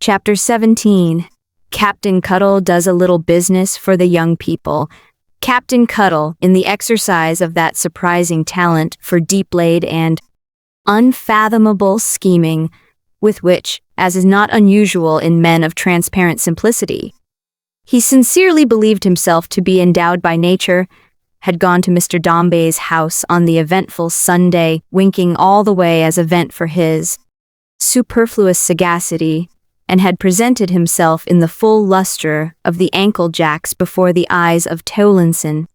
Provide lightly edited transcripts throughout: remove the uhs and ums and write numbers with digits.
Chapter 17. Captain Cuttle does a little business for the young people. Captain Cuttle, in the exercise of that surprising talent for deep-laid and unfathomable scheming, with which, as is not unusual in men of transparent simplicity, he sincerely believed himself to be endowed by nature, had gone to Mr. Dombey's house on the eventful Sunday, winking all the way as a vent for his superfluous sagacity, and had presented himself in the full luster of the ankle-jacks before the eyes of Towlinson,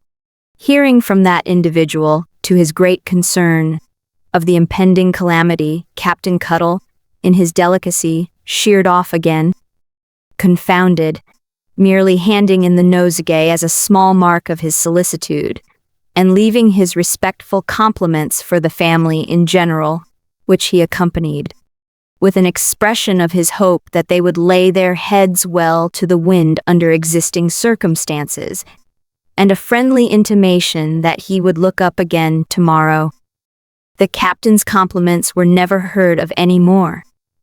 hearing from that individual, to his great concern, of the impending calamity. Captain Cuttle, in his delicacy, sheered off again, confounded, merely handing in the nosegay as a small mark of his solicitude, and leaving his respectful compliments for the family in general, which he accompanied with an expression of his hope that they would lay their heads well to the wind under existing circumstances, and a friendly intimation that he would look up again tomorrow. The captain's compliments were never heard of any more.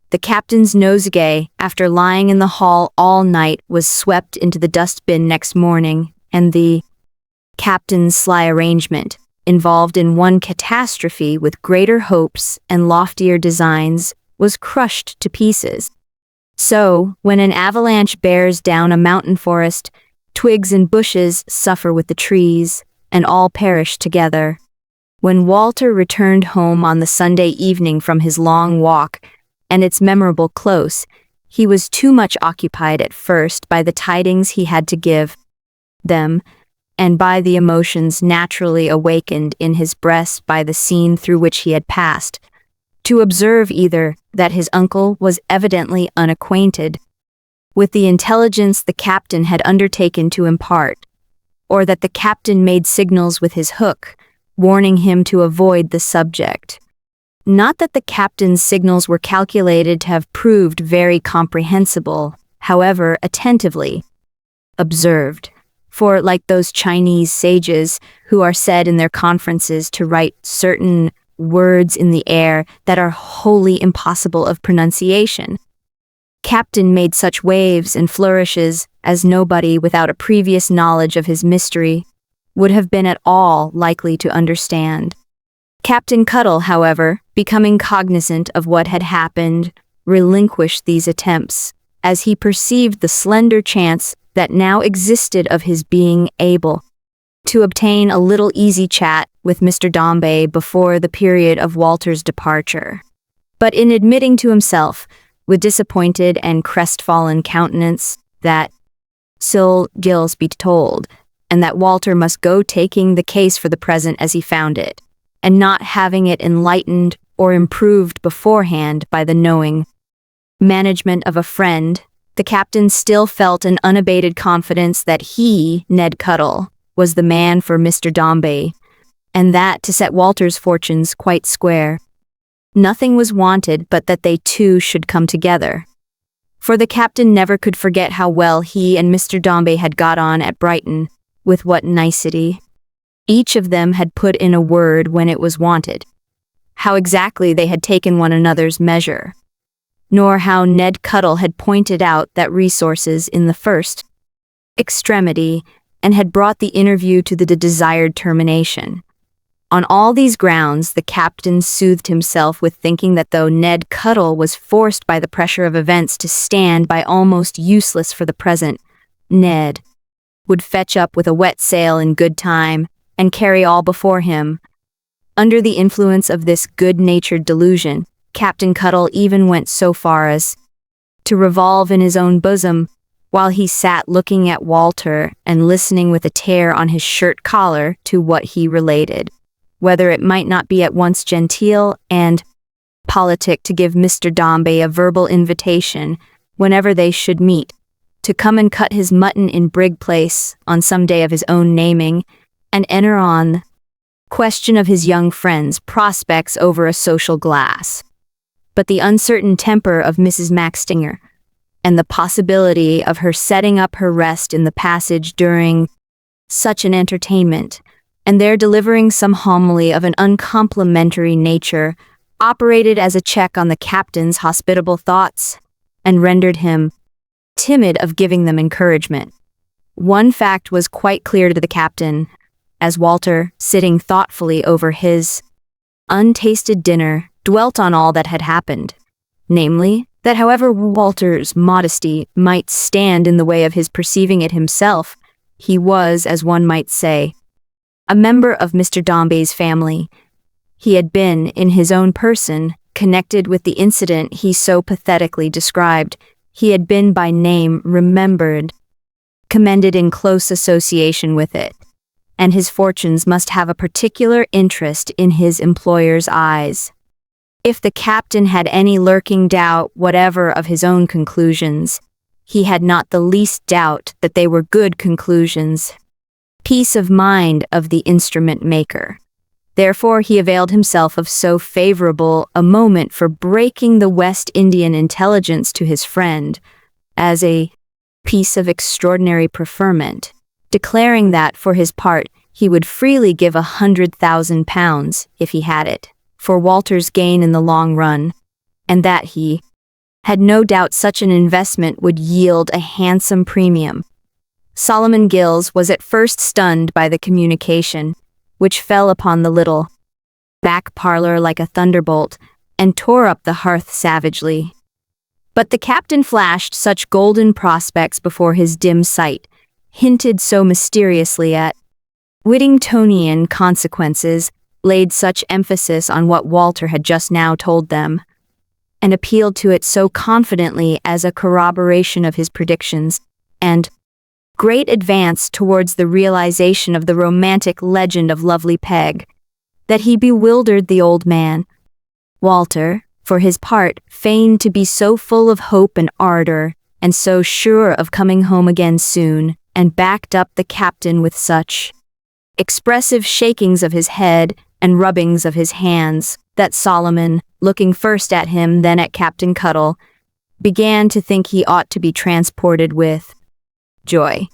The captain's nosegay, after lying in the hall all night, was swept into the dustbin next morning, and the captain's sly arrangement, involved in one catastrophe with greater hopes and loftier designs, was crushed to pieces. So, when an avalanche bears down a mountain forest, twigs and bushes suffer with the trees, and all perish together. When Walter returned home on the Sunday evening from his long walk, and its memorable close, he was too much occupied at first by the tidings he had to give them, and by the emotions naturally awakened in his breast by the scene through which he had passed, to observe either that his uncle was evidently unacquainted with the intelligence the captain had undertaken to impart, or that the captain made signals with his hook, warning him to avoid the subject. Not that the captain's signals were calculated to have proved very comprehensible, however attentively observed, for like those Chinese sages who are said in their conferences to write certain words in the air that are wholly impossible of pronunciation, Captain made such waves and flourishes as nobody without a previous knowledge of his mystery would have been at all likely to understand. Captain Cuttle, however, becoming cognizant of what had happened, relinquished these attempts, as he perceived the slender chance that now existed of his being able to obtain a little easy chat with Mr. Dombey before the period of Walter's departure. But in admitting to himself, with disappointed and crestfallen countenance, that Sil Gills be told, and that Walter must go taking the case for the present as he found it, and not having it enlightened or improved beforehand by the knowing management of a friend, the captain still felt an unabated confidence that he, Ned Cuttle, was the man for Mr. Dombey, and that to set Walter's fortunes quite square. Nothing was wanted but that they two should come together. For the captain never could forget how well he and Mr. Dombey had got on at Brighton, with what nicety each of them had put in a word when it was wanted, how exactly they had taken one another's measure, nor how Ned Cuttle had pointed out that resources in the first extremity and had brought the interview to the desired termination. On all these grounds, the captain soothed himself with thinking that though Ned Cuttle was forced by the pressure of events to stand by almost useless for the present, Ned would fetch up with a wet sail in good time and carry all before him. Under the influence of this good-natured delusion, Captain Cuttle even went so far as to revolve in his own bosom, while he sat looking at Walter and listening with a tear on his shirt collar to what he related, whether it might not be at once genteel and politic to give Mr. Dombey a verbal invitation, whenever they should meet, to come and cut his mutton in Brig Place on some day of his own naming, and enter on the question of his young friend's prospects over a social glass. But the uncertain temper of Mrs. Maxtinger, and the possibility of her setting up her rest in the passage during such an entertainment, and there delivering some homily of an uncomplimentary nature, operated as a check on the captain's hospitable thoughts, and rendered him timid of giving them encouragement. One fact was quite clear to the captain, as Walter, sitting thoughtfully over his untasted dinner, dwelt on all that had happened, namely, that however Walter's modesty might stand in the way of his perceiving it himself, he was, as one might say, a member of Mr. Dombey's family. He had been, in his own person, connected with the incident he so pathetically described. He had been by name remembered, commended in close association with it, and his fortunes must have a particular interest in his employer's eyes. If the captain had any lurking doubt whatever of his own conclusions, he had not the least doubt that they were good conclusions. Peace of mind of the instrument maker. Therefore he availed himself of so favorable a moment for breaking the West Indian intelligence to his friend, as a piece of extraordinary preferment, declaring that, for his part, he would freely give £100,000, if he had it, for Walter's gain in the long run, and that he had no doubt such an investment would yield a handsome premium. Solomon Gills was at first stunned by the communication, which fell upon the little back parlor like a thunderbolt, and tore up the hearth savagely. But the captain flashed such golden prospects before his dim sight, hinted so mysteriously at Whittingtonian consequences, laid such emphasis on what Walter had just now told them, and appealed to it so confidently as a corroboration of his predictions, and great advance towards the realization of the romantic legend of Lovely Peg, that he bewildered the old man. Walter, for his part, feigned to be so full of hope and ardor, and so sure of coming home again soon, and backed up the captain with such expressive shakings of his head and rubbings of his hands, that Solomon, looking first at him, then at Captain Cuttle, began to think he ought to be transported with joy.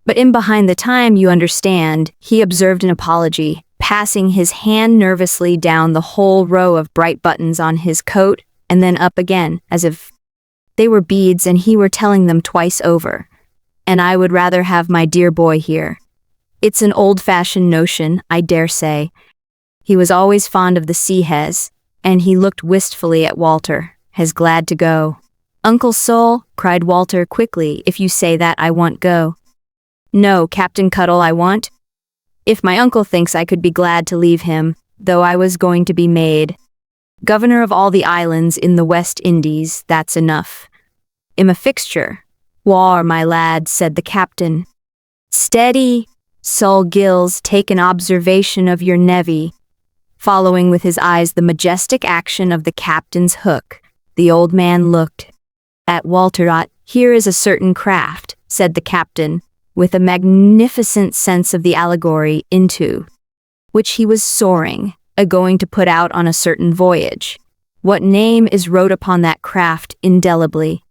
But in behind the time, you understand, he observed an apology, passing his hand nervously down the whole row of bright buttons on his coat, and then up again, as if they were beads and he were telling them twice over. And I would rather have my dear boy here. It's an old-fashioned notion, I dare say. He was always fond of the sea-hes, and he looked wistfully at Walter, as glad to go. Uncle Sol, cried Walter quickly, if you say that, I won't go. No, Captain Cuttle, I won't. If my uncle thinks I could be glad to leave him, though I was going to be made governor of all the islands in the West Indies, that's enough. I'm a fixture. War, my lad, said the captain. Steady, Sol Gills, take an observation of your nevy. Following with his eyes the majestic action of the captain's hook, the old man looked at Walter. Here is a certain craft, said the captain, with a magnificent sense of the allegory into which he was soaring, a-going to put out on a certain voyage. What name is wrote upon that craft indelibly?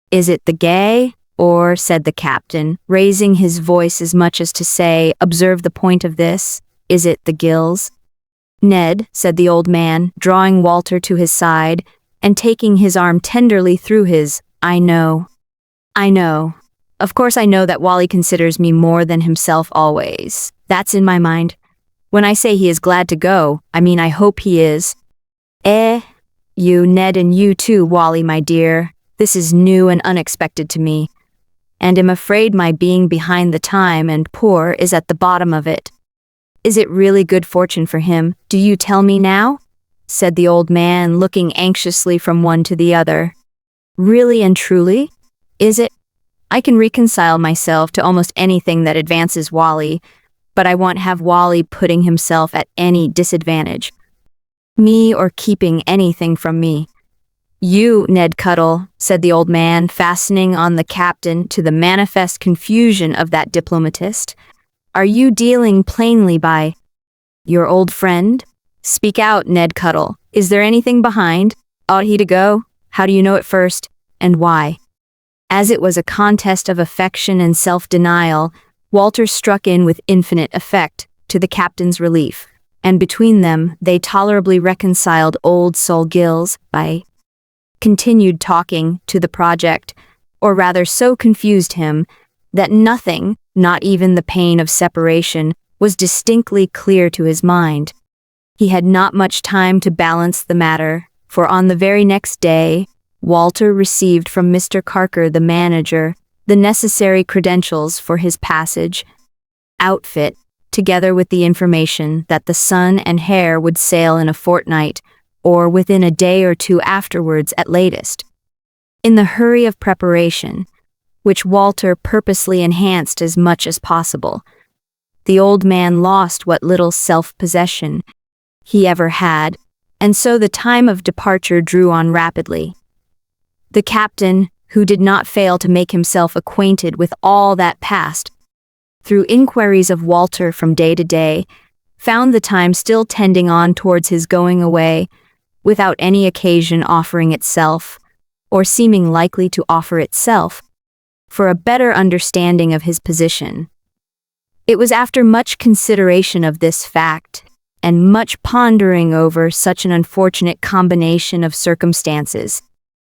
Is it the Gay, or, said the captain, raising his voice as much as to say, observe the point of this, is it the Gills? Ned, said the old man, drawing Walter to his side, and taking his arm tenderly through his, I know. Of course I know that Wally considers me more than himself always. That's in my mind. When I say he is glad to go, I mean I hope he is. You, Ned, and you too, Wally, my dear. This is new and unexpected to me, and am afraid my being behind the time and poor is at the bottom of it. Is it really good fortune for him, do you tell me now? Said the old man, looking anxiously from one to the other. Really and truly? Is it? I can reconcile myself to almost anything that advances Wally, but I won't have Wally putting himself at any disadvantage. Me or keeping anything from me. You, Ned Cuttle, said the old man, fastening on the captain to the manifest confusion of that diplomatist. Are you dealing plainly by your old friend? Speak out, Ned Cuttle. Is there anything behind? Ought he to go? How do you know it first? And why? As it was a contest of affection and self-denial, Walter struck in with infinite effect, to the captain's relief, and between them they tolerably reconciled old Sol Gills by continued talking to the project, or rather so confused him that nothing, not even the pain of separation, was distinctly clear to his mind. He had not much time to balance the matter, for on the very next day, Walter received from Mr. Carker, the manager, the necessary credentials for his passage, outfit, together with the information that the Son and Hare would sail in a fortnight, or within a day or two afterwards at latest. In the hurry of preparation, which Walter purposely enhanced as much as possible, the old man lost what little self-possession he ever had, and so the time of departure drew on rapidly. The captain, who did not fail to make himself acquainted with all that passed, through inquiries of Walter from day to day, found the time still tending on towards his going away, without any occasion offering itself, or seeming likely to offer itself, for a better understanding of his position. It was after much consideration of this fact, and much pondering over such an unfortunate combination of circumstances,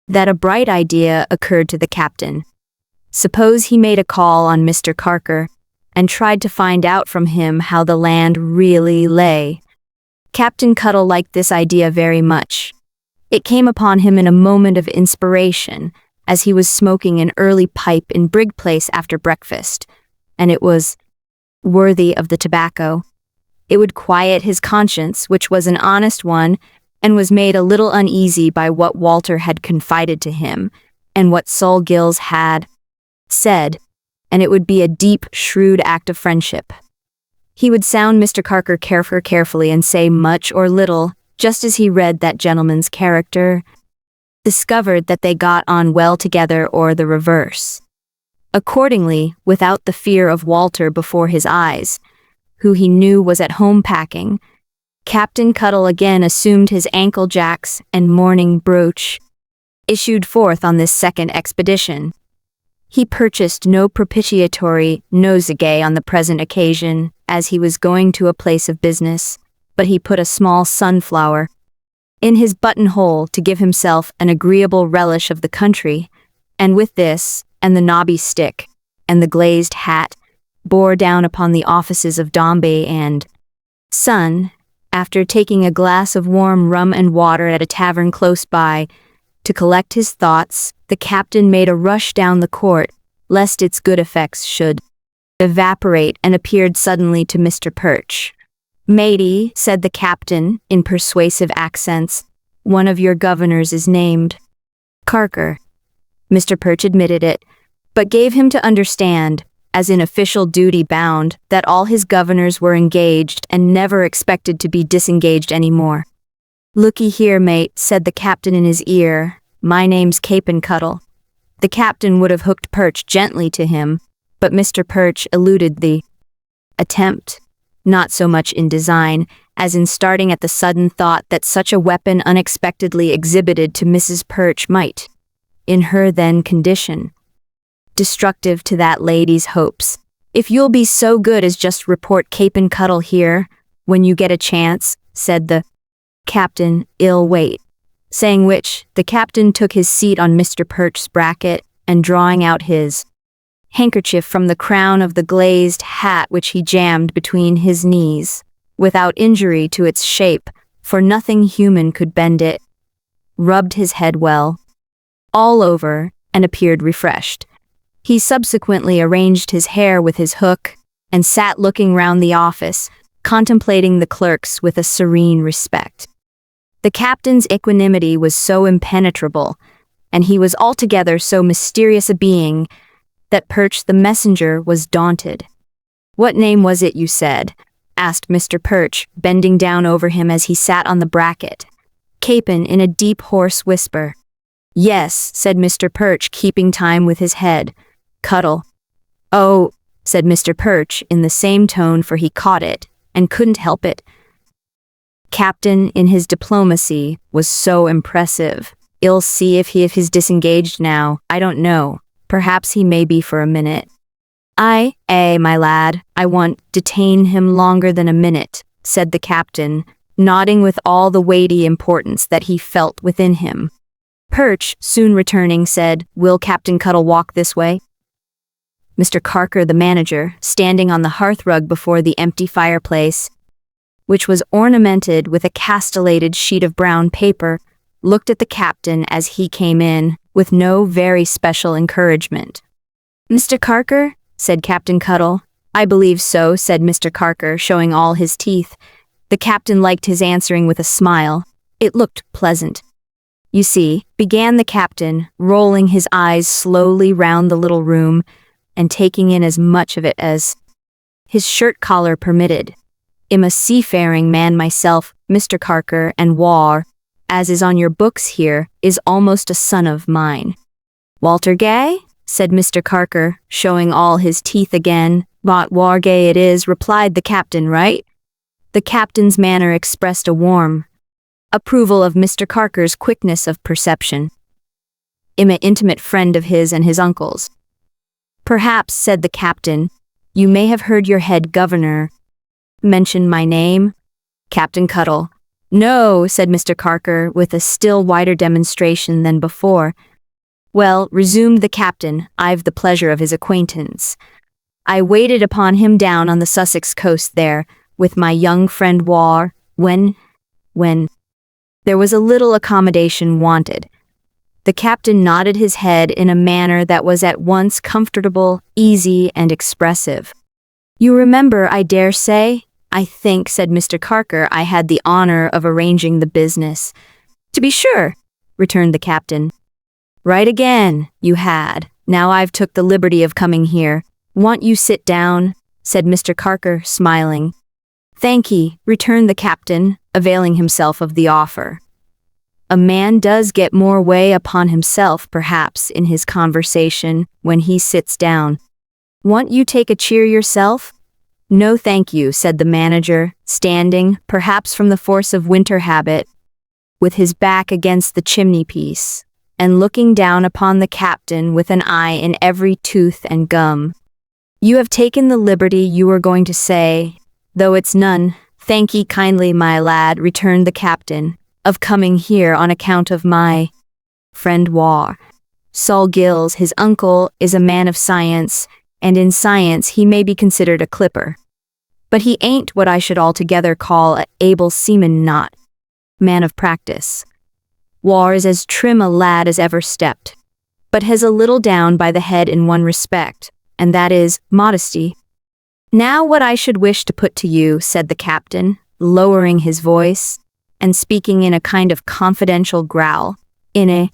that a bright idea occurred to the captain. Suppose he made a call on Mr. Carker, and tried to find out from him how the land really lay. Captain Cuttle liked this idea very much. It came upon him in a moment of inspiration, as he was smoking an early pipe in Brig Place after breakfast, and it was worthy of the tobacco. It would quiet his conscience, which was an honest one, and was made a little uneasy by what Walter had confided to him, and what Sol Gills had said, and it would be a deep, shrewd act of friendship. He would sound Mr. Carker carefully and say much or little, just as he read that gentleman's character, discovered that they got on well together or the reverse. Accordingly, without the fear of Walter before his eyes, who he knew was at home packing, Captain Cuttle again assumed his ankle jacks and mourning brooch, issued forth on this second expedition. He purchased no propitiatory nosegay on the present occasion, as he was going to a place of business, but he put a small sunflower in his buttonhole to give himself an agreeable relish of the country, and with this, and the knobby stick, and the glazed hat, bore down upon the offices of Dombey and Son, after taking a glass of warm rum and water at a tavern close by. To collect his thoughts, the captain made a rush down the court, lest its good effects should evaporate, and appeared suddenly to Mr. Perch. "Matey," said the captain, in persuasive accents, "one of your governors is named Carker." Mr. Perch admitted it, but gave him to understand, as in official duty bound, that all his governors were engaged and never expected to be disengaged any more. "Looky here, mate," said the captain in his ear, "my name's Cap'n Cuttle." The captain would have hooked Perch gently to him, but Mr. Perch eluded the attempt, not so much in design as in starting at the sudden thought that such a weapon unexpectedly exhibited to Mrs. Perch might, in her then condition, destructive to that lady's hopes. "If you'll be so good as just report Cap'n Cuttle here, when you get a chance," said the captain, "'ill wait." Saying which, the captain took his seat on Mr. Perch's bracket, and drawing out his handkerchief from the crown of the glazed hat which he jammed between his knees, without injury to its shape, for nothing human could bend it, rubbed his head well all over, and appeared refreshed. He subsequently arranged his hair with his hook, and sat looking round the office, contemplating the clerks with a serene respect. The captain's equanimity was so impenetrable, and he was altogether so mysterious a being, that Perch the messenger was daunted. "What name was it you said?" asked Mr. Perch, bending down over him as he sat on the bracket. Capon in a deep hoarse whisper. "Yes," said Mr. Perch, keeping time with his head. "Cuttle." "Oh," said Mr. Perch in the same tone, for he caught it, and couldn't help it. Captain, in his diplomacy, was so impressive. "'Ill see if he's disengaged now, I don't know. Perhaps he may be for a minute." My lad, I won't detain him longer than a minute," said the captain, nodding with all the weighty importance that he felt within him. Perch, soon returning, said, "Will Captain Cuttle walk this way?" Mr. Carker, the manager, standing on the hearthrug before the empty fireplace, which was ornamented with a castellated sheet of brown paper, looked at the captain as he came in, with no very special encouragement. "Mr. Carker?" said Captain Cuttle. "I believe so," said Mr. Carker, showing all his teeth. The captain liked his answering with a smile. It looked pleasant. "You see," began the captain, rolling his eyes slowly round the little room and taking in as much of it as his shirt collar permitted. "I'm a seafaring man myself, Mr. Carker, and war, as is on your books here, is almost a son of mine." "Walter Gay?" said Mr. Carker, showing all his teeth again. "But war Gay it is," replied the captain, "right?" The captain's manner expressed a warm approval of Mr. Carker's quickness of perception. "I'm an intimate friend of his and his uncle's." "Perhaps," said the captain, "you may have heard your head governor mention my name?" Captain Cuttle. "No," said Mr. Carker, with a still wider demonstration than before. "Well," resumed the captain, "I've the pleasure of his acquaintance. I waited upon him down on the Sussex coast there, with my young friend War, when there was a little accommodation wanted." The captain nodded his head in a manner that was at once comfortable, easy, and expressive. "You remember, I dare say?" "I think," said Mr. Carker, "I had the honor of arranging the business." "To be sure," returned the captain. "Right again, you had. Now I've took the liberty of coming here. Want you sit down?" said Mr. Carker, smiling. "Thank ye," returned the captain, availing himself of the offer. A man does get more way upon himself, perhaps, in his conversation when he sits down. "Want you take a cheer yourself?" "No, thank you," said the manager, standing, perhaps from the force of winter habit, with his back against the chimney-piece, and looking down upon the captain with an eye in every tooth and gum. "You have taken the liberty you were going to say, though it's none, thank ye kindly, my lad," returned the captain, "of coming here on account of my friend War. Sol Gills, his uncle, is a man of science, and in science he may be considered a clipper. But he ain't what I should altogether call a able seaman, not man of practice. War is as trim a lad as ever stepped, but has a little down by the head in one respect, and that is modesty. Now what I should wish to put to you," said the captain, lowering his voice, and speaking in a kind of confidential growl, in a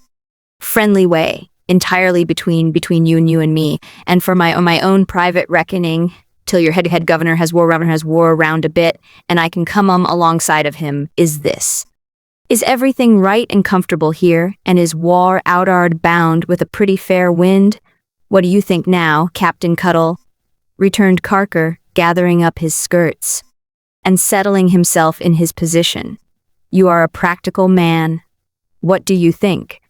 friendly way, entirely between you and me, and for my own private reckoning, till your head governor has wore around a bit, and I can come alongside of him, is this. Is everything right and comfortable here, and is war out'ard bound with a pretty fair wind? What do you think now, Captain Cuttle?" returned Carker, gathering up his skirts and settling himself in his position. "You are a practical man. What do you think?"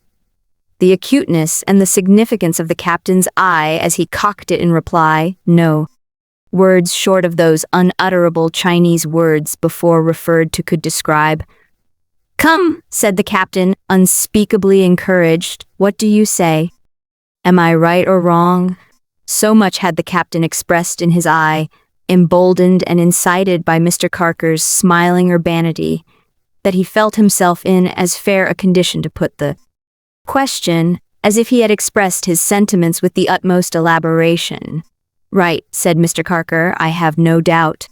The acuteness and the significance of the captain's eye as he cocked it in reply, no words short of those unutterable Chinese words before referred to could describe. "Come," said the captain, unspeakably encouraged, "what do you say? Am I right or wrong?" So much had the captain expressed in his eye, emboldened and incited by Mr. Carker's smiling urbanity, that he felt himself in as fair a condition to put the question as if he had expressed his sentiments with the utmost elaboration. "Right," said Mr. Carker, "I have no doubt."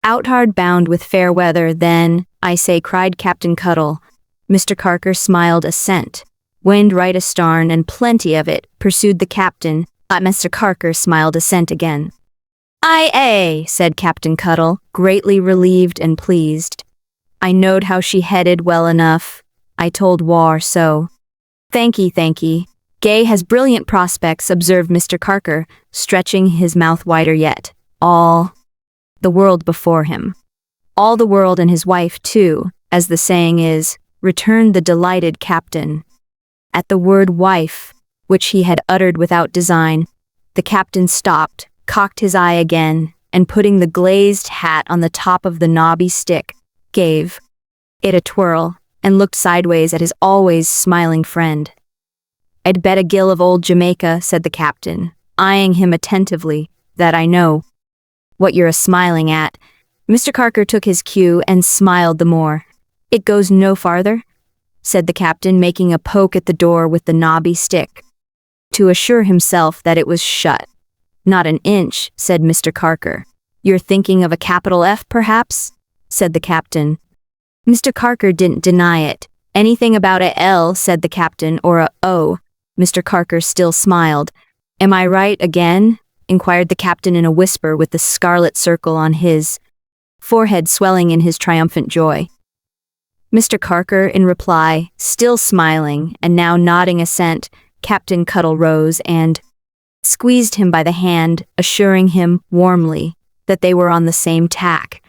"Outhard bound with fair weather, then, I say," cried Captain Cuttle. Mr. Carker smiled assent. "Wind right astarn, and plenty of it," pursued the captain. Mr. Carker smiled assent again. "Aye, said Captain Cuttle, greatly relieved and pleased. "I knowed how she headed well enough. I told War so." Thank ye. "Gay has brilliant prospects," observed Mr. Carker, stretching his mouth wider yet. "All the world before him." "All the world and his wife, too, as the saying is," returned the delighted captain. At the word wife, which he had uttered without design, the captain stopped, cocked his eye again, and putting the glazed hat on the top of the knobby stick, gave it a twirl, and looked sideways at his always smiling friend. "I'd bet a gill of old Jamaica," said the captain, eyeing him attentively, "that I know what you're a-smiling at." Mr. Carker took his cue and smiled the more. "It goes no farther?" said the captain, making a poke at the door with the knobby stick, to assure himself that it was shut. "Not an inch," said Mr. Carker. "You're thinking of a capital F, perhaps?" said the captain. Mr. Carker didn't deny it. "Anything about a L," said the captain, "or a O." Mr. Carker still smiled. "Am I right again?" inquired the captain in a whisper, with the scarlet circle on his forehead swelling in his triumphant joy. Mr. Carker, in reply, still smiling and now nodding assent, Captain Cuttle rose and squeezed him by the hand, assuring him warmly that they were on the same tack,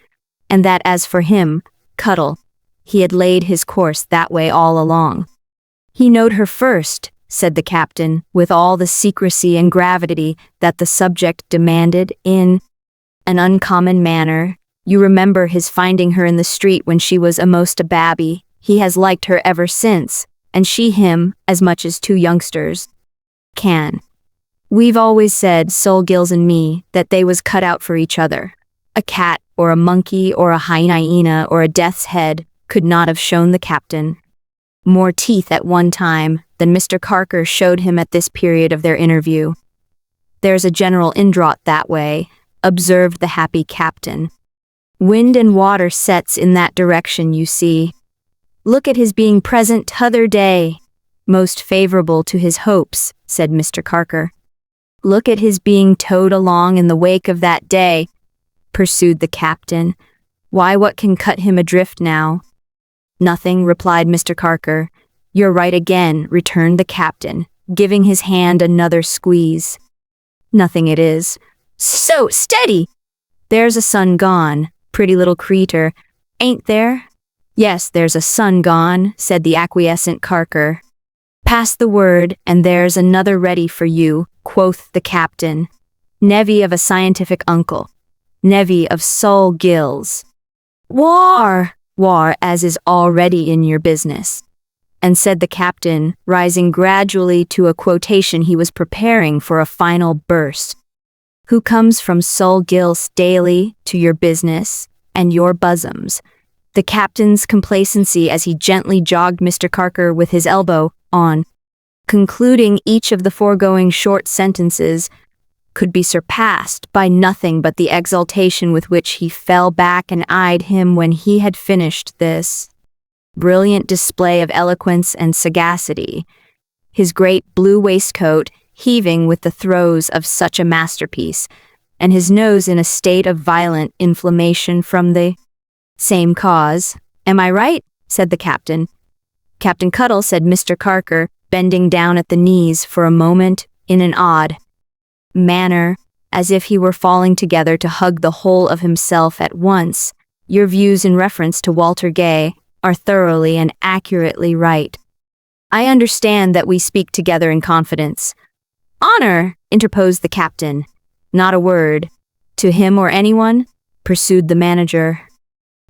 and that as for him, Cuttle, he had laid his course that way all along. "He knowed her first," said the captain, with all the secrecy and gravity that the subject demanded, "in an uncommon manner. You remember his finding her in the street when she was a'most a babby. He has liked her ever since, and she him, as much as two youngsters can. We've always said, Sol Gills and me, that they was cut out for each other. A cat, or a monkey, or a hyena, or a death's head could not have shown the captain more teeth at one time than Mr. Carker showed him at this period of their interview. There's a general indraught that way," observed the happy captain. "Wind and water sets in that direction, you see. Look at his being present t'other day. Most favorable to his hopes," said Mr. Carker. "Look at his being towed along in the wake of that day," pursued the captain. "Why, what can cut him adrift now?" "Nothing," replied Mr. Carker. "You're right again," returned the captain, giving his hand another squeeze. "Nothing it is. So, steady! There's a son gone, pretty little creeter, ain't there?" "Yes, there's a son gone," said the acquiescent Carker. "Pass the word, and there's another ready for you," quoth the captain. "Nevy of a scientific uncle. Nevy of Sol Gills. War, as is already in your business." And said the captain, rising gradually to a quotation he was preparing for a final burst. "Who comes from Sol Gills daily to your business and your bosoms." The captain's complacency as he gently jogged Mr. Carker with his elbow on, concluding each of the foregoing short sentences, could be surpassed by nothing but the exultation with which he fell back and eyed him when he had finished this brilliant display of eloquence and sagacity, his great blue waistcoat heaving with the throes of such a masterpiece, and his nose in a state of violent inflammation from the same cause. "Am I right?" said the captain. "Captain Cuttle," said Mr. Carker, bending down at the knees for a moment in an odd manner, as if he were falling together to hug the whole of himself at once. "Your views in reference to Walter Gay are thoroughly and accurately right. I understand that we speak together in confidence." "Honor," interposed the captain. "Not a word. To him or anyone?" pursued the manager.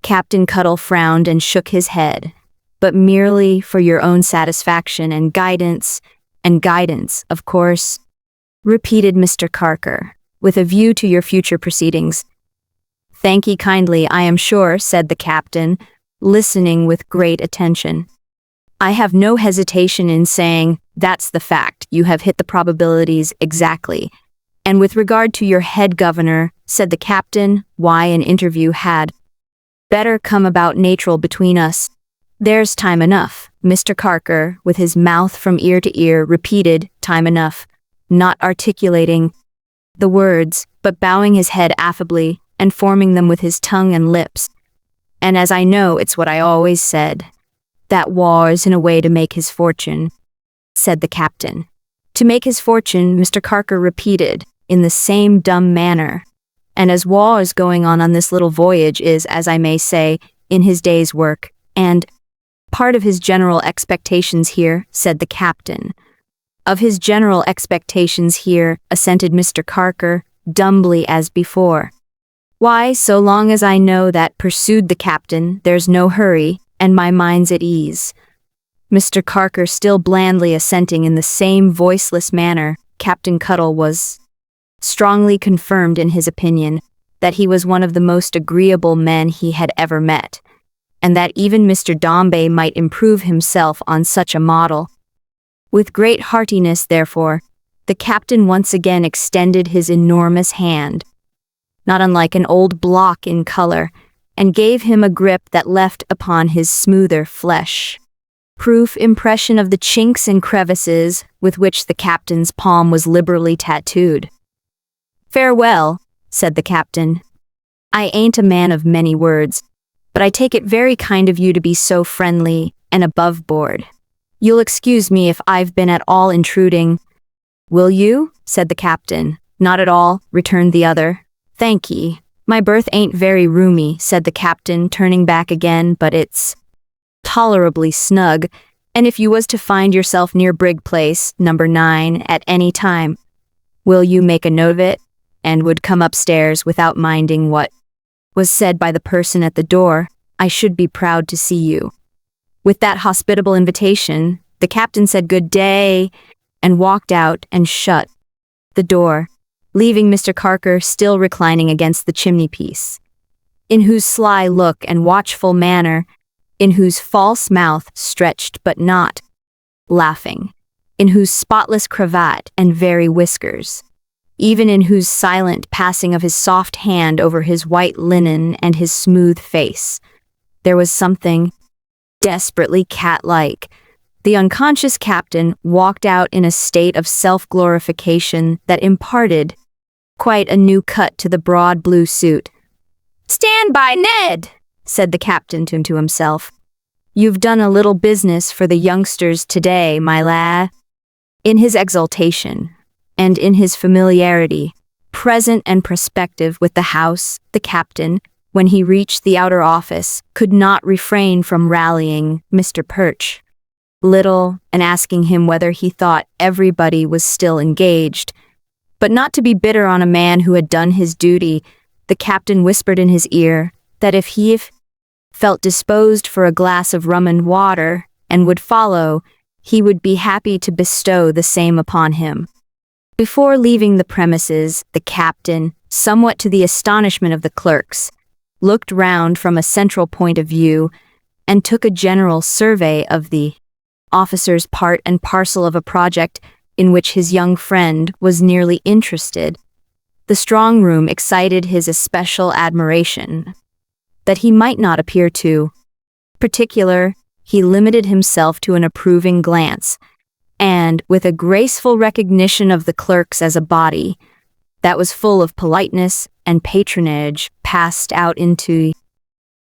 Captain Cuttle frowned and shook his head. "But merely for your own satisfaction and guidance, of course," repeated Mr. Carker, "with a view to your future proceedings." "Thank ye kindly, I am sure," said the captain, listening with great attention. "I have no hesitation in saying that's the fact. You have hit the probabilities exactly. And with regard to your head governor," said the captain, "why an interview had better come about natural between us. There's time enough." Mr. Carker, with his mouth from ear to ear, repeated, "Time enough," not articulating the words, but bowing his head affably and forming them with his tongue and lips. "And as I know, it's what I always said. That war's in a way to make his fortune," said the captain. "To make his fortune," Mr. Carker repeated, in the same dumb manner. "And as war's going on this little voyage is, as I may say, in his day's work, and part of his general expectations here," said the captain. "Of his general expectations here," assented Mr. Carker, dumbly as before. "Why, so long as I know that," pursued the captain, "there's no hurry, and my mind's at ease." Mr. Carker still blandly assenting in the same voiceless manner, Captain Cuttle was strongly confirmed in his opinion that he was one of the most agreeable men he had ever met, and that even Mr. Dombey might improve himself on such a model. With great heartiness, therefore, the captain once again extended his enormous hand, not unlike an old block in color, and gave him a grip that left upon his smoother flesh proof impression of the chinks and crevices with which the captain's palm was liberally tattooed. "Farewell," said the captain. "I ain't a man of many words, but I take it very kind of you to be so friendly and above board. You'll excuse me if I've been at all intruding." "Will you?" said the captain. "Not at all," returned the other. "Thank ye. My berth ain't very roomy," said the captain, turning back again, "but it's tolerably snug, and if you was to find yourself near Brig Place, number 9, at any time, will you make a note of it, and would come upstairs without minding what was said by the person at the door? I should be proud to see you." With that hospitable invitation, the captain said good day, and walked out and shut the door, leaving Mr. Carker still reclining against the chimney-piece, in whose sly look and watchful manner, in whose false mouth stretched but not laughing, in whose spotless cravat and very whiskers, even in whose silent passing of his soft hand over his white linen and his smooth face, there was something desperately cat-like. The unconscious captain walked out in a state of self-glorification that imparted quite a new cut to the broad blue suit. "Stand by, Ned!" said the captain to himself. "You've done a little business for the youngsters today, my lad." In his exultation, and in his familiarity, present and prospective with the house, the captain, when he reached the outer office, could not refrain from rallying Mr. Perch little and asking him whether he thought everybody was still engaged. But not to be bitter on a man who had done his duty, the captain whispered in his ear that if he felt disposed for a glass of rum and water, and would follow, he would be happy to bestow the same upon him. Before leaving the premises, the captain, somewhat to the astonishment of the clerks, looked round from a central point of view, and took a general survey of the officers part and parcel of a project in which his young friend was nearly interested. The strong room excited his especial admiration. That he might not appear too particular, he limited himself to an approving glance, and, with a graceful recognition of the clerks as a body that was full of politeness and patronage, passed out into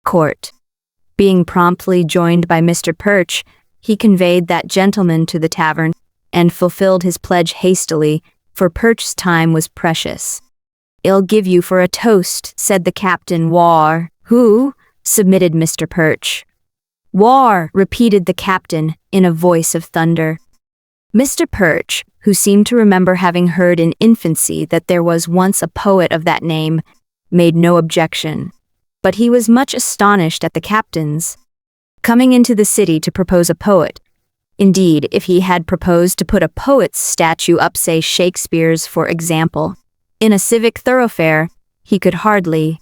court. Being promptly joined by Mr. Perch, he conveyed that gentleman to the tavern, and fulfilled his pledge hastily, for Perch's time was precious. "I'll give you for a toast," said the captain. "War." "Who?" submitted Mr. Perch. "War," repeated the captain in a voice of thunder. Mr. Perch, who seemed to remember having heard in infancy that there was once a poet of that name, made no objection, but he was much astonished at the captain's coming into the city to propose a poet. Indeed, if he had proposed to put a poet's statue up, say Shakespeare's for example, in a civic thoroughfare, he could hardly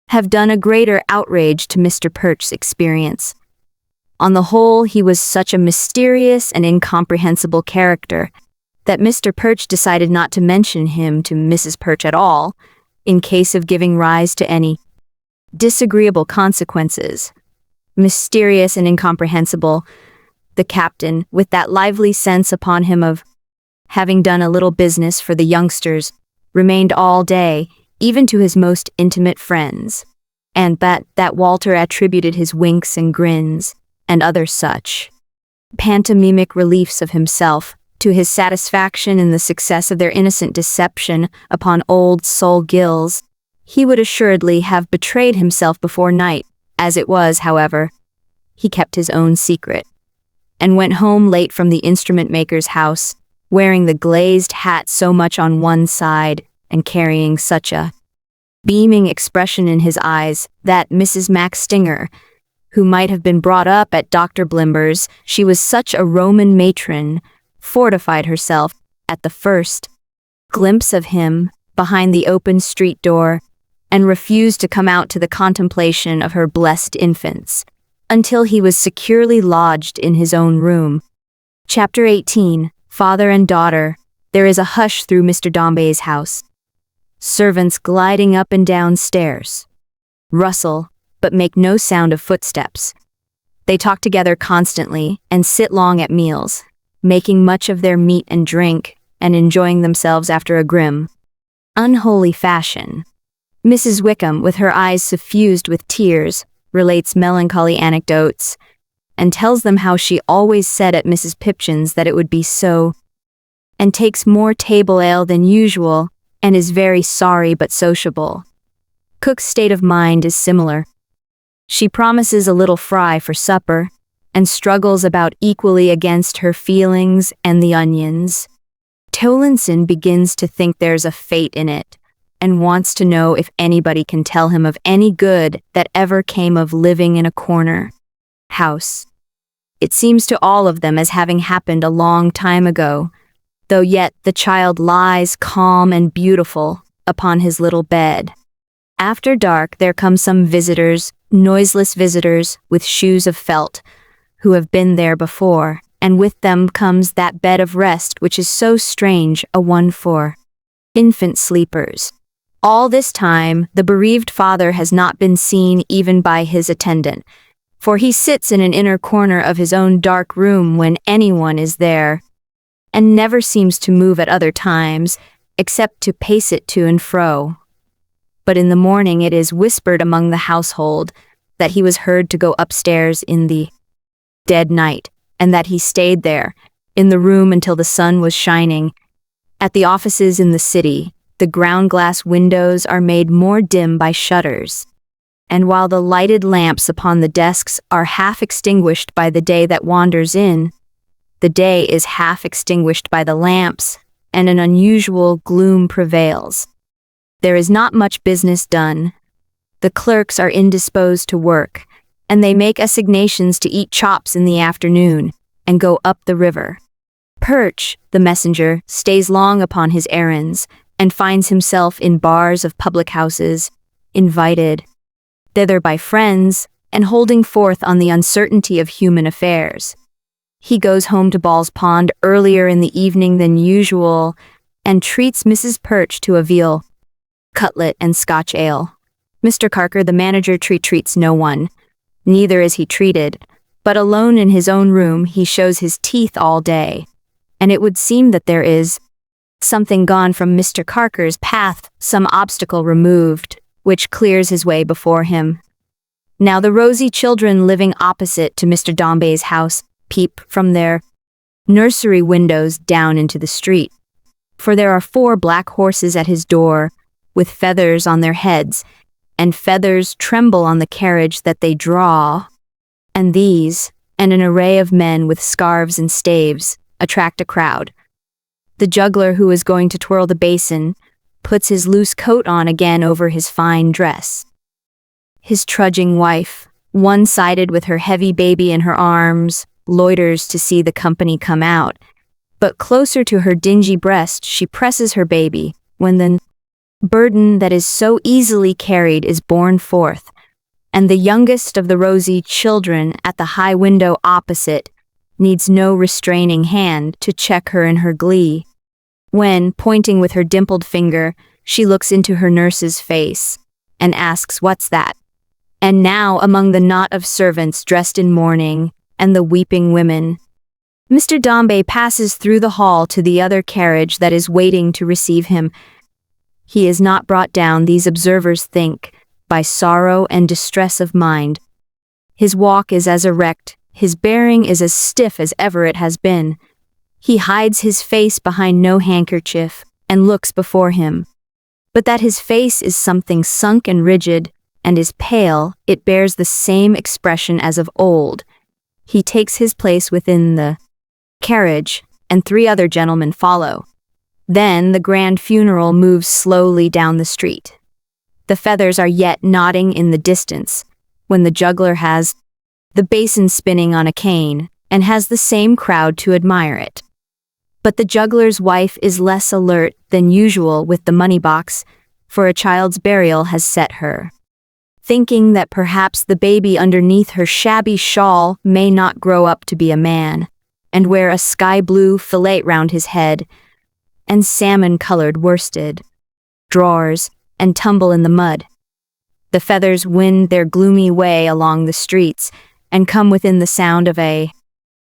have done a greater outrage to Mr. Perch's experience. On the whole, he was such a mysterious and incomprehensible character that Mr. Perch decided not to mention him to Mrs. Perch at all, in case of giving rise to any disagreeable consequences. Mysterious and incomprehensible, the captain, with that lively sense upon him of having done a little business for the youngsters, remained all day, even to his most intimate friends, and that Walter attributed his winks and grins, and other such pantomimic reliefs of himself, to his satisfaction in the success of their innocent deception upon old Sol Gills. He would assuredly have betrayed himself before night. As it was, however, he kept his own secret, and went home late from the instrument-maker's house, wearing the glazed hat so much on one side, and carrying such a beaming expression in his eyes that Mrs. Max Stinger, who might have been brought up at Dr. Blimber's, she was such a Roman matron, fortified herself at the first glimpse of him behind the open street door, and refused to come out to the contemplation of her blessed infants, until he was securely lodged in his own room. Chapter 18. Father and Daughter. There is a hush through Mr. Dombey's house. Servants gliding up and down stairs. Rustle, but make no sound of footsteps. They talk together constantly and sit long at meals, making much of their meat and drink and enjoying themselves after a grim, unholy fashion. Mrs. Wickham, with her eyes suffused with tears, relates melancholy anecdotes and tells them how she always said at Mrs. Pipchin's that it would be so, and takes more table ale than usual and is very sorry but sociable. Cook's state of mind is similar. She promises a little fry for supper and struggles about equally against her feelings and the onions. Towlinson begins to think there's a fate in it and wants to know if anybody can tell him of any good that ever came of living in a corner house. It seems to all of them as having happened a long time ago, though yet the child lies calm and beautiful upon his little bed. After dark there come some visitors, noiseless visitors with shoes of felt, who have been there before, and with them comes that bed of rest which is so strange a one for infant sleepers. All this time the bereaved father has not been seen even by his attendant, for he sits in an inner corner of his own dark room when anyone is there, and never seems to move at other times, except to pace it to and fro. But in the morning it is whispered among the household that he was heard to go upstairs in the dead night, and that he stayed there, in the room until the sun was shining. At the offices in the city, the ground-glass windows are made more dim by shutters, and while the lighted lamps upon the desks are half extinguished by the day that wanders in, the day is half extinguished by the lamps, and an unusual gloom prevails. There is not much business done. The clerks are indisposed to work, and they make assignations to eat chops in the afternoon and go up the river. Perch, the messenger, stays long upon his errands and finds himself in bars of public houses, invited thither by friends and holding forth on the uncertainty of human affairs. He goes home to Ball's Pond earlier in the evening than usual and treats Mrs. Perch to a veal cutlet and Scotch ale. Mr. Carker, the manager, treats no one. Neither is he treated, but alone in his own room he shows his teeth all day, and it would seem that there is something gone from Mr. Carker's path, some obstacle removed, which clears his way before him. Now the rosy children living opposite to Mr. Dombey's house peep from their nursery windows down into the street, for there are 4 black horses at his door, with feathers on their heads, and feathers tremble on the carriage that they draw, and these, and an array of men with scarves and staves, attract a crowd. The juggler who is going to twirl the basin puts his loose coat on again over his fine dress. His trudging wife, one-sided with her heavy baby in her arms, loiters to see the company come out, but closer to her dingy breast she presses her baby, when the burden that is so easily carried is borne forth, and the youngest of the rosy children at the high window opposite needs no restraining hand to check her in her glee, when, pointing with her dimpled finger, she looks into her nurse's face and asks, "What's that?" And now, among the knot of servants dressed in mourning and the weeping women, Mr. Dombey passes through the hall to the other carriage that is waiting to receive him. He is not brought down, these observers think, by sorrow and distress of mind. His walk is as erect, his bearing is as stiff as ever it has been. He hides his face behind no handkerchief and looks before him. But that his face is something sunk and rigid, and is pale, it bears the same expression as of old. He takes his place within the carriage, and 3 other gentlemen follow. Then the grand funeral moves slowly down the street. The feathers are yet nodding in the distance, when the juggler has the basin spinning on a cane, and has the same crowd to admire it. But the juggler's wife is less alert than usual with the money box, for a child's burial has set her. Thinking that perhaps the baby underneath her shabby shawl may not grow up to be a man, and wear a sky-blue fillet round his head, and salmon-colored worsted drawers, and tumble in the mud. The feathers wind their gloomy way along the streets, and come within the sound of a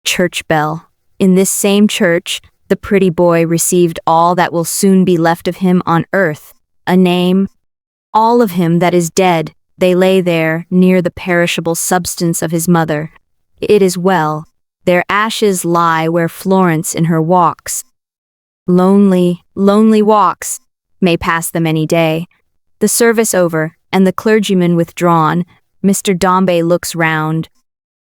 church bell. In this same church, the pretty boy received all that will soon be left of him on earth, a name, all of him that is dead. They lay there, near the perishable substance of his mother. It is well. Their ashes lie where Florence in her walks. Lonely, lonely walks, may pass them any day. The service over, and the clergyman withdrawn, Mr. Dombey looks round,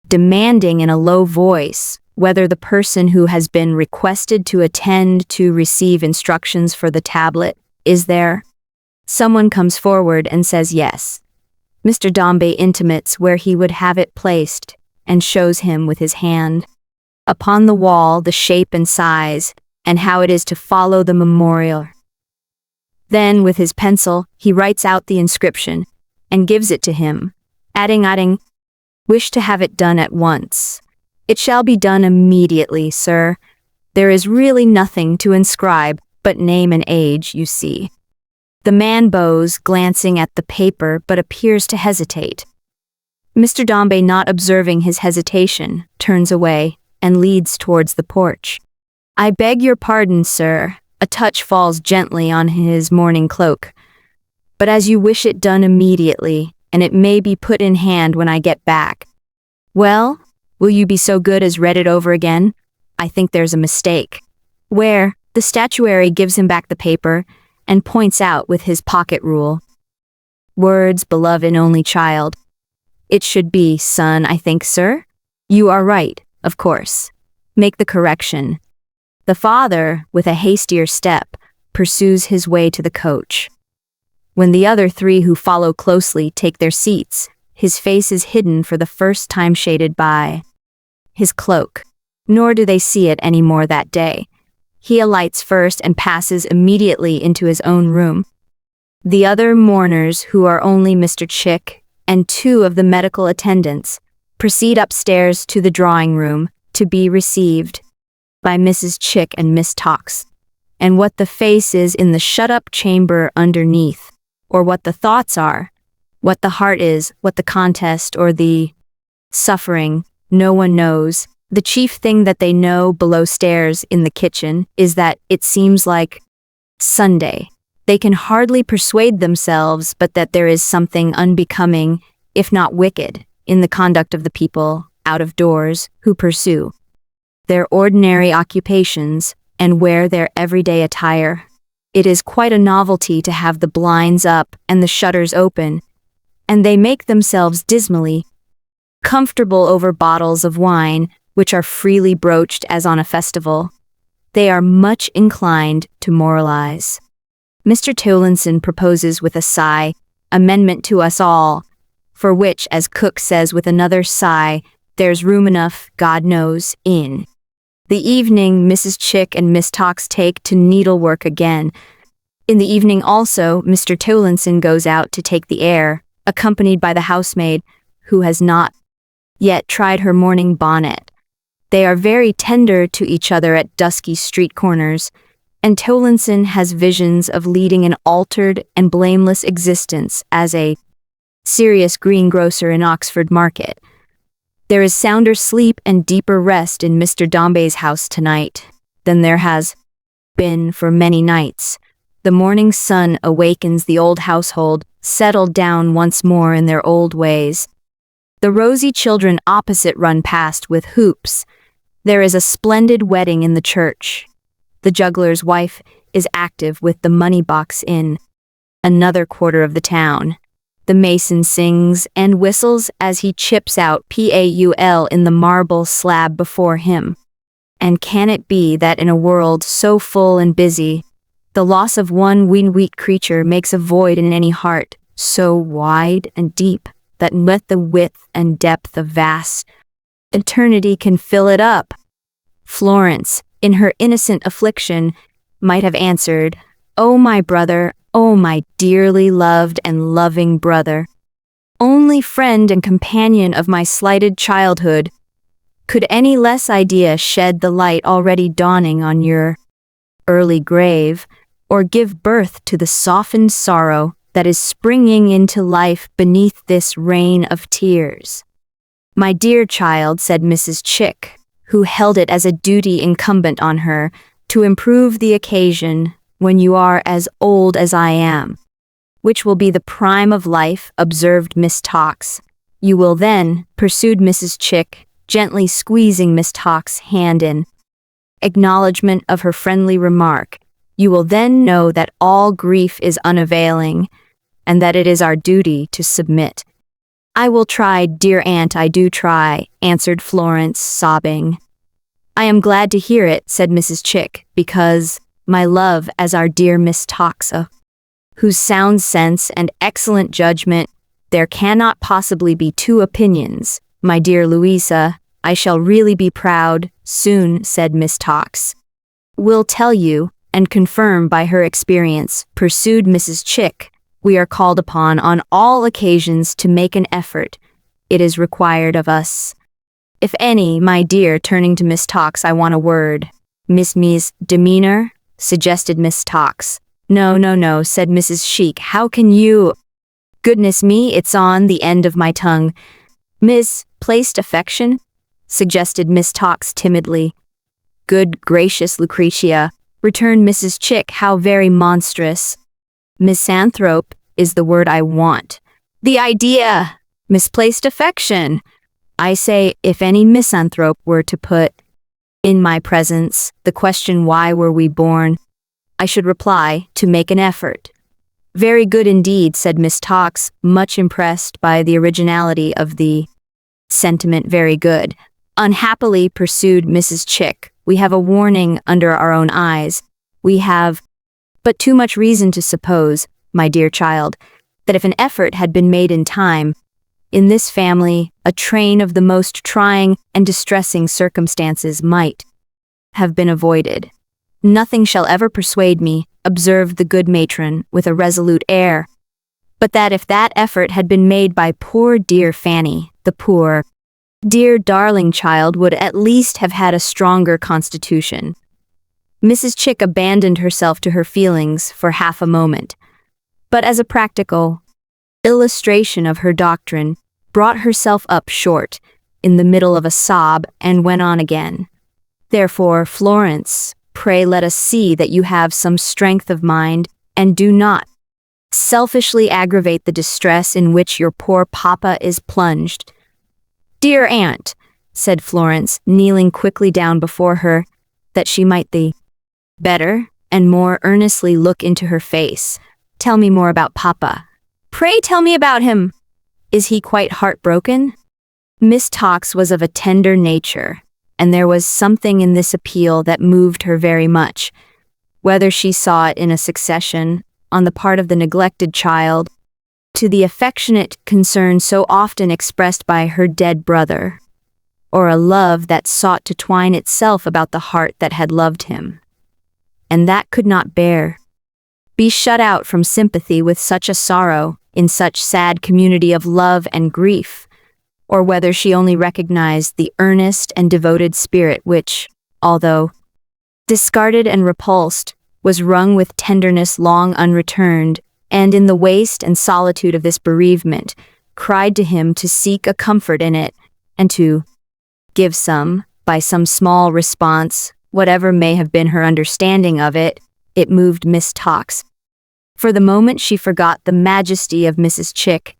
demanding in a low voice whether the person who has been requested to attend to receive instructions for the tablet is there. Someone comes forward and says yes. Mr. Dombey intimates where he would have it placed, and shows him with his hand upon the wall the shape and size, and how it is to follow the memorial. Then, with his pencil, he writes out the inscription, and gives it to him, adding, "Wish to have it done at once. It shall be done immediately, sir. There is really nothing to inscribe but name and age, you see." The man bows, glancing at the paper, but appears to hesitate. Mr. Dombey, not observing his hesitation, turns away, and leads towards the porch. "I beg your pardon, sir." A touch falls gently on his morning cloak. "But as you wish it done immediately, and it may be put in hand when I get back. Well, will you be so good as read it over again? I think there's a mistake." Where, the statuary gives him back the paper, and points out with his pocket rule, "Words, beloved and only child. It should be, son, I think, sir? You are right, of course. Make the correction." The father, with a hastier step, pursues his way to the coach. When the other three who follow closely take their seats, his face is hidden for the first time, shaded by his cloak. Nor do they see it any more that day. He alights first and passes immediately into his own room. The other mourners, who are only Mr. Chick and two of the medical attendants, proceed upstairs to the drawing room to be received by Mrs. Chick and Miss Tox. And what the face is in the shut-up chamber underneath, or what the thoughts are, what the heart is, what the contest or the suffering, no one knows. The chief thing that they know below stairs in the kitchen is that it seems like Sunday. They can hardly persuade themselves but that there is something unbecoming, if not wicked, in the conduct of the people out of doors who pursue their ordinary occupations and wear their everyday attire. It is quite a novelty to have the blinds up and the shutters open, and they make themselves dismally comfortable over bottles of wine, which are freely broached as on a festival. They are much inclined to moralize. Mr. Towlinson proposes with a sigh, amendment to us all, for which, as Cook says with another sigh, there's room enough, God knows, in. The evening, Mrs. Chick and Miss Tox take to needlework again. In the evening also, Mr. Towlinson goes out to take the air, accompanied by the housemaid, who has not yet tried her morning bonnet. They are very tender to each other at dusky street corners, and Towlinson has visions of leading an altered and blameless existence as a serious greengrocer in Oxford Market. There is sounder sleep and deeper rest in Mr. Dombey's house tonight than there has been for many nights. The morning sun awakens the old household, settled down once more in their old ways. The rosy children opposite run past with hoops. There is a splendid wedding in the church. The juggler's wife is active with the money box in another quarter of the town. The mason sings and whistles as he chips out PAUL in the marble slab before him. And can it be that in a world so full and busy, the loss of one weak creature makes a void in any heart so wide and deep? that met the width and depth of vast eternity can fill it up. Florence, in her innocent affliction, might have answered, "Oh, my brother, oh, my dearly loved and loving brother, only friend and companion of my slighted childhood, could any less idea shed the light already dawning on your early grave, or give birth to the softened sorrow that is springing into life beneath this rain of tears?" "My dear child," said Mrs. Chick, who held it as a duty incumbent on her to improve the occasion when you are as old as I am, which will be the prime of life, observed Miss Tox. "You will then," pursued Mrs. Chick, gently squeezing Miss Tox's hand in acknowledgement of her friendly remark, "you will then know that all grief is unavailing, and that it is our duty to submit." "I will try, dear aunt, I do try," answered Florence, sobbing. "I am glad to hear it," said Mrs. Chick, "because, my love, as our dear Miss Toxa, whose sound sense and excellent judgment, there cannot possibly be two opinions, my dear Louisa, I shall really be proud, soon," said Miss Tox. "Will tell you, and confirm by her experience," pursued Mrs. Chick, "we are called upon on all occasions to make an effort. It is required of us. If any, my dear," turning to Miss Tox, "I want a word." Miss demeanor," suggested Miss Tox. No, said Mrs. Sheik. "How can you—" "Goodness me, it's on the end of my tongue." "Misplaced affection," suggested Miss Tox timidly. "Good gracious, Lucretia," returned Mrs. Chick, "how very monstrous. Misanthrope is the word I want." "The idea! Misplaced affection! I say, if any misanthrope were to put in my presence the question, why were we born, I should reply, to make an effort." "Very good indeed," said Miss Tox, much impressed by the originality of the sentiment. "Very good." "Unhappily," pursued Mrs. Chick, "we have a warning under our own eyes. We have but too much reason to suppose, my dear child, that if an effort had been made in time, in this family, a train of the most trying and distressing circumstances might have been avoided." "Nothing shall ever persuade me," observed the good matron with a resolute air, "but that if that effort had been made by poor dear Fanny, the poor dear darling child would at least have had a stronger constitution." Mrs. Chick abandoned herself to her feelings for half a moment, but as a practical illustration of her doctrine, brought herself up short in the middle of a sob and went on again. "Therefore, Florence, pray let us see that you have some strength of mind, and do not selfishly aggravate the distress in which your poor papa is plunged." "Dear aunt," said Florence, kneeling quickly down before her, that she might the better and more earnestly look into her face, "tell me more about papa. Pray tell me about him. Is he quite heartbroken?" Miss Tox was of a tender nature, and there was something in this appeal that moved her very much, whether she saw it in a succession, on the part of the neglected child, to the affectionate concern so often expressed by her dead brother, or a love that sought to twine itself about the heart that had loved him, and that could not be shut out from sympathy with such a sorrow in such sad community of love and grief, or whether she only recognized the earnest and devoted spirit which, although discarded and repulsed, was wrung with tenderness long unreturned, and in the waste and solitude of this bereavement, cried to him to seek a comfort in it, and to give some, by some small response, whatever may have been her understanding of it. It moved Miss Tox. For the moment she forgot the majesty of Mrs. Chick,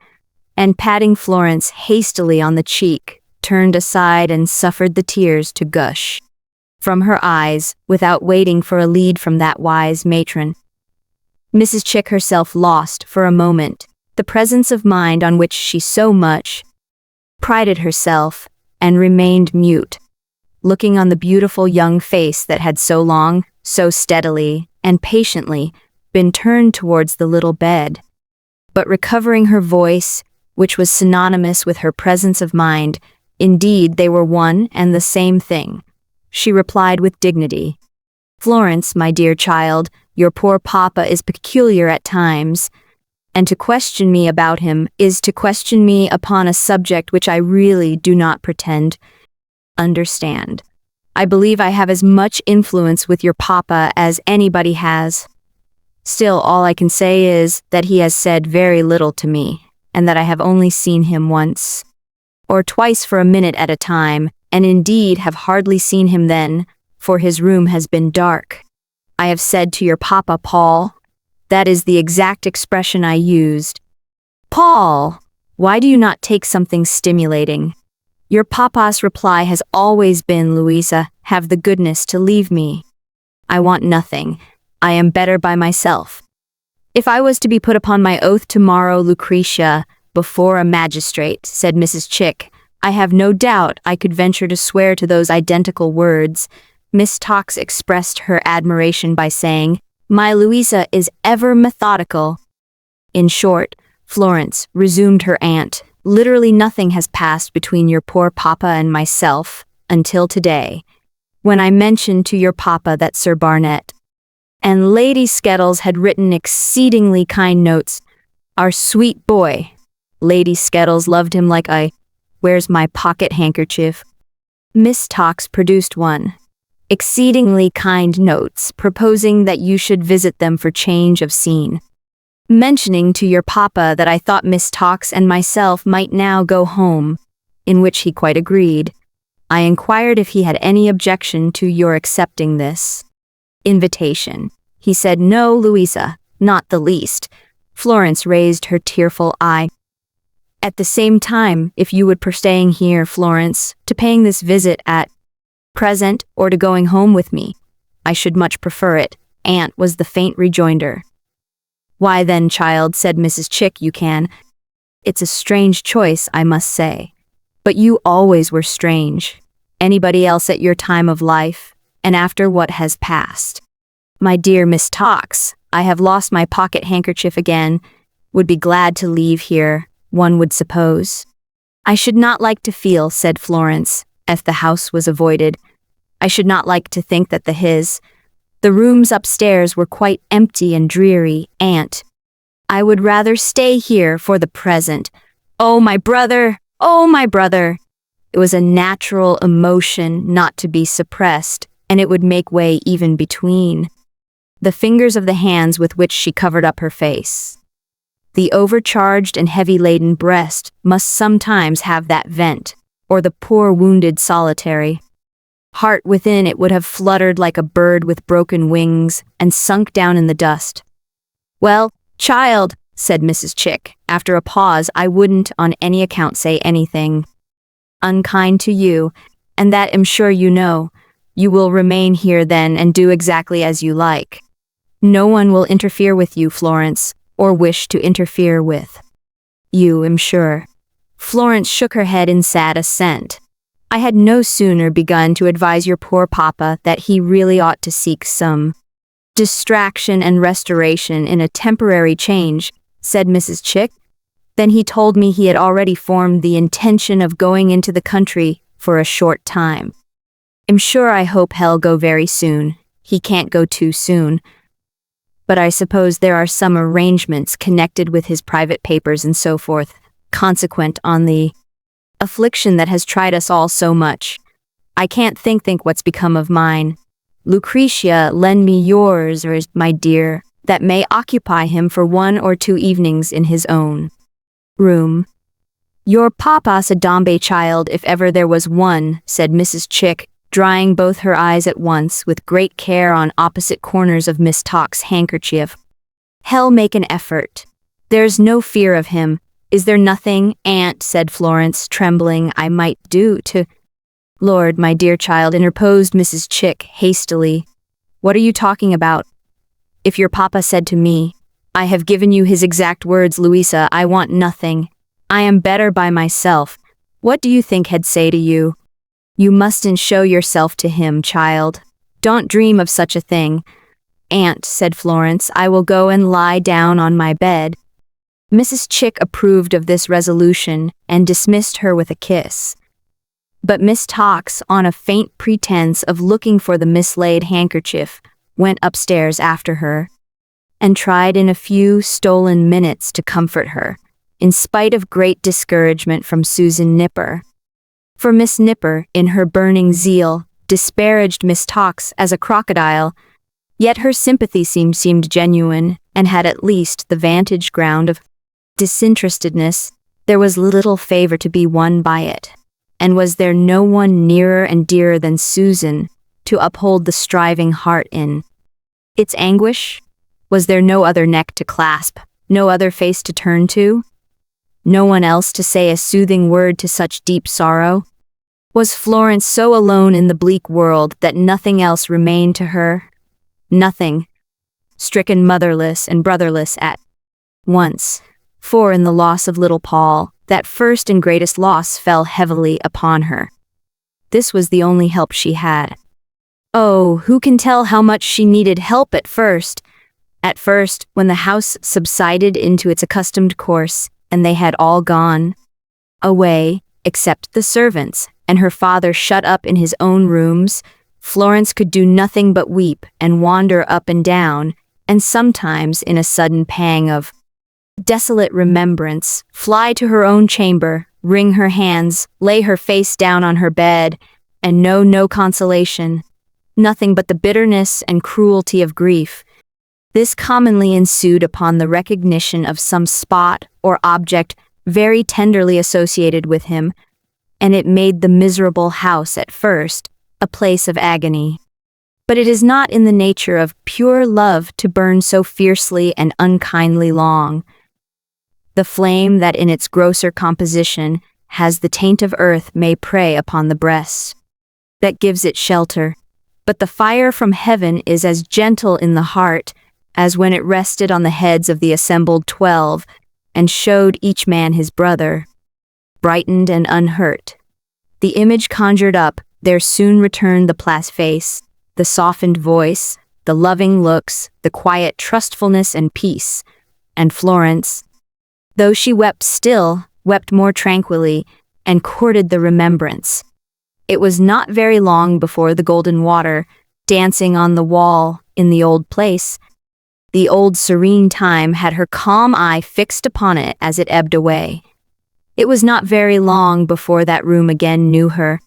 and patting Florence hastily on the cheek, turned aside and suffered the tears to gush from her eyes, without waiting for a lead from that wise matron. Mrs. Chick herself lost, for a moment, the presence of mind on which she so much prided herself, and remained mute, looking on the beautiful young face that had so long, so steadily, and patiently been turned towards the little bed. But recovering her voice, which was synonymous with her presence of mind. Indeed, they were one and the same thing. She replied with dignity. Florence, my dear child, your poor papa is peculiar at times, and to question me about him is to question me upon a subject which I really do not pretend understand. I believe I have as much influence with your papa as anybody has. Still, all I can say is that he has said very little to me, and that I have only seen him once or twice for a minute at a time, and indeed have hardly seen him then, for his room has been dark. I have said to your papa, Paul, that is the exact expression I used. Paul, why do you not take something stimulating? Your papa's reply has always been, Louisa, have the goodness to leave me. I want nothing. I am better by myself. If I was to be put upon my oath tomorrow, Lucretia, before a magistrate, said Mrs. Chick, I have no doubt I could venture to swear to those identical words. Miss Tox expressed her admiration by saying, My Louisa is ever methodical. In short, Florence, resumed her aunt, literally nothing has passed between your poor papa and myself until today, when I mentioned to your papa that Sir Barnet and Lady Skettles had written exceedingly kind notes. Our sweet boy. Lady Skettles loved him like where's my pocket handkerchief? Miss Tox produced one. Exceedingly kind notes, proposing that you should visit them for change of scene. Mentioning to your papa that I thought Miss Tox and myself might now go home, in which he quite agreed. I inquired if he had any objection to your accepting this invitation. He said, No, Louisa, not the least. Florence raised her tearful eye. At the same time, if you would prefer staying here, Florence, to paying this visit at present, or to going home with me, I should much prefer it, aunt, was the faint rejoinder. Why then, child, said Mrs. Chick, you can. It's a strange choice, I must say. But you always were strange. Anybody else at your time of life, and after what has passed. My dear Miss Tox, I have lost my pocket handkerchief again, would be glad to leave here, one would suppose. I should not like to feel, said Florence, if the house was avoided. I should not like to think that the rooms upstairs were quite empty and dreary, aunt. I would rather stay here for the present. Oh, my brother! Oh, my brother! It was a natural emotion not to be suppressed, and it would make way even between the fingers of the hands with which she covered up her face. The overcharged and heavy-laden breast must sometimes have that vent, or the poor wounded solitary heart within it would have fluttered like a bird with broken wings and sunk down in the dust. Well, child, said Mrs. Chick, after a pause, I wouldn't on any account say anything unkind to you, and that I'm sure you know. You will remain here then and do exactly as you like. No one will interfere with you, Florence, or wish to interfere with you, I'm sure. Florence shook her head in sad assent. I had no sooner begun to advise your poor papa that he really ought to seek some distraction and restoration in a temporary change, said Mrs. Chick. Then he told me he had already formed the intention of going into the country for a short time. I'm sure I hope he'll go very soon. He can't go too soon. But I suppose there are some arrangements connected with his private papers and so forth, consequent on the affliction that has tried us all so much. I can't think what's become of mine. Lucretia, lend me yours, or my dear, that may occupy him for 1 or 2 evenings in his own room. Your papa's a Dombey child, if ever there was one, said Mrs. Chick, drying both her eyes at once with great care on opposite corners of Miss Tox's handkerchief. He'll make an effort. There's no fear of him. Is there nothing, aunt, said Florence, trembling, I might do to— Lord, my dear child, interposed Mrs. Chick hastily. What are you talking about? If your papa said to me, I have given you his exact words, Louisa, I want nothing. I am better by myself. What do you think he'd say to you? You mustn't show yourself to him, child. Don't dream of such a thing. Aunt, said Florence, I will go and lie down on my bed. Mrs. Chick approved of this resolution and dismissed her with a kiss. But Miss Tox, on a faint pretense of looking for the mislaid handkerchief, went upstairs after her, and tried in a few stolen minutes to comfort her, in spite of great discouragement from Susan Nipper. For Miss Nipper, in her burning zeal, disparaged Miss Tox as a crocodile, yet her sympathy seemed genuine, and had at least the vantage ground of disinterestedness. There was little favor to be won by it, and was there no one nearer and dearer than Susan to uphold the striving heart in its anguish? Was there no other neck to clasp, no other face to turn to? No one else to say a soothing word to such deep sorrow? Was Florence so alone in the bleak world that nothing else remained to her? Nothing. Stricken motherless and brotherless at once. For in the loss of little Paul, that first and greatest loss fell heavily upon her. This was the only help she had. Oh, who can tell how much she needed help at first? At first, when the house subsided into its accustomed course, and they had all gone away, except the servants, and her father shut up in his own rooms, Florence could do nothing but weep and wander up and down, and sometimes, in a sudden pang of desolate remembrance, fly to her own chamber, wring her hands, lay her face down on her bed, and know no consolation, nothing but the bitterness and cruelty of grief. This commonly ensued upon the recognition of some spot or object very tenderly associated with him, and it made the miserable house at first a place of agony. But it is not in the nature of pure love to burn so fiercely and unkindly long. The flame that in its grosser composition has the taint of earth may prey upon the breast that gives it shelter, but the fire from heaven is as gentle in the heart as when it rested on the heads of the assembled 12, and showed each man his brother, brightened and unhurt. The image conjured up, there soon returned the placid face, the softened voice, the loving looks, the quiet trustfulness and peace, and Florence, though she wept still, wept more tranquilly, and courted the remembrance. It was not very long before the golden water, dancing on the wall in the old place, the old serene time, had her calm eye fixed upon it as it ebbed away. It was not very long before that room again knew her,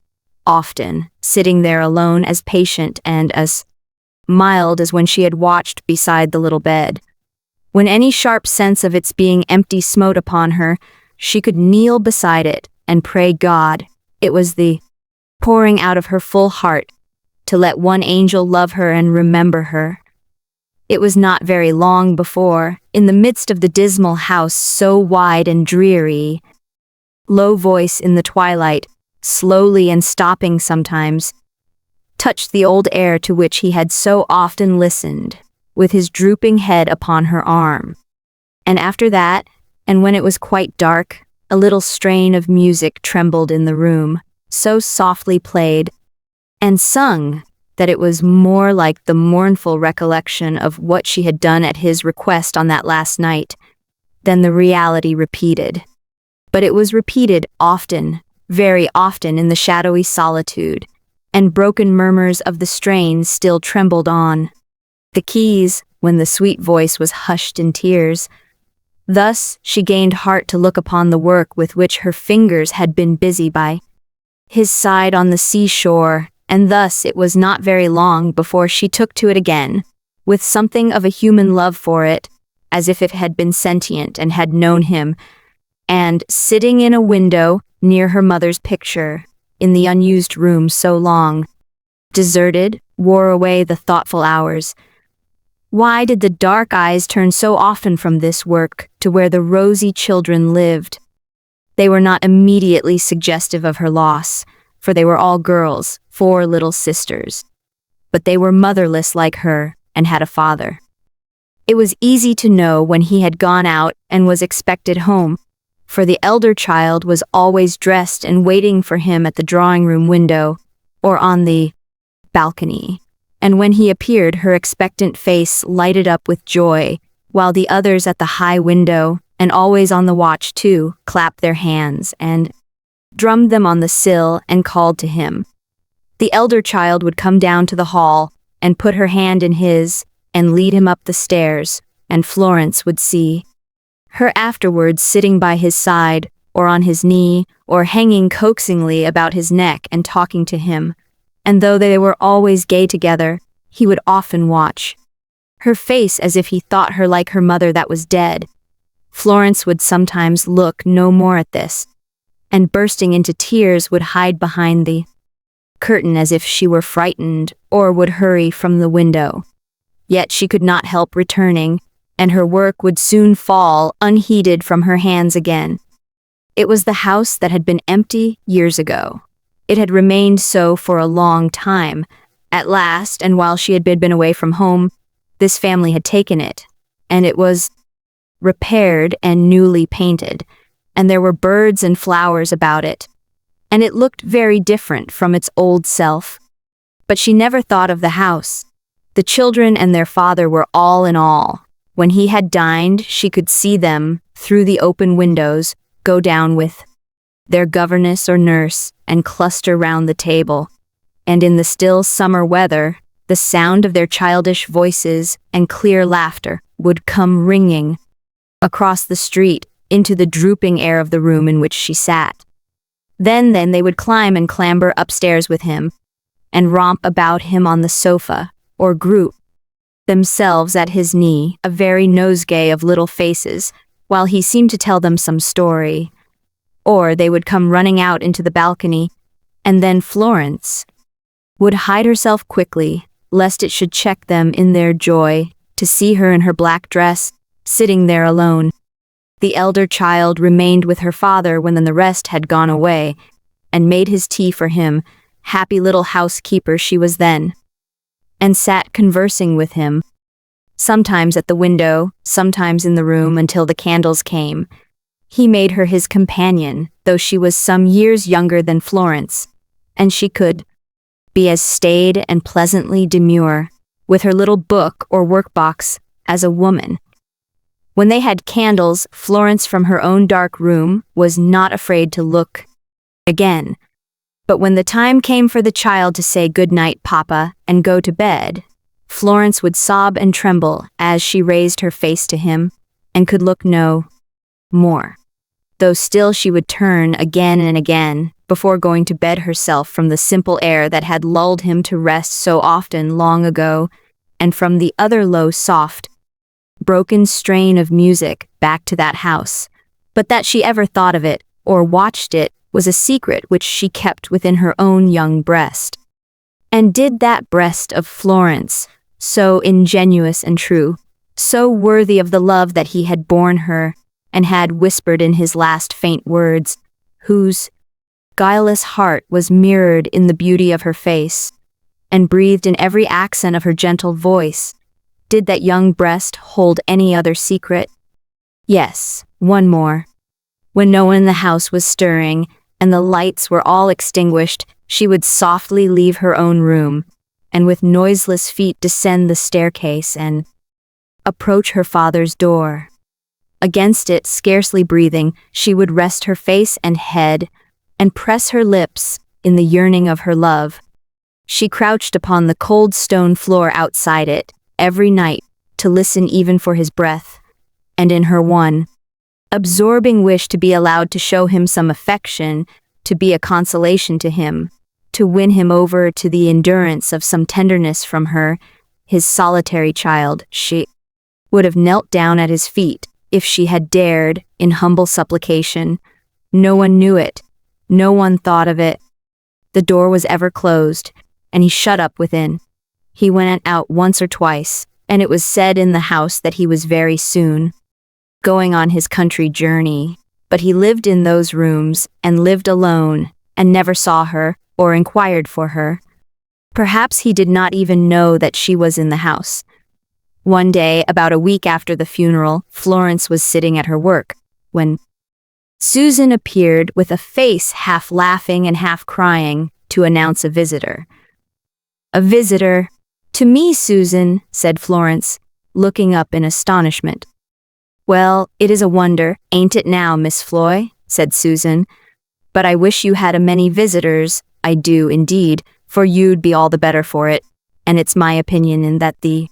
often, sitting there alone, as patient and as mild as when she had watched beside the little bed. When any sharp sense of its being empty smote upon her, she could kneel beside it and pray God. It was the pouring out of her full heart to let one angel love her and remember her. It was not very long before, in the midst of the dismal house so wide and dreary, low voice in the twilight, slowly and stopping sometimes, touched the old air to which he had so often listened, with his drooping head upon her arm. And after that, and when it was quite dark, a little strain of music trembled in the room, so softly played and sung that it was more like the mournful recollection of what she had done at his request on that last night than the reality repeated. But it was repeated often, very often, in the shadowy solitude, and broken murmurs of the strain still trembled on the keys when the sweet voice was hushed in tears. Thus she gained heart to look upon the work with which her fingers had been busy by his side on the seashore, and thus it was not very long before she took to it again, with something of a human love for it, as if it had been sentient and had known him, and, sitting in a window near her mother's picture, in the unused room so long deserted, wore away the thoughtful hours. Why did the dark eyes turn so often from this work to where the rosy children lived? They were not immediately suggestive of her loss, for they were all girls, 4 little sisters. But they were motherless like her, and had a father. It was easy to know when he had gone out and was expected home, for the elder child was always dressed and waiting for him at the drawing-room window, or on the balcony, and when he appeared her expectant face lighted up with joy, while the others at the high window, and always on the watch too, clapped their hands and drummed them on the sill and called to him. The elder child would come down to the hall and put her hand in his and lead him up the stairs, and Florence would see her afterwards sitting by his side or on his knee or hanging coaxingly about his neck and talking to him, and though they were always gay together, he would often watch her face as if he thought her like her mother that was dead. Florence would sometimes look no more at this, and bursting into tears would hide behind the curtain as if she were frightened or would hurry from the window. Yet she could not help returning, and her work would soon fall unheeded from her hands again. It was the house that had been empty years ago. It had remained so for a long time. At last, and while she had been away from home, this family had taken it, and it was repaired and newly painted, and there were birds and flowers about it, and it looked very different from its old self. But she never thought of the house. The children and their father were all in all. When he had dined, she could see them, through the open windows, go down with their governess or nurse and cluster round the table, and in the still summer weather, the sound of their childish voices and clear laughter would come ringing across the street into the drooping air of the room in which she sat. Then they would climb and clamber upstairs with him, and romp about him on the sofa, or group themselves at his knee, a very nosegay of little faces, while he seemed to tell them some story. Or they would come running out into the balcony, and then Florence would hide herself quickly, lest it should check them in their joy to see her in her black dress, sitting there alone. The elder child remained with her father when the rest had gone away, and made his tea for him, happy little housekeeper she was then, and sat conversing with him, sometimes at the window, sometimes in the room until the candles came. He made her his companion, though she was some years younger than Florence, and she could be as staid and pleasantly demure, with her little book or workbox, as a woman. When they had candles, Florence from her own dark room was not afraid to look again. But when the time came for the child to say good night, Papa, and go to bed, Florence would sob and tremble as she raised her face to him, and could look no more, though still she would turn again and again, before going to bed herself, from the simple air that had lulled him to rest so often long ago, and from the other low, soft, broken strain of music back to that house. But that she ever thought of it, or watched it, was a secret which she kept within her own young breast. And did that breast of Florence, so ingenuous and true, so worthy of the love that he had borne her, and had whispered in his last faint words, whose guileless heart was mirrored in the beauty of her face, and breathed in every accent of her gentle voice, did that young breast hold any other secret? Yes, one more. When no one in the house was stirring, and the lights were all extinguished, she would softly leave her own room, and with noiseless feet descend the staircase and approach her father's door. Against it, scarcely breathing, she would rest her face and head, and press her lips in the yearning of her love. She crouched upon the cold stone floor outside it, every night, to listen even for his breath, and in her one absorbing wish to be allowed to show him some affection, to be a consolation to him, to win him over to the endurance of some tenderness from her, his solitary child, she would have knelt down at his feet, if she had dared, in humble supplication. No one knew it. No one thought of it. The door was ever closed, and he shut up within. He went out once or twice, and it was said in the house that he was very soon going on his country journey. But he lived in those rooms, and lived alone, and never saw her, or inquired for her. Perhaps he did not even know that she was in the house. One day, about a week after the funeral, Florence was sitting at her work, when Susan appeared with a face half laughing and half crying to announce a visitor. "A visitor? To me, Susan," said Florence, looking up in astonishment. Well, it is a wonder, ain't it now, Miss Floy? Said Susan. But I wish you had a many visitors, I do indeed, for you'd be all the better for it. And it's my opinion in that the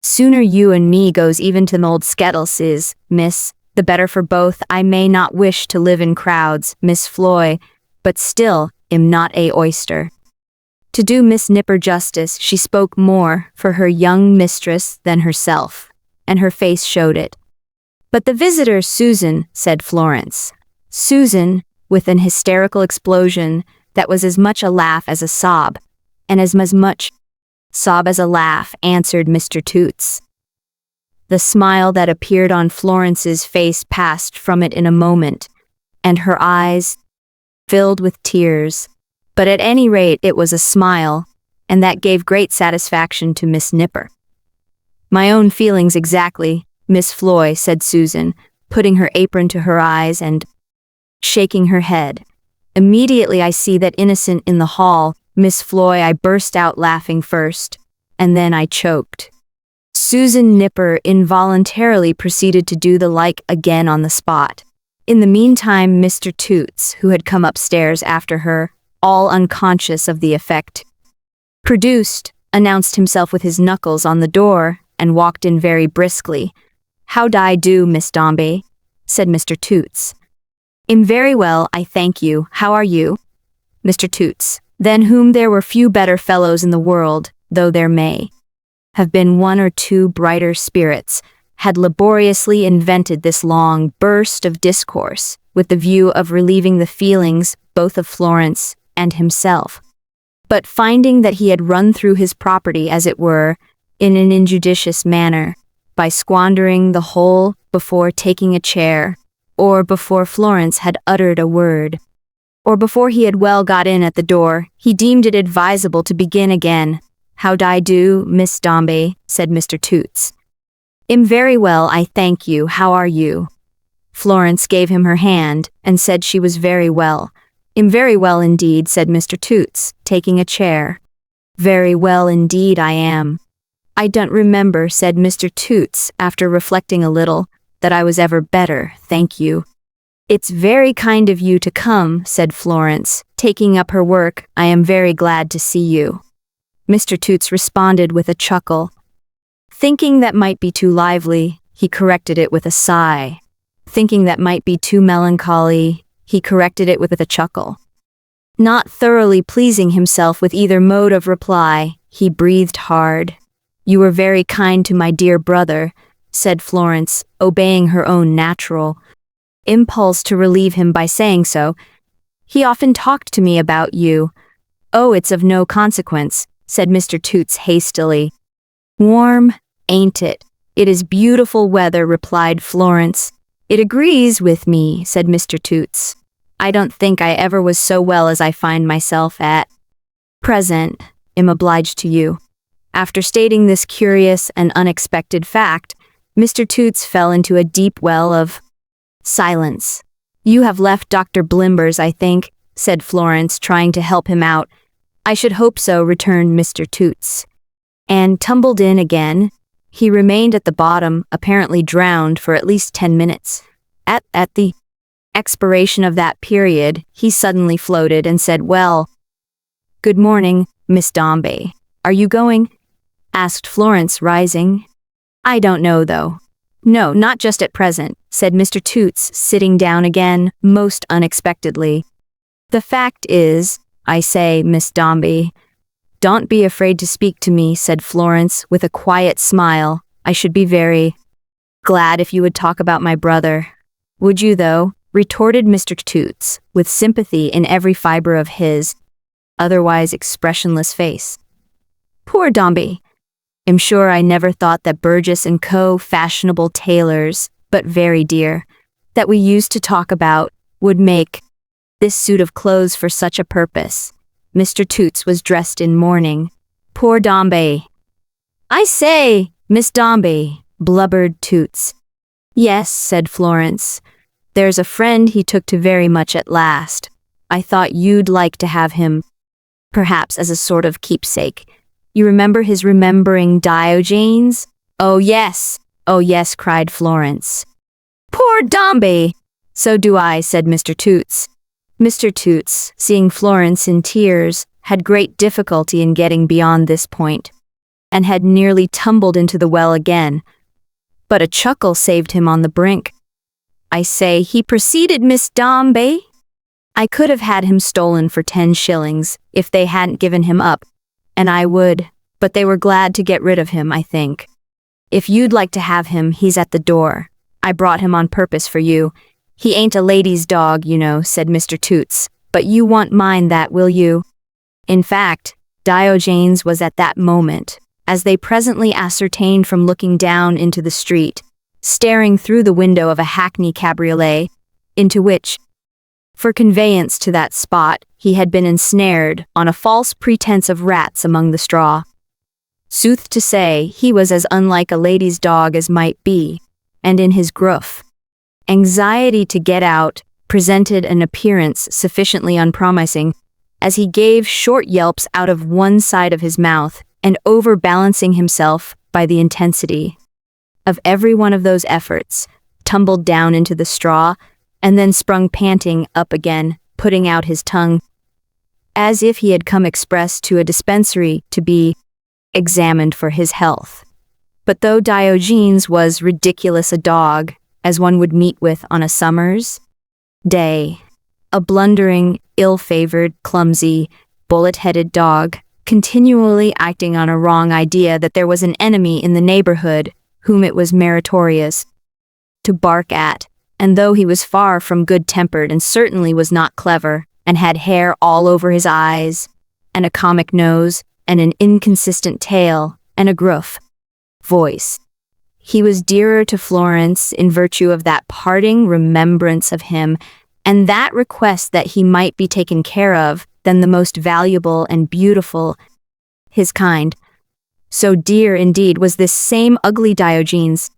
sooner you and me goes even to old Skettles is, miss, the better for both. I may not wish to live in crowds, Miss Floy, but still am not a oyster. To do Miss Nipper justice, she spoke more for her young mistress than herself, and her face showed it. But the visitor, Susan, said Florence. Susan, with an hysterical explosion that was as much a laugh as a sob, and as much sob as a laugh, answered Mr. Toots. The smile that appeared on Florence's face passed from it in a moment, and her eyes filled with tears. But at any rate it was a smile, and that gave great satisfaction to Miss Nipper. My own feelings exactly, Miss Floy, said Susan, putting her apron to her eyes and shaking her head. Immediately I see that innocent in the hall, Miss Floy, I burst out laughing first, and then I choked. Susan Nipper involuntarily proceeded to do the like again on the spot. In the meantime, Mr. Toots, who had come upstairs after her, all unconscious of the effect produced, announced himself with his knuckles on the door, and walked in very briskly. How d'ye do, Miss Dombey? Said Mr. Toots. I'm very well, I thank you. How are you? Mr. Toots. Than whom there were few better fellows in the world, though there may have been one or two brighter spirits, had laboriously invented this long burst of discourse, with the view of relieving the feelings both of Florence and himself. But finding that he had run through his property, as it were, in an injudicious manner, by squandering the whole before taking a chair, or before Florence had uttered a word, or before he had well got in at the door, he deemed it advisable to begin again. How d'ye do, Miss Dombey? Said Mr. Toots. I'm very well, I thank you. How are you? Florence gave him her hand, and said she was very well. I'm very well indeed, said Mr. Toots, taking a chair. Very well indeed I am. I don't remember, said Mr. Toots, after reflecting a little, that I was ever better, thank you. It's very kind of you to come, said Florence, taking up her work. I am very glad to see you. Mr. Toots responded with a chuckle. Thinking that might be too lively, he corrected it with a sigh. Thinking that might be too melancholy, he corrected it with a chuckle. Not thoroughly pleasing himself with either mode of reply, he breathed hard. You were very kind to my dear brother, said Florence, obeying her own natural impulse to relieve him by saying so. He often talked to me about you. Oh, it's of no consequence, said Mr. Toots hastily. Warm, ain't it? It is beautiful weather, replied Florence. It agrees with me, said Mr. Toots. I don't think I ever was so well as I find myself at present. Am obliged to you. After stating this curious and unexpected fact, Mr. Toots fell into a deep well of silence. You have left Dr. Blimber's, I think, said Florence, trying to help him out. I should hope so, returned Mr. Toots. And tumbled in again. He remained at the bottom, apparently drowned, for at least 10 minutes. At the expiration of that period, he suddenly floated and said, Well, good morning, Miss Dombey. Are you going? Asked Florence, rising. I don't know, though. No, not just at present, said Mr. Toots, sitting down again, most unexpectedly. The fact is, I say, Miss Dombey. Don't be afraid to speak to me, said Florence, with a quiet smile. I should be very glad if you would talk about my brother. Would you, though? Retorted Mr. Toots, with sympathy in every fiber of his otherwise expressionless face. Poor Dombey. I'm sure I never thought that Burgess & Co. fashionable tailors, but very dear, that we used to talk about, would make this suit of clothes for such a purpose. Mr. Toots was dressed in mourning. Poor Dombey. I say, Miss Dombey, blubbered Toots. Yes, said Florence. There's a friend he took to very much at last. I thought you'd like to have him, perhaps as a sort of keepsake. You remember his remembering Diogenes? Oh yes, cried Florence. Poor Dombey! So do I, said Mr. Toots. Mr. Toots, seeing Florence in tears, had great difficulty in getting beyond this point, and had nearly tumbled into the well again. But a chuckle saved him on the brink. I say, he preceded Miss Dombey. I could have had him stolen for 10 shillings if they hadn't given him up, and I would, but they were glad to get rid of him, I think. If you'd like to have him, he's at the door. I brought him on purpose for you. He ain't a lady's dog, you know, said Mr. Toots, but you won't mind that, will you? In fact, Diogenes was at that moment, as they presently ascertained from looking down into the street, staring through the window of a hackney cabriolet, into which, for conveyance to that spot, he had been ensnared on a false pretense of rats among the straw. Sooth to say, he was as unlike a lady's dog as might be, and in his gruff anxiety to get out presented an appearance sufficiently unpromising, as he gave short yelps out of one side of his mouth, and overbalancing himself by the intensity of every one of those efforts, tumbled down into the straw, and then sprung panting up again, putting out his tongue, as if he had come express to a dispensary to be examined for his health. But though Diogenes was ridiculous a dog, as one would meet with on a summer's day, a blundering, ill-favored, clumsy, bullet-headed dog, continually acting on a wrong idea that there was an enemy in the neighborhood whom it was meritorious to bark at, and though he was far from good-tempered and certainly was not clever, and had hair all over his eyes, and a comic nose, and an inconsistent tail, and a gruff voice, he was dearer to Florence in virtue of that parting remembrance of him, and that request that he might be taken care of, than the most valuable and beautiful his kind. So dear indeed was this same ugly Diogenes,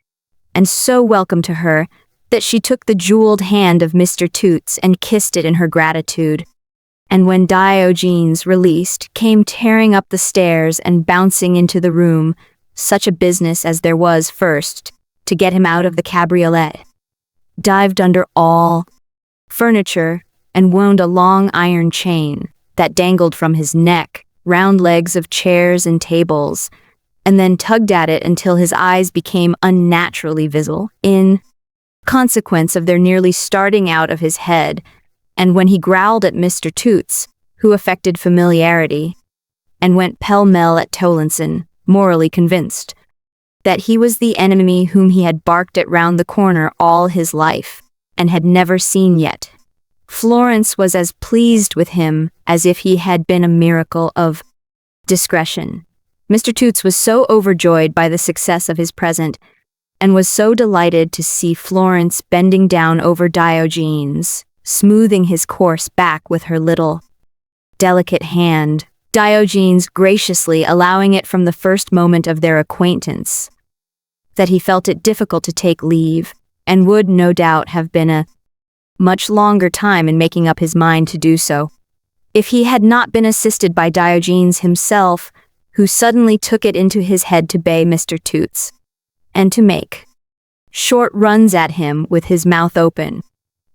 and so welcome to her, that she took the jeweled hand of Mr. Toots and kissed it in her gratitude. And when Diogenes, released, came tearing up the stairs and bouncing into the room, such a business as there was first to get him out of the cabriolet, dived under all furniture, and wound a long iron chain that dangled from his neck, round legs of chairs and tables, and then tugged at it until his eyes became unnaturally visible, in consequence of their nearly starting out of his head, and when he growled at Mr. Toots, who affected familiarity, and went pell-mell at Towlinson, morally convinced that he was the enemy whom he had barked at round the corner all his life, and had never seen yet. Florence was as pleased with him as if he had been a miracle of discretion. Mr. Toots was so overjoyed by the success of his present, and was so delighted to see Florence bending down over Diogenes, smoothing his coarse back with her little, delicate hand, Diogenes graciously allowing it from the first moment of their acquaintance, that he felt it difficult to take leave, and would no doubt have been a much longer time in making up his mind to do so, if he had not been assisted by Diogenes himself, who suddenly took it into his head to bay Mr. Toots, and to make short runs at him with his mouth open,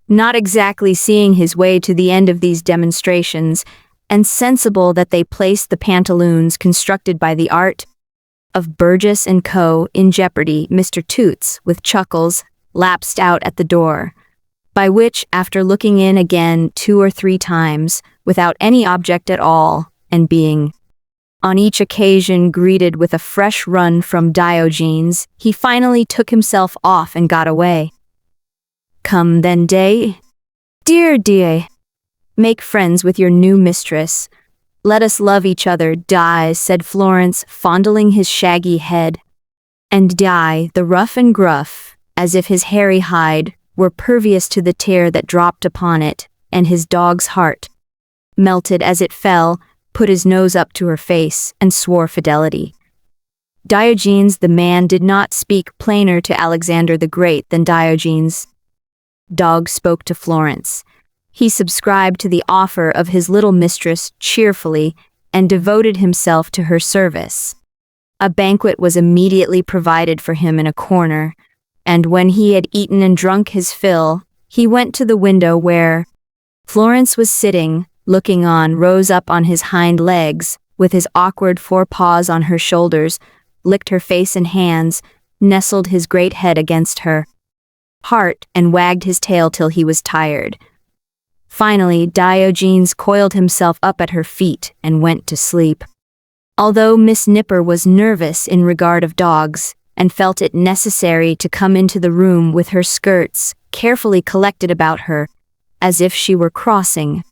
not exactly seeing his way to the end of these demonstrations, and sensible that they placed the pantaloons constructed by the art of Burgess and Co. in jeopardy. Mr. Toots, with chuckles, lapsed out at the door, by which, after looking in again 2 or 3 times, without any object at all, and being on each occasion greeted with a fresh run from Diogenes, he finally took himself off and got away. Come then, dear, make friends with your new mistress. Let us love each other, Di, said Florence, fondling his shaggy head. And Di, the rough and gruff, as if his hairy hide were pervious to the tear that dropped upon it, and his dog's heart melted as it fell, put his nose up to her face, and swore fidelity. Diogenes the man did not speak plainer to Alexander the Great than Diogenes' dog spoke to Florence. He subscribed to the offer of his little mistress cheerfully, and devoted himself to her service. A banquet was immediately provided for him in a corner, and when he had eaten and drunk his fill, he went to the window where Florence was sitting, looking on, rose up on his hind legs, with his awkward forepaws on her shoulders, licked her face and hands, nestled his great head against her heart, and wagged his tail till he was tired. Finally, Diogenes coiled himself up at her feet and went to sleep. Although Miss Nipper was nervous in regard of dogs, and felt it necessary to come into the room with her skirts carefully collected about her, as if she were crossing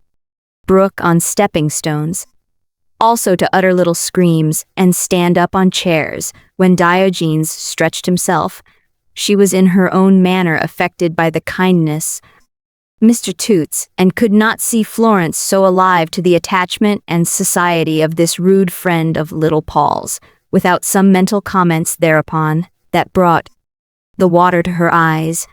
brook on stepping stones, also to utter little screams and stand up on chairs when Diogenes stretched himself, she was in her own manner affected by the kindness Mr. Toots, and could not see Florence so alive to the attachment and society of this rude friend of little Paul's, without some mental comments thereupon, that brought the water to her eyes.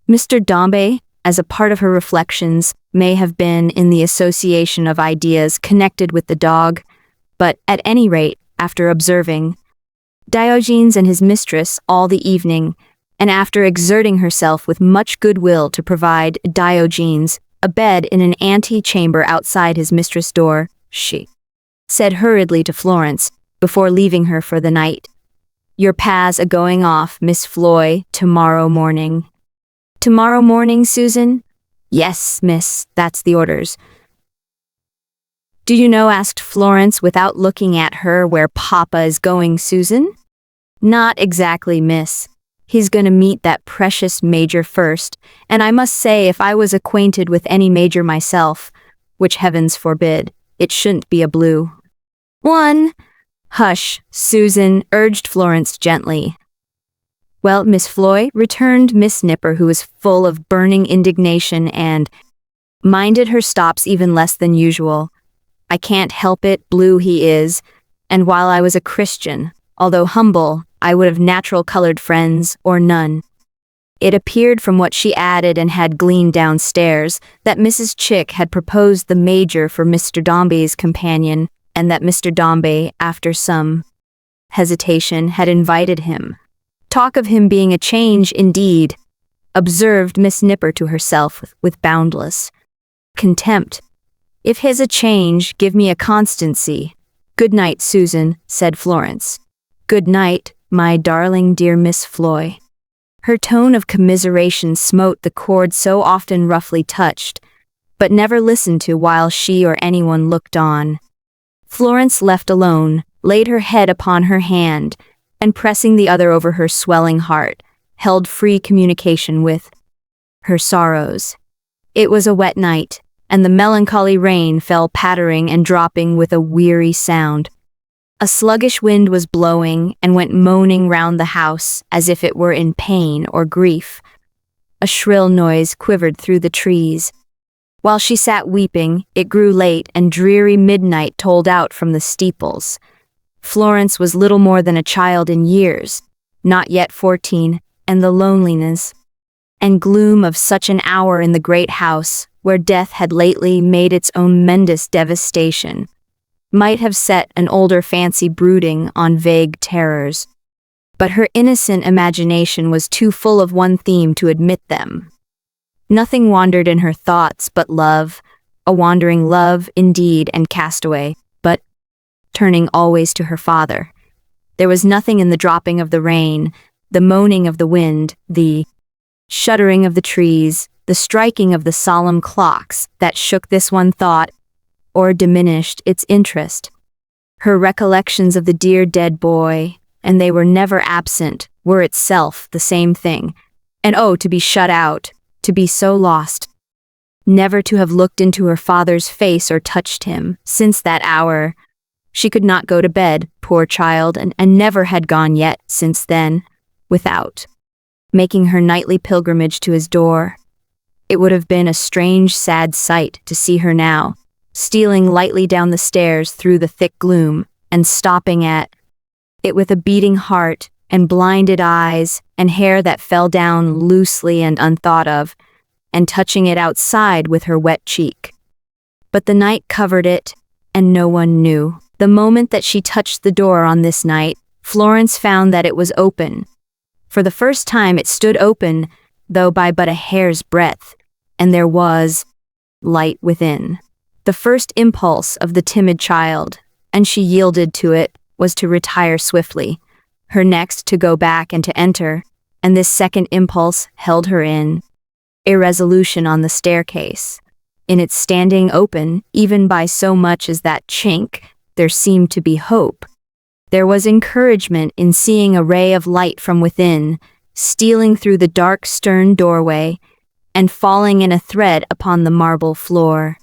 Mr. Dombey, as a part of her reflections, may have been in the association of ideas connected with the dog, but at any rate, after observing Diogenes and his mistress all the evening, and after exerting herself with much goodwill to provide Diogenes a bed in an ante-chamber outside his mistress' door, she said hurriedly to Florence, before leaving her for the night, "Your pa's a-going off, Miss Floy, tomorrow morning." "Tomorrow morning, Susan?" "Yes, miss, that's the orders." "Do you know," asked Florence without looking at her, "where Papa is going, Susan?" "Not exactly, miss. He's going to meet that precious major first, and I must say if I was acquainted with any major myself, which heavens forbid, it shouldn't be a blue one." "Hush, Susan," urged Florence gently. "Well, Miss Floy," returned Miss Nipper, who was full of burning indignation and minded her stops even less than usual. "I can't help it, blue he is, and while I was a Christian, although humble, I would have natural-colored friends or none." It appeared from what she added and had gleaned downstairs that Mrs. Chick had proposed the Major for Mr. Dombey's companion, and that Mr. Dombey, after some hesitation, had invited him. "Talk of him being a change, indeed," observed Miss Nipper to herself with boundless contempt. "If his a change, give me a constancy." "Good night, Susan," said Florence. "Good night, my darling dear Miss Floy." Her tone of commiseration smote the chord so often roughly touched, but never listened to while she or anyone looked on. Florence, left alone, laid her head upon her hand, and pressing the other over her swelling heart, held free communication with her sorrows. It was a wet night, and the melancholy rain fell pattering and dropping with a weary sound. A sluggish wind was blowing and went moaning round the house as if it were in pain or grief. A shrill noise quivered through the trees. While she sat weeping, it grew late and dreary midnight tolled out from the steeples. Florence was little more than a child in years, not yet 14, and the loneliness and gloom of such an hour in the great house, where death had lately made its own tremendous devastation, might have set an older fancy brooding on vague terrors. But her innocent imagination was too full of one theme to admit them. Nothing wandered in her thoughts but love, a wandering love indeed and castaway, but turning always to her father. There was nothing in the dropping of the rain, the moaning of the wind, the shuddering of the trees, the striking of the solemn clocks that shook this one thought or diminished its interest. Her recollections of the dear dead boy, and they were never absent, were itself the same thing. And oh, to be shut out, to be so lost, never to have looked into her father's face or touched him, since that hour. She could not go to bed, poor child, and never had gone yet, since then, without making her nightly pilgrimage to his door. It would have been a strange, sad sight to see her now, stealing lightly down the stairs through the thick gloom, and stopping at it with a beating heart, and blinded eyes, and hair that fell down loosely and unthought of, and touching it outside with her wet cheek. But the night covered it, and no one knew. The moment that she touched the door on this night, Florence found that it was open. For the first time it stood open, though by but a hair's breadth, and there was light within. The first impulse of the timid child, and she yielded to it, was to retire swiftly, her next to go back and to enter, and this second impulse held her in irresolution on the staircase. In its standing open, even by so much as that chink, there seemed to be hope. There was encouragement in seeing a ray of light from within, stealing through the dark stern doorway, and falling in a thread upon the marble floor.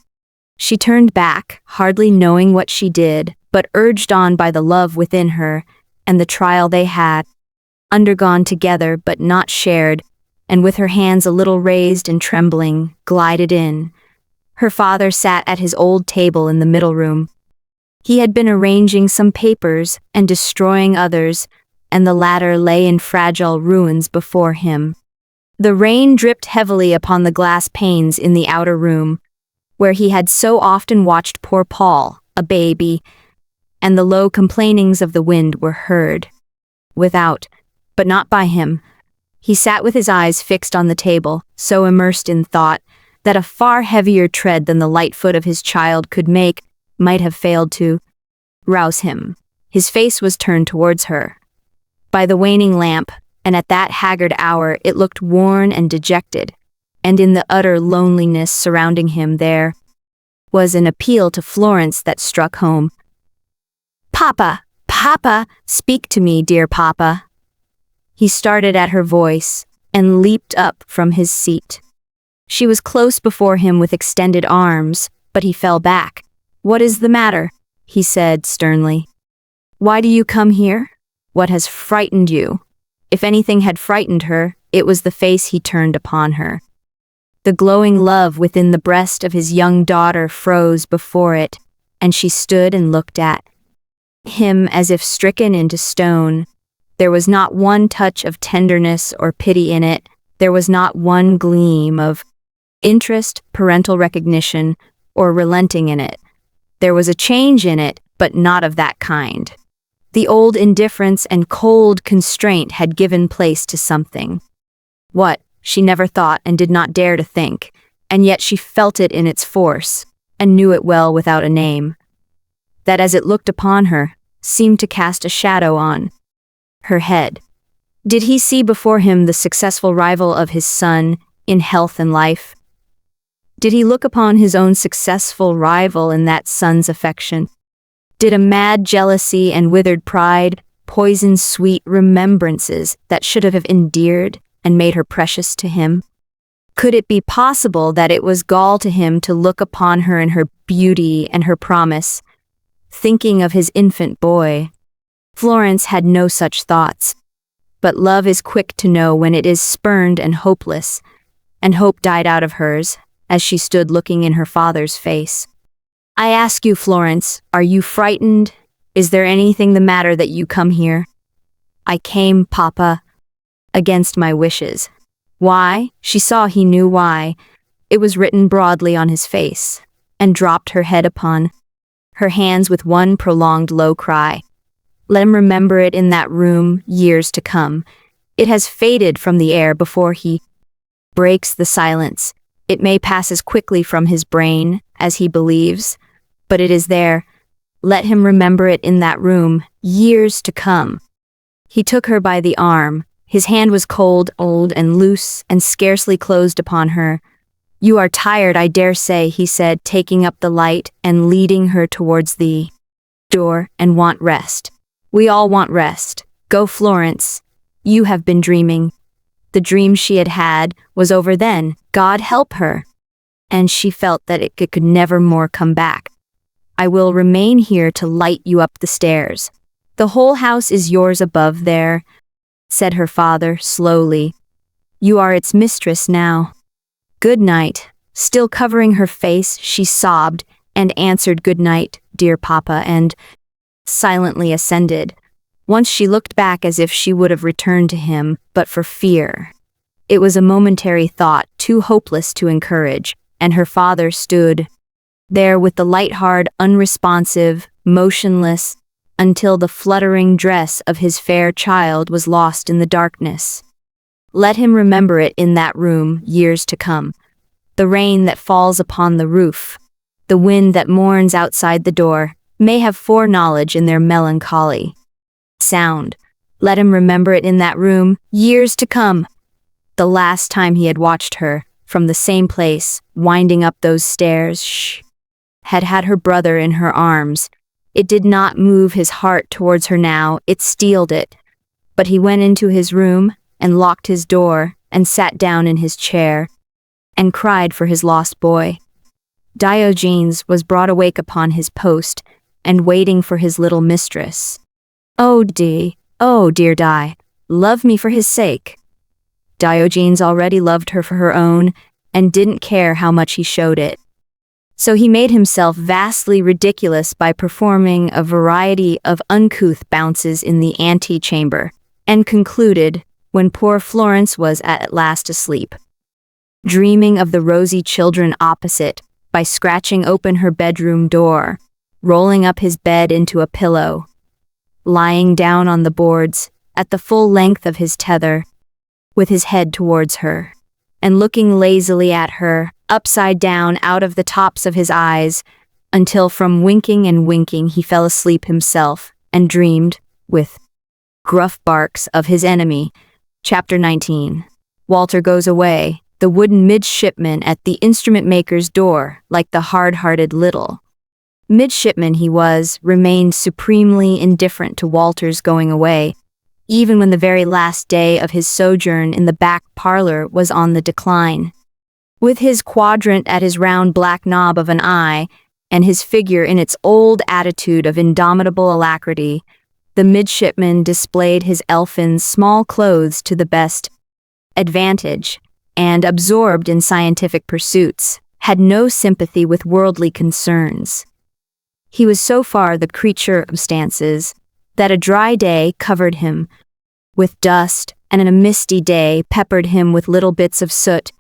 She turned back, hardly knowing what she did, but urged on by the love within her, and the trial they had undergone together but not shared, and with her hands a little raised and trembling, glided in. Her father sat at his old table in the middle room. He had been arranging some papers and destroying others, and the latter lay in fragile ruins before him. The rain dripped heavily upon the glass panes in the outer room, where he had so often watched poor Paul, a baby, and the low complainings of the wind were heard. Without, but not by him. He sat with his eyes fixed on the table, so immersed in thought that a far heavier tread than the light foot of his child could make might have failed to rouse him. His face was turned towards her. By the waning lamp, and at that haggard hour, it looked worn and dejected, and in the utter loneliness surrounding him there was an appeal to Florence that struck home. "Papa, Papa, speak to me, dear Papa." He started at her voice and leaped up from his seat. She was close before him with extended arms, but he fell back. "What is the matter?" he said sternly. "Why do you come here? What has frightened you?" If anything had frightened her, it was the face he turned upon her. The glowing love within the breast of his young daughter froze before it, and she stood and looked at him as if stricken into stone. There was not one touch of tenderness or pity in it. There was not one gleam of interest, parental recognition, or relenting in it. There was a change in it, but not of that kind. The old indifference and cold constraint had given place to something. What, she never thought and did not dare to think, and yet she felt it in its force, and knew it well without a name. That as it looked upon her, seemed to cast a shadow on her head. Did he see before him the successful rival of his son in health and life? Did he look upon his own successful rival in that son's affection? Did a mad jealousy and withered pride poison sweet remembrances that should have endeared and made her precious to him? Could it be possible that it was gall to him to look upon her in her beauty and her promise, thinking of his infant boy? Florence had no such thoughts, but love is quick to know when it is spurned and hopeless, and hope died out of hers as she stood looking in her father's face. "I ask you, Florence, are you frightened? Is there anything the matter that you come here?" "I came, Papa, against my wishes." Why? She saw he knew why. It was written broadly on his face, and dropped her head upon her hands with one prolonged low cry. Let him remember it in that room years to come. It has faded from the air before he breaks the silence. It may pass as quickly from his brain as he believes, but it is there. Let him remember it in that room, years to come. He took her by the arm. His hand was cold, old, and loose, and scarcely closed upon her. "You are tired, I dare say," he said, taking up the light and leading her towards the door, "and want rest. We all want rest. Go, Florence. You have been dreaming." The dream she had had was over then. God help her. And she felt that it could never more come back. "I will remain here to light you up the stairs. The whole house is yours above there," said her father slowly. "You are its mistress now. Good night." Still covering her face, she sobbed and answered, "Good night, dear Papa," and silently ascended. Once she looked back as if she would have returned to him, but for fear. It was a momentary thought, too hopeless to encourage, and her father stood there with the light-hard, unresponsive, motionless, until the fluttering dress of his fair child was lost in the darkness. Let him remember it in that room years to come. The rain that falls upon the roof, the wind that mourns outside the door, may have foreknowledge in their melancholy sound. Let him remember it in that room years to come. The last time he had watched her, from the same place, winding up those stairs, had had her brother in her arms. It did not move his heart towards her now, it steeled it. But he went into his room, and locked his door, and sat down in his chair, and cried for his lost boy. Diogenes was brought awake upon his post, and waiting for his little mistress. Oh dear Di, love me for his sake. Diogenes already loved her for her own, and didn't care how much he showed it. So he made himself vastly ridiculous by performing a variety of uncouth bounces in the antechamber, and concluded, when poor Florence was at last asleep, dreaming of the rosy children opposite, by scratching open her bedroom door, rolling up his bed into a pillow, lying down on the boards, at the full length of his tether, with his head towards her, and looking lazily at her, upside down out of the tops of his eyes, until from winking and winking he fell asleep himself, and dreamed, with gruff barks, of his enemy. Chapter 19. Walter goes away, the wooden midshipman at the instrument-maker's door, like the hard-hearted little midshipman he was, remained supremely indifferent to Walter's going away, even when the very last day of his sojourn in the back parlor was on the decline. With his quadrant at his round black knob of an eye, and his figure in its old attitude of indomitable alacrity, the midshipman displayed his elfin small clothes to the best advantage, and, absorbed in scientific pursuits, had no sympathy with worldly concerns. He was so far the creature of circumstances that a dry day covered him with dust, and a misty day peppered him with little bits of soot,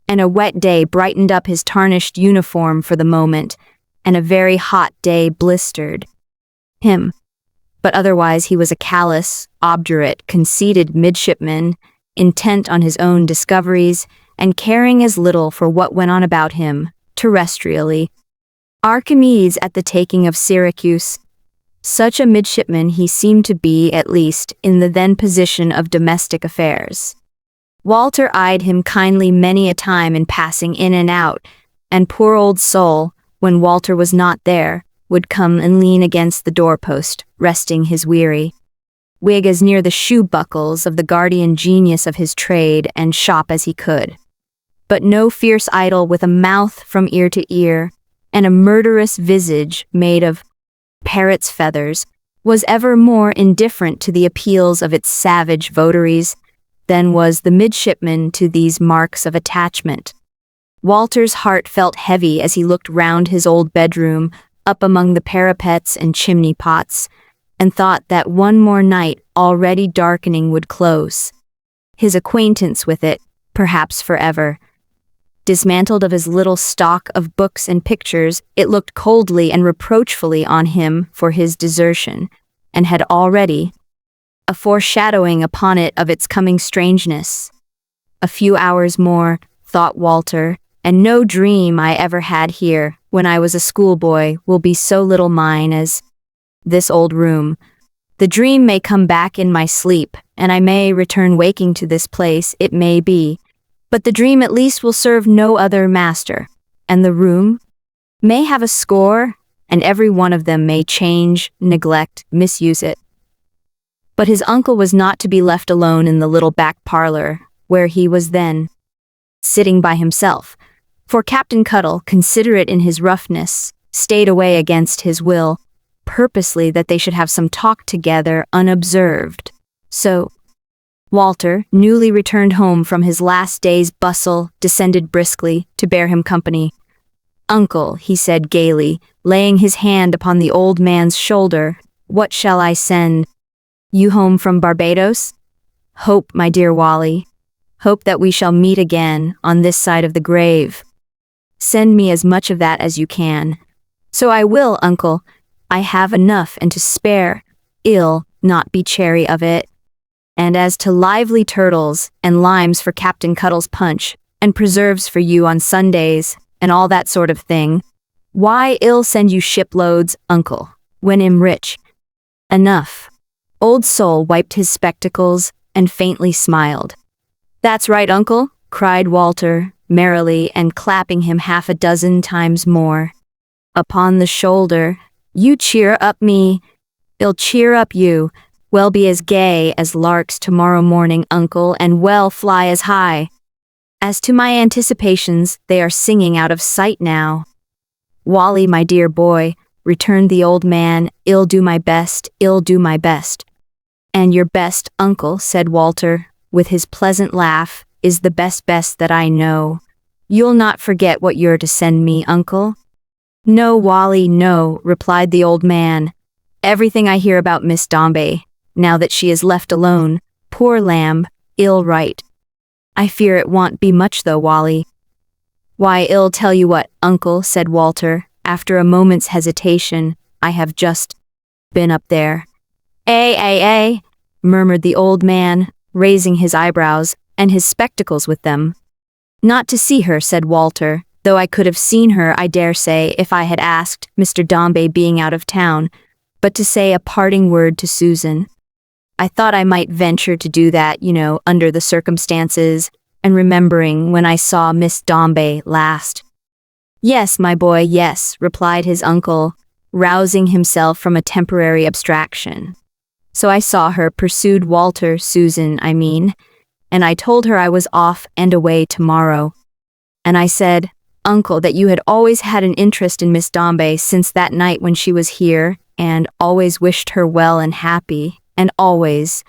and a wet day brightened up his tarnished uniform for the moment, and a very hot day blistered him. But otherwise he was a callous, obdurate, conceited midshipman, intent on his own discoveries, and caring as little for what went on about him, terrestrially. Archimedes at the taking of Syracuse. Such a midshipman he seemed to be, at least, in the then position of domestic affairs. Walter eyed him kindly many a time in passing in and out, and poor old soul, when Walter was not there, would come and lean against the doorpost, resting his weary wig as near the shoe buckles of the guardian genius of his trade and shop as he could. But no fierce idol with a mouth from ear to ear, and a murderous visage made of parrot's feathers, was ever more indifferent to the appeals of its savage votaries than was the midshipman to these marks of attachment. Walter's heart felt heavy as he looked round his old bedroom, up among the parapets and chimney pots, and thought that one more night already darkening would close his acquaintance with it, perhaps forever. Dismantled of his little stock of books and pictures, it looked coldly and reproachfully on him for his desertion, and had already a foreshadowing upon it of its coming strangeness. A few hours more, thought Walter, and no dream I ever had here, when I was a schoolboy, will be so little mine as this old room. The dream may come back in my sleep, and I may return waking to this place, it may be, but the dream at least will serve no other master, and the room may have a score, and every one of them may change, neglect, misuse it. But his uncle was not to be left alone in the little back parlor, where he was then sitting by himself, for Captain Cuttle, considerate in his roughness, stayed away against his will, purposely that they should have some talk together unobserved. So Walter, newly returned home from his last day's bustle, descended briskly to bear him company. "Uncle," he said gaily, laying his hand upon the old man's shoulder, "what shall I send you home from Barbados?" "Hope, my dear Wally. Hope that we shall meet again on this side of the grave. Send me as much of that as you can." "So I will, uncle. I have enough and to spare. Ill not be chary of it. And as to lively turtles, and limes for Captain Cuttle's punch, and preserves for you on Sundays, and all that sort of thing, why ill send you shiploads, uncle, when I'm rich. Enough. Old Soul wiped his spectacles, and faintly smiled. That's right, uncle, cried Walter, merrily, and clapping him 6 times more upon the shoulder. You cheer up me, I'll cheer up you. We'll be as gay as larks tomorrow morning, uncle, and well fly as high. As to my anticipations, they are singing out of sight now. Wally, my dear boy, returned the old man, I'll do my best, I'll do my best. And your best, uncle, said Walter, with his pleasant laugh, is the best that I know. You'll not forget what you're to send me, uncle? No, Wally, no, replied the old man. Everything I hear about Miss Dombey, now that she is left alone, poor lamb, ill right. I fear it won't be much though, Wally. Why, I'll tell you what, uncle, said Walter, after a moment's hesitation, I have just been up there. Eh, murmured the old man, raising his eyebrows, and his spectacles with them. Not to see her, said Walter, though I could have seen her, I dare say, if I had asked, Mr. Dombey being out of town, but to say a parting word to Susan. I thought I might venture to do that, under the circumstances, and remembering when I saw Miss Dombey last. Yes, my boy, yes, replied his uncle, rousing himself from a temporary abstraction. So I saw her, pursued Walter, Susan, I mean, and I told her I was off and away tomorrow. And I said, uncle, that you had always had an interest in Miss Dombey since that night when she was here, and always wished her well and happy, and always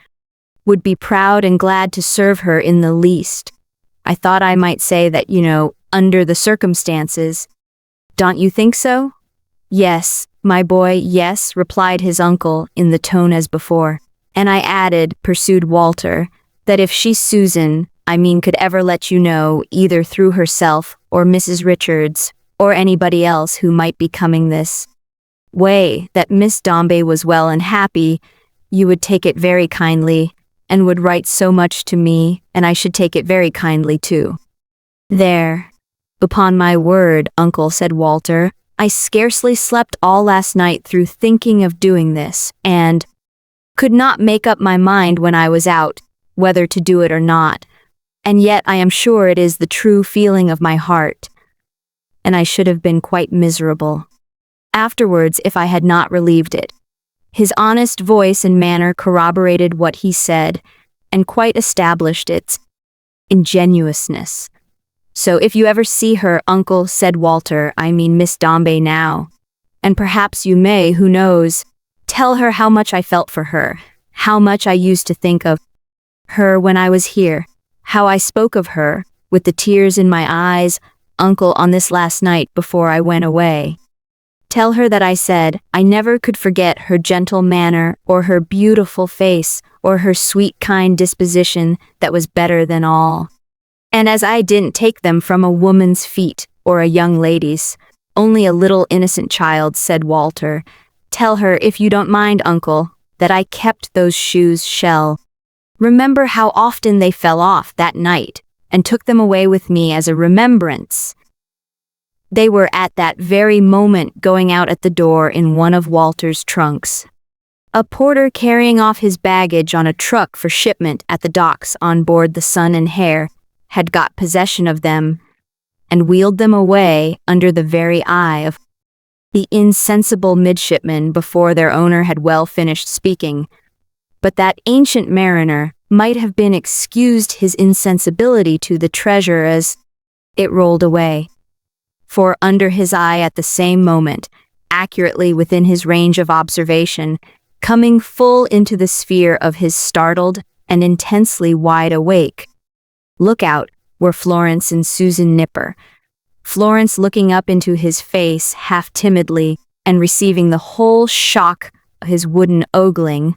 would be proud and glad to serve her in the least. I thought I might say that, under the circumstances. Don't you think so? Yes, my boy, yes, replied his uncle in the tone as before. And I added, pursued Walter, that if she, Susan, could ever let you know, either through herself or Mrs. Richards, or anybody else who might be coming this way, that Miss Dombey was well and happy, you would take it very kindly, and would write so much to me, and I should take it very kindly too. There. Upon my word, uncle, said Walter, I scarcely slept all last night through thinking of doing this, and could not make up my mind when I was out, whether to do it or not, and yet I am sure it is the true feeling of my heart, and I should have been quite miserable afterwards if I had not relieved it. His honest voice and manner corroborated what he said, and quite established its ingenuousness. So if you ever see her, uncle, said Walter, Miss Dombey now, and perhaps you may, who knows, tell her how much I felt for her, how much I used to think of her when I was here, how I spoke of her, with the tears in my eyes, uncle, on this last night before I went away. Tell her that I said I never could forget her gentle manner, or her beautiful face, or her sweet kind disposition that was better than all. And as I didn't take them from a woman's feet, or a young lady's, only a little innocent child, said Walter. Tell her, if you don't mind, uncle, that I kept those shoes shell. Remember how often they fell off that night, and took them away with me as a remembrance. They were at that very moment going out at the door in one of Walter's trunks. A porter carrying off his baggage on a truck for shipment at the docks on board the Son and Hare had got possession of them, and wheeled them away under the very eye of the insensible midshipman before their owner had well finished speaking. But that ancient mariner might have been excused his insensibility to the treasure as it rolled away. For under his eye at the same moment, accurately within his range of observation, coming full into the sphere of his startled and intensely wide awake lookout, were Florence and Susan Nipper. Florence looking up into his face half timidly and receiving the whole shock of his wooden ogling.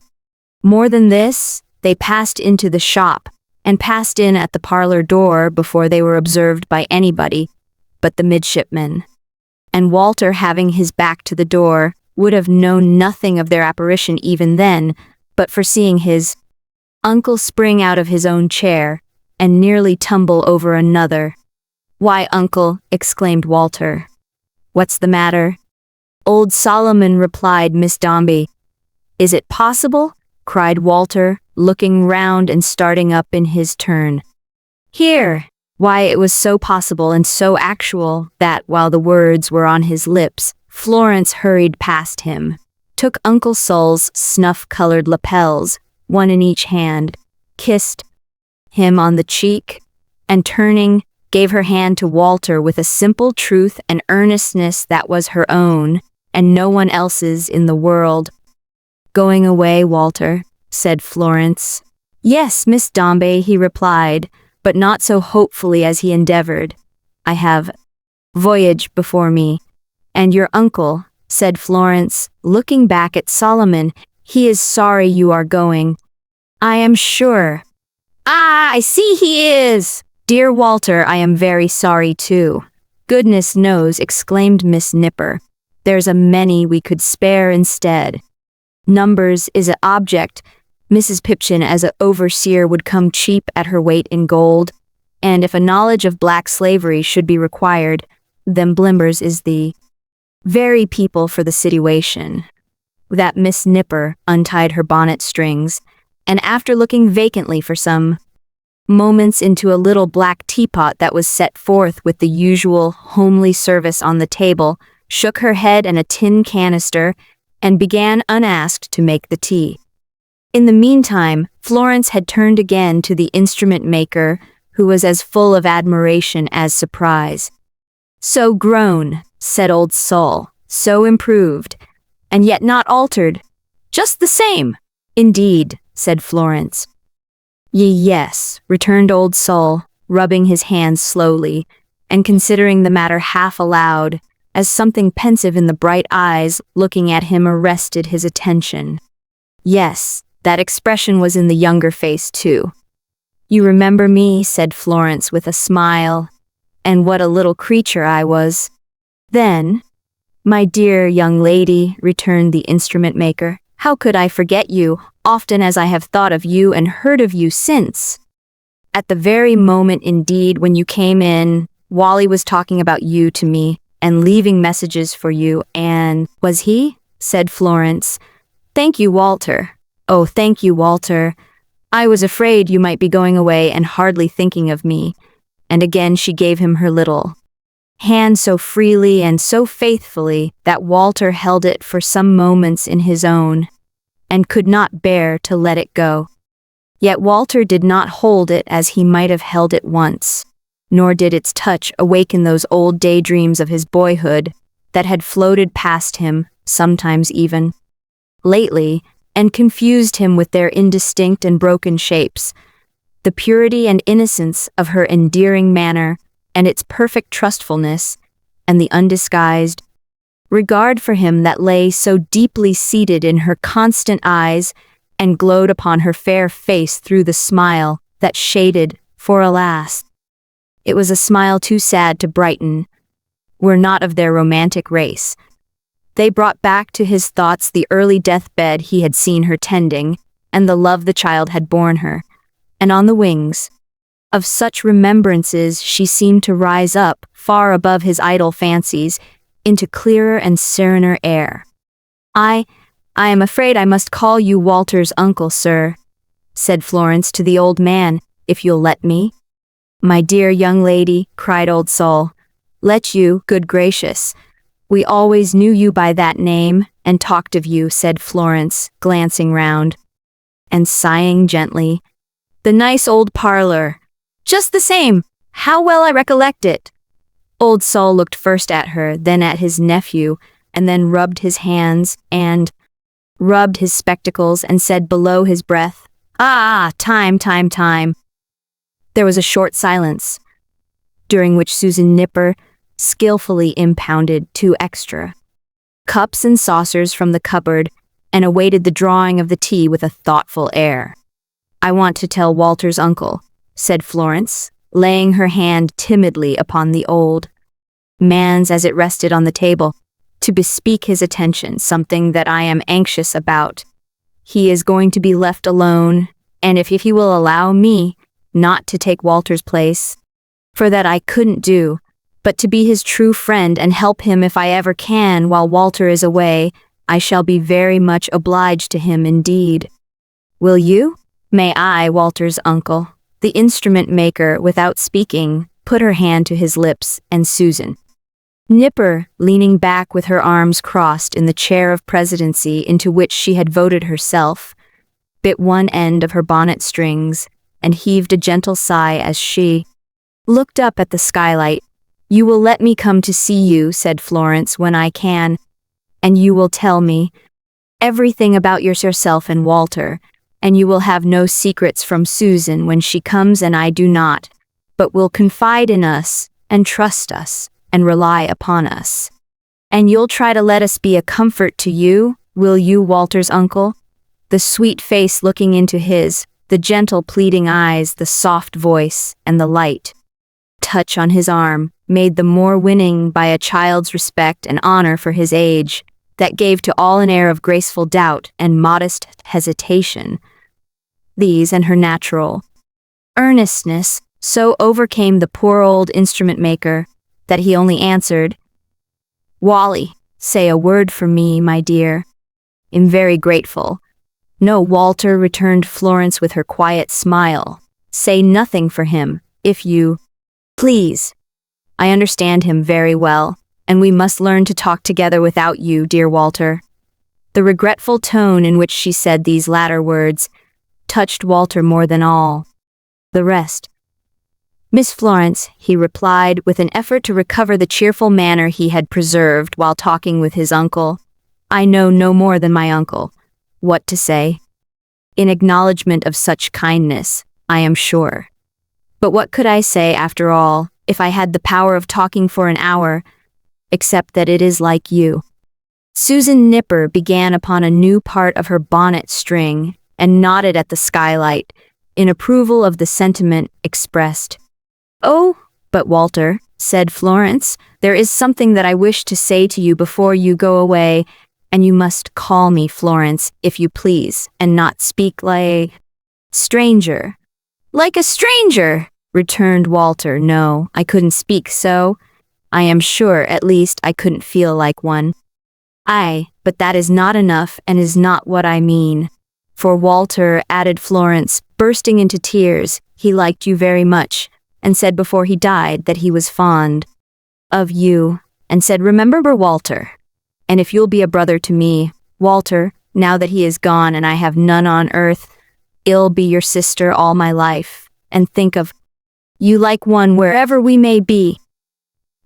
More than this, they passed into the shop and passed in at the parlor door before they were observed by anybody but the midshipman. And Walter, having his back to the door, would have known nothing of their apparition even then, but for seeing his uncle spring out of his own chair and nearly tumble over another. "Why, uncle," exclaimed Walter. "What's the matter?" Old Solomon, replied Miss Dombey. "Is it possible?" cried Walter, looking round and starting up in his turn. "Here!" Why, it was so possible and so actual that, while the words were on his lips, Florence hurried past him, took Uncle Sol's snuff-colored lapels, one in each hand, kissed him on the cheek, and turning, gave her hand to Walter with a simple truth and earnestness that was her own, and no one else's in the world. "Going away, Walter?" said Florence. "Yes, Miss Dombey," he replied, but not so hopefully as he endeavored. "I have voyage before me." "And your uncle," said Florence, looking back at Solomon, "he is sorry you are going, I am sure." "Ah, I see he is!" "Dear Walter, I am very sorry too." "Goodness knows," exclaimed Miss Nipper. "There's a many we could spare instead. Numbers is a object. Mrs. Pipchin as a overseer would come cheap at her weight in gold, and if a knowledge of black slavery should be required, them Blimbers is the very people for the situation." That Miss Nipper untied her bonnet strings, and after looking vacantly for some moments into a little black teapot that was set forth with the usual homely service on the table, shook her head and a tin canister, and began unasked to make the tea. In the meantime, Florence had turned again to the instrument maker, who was as full of admiration as surprise. "So grown," said Old Sol, "so improved, and yet not altered. Just the same." "Indeed," said Florence. "Yes," returned Old Sol, rubbing his hands slowly, and considering the matter half aloud, as something pensive in the bright eyes looking at him arrested his attention. "Yes, that expression was in the younger face too." "You remember me," said Florence with a smile, "and what a little creature I was then." "My dear young lady," returned the instrument maker, "how could I forget you, often as I have thought of you and heard of you since? At the very moment, indeed, when you came in, Wally was talking about you to me, and leaving messages for you, and—" "Was he?" said Florence. "Thank you, Walter." "Oh, thank you, Walter. I was afraid you might be going away and hardly thinking of me." And again she gave him her little hand so freely and so faithfully that Walter held it for some moments in his own, and could not bear to let it go. Yet Walter did not hold it as he might have held it once, nor did its touch awaken those old daydreams of his boyhood that had floated past him, sometimes even lately, and confused him with their indistinct and broken shapes. The purity and innocence of her endearing manner, and its perfect trustfulness, and the undisguised regard for him that lay so deeply seated in her constant eyes and glowed upon her fair face through the smile that shaded, for alas, it was a smile too sad to brighten, were not of their romantic race. They brought back to his thoughts the early deathbed he had seen her tending, and the love the child had borne her, and on the wings of such remembrances she seemed to rise up, far above his idle fancies, into clearer and serener air. I am afraid I must call you Walter's uncle, sir," said Florence to the old man, "if you'll let me." "My dear young lady," cried Old Sol, "let you, good gracious. We always knew you by that name, and talked of you," said Florence, glancing round, and sighing gently. "The nice old parlor. Just the same. How well I recollect it." Old Sol looked first at her, then at his nephew, and then rubbed his hands, and rubbed his spectacles, and said below his breath, "Ah, time. There was a short silence, during which Susan Nipper skillfully impounded 2 extra cups and saucers from the cupboard, and awaited the drawing of the tea with a thoughtful air. "I want to tell Walter's uncle," said Florence, laying her hand timidly upon the old man's as it rested on the table. to bespeak his attention, something that I am anxious about. He is going to be left alone, and if he will allow me not to take Walter's place, for that I couldn't do, but to be his true friend and help him if I ever can while Walter is away, I shall be very much obliged to him indeed. Will you? May I, Walter's uncle? The instrument maker, without speaking, put her hand to his lips, and Susan Nipper, leaning back with her arms crossed in the chair of presidency into which she had voted herself, bit one end of her bonnet strings and heaved a gentle sigh as she looked up at the skylight. "You will let me come to see you," said Florence, "when I can, and you will tell me everything about yourself and Walter, and you will have no secrets from Susan when she comes and I do not, but will confide in us and trust us and rely upon us. And you'll try to let us be a comfort to you, will you, Walter's uncle?" The sweet face looking into his, the gentle pleading eyes, the soft voice, and the light touch on his arm made the more winning by a child's respect and honor for his age, that gave to all an air of graceful doubt and modest hesitation. These and her natural earnestness so overcame the poor old instrument maker that he only answered, "Wally, say a word for me, my dear. I'm very grateful." "No, Walter," returned Florence with her quiet smile. "Say nothing for him, if you please. I understand him very well, and we must learn to talk together without you, dear Walter." The regretful tone in which she said these latter words touched Walter more than all the rest. "Miss Florence," he replied with an effort to recover the cheerful manner he had preserved while talking with his uncle, "I know no more than my uncle what to say in acknowledgement of such kindness, I am sure. But what could I say after all, if I had the power of talking for an hour, except that it is like you?" Susan Nipper began upon a new part of her bonnet string and nodded at the skylight in approval of the sentiment expressed. "Oh, but Walter," said Florence, "there is something that I wish to say to you before you go away, and you must call me Florence, if you please, and not speak like a stranger." "Like a stranger," returned Walter. "No, I couldn't speak so. I am sure, at least, I couldn't feel like one." "Aye, but that is not enough and is not what I mean. For Walter," added Florence, bursting into tears, "he liked you very much, and said before he died that he was fond of you, and said, remember Walter, and if you'll be a brother to me, Walter, now that he is gone and I have none on earth, I'll be your sister all my life, and think of you like one wherever we may be.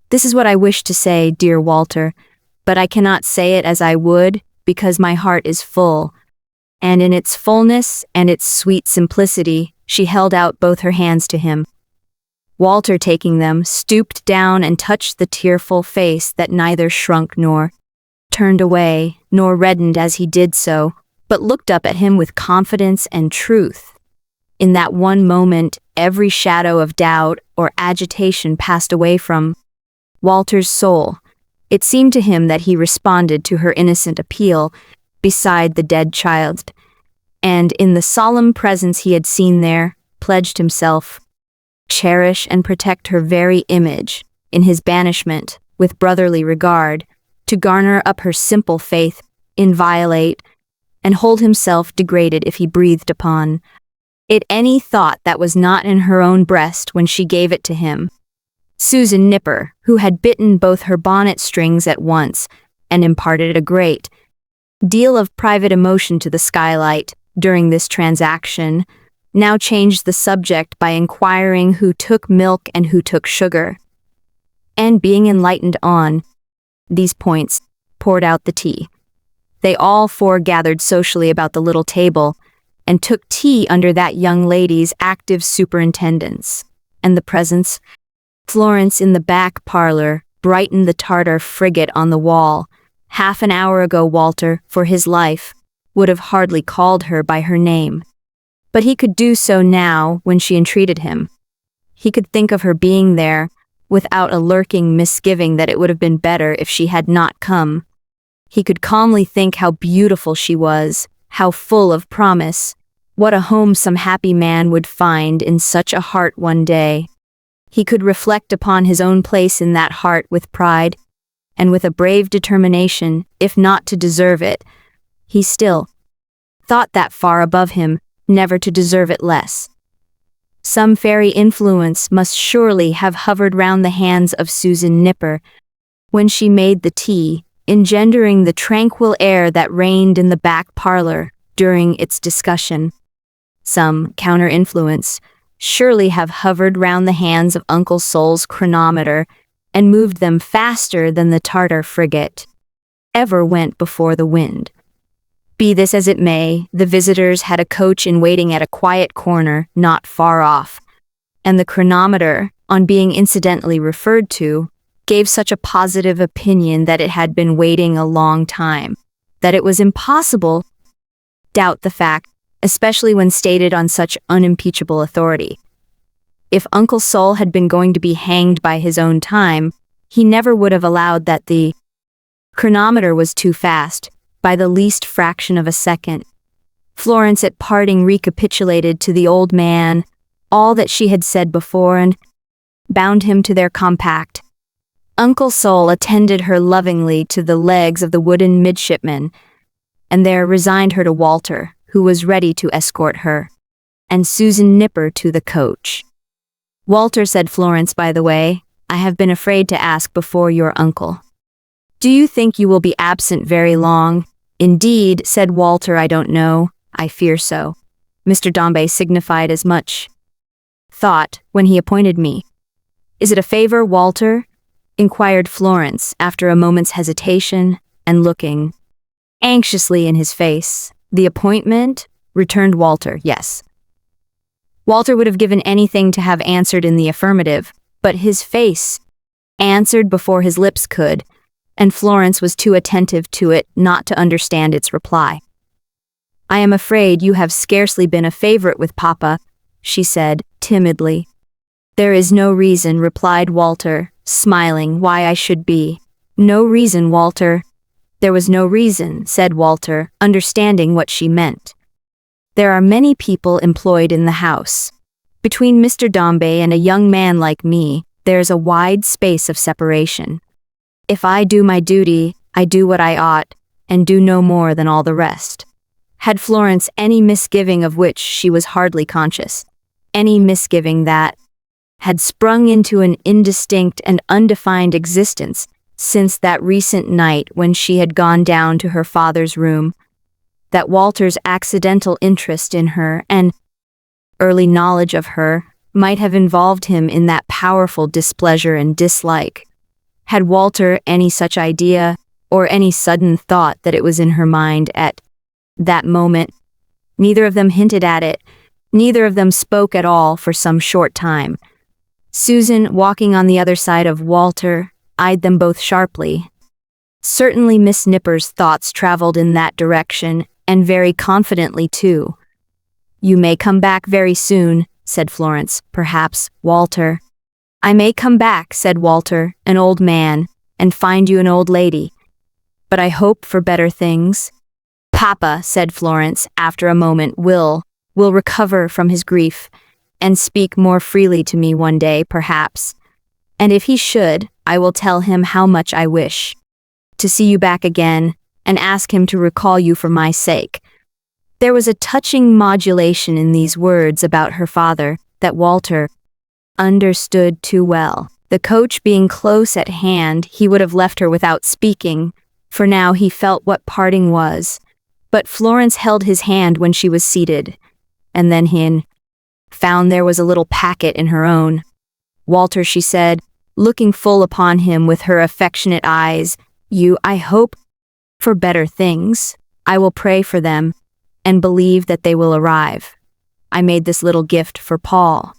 This is what I wish to say, dear Walter, but I cannot say it as I would, because my heart is full." And in its fullness and its sweet simplicity, she held out both her hands to him. Walter, taking them, stooped down and touched the tearful face that neither shrunk nor turned away, nor reddened as he did so, but looked up at him with confidence and truth. In that one moment, every shadow of doubt or agitation passed away from Walter's soul. It seemed to him that he responded to her innocent appeal beside the dead child, and in the solemn presence he had seen there, pledged himself cherish and protect her very image in his banishment with brotherly regard, to garner up her simple faith, inviolate, and hold himself degraded if he breathed upon it any thought that was not in her own breast when she gave it to him. Susan Nipper, who had bitten both her bonnet strings at once and imparted a great deal of private emotion to the skylight during this transaction, now changed the subject by inquiring who took milk and who took sugar, and being enlightened on these points, poured out the tea. They all four gathered socially about the little table and took tea under that young lady's active superintendence, and the presence Florence in the back parlor brightened the Tartar frigate on the wall. Half an hour ago Walter, for his life, would have hardly called her by her name, but he could do so now when she entreated him. He could think of her being there, without a lurking misgiving that it would have been better if she had not come. He could calmly think how beautiful she was, how full of promise, what a home some happy man would find in such a heart one day. He could reflect upon his own place in that heart with pride, and with a brave determination, if not to deserve it, he still thought that far above him, never to deserve it less. Some fairy influence must surely have hovered round the hands of Susan Nipper when she made the tea, engendering the tranquil air that reigned in the back parlor during its discussion. Some counter-influence surely have hovered round the hands of Uncle Sol's chronometer and moved them faster than the Tartar frigate ever went before the wind. Be this as it may, the visitors had a coach in waiting at a quiet corner not far off, and the chronometer, on being incidentally referred to, gave such a positive opinion that it had been waiting a long time, that it was impossible to doubt the fact, especially when stated on such unimpeachable authority. If Uncle Sol had been going to be hanged by his own time, he never would have allowed that the chronometer was too fast, by the least fraction of a second. Florence at parting recapitulated to the old man all that she had said before and bound him to their compact. Uncle Sol attended her lovingly to the legs of the wooden midshipman, and there resigned her to Walter, who was ready to escort her, and Susan Nipper to the coach. Walter, said Florence, by the way, I have been afraid to ask before your uncle. Do you think you will be absent very long? Indeed, said Walter, I don't know. I fear so. Mr. Dombey signified as much thought when he appointed me. Is it a favor, Walter? Inquired Florence after a moment's hesitation and looking anxiously in his face. The appointment? Returned Walter, yes. Walter would have given anything to have answered in the affirmative, but his face answered before his lips could, and Florence was too attentive to it not to understand its reply. I am afraid you have scarcely been a favorite with Papa, she said, timidly. There is no reason, replied Walter, smiling, why I should be. No reason, Walter. There was no reason, said Walter, understanding what she meant. There are many people employed in the house. Between Mr. Dombey and a young man like me, there is a wide space of separation. If I do my duty, I do what I ought, and do no more than all the rest. Had Florence any misgiving of which she was hardly conscious, any misgiving that had sprung into an indistinct and undefined existence since that recent night when she had gone down to her father's room, that Walter's accidental interest in her and early knowledge of her might have involved him in that powerful displeasure and dislike. Had Walter any such idea, or any sudden thought that it was in her mind at that moment? Neither of them hinted at it. Neither of them spoke at all for some short time. Susan, walking on the other side of Walter, eyed them both sharply. Certainly Miss Nipper's thoughts traveled in that direction, and very confidently too. You may come back very soon, said Florence. Perhaps, Walter. I may come back, said Walter, an old man, and find you an old lady. But I hope for better things. Papa, said Florence, after a moment, will recover from his grief, and speak more freely to me one day, perhaps. And if he should, I will tell him how much I wish to see you back again, and ask him to recall you for my sake. There was a touching modulation in these words about her father that Walter understood too well. The coach being close at hand, he would have left her without speaking, for now he felt what parting was. But Florence held his hand when she was seated, and then he found there was a little packet in her own. Walter, she said, looking full upon him with her affectionate eyes, I hope for better things. I will pray for them, and believe that they will arrive. I made this little gift for Paul.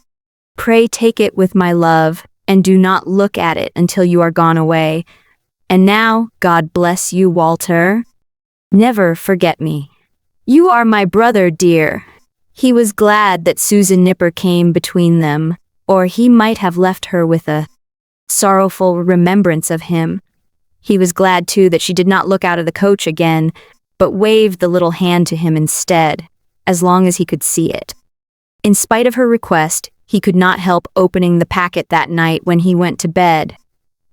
Pray take it with my love, and do not look at it until you are gone away. And now, God bless you, Walter. Never forget me. You are my brother, dear. He was glad that Susan Nipper came between them, or he might have left her with a sorrowful remembrance of him. He was glad, too, that she did not look out of the coach again, but waved the little hand to him instead, as long as he could see it. In spite of her request, he could not help opening the packet that night when he went to bed.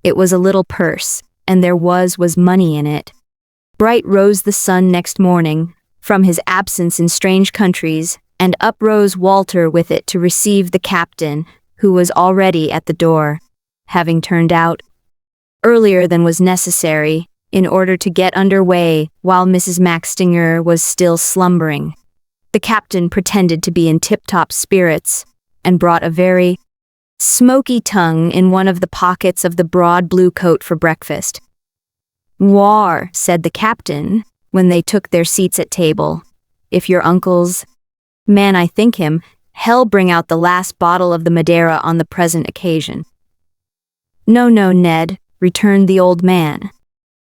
It was a little purse, and there was money in it. Bright rose the sun next morning, from his absence in strange countries, and up rose Walter with it to receive the captain, who was already at the door, having turned out earlier than was necessary, in order to get under way while Mrs. Maxtinger was still slumbering. The captain pretended to be in tip-top spirits, and brought a very smoky tongue in one of the pockets of the broad blue coat for breakfast. "War," said the captain, when they took their seats at table. "If your uncle's man, I think him, hell bring out the last bottle of the Madeira on the present occasion." "No, no, Ned," returned the old man.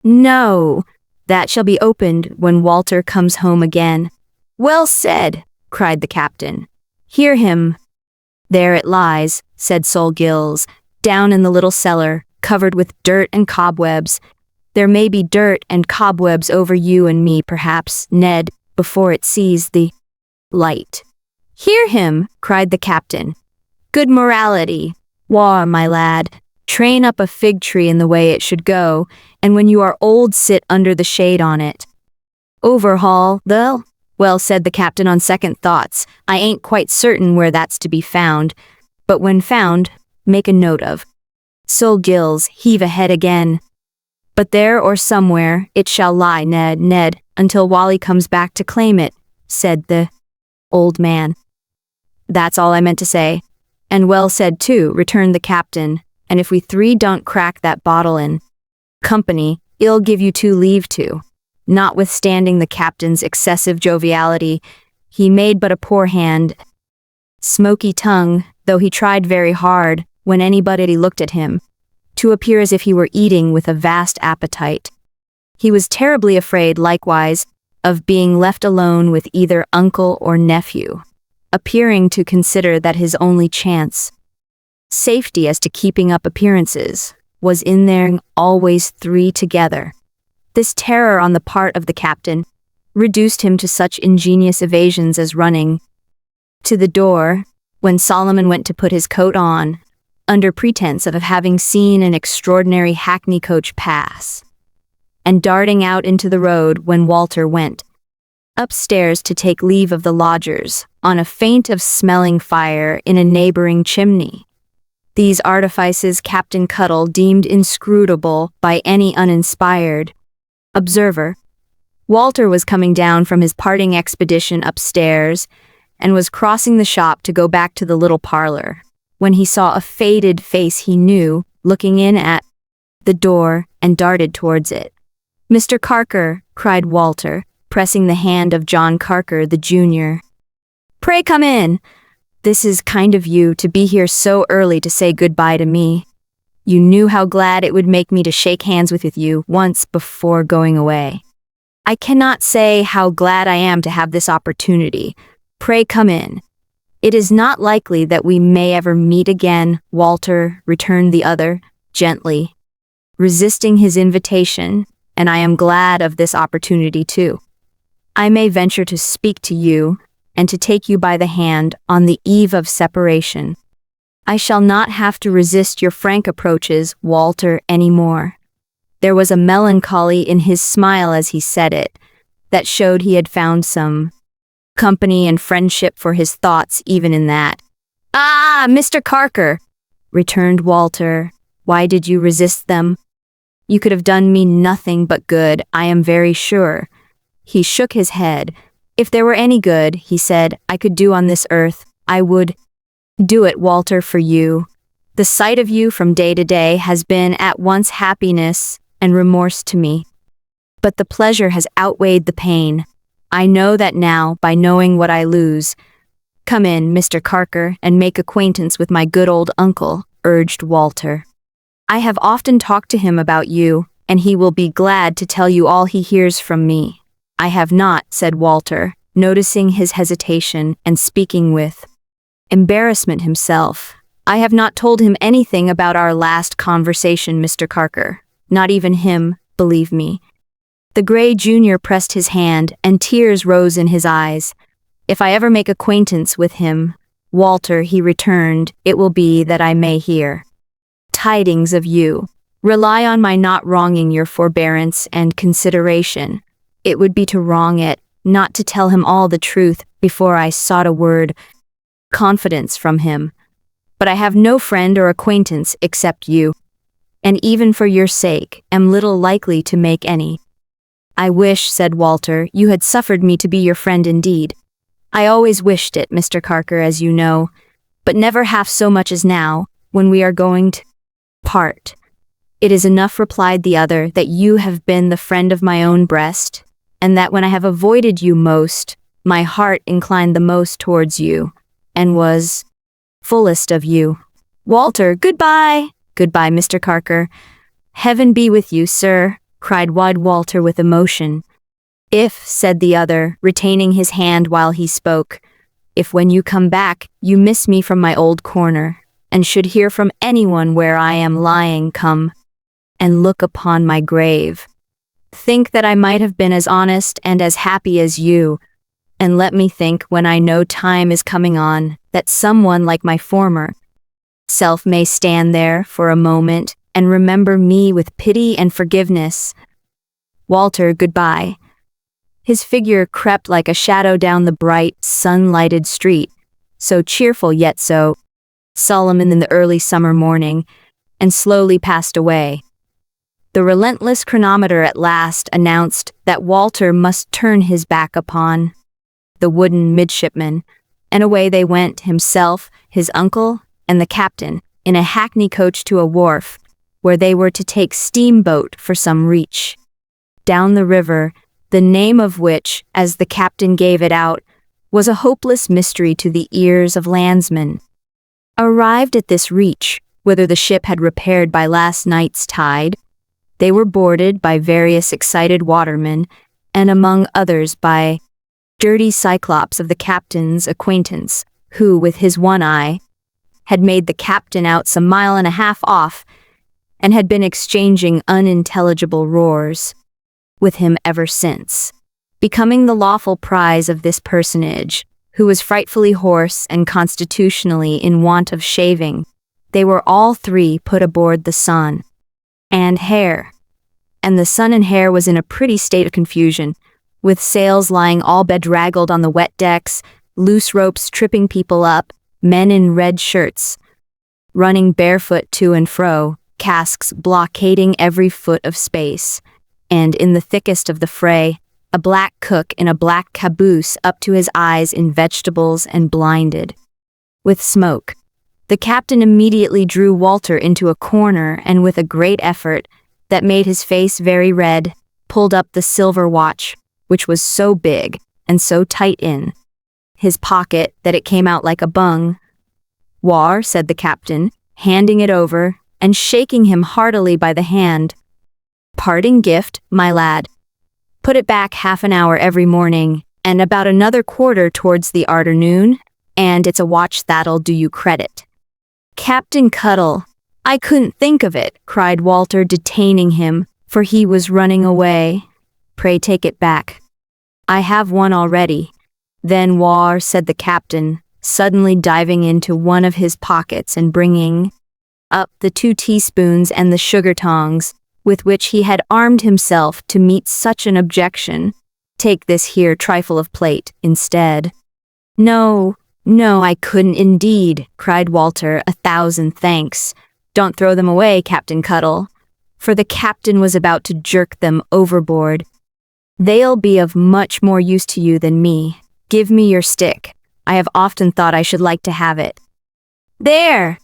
"No, that shall be opened when Walter comes home again." "Well said," cried the captain. "Hear him." "There it lies," said Sol Gills, "down in the little cellar, covered with dirt and cobwebs. There may be dirt and cobwebs over you and me, perhaps, Ned, before it sees the light." "Hear him," cried the captain. "Good morality. Wah, my lad. Train up a fig tree in the way it should go, and when you are old sit under the shade on it." "Overhaul, though? Well, said the captain on second thoughts, I ain't quite certain where that's to be found, but when found, make a note of. Sol Gills, heave ahead again. But there or somewhere it shall lie, Ned, until Wally comes back to claim it, said the old man. That's all I meant to say. And well said too, returned the captain, and if we three don't crack that bottle in company, I'll give you two leave to. Notwithstanding the captain's excessive joviality, he made but a poor hand, smoky tongue, though he tried very hard, when anybody looked at him, to appear as if he were eating with a vast appetite. He was terribly afraid, likewise, of being left alone with either uncle or nephew, appearing to consider that his only chance, safety as to keeping up appearances, was in their always three together. This terror on the part of the captain reduced him to such ingenious evasions as running to the door when Solomon went to put his coat on, under pretense of having seen an extraordinary hackney coach pass, and darting out into the road when Walter went upstairs to take leave of the lodgers, on a feint of smelling fire in a neighboring chimney. These artifices Captain Cuttle deemed inscrutable by any uninspired observer. Walter was coming down from his parting expedition upstairs, and was crossing the shop to go back to the little parlor, when he saw a faded face he knew, looking in at the door, and darted towards it. "Mr. Carker," cried Walter, pressing the hand of John Carker, the junior. "Pray come in. This is kind of you to be here so early to say goodbye to me. You knew how glad it would make me to shake hands with you once before going away. I cannot say how glad I am to have this opportunity. Pray come in." "It is not likely that we may ever meet again, Walter," returned the other, gently, resisting his invitation, "and I am glad of this opportunity too. I may venture to speak to you, and to take you by the hand on the eve of separation. I shall not have to resist your frank approaches, Walter, any more." There was a melancholy in his smile as he said it, that showed he had found some company and friendship for his thoughts even in that. "Ah, Mr. Carker," returned Walter, "why did you resist them? You could have done me nothing but good, I am very sure." He shook his head. "If there were any good," he said, "I could do on this earth, I would do it, Walter, for you. The sight of you from day to day has been at once happiness and remorse to me. But the pleasure has outweighed the pain. I know that now by knowing what I lose. Come in, Mr. Carker, and make acquaintance with my good old uncle," urged Walter. "I have often talked to him about you, and he will be glad to tell you all he hears from me." "I have not," said Walter, noticing his hesitation and speaking with embarrassment himself. I have not told him anything about our last conversation, Mr. Carker. Not even him, believe me." The Gray Jr. pressed his hand, and tears rose in his eyes. "If I ever make acquaintance with him, Walter," he returned, "it will be that I may hear tidings of you. Rely on my not wronging your forbearance and consideration. It would be to wrong it, not to tell him all the truth before I sought a word confidence from him. But I have no friend or acquaintance except you, and even for your sake am little likely to make any." "I wish," said Walter, "you had suffered me to be your friend indeed. I always wished it, Mr. Carker, as you know, but never half so much as now, when we are going to part." "It is enough," replied the other, "that you have been the friend of my own breast, and that when I have avoided you most, my heart inclined the most towards you, and was fullest of you. Walter, goodbye!" "Goodbye, Mr. Carker." "Heaven be with you, sir," cried Walter with emotion. "If," said the other, retaining his hand while he spoke, "if when you come back, you miss me from my old corner, and should hear from anyone where I am lying, come and look upon my grave. Think that I might have been as honest and as happy as you, and let me think, when I know time is coming on, that someone like my former self may stand there for a moment and remember me with pity and forgiveness. Walter, goodbye." His figure crept like a shadow down the bright, sun-lighted street, so cheerful yet so solemn in the early summer morning, and slowly passed away. The relentless chronometer at last announced that Walter must turn his back upon the wooden midshipman, and away they went, himself, his uncle, and the captain, in a hackney coach to a wharf, where they were to take steamboat for some reach down the river, the name of which, as the captain gave it out, was a hopeless mystery to the ears of landsmen. Arrived at this reach, whither the ship had repaired by last night's tide, they were boarded by various excited watermen, and among others by dirty Cyclops of the captain's acquaintance, who, with his one eye, had made the captain out some mile and a half off, and had been exchanging unintelligible roars with him ever since, becoming the lawful prize of this personage, who was frightfully hoarse and constitutionally in want of shaving. They were all three put aboard the Son and Hare, and the Son and Hare was in a pretty state of confusion, with sails lying all bedraggled on the wet decks, loose ropes tripping people up, men in red shirts running barefoot to and fro, casks blockading every foot of space, and in the thickest of the fray, a black cook in a black caboose up to his eyes in vegetables and blinded with smoke. The captain immediately drew Walter into a corner, and with a great effort that made his face very red, pulled up the silver watch, which was so big and so tight in his pocket that it came out like a bung. "War," said the captain, handing it over and shaking him heartily by the hand. "Parting gift, my lad. Put it back half an hour every morning, and about another quarter towards the arternoon, and it's a watch that'll do you credit." "Captain Cuttle, I couldn't think of it," cried Walter, detaining him, for he was running away. "Pray take it back. I have one already." "Then war," said the captain, suddenly diving into one of his pockets and bringing up the 2 teaspoons and the sugar tongs, with which he had armed himself to meet such an objection. "Take this here trifle of plate instead." No, I couldn't indeed," cried Walter, "1,000 thanks. Don't throw them away, Captain Cuttle," for the captain was about to jerk them overboard. "They'll be of much more use to you than me. Give me your stick. I have often thought I should like to have it. There!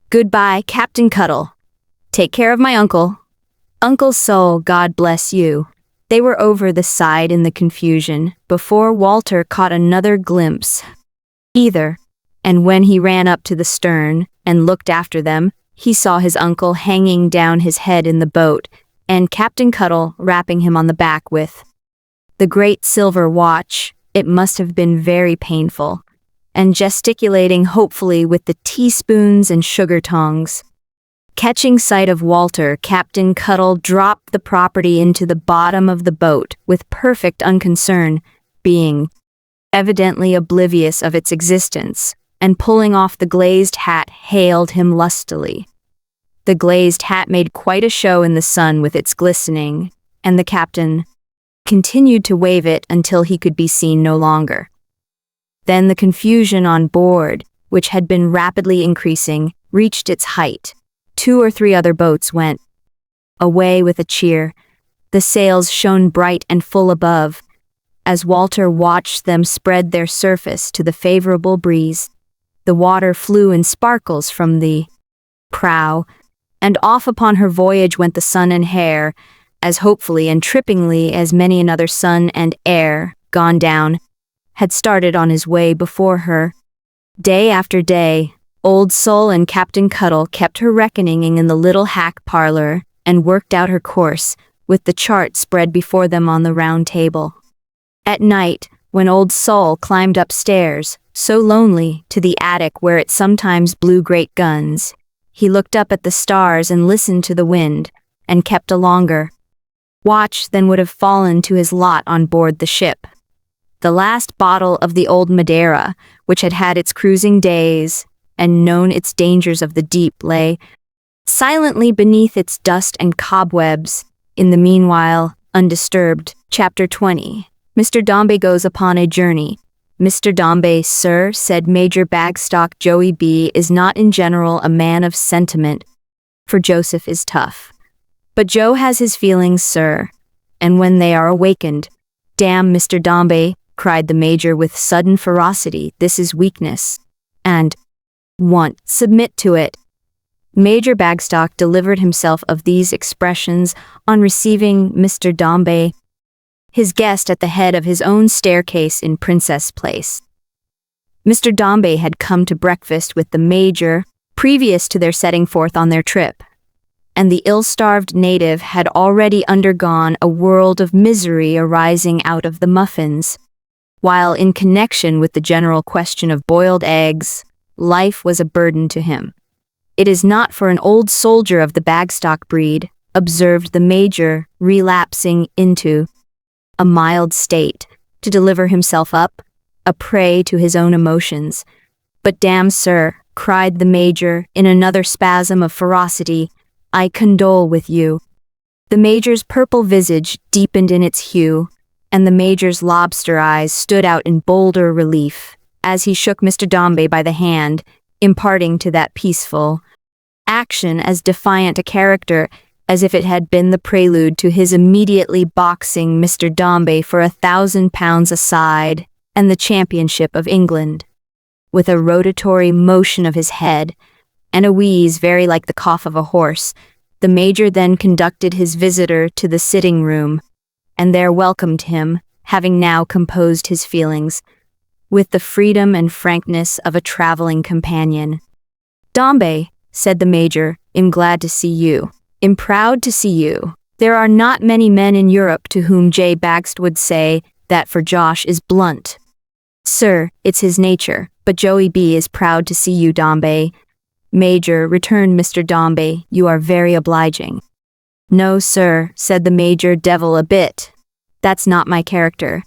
Goodbye, Captain Cuttle. Take care of my uncle. Uncle Sol, God bless you." They were over the side in the confusion, before Walter caught another glimpse either, and when he ran up to the stern and looked after them, he saw his uncle hanging down his head in the boat, and Captain Cuttle rapping him on the back with the great silver watch. It must have been very painful, and gesticulating hopefully with the teaspoons and sugar tongs. Catching sight of Walter, Captain Cuttle dropped the property into the bottom of the boat with perfect unconcern, being evidently oblivious of its existence, and pulling off the glazed hat hailed him lustily. The glazed hat made quite a show in the sun with its glistening, and the captain continued to wave it until he could be seen no longer. Then the confusion on board, which had been rapidly increasing, reached its height. 2 or 3 other boats went away with a cheer. The sails shone bright and full above, as Walter watched them spread their surface to the favorable breeze. The water flew in sparkles from the prow, and off upon her voyage went the Son and Hare, as hopefully and trippingly as many another son and heir, gone down, had started on his way before her. Day after day, Old Sol and Captain Cuttle kept her reckoning in the little hack parlor and worked out her course, with the chart spread before them on the round table. At night, when Old Sol climbed upstairs, so lonely, to the attic where it sometimes blew great guns, he looked up at the stars and listened to the wind, and kept a longer watch than would have fallen to his lot on board the ship. The last bottle of the old Madeira, which had had its cruising days and known its dangers of the deep, lay silently beneath its dust and cobwebs, in the meanwhile, undisturbed. Chapter 20. Mr. Dombey goes upon a journey. Mr. Dombey, sir, said Major Bagstock, Joey B. is not in general a man of sentiment, for Joseph is tough. But Joe has his feelings, sir, and when they are awakened— Damn, Mr. Dombey, cried the Major with sudden ferocity, this is weakness, and want, submit to it. Major Bagstock delivered himself of these expressions on receiving Mr. Dombey, his guest, at the head of his own staircase in Princess Place. Mr. Dombey had come to breakfast with the Major previous to their setting forth on their trip, and the ill-starved native had already undergone a world of misery arising out of the muffins, while in connection with the general question of boiled eggs, life was a burden to him. It is not for an old soldier of the Bagstock breed, observed the Major, relapsing into a mild state, to deliver himself up, a prey to his own emotions. But damn, sir, cried the Major in another spasm of ferocity, I condole with you. The Major's purple visage deepened in its hue, and the Major's lobster eyes stood out in bolder relief, as he shook Mr. Dombey by the hand, imparting to that peaceful action as defiant a character as if it had been the prelude to his immediately boxing Mr. Dombey for £1,000 a side and the championship of England. With a rotatory motion of his head, and a wheeze very like the cough of a horse, the Major then conducted his visitor to the sitting-room, and there welcomed him, having now composed his feelings, with the freedom and frankness of a traveling companion. Dombey, said the Major, am glad to see you. Am proud to see you. There are not many men in Europe to whom J. Bagst would say that for Josh is blunt. Sir, it's his nature, but Joey B. is proud to see you, Dombey. Major, returned Mr. Dombey, you are very obliging. No, sir, said the Major, devil a bit. That's not my character.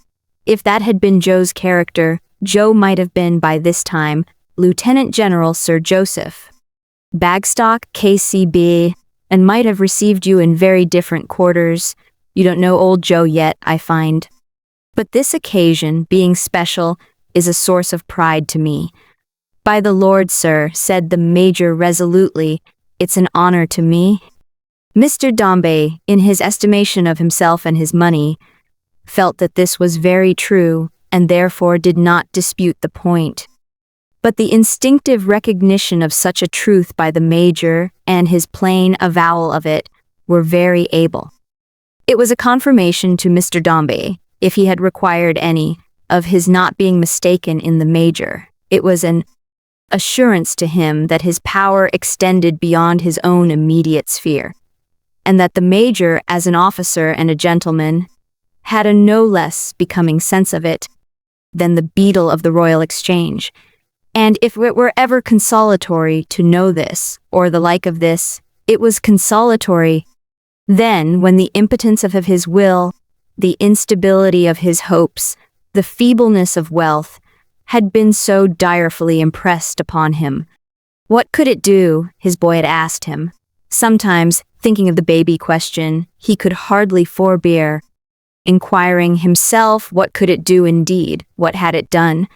If that had been Joe's character, Joe might have been by this time Lieutenant General Sir Joseph Bagstock, KCB, and might have received you in very different quarters. You don't know old Joe yet, I find. But this occasion, being special, is a source of pride to me. By the Lord, sir, said the Major resolutely, it's an honor to me. Mr. Dombey, in his estimation of himself and his money, felt that this was very true, and therefore did not dispute the point. But the instinctive recognition of such a truth by the Major, and his plain avowal of it, were very able. It was a confirmation to Mr. Dombey, if he had required any, of his not being mistaken in the Major. It was an assurance to him that his power extended beyond his own immediate sphere, and that the Major, as an officer and a gentleman, had a no less becoming sense of it than the beadle of the Royal Exchange, And if it were ever consolatory to know this, or the like of this, it was consolatory then when the impotence of his will, the instability of his hopes, the feebleness of wealth, had been so direfully impressed upon him. What could it do, his boy had asked him. Sometimes, thinking of the baby question, he could hardly forbear inquiring himself what could it do indeed, what had it done.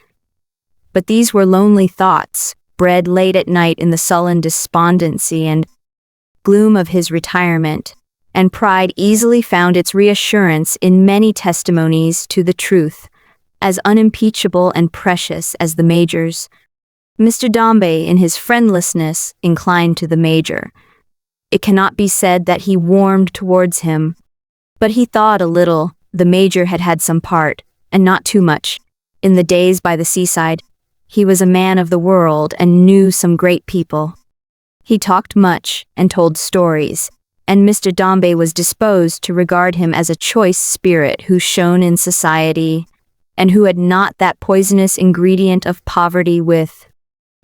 But these were lonely thoughts, bred late at night in the sullen despondency and gloom of his retirement, and pride easily found its reassurance in many testimonies to the truth, as unimpeachable and precious as the Major's. Mr. Dombey, in his friendlessness, inclined to the Major. It cannot be said that he warmed towards him, but he thought a little the Major had had some part, and not too much, in the days by the seaside. He was a man of the world and knew some great people. He talked much and told stories, and Mr. Dombey was disposed to regard him as a choice spirit who shone in society, and who had not that poisonous ingredient of poverty with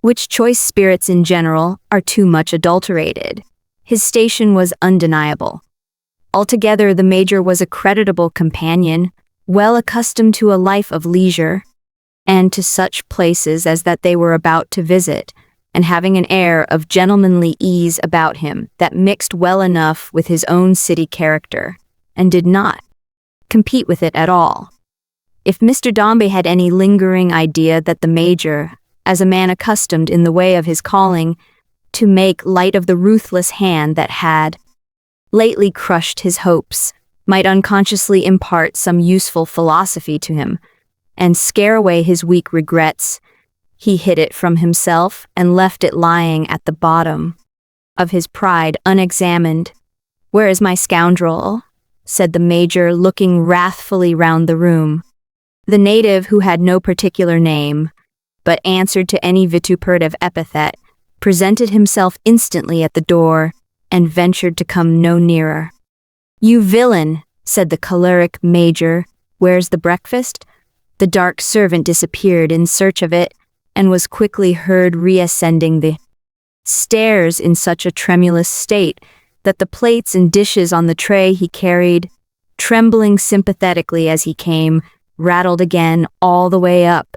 which choice spirits in general are too much adulterated. His station was undeniable. Altogether, the Major was a creditable companion, well accustomed to a life of leisure, and to such places as that they were about to visit, and having an air of gentlemanly ease about him that mixed well enough with his own city character, and did not compete with it at all. If Mr. Dombey had any lingering idea that the Major, as a man accustomed in the way of his calling to make light of the ruthless hand that had lately crushed his hopes, might unconsciously impart some useful philosophy to him, and scare away his weak regrets, he hid it from himself and left it lying at the bottom of his pride unexamined. "Where is my scoundrel?" said the Major, looking wrathfully round the room. The native, who had no particular name, but answered to any vituperative epithet, presented himself instantly at the door, and ventured to come no nearer. "You villain," said the choleric Major, "where's the breakfast?" The dark servant disappeared in search of it, and was quickly heard reascending the stairs in such a tremulous state that the plates and dishes on the tray he carried, trembling sympathetically as he came, rattled again all the way up.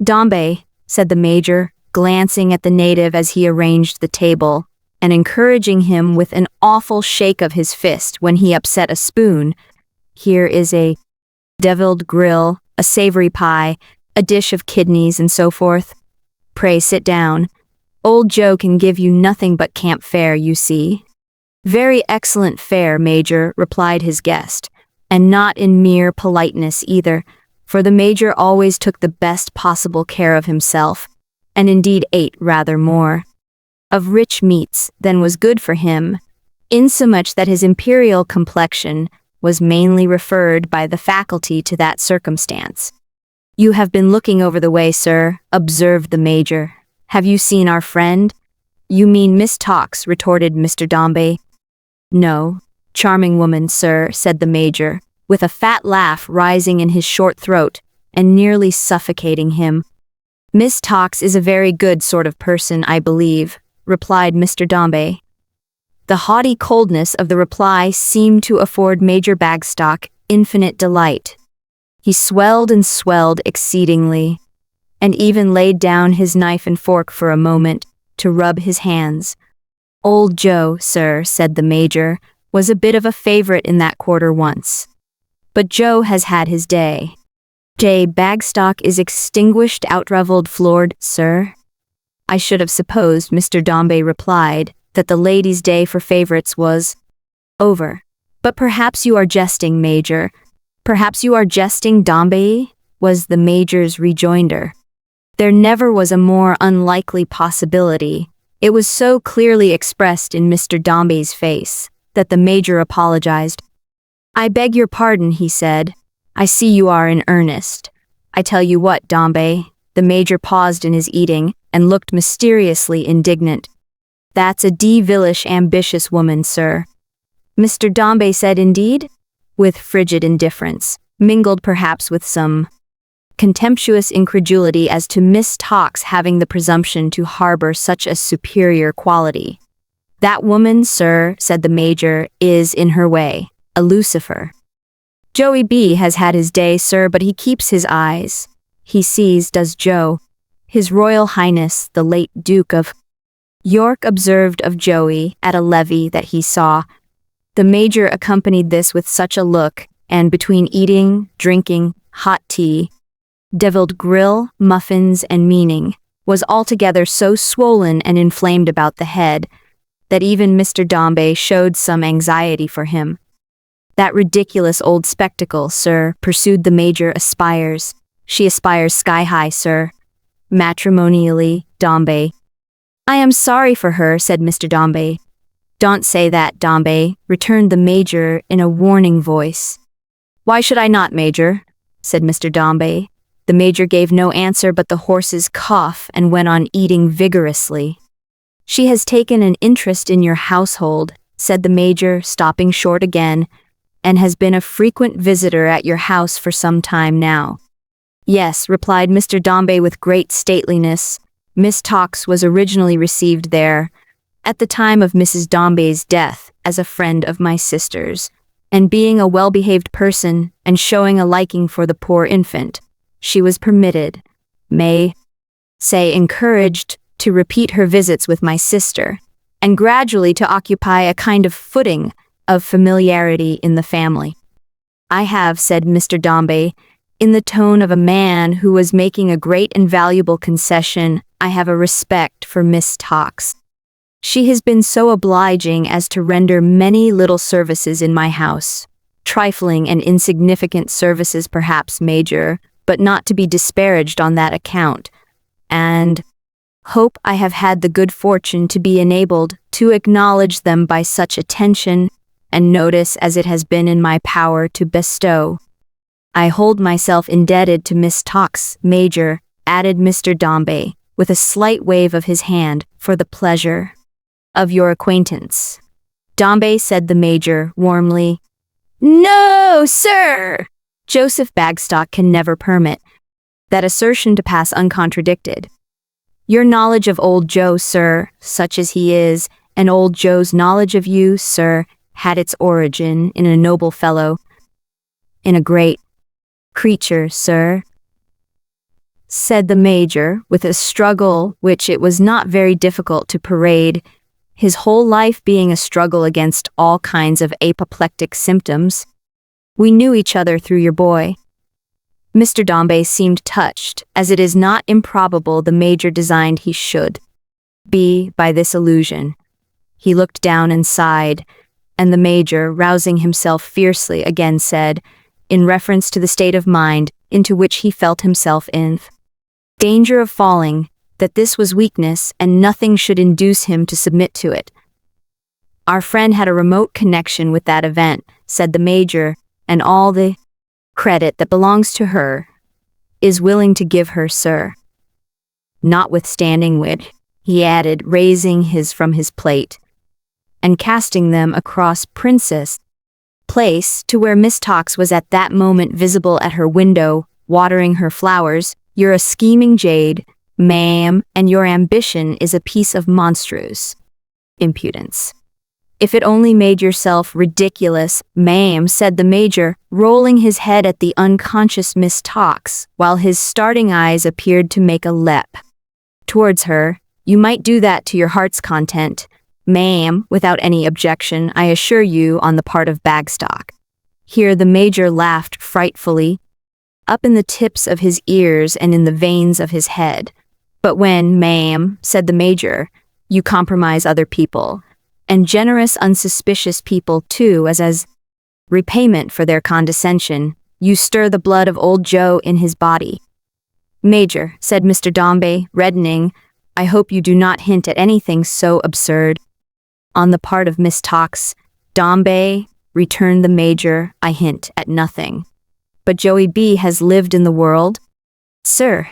"Dombey," said the Major, glancing at the native as he arranged the table, and encouraging him with an awful shake of his fist when he upset a spoon, "here is a deviled grill, a savory pie, a dish of kidneys, and so forth. Pray sit down. Old Joe can give you nothing but camp fare, you see." "Very excellent fare, Major," replied his guest, and not in mere politeness either, for the Major always took the best possible care of himself, and indeed ate rather more of rich meats than was good for him, insomuch that his imperial complexion was mainly referred by the faculty to that circumstance. "You have been looking over the way, sir," observed the Major. "Have you seen our friend?" "You mean Miss Tawkes," retorted Mr. Dombey. "No, charming woman, sir," said the Major, with a fat laugh rising in his short throat and nearly suffocating him. "Miss Tawkes is a very good sort of person, I believe," replied Mr. Dombey. The haughty coldness of the reply seemed to afford Major Bagstock infinite delight. He swelled and swelled exceedingly, and even laid down his knife and fork for a moment to rub his hands. "Old Joe, sir," said the Major, "was a bit of a favorite in that quarter once. But Joe has had his day." "J. Bagstock is extinguished, outrevelled, floored, sir?" "I should have supposed," Mr. Dombey replied, "that the lady's day for favorites was over. But perhaps you are jesting, Major." "Perhaps you are jesting, Dombey," was the Major's rejoinder. There never was a more unlikely possibility. It was so clearly expressed in Mr. Dombey's face that the Major apologized. "I beg your pardon," he said. "I see you are in earnest. I tell you what, Dombey." The Major paused in his eating and looked mysteriously indignant. "That's a devilish ambitious woman, sir." Mr. Dombey said, "Indeed?" with frigid indifference, mingled perhaps with some contemptuous incredulity as to Miss Tox having the presumption to harbor such a superior quality. "That woman, sir," said the Major, "is, in her way, a Lucifer. Joey B has had his day, sir, but he keeps his eyes. He sees, does Joe. His Royal Highness, the late Duke of York, observed of Joey at a levee that he saw. The Major accompanied this with such a look, and between eating, drinking, hot tea, deviled grill, muffins, and meaning, was altogether so swollen and inflamed about the head, that even Mr. Dombey showed some anxiety for him. That ridiculous old spectacle, sir, pursued the Major, aspires. She aspires sky-high, sir. Matrimonially, Dombey. I am sorry for her, said Mr. Dombey. Don't say that, Dombey, returned the Major in a warning voice. Why should I not, Major? Said Mr. Dombey. The Major gave no answer but the horse's cough and went on eating vigorously. She has taken an interest in your household, said the Major, stopping short again, and has been a frequent visitor at your house for some time now. Yes, replied Mr. Dombey with great stateliness. Miss Tox was originally received there, at the time of Mrs. Dombey's death, as a friend of my sister's, and being a well-behaved person and showing a liking for the poor infant, she was permitted, may say encouraged, to repeat her visits with my sister, and gradually to occupy a kind of footing of familiarity in the family. I have, said Mr. Dombey, in the tone of a man who was making a great and valuable concession, I have a respect for Miss Tox. She has been so obliging as to render many little services in my house, trifling and insignificant services perhaps, Major, but not to be disparaged on that account, and hope I have had the good fortune to be enabled to acknowledge them by such attention and notice as it has been in my power to bestow. I hold myself indebted to Miss Tox, Major, added Mr. Dombey, with a slight wave of his hand, for the pleasure of your acquaintance. Dombey, said the Major, warmly. No, sir! Joseph Bagstock can never permit that assertion to pass uncontradicted. Your knowledge of old Joe, sir, such as he is, and old Joe's knowledge of you, sir, had its origin in a noble fellow, in a great creature, sir, said the Major, with a struggle which it was not very difficult to parade, his whole life being a struggle against all kinds of apoplectic symptoms. We knew each other through your boy. Mr. Dombey seemed touched, as it is not improbable the Major designed he should be by this allusion. He looked down and sighed, and the Major, rousing himself fiercely, again said, in reference to the state of mind into which he felt himself in danger of falling, that this was weakness and nothing should induce him to submit to it. Our friend had a remote connection with that event, said the Major, and all the credit that belongs to her is willing to give her, sir. Notwithstanding which, he added, raising his from his plate, and casting them across Princess Place to where Miss Tox was at that moment visible at her window, watering her flowers, you're a scheming jade, ma'am, and your ambition is a piece of monstrous impudence. If it only made yourself ridiculous, ma'am, said the Major, rolling his head at the unconscious Miss Tox, while his starting eyes appeared to make a leap towards her, you might do that to your heart's content, ma'am, without any objection, I assure you, on the part of Bagstock. Here the Major laughed frightfully, up in the tips of his ears and in the veins of his head. But when, ma'am, said the Major, you compromise other people, and generous, unsuspicious people too, as repayment for their condescension, you stir the blood of old Joe in his body. Major, said Mr. Dombey, reddening, I hope you do not hint at anything so absurd. On the part of Miss Tox, Dombey, returned the Major, I hint at nothing. But Joey B has lived in the world, sir,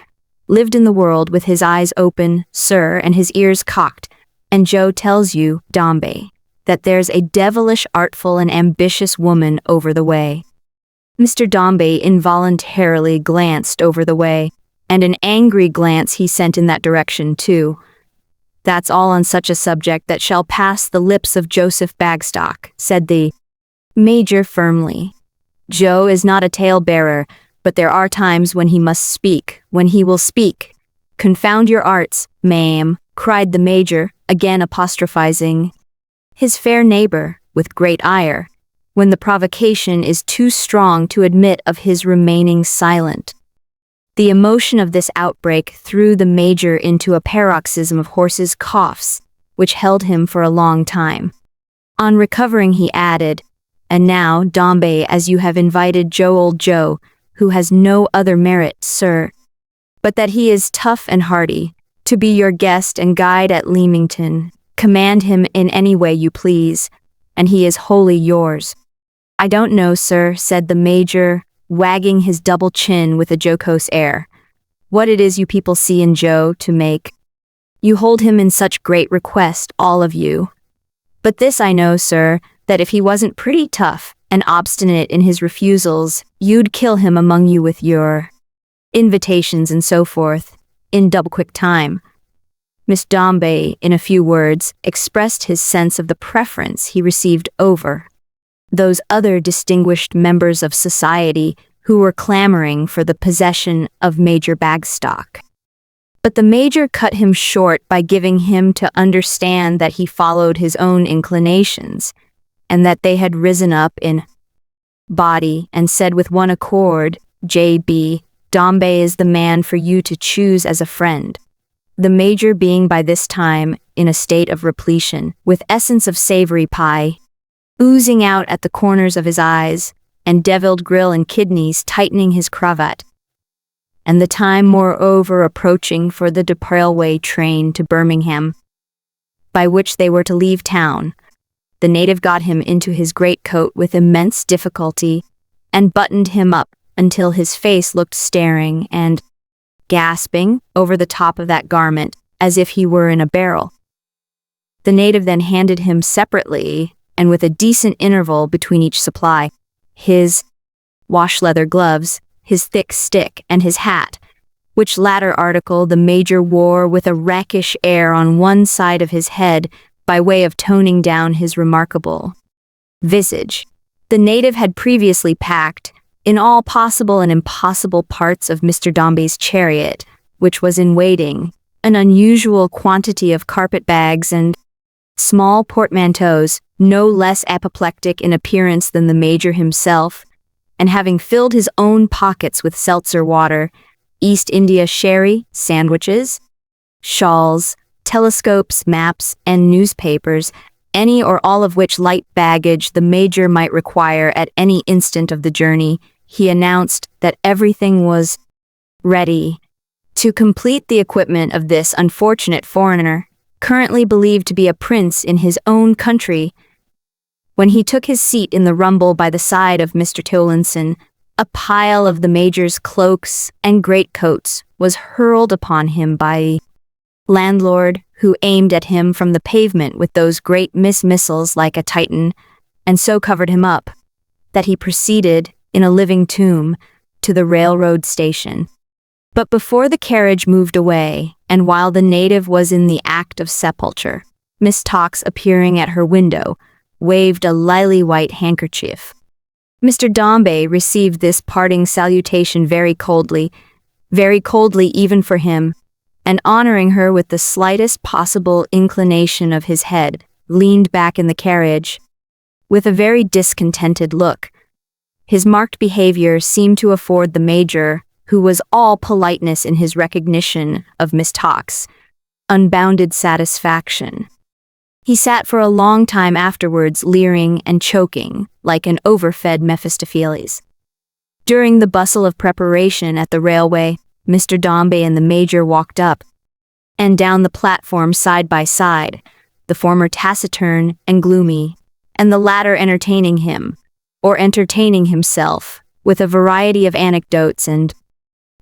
lived in the world with his eyes open, sir, and his ears cocked, and Joe tells you, Dombey, that there's a devilish artful and ambitious woman over the way. Mr. Dombey involuntarily glanced over the way, and an angry glance he sent in that direction too. "That's all on such a subject that shall pass the lips of Joseph Bagstock," said the Major firmly. "Joe is not a tale-bearer, but there are times when he must speak, when he will speak." "Confound your arts, ma'am," cried the Major, again apostrophizing his fair neighbor with great ire, when the provocation is too strong to admit of his remaining silent. The emotion of this outbreak threw the Major into a paroxysm of horse's coughs, which held him for a long time. On recovering he added, "And now, Dombey, as you have invited old Joe, who has no other merit, sir, but that he is tough and hearty, to be your guest and guide at Leamington, command him in any way you please, and he is wholly yours." "I don't know, sir," said the Major, wagging his double chin with a jocose air, "what it is you people see in Joe to make you hold him in such great request, all of you. But this I know, sir, that if he wasn't pretty tough and obstinate in his refusals, you'd kill him among you with your invitations and so forth, in double quick time." Miss Dombey, in a few words, expressed his sense of the preference he received over those other distinguished members of society who were clamoring for the possession of Major Bagstock. But the Major cut him short by giving him to understand that he followed his own inclinations, and that they had risen up in body, and said with one accord, "J.B., Dombey is the man for you to choose as a friend." The Major being by this time in a state of repletion, with essence of savory pie oozing out at the corners of his eyes, and deviled grill and kidneys tightening his cravat, and the time moreover approaching for the railway train to Birmingham, by which they were to leave town, the native got him into his greatcoat with immense difficulty, and buttoned him up until his face looked staring and gasping over the top of that garment, as if he were in a barrel. The native then handed him separately, and with a decent interval between each supply, his wash-leather gloves, his thick stick, and his hat, which latter article the Major wore with a rakish air on one side of his head by way of toning down his remarkable visage. The native had previously packed, in all possible and impossible parts of Mr. Dombey's chariot, which was in waiting, an unusual quantity of carpet-bags and small portmanteaus, no less apoplectic in appearance than the Major himself, and having filled his own pockets with seltzer water, East India sherry, sandwiches, shawls, telescopes, maps, and newspapers, any or all of which light baggage the Major might require at any instant of the journey, he announced that everything was ready to complete the equipment of this unfortunate foreigner, currently believed to be a prince in his own country. When he took his seat in the rumble by the side of Mr. Towlinson, a pile of the Major's cloaks and greatcoats was hurled upon him by the landlord, who aimed at him from the pavement with those great missiles like a Titan, and so covered him up, that he proceeded, in a living tomb, to the railroad station. But before the carriage moved away, and while the native was in the act of sepulture, Miss Tox, appearing at her window, waved a lily-white handkerchief. Mr. Dombey received this parting salutation very coldly even for him, and honoring her with the slightest possible inclination of his head, leaned back in the carriage, with a very discontented look. His marked behavior seemed to afford the Major, who was all politeness in his recognition of Miss Tox, unbounded satisfaction. He sat for a long time afterwards leering and choking, like an overfed Mephistopheles. During the bustle of preparation at the railway, Mr. Dombey and the Major walked up and down the platform side by side, the former taciturn and gloomy, and the latter entertaining him, or entertaining himself, with a variety of anecdotes and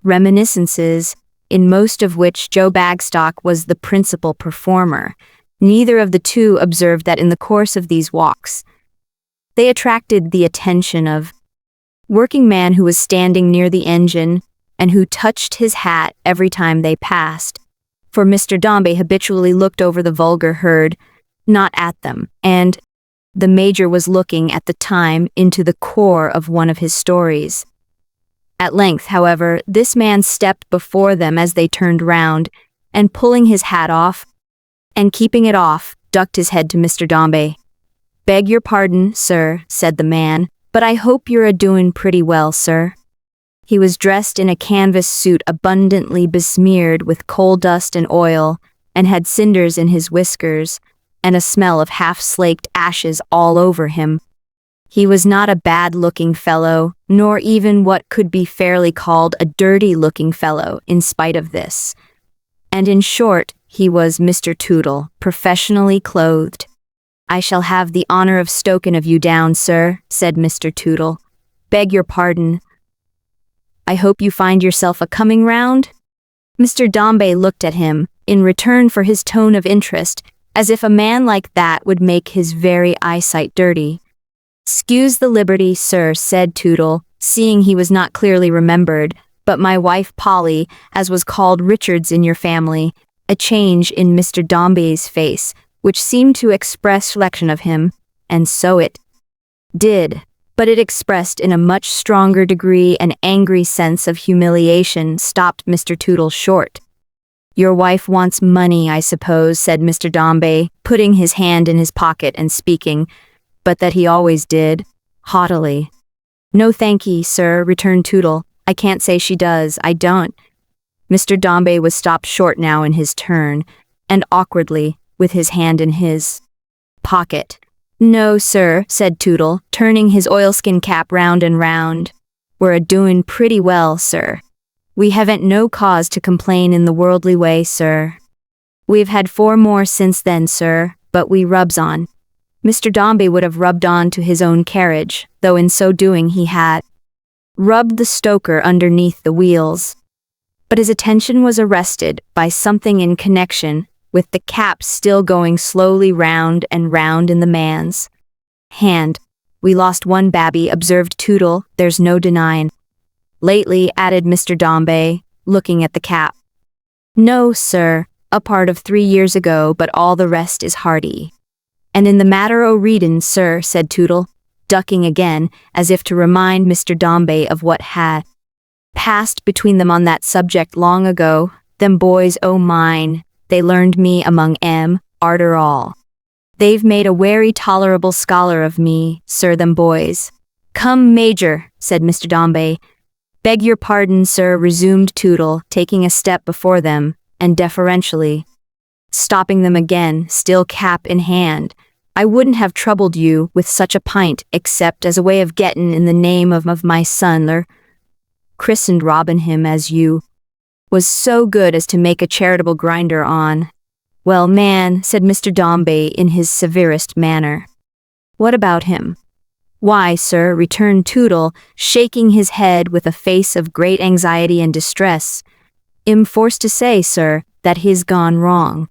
reminiscences, in most of which Joe Bagstock was the principal performer. Neither of the two observed that in the course of these walks, they attracted the attention of working man who was standing near the engine and who touched his hat every time they passed. For Mr. Dombey habitually looked over the vulgar herd, not at them, and the Major was looking at the time into the core of one of his stories. At length, however, this man stepped before them as they turned round, and pulling his hat off, and keeping it off, ducked his head to Mr. Dombey. "Beg your pardon, sir," said the man, "but I hope you're a-doin' pretty well, sir." He was dressed in a canvas suit abundantly besmeared with coal dust and oil, and had cinders in his whiskers, and a smell of half-slaked ashes all over him. He was not a bad-looking fellow, nor even what could be fairly called a dirty-looking fellow, in spite of this. And in short, he was Mr. Tootle, professionally clothed. "I shall have the honor of stoking of you down, sir," said Mr. Tootle. "Beg your pardon. I hope you find yourself a-coming round?" Mr. Dombey looked at him, in return for his tone of interest, as if a man like that would make his very eyesight dirty. "'Scuse the liberty, sir," said Tootle, seeing he was not clearly remembered, "but my wife Polly, as was called Richards in your family," a change in Mr. Dombey's face, which seemed to express reflection of him, and so it did, but it expressed in a much stronger degree an angry sense of humiliation, stopped Mr. Tootle short. "Your wife wants money, I suppose," said Mr. Dombey, putting his hand in his pocket and speaking, but that he always did, haughtily. "No thankee, sir," returned Tootle. "I can't say she does, I don't." Mr. Dombey was stopped short now in his turn, and awkwardly, with his hand in his pocket. "No, sir," said Tootle, turning his oilskin cap round and round. "We're a-doin' pretty well, sir. We haven't no cause to complain in the worldly way, sir. We've had 4 more since then, sir, but we rubs on." Mr. Dombey would have rubbed on to his own carriage, though in so doing he had rubbed the stoker underneath the wheels. But his attention was arrested by something in connection with the cap still going slowly round and round in the man's hand. "We lost one babby," observed Tootle, "there's no denyin'." "Lately," added Mr. Dombey, looking at the cap. "No, sir, a part of 3 years ago, but all the rest is hearty." "And in the matter o' readin', sir," said Tootle, ducking again, as if to remind Mr. Dombey of what had passed between them on that subject long ago, "them boys o' mine, they learned me among 'em, arter all. They've made a werry tolerable scholar of me, sir, them boys." "Come, Major," said Mr. Dombey. "Beg your pardon, sir," resumed Tootle, taking a step before them, and deferentially stopping them again, still cap in hand. "I wouldn't have troubled you with such a pint, except as a way of gettin' in the name of my son, christened Robin him as you was so good as to make a charitable grinder on." "Well, man," said Mr. Dombey in his severest manner. "What about him?" "Why, sir," returned Tootle, shaking his head with a face of great anxiety and distress, "I'm forced to say, sir, that he's gone wrong."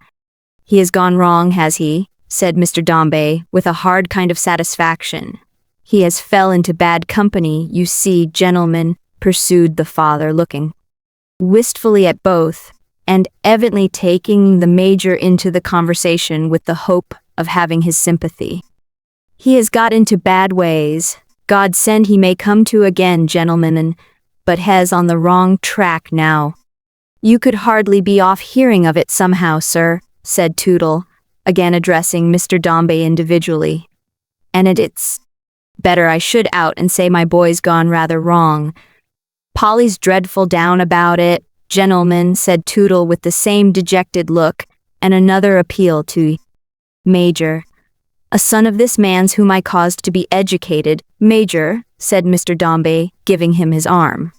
"He has gone wrong, has he?" said Mr. Dombey, with a hard kind of satisfaction. "He has fell into bad company, you see, gentlemen," pursued the father, looking wistfully at both, and evidently taking the Major into the conversation with the hope of having his sympathy. "He has got into bad ways. God send he may come to again, gentlemen, but has on the wrong track now. You could hardly be off hearing of it somehow, sir," said Tootle, again addressing Mr. Dombey individually. "And it's better I should out and say my boy's gone rather wrong. Polly's dreadful down about it, gentlemen," said Tootle with the same dejected look, and another appeal to Major. "A son of this man's whom I caused to be educated, Major," said Mr. Dombey, giving him his arm.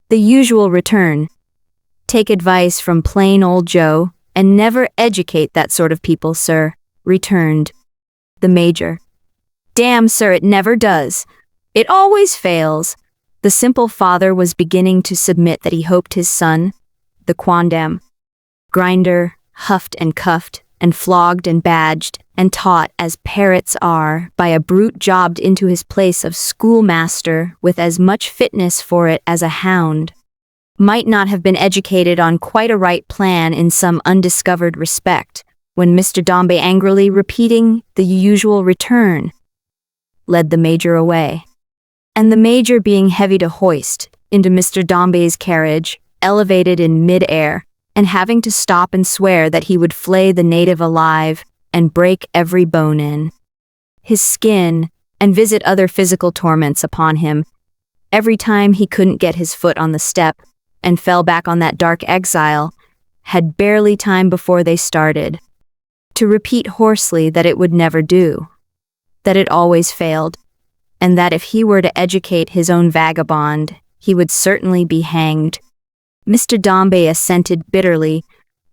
"The usual return. Take advice from plain old Joe, and never educate that sort of people, sir," returned the Major. "Damn, sir, it never does. It always fails." The simple father was beginning to submit that he hoped his son, the quondam grinder, huffed and cuffed, and flogged and badged, and taught as parrots are by a brute jobbed into his place of schoolmaster with as much fitness for it as a hound, might not have been educated on quite a right plan in some undiscovered respect, when Mr. Dombey, angrily repeating the usual return, led the Major away. And the Major, being heavy to hoist into Mr. Dombey's carriage, elevated in mid-air, and having to stop and swear that he would flay the native alive and break every bone in his skin and visit other physical torments upon him every time he couldn't get his foot on the step and fell back on that dark exile, had barely time before they started to repeat hoarsely that it would never do, that it always failed, and that if he were to educate his own vagabond, he would certainly be hanged. Mr. Dombey assented bitterly,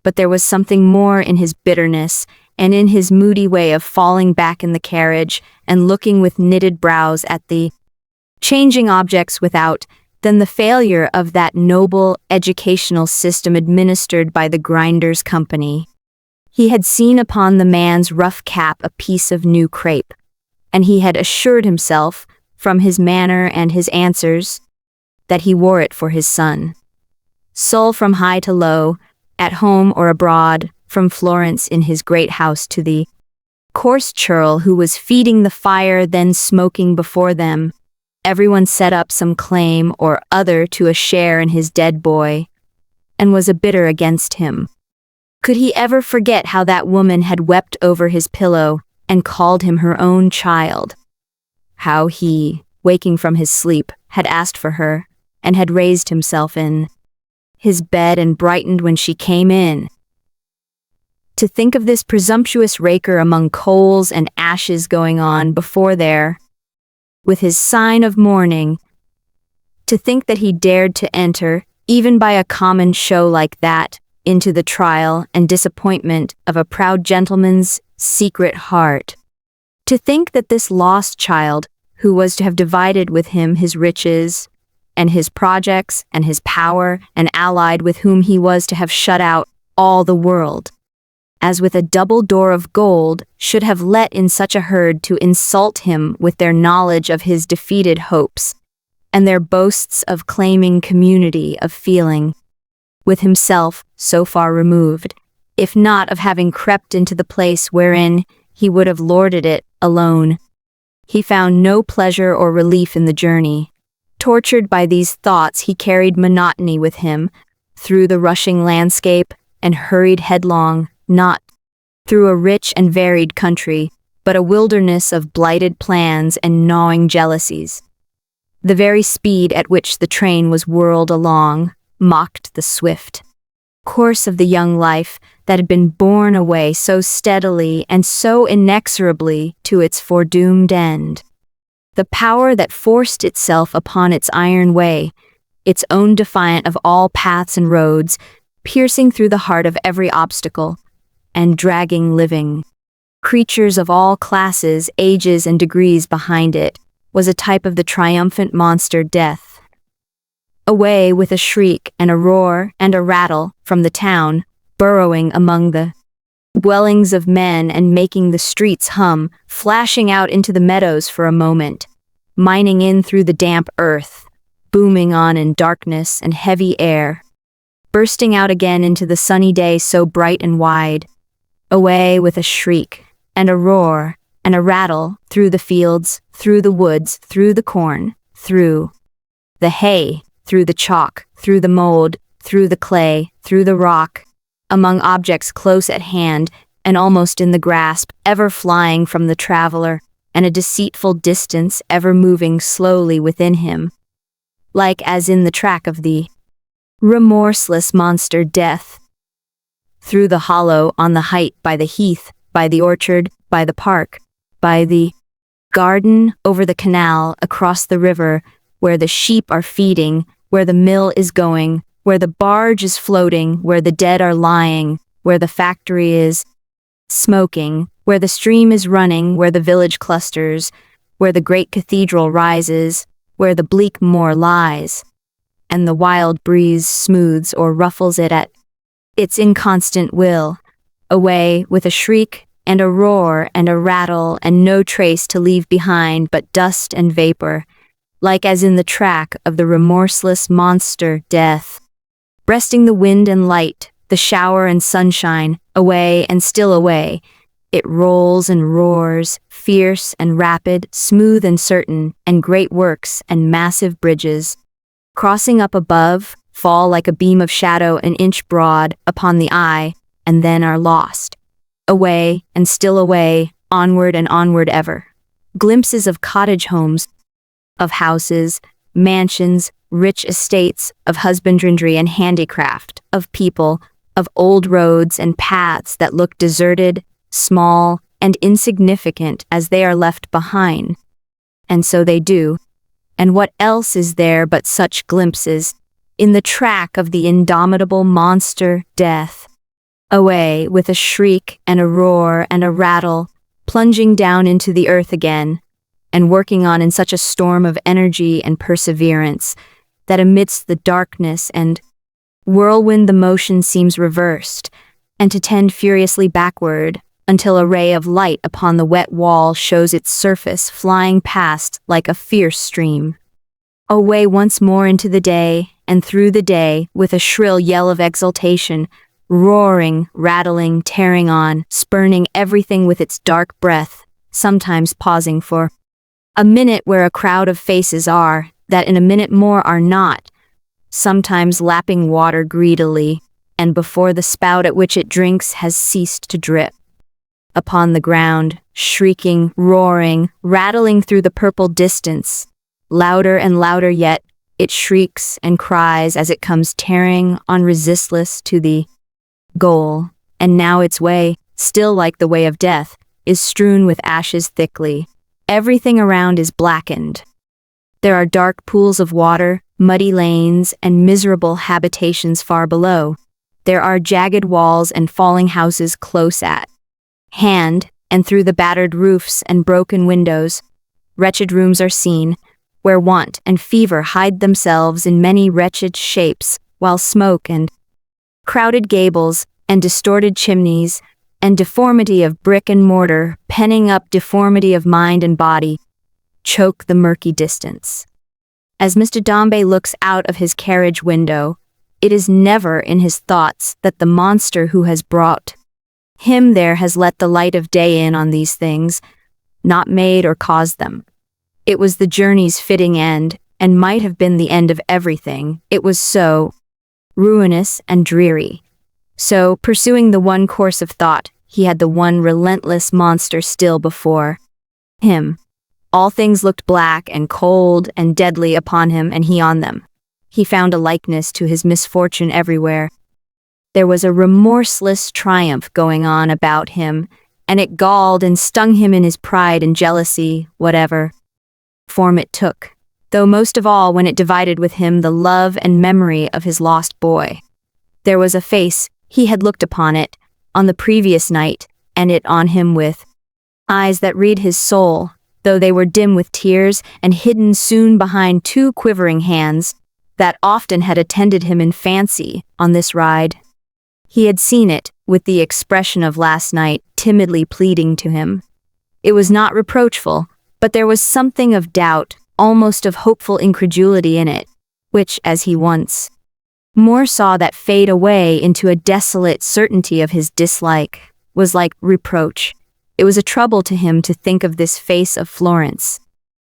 but there was something more in his bitterness and in his moody way of falling back in the carriage and looking with knitted brows at the changing objects without than the failure of that noble educational system administered by the Grinders' Company. He had seen upon the man's rough cap a piece of new crape, and he had assured himself, from his manner and his answers, that he wore it for his son. Sull from high to low, at home or abroad, from Florence in his great house to the coarse churl who was feeding the fire then smoking before them, everyone set up some claim or other to a share in his dead boy, and was a bitter against him. Could he ever forget how that woman had wept over his pillow and called him her own child? How he, waking from his sleep, had asked for her, and had raised himself in his bed and brightened when she came in. To think of this presumptuous raker among coals and ashes going on before there, with his sign of mourning, to think that he dared to enter, even by a common show like that, into the trial and disappointment of a proud gentleman's secret heart. To think that this lost child, who was to have divided with him his riches, and his projects, and his power, and allied with whom he was to have shut out all the world, as with a double door of gold, should have let in such a herd to insult him with their knowledge of his defeated hopes, and their boasts of claiming community of feeling with himself so far removed, if not of having crept into the place wherein he would have lorded it alone. He found no pleasure or relief in the journey. Tortured by these thoughts, he carried monotony with him, through the rushing landscape, and hurried headlong, not through a rich and varied country, but a wilderness of blighted plans and gnawing jealousies. The very speed at which the train was whirled along mocked the swift course of the young life that had been borne away so steadily and so inexorably to its foredoomed end. The power that forced itself upon its iron way, its own defiant of all paths and roads, piercing through the heart of every obstacle, and dragging living creatures of all classes, ages, and degrees behind it, was a type of the triumphant monster Death. Away with a shriek and a roar and a rattle from the town, burrowing among the dwellings of men and making the streets hum, flashing out into the meadows for a moment, mining in through the damp earth, booming on in darkness and heavy air, bursting out again into the sunny day so bright and wide, away with a shriek and a roar and a rattle through the fields, through the woods, through the corn, through the hay, through the chalk, through the mold, through the clay, through the rock, among objects close at hand and almost in the grasp, ever flying from the traveler, and a deceitful distance ever moving slowly within him, like as in the track of the remorseless monster Death, through the hollow, on the height, by the heath, by the orchard, by the park, by the garden, over the canal, across the river, where the sheep are feeding, where the mill is going, where the barge is floating, where the dead are lying, where the factory is smoking, where the stream is running, where the village clusters, where the great cathedral rises, where the bleak moor lies, and the wild breeze smooths or ruffles it at its inconstant will, away with a shriek and a roar and a rattle and no trace to leave behind but dust and vapor, like as in the track of the remorseless monster Death. Breasting the wind and light, the shower and sunshine, away and still away, it rolls and roars, fierce and rapid, smooth and certain, and great works and massive bridges, crossing up above, fall like a beam of shadow an inch broad upon the eye, and then are lost. Away and still away, onward and onward ever. Glimpses of cottage homes, of houses, mansions, rich estates, of husbandry and handicraft, of people, of old roads and paths that look deserted, small, and insignificant as they are left behind. And so they do. And what else is there but such glimpses, in the track of the indomitable monster Death? Away with a shriek and a roar and a rattle, plunging down into the earth again, and working on in such a storm of energy and perseverance, that amidst the darkness and whirlwind the motion seems reversed, and to tend furiously backward, until a ray of light upon the wet wall shows its surface flying past like a fierce stream. Away once more into the day, and through the day, with a shrill yell of exultation, roaring, rattling, tearing on, spurning everything with its dark breath, sometimes pausing for a minute where a crowd of faces are, that in a minute more are not, sometimes lapping water greedily, and before the spout at which it drinks has ceased to drip. Upon the ground, shrieking, roaring, rattling through the purple distance, louder and louder yet, it shrieks and cries as it comes tearing on resistless to the goal, and now its way, still like the way of death, is strewn with ashes thickly. Everything around is blackened. There are dark pools of water, muddy lanes, and miserable habitations far below. There are jagged walls and falling houses close at hand, and through the battered roofs and broken windows, wretched rooms are seen, where want and fever hide themselves in many wretched shapes, while smoke and crowded gables, and distorted chimneys, and deformity of brick and mortar, penning up deformity of mind and body, choke the murky distance. As Mr. Dombey looks out of his carriage window, it is never in his thoughts that the monster who has brought him there has let the light of day in on these things, not made or caused them. It was the journey's fitting end, and might have been the end of everything. It was so ruinous and dreary. So, pursuing the one course of thought, he had the one relentless monster still before him. All things looked black and cold and deadly upon him, and he on them. He found a likeness to his misfortune everywhere. There was a remorseless triumph going on about him, and it galled and stung him in his pride and jealousy, whatever form it took, though most of all when it divided with him the love and memory of his lost boy. There was a face, he had looked upon it, on the previous night, and it on him with eyes that read his soul, though they were dim with tears and hidden soon behind two quivering hands that often had attended him in fancy on this ride. He had seen it, with the expression of last night, timidly pleading to him. It was not reproachful, but there was something of doubt, almost of hopeful incredulity in it, which, as he once more saw that fade away into a desolate certainty of his dislike, was like reproach. It was a trouble to him to think of this face of Florence,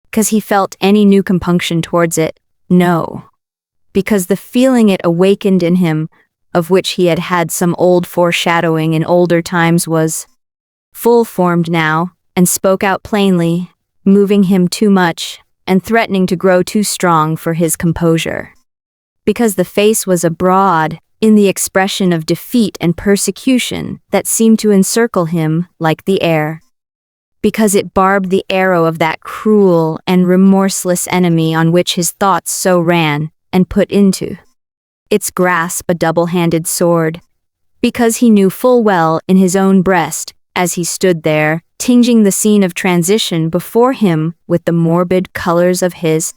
because he felt any new compunction towards it. No, because the feeling it awakened in him, of which he had had some old foreshadowing in older times, was full-formed now, and spoke out plainly, moving him too much, and threatening to grow too strong for his composure. Because the face was abroad, in the expression of defeat and persecution that seemed to encircle him like the air. Because it barbed the arrow of that cruel and remorseless enemy on which his thoughts so ran, and put into its grasp a double-handed sword. Because he knew full well in his own breast, as he stood there, tinging the scene of transition before him with the morbid colors of his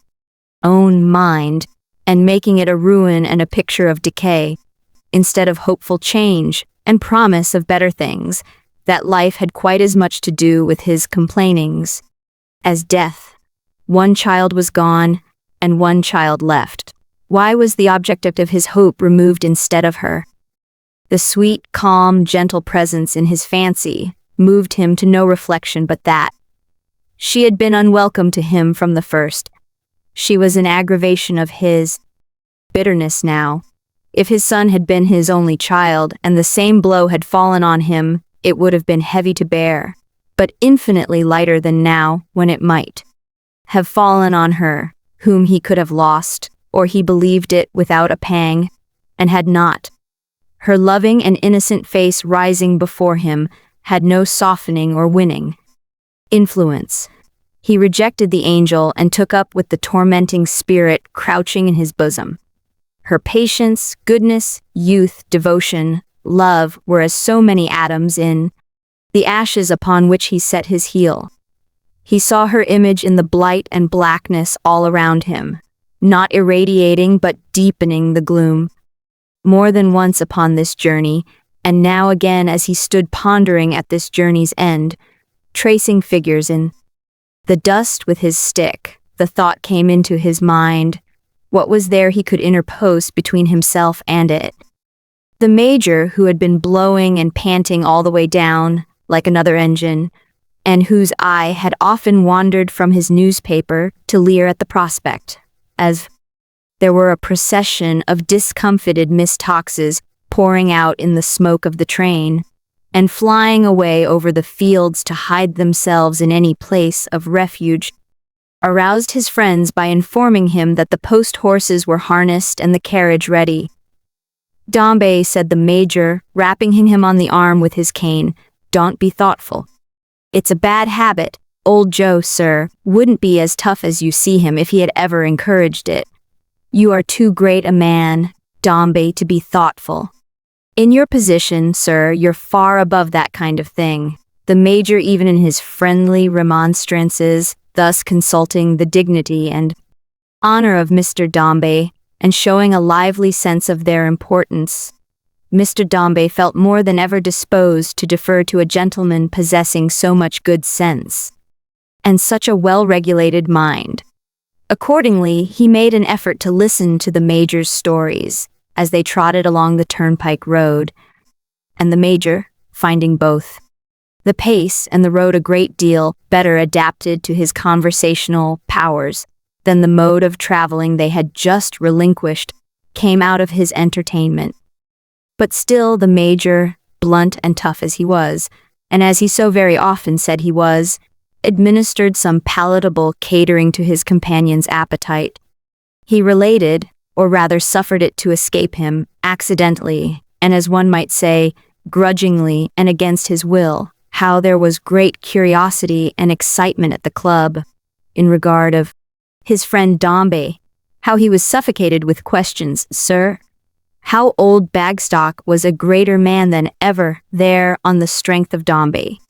own mind, and making it a ruin and a picture of decay, instead of hopeful change and promise of better things, that life had quite as much to do with his complainings as death. One child was gone, and one child left. Why was the object of his hope removed instead of her? The sweet, calm, gentle presence in his fancy moved him to no reflection but that. She had been unwelcome to him from the first. She was an aggravation of his bitterness now. If his son had been his only child, and the same blow had fallen on him, it would have been heavy to bear, but infinitely lighter than now, when it might have fallen on her, whom he could have lost, or he believed it without a pang, and had not. Her loving and innocent face rising before him had no softening or winning influence. He rejected the angel and took up with the tormenting spirit crouching in his bosom. Her patience, goodness, youth, devotion, love were as so many atoms in the ashes upon which he set his heel. He saw her image in the blight and blackness all around him, not irradiating but deepening the gloom. More than once upon this journey, and now again as he stood pondering at this journey's end, tracing figures in the dust with his stick, the thought came into his mind, what was there he could interpose between himself and it? The major, who had been blowing and panting all the way down, like another engine, and whose eye had often wandered from his newspaper to leer at the prospect, as there were a procession of discomfited Miss Toxes pouring out in the smoke of the train, and flying away over the fields to hide themselves in any place of refuge, aroused his friends by informing him that the post horses were harnessed and the carriage ready. "Dombey," said the major, rapping him on the arm with his cane, "don't be thoughtful. It's a bad habit. Old Joe, sir, wouldn't be as tough as you see him if he had ever encouraged it. You are too great a man, Dombey, to be thoughtful. In your position, sir, you're far above that kind of thing." The major, even in his friendly remonstrances, thus consulting the dignity and honor of Mr. Dombey, and showing a lively sense of their importance, Mr. Dombey felt more than ever disposed to defer to a gentleman possessing so much good sense and such a well-regulated mind. Accordingly, he made an effort to listen to the major's stories as they trotted along the turnpike road, and the major, finding both the pace and the road a great deal better adapted to his conversational powers than the mode of traveling they had just relinquished, came out of his entertainment. But still the major, blunt and tough as he was, and as he so very often said he was, administered some palatable catering to his companion's appetite. He related, or rather suffered it to escape him, accidentally, and as one might say, grudgingly and against his will, how there was great curiosity and excitement at the club in regard of his friend Dombey, how he was suffocated with questions, "Sir, how old Bagstock was a greater man than ever there on the strength of Dombey.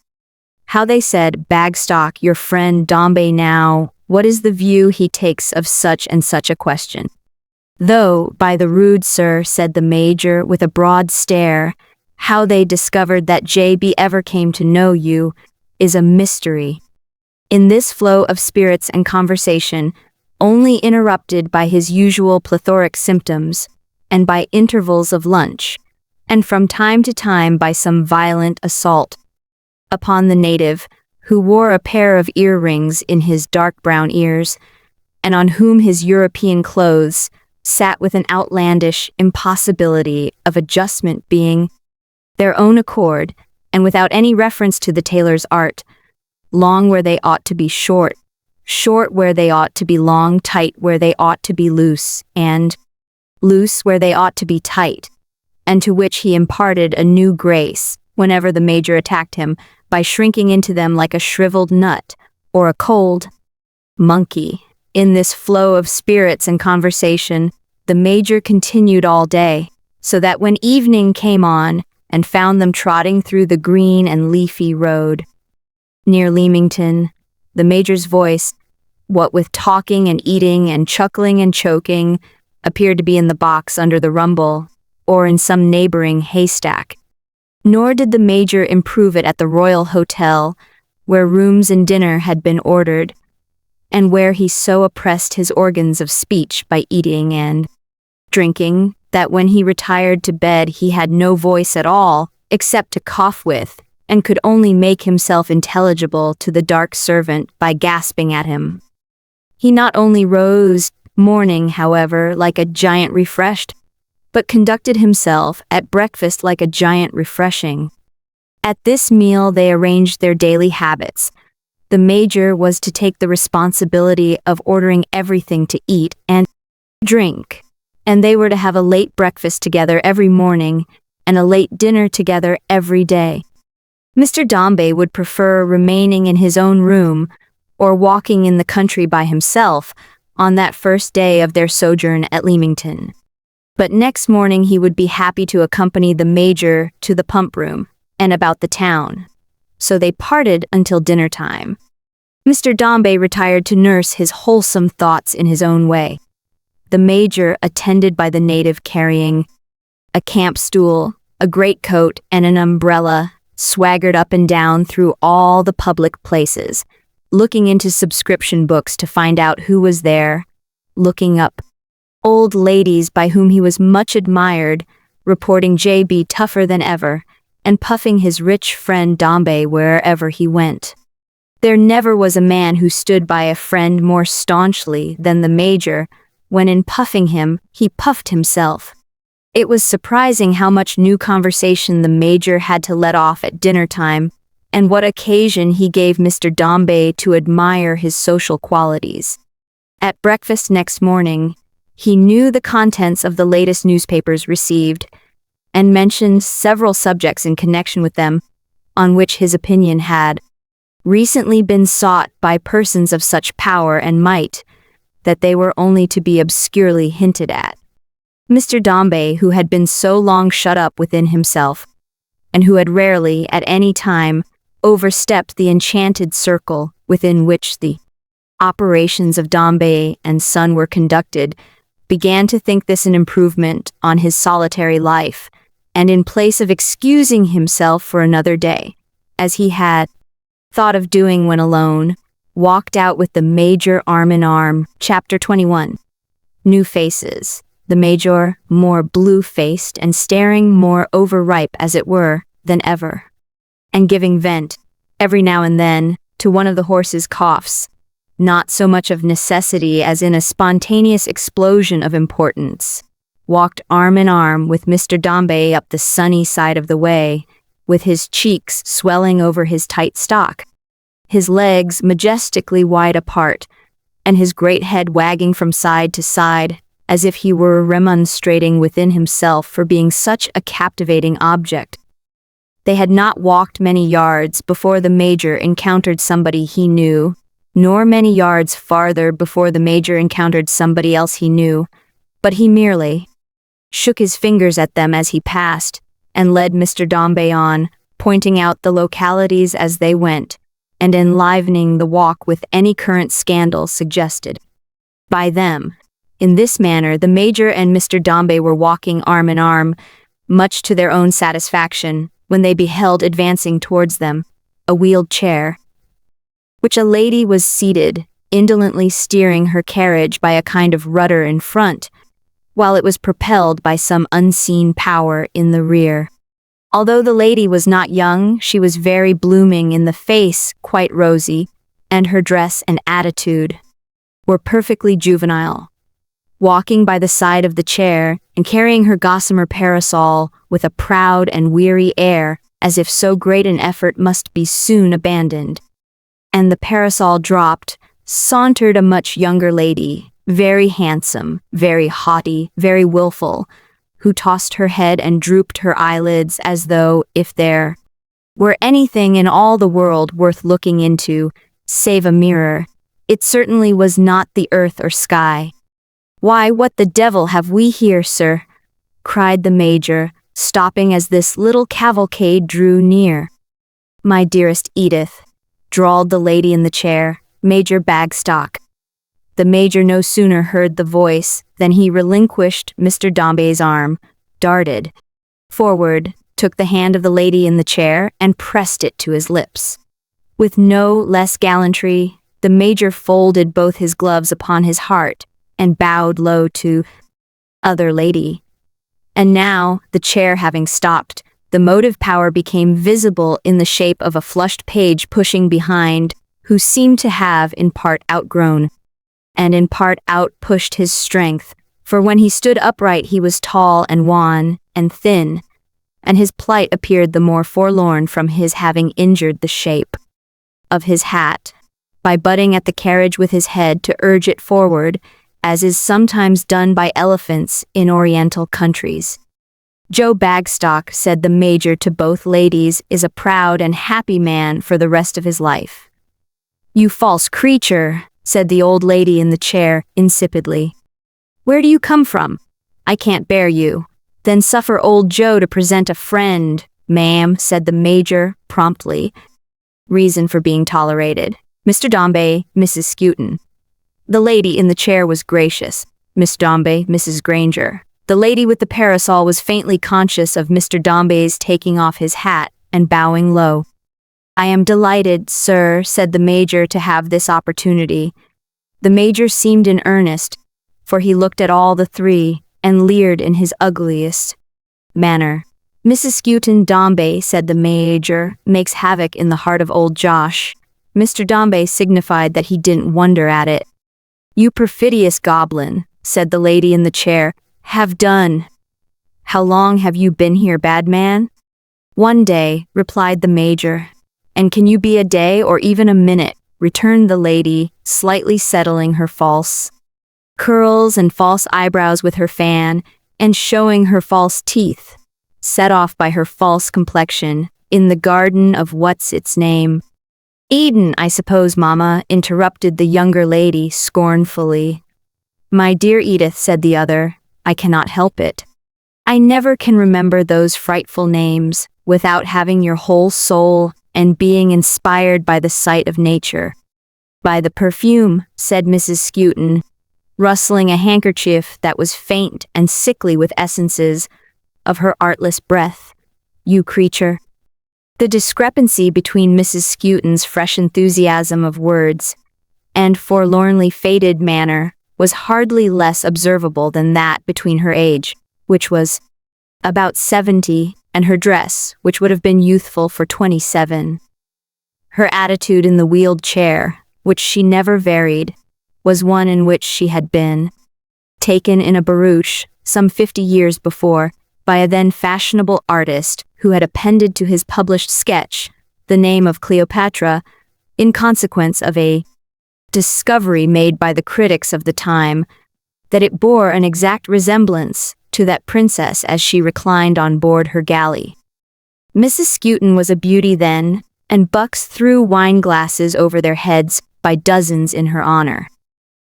How they said, 'Bagstock, your friend Dombey now, what is the view he takes of such and such a question?' Though, by the rood, sir," said the major with a broad stare, "how they discovered that J.B. ever came to know you is a mystery." In this flow of spirits and conversation, only interrupted by his usual plethoric symptoms, and by intervals of lunch, and from time to time by some violent assault upon the native, who wore a pair of earrings in his dark brown ears, and on whom his European clothes sat with an outlandish impossibility of adjustment, being their own accord, and without any reference to the tailor's art, long where they ought to be short, short where they ought to be long, tight where they ought to be loose, and loose where they ought to be tight, and to which he imparted a new grace whenever the major attacked him by shrinking into them like a shriveled nut or a cold monkey. In this flow of spirits and conversation, the major continued all day, so that when evening came on and found them trotting through the green and leafy road near Leamington, the major's voice, what with talking and eating and chuckling and choking, appeared to be in the box under the rumble or in some neighboring haystack. Nor did the Major improve it at the Royal Hotel, where rooms and dinner had been ordered, and where he so oppressed his organs of speech by eating and drinking that when he retired to bed he had no voice at all except to cough with, and could only make himself intelligible to the dark servant by gasping at him. He not only rose morning, however, like a giant refreshed, but conducted himself at breakfast like a giant refreshing. At this meal they arranged their daily habits. The Major was to take the responsibility of ordering everything to eat and drink, and they were to have a late breakfast together every morning and a late dinner together every day. Mr. Dombey would prefer remaining in his own room or walking in the country by himself on that first day of their sojourn at Leamington. But next morning he would be happy to accompany the Major to the pump room and about the town. So they parted until dinner time. Mr. Dombey retired to nurse his wholesome thoughts in his own way. The Major, attended by the native carrying a camp stool, a greatcoat, and an umbrella, swaggered up and down through all the public places, looking into subscription books to find out who was there, looking up old ladies by whom he was much admired, reporting J.B. tougher than ever, and puffing his rich friend Dombey wherever he went. There never was a man who stood by a friend more staunchly than the Major. When in puffing him, he puffed himself. It was surprising how much new conversation the Major had to let off at dinner time, and what occasion he gave Mr. Dombey to admire his social qualities. At breakfast next morning, he knew the contents of the latest newspapers received, and mentioned several subjects in connection with them, on which his opinion had recently been sought by persons of such power and might, that they were only to be obscurely hinted at. Mr. Dombey, who had been so long shut up within himself, and who had rarely, at any time, overstepped the enchanted circle within which the operations of Dombey and Son were conducted, began to think this an improvement on his solitary life, and in place of excusing himself for another day, as he had thought of doing when alone, walked out with the Major arm in arm. Chapter 21. New faces. The Major, more blue-faced and staring more overripe, as it were, than ever, and giving vent, every now and then, to one of the horse's coughs, not so much of necessity as in a spontaneous explosion of importance, walked arm in arm with Mr. Dombey up the sunny side of the way, with his cheeks swelling over his tight stock, his legs majestically wide apart, and his great head wagging from side to side, as if he were remonstrating within himself for being such a captivating object. They had not walked many yards before the Major encountered somebody he knew, nor many yards farther before the Major encountered somebody else he knew, but he merely shook his fingers at them as he passed, and led Mr. Dombey on, pointing out the localities as they went, and enlivening the walk with any current scandal suggested by them. In this manner the Major and Mr. Dombey were walking arm in arm, much to their own satisfaction, when they beheld advancing towards them a wheeled chair, which a lady was seated, indolently steering her carriage by a kind of rudder in front, while it was propelled by some unseen power in the rear. Although the lady was not young, she was very blooming in the face, quite rosy, and her dress and attitude were perfectly juvenile. Walking by the side of the chair, and carrying her gossamer parasol with a proud and weary air, as if so great an effort must be soon abandoned, and the parasol dropped, sauntered a much younger lady, very handsome, very haughty, very wilful, who tossed her head and drooped her eyelids as though, if there were anything in all the world worth looking into, save a mirror, it certainly was not the earth or sky. "Why, what the devil have we here, sir?" cried the Major, stopping as this little cavalcade drew near. "My dearest Edith," drawled the lady in the chair, "Major Bagstock." The Major no sooner heard the voice than he relinquished Mr. Dombey's arm, darted forward, took the hand of the lady in the chair and pressed it to his lips. With no less gallantry, the major folded both his gloves upon his heart and bowed low to other lady. And now, the chair having stopped, the motive power became visible in the shape of a flushed page pushing behind, who seemed to have in part outgrown and in part outpushed his strength, for when he stood upright he was tall and wan and thin, and his plight appeared the more forlorn from his having injured the shape of his hat by butting at the carriage with his head to urge it forward, as is sometimes done by elephants in Oriental countries. Joe Bagstock, said the major to both ladies, is a proud and happy man for the rest of his life. You false creature, said the old lady in the chair insipidly. Where do you come from? I can't bear you. Then suffer old Joe to present a friend, ma'am, said the major promptly. Reason for being tolerated. Mr. Dombey, Mrs. Skewton. The lady in the chair was gracious. Miss Dombey, Mrs. Granger. The lady with the parasol was faintly conscious of Mr. Dombey's taking off his hat and bowing low. I am delighted, sir, said the major, to have this opportunity. The major seemed in earnest, for he looked at all the three and leered in his ugliest manner. Mrs. Skewton Dombey, said the major, makes havoc in the heart of old Josh. Mr. Dombey signified that he didn't wonder at it. You perfidious goblin, said the lady in the chair, have done. How long have you been here, bad man? 1 day, replied the major. And can you be a day or even a minute? Returned the lady, slightly settling her false curls and false eyebrows with her fan, and showing her false teeth, set off by her false complexion, in the garden of what's its name. Eden, I suppose, mamma, interrupted the younger lady scornfully. My dear Edith, said the other, I cannot help it. I never can remember those frightful names without having your whole soul and being inspired by the sight of nature. By the perfume, said Mrs. Skewton, rustling a handkerchief that was faint and sickly with essences of her artless breath. You creature. The discrepancy between Mrs. Skewton's fresh enthusiasm of words and forlornly faded manner was hardly less observable than that between her age, which was about 70, and her dress, which would have been youthful for 27. Her attitude in the wheeled chair, which she never varied, was one in which she had been taken in a barouche some 50 years before by a then fashionable artist who had appended to his published sketch the name of Cleopatra in consequence of a discovery made by the critics of the time that it bore an exact resemblance to that princess as she reclined on board her galley. Mrs. Skewton was a beauty then, and bucks threw wine glasses over their heads by dozens in her honor.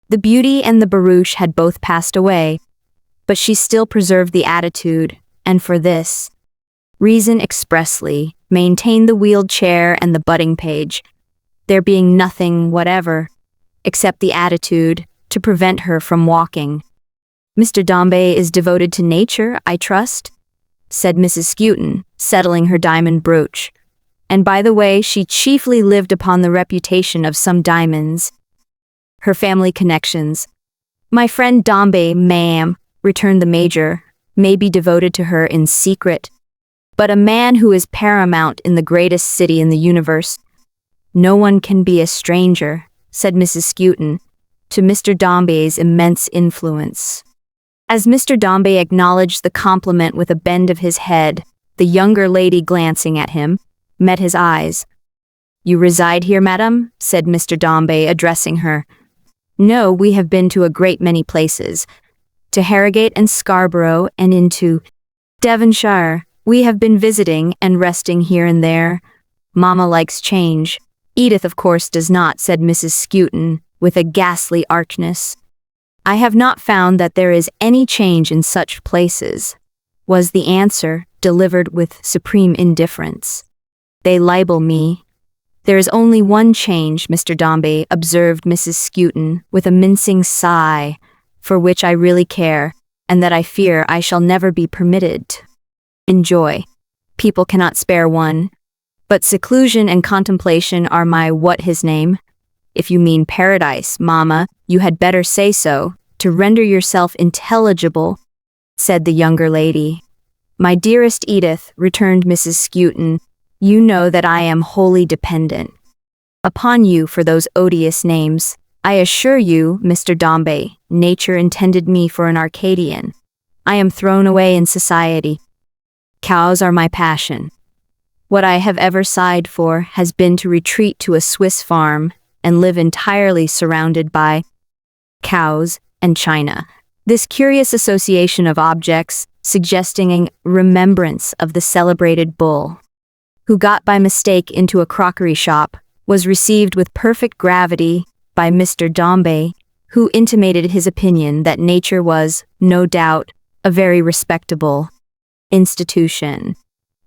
The beauty and the barouche had both passed away, but she still preserved the attitude, and for this reason expressly maintained the wheeled chair and the butting page, there being nothing whatever, except the attitude, to prevent her from walking. Mr. Dombey is devoted to nature, I trust, said Mrs. Skewton, settling her diamond brooch. And by the way, she chiefly lived upon the reputation of some diamonds, her family connections. My friend Dombey, ma'am, returned the major, may be devoted to her in secret, but a man who is paramount in the greatest city in the universe, no one can be a stranger, said Mrs. Skewton, to Mr. Dombey's immense influence. As Mr. Dombey acknowledged the compliment with a bend of his head, the younger lady, glancing at him, met his eyes. You reside here, madam? Said Mr. Dombey, addressing her. No, we have been to a great many places. To Harrogate and Scarborough and into Devonshire. We have been visiting and resting here and there. Mamma likes change. Edith, of course, does not, said Mrs. Skewton, with a ghastly archness. I have not found that there is any change in such places, was the answer, delivered with supreme indifference. They libel me. There is only one change, Mr. Dombey, observed Mrs. Skewton, with a mincing sigh, for which I really care, and that I fear I shall never be permitted to enjoy. People cannot spare one. But seclusion and contemplation are my what his name? If you mean paradise, Mamma, you had better say so, to render yourself intelligible, said the younger lady. My dearest Edith, returned Mrs. Skewton, you know that I am wholly dependent upon you for those odious names. I assure you, Mr. Dombey, nature intended me for an Arcadian. I am thrown away in society. Cows are my passion. What I have ever sighed for has been to retreat to a Swiss farm and live entirely surrounded by cows and china. This curious association of objects suggesting a remembrance of the celebrated bull, who got by mistake into a crockery shop, was received with perfect gravity by Mr. Dombey, who intimated his opinion that nature was, no doubt, a very respectable institution.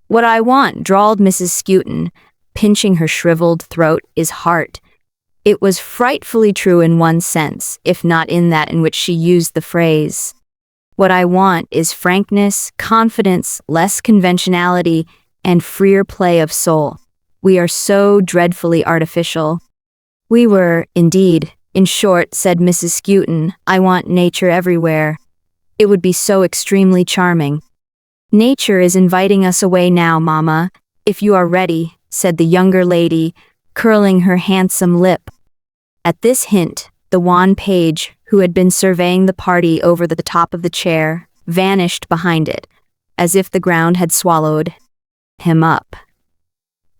What I want, drawled Mrs. Skewton, pinching her shriveled throat, is heart. It was frightfully true in one sense, if not in that in which she used the phrase. What I want is frankness, confidence, less conventionality, and freer play of soul. We are so dreadfully artificial. We were, indeed. In short, said Mrs. Skewton, I want nature everywhere. It would be so extremely charming. Nature is inviting us away now, Mamma, if you are ready, said the younger lady, curling her handsome lip. At this hint, the wan page, who had been surveying the party over the top of the chair, vanished behind it, as if the ground had swallowed him up.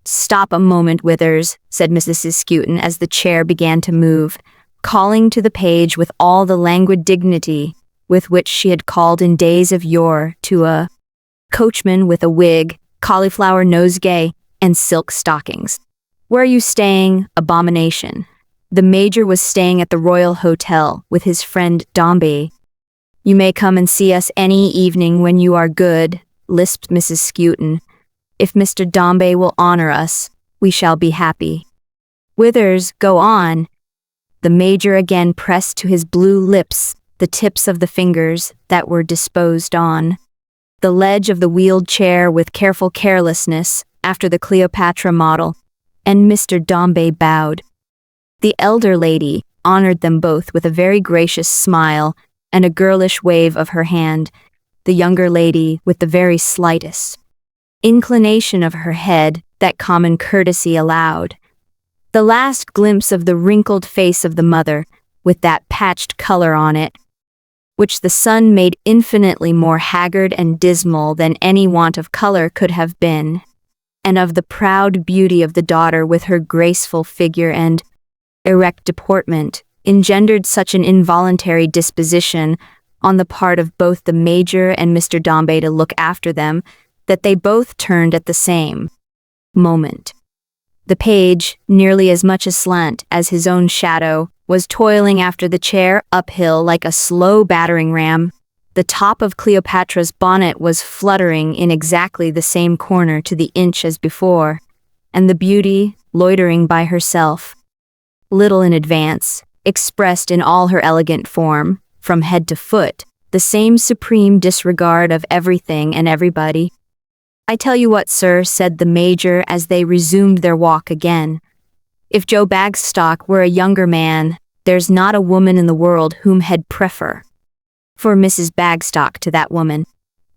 Stop a moment, Withers, said Mrs. Skewton as the chair began to move, calling to the page with all the languid dignity with which she had called in days of yore to a coachman with a wig, cauliflower nosegay, and silk stockings. Where are you staying, abomination? The Major was staying at the Royal Hotel with his friend Dombey. You may come and see us any evening when you are good, lisped Mrs. Skewton. If Mr. Dombey will honor us, we shall be happy. Withers, go on. The Major again pressed to his blue lips the tips of the fingers that were disposed on the ledge of the wheeled chair with careful carelessness, after the Cleopatra model, and Mr. Dombey bowed. The elder lady honored them both with a very gracious smile and a girlish wave of her hand, the younger lady with the very slightest inclination of her head that common courtesy allowed. The last glimpse of the wrinkled face of the mother, with that patched color on it, which the sun made infinitely more haggard and dismal than any want of color could have been, and of the proud beauty of the daughter with her graceful figure and erect deportment, engendered such an involuntary disposition on the part of both the Major and Mr. Dombey to look after them, that they both turned at the same moment. The page, nearly as much aslant as his own shadow, was toiling after the chair uphill like a slow battering ram. The top of Cleopatra's bonnet was fluttering in exactly the same corner to the inch as before, and the beauty, loitering by herself, little in advance, expressed in all her elegant form, from head to foot, the same supreme disregard of everything and everybody. I tell you what, sir, said the Major as they resumed their walk again. If Joe Bagstock were a younger man, there's not a woman in the world whom he'd prefer for Mrs. Bagstock to that woman.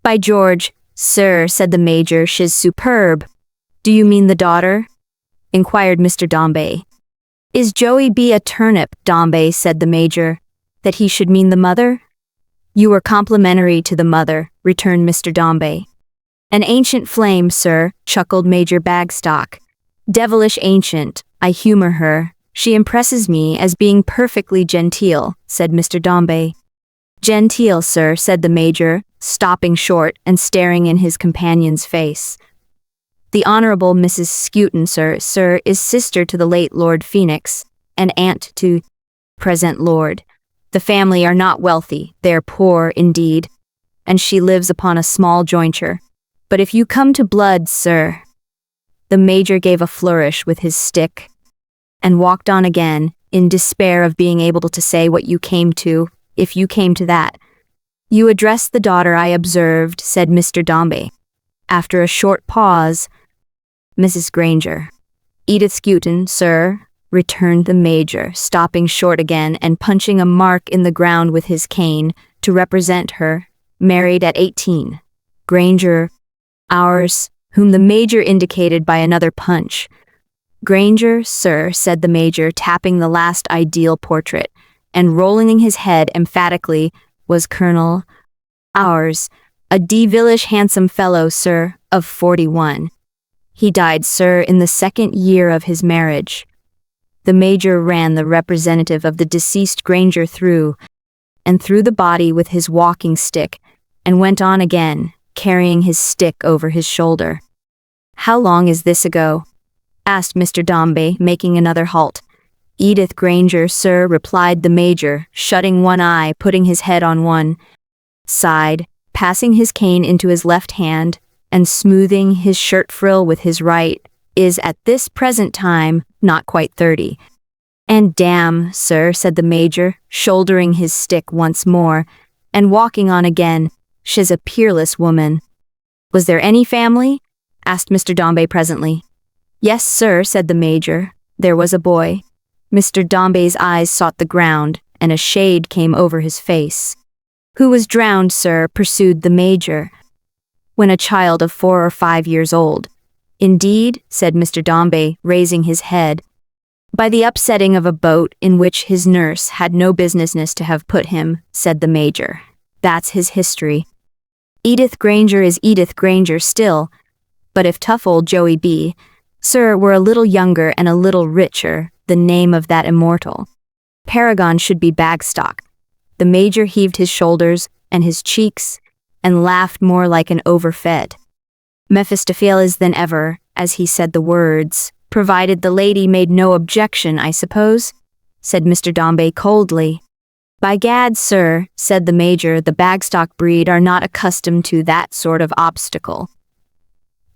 By George, sir, said the Major, she's superb. Do you mean the daughter? Inquired Mr. Dombey. Is Joey B. a turnip, Dombey, said the Major, that he should mean the mother? You were complimentary to the mother, returned Mr. Dombey. An ancient flame, sir, chuckled Major Bagstock. Devilish ancient, I humor her. She impresses me as being perfectly genteel, said Mr. Dombey. Genteel, sir, said the Major, stopping short and staring in his companion's face. The Honourable Mrs. Skewton, sir, is sister to the late Lord Phoenix, and aunt to present Lord. The family are not wealthy, they are poor indeed, and she lives upon a small jointure. But if you come to blood, sir— The Major gave a flourish with his stick, and walked on again, in despair of being able to say what you came to, if you came to that. You addressed the daughter, I observed, said Mr. Dombey. After a short pause, Mrs. Granger. Edith Skewton, sir, returned the major, stopping short again and punching a mark in the ground with his cane to represent her, married at 18. Granger, ours, whom the major indicated by another punch. Granger, sir, said the major, tapping the last ideal portrait, and rolling his head emphatically, was Colonel, ours, a devilish handsome fellow, sir, of 41. He died, sir, in the 2nd year of his marriage. The major ran the representative of the deceased Granger through the body with his walking stick, and went on again, carrying his stick over his shoulder. How long is this ago? Asked Mr. Dombey, making another halt. Edith Granger, sir, replied the major, shutting one eye, putting his head on one side, passing his cane into his left hand, and smoothing his shirt frill with his right, is at this present time not quite 30. And damn, sir, said the major, shouldering his stick once more, and walking on again, she's a peerless woman. Was there any family? Asked Mr. Dombey presently. Yes, sir, said the major. There was a boy. Mr. Dombey's eyes sought the ground, and a shade came over his face. Who was drowned, sir, pursued the major. When a child of 4 or 5 years old. Indeed, said Mr. Dombey, raising his head. By the upsetting of a boat in which his nurse had no business to have put him, said the major. That's his history. Edith Granger is Edith Granger still, but if tough old Joey B., sir, were a little younger and a little richer, the name of that immortal paragon should be Bagstock. The major heaved his shoulders and his cheeks, and laughed more like an overfed Mephistopheles than ever, as he said the words, provided the lady made no objection, I suppose, said Mr. Dombey coldly. By gad, sir, said the major, the Bagstock breed are not accustomed to that sort of obstacle.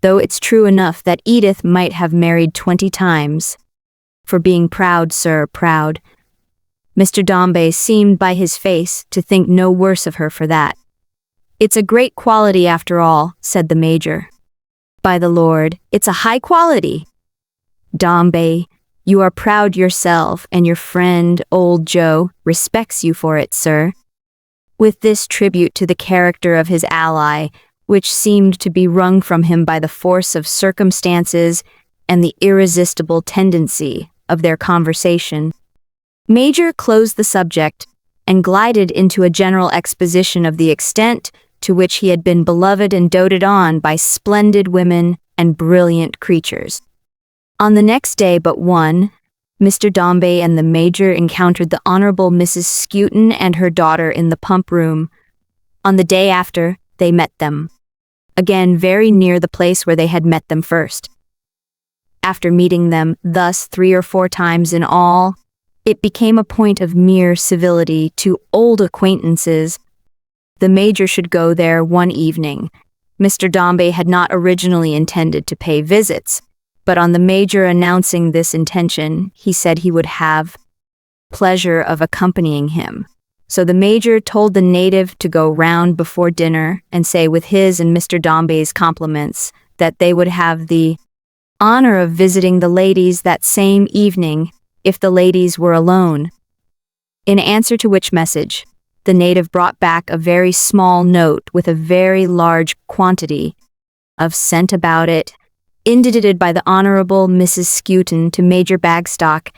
Though it's true enough that Edith might have married 20 times. For being proud, sir, proud. Mr. Dombey seemed by his face to think no worse of her for that. It's a great quality after all, said the major. By the Lord, it's a high quality. Dombey, you are proud yourself, and your friend, old Joe, respects you for it, sir. With this tribute to the character of his ally, which seemed to be wrung from him by the force of circumstances and the irresistible tendency of their conversation, Major closed the subject and glided into a general exposition of the extent to which he had been beloved and doted on by splendid women and brilliant creatures. On the next day but one, Mr. Dombey and the major encountered the Honorable Mrs. Skewton and her daughter in the pump room. On the day after, they met them, again very near the place where they had met them first. After meeting them thus 3 or 4 times in all, it became a point of mere civility to old acquaintances. The major should go there one evening. Mr. Dombey had not originally intended to pay visits, but on the major announcing this intention, he said he would have pleasure of accompanying him. So the major told the native to go round before dinner and say with his and Mr. Dombey's compliments that they would have the honor of visiting the ladies that same evening if the ladies were alone. In answer to which message, the native brought back a very small note with a very large quantity of scent about it, indited by the Honorable Mrs. Skewton to Major Bagstock,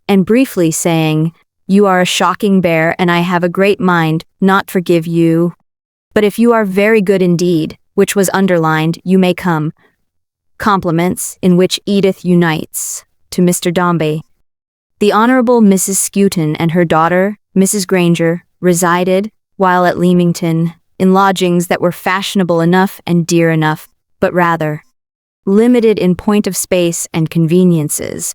and briefly saying, "You are a shocking bear, and I have a great mind not forgive you. But if you are very good indeed," which was underlined, "you may come." Compliments, in which Edith unites, to Mr. Dombey. The Honorable Mrs. Skewton and her daughter, Mrs. Granger, resided, while at Leamington, in lodgings that were fashionable enough and dear enough, but rather limited in point of space and conveniences,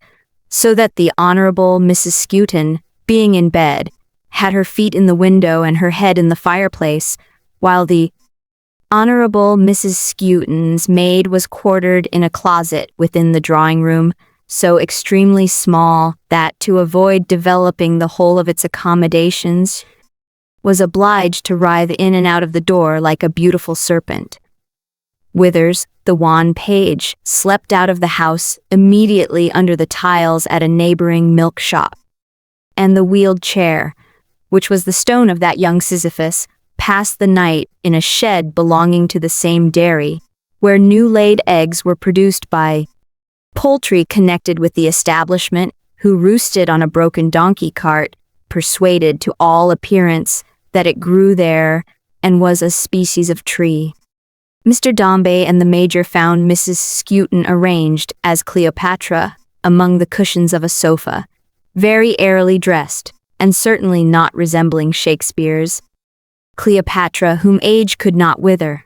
so that the Honorable Mrs. Skewton, being in bed, had her feet in the window and her head in the fireplace, while the Honorable Mrs. Skewton's maid was quartered in a closet within the drawing-room, so extremely small that, to avoid developing the whole of its accommodations, was obliged to writhe in and out of the door like a beautiful serpent. Withers, The wan page slept out of the house immediately under the tiles at a neighboring milk shop. And the wheeled chair, which was the stone of that young Sisyphus, passed the night in a shed belonging to the same dairy, where new-laid eggs were produced by poultry connected with the establishment, who roosted on a broken donkey cart, persuaded to all appearance that it grew there and was a species of tree. Mr. Dombey and the Major found Mrs. Skewton arranged, as Cleopatra, among the cushions of a sofa, very airily dressed, and certainly not resembling Shakespeare's Cleopatra, whom age could not wither.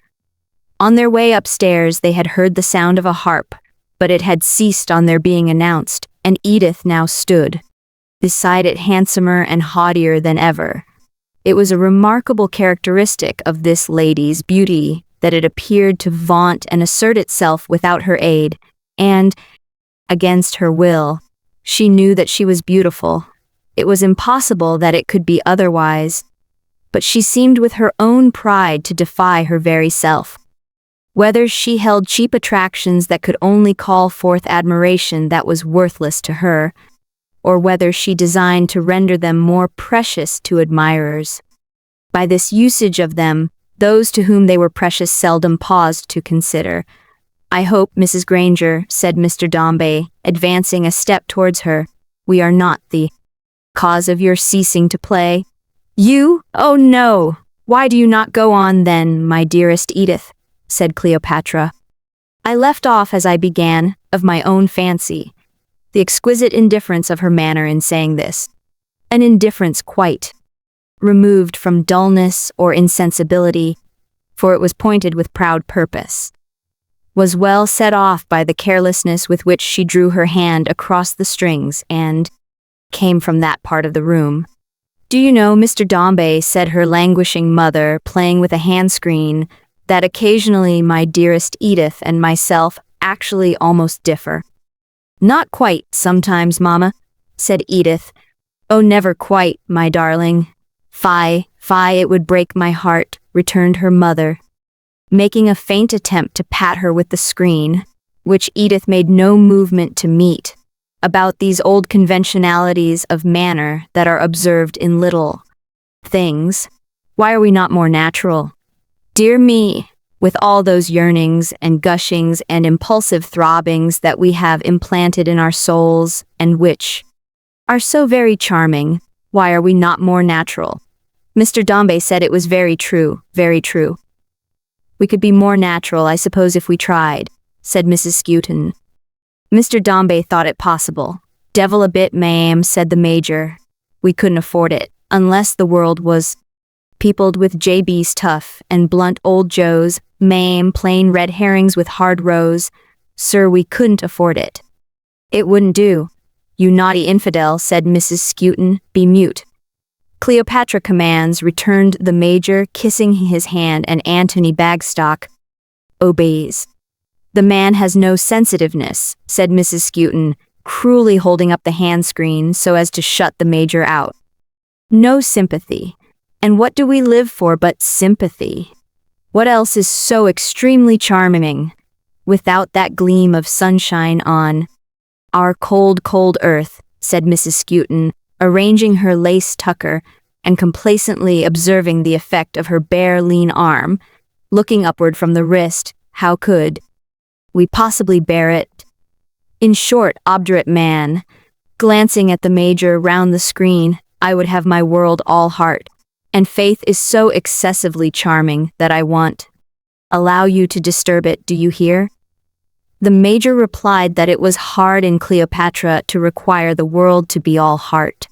On their way upstairs they had heard the sound of a harp, but it had ceased on their being announced, and Edith now stood beside it, handsomer and haughtier than ever. It was a remarkable characteristic of this lady's beauty that it appeared to vaunt and assert itself without her aid, and, against her will, she knew that she was beautiful. It was impossible that it could be otherwise, but she seemed with her own pride to defy her very self. Whether she held cheap attractions that could only call forth admiration that was worthless to her, or whether she designed to render them more precious to admirers. By this usage of them, those to whom they were precious seldom paused to consider. "I hope, Mrs. Granger," said Mr. Dombey, advancing a step towards her, "we are not the cause of your ceasing to play." "You? Oh no! Why do you not go on then, my dearest Edith?" said Cleopatra. "I left off as I began, of my own fancy." The exquisite indifference of her manner in saying this, an indifference quite removed from dullness or insensibility, for it was pointed with proud purpose, was well set off by the carelessness with which she drew her hand across the strings and came from that part of the room. "Do you know, Mr. Dombey," said her languishing mother, playing with a hand-screen, "that occasionally my dearest Edith and myself actually almost differ." "Not quite, sometimes, mamma," said Edith. "Oh, never quite, my darling." "Fie, it would break my heart," returned her mother, making a faint attempt to pat her with the screen, which Edith made no movement to meet, about these old conventionalities of manner that are observed in little things. Why are we not more natural? Dear me, with all those yearnings and gushings and impulsive throbbings that we have implanted in our souls and which are so very charming, why are we not more natural? Mr. Dombey said it was very true, very true. "We could be more natural, I suppose, if we tried," said Mrs. Skewton. Mr. Dombey thought it possible. "Devil a bit, ma'am," said the Major. "We couldn't afford it, unless the world was peopled with J.B.'s tough and blunt old Joes, ma'am, plain red herrings with hard roes. Sir, we couldn't afford it." "It wouldn't do, you naughty infidel," said Mrs. Skewton. "Be mute." "Cleopatra commands," returned the Major, kissing his hand, and Antony Bagstock obeys. "The man has no sensitiveness," said Mrs. Skewton, cruelly holding up the hand-screen so as to shut the Major out. "No sympathy. And what do we live for but sympathy? What else is so extremely charming, without that gleam of sunshine on our cold, cold earth?" said Mrs. Skewton, arranging her lace tucker and complacently observing the effect of her bare, lean arm, looking upward from the wrist. "How could we possibly bear it? In short, obdurate man," glancing at the Major round the screen, "I would have my world all heart, and faith is so excessively charming that I want allow you to disturb it, do you hear?" The Major replied that it was hard in Cleopatra to require the world to be all heart,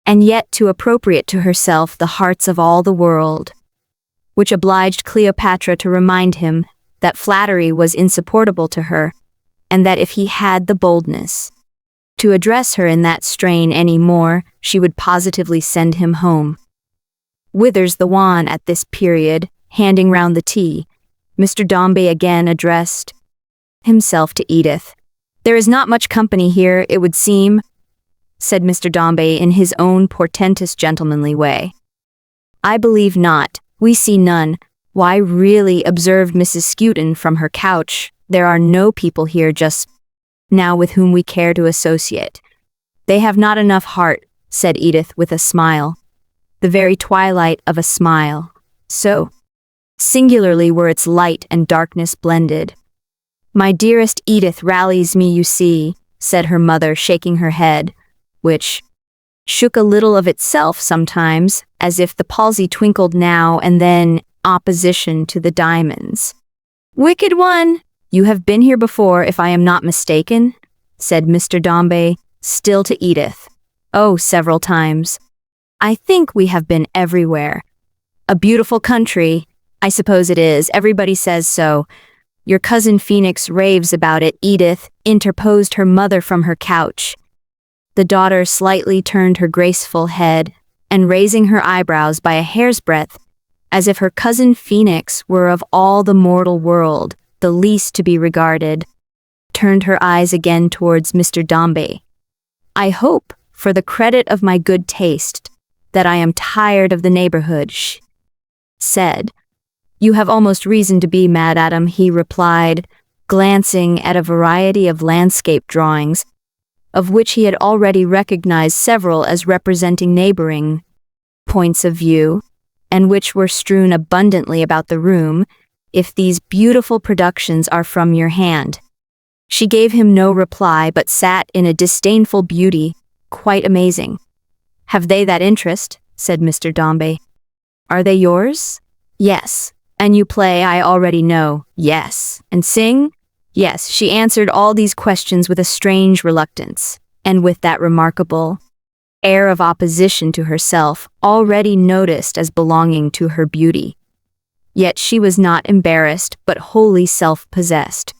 and yet to appropriate to herself the hearts of all the world, which obliged Cleopatra to remind him that flattery was insupportable to her, and that if he had the boldness to address her in that strain any more, she would positively send him home. Withers the wan at this period, handing round the tea. Mr. Dombey again addressed himself to Edith. "There is not much company here, it would seem," said Mr. Dombey in his own portentous gentlemanly way. "I believe not. We see none." "Why, really," observed Mrs. Skewton from her couch, There are no people here just now with whom we care to associate. They have not enough heart, said Edith with a smile. The very twilight of a smile. So singularly were its light and darkness blended. My dearest Edith rallies me, you see, said her mother, shaking her head, which shook a little of itself sometimes, as if the palsy twinkled now and then opposition to the diamonds. Wicked one! You have been here before, if I am not mistaken, said Mr. Dombey, still to Edith. Oh, several times. I think we have been everywhere. A beautiful country, I suppose it is, everybody says so. Your cousin Phoenix raves about it, Edith interposed her mother from her couch. The daughter slightly turned her graceful head, and raising her eyebrows by a hair's breadth, as if her cousin Phoenix were of all the mortal world the least to be regarded, turned her eyes again towards Mr. Dombey. I hope, for the credit of my good taste, that I am tired of the neighborhood, she said. You have almost reason to be, madam, he replied, glancing at a variety of landscape drawings, of which he had already recognized several as representing neighboring points of view, and which were strewn abundantly about the room, if these beautiful productions are from your hand. She gave him no reply, but sat in a disdainful beauty, quite amazing. Have they that interest? Said Mr. Dombey. Are they yours? Yes. And you play, I already know. Yes. And sing? Yes. She answered all these questions with a strange reluctance, and with that remarkable air of opposition to herself, already noticed as belonging to her beauty. Yet she was not embarrassed, but wholly self-possessed.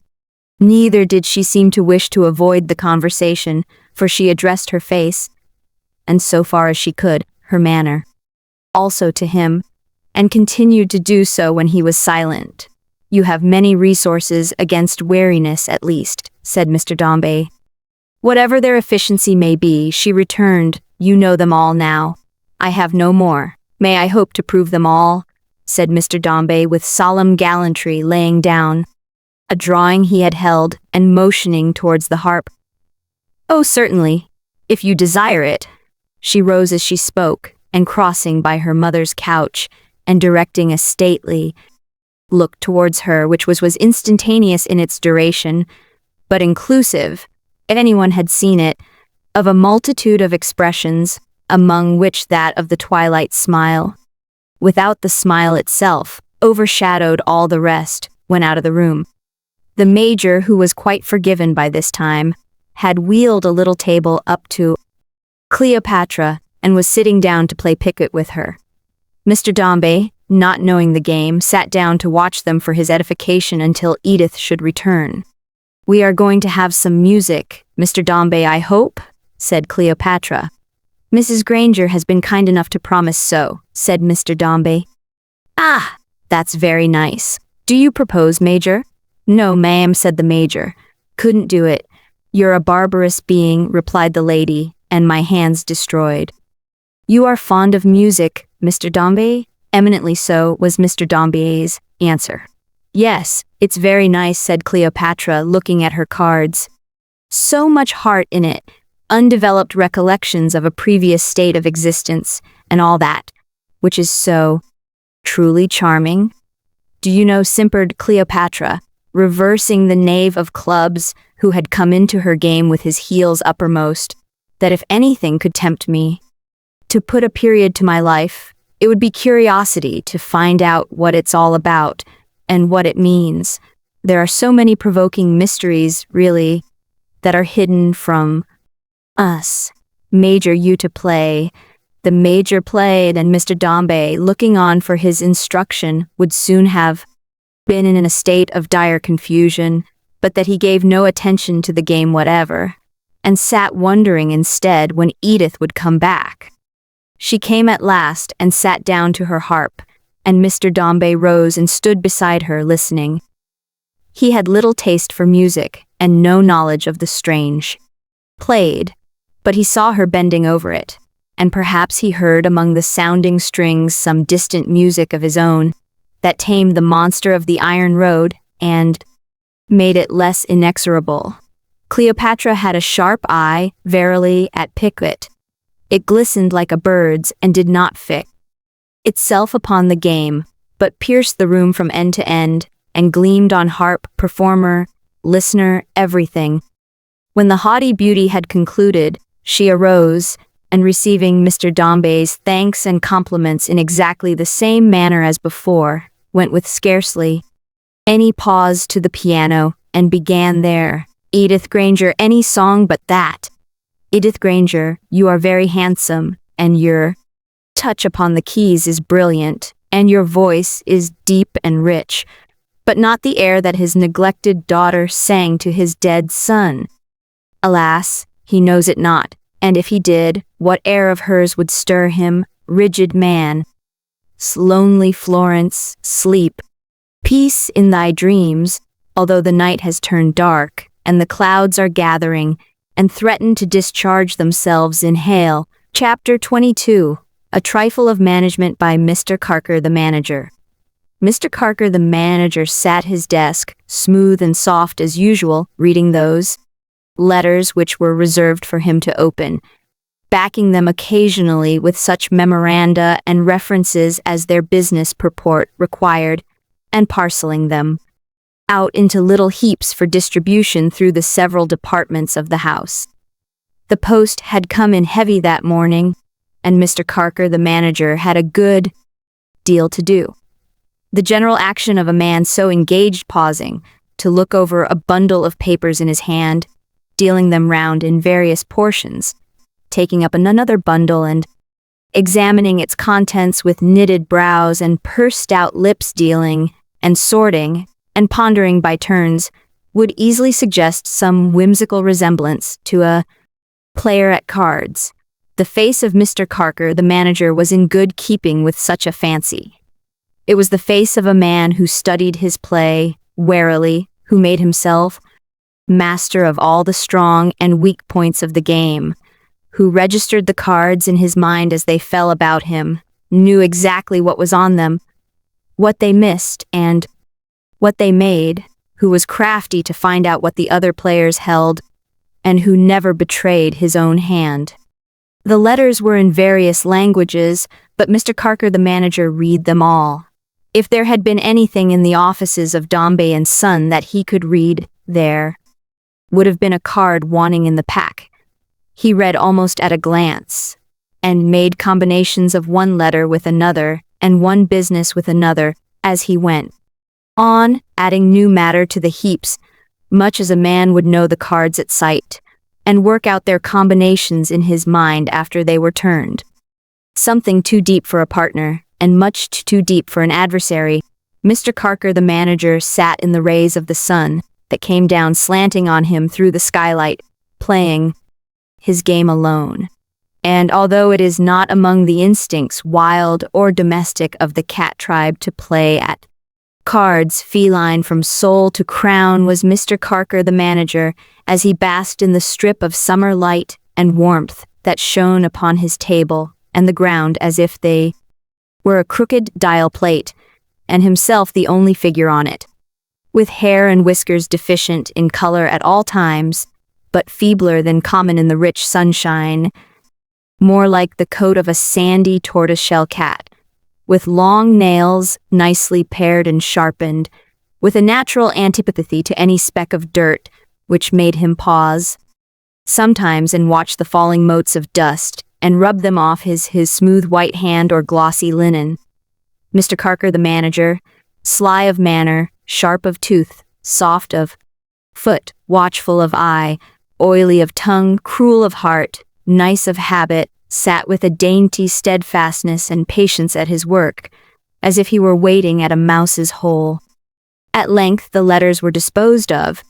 Neither did she seem to wish to avoid the conversation, for she addressed her face, and so far as she could, her manner, also to him, and continued to do so when he was silent. You have many resources against weariness, at least, said Mr. Dombey. Whatever their efficiency may be, she returned, you know them all now. I have no more. May I hope to prove them all? Said Mr. Dombey with solemn gallantry, laying down a drawing he had held and motioning towards the harp. Oh, certainly, if you desire it. She rose as she spoke, and crossing by her mother's couch, and directing a stately look towards her, which was instantaneous in its duration, but inclusive, if anyone had seen it, of a multitude of expressions, among which that of the twilight smile, without the smile itself, overshadowed all the rest, went out of the room. The Major, who was quite forgiven by this time, had wheeled a little table up to Cleopatra, and was sitting down to play piquet with her. Mr. Dombey, not knowing the game, sat down to watch them for his edification until Edith should return. We are going to have some music, Mr. Dombey, I hope, said Cleopatra. Mrs. Granger has been kind enough to promise so, said Mr. Dombey. Ah, that's very nice. Do you propose, Major? No, ma'am, said the Major. Couldn't do it. You're a barbarous being, replied the lady, and my hands destroyed. You are fond of music, Mr. Dombey? Eminently so, was Mr. Dombey's answer. Yes, it's very nice, said Cleopatra, looking at her cards. So much heart in it, undeveloped recollections of a previous state of existence, and all that, which is so truly charming. Do you know, simpered Cleopatra, reversing the knave of clubs, who had come into her game with his heels uppermost, that if anything could tempt me to put a period to my life, it would be curiosity to find out what it's all about and what it means. There are so many provoking mysteries, really, that are hidden from us. Major, you to play. The Major played, and Mr. Dombey, looking on for his instruction, would soon have been in a state of dire confusion, but that he gave no attention to the game whatever, and sat wondering instead when Edith would come back. She came at last and sat down to her harp, and Mr. Dombey rose and stood beside her listening. He had little taste for music and no knowledge of the strange played, but he saw her bending over it, and perhaps he heard among the sounding strings some distant music of his own that tamed the monster of the iron road, and made it less inexorable. Cleopatra had a sharp eye, verily, at Pickett. It glistened like a bird's and did not fix itself upon the game, but pierced the room from end to end, and gleamed on harp, performer, listener, everything. When the haughty beauty had concluded, she arose, and receiving Mr. Dombey's thanks and compliments in exactly the same manner as before, went with scarcely any pause to the piano, and began there. Edith Granger, any song but that. Edith Granger, you are very handsome, and your touch upon the keys is brilliant, and your voice is deep and rich, but not the air that his neglected daughter sang to his dead son. Alas, he knows it not, and if he did, what air of hers would stir him, rigid man? Lonely Florence, sleep. Peace in thy dreams, although the night has turned dark, and the clouds are gathering, and threaten to discharge themselves in hail. Chapter 22. A Trifle of Management by Mr. Carker the Manager. Mr. Carker the manager sat his desk, smooth and soft as usual, reading those letters which were reserved for him to open, backing them occasionally with such memoranda and references as their business purport required, and parceling them out into little heaps for distribution through the several departments of the house. The post had come in heavy that morning, and Mr. Carker the manager had a good deal to do. The general action of a man so engaged pausing to look over a bundle of papers in his hand, dealing them round in various portions, taking up another bundle and examining its contents with knitted brows and pursed-out lips, dealing and sorting and pondering by turns, would easily suggest some whimsical resemblance to a player at cards. The face of Mr. Carker the manager was in good keeping with such a fancy. It was the face of a man who studied his play warily, who made himself master of all the strong and weak points of the game, who registered the cards in his mind as they fell about him, knew exactly what was on them, what they missed, and what they made, who was crafty to find out what the other players held, and who never betrayed his own hand. The letters were in various languages, but Mr. Carker the manager read them all. If there had been anything in the offices of Dombey and Son that he could read, there would have been a card wanting in the pack. He read almost at a glance, and made combinations of one letter with another, and one business with another, as he went on, adding new matter to the heaps, much as a man would know the cards at sight, and work out their combinations in his mind after they were turned. Something too deep for a partner, and much too deep for an adversary, Mr. Carker the manager sat in the rays of the sun that came down slanting on him through the skylight, playing his game alone. And although it is not among the instincts, wild or domestic, of the cat tribe to play at cards, feline from sole to crown was Mr. Carker the manager, as he basked in the strip of summer light and warmth that shone upon his table and the ground as if they were a crooked dial plate, and himself the only figure on it, with hair and whiskers deficient in color at all times, but feebler than common in the rich sunshine, more like the coat of a sandy tortoiseshell cat, with long nails nicely pared and sharpened, with a natural antipathy to any speck of dirt, which made him pause sometimes and watch the falling motes of dust, and rub them off his smooth white hand or glossy linen. Mr. Carker the manager, sly of manner, sharp of tooth, soft of foot, watchful of eye, oily of tongue, cruel of heart, nice of habit, sat with a dainty steadfastness and patience at his work, as if he were waiting at a mouse's hole. At length the letters were disposed of,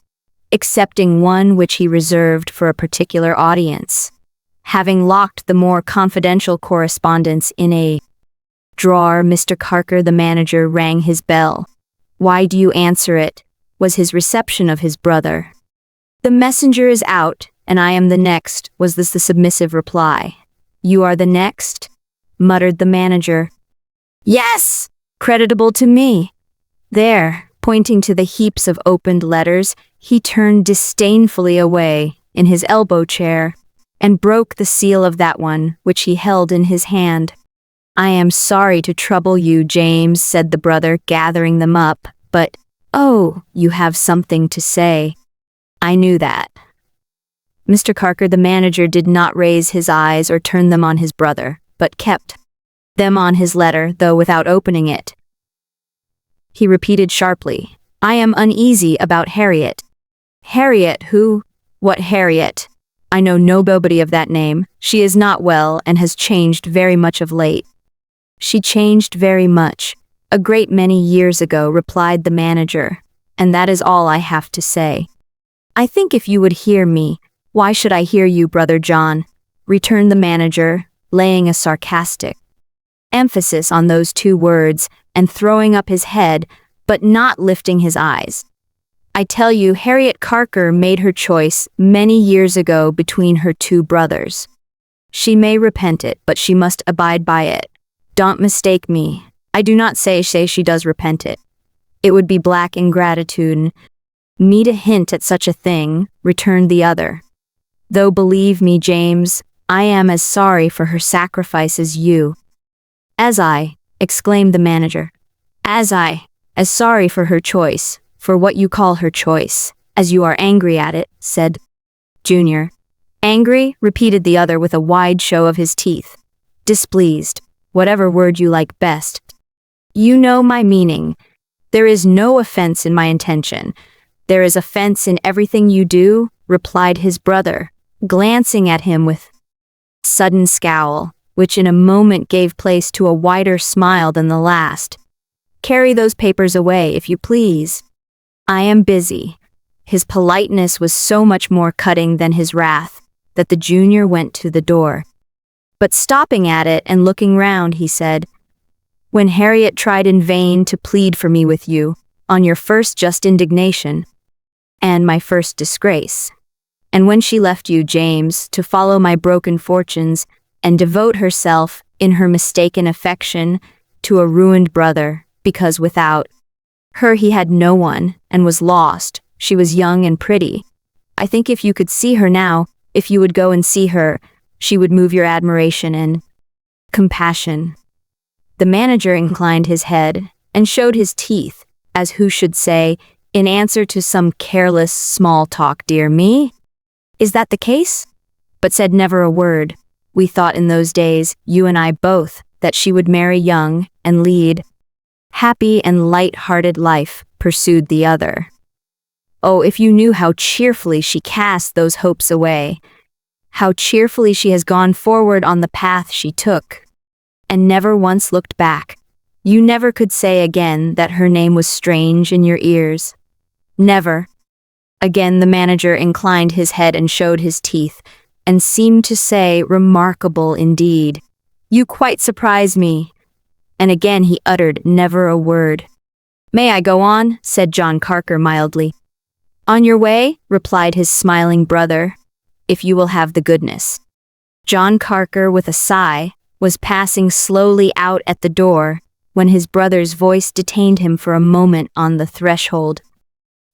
excepting one which he reserved for a particular audience. Having locked the more confidential correspondence in a drawer, Mr. Carker the manager rang his bell. "Why do you answer it?" was his reception of his brother. "The messenger is out, and I am the next," was the submissive reply. "You are the next?" muttered the manager. "Yes, creditable to me. There, Pointing to the heaps of opened letters, he turned disdainfully away in his elbow chair and broke the seal of that one which he held in his hand. "I am sorry to trouble you, James," said the brother, gathering them up, "but, oh, you have something to say." "I knew that." Mr. Carker, the manager, did not raise his eyes or turn them on his brother, but kept them on his letter, though without opening it. He repeated sharply, "I am uneasy about Harriet." "Harriet who? What Harriet? I know nobody of that name. She is not well and has changed very much of late." "She changed very much, a great many years ago," replied the manager, "and that is all I have to say." "I think if you would hear me, why should I hear you, Brother John?" returned the manager, laying a sarcastic emphasis on those two words and throwing up his head, but not lifting his eyes. "I tell you, Harriet Carker made her choice many years ago between her two brothers. She may repent it, but she must abide by it. Don't mistake me. I do not say she does repent it. It would be black ingratitude me to hint at such a thing," returned the other. "Though believe me, James, I am as sorry for her sacrifice as you." "As I," exclaimed the manager. "As sorry for her choice, for what you call her choice, as you are angry at it," said Junior. "Angry?" repeated the other with a wide show of his teeth. "Displeased, whatever word you like best. You know my meaning. There is no offense in my intention. There is offense in everything you do," replied his brother, glancing at him with sudden scowl, which in a moment gave place to a wider smile than the last. "Carry those papers away, if you please. I am busy." His politeness was so much more cutting than his wrath, that the junior went to the door. But stopping at it and looking round, he said, "When Harriet tried in vain to plead for me with you, on your first just indignation, and my first disgrace, and when she left you, James, to follow my broken fortunes, and devote herself, in her mistaken affection, to a ruined brother, because without her he had no one, and was lost, she was young and pretty. I think if you could see her now, if you would go and see her, she would move your admiration and compassion." The manager inclined his head, and showed his teeth, as who should say, in answer to some careless small talk, "Dear me, is that the case?" but said never a word. "We thought in those days, you and I both, that she would marry young, and lead happy and light-hearted life," pursued the other. "Oh, if you knew how cheerfully she cast those hopes away, how cheerfully she has gone forward on the path she took, and never once looked back. You never could say again that her name was strange in your ears. Never." Again the manager inclined his head and showed his teeth, and seemed to say, "Remarkable indeed. You quite surprise me." And again he uttered never a word. "May I go on?" said John Carker mildly. "On your way," replied his smiling brother, "if you will have the goodness." John Carker, with a sigh, was passing slowly out at the door, when his brother's voice detained him for a moment on the threshold.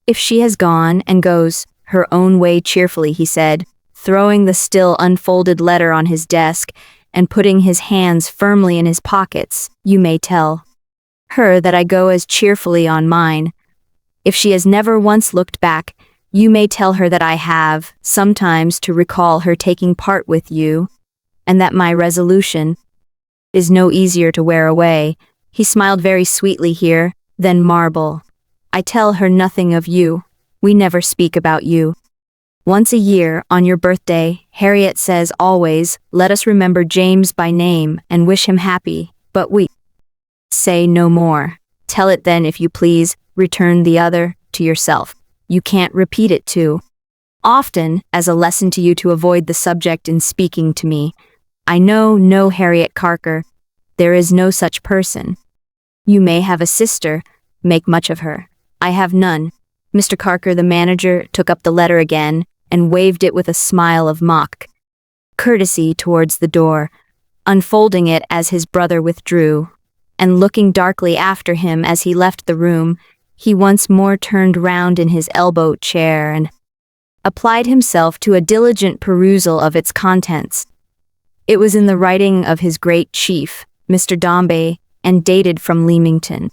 "If she has gone and goes her own way cheerfully," he said, throwing the still unfolded letter on his desk and putting his hands firmly in his pockets, "you may tell her that I go as cheerfully on mine. If she has never once looked back, you may tell her that I have, sometimes to recall her taking part with you, and that my resolution is no easier to wear away." He smiled very sweetly here, than marble. "I tell her nothing of you. We never speak about you. Once a year, on your birthday, Harriet says always, 'Let us remember James by name and wish him happy,' but we say no more." "Tell it then, if you please," returned the other, "to yourself. You can't repeat it too often, as a lesson to you to avoid the subject in speaking to me. I know no Harriet Carker. There is no such person. You may have a sister, make much of her. I have none." Mr. Carker, the manager, took up the letter again, and waved it with a smile of mock courtesy towards the door, unfolding it as his brother withdrew, and looking darkly after him as he left the room, He once more turned round in his elbow chair and applied himself to a diligent perusal of its contents. It was in the writing of his great chief, Mr. Dombey, and dated from Leamington.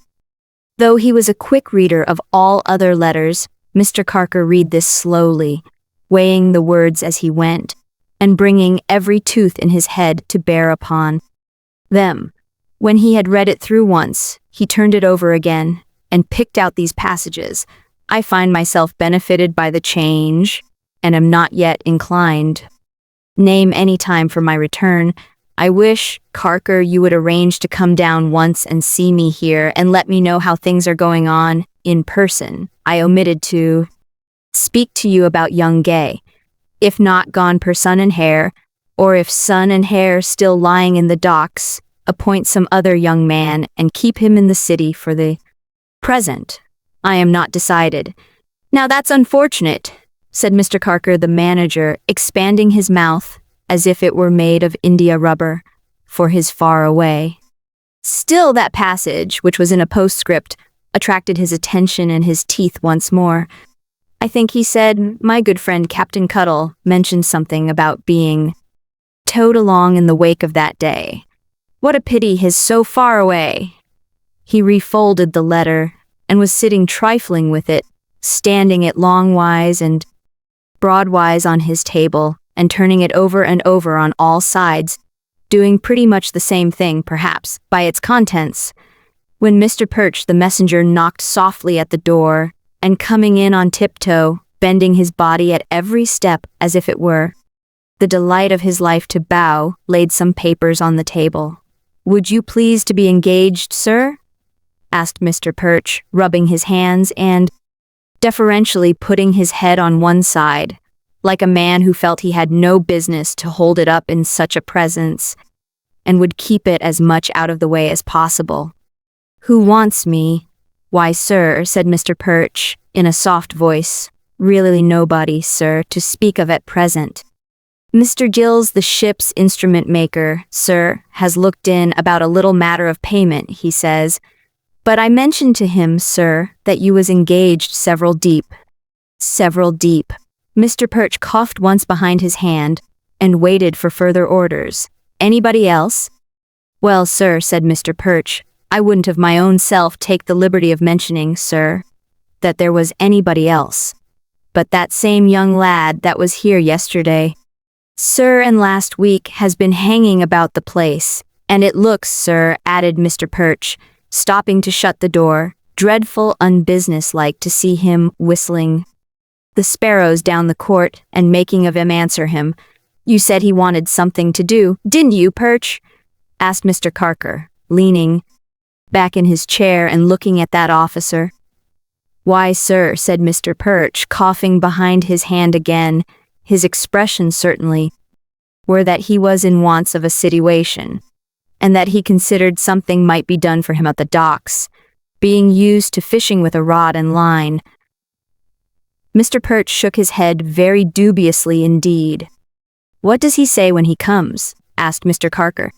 Though he was a quick reader of all other letters, Mr. Carker read this slowly, weighing the words as he went, and bringing every tooth in his head to bear upon them. When he had read it through once, he turned it over again, and picked out these passages. I find myself benefited by the change, and am not yet inclined. Name any time for my return. I wish, Carker, you would arrange to come down once and see me here and let me know how things are going on in person. I omitted to speak to you about young Gay. If not gone per Son and Hare, or if Son and Hare still lying in the docks, appoint some other young man and keep him in the city for the present. I am not decided. Now that's unfortunate, said Mr. Carker, the manager, expanding his mouth as if it were made of India rubber, for his far away. Still that passage, which was in a postscript, attracted his attention and his teeth once more. I think he said, my good friend Captain Cuttle mentioned something about being towed along in the wake of that day. What a pity he's so far away. He refolded the letter and was sitting trifling with it, standing it longwise and broadwise on his table and turning it over and over on all sides, doing pretty much the same thing, perhaps, by its contents, when Mr. Perch, the messenger, knocked softly at the door, and coming in on tiptoe, bending his body at every step as if it were the delight of his life to bow, laid some papers on the table. Would you please to be engaged, sir? Asked Mr. Perch, rubbing his hands and deferentially putting his head on one side, like a man who felt he had no business to hold it up in such a presence, and would keep it as much out of the way as possible. Who wants me? Why, sir, said Mr. Perch, in a soft voice, really nobody, sir, to speak of at present. Mr. Gills, the ship's instrument maker, sir, has looked in about a little matter of payment, he says, but I mentioned to him, sir, that you was engaged several deep. Several deep. Mr. Perch coughed once behind his hand, and waited for further orders. Anybody else? Well, sir, said Mr. Perch, I wouldn't of my own self take the liberty of mentioning, sir, that there was anybody else. But that same young lad that was here yesterday, sir, and last week has been hanging about the place, and it looks, sir, added Mr. Perch, stopping to shut the door, dreadful unbusinesslike to see him whistling the sparrows down the court and making of him answer him. You said he wanted something to do, didn't you, Perch? Asked Mr. Carker, leaning back in his chair and looking at that officer. Why, sir, said Mr. Perch, coughing behind his hand again, his expression certainly were that he was in wants of a situation, and that he considered something might be done for him at the docks, being used to fishing with a rod and line. Mr. Perch shook his head very dubiously indeed. What does he say when he comes? Asked Mr. Carker.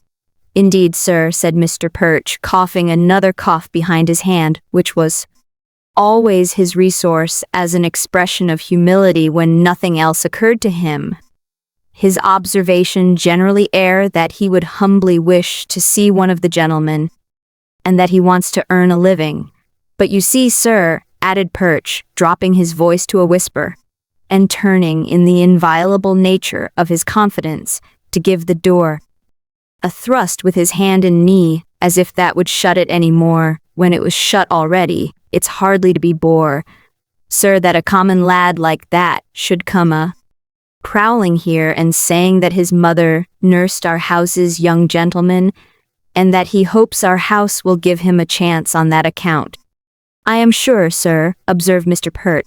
Indeed, sir, said Mr. Perch, coughing another cough behind his hand, which was always his resource as an expression of humility when nothing else occurred to him. His observation generally air that he would humbly wish to see one of the gentlemen, and that he wants to earn a living. But you see, sir, added Perch, dropping his voice to a whisper, and turning in the inviolable nature of his confidence to give the door a thrust with his hand and knee, as if that would shut it any more, when it was shut already. It's hardly to be bore, sir, that a common lad like that should come prowling here and saying that his mother nursed our house's young gentleman, and that he hopes our house will give him a chance on that account. I am sure, sir, observed Mr. Pert,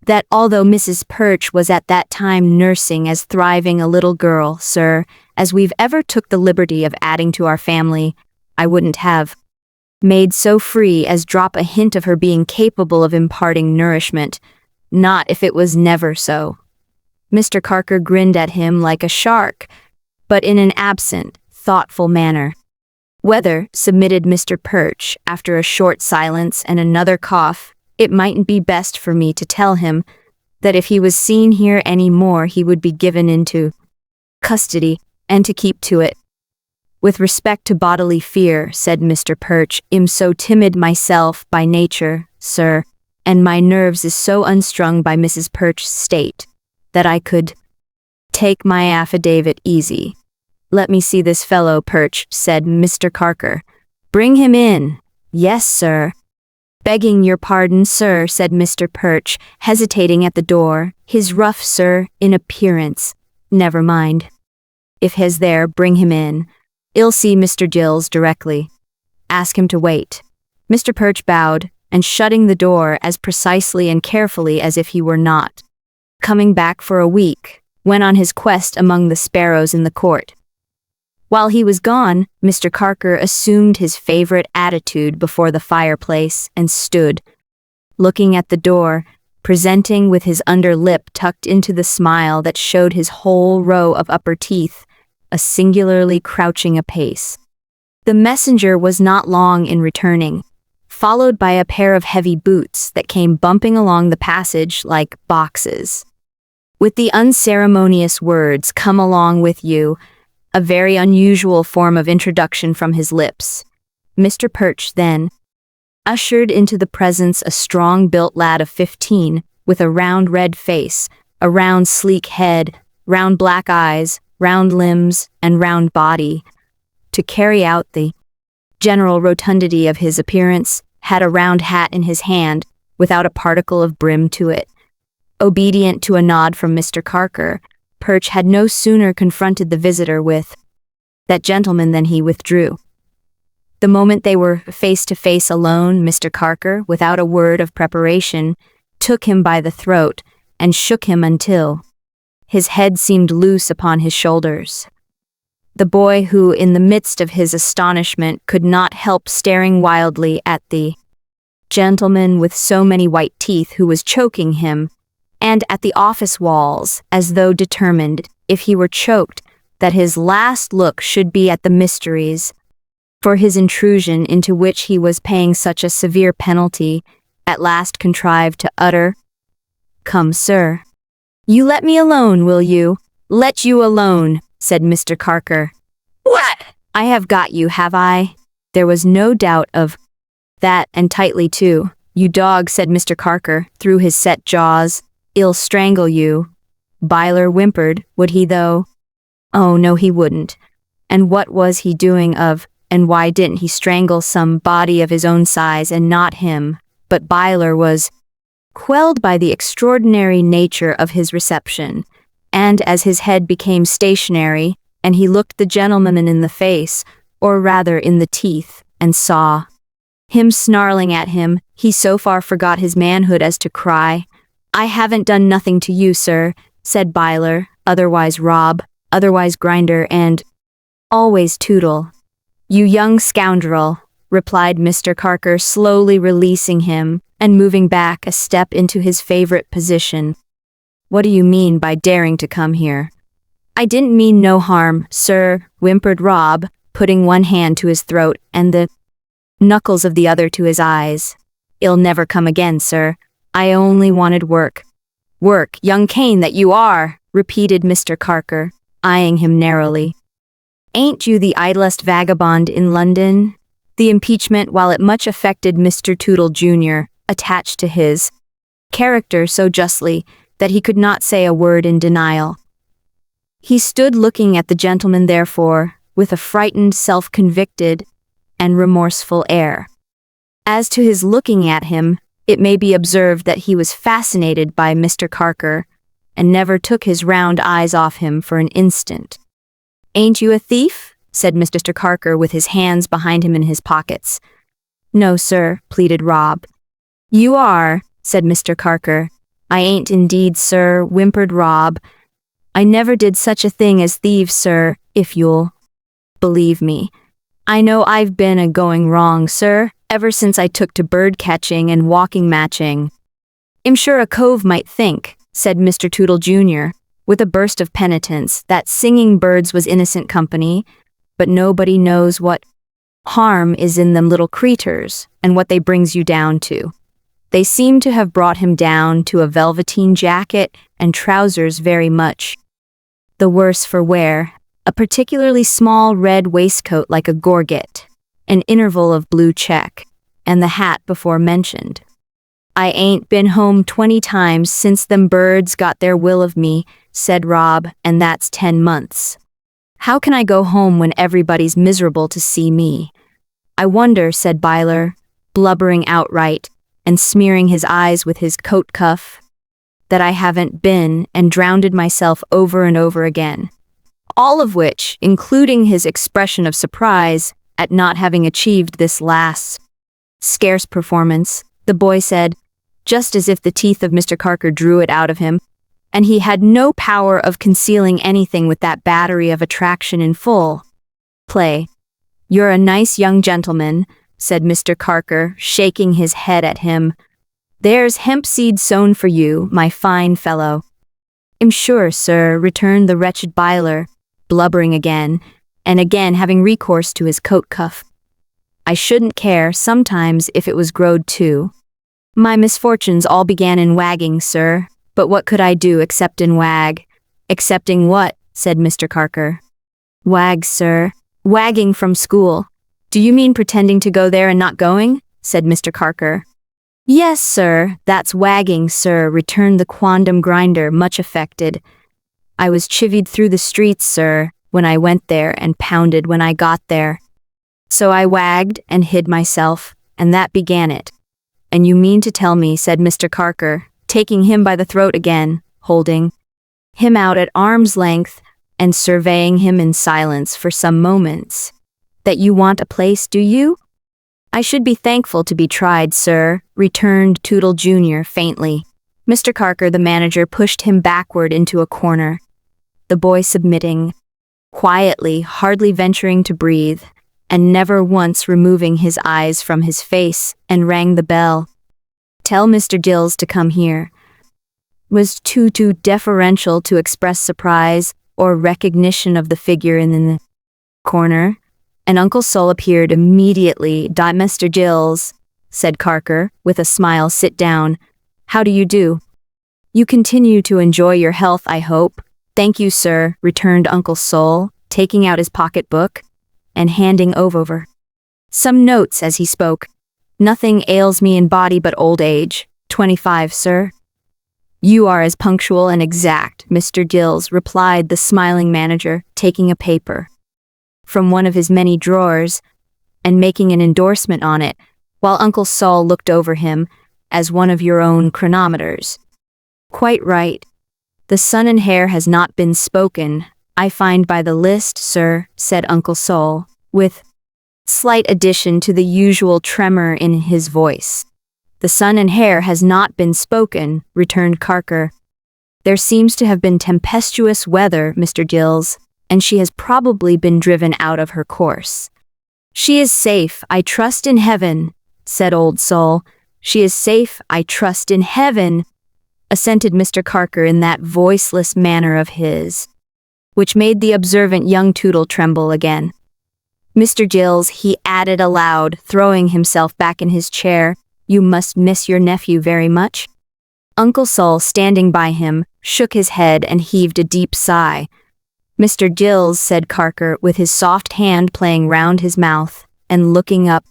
that although Mrs. Perch was at that time nursing as thriving a little girl, sir, as we've ever took the liberty of adding to our family, I wouldn't have made so free as drop a hint of her being capable of imparting nourishment, not if it was never so. Mr. Carker grinned at him like a shark, but in an absent, thoughtful manner. Whether, submitted Mr. Perch, after a short silence and another cough, It mightn't be best for me to tell him that if he was seen here any more he would be given into custody, and to keep to it. With respect to bodily fear, said Mr. Perch, I'm so timid myself by nature, sir, and my nerves is so unstrung by Mrs. Perch's state, that I could take my affidavit easy. Let me see this fellow, Perch, said Mr. Carker. Bring him in. Yes, sir. Begging your pardon, sir, said Mr. Perch, hesitating at the door, his rough, sir, in appearance. Never mind. If he's there, bring him in. I'll see Mr. Gills directly. Ask him to wait. Mr. Perch bowed, and shutting the door as precisely and carefully as if he were not coming back for a week, went on his quest among the sparrows in the court. While he was gone, Mr. Carker assumed his favorite attitude before the fireplace and stood, looking at the door, presenting with his under lip tucked into the smile that showed his whole row of upper teeth, a singularly crouching apace. The messenger was not long in returning, followed by a pair of heavy boots that came bumping along the passage like boxes. With the unceremonious words, "Come along with you," a very unusual form of introduction from his lips, Mr. Perch then ushered into the presence a strong-built lad of 15, with a round red face, a round sleek head, round black eyes, round limbs, and round body. To carry out the general rotundity of his appearance, had a round hat in his hand, without a particle of brim to it. Obedient to a nod from Mr. Carker, Perch had no sooner confronted the visitor with that gentleman than he withdrew. The moment they were face to face alone, Mr. Carker, without a word of preparation, took him by the throat and shook him until his head seemed loose upon his shoulders. The boy, who in the midst of his astonishment could not help staring wildly at the gentleman with so many white teeth who was choking him, and at the office walls, as though determined, if he were choked, that his last look should be at the mysteries, for his intrusion into which he was paying such a severe penalty, at last contrived to utter, "Come, sir. You let me alone, will you? Let you alone," said Mr. Carker. "What? I have got you, have I?" There was no doubt of that, and tightly too. "You dog," said Mr. Carker, through his set jaws. "I'll strangle you." Byler whimpered, would he though? Oh, no, he wouldn't. And what was he doing of, and why didn't he strangle some body of his own size and not him? But Byler was quelled by the extraordinary nature of his reception, and as his head became stationary, and he looked the gentleman in the face, or rather in the teeth, and saw him snarling at him, he so far forgot his manhood as to cry, "I haven't done nothing to you, sir," said Byler, otherwise Rob, otherwise Grinder, and always Tootle. "You young scoundrel," replied Mr. Carker, slowly releasing him and moving back a step into his favorite position. "What do you mean by daring to come here?" "I didn't mean no harm, sir," whimpered Rob, putting one hand to his throat and the knuckles of the other to his eyes. "I'll never come again, sir. I only wanted work." "Work, young Cain that you are," repeated Mr. Carker, eyeing him narrowly. "Ain't you the idlest vagabond in London?" The impeachment, while it much affected Mr. Tootle Jr., attached to his character so justly that he could not say a word in denial. He stood looking at the gentleman, therefore, with a frightened, self-convicted, and remorseful air. As to his looking at him, it may be observed that he was fascinated by Mr. Carker, and never took his round eyes off him for an instant. "Ain't you a thief?" said Mr. Carker, with his hands behind him in his pockets. "No, sir," pleaded Rob. "You are," said Mr. Carker. "I ain't indeed, sir," whimpered Rob. "I never did such a thing as thieve, sir, if you'll believe me. I know I've been a-going wrong, sir, ever since I took to bird-catching and walking-matching." "I'm sure a cove might think," said Mr. Tootle Jr., with a burst of penitence, "that singing birds was innocent company, but nobody knows what harm is in them little creeters, and what they brings you down to. They seemed to have brought him down to a velveteen jacket and trousers very much the worse for wear, a particularly small red waistcoat like a gorget, an interval of blue check, and the hat before mentioned. "I ain't been home 20 times since them birds got their will of me," said Rob, "and that's 10 months. How can I go home when everybody's miserable to see me?" "I wonder," said Byler, blubbering outright and smearing his eyes with his coat cuff, "that I haven't been and drowned myself over and over again." All of which, including his expression of surprise at not having achieved this last scarce performance, the boy said, just as if the teeth of Mr. Carker drew it out of him, and he had no power of concealing anything with that battery of attraction in full play. "You're a nice young gentleman," said Mr. Carker, shaking his head at him. "There's hemp seed sown for you, my fine fellow." "I'm sure, sir," returned the wretched Byler, blubbering again, and again having recourse to his coat cuff. "I shouldn't care, sometimes, if it was growed too. My misfortunes all began in wagging, sir, but what could I do except in wag?" "Excepting what?" said Mr. Carker. "Wag, sir. Wagging from school." "Do you mean pretending to go there and not going?" said Mr. Carker. "Yes, sir, that's wagging, sir," returned the quondam grinder, much affected. "I was chivied through the streets, sir, when I went there, and pounded when I got there. So I wagged and hid myself, and that began it." "And you mean to tell me," said Mr. Carker, taking him by the throat again, holding him out at arm's length, and surveying him in silence for some moments, "that you want a place, do you?" "I should be thankful to be tried, sir," returned Tootle Jr. faintly. Mr. Carker, the manager, pushed him backward into a corner, the boy submitting quietly, hardly venturing to breathe, and never once removing his eyes from his face, and rang the bell. "Tell Mr. Dills to come here." Was too deferential to express surprise or recognition of the figure in the corner, and Uncle Sol appeared immediately. "Mr. Dills," said Carker, with a smile, "sit down. How do you do? You continue to enjoy your health, I hope." "Thank you, sir," returned Uncle Sol, taking out his pocketbook and handing over some notes as he spoke. "Nothing ails me in body but old age. 25, sir." "You are as punctual and exact, Mr. Dills," replied the smiling manager, taking a paper from one of his many drawers and making an endorsement on it, while Uncle Sol looked over him, "as one of your own chronometers." "Quite right. The son and heir has not been spoken, I find by the list, sir," said Uncle Sol, with slight addition to the usual tremor in his voice. "The son and heir has not been spoken," returned Carker. "There seems to have been tempestuous weather, Mr. Dills, and she has probably been driven out of her course." "She is safe, I trust in heaven," said Old Sol. "She is safe, I trust in heaven," assented Mr. Carker in that voiceless manner of his, which made the observant young Tootle tremble again. "Mr. Dills," he added aloud, throwing himself back in his chair, "you must miss your nephew very much?" Uncle Sol, standing by him, shook his head and heaved a deep sigh. "Mr. Dills," said Carker, with his soft hand playing round his mouth, and looking up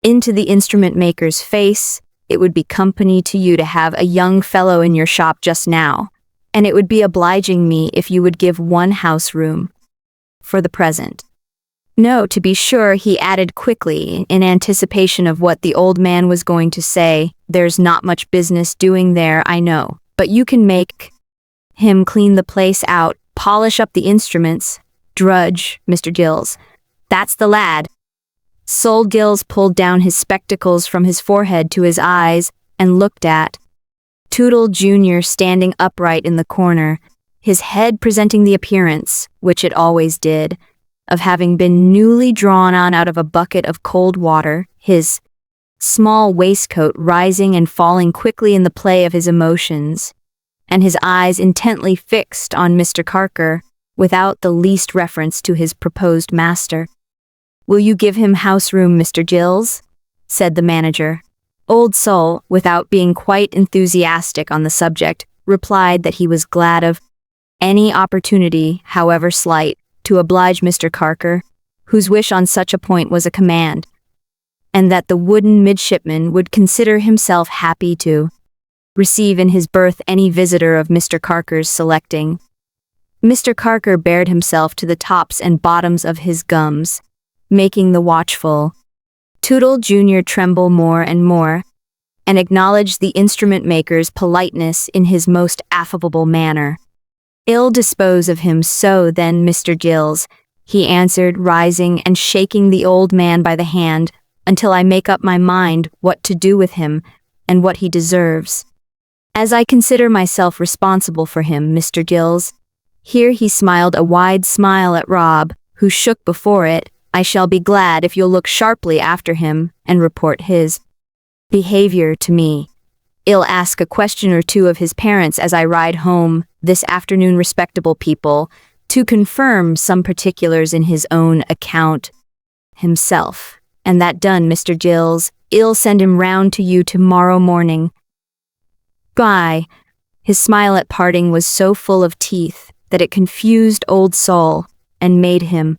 into the instrument maker's face, "it would be company to you to have a young fellow in your shop just now, and it would be obliging me if you would give one house room for the present. No, to be sure," he added quickly, in anticipation of what the old man was going to say, "there's not much business doing there, I know, but you can make him clean the place out, polish up the instruments, drudge, Mr. Dills. That's the lad." Sol Gills pulled down his spectacles from his forehead to his eyes and looked at Tootle Jr. standing upright in the corner, his head presenting the appearance, which it always did, of having been newly drawn on out of a bucket of cold water, his small waistcoat rising and falling quickly in the play of his emotions, and his eyes intently fixed on Mr. Carker, without the least reference to his proposed master. "Will you give him house room, Mr. Dills?" said the manager. Old Sol, without being quite enthusiastic on the subject, replied that he was glad of any opportunity, however slight, to oblige Mr. Carker, whose wish on such a point was a command, and that the wooden midshipman would consider himself happy to receive in his berth any visitor of Mr. Carker's selecting. Mr. Carker bared himself to the tops and bottoms of his gums, making the watchful Tootle Jr. tremble more and more, and acknowledged the instrument-maker's politeness in his most affable manner. "Ill dispose of him so then, Mr. Gills," he answered, rising and shaking the old man by the hand, "until I make up my mind what to do with him, and what he deserves. As I consider myself responsible for him, Mr. Gills," here he smiled a wide smile at Rob, who shook before it, "I shall be glad if you'll look sharply after him, and report his behavior to me. I'll ask a question or two of his parents as I ride home this afternoon, respectable people, to confirm some particulars in his own account himself. And that done, Mr. Gills, I'll send him round to you tomorrow morning. Bye." His smile at parting was so full of teeth that it confused Old Sol and made him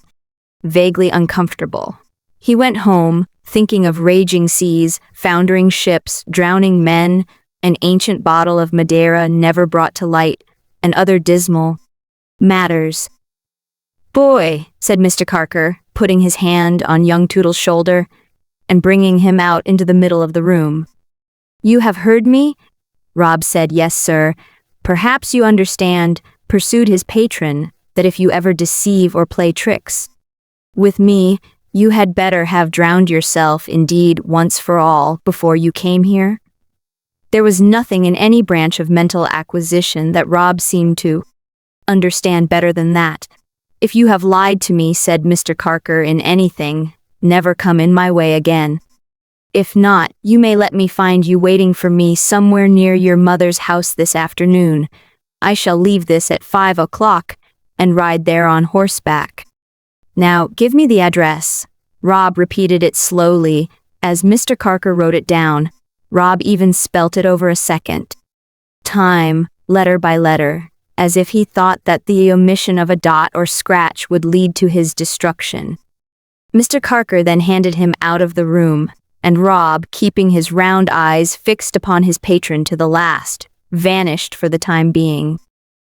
vaguely uncomfortable. He went home, thinking of raging seas, foundering ships, drowning men, an ancient bottle of Madeira never brought to light, and other dismal matters. "Boy," said Mr. Carker, putting his hand on young Tootle's shoulder and bringing him out into the middle of the room. "You have heard me?" Rob said, "Yes, sir. Perhaps you understand," pursued his patron, "that if you ever deceive or play tricks with me, you had better have drowned yourself, indeed, once for all, before you came here." There was nothing in any branch of mental acquisition that Rob seemed to understand better than that. "If you have lied to me," said Mr. Carker, "in anything, never come in my way again. If not, you may let me find you waiting for me somewhere near your mother's house this afternoon. I shall leave this at 5 o'clock and ride there on horseback. Now, give me the address." Rob repeated it slowly as Mr. Carker wrote it down. Rob even spelt it over a second time, letter by letter, as if he thought that the omission of a dot or scratch would lead to his destruction. Mr. Carker then handed him out of the room, and Rob, keeping his round eyes fixed upon his patron to the last, vanished for the time being.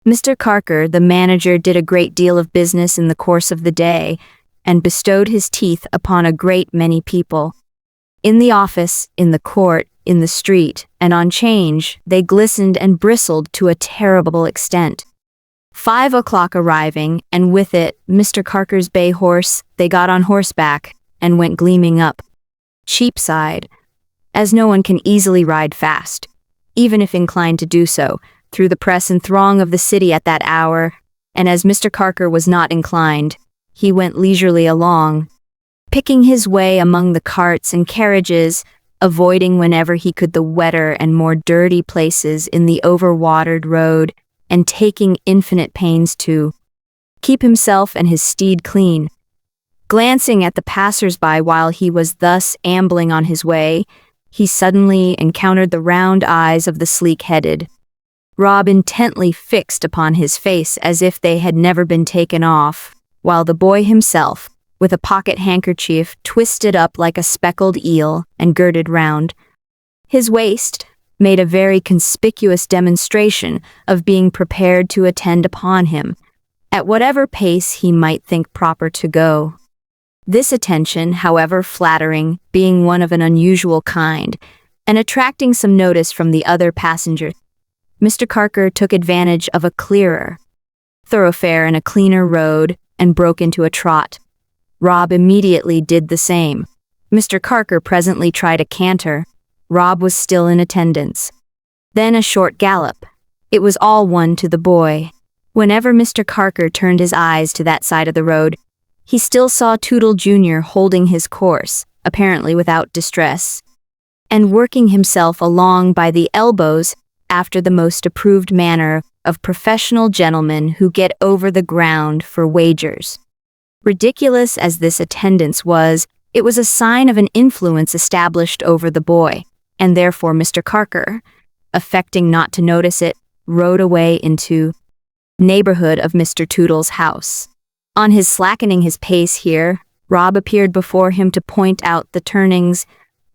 Mr. Carker, the manager, did a great deal of business in the course of the day, and bestowed his teeth upon a great many people. In the office, in the court, in the street, and on change, they glistened and bristled to a terrible extent. 5 o'clock arriving, and with it Mr. Carker's bay horse, they got on horseback and went gleaming up Cheapside, as no one can easily ride fast, even if inclined to do so, through the press and throng of the city at that hour, and as Mr. Carker was not inclined, he went leisurely along, picking his way among the carts and carriages, avoiding whenever he could the wetter and more dirty places in the overwatered road, and taking infinite pains to keep himself and his steed clean. Glancing at the passers-by while he was thus ambling on his way, he suddenly encountered the round eyes of the sleek-headed Rob, intently fixed upon his face as if they had never been taken off, while the boy himself, with a pocket handkerchief twisted up like a speckled eel and girded round his waist, made a very conspicuous demonstration of being prepared to attend upon him, at whatever pace he might think proper to go. This attention, however flattering, being one of an unusual kind, and attracting some notice from the other passengers, Mr. Carker took advantage of a clearer thoroughfare and a cleaner road, and broke into a trot. Rob immediately did the same. Mr. Carker presently tried a canter. Rob was still in attendance. Then a short gallop. It was all one to the boy. Whenever Mr. Carker turned his eyes to that side of the road, he still saw Tootle Jr. holding his course, apparently without distress, and working himself along by the elbows after the most approved manner of professional gentlemen who get over the ground for wagers. Ridiculous as this attendance was, it was a sign of an influence established over the boy, and therefore Mr. Carker, affecting not to notice it, rode away into neighborhood of Mr. Toodle's house. On his slackening his pace here, Rob appeared before him to point out the turnings,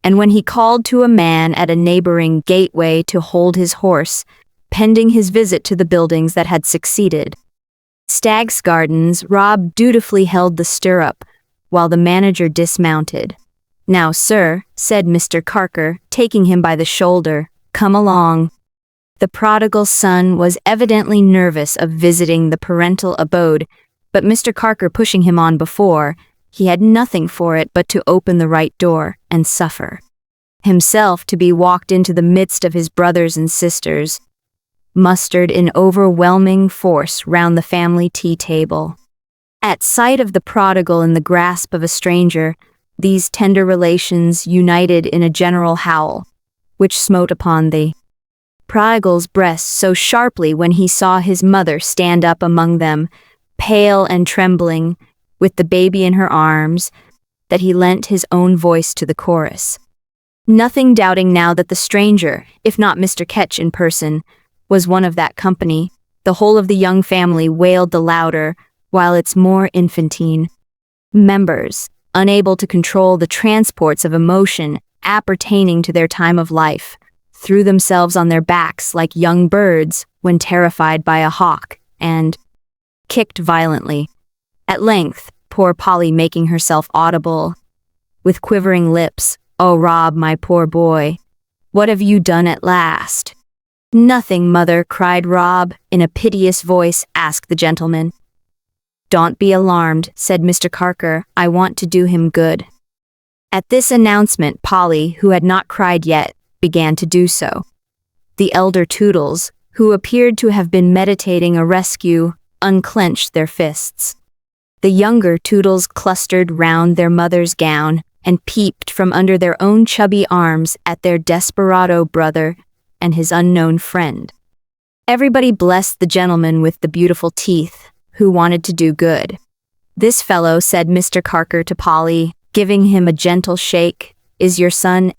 and when he called to a man at a neighboring gateway to hold his horse, pending his visit to the buildings that had succeeded Stag's Gardens, Rob dutifully held the stirrup, while the manager dismounted. "Now, sir," said Mr. Carker, taking him by the shoulder, "come along." The prodigal son was evidently nervous of visiting the parental abode, but Mr. Carker pushing him on before, he had nothing for it but to open the right door and suffer himself to be walked into the midst of his brothers and sisters, mustered in overwhelming force round the family tea table. At sight of the prodigal in the grasp of a stranger, these tender relations united in a general howl, which smote upon the prodigal's breast so sharply when he saw his mother stand up among them, pale and trembling, with the baby in her arms, that he lent his own voice to the chorus. Nothing doubting now that the stranger, if not Mr. Ketch in person, was one of that company, the whole of the young family wailed the louder, while its more infantine members, unable to control the transports of emotion appertaining to their time of life, threw themselves on their backs like young birds when terrified by a hawk, and kicked violently. At length, poor Polly making herself audible, with quivering lips, "Oh, Rob, my poor boy, what have you done at last?" "Nothing, mother," cried Rob, in a piteous voice. "Ask the gentleman." "Don't be alarmed," said Mr. Carker, "I want to do him good." At this announcement, Polly, who had not cried yet, began to do so. The elder Toodles, who appeared to have been meditating a rescue, unclenched their fists. The younger Toodles clustered round their mother's gown and peeped from under their own chubby arms at their desperado brother and his unknown friend. Everybody blessed the gentleman with the beautiful teeth, who wanted to do good. "This fellow," said Mr. Carker to Polly, giving him a gentle shake, "is your son,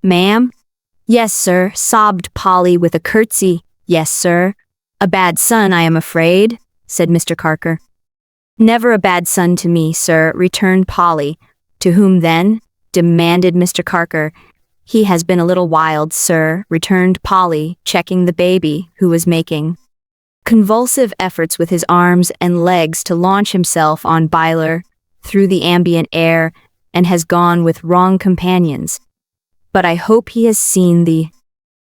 ma'am?" "Yes, sir," sobbed Polly with a curtsy. "Yes, sir." "A bad son, I am afraid," said Mr. Carker. "Never a bad son to me, sir," returned Polly. "To whom then?" demanded Mr. Carker. "He has been a little wild, sir," returned Polly, checking the baby, who was making convulsive efforts with his arms and legs to launch himself on Byler through the ambient air, and has gone with wrong companions. But I hope he has seen the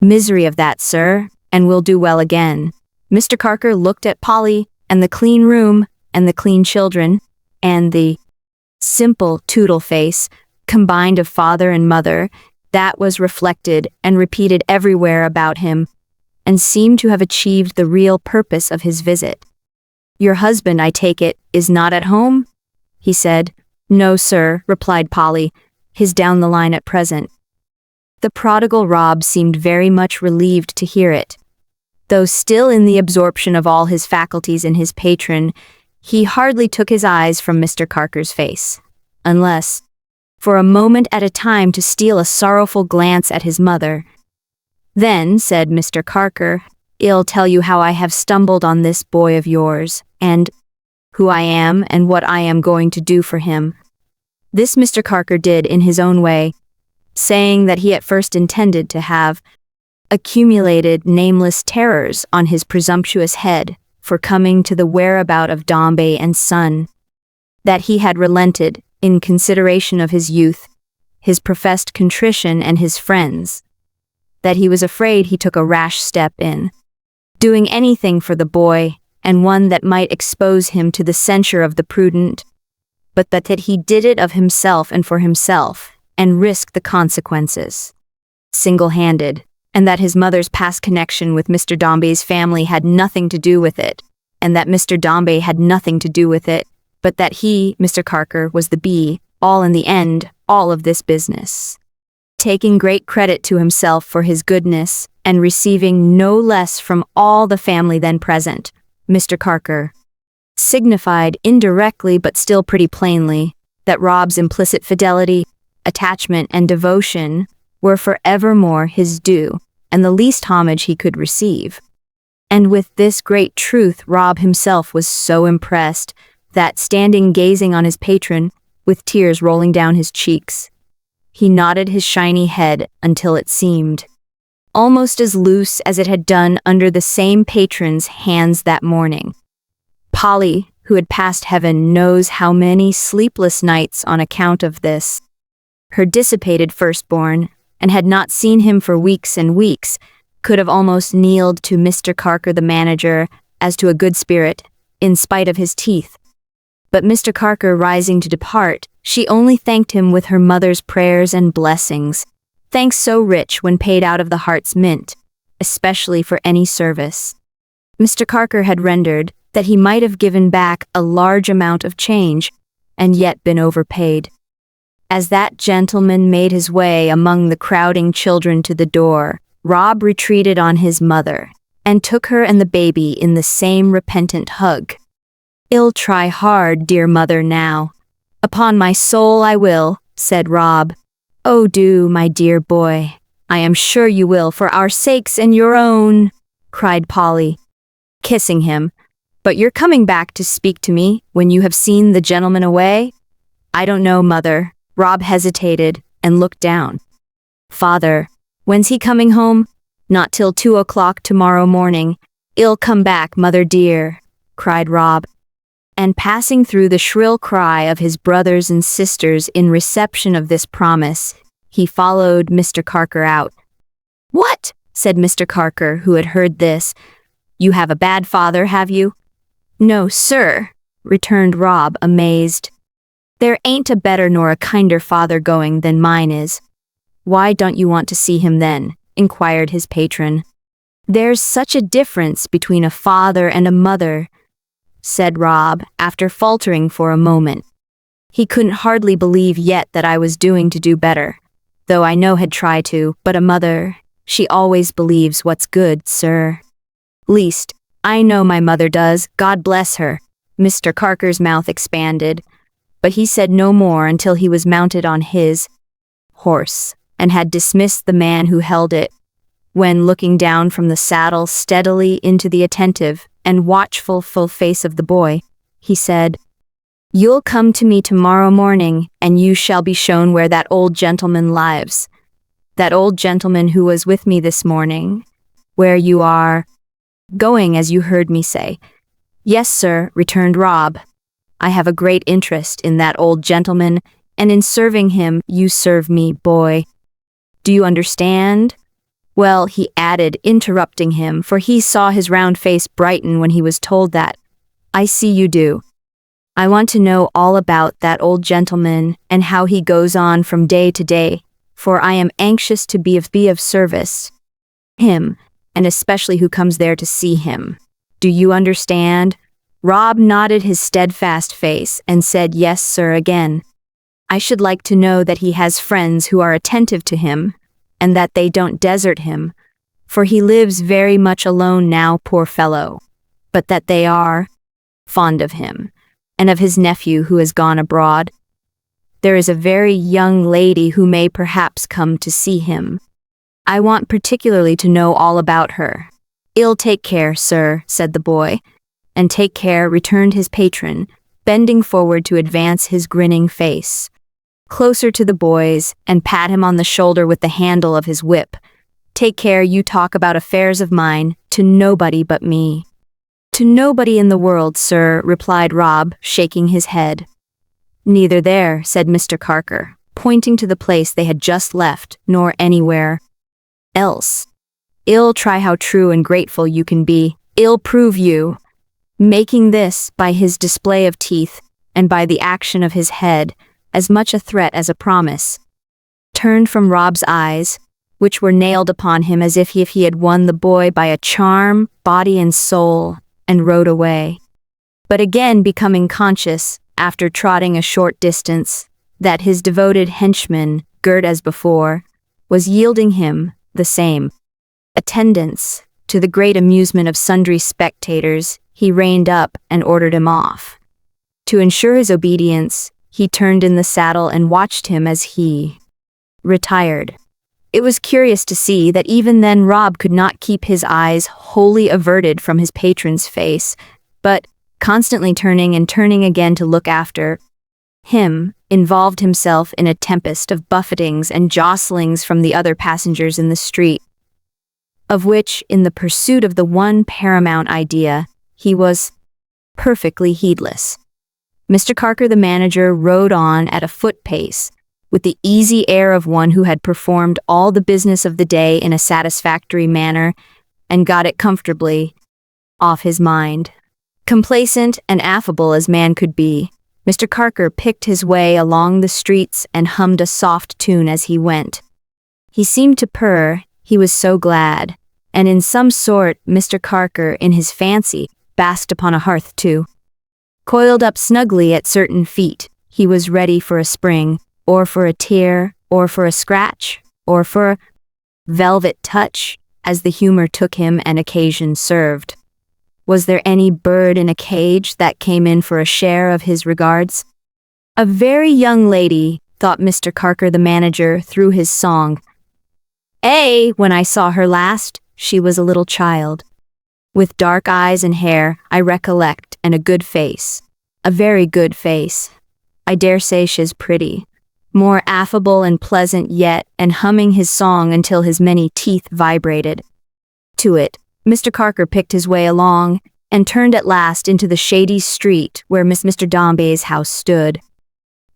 misery of that, sir, and will do well again." Mr. Carker looked at Polly, and the clean room, and the clean children, and the simple Toodle face, combined of father and mother, that was reflected and repeated everywhere about him, and seemed to have achieved the real purpose of his visit. "Your husband, I take it, is not at home?" he said. "No, sir," replied Polly. "He's down the line at present." The prodigal Rob seemed very much relieved to hear it. Though still in the absorption of all his faculties in his patron, he hardly took his eyes from Mr. Carker's face, unless, for a moment at a time, to steal a sorrowful glance at his mother. "Then," said Mr. Carker, "I'll tell you how I have stumbled on this boy of yours, and who I am and what I am going to do for him." This Mr. Carker did in his own way, saying that he at first intended to have accumulated nameless terrors on his presumptuous head for coming to the whereabout of Dombey and Son, that he had relented in consideration of his youth, his professed contrition, and his friends, that he was afraid he took a rash step in doing anything for the boy, and one that might expose him to the censure of the prudent, but that he did it of himself and for himself, and risked the consequences single-handed, and that his mother's past connection with Mr. Dombey's family had nothing to do with it, and that Mr. Dombey had nothing to do with it, but that he, Mr. Carker, was the be-all in the end, all of this business. Taking great credit to himself for his goodness, and receiving no less from all the family then present, Mr. Carker signified indirectly but still pretty plainly that Rob's implicit fidelity, attachment, and devotion were forevermore his due, and the least homage he could receive. And with this great truth Rob himself was so impressed that, standing gazing on his patron, with tears rolling down his cheeks, he nodded his shiny head until it seemed almost as loose as it had done under the same patron's hands that morning. Polly, who had passed heaven knows how many sleepless nights on account of this, her dissipated firstborn, and had not seen him for weeks and weeks, could have almost kneeled to Mr. Carker the manager as to a good spirit, in spite of his teeth. But Mr. Carker rising to depart, she only thanked him with her mother's prayers and blessings, thanks so rich when paid out of the heart's mint, especially for any service Mr. Carker had rendered, that he might have given back a large amount of change, and yet been overpaid. As that gentleman made his way among the crowding children to the door, Rob retreated on his mother, and took her and the baby in the same repentant hug. "I'll try hard, dear mother, now. Upon my soul I will," said Rob. "Oh, do, my dear boy. I am sure you will, for our sakes and your own," cried Polly, kissing him. "But you're coming back to speak to me when you have seen the gentleman away?" "I don't know, mother." Rob hesitated and looked down. "Father, when's he coming home?" "Not till 2 o'clock tomorrow morning. I'll come back, mother dear," cried Rob. And passing through the shrill cry of his brothers and sisters in reception of this promise, he followed Mr. Carker out. "What?" said Mr. Carker, who had heard this. "You have a bad father, have you?" "No, sir," returned Rob, amazed. "There ain't a better nor a kinder father going than mine is." "Why don't you want to see him then?" inquired his patron. "There's such a difference between a father and a mother," said Rob, after faltering for a moment. He couldn't hardly believe yet that I was doing to do better, though I know had tried to, but a mother, she always believes what's good, sir. "Least, I know my mother does, God bless her." Mr. Carker's mouth expanded, but he said no more until he was mounted on his horse, and had dismissed the man who held it, when, looking down from the saddle steadily into the attentive and watchful full face of the boy, he said, "You'll come to me tomorrow morning, and you shall be shown where that old gentleman lives. That old gentleman who was with me this morning, where you are going, as you heard me say." "Yes, sir," returned Rob. "I have a great interest in that old gentleman, and in serving him you serve me, boy. Do you understand? Well," he added, interrupting him, for he saw his round face brighten when he was told that. "I see you do. I want to know all about that old gentleman and how he goes on from day to day, for I am anxious to be of service. Him, and especially who comes there to see him. Do you understand?" Rob nodded his steadfast face and said, "Yes, sir," again. "I should like to know that he has friends who are attentive to him, and that they don't desert him, for he lives very much alone now, poor fellow, but that they are fond of him, and of his nephew who has gone abroad. There is a very young lady who may perhaps come to see him. I want particularly to know all about her." "I'll take care, sir," said the boy. "And take care," returned his patron, bending forward to advance his grinning face closer to the boy's and pat him on the shoulder with the handle of his whip. "Take care you talk about affairs of mine to nobody but me." "To nobody in the world, sir," replied Rob, shaking his head. "Neither there," said Mr. Carker, pointing to the place they had just left, "nor anywhere else. I'll try how true and grateful you can be. I'll prove you," making this, by his display of teeth, and by the action of his head, as much a threat as a promise, turned from Rob's eyes, which were nailed upon him as if he had won the boy by a charm, body and soul, and rode away. But again becoming conscious, after trotting a short distance, that his devoted henchman, girt as before, was yielding him the same attendance, to the great amusement of sundry spectators, he reined up and ordered him off. To ensure his obedience, he turned in the saddle and watched him as he retired. It was curious to see that even then Rob could not keep his eyes wholly averted from his patron's face, but, constantly turning and turning again to look after him, involved himself in a tempest of buffetings and jostlings from the other passengers in the street, of which, in the pursuit of the one paramount idea, he was perfectly heedless. Mr. Carker, the manager, rode on at a foot pace, with the easy air of one who had performed all the business of the day in a satisfactory manner and got it comfortably off his mind. Complacent and affable as man could be, Mr. Carker picked his way along the streets and hummed a soft tune as he went. He seemed to purr, he was so glad, and in some sort Mr. Carker, in his fancy, basked upon a hearth too. Coiled up snugly at certain feet, he was ready for a spring, or for a tear, or for a scratch, or for a velvet touch, as the humor took him and occasion served. Was there any bird in a cage that came in for a share of his regards? A very young lady, thought Mr. Carker the manager through his song. When I saw her last, she was a little child. With dark eyes and hair, I recollect, and a good face. A very good face. I dare say she's pretty. More affable and pleasant yet, and humming his song until his many teeth vibrated. To it, Mr. Carker picked his way along, and turned at last into the shady street where Mr. Dombey's house stood.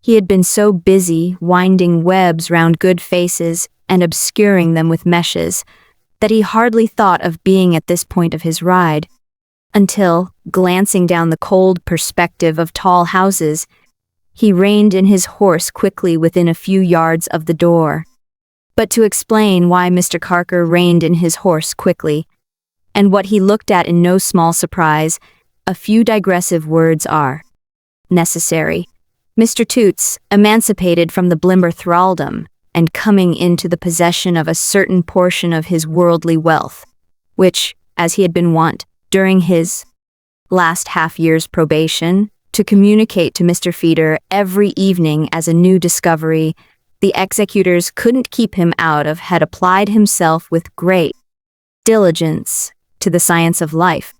He had been so busy winding webs round good faces and obscuring them with meshes, that he hardly thought of being at this point of his ride, until, glancing down the cold perspective of tall houses, he reined in his horse quickly within a few yards of the door. But to explain why Mr. Carker reined in his horse quickly, and what he looked at in no small surprise, a few digressive words are necessary. Mr. Toots, emancipated from the Blimber thraldom, and coming into the possession of a certain portion of his worldly wealth, which, as he had been wont, during his last half-year's probation, to communicate to Mr. Feeder every evening as a new discovery, the executors couldn't keep him out of, had applied himself with great diligence to the science of life.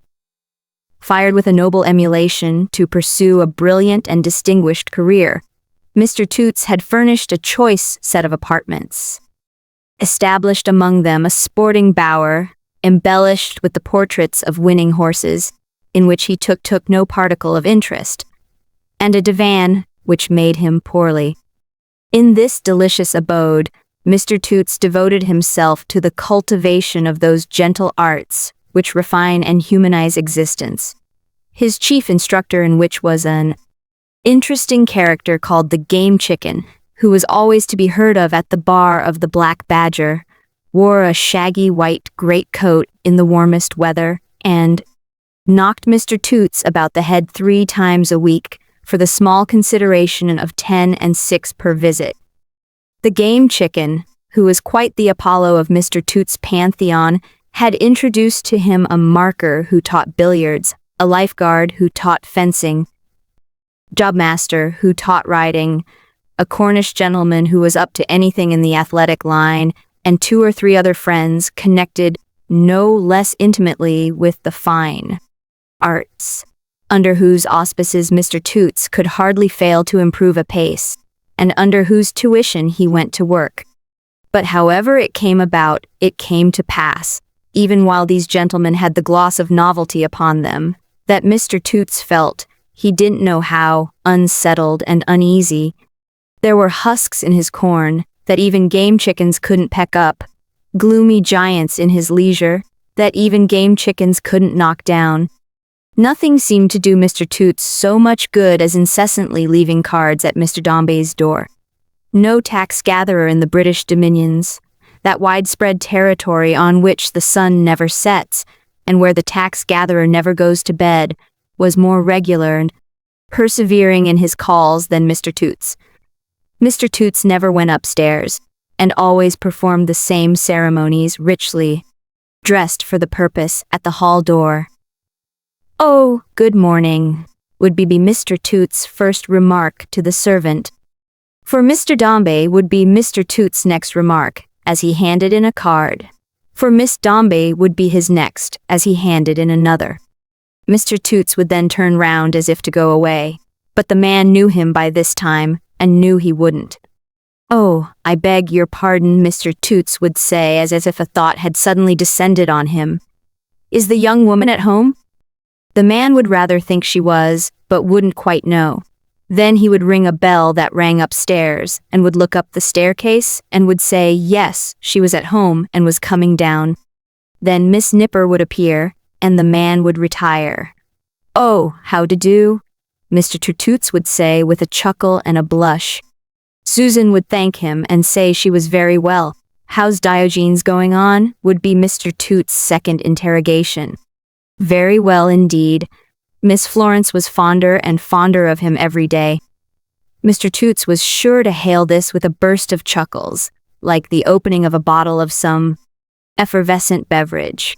Fired with a noble emulation to pursue a brilliant and distinguished career, Mr. Toots had furnished a choice set of apartments, established among them a sporting bower, embellished with the portraits of winning horses, in which he took no particle of interest, and a divan which made him poorly. In this delicious abode, Mr. Toots devoted himself to the cultivation of those gentle arts which refine and humanize existence, his chief instructor in which was an interesting character called the Game Chicken, who was always to be heard of at the bar of the Black Badger, wore a shaggy white greatcoat in the warmest weather, and knocked Mr. Toots about the head 3 times a week for the small consideration of 10 and 6 per visit. The Game Chicken, who was quite the Apollo of Mr. Toots' pantheon, had introduced to him a marker who taught billiards, a lifeguard who taught fencing, jobmaster who taught riding, a Cornish gentleman who was up to anything in the athletic line, and 2 or 3 other friends connected no less intimately with the fine arts, under whose auspices Mr. Toots could hardly fail to improve apace, and under whose tuition he went to work. But however it came about, it came to pass, even while these gentlemen had the gloss of novelty upon them, that Mr. Toots felt, he didn't know how, unsettled and uneasy. There were husks in his corn that even game chickens couldn't peck up, gloomy giants in his leisure that even game chickens couldn't knock down. Nothing seemed to do Mr. Toots so much good as incessantly leaving cards at Mr. Dombey's door. No tax-gatherer in the British dominions, that widespread territory on which the sun never sets, and where the tax-gatherer never goes to bed, was more regular and persevering in his calls than Mr. Toots. Mr. Toots never went upstairs, and always performed the same ceremonies richly dressed for the purpose at the hall door. "Oh, good morning," would be Mr. Toots' first remark to the servant. For Mr. Dombey would be Mr. Toots' next remark, as he handed in a card. For Miss Dombey would be his next, as he handed in another. Mr. Toots would then turn round as if to go away, but the man knew him by this time, and knew he wouldn't. "Oh, I beg your pardon," Mr. Toots would say, as if a thought had suddenly descended on him. "Is the young woman at home?" The man would rather think she was, but wouldn't quite know. Then he would ring a bell that rang upstairs, and would look up the staircase, and would say yes, she was at home and was coming down. Then Miss Nipper would appear, and the man would retire. "Oh, how to do?" Mr. Toots would say with a chuckle and a blush. Susan would thank him and say she was very well. "How's Diogenes going on?" would be Mr. Toots' second interrogation. Very well indeed. Miss Florence was fonder and fonder of him every day. Mr. Toots was sure to hail this with a burst of chuckles, like the opening of a bottle of some effervescent beverage.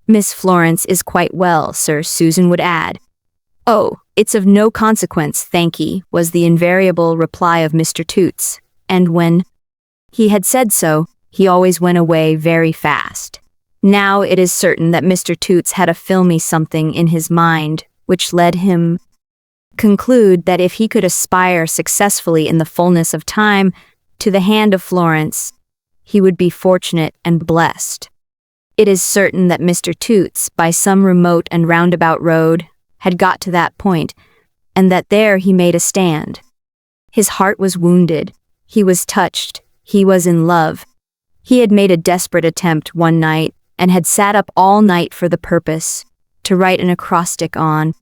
"Miss Florence is quite well, sir," Susan would add. "Oh, it's of no consequence, thank'ee," was the invariable reply of Mr. Toots, and when he had said so, he always went away very fast. Now it is certain that Mr. Toots had a filmy something in his mind, which led him conclude that if he could aspire successfully in the fullness of time to the hand of Florence, he would be fortunate and blessed. It is certain that Mr. Toots, by some remote and roundabout road, had got to that point, and that there he made a stand. His heart was wounded, he was touched, he was in love. He had made a desperate attempt one night, and had sat up all night for the purpose, to write an acrostic on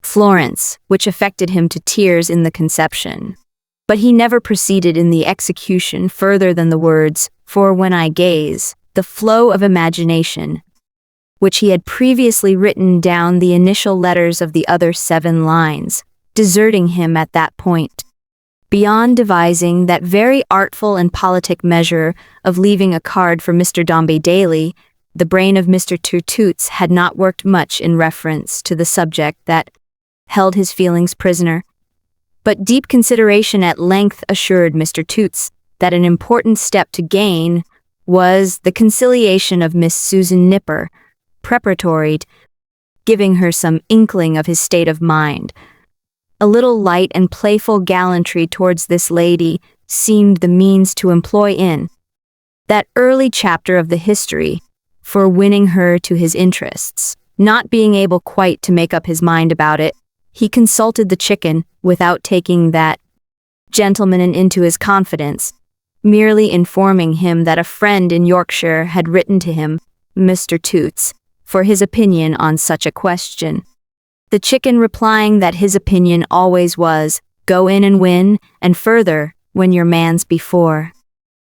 Florence, which affected him to tears in the conception. But he never proceeded in the execution further than the words, "For when I gaze," the flow of imagination, which he had previously written down the initial letters of the other 7 lines, deserting him at that point. Beyond devising that very artful and politic measure of leaving a card for Mr. Dombey daily, the brain of Mr. Toots had not worked much in reference to the subject that held his feelings prisoner. But deep consideration at length assured Mr. Toots that an important step to gain was the conciliation of Miss Susan Nipper, preparatory to giving her some inkling of his state of mind. A little light and playful gallantry towards this lady seemed the means to employ in that early chapter of the history for winning her to his interests. Not being able quite to make up his mind about it, he consulted the chicken without taking that gentleman into his confidence, merely informing him that a friend in Yorkshire had written to him, Mr. Toots, for his opinion on such a question. The chicken replying that his opinion always was, "Go in and win, and further, when your man's before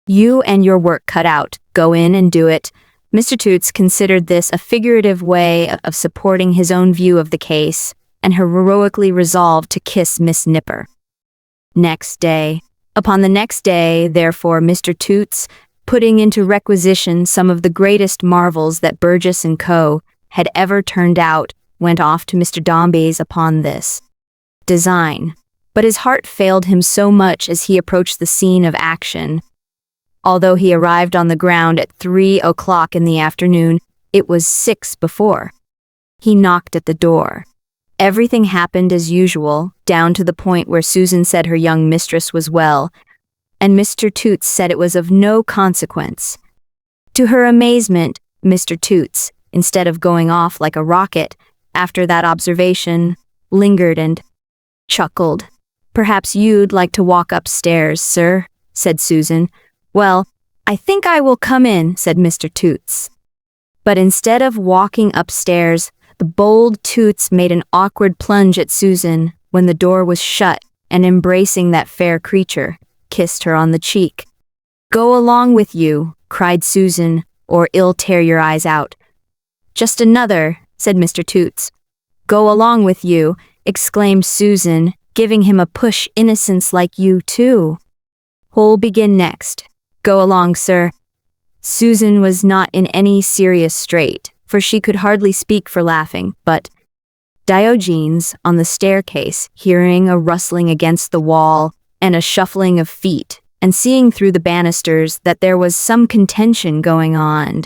you and your work cut out, go in and do it." Mr. Toots considered this a figurative way of supporting his own view of the case, and heroically resolved to kiss Miss Nipper. Upon the next day, therefore, Mr. Toots, putting into requisition some of the greatest marvels that Burgess & Co. had ever turned out, went off to Mr. Dombey's upon this design. But his heart failed him so much as he approached the scene of action. Although he arrived on the ground at 3 o'clock in the afternoon, it was 6 before. He knocked at the door. Everything happened as usual, down to the point where Susan said her young mistress was well, and Mr. Toots said it was of no consequence. To her amazement, Mr. Toots, instead of going off like a rocket, after that observation, lingered and chuckled. "Perhaps you'd like to walk upstairs, sir," said Susan. "Well, I think I will come in," said Mr. Toots. But instead of walking upstairs, the bold Toots made an awkward plunge at Susan when the door was shut, and embracing that fair creature, kissed her on the cheek. "Go along with you," cried Susan, "or I'll tear your eyes out." "Just another," said Mr. Toots. "Go along with you," exclaimed Susan, giving him a push. "Innocence like you, too. Who'll begin next?" "Go along, sir." Susan was not in any serious strait, for she could hardly speak for laughing, but Diogenes, on the staircase, hearing a rustling against the wall and a shuffling of feet, and seeing through the banisters that there was some contention going on.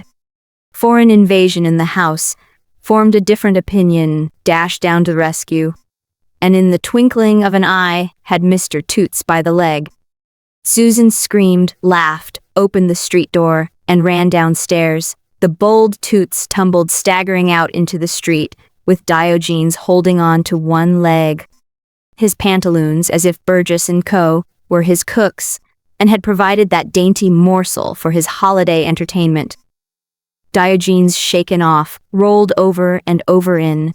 Foreign invasion in the house, formed a different opinion, dashed down to the rescue, and in the twinkling of an eye had Mr. Toots by the leg. Susan screamed, laughed, opened the street door, and ran downstairs. The bold Toots tumbled staggering out into the street, with Diogenes holding on to one leg. His pantaloons, as if Burgess and Co. were his cooks, and had provided that dainty morsel for his holiday entertainment. Diogenes, shaken off, rolled over and over in.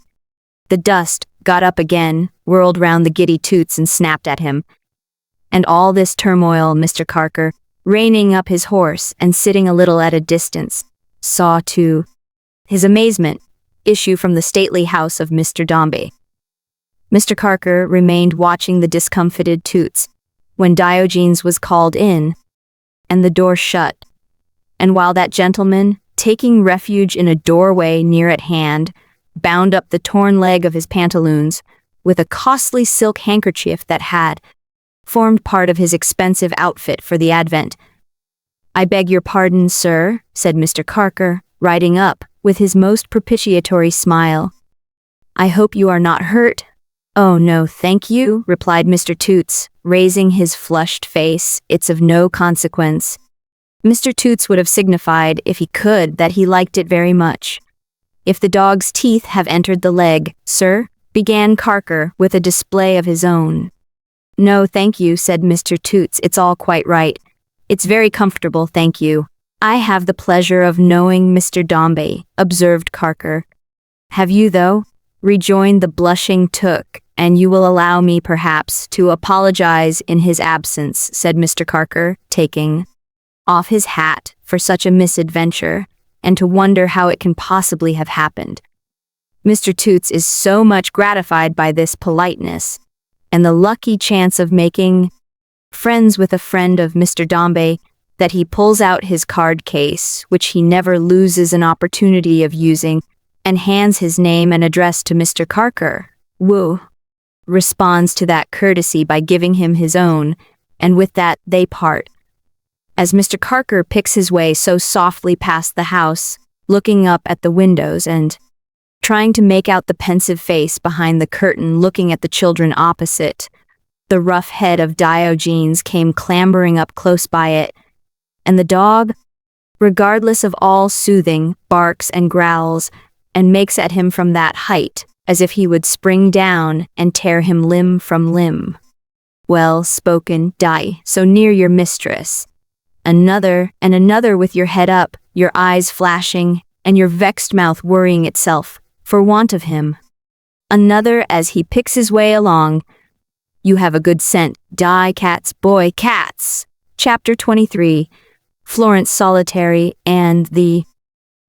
The dust got up again, whirled round the giddy Toots and snapped at him. And all this turmoil, Mr. Carker, reining up his horse and sitting a little at a distance, saw to his amazement issue from the stately house of Mr. Dombey. Mr. Carker remained watching the discomfited Toots when Diogenes was called in and the door shut, and while that gentleman, taking refuge in a doorway near at hand, bound up the torn leg of his pantaloons with a costly silk handkerchief that had formed part of his expensive outfit for the advent. "I beg your pardon, sir," said Mr. Carker, riding up with his most propitiatory smile. "I hope you are not hurt." "Oh, no, thank you," replied Mr. Toots, raising his flushed face. "It's of no consequence." Mr. Toots would have signified, if he could, that he liked it very much. "If the dog's teeth have entered the leg, sir," began Carker with a display of his own. "No, thank you," said Mr. Toots. "It's all quite right. It's very comfortable, thank you." "I have the pleasure of knowing Mr. Dombey," observed Carker. "Have you, though?" rejoined the blushing Took, "and you will allow me, perhaps, to apologize in his absence," said Mr. Carker, taking off his hat for such a misadventure, and to wonder how it can possibly have happened. Mr. Toots is so much gratified by this politeness, and the lucky chance of making friends with a friend of Mr. Dombey, that he pulls out his card case, which he never loses an opportunity of using, and hands his name and address to Mr. Carker. Woo responds to that courtesy by giving him his own, and with that they part. As Mr. Carker picks his way so softly past the house, looking up at the windows and trying to make out the pensive face behind the curtain looking at the children opposite, the rough head of Diogenes came clambering up close by it, and the dog, regardless of all soothing, barks and growls, and makes at him from that height, as if he would spring down and tear him limb from limb. "Well spoken, Di, so near your mistress." Another and another with your head up, your eyes flashing, and your vexed mouth worrying itself, for want of him. Another as he picks his way along. "You have a good scent, Di, cats, boy, cats." Chapter 23. Florence Solitary and the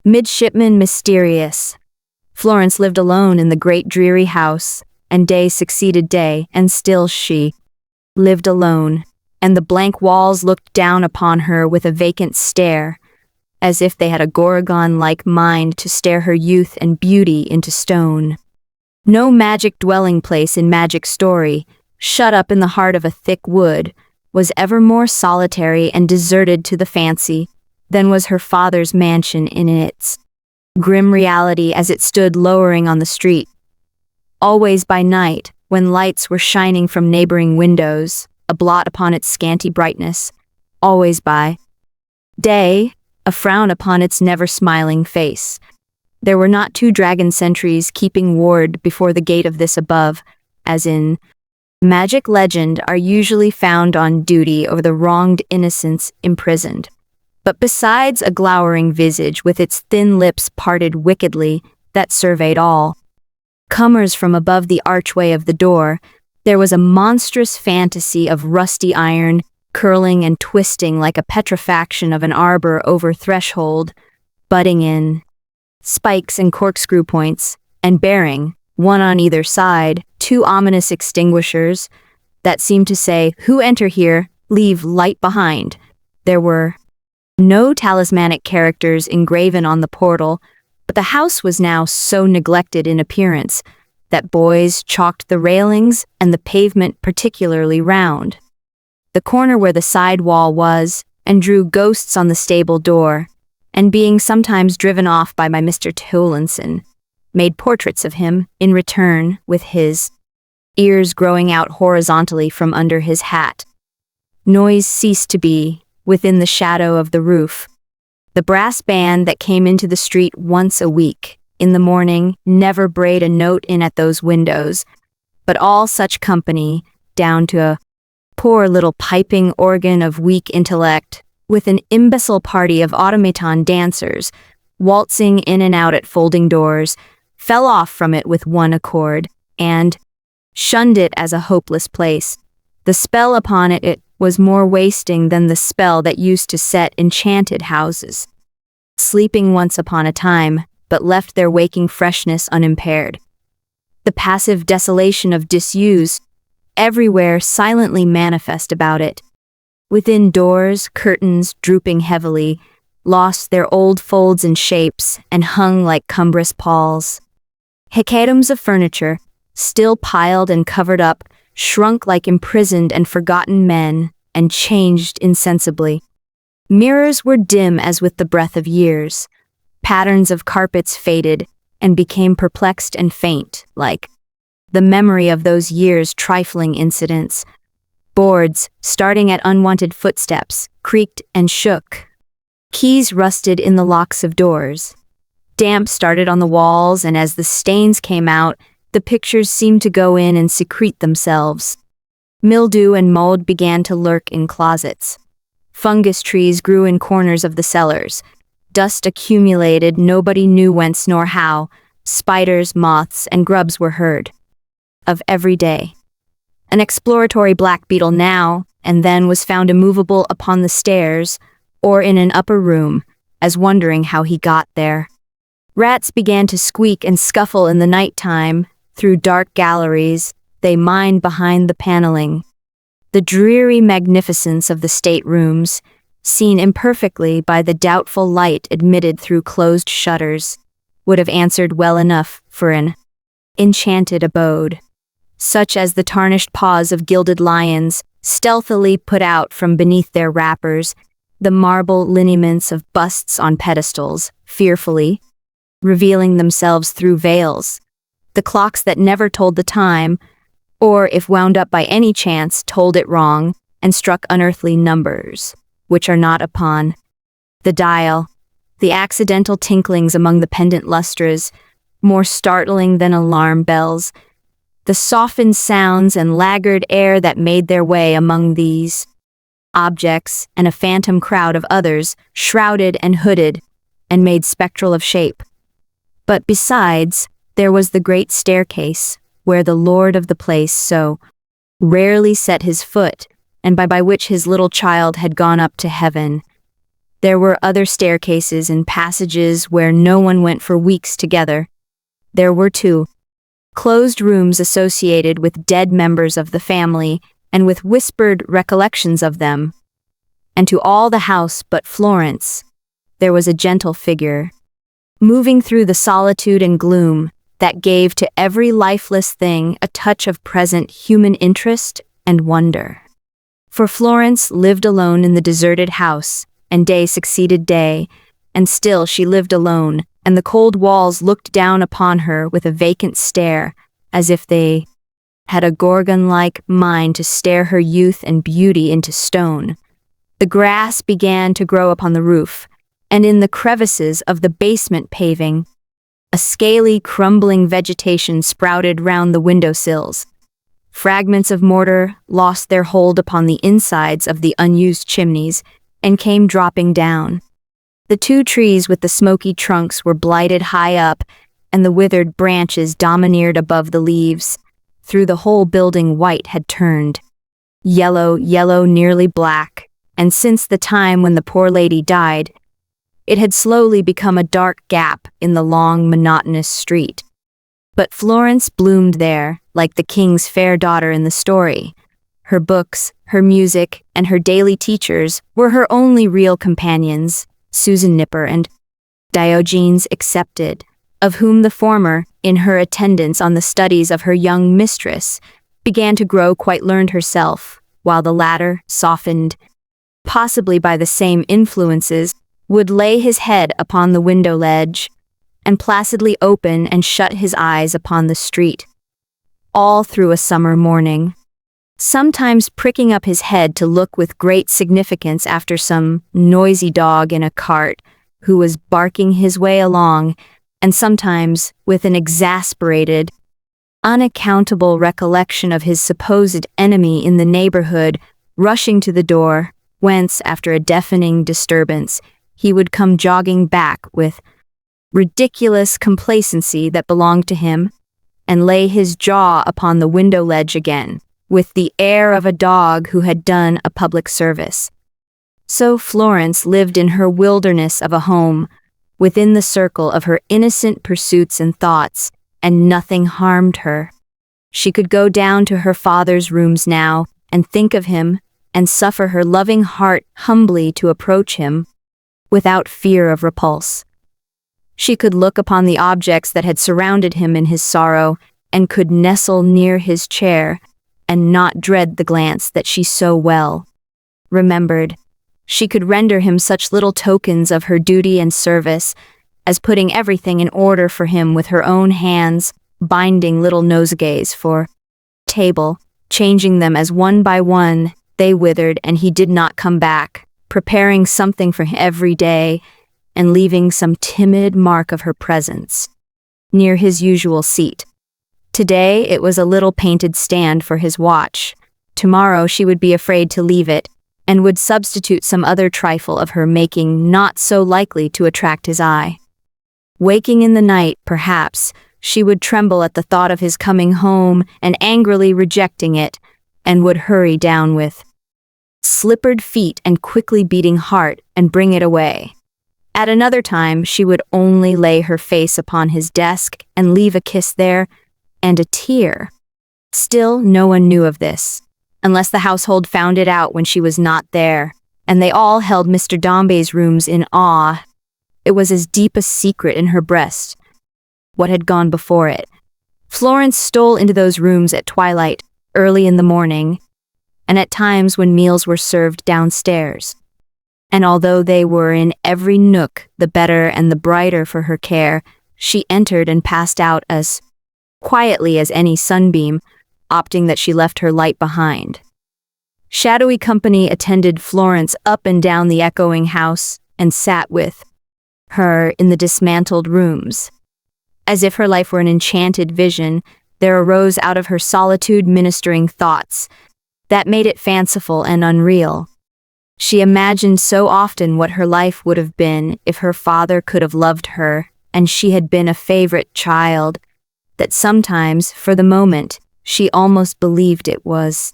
Midshipman Mysterious. Florence lived alone in the great dreary house, and day succeeded day, and still she lived alone, and the blank walls looked down upon her with a vacant stare, as if they had a Gorgon-like mind to stare her youth and beauty into stone. No magic dwelling place in magic story, shut up in the heart of a thick wood, was ever more solitary and deserted to the fancy than was her father's mansion in its grim reality as it stood lowering on the street. Always by night, when lights were shining from neighboring windows, a blot upon its scanty brightness, always by day, a frown upon its never-smiling face. There were not 2 dragon sentries keeping ward before the gate of this above, as in magic legend are usually found on duty over the wronged innocents imprisoned. But besides a glowering visage with its thin lips parted wickedly that surveyed all comers from above the archway of the door, there was a monstrous fantasy of rusty iron, curling and twisting like a petrifaction of an arbor over threshold, butting in spikes and corkscrew points, and bearing, one on either side, 2 ominous extinguishers that seemed to say, "Who enter here, leave light behind." There were no talismanic characters engraven on the portal, but the house was now so neglected in appearance that boys chalked the railings and the pavement particularly round. the corner where the side wall was, and drew ghosts on the stable door, and being sometimes driven off by my Mr. Towlinson, made portraits of him in return with his ears growing out horizontally from under his hat. Noise ceased to be within the shadow of the roof. The brass band that came into the street once a week, in the morning, never brayed a note in at those windows, but all such company, down to a poor little piping organ of weak intellect, with an imbecile party of automaton dancers, waltzing in and out at folding doors, fell off from it with one accord, and shunned it as a hopeless place. The spell upon it was more wasting than the spell that used to set enchanted houses, sleeping once upon a time, but left their waking freshness unimpaired. The passive desolation of disuse, everywhere silently manifest about it. Within doors, curtains, drooping heavily, lost their old folds and shapes, and hung like cumbrous palls. Hecatombs of furniture, still piled and covered up, shrunk like imprisoned and forgotten men, and changed insensibly. Mirrors were dim as with the breath of years. Patterns of carpets faded, and became perplexed and faint, like the memory of those years' trifling incidents. Boards, starting at unwanted footsteps, creaked and shook. Keys rusted in the locks of doors. Damp started on the walls, and as the stains came out, the pictures seemed to go in and secrete themselves. Mildew and mold began to lurk in closets. Fungus trees grew in corners of the cellars. Dust accumulated, nobody knew whence nor how. Spiders, moths, and grubs were heard of every day. An exploratory black beetle now and then was found immovable upon the stairs or in an upper room, as wondering how he got there. Rats began to squeak and scuffle in the night time. Through dark galleries, they mined behind the paneling. The dreary magnificence of the staterooms, seen imperfectly by the doubtful light admitted through closed shutters, would have answered well enough for an enchanted abode, such as the tarnished paws of gilded lions stealthily put out from beneath their wrappers, the marble lineaments of busts on pedestals, fearfully revealing themselves through veils, the clocks that never told the time, or if wound up by any chance, told it wrong and struck unearthly numbers, which are not upon the dial, the accidental tinklings among the pendant lustres, more startling than alarm bells, the softened sounds and laggard air that made their way among these objects, and a phantom crowd of others, shrouded and hooded, and made spectral of shape. But besides, there was the great staircase, where the lord of the place so rarely set his foot, and by which his little child had gone up to heaven. There were other staircases and passages where no one went for weeks together. There were two closed rooms associated with dead members of the family, and with whispered recollections of them. And to all the house but Florence, there was a gentle figure, moving through the solitude and gloom, that gave to every lifeless thing a touch of present human interest and wonder. For Florence lived alone in the deserted house, and day succeeded day, and still she lived alone, and the cold walls looked down upon her with a vacant stare, as if they had a Gorgon-like mind to stare her youth and beauty into stone. The grass began to grow upon the roof, and in the crevices of the basement paving, a scaly, crumbling vegetation sprouted round the windowsills. Fragments of mortar lost their hold upon the insides of the unused chimneys and came dropping down. The two trees with the smoky trunks were blighted high up, and the withered branches domineered above the leaves. Through the whole building white had turned. Yellow, nearly black, and since the time when the poor lady died, it had slowly become a dark gap in the long, monotonous street. But Florence bloomed there, like the king's fair daughter in the story. Her books, her music, and her daily teachers were her only real companions, Susan Nipper and Diogenes excepted, of whom the former, in her attendance on the studies of her young mistress, began to grow quite learned herself, while the latter, softened, possibly by the same influences, would lay his head upon the window ledge and placidly open and shut his eyes upon the street, all through a summer morning, sometimes pricking up his head to look with great significance after some noisy dog in a cart who was barking his way along, and sometimes with an exasperated, unaccountable recollection of his supposed enemy in the neighborhood rushing to the door, whence, after a deafening disturbance, he would come jogging back with ridiculous complacency that belonged to him, and lay his jaw upon the window ledge again, with the air of a dog who had done a public service. So Florence lived in her wilderness of a home, within the circle of her innocent pursuits and thoughts, and nothing harmed her. She could go down to her father's rooms now, and think of him, and suffer her loving heart humbly to approach him, without fear of repulse. She could look upon the objects that had surrounded him in his sorrow, and could nestle near his chair, and not dread the glance that she so well remembered. She could render him such little tokens of her duty and service, as putting everything in order for him with her own hands, binding little nosegays for table, changing them as one by one they withered and he did not come back, preparing something for him every day, and leaving some timid mark of her presence near his usual seat. Today it was a little painted stand for his watch. Tomorrow she would be afraid to leave it, and would substitute some other trifle of her making not so likely to attract his eye. Waking in the night, perhaps, she would tremble at the thought of his coming home and angrily rejecting it, and would hurry down with slippered feet and quickly beating heart and bring it away. At another time, she would only lay her face upon his desk and leave a kiss there, and a tear. Still, no one knew of this, unless the household found it out when she was not there, and they all held Mr. Dombey's rooms in awe. It was as deep a secret in her breast, what had gone before it. Florence stole into those rooms at twilight, early in the morning, and at times when meals were served downstairs. And although they were in every nook the better and the brighter for her care, she entered and passed out as quietly as any sunbeam, opting that she left her light behind. Shadowy company attended Florence up and down the echoing house and sat with her in the dismantled rooms. As if her life were an enchanted vision, there arose out of her solitude ministering thoughts that made it fanciful and unreal. She imagined so often what her life would have been if her father could have loved her and she had been a favorite child, that sometimes, for the moment, she almost believed it was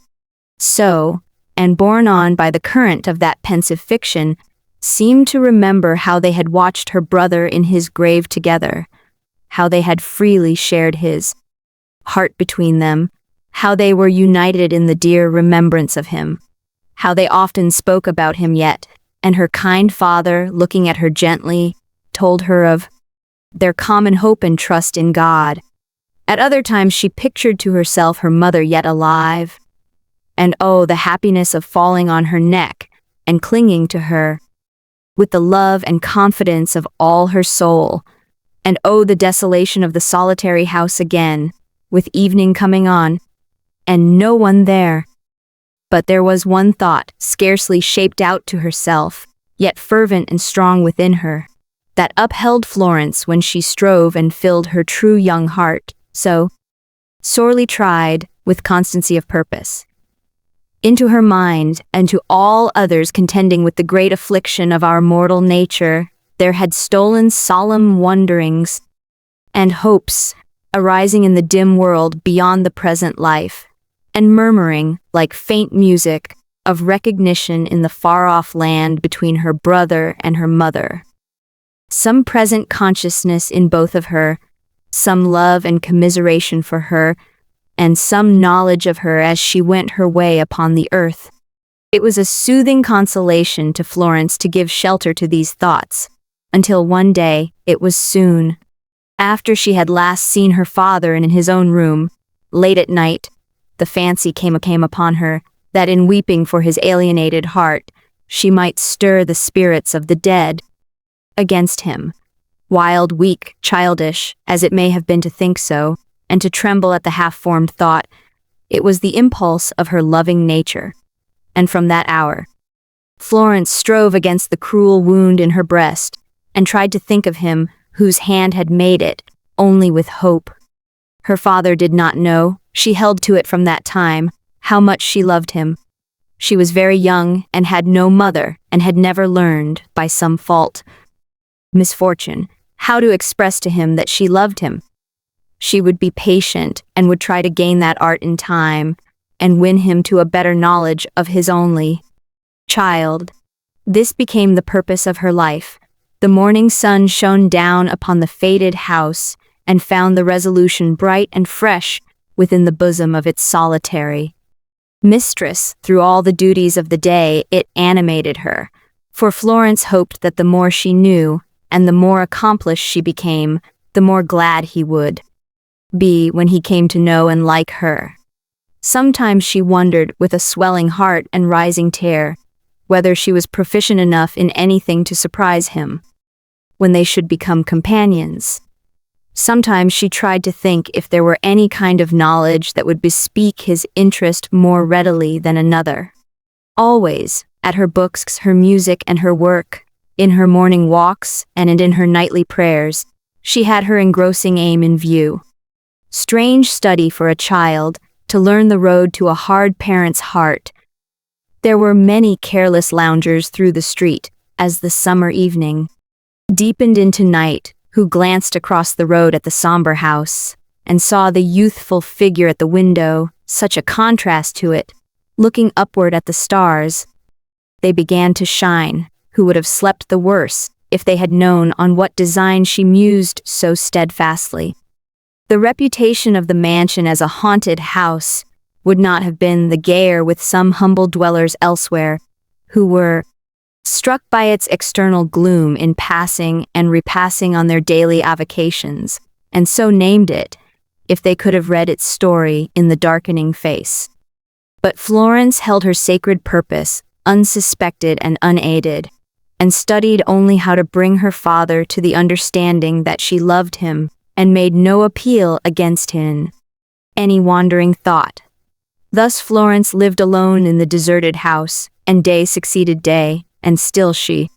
so, and borne on by the current of that pensive fiction, seemed to remember how they had watched her brother in his grave together, how they had freely shared his heart between them, how they were united in the dear remembrance of him, how they often spoke about him yet, and her kind father, looking at her gently, told her of their common hope and trust in God. At other times she pictured to herself her mother yet alive, and oh, the happiness of falling on her neck and clinging to her with the love and confidence of all her soul, and oh, the desolation of the solitary house again, with evening coming on, and no one there. But there was one thought, scarcely shaped out to herself, yet fervent and strong within her, that upheld Florence when she strove and filled her true young heart, so sorely tried with constancy of purpose. Into her mind, and to all others contending with the great affliction of our mortal nature, there had stolen solemn wonderings and hopes, arising in the dim world beyond the present life, and murmuring, like faint music, of recognition in the far-off land between her brother and her mother. Some present consciousness in both of her, some love and commiseration for her, and some knowledge of her as she went her way upon the earth. It was a soothing consolation to Florence to give shelter to these thoughts, until one day, it was soon after she had last seen her father in his own room, late at night, the fancy came upon her that in weeping for his alienated heart, she might stir the spirits of the dead against him. Wild, weak, childish, as it may have been to think so, and to tremble at the half-formed thought, it was the impulse of her loving nature. And from that hour, Florence strove against the cruel wound in her breast, and tried to think of him whose hand had made it, only with hope. Her father did not know, she held to it from that time, how much she loved him. She was very young, and had no mother, and had never learned, by some fault, misfortune, how to express to him that she loved him. She would be patient, and would try to gain that art in time, and win him to a better knowledge of his only child. This became the purpose of her life. The morning sun shone down upon the faded house, and found the resolution bright and fresh within the bosom of its solitary mistress. Through all the duties of the day, it animated her, for Florence hoped that the more she knew, and the more accomplished she became, the more glad he would be when he came to know and like her. Sometimes she wondered, with a swelling heart and rising tear, whether she was proficient enough in anything to surprise him when they should become companions. Sometimes she tried to think if there were any kind of knowledge that would bespeak his interest more readily than another. Always, at her books, her music, and her work, in her morning walks, and in her nightly prayers, she had her engrossing aim in view. Strange study for a child, to learn the road to a hard parent's heart. There were many careless loungers through the street, as the summer evening deepened into night, who glanced across the road at the somber house, and saw the youthful figure at the window, such a contrast to it, looking upward at the stars. They began to shine, who would have slept the worse, if they had known on what design she mused so steadfastly. The reputation of the mansion as a haunted house would not have been the gayer with some humble dwellers elsewhere, who were struck by its external gloom in passing and repassing on their daily avocations, and so named it, if they could have read its story in the darkening face. But Florence held her sacred purpose, unsuspected and unaided, and studied only how to bring her father to the understanding that she loved him, and made no appeal against him any wandering thought. Thus Florence lived alone in the deserted house, and day succeeded day, and still she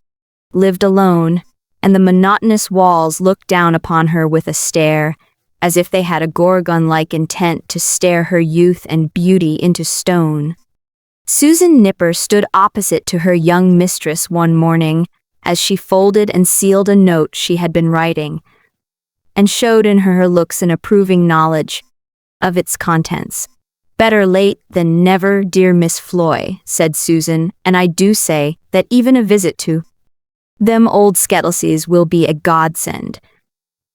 lived alone, and the monotonous walls looked down upon her with a stare, as if they had a Gorgon-like intent to stare her youth and beauty into stone. Susan Nipper stood opposite to her young mistress one morning, as she folded and sealed a note she had been writing, and showed in her looks an approving knowledge of its contents. "Better late than never, dear Miss Floy," said Susan, "and I do say that even a visit to them old Skettleses will be a godsend."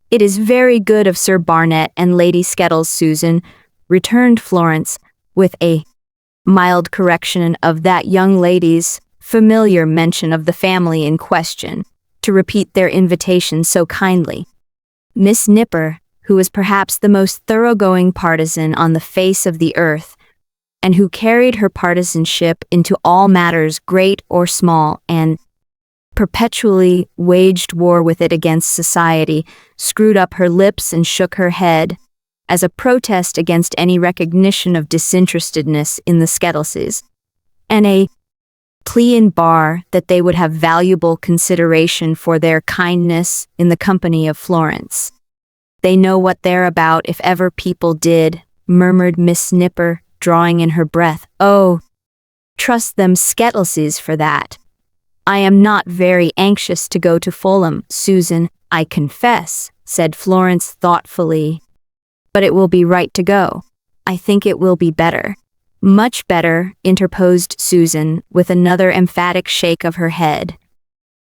"It is very good of Sir Barnet and Lady Skettles, Susan," returned Florence, with a mild correction of that young lady's familiar mention of the family in question, to repeat their invitation so kindly. Miss Nipper, who was perhaps the most thoroughgoing partisan on the face of the earth, and who carried her partisanship into all matters great or small, and perpetually waged war with it against society, screwed up her lips and shook her head, as a protest against any recognition of disinterestedness in the Skettleses, and a plea in bar that they would have valuable consideration for their kindness in the company of Florence. "They know what they're about, if ever people did," murmured Miss Nipper, drawing in her breath. "Oh, trust them Skettleses for that. I am not very anxious to go to Fulham, Susan, I confess," said Florence thoughtfully. "But it will be right to go. I think it will be better." "Much better," interposed Susan, with another emphatic shake of her head.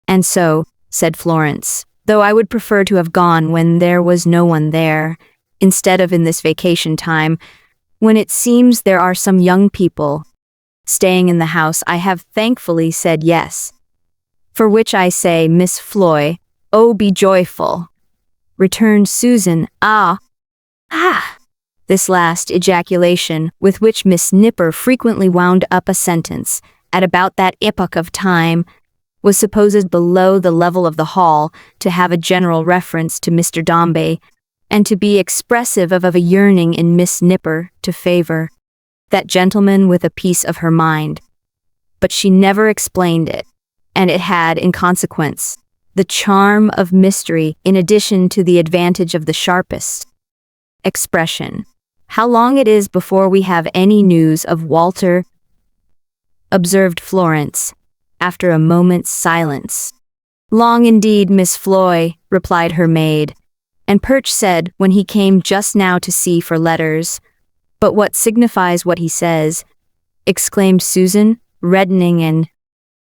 "And so," said Florence, "though I would prefer to have gone when there was no one there, instead of in this vacation time, when it seems there are some young people staying in the house, I have thankfully said yes. For which I say, Miss Floy, oh, be joyful," returned Susan. Ah, This last ejaculation, with which Miss Nipper frequently wound up a sentence, at about that epoch of time, was supposed below the level of the hall to have a general reference to Mr. Dombey, and to be expressive of a yearning in Miss Nipper to favor that gentleman with a piece of her mind. But she never explained it, and it had, in consequence, the charm of mystery in addition to the advantage of the sharpest expression. "How long it is before we have any news of Walter?" observed Florence, after a moment's silence. "Long indeed, Miss Floy," replied her maid, and Perch said when he came just now to see for letters. "But what signifies what he says?" exclaimed Susan, reddening and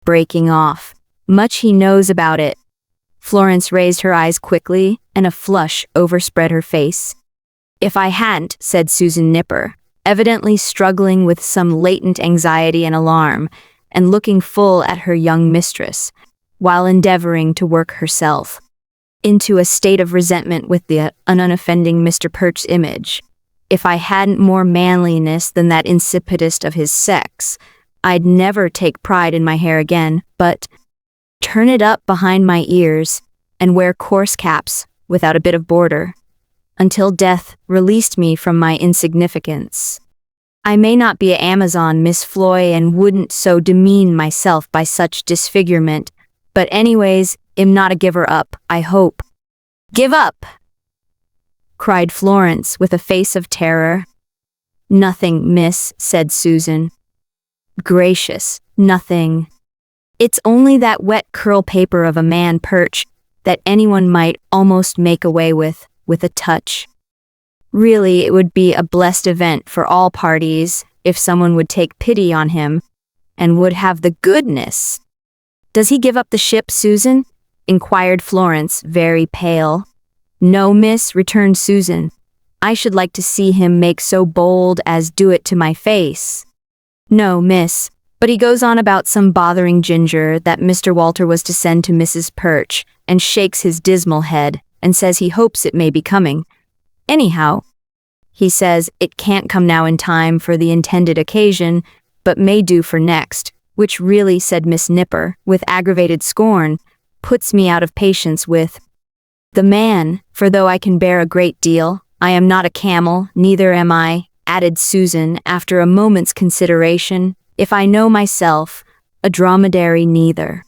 breaking off. "Much he knows about it." Florence raised her eyes quickly, and a flush overspread her face. "If I hadn't," said Susan Nipper, evidently struggling with some latent anxiety and alarm, and looking full at her young mistress, while endeavoring to work herself into a state of resentment with the unoffending Mr. Perch's image. "If I hadn't more manliness than that insipidest of his sex, I'd never take pride in my hair again, but turn it up behind my ears, and wear coarse caps without a bit of border, until death released me from my insignificance. I may not be an Amazon, Miss Floy, and wouldn't so demean myself by such disfigurement, but anyways, am not a giver up, I hope." "Give up!" cried Florence with a face of terror. "Nothing, miss," said Susan. "Gracious, nothing. It's only that wet curl paper of a man, Perch, that anyone might almost make away with a touch. Really, it would be a blessed event for all parties if someone would take pity on him and would have the goodness." "Does he give up the ship, Susan?" inquired Florence, very pale. "No, miss," returned Susan. "I should like to see him make so bold as do it to my face." "No, miss, but he goes on about some bothering ginger that Mr. Walter was to send to Mrs. Perch, and shakes his dismal head, and says he hopes it may be coming. Anyhow, he says it can't come now in time for the intended occasion, but may do for next, which really," said Miss Nipper, with aggravated scorn, "puts me out of patience with the man, for though I can bear a great deal, I am not a camel, neither am I," added Susan, after a moment's consideration, "if I know myself, a dromedary neither."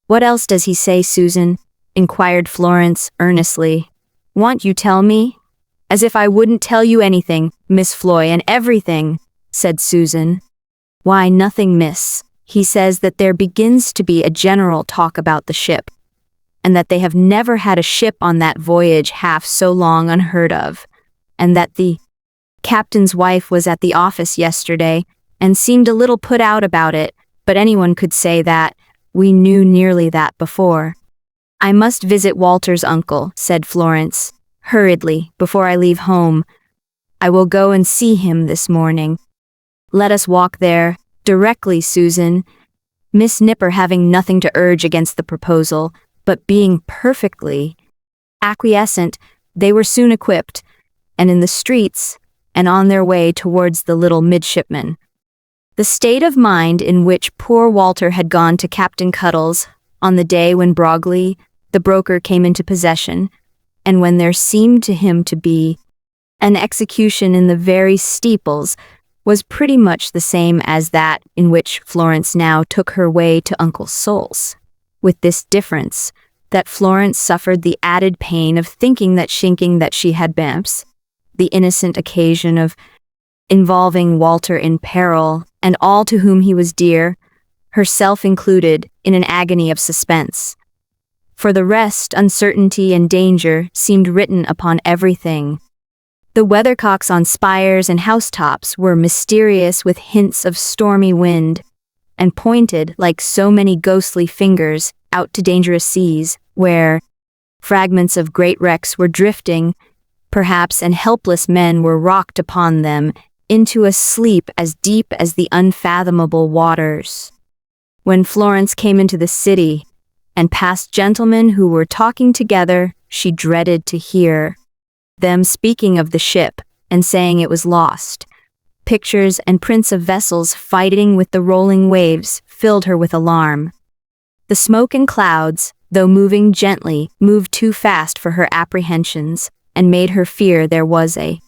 "What else does he say, Susan?" inquired Florence earnestly. "Want you tell me?" "As if I wouldn't tell you anything, Miss Floy, and everything," said Susan. "Why, nothing, miss. He says that there begins to be a general talk about the ship, and that they have never had a ship on that voyage half so long unheard of, and that the captain's wife was at the office yesterday, and seemed a little put out about it, but anyone could say that. We knew nearly that before." "I must visit Walter's uncle," said Florence, hurriedly, "before I leave home. I will go and see him this morning." "Let us walk there directly, Susan." Miss Nipper having nothing to urge against the proposal, but being perfectly acquiescent, they were soon equipped, and in the streets, and on their way towards the little midshipman. The state of mind in which poor Walter had gone to Captain Cuttle's on the day when Brogley, the broker, came into possession, and when there seemed to him to be an execution in the very steeples, was pretty much the same as that in which Florence now took her way to Uncle Sol's, with this difference, that Florence suffered the added pain of thinking that she had perhaps the innocent occasion of involving Walter in peril, and all to whom he was dear, herself included, in an agony of suspense. For the rest, uncertainty and danger seemed written upon everything. The weathercocks on spires and housetops were mysterious with hints of stormy wind, and pointed, like so many ghostly fingers, out to dangerous seas, where fragments of great wrecks were drifting, perhaps, and helpless men were rocked upon them into a sleep as deep as the unfathomable waters. When Florence came into the city, and past gentlemen who were talking together, she dreaded to hear them speaking of the ship, and saying it was lost. Pictures and prints of vessels fighting with the rolling waves filled her with alarm. The smoke and clouds, though moving gently, moved too fast for her apprehensions and made her fear there was a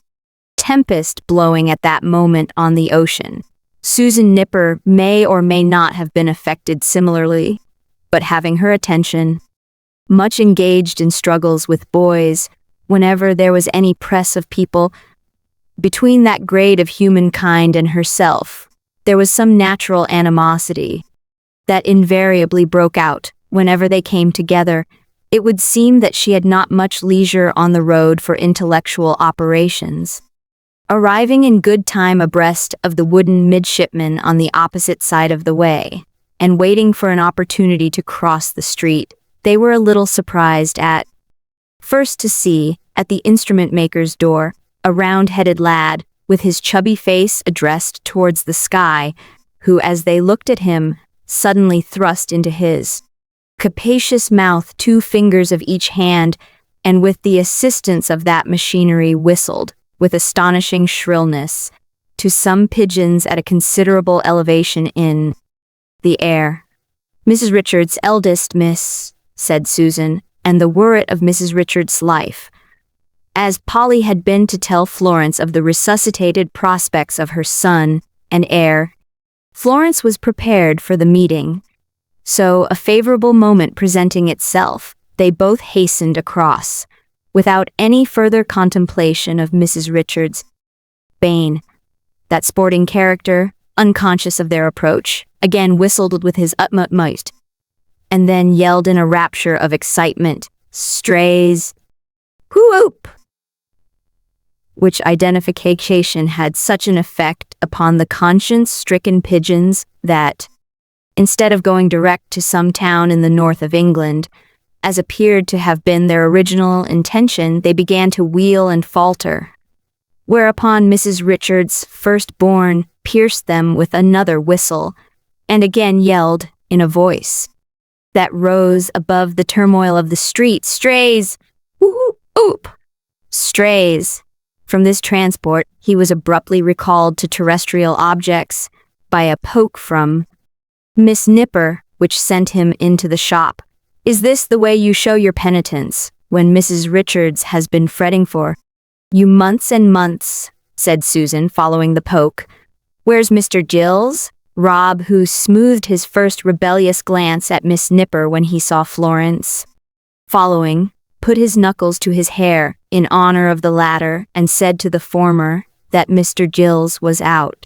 tempest blowing at that moment on the ocean. Susan Nipper may or may not have been affected similarly, but having her attention, much engaged in struggles with boys, whenever there was any press of people, between that grade of humankind and herself, there was some natural animosity that invariably broke out whenever they came together. It would seem that she had not much leisure on the road for intellectual operations. Arriving in good time abreast of the wooden midshipman on the opposite side of the way, and waiting for an opportunity to cross the street, they were a little surprised at first to see, at the instrument-maker's door, a round-headed lad, with his chubby face addressed towards the sky, who, as they looked at him, suddenly thrust into his capacious mouth 2 fingers of each hand, and with the assistance of that machinery whistled, with astonishing shrillness, to some pigeons at a considerable elevation in the air. "Mrs. Richards' eldest, miss," said Susan, and the word of Mrs. Richards' life. As Polly had been to tell Florence of the resuscitated prospects of her son and heir, Florence was prepared for the meeting. So, a favorable moment presenting itself, they both hastened across, without any further contemplation of Mrs. Richards. Bain, that sporting character, unconscious of their approach, again whistled with his utmost might, and then yelled in a rapture of excitement, "Strays! Whoop!" Which identification had such an effect upon the conscience-stricken pigeons that, instead of going direct to some town in the north of England, as appeared to have been their original intention, they began to wheel and falter. Whereupon Mrs. Richards' firstborn pierced them with another whistle, and again yelled, in a voice that rose above the turmoil of the street, "Strays! Whoop! Oop! Strays!" From this transport, he was abruptly recalled to terrestrial objects by a poke from Miss Nipper, which sent him into the shop. "Is this the way you show your penitence, when Mrs. Richards has been fretting for you months and months?" said Susan, following the poke. "Where's Mr. Gills?" Rob, who smoothed his first rebellious glance at Miss Nipper when he saw Florence, following, put his knuckles to his hair in honor of the latter and said to the former that Mr. Gills was out.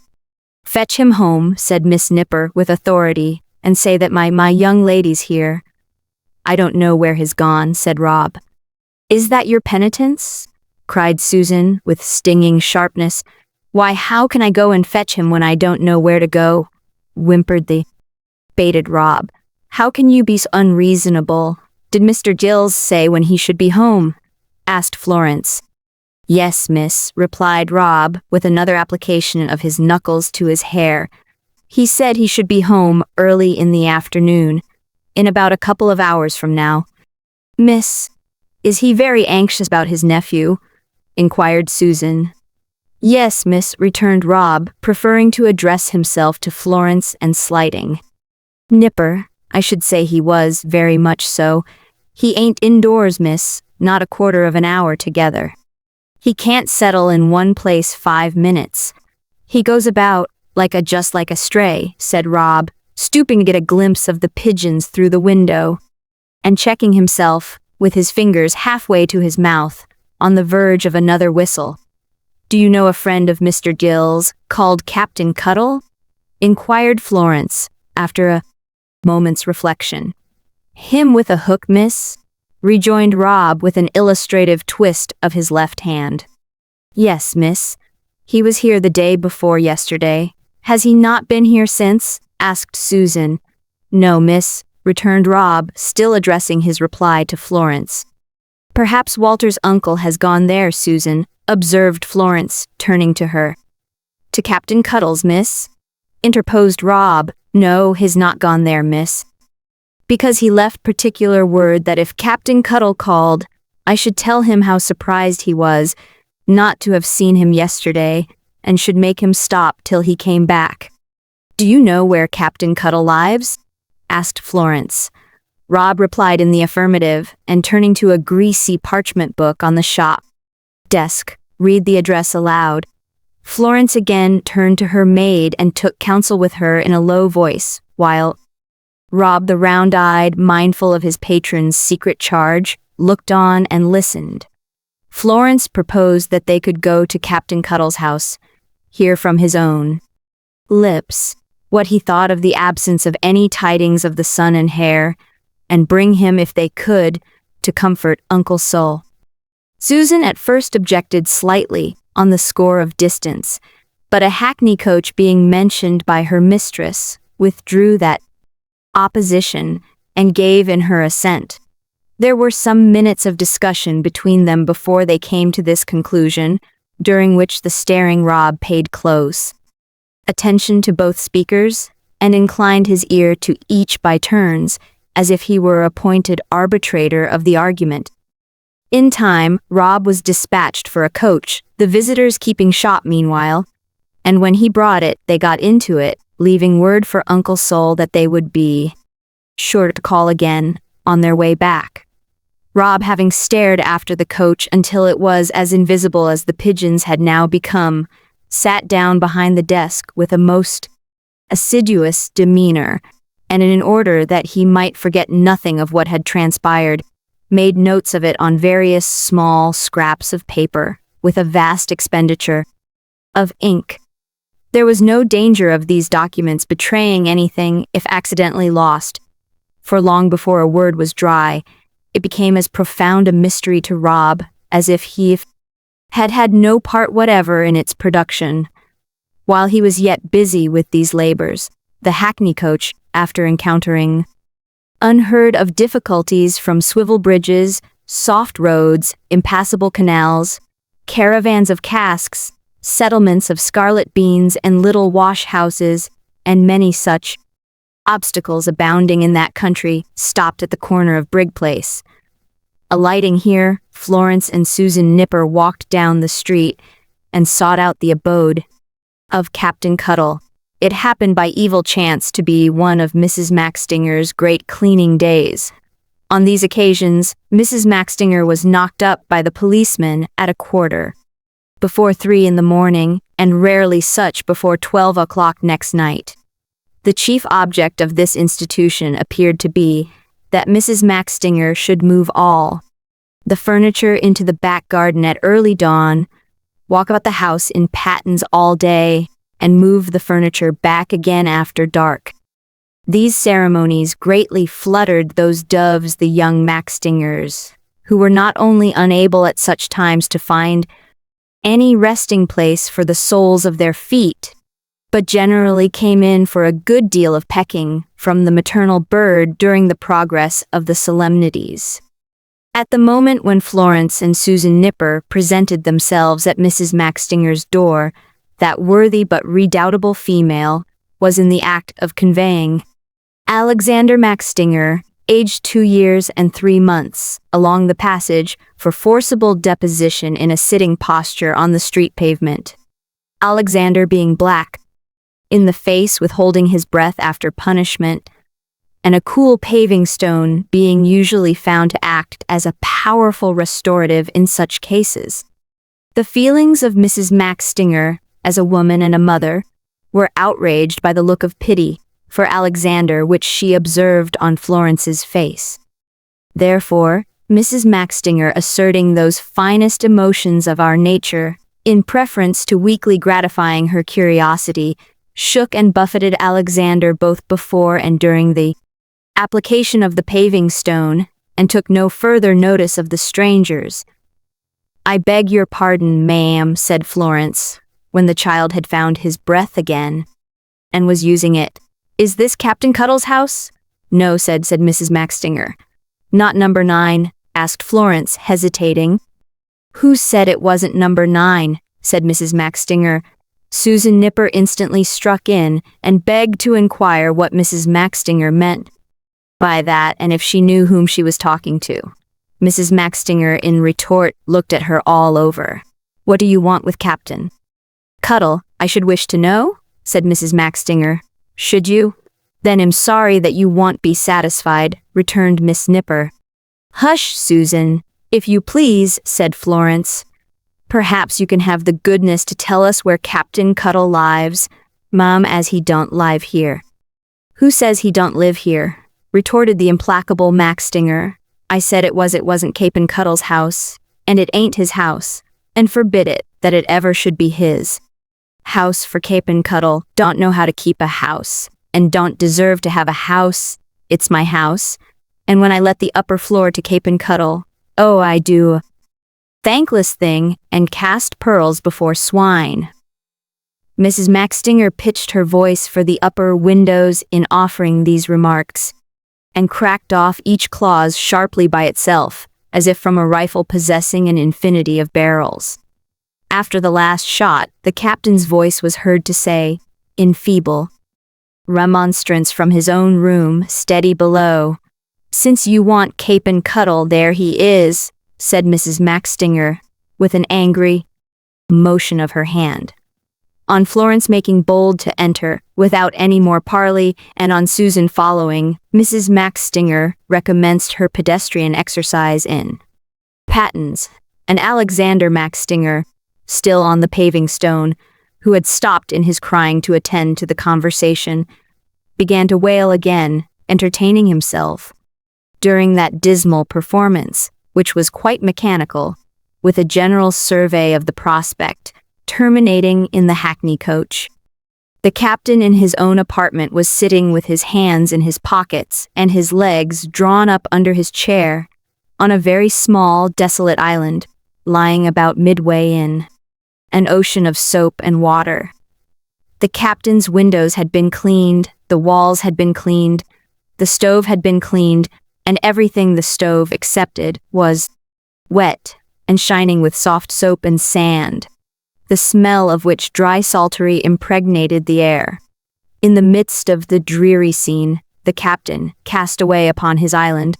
"Fetch him home," said Miss Nipper with authority, "and say that my young lady's here." "I don't know where he's gone," said Rob. "Is that your penitence?" cried Susan with stinging sharpness. "Why, how can I go and fetch him when I don't know where to go?" whimpered the baited Rob. "How can you be so unreasonable? Did Mr. Gills say when he should be home?" asked Florence. "Yes, miss," replied Rob, with another application of his knuckles to his hair. "He said he should be home early in the afternoon, in about a couple of hours from now." "Miss, is he very anxious about his nephew?" inquired Susan. "Yes, miss," returned Rob, preferring to address himself to Florence and slighting Nipper. "I should say he was, very much so. He ain't indoors, miss, not a quarter of an hour together. He can't settle in one place 5 minutes. He goes about, just like a stray," said Rob, stooping to get a glimpse of the pigeons through the window, and checking himself, with his fingers halfway to his mouth, on the verge of another whistle. "Do you know a friend of Mr. Gills, called Captain Cuttle?" inquired Florence, after a moment's reflection. "Him with a hook, miss?" rejoined Rob with an illustrative twist of his left hand. "Yes, miss. He was here the day before yesterday. Has he not been here since?" asked Susan. "No, miss," returned Rob, still addressing his reply to Florence. "Perhaps Walter's uncle has gone there, Susan," observed Florence, turning to her. "To Captain Cuttle's, miss?" interposed Rob. "No, he's not gone there, miss. Because he left particular word that if Captain Cuttle called, I should tell him how surprised he was, not to have seen him yesterday, and should make him stop till he came back. "Do you know where Captain Cuddle lives?" asked Florence. Rob replied in the affirmative, and turning to a greasy parchment book on the shop desk, read the address aloud. Florence again turned to her maid and took counsel with her in a low voice, while Rob, the round-eyed, mindful of his patron's secret charge, looked on and listened. Florence proposed that they could go to Captain Cuddle's house, hear from his own lips what he thought of the absence of any tidings of the son and heir, and bring him, if they could, to comfort Uncle Sol. Susan at first objected slightly on the score of distance, but a hackney coach being mentioned by her mistress withdrew that opposition and gave in her assent. There were some minutes of discussion between them before they came to this conclusion, during which the staring Rob paid close attention to both speakers and inclined his ear to each by turns, as if he were appointed arbitrator of the argument. In time, Rob was dispatched for a coach, the visitors keeping shop meanwhile, and when he brought it, they got into it, leaving word for Uncle Sol that they would be sure to call again on their way back. Rob, having stared after the coach until it was as invisible as the pigeons had now become, sat down behind the desk with a most assiduous demeanor, and in order that he might forget nothing of what had transpired, made notes of it on various small scraps of paper, with a vast expenditure of ink. There was no danger of these documents betraying anything if accidentally lost, for long before a word was dry, it became as profound a mystery to Rob as if he had had no part whatever in its production. While he was yet busy with these labors, the hackney coach, after encountering unheard of difficulties from swivel bridges, soft roads, impassable canals, caravans of casks, settlements of scarlet beans and little wash houses, and many such obstacles abounding in that country, stopped at the corner of Brigg Place. Alighting here, Florence and Susan Nipper walked down the street and sought out the abode of Captain Cuddle. It happened by evil chance to be one of Mrs. Maxtinger's great cleaning days. On these occasions, Mrs. Maxtinger was knocked up by the policeman at 3:15 in the morning, and rarely such before 12 o'clock next night. The chief object of this institution appeared to be that Mrs. Maxtinger should move all the furniture into the back garden at early dawn, walk about the house in pattens all day, and move the furniture back again after dark. These ceremonies greatly fluttered those doves, the young Maxtingers, who were not only unable at such times to find any resting place for the soles of their feet, but generally came in for a good deal of pecking from the maternal bird during the progress of the solemnities. At the moment when Florence and Susan Nipper presented themselves at Mrs. Maxtinger's door, that worthy but redoubtable female was in the act of conveying Alexander Maxtinger, aged 2 years and 3 months, along the passage for forcible deposition in a sitting posture on the street pavement. Alexander being black in the face with holding his breath after punishment, and a cool paving stone being usually found to act as a powerful restorative in such cases. The feelings of Mrs. Maxtinger, as a woman and a mother, were outraged by the look of pity for Alexander which she observed on Florence's face. Therefore, Mrs. Maxtinger, asserting those finest emotions of our nature, in preference to weakly gratifying her curiosity, shook and buffeted Alexander both before and during the application of the paving stone, and took no further notice of the strangers. "I beg your pardon, ma'am," said Florence, when the child had found his breath again, and was using it. "Is this Captain Cuddle's house?" "No," said Mrs. Maxtinger. "Not number 9, asked Florence, hesitating. "Who said it wasn't number 9, said Mrs. Maxtinger. Susan Nipper instantly struck in and begged to inquire what Mrs. Maxtinger meant by that, and if she knew whom she was talking to. Mrs. Maxtinger, in retort, looked at her all over. What do you want with Captain Cuddle? I should wish to know, said Mrs. Maxtinger. Should you? Then I'm sorry that you won't be satisfied, returned Miss Nipper. Hush, Susan, if you please, said Florence. Perhaps you can have the goodness to tell us where Captain Cuddle lives, Mum, as he don't live here. Who says he don't live here? Retorted the implacable Maxtinger. I said it wasn't Cap'n Cuddle's house, and it ain't his house, and forbid it that it ever should be his. House for Cap'n Cuddle don't know how to keep a house, and don't deserve to have a house. It's my house, and when I let the upper floor to Cap'n Cuddle, oh, I do. Thankless thing, and cast pearls before swine. Mrs. Maxtinger pitched her voice for the upper windows in offering these remarks, and cracked off each clause sharply by itself, as if from a rifle possessing an infinity of barrels. After the last shot, the captain's voice was heard to say, in feeble remonstrance from his own room, steady below, "Since you want Cap'n Cuddle, there he is," said Mrs. Maxtinger, with an angry motion of her hand. On Florence making bold to enter, without any more parley, and on Susan following, Mrs. Maxtinger recommenced her pedestrian exercise in pattens, and Alexander Maxtinger, still on the paving stone, who had stopped in his crying to attend to the conversation, began to wail again, entertaining himself. During that dismal performance, which was quite mechanical, with a general survey of the prospect, terminating in the hackney coach. The captain in his own apartment was sitting with his hands in his pockets and his legs drawn up under his chair, on a very small, desolate island, lying about midway in an ocean of soap and water. The captain's windows had been cleaned, the walls had been cleaned, the stove had been cleaned, and everything the stove accepted was wet and shining with soft soap and sand, the smell of which dry saltery impregnated the air. In the midst of the dreary scene, the captain, cast away upon his island,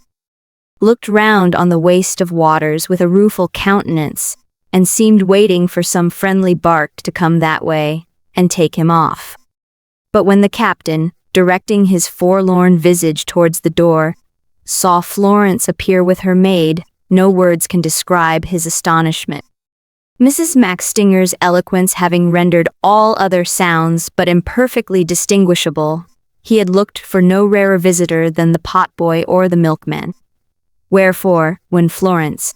looked round on the waste of waters with a rueful countenance, and seemed waiting for some friendly bark to come that way and take him off. But when the captain, directing his forlorn visage towards the door, saw Florence appear with her maid, no words can describe his astonishment. Mrs. Maxtinger's eloquence having rendered all other sounds but imperfectly distinguishable, he had looked for no rarer visitor than the potboy or the milkman. Wherefore, when Florence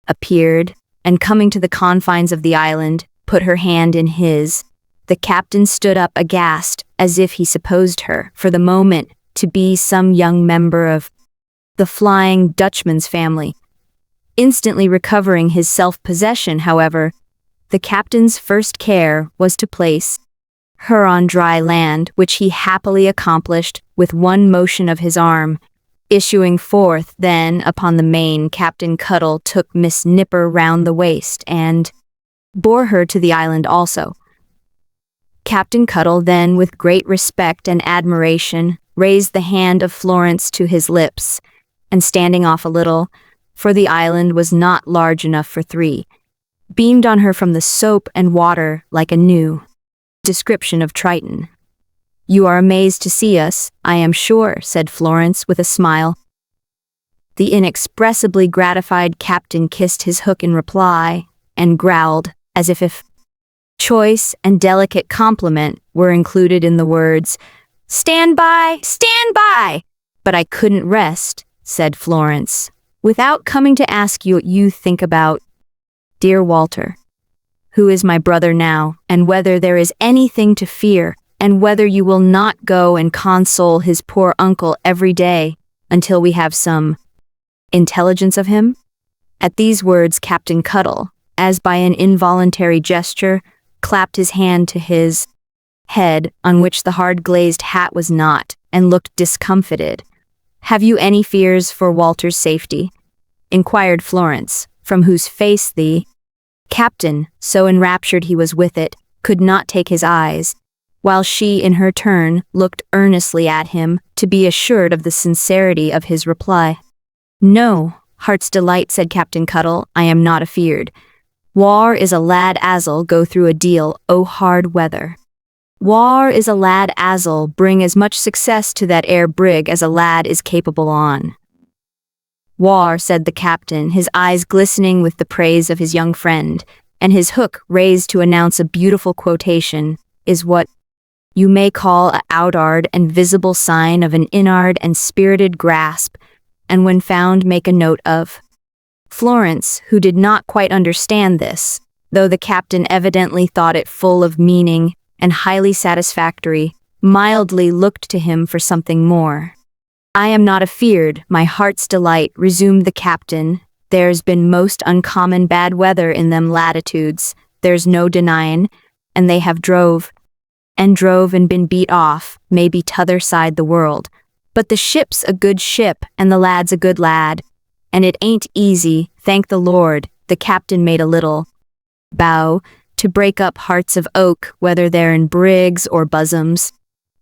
appeared, and coming to the confines of the island, put her hand in his, the captain stood up aghast, as if he supposed her, for the moment, to be some young member of the Flying Dutchman's family. Instantly recovering his self-possession, however, the captain's first care was to place her on dry land, which he happily accomplished with one motion of his arm. Issuing forth, then, upon the main, Captain Cuddle took Miss Nipper round the waist and bore her to the island also. Captain Cuddle then, with great respect and admiration, raised the hand of Florence to his lips, and standing off a little, for the island was not large enough for three, beamed on her from the soap and water like a new description of Triton. "You are amazed to see us, I am sure," said Florence with a smile. The inexpressibly gratified captain kissed his hook in reply, and growled, as if choice and delicate compliment were included in the words, "Stand by, stand by!" "But I couldn't rest," said Florence, "without coming to ask you what you think about dear Walter, who is my brother now, and whether there is anything to fear, and whether you will not go and console his poor uncle every day until we have some intelligence of him?" At these words, Captain Cuddle, as by an involuntary gesture, clapped his hand to his head, on which the hard glazed hat was not, and looked discomfited. "Have you any fears for Walter's safety?" inquired Florence, from whose face the captain, so enraptured he was with it, could not take his eyes, while she, in her turn, looked earnestly at him, to be assured of the sincerity of his reply. "No, heart's delight," said Captain Cuddle, "I am not afeared. War is a lad as'll go through a deal o' hard weather. War is a lad as'll bring as much success to that ere brig as a lad is capable on. War, said the captain, his eyes glistening with the praise of his young friend, and his hook raised to announce a beautiful quotation, is what you may call a outward and visible sign of an inward and spirited grasp, and when found make a note of. Florence, who did not quite understand this, though the captain evidently thought it full of meaning and highly satisfactory, mildly looked to him for something more. I am not afeard, my heart's delight, resumed the captain. There's been most uncommon bad weather in them latitudes, there's no denyin', and they have drove and been beat off, maybe t'other side the world. But the ship's a good ship, and the lad's a good lad. And it ain't easy, thank the Lord, the captain made a little bow, to break up hearts of oak, whether they're in brigs or bosoms.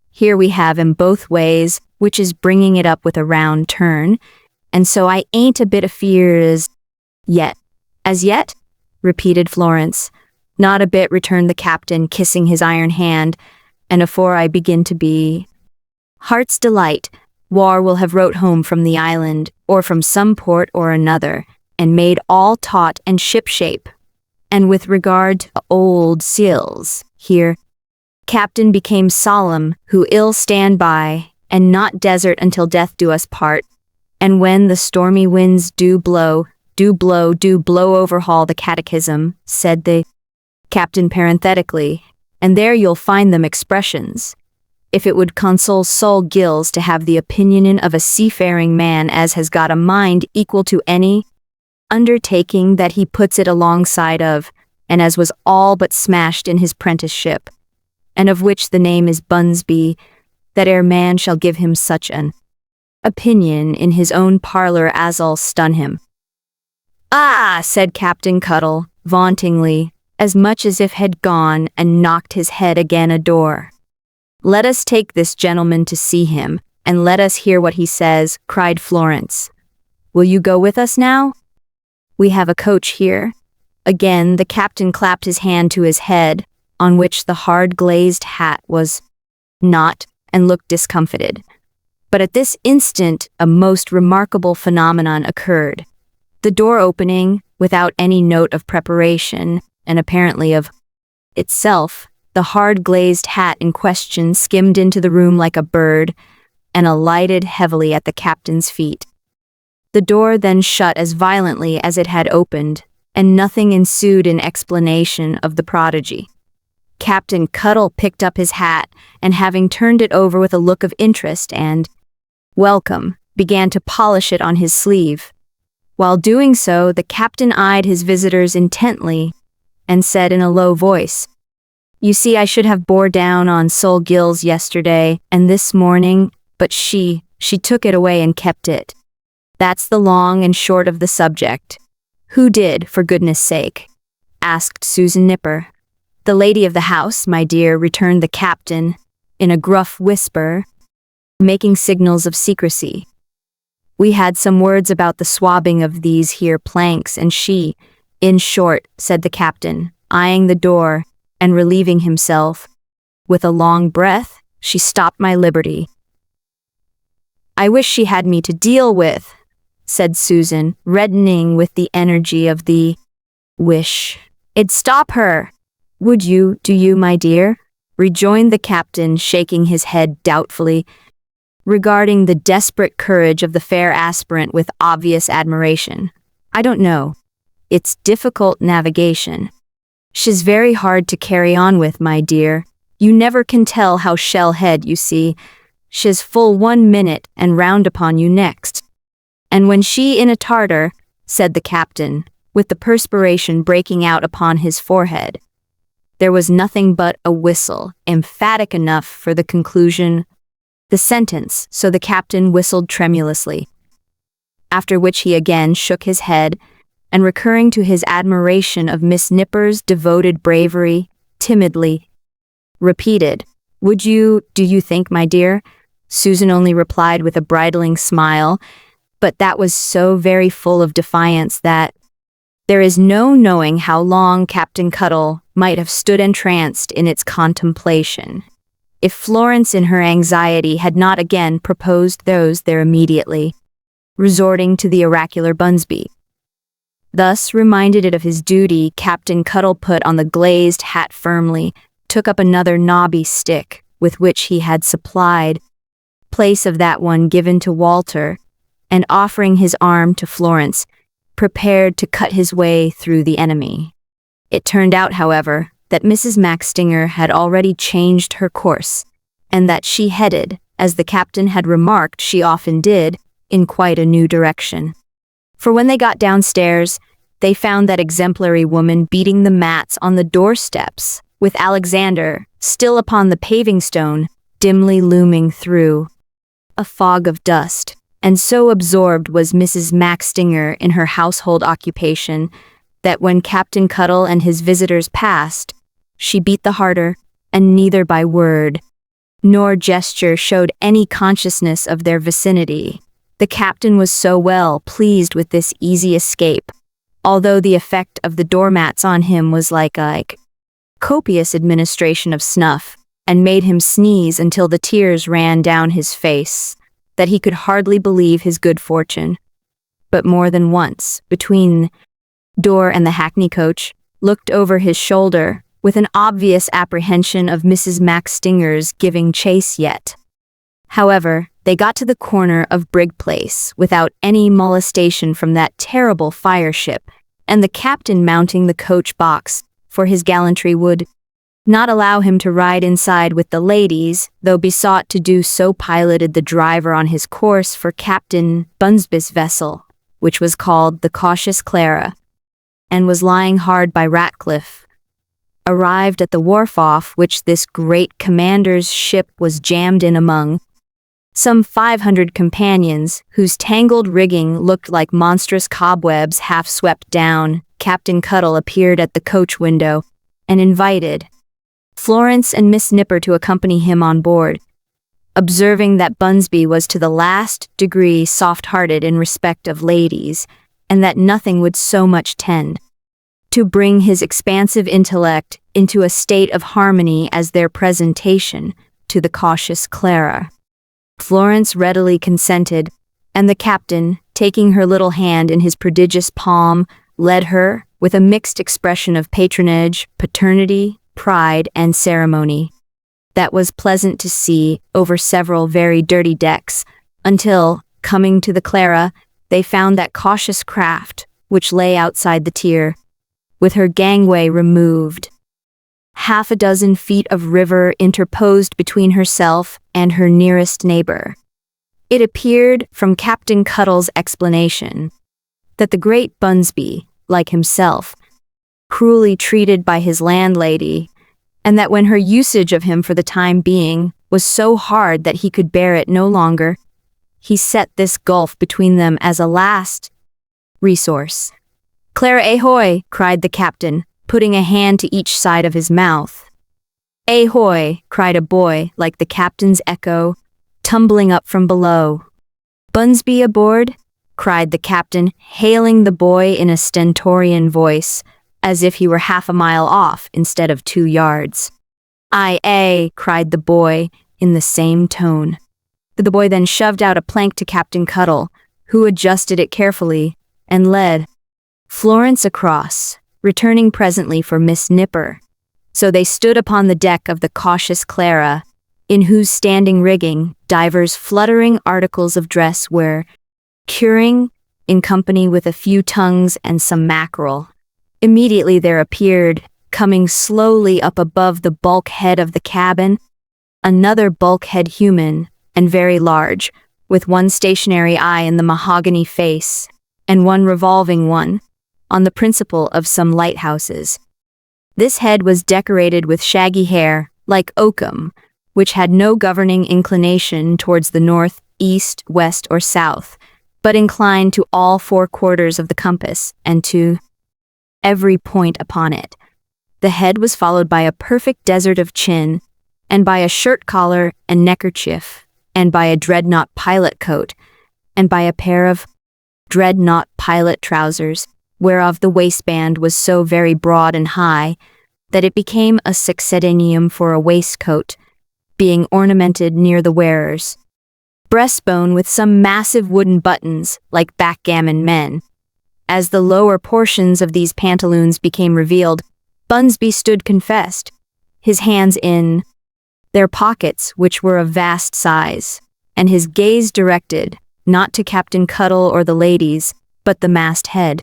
Here we have 'em both ways, which is bringing it up with a round turn, and so I ain't a bit afeard as yet. As yet? Repeated Florence. Not a bit, returned the captain, kissing his iron hand, and afore I begin to be heart's delight, War will have wrote home from the island, or from some port or another, and made all taut and shipshape. And with regard to old seals, here, Captain became solemn, who ill stand by, and not desert until death do us part, and when the stormy winds do blow overhaul the catechism, said the captain parenthetically, and there you'll find them expressions. If it would console Sol Gills to have the opinion of a seafaring man as has got a mind equal to any undertaking that he puts it alongside of, and as was all but smashed in his prenticeship, and of which the name is Bunsby, that ere man shall give him such an opinion in his own parlour as'll stun him. Ah, said Captain Cuttle, vauntingly, as much as if had gone and knocked his head again a door. Let us take this gentleman to see him, and let us hear what he says, cried Florence. Will you go with us now? We have a coach here. Again the captain clapped his hand to his head, on which the hard glazed hat was not, and looked discomfited. But at this instant a most remarkable phenomenon occurred. The door opening, without any note of preparation, and apparently of itself, the hard glazed hat in question skimmed into the room like a bird, and alighted heavily at the captain's feet. The door then shut as violently as it had opened, and nothing ensued in explanation of the prodigy. Captain Cuttle picked up his hat, and having turned it over with a look of interest and welcome, began to polish it on his sleeve. While doing so, the captain eyed his visitors intently, and said in a low voice, You see, I should have bore down on Sol Gills yesterday and this morning, but she took it away and kept it. That's the long and short of the subject. Who did, for goodness sake? Asked Susan Nipper. The lady of the house, my dear, returned the captain, in a gruff whisper, making signals of secrecy. We had some words about the swabbing of these here planks, and she, in short, said the captain, eyeing the door, and relieving himself. With a long breath, she stopped my liberty. I wish she had me to deal with, said Susan, reddening with the energy of the wish. It'd stop her. Would you, do you, my dear? Rejoined the captain, shaking his head doubtfully, regarding the desperate courage of the fair aspirant with obvious admiration. I don't know. It's difficult navigation. She's very hard to carry on with, my dear. You never can tell how shell head, you see. She's full 1 minute and round upon you next. And when she in a tartar, said the captain, with the perspiration breaking out upon his forehead. There was nothing but a whistle, emphatic enough for the conclusion, the sentence, so the captain whistled tremulously. After which he again shook his head, and recurring to his admiration of Miss Nipper's devoted bravery, timidly repeated, do you think, my dear? Susan only replied with a bridling smile, but that was so very full of defiance that, There is no knowing how long Captain Cuttle might have stood entranced in its contemplation, if Florence in her anxiety had not again proposed those there immediately, resorting to the oracular Bunsby. Thus reminded it of his duty, Captain Cuttle put on the glazed hat firmly, took up another knobby stick, with which he had supplied place of that one given to Walter, and offering his arm to Florence, prepared to cut his way through the enemy. It turned out, however, that Mrs. Maxtinger had already changed her course, and that she headed, as the captain had remarked she often did, in quite a new direction. For when they got downstairs, they found that exemplary woman beating the mats on the doorsteps, with Alexander, still upon the paving stone, dimly looming through a fog of dust. And so absorbed was Mrs. Maxtinger in her household occupation that when Captain Cuttle and his visitors passed, she beat the harder, and neither by word nor gesture showed any consciousness of their vicinity. The captain was so well pleased with this easy escape, although the effect of the doormats on him was like a copious administration of snuff, and made him sneeze until the tears ran down his face, that he could hardly believe his good fortune. But more than once, between door and the hackney coach, looked over his shoulder, with an obvious apprehension of Mrs. Maxtinger's giving chase yet. However, they got to the corner of Brig Place without any molestation from that terrible fire-ship, and the captain mounting the coach box, for his gallantry would not allow him to ride inside with the ladies, though besought to do so, piloted the driver on his course for Captain Bunsby's vessel, which was called the Cautious Clara, and was lying hard by Ratcliffe. Arrived at the wharf off which this great commander's ship was jammed in among some 500 companions, whose tangled rigging looked like monstrous cobwebs half swept down, Captain Cuttle appeared at the coach window, and invited Florence and Miss Nipper to accompany him on board, observing that Bunsby was to the last degree soft-hearted in respect of ladies, and that nothing would so much tend to bring his expansive intellect into a state of harmony as their presentation to the Cautious Clara. Florence readily consented, and the captain, taking her little hand in his prodigious palm, led her, with a mixed expression of patronage, paternity, pride, and ceremony, that was pleasant to see, over several very dirty decks, until, coming to the Clara, they found that cautious craft, which lay outside the tier, with her gangway removed. Half a dozen feet of river interposed between herself and her nearest neighbor. It appeared, from Captain Cuttle's explanation, that the great Bunsby, like himself, cruelly treated by his landlady, and that when her usage of him for the time being was so hard that he could bear it no longer, he set this gulf between them as a last resource. "Clara, ahoy!" cried the captain, putting a hand to each side of his mouth. "Ahoy!" cried a boy, like the captain's echo, tumbling up from below. "Bunsby aboard?" cried the captain, hailing the boy in a stentorian voice, as if he were half a mile off instead of 2 yards. "Aye, cried the boy in the same tone. The boy then shoved out a plank to Captain Cuttle, who adjusted it carefully, and led Florence across, returning presently for Miss Nipper. So they stood upon the deck of the Cautious Clara, in whose standing rigging divers fluttering articles of dress were curing, in company with a few tongues and some mackerel. Immediately there appeared, coming slowly up above the bulkhead of the cabin, another bulkhead human, and very large, with one stationary eye in the mahogany face, and one revolving one, on the principle of some lighthouses. This head was decorated with shaggy hair, like oakum, which had no governing inclination towards the north, east, west, or south, but inclined to all 4 quarters of the compass, and to every point upon it. The head was followed by a perfect desert of chin, and by a shirt collar and neckerchief, and by a dreadnought pilot coat, and by a pair of dreadnought pilot trousers, whereof the waistband was so very broad and high that it became a sexennium for a waistcoat, being ornamented near the wearer's breastbone with some massive wooden buttons like backgammon men. As the lower portions of these pantaloons became revealed, Bunsby stood confessed, his hands in their pockets, which were of vast size, and his gaze directed, not to Captain Cuttle or the ladies, but the masthead.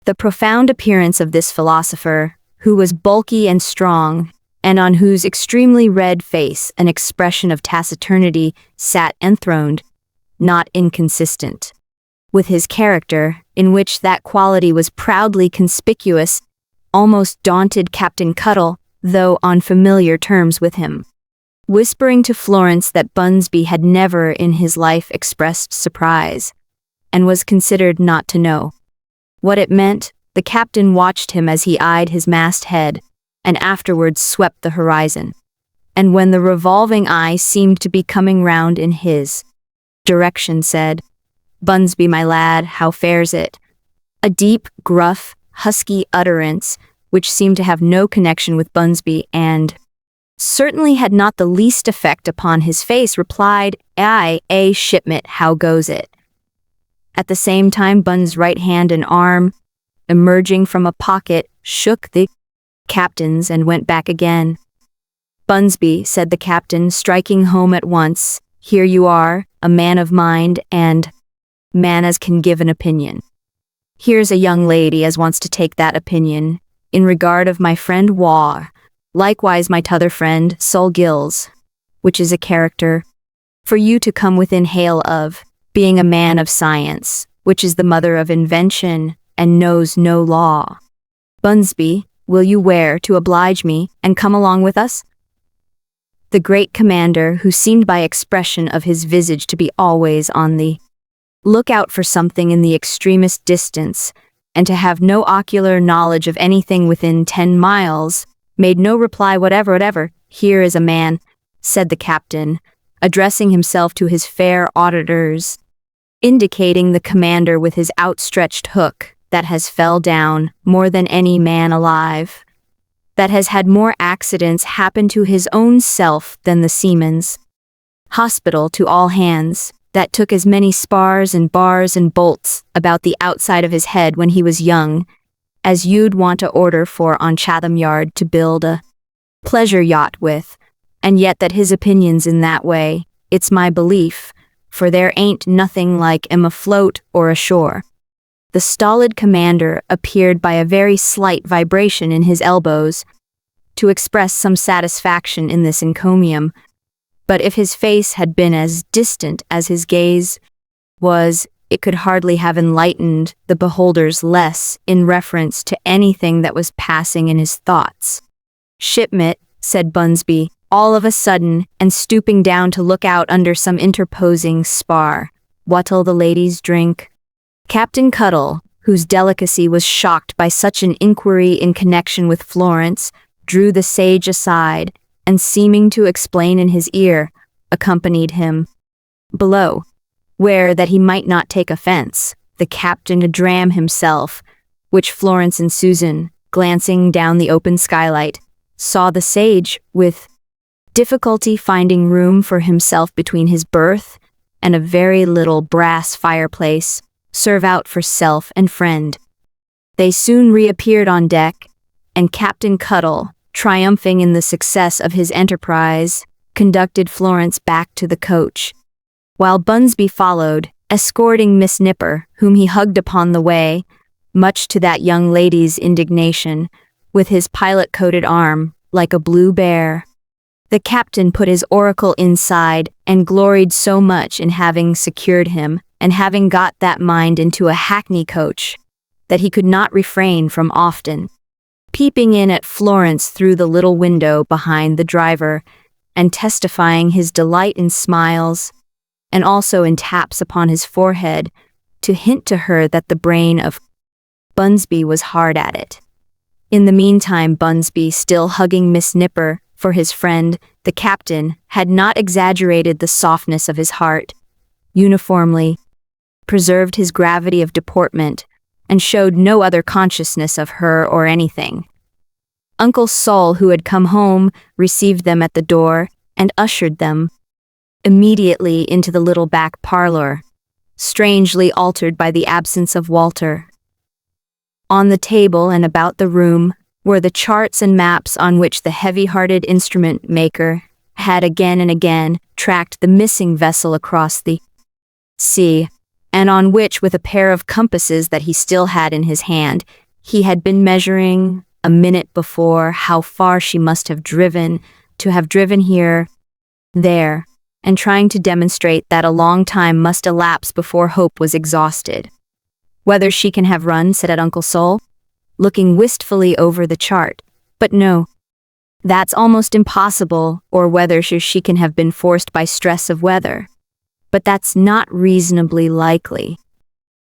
The profound appearance of this philosopher, who was bulky and strong, and on whose extremely red face an expression of taciturnity sat enthroned, not inconsistent with his character, in which that quality was proudly conspicuous, almost daunted Captain Cuttle, though on familiar terms with him. Whispering to Florence that Bunsby had never in his life expressed surprise, and was considered not to know what it meant, the captain watched him as he eyed his masthead, and afterwards swept the horizon. And when the revolving eye seemed to be coming round in his direction, said, "Bunsby, my lad, how fares it?" A deep, gruff, husky utterance, which seemed to have no connection with Bunsby and certainly had not the least effect upon his face, replied, "Aye, shipmate, how goes it?" At the same time, Bun's right hand and arm, emerging from a pocket, shook the captain's and went back again. "Bunsby," said the captain, striking home at once, "here you are, a man of mind and man as can give an opinion. Here's a young lady as wants to take that opinion, in regard of my friend Waugh, likewise my t'other friend, Sol Gills, which is a character for you to come within hail of, being a man of science, which is the mother of invention, and knows no law. Bunsby, will you wear to oblige me, and come along with us?" The great commander, who seemed by expression of his visage to be always on the lookout for something in the extremest distance, and to have no ocular knowledge of anything within 10 miles, made no reply whatever. "Here is a man," said the captain, addressing himself to his fair auditors, indicating the commander with his outstretched hook, "that has fell down more than any man alive, that has had more accidents happen to his own self than the seamen's hospital to all hands, that took as many spars and bars and bolts about the outside of his head when he was young, as you'd want a order for on Chatham Yard to build a pleasure yacht with, and yet that his opinions in that way, it's my belief, for there ain't nothing like 'em afloat or ashore." The stolid commander appeared by a very slight vibration in his elbows to express some satisfaction in this encomium, but if his face had been as distant as his gaze was, it could hardly have enlightened the beholders less in reference to anything that was passing in his thoughts. "Shipmate," said Bunsby, all of a sudden, and stooping down to look out under some interposing spar, "what'll the ladies drink?" Captain Cuttle, whose delicacy was shocked by such an inquiry in connection with Florence, drew the sage aside, and seeming to explain in his ear, accompanied him below, where, that he might not take offense, the captain dram himself, which Florence and Susan, glancing down the open skylight, saw the sage, with difficulty finding room for himself between his berth and a very little brass fireplace, serve out for self and friend. They soon reappeared on deck, and Captain Cuttle, triumphing in the success of his enterprise, conducted Florence back to the coach, while Bunsby followed, escorting Miss Nipper, whom he hugged upon the way, much to that young lady's indignation, with his pilot-coated arm, like a blue bear. The captain put his oracle inside, and gloried so much in having secured him, and having got that mind into a hackney coach, that he could not refrain from often peeping in at Florence through the little window behind the driver, and testifying his delight in smiles, and also in taps upon his forehead, to hint to her that the brain of Bunsby was hard at it. In the meantime, Bunsby, still hugging Miss Nipper for his friend, the captain, had not exaggerated the softness of his heart, uniformly preserved his gravity of deportment, and showed no other consciousness of her or anything. Uncle Sol, who had come home, received them at the door and ushered them immediately into the little back parlor, strangely altered by the absence of Walter. On the table and about the room were the charts and maps on which the heavy-hearted instrument maker had again and again tracked the missing vessel across the sea, and on which, with a pair of compasses that he still had in his hand, he had been measuring a minute before how far she must have driven here, there, and trying to demonstrate that a long time must elapse before hope was exhausted. "Whether she can have run," said Uncle Sol, looking wistfully over the chart. "But no, that's almost impossible, or whether she can have been forced by stress of weather. But that's not reasonably likely.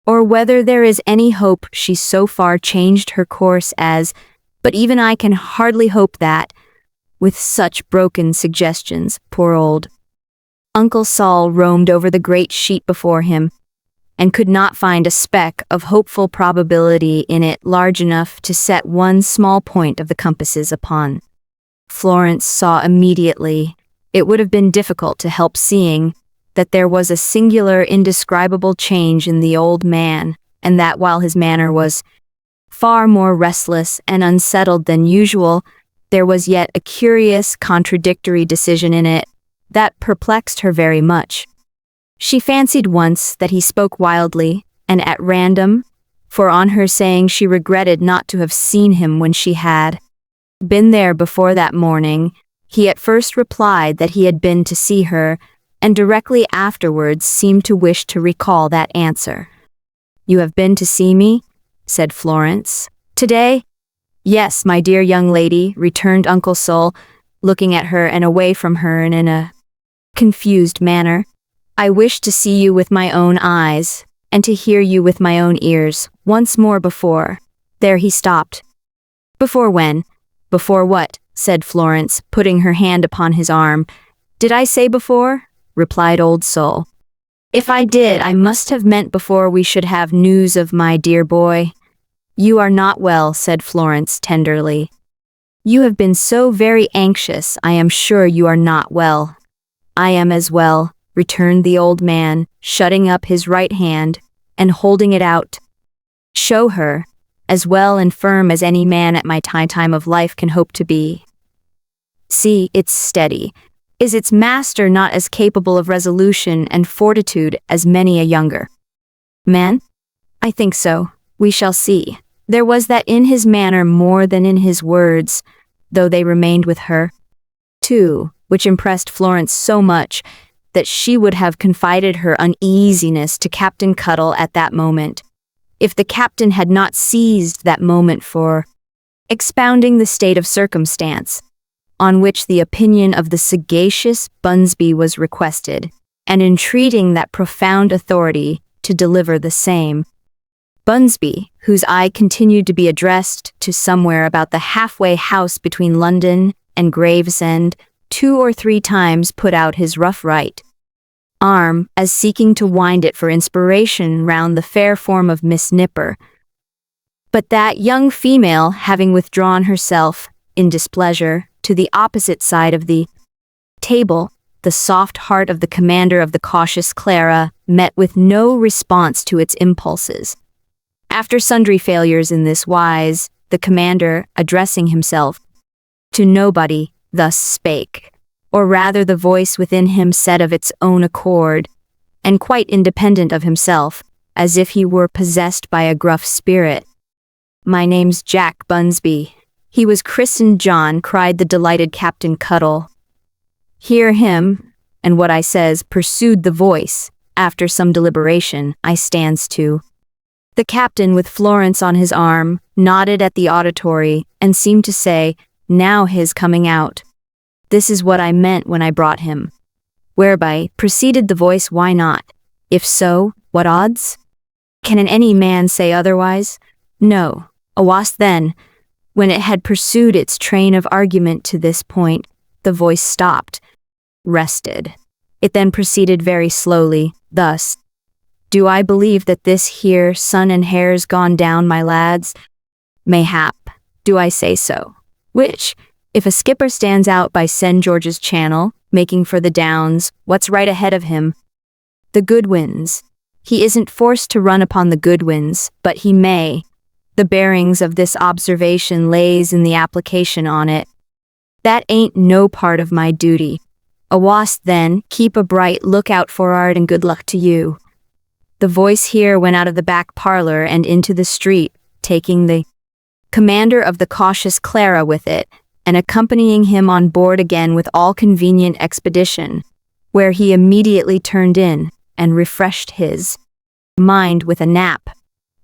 Or whether there is any hope she's so far changed her course as, but even I can hardly hope that, with such broken suggestions, poor old." Uncle Sol roamed over the great sheet before him, and could not find a speck of hopeful probability in it large enough to set one small point of the compasses upon. Florence saw immediately, it would have been difficult to help seeing, that there was a singular, indescribable change in the old man, and that while his manner was far more restless and unsettled than usual, there was yet a curious, contradictory decision in it that perplexed her very much. She fancied once that he spoke wildly and at random, for on her saying she regretted not to have seen him when she had been there before that morning, he at first replied that he had been to see her, and directly afterwards seemed to wish to recall that answer. "You have been to see me?" said Florence. "Today?" "Yes, my dear young lady," returned Uncle Sol, looking at her and away from her in a confused manner. "I wished to see you with my own eyes, and to hear you with my own ears, once more before." There he stopped. "Before when?" "Before what?" said Florence, putting her hand upon his arm. "Did I say before?" replied Old Sol. "If I did, I must have meant before we should have news of my dear boy." "You are not well," said Florence tenderly. "You have been so very anxious, I am sure you are not well." "I am as well," returned the old man, shutting up his right hand and holding it out. "Show her, as well and firm as any man at my time of life can hope to be. See, it's steady. Is its master not as capable of resolution and fortitude as many a younger man? I think so. We shall see." There was that in his manner more than in his words, though they remained with her, too, which impressed Florence so much that she would have confided her uneasiness to Captain Cuttle at that moment, if the captain had not seized that moment for expounding the state of circumstance, on which the opinion of the sagacious Bunsby was requested, and entreating that profound authority to deliver the same. Bunsby, whose eye continued to be addressed to somewhere about the halfway house between London and Gravesend, 2 or 3 times put out his rough right arm, as seeking to wind it for inspiration round the fair form of Miss Nipper. But that young female, having withdrawn herself, in displeasure, to the opposite side of the table, the soft heart of the commander of the cautious Clara met with no response to its impulses. After sundry failures in this wise, the commander, addressing himself to nobody, thus spake, or rather the voice within him said of its own accord, and quite independent of himself, as if he were possessed by a gruff spirit. "My name's Jack Bunsby." "He was christened John," cried the delighted Captain Cuttle. "Hear him, and what I says," pursued the voice, after some deliberation, "I stands to." The captain, with Florence on his arm, nodded at the auditory, and seemed to say, "Now his coming out. This is what I meant when I brought him." "Whereby," proceeded the voice, "why not? If so, what odds? Can any man say otherwise? No. Awas then." When it had pursued its train of argument to this point, the voice stopped, rested. It then proceeded very slowly, thus: Do I believe that this here sun and hair's gone down, my lads? Mayhap, do I say so? Which, if a skipper stands out by St. George's Channel, making for the Downs, what's right ahead of him? The Goodwins. He isn't forced to run upon the Goodwins, but he may. The bearings of this observation lays in the application on it. That ain't no part of my duty. Awast then, keep a bright lookout for'ard and good luck to you. The voice here went out of the back parlor and into the street, taking the commander of the cautious Clara with it, and accompanying him on board again with all convenient expedition, where he immediately turned in and refreshed his mind with a nap.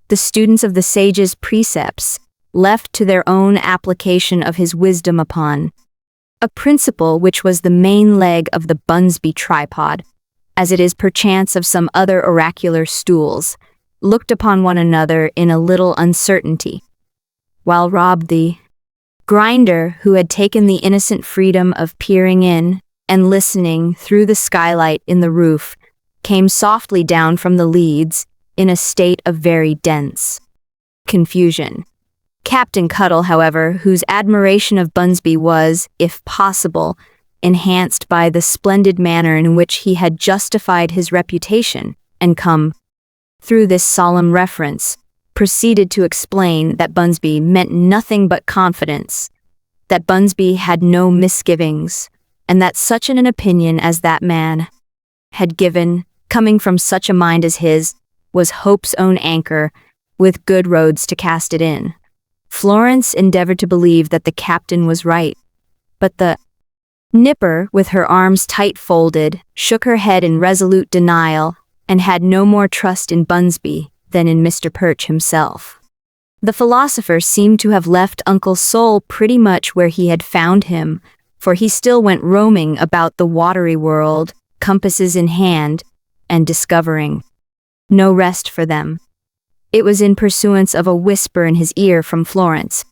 The students of the sage's precepts, left to their own application of his wisdom upon a principle which was the main leg of the Bunsby tripod, as it is perchance of some other oracular stools, looked upon one another in a little uncertainty, while Rob the grinder, who had taken the innocent freedom of peering in and listening through the skylight in the roof, came softly down from the leads in a state of very dense confusion. Captain Cuttle, however, whose admiration of Bunsby was, if possible, enhanced by the splendid manner in which he had justified his reputation and come through this solemn reference, proceeded to explain that Bunsby meant nothing but confidence, that Bunsby had no misgivings, and that such an opinion as that man had given, coming from such a mind as his, was hope's own anchor, with good roads to cast it in. Florence endeavored to believe that the captain was right, but the nipper, with her arms tight folded, shook her head in resolute denial, and had no more trust in Bunsby than in Mr. Perch himself. The philosopher seemed to have left Uncle Sol pretty much where he had found him, for he still went roaming about the watery world, compasses in hand, and discovering no rest for them. It was in pursuance of a whisper in his ear from Florence,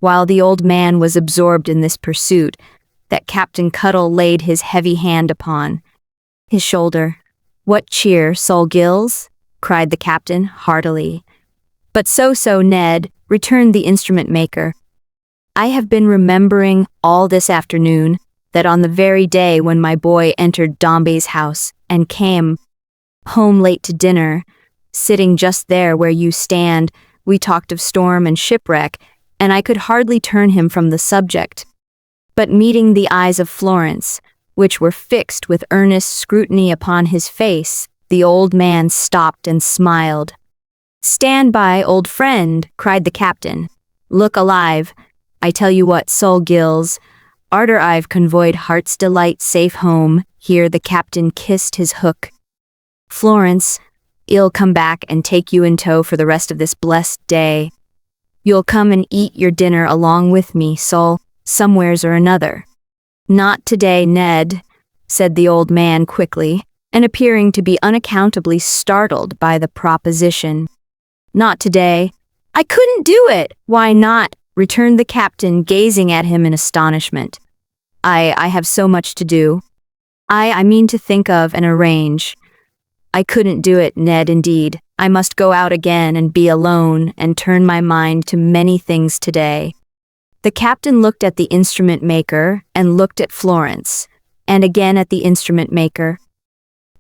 while the old man was absorbed in this pursuit, that Captain Cuttle laid his heavy hand upon his shoulder. "What cheer, Sol Gills?" cried the captain heartily. "But so, Ned," returned the instrument maker. "I have been remembering all this afternoon that on the very day when my boy entered Dombey's house and came home late to dinner, sitting just there where you stand, we talked of storm and shipwreck, and I could hardly turn him from the subject. But meeting the eyes of Florence, which were fixed with earnest scrutiny upon his face, the old man stopped and smiled. 'Stand by, old friend,' cried the captain. 'Look alive. I tell you what, Sol Gills, arter I've convoyed Heart's Delight safe home,' here the captain kissed his hook, 'Florence, I'll come back and take you in tow for the rest of this blessed day. You'll come and eat your dinner along with me, Sol, somewheres or another.' 'Not today, Ned,' said the old man quickly, and appearing to be unaccountably startled by the proposition. 'Not today. I couldn't do it.' 'Why not?' returned the captain, gazing at him in astonishment. I have so much to do. I mean to think of and arrange. I couldn't do it, Ned, indeed. I must go out again and be alone and turn my mind to many things today." The captain looked at the instrument maker and looked at Florence, and again at the instrument maker.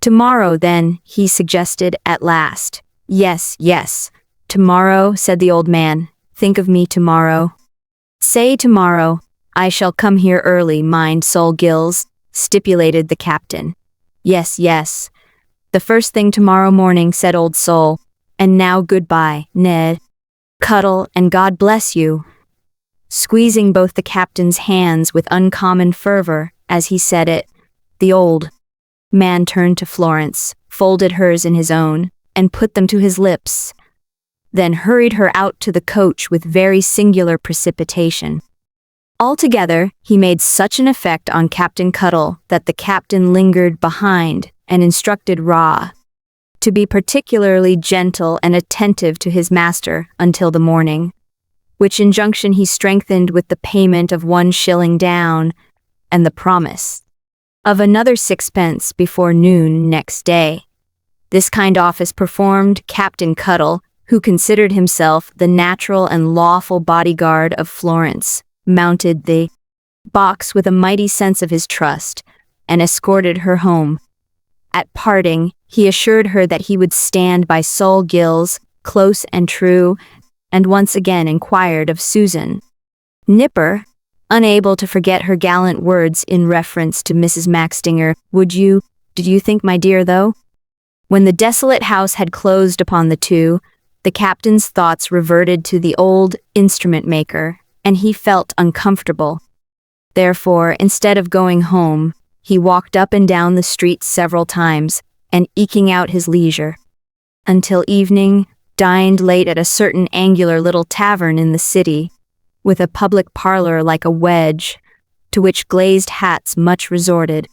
"Tomorrow, then," he suggested at last. Yes, tomorrow," said the old man. "Think of me tomorrow." "Say tomorrow. I shall come here early, mind, Sol Gills," stipulated the captain. Yes. The first thing tomorrow morning," said old Sol. "And now goodbye, Ned Cuttle, and God bless you." Squeezing both the captain's hands with uncommon fervor as he said it, the old man turned to Florence, folded hers in his own, and put them to his lips, then hurried her out to the coach with very singular precipitation. Altogether, he made such an effect on Captain Cuttle that the captain lingered behind and instructed Ra to be particularly gentle and attentive to his master until the morning, which injunction he strengthened with the payment of 1 shilling down and the promise of another 6 pence before noon next day. This kind office performed Captain Cuttle, who considered himself the natural and lawful bodyguard of Florence, mounted the box with a mighty sense of his trust, and escorted her home. At parting, he assured her that he would stand by Sol Gills, close and true, and once again inquired of Susan. Nipper, unable to forget her gallant words in reference to Mrs. Maxtinger, did you think, my dear, though? When the desolate house had closed upon the two, the captain's thoughts reverted to the old instrument maker, and he felt uncomfortable. Therefore, instead of going home, he walked up and down the street several times, and eking out his leisure. Until evening, dined late at a certain angular little tavern in the city, with a public parlor like a wedge, to which glazed hats much resorted.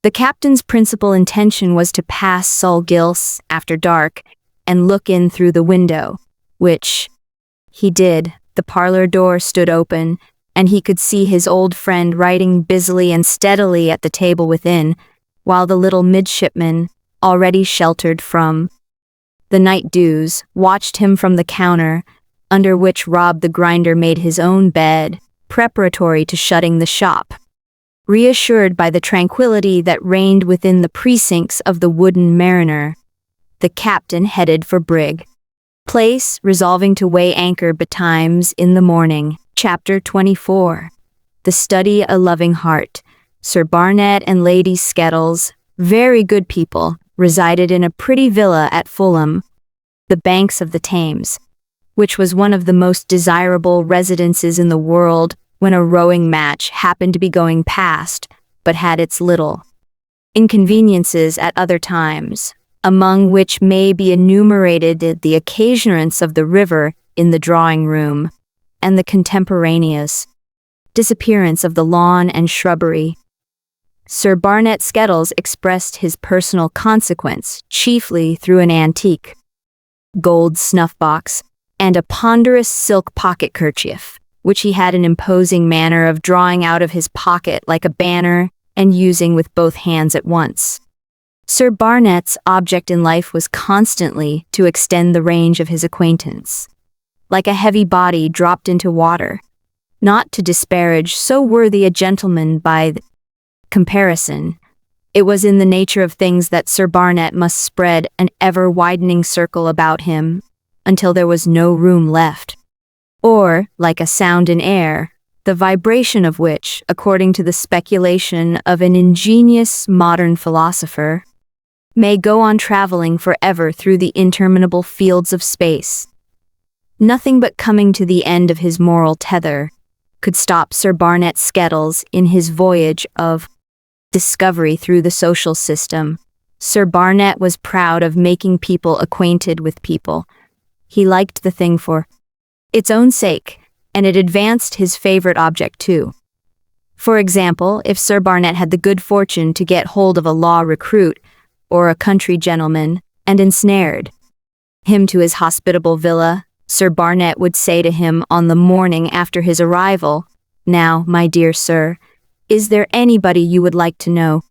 The captain's principal intention was to pass Sol Gills after dark and look in through the window, which he did. The parlor door stood open, and he could see his old friend writing busily and steadily at the table within, while the little midshipman, already sheltered from the night dews, watched him from the counter, under which Rob the grinder made his own bed, preparatory to shutting the shop. Reassured by the tranquility that reigned within the precincts of the Wooden Mariner, the captain headed for Brig Place, resolving to weigh anchor betimes in the morning. Chapter 24. The Study a Loving Heart. Sir Barnet and Lady Skettles, very good people, resided in a pretty villa at Fulham, the banks of the Thames, which was one of the most desirable residences in the world when a rowing match happened to be going past, but had its little inconveniences at other times, among which may be enumerated the occasionance of the river in the drawing-room, and the contemporaneous disappearance of the lawn and shrubbery. Sir Barnet Skettles expressed his personal consequence chiefly through an antique gold snuff-box and a ponderous silk pocket-kerchief, which he had an imposing manner of drawing out of his pocket like a banner and using with both hands at once. Sir Barnet's object in life was constantly to extend the range of his acquaintance, like a heavy body dropped into water, not to disparage so worthy a gentleman by comparison. It was in the nature of things that Sir Barnet must spread an ever-widening circle about him until there was no room left, or, like a sound in air, the vibration of which, according to the speculation of an ingenious modern philosopher, may go on traveling forever through the interminable fields of space. Nothing but coming to the end of his moral tether could stop Sir Barnet Skettles in his voyage of discovery through the social system. Sir Barnet was proud of making people acquainted with people. He liked the thing for its own sake, and it advanced his favorite object too. For example, if Sir Barnet had the good fortune to get hold of a law recruit or a country gentleman and ensnared him to his hospitable villa, Sir Barnet would say to him on the morning after his arrival, "Now, my dear sir, is there anybody you would like to know?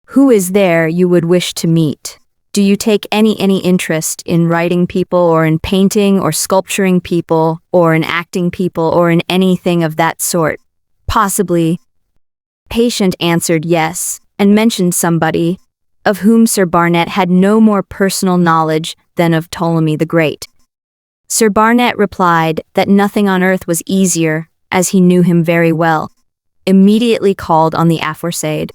Who is there you would wish to meet? Do you take any interest in writing people or in painting or sculpturing people or in acting people or in anything of that sort?" Possibly. Patient answered yes, and mentioned somebody of whom Sir Barnet had no more personal knowledge than of Ptolemy the Great. Sir Barnet replied that nothing on earth was easier, as he knew him very well. Immediately called on the aforesaid.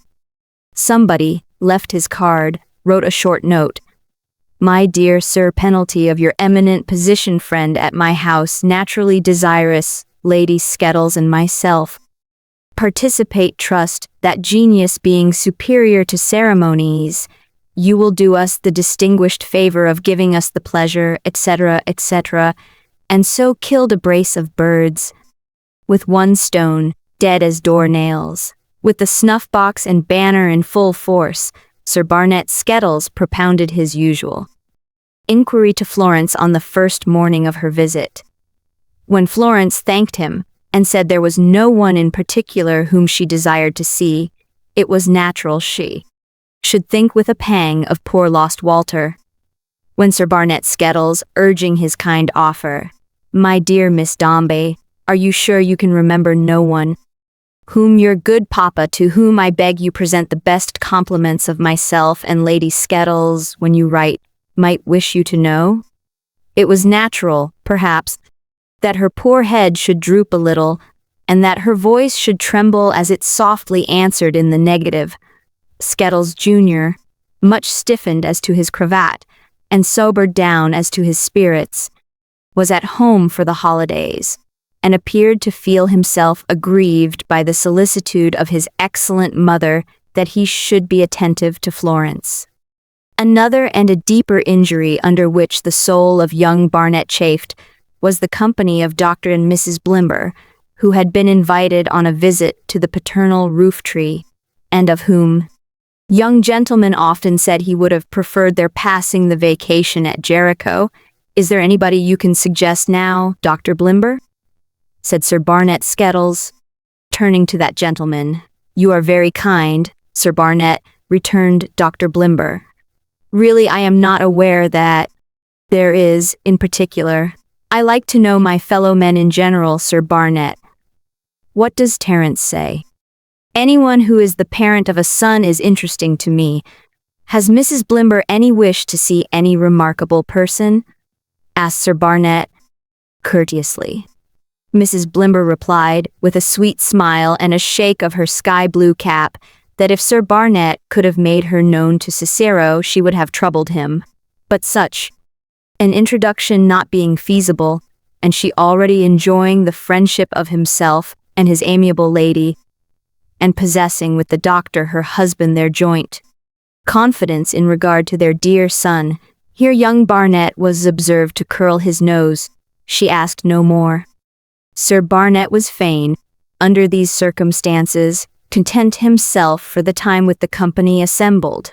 Somebody left his card, wrote a short note. "My dear Sir, penalty of your eminent position friend at my house, naturally desirous, Lady Skettles and myself, participate trust that genius being superior to ceremonies, you will do us the distinguished favor of giving us the pleasure, etc., etc., and so killed a brace of birds with one stone, dead as door-nails." With the snuff-box and banner in full force, Sir Barnet Skettles propounded his usual inquiry to Florence on the first morning of her visit. When Florence thanked him and said there was no one in particular whom she desired to see, it was natural she should think with a pang of poor lost Walter. When Sir Barnet Skettles, urging his kind offer, "My dear Miss Dombey, are you sure you can remember no one whom your good papa, to whom I beg you present the best compliments of myself and Lady Skettles when you write, might wish you to know?" It was natural, perhaps, that her poor head should droop a little, and that her voice should tremble as it softly answered in the negative. Skettles Jr., much stiffened as to his cravat, and sobered down as to his spirits, was at home for the holidays, and appeared to feel himself aggrieved by the solicitude of his excellent mother that he should be attentive to Florence. Another and a deeper injury under which the soul of young Barnet chafed was the company of Dr. and Mrs. Blimber, who had been invited on a visit to the paternal roof-tree, and of whom young gentlemen often said he would have preferred their passing the vacation at Jericho. "Is there anybody you can suggest now, Dr. Blimber?" said Sir Barnet Skettles, turning to that gentleman. "You are very kind, Sir Barnet," returned Dr. Blimber. "Really, I am not aware that there is, in particular. I like to know my fellow men in general, Sir Barnet. What does Terence say? Anyone who is the parent of a son is interesting to me. Has Mrs. Blimber any wish to see any remarkable person?" asked Sir Barnet, courteously. Mrs. Blimber replied, with a sweet smile and a shake of her sky-blue cap, that if Sir Barnet could have made her known to Cicero, she would have troubled him. But such an introduction not being feasible, and she already enjoying the friendship of himself and his amiable lady, and possessing with the doctor her husband their joint confidence in regard to their dear son, here young Barnet was observed to curl his nose. She asked no more. Sir Barnet was fain, under these circumstances, content himself for the time with the company assembled.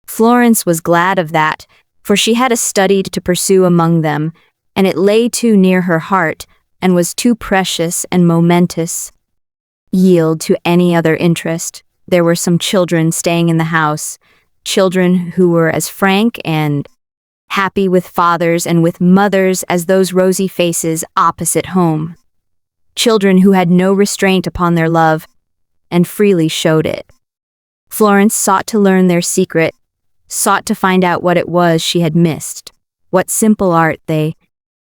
Florence was glad of that, for she had a study to pursue among them, and it lay too near her heart, and was too precious and momentous yield to any other interest. There were some children staying in the house, children who were as frank and happy with fathers and with mothers as those rosy faces opposite home. Children who had no restraint upon their love, and freely showed it. Florence sought to learn their secret, sought to find out what it was she had missed, what simple art they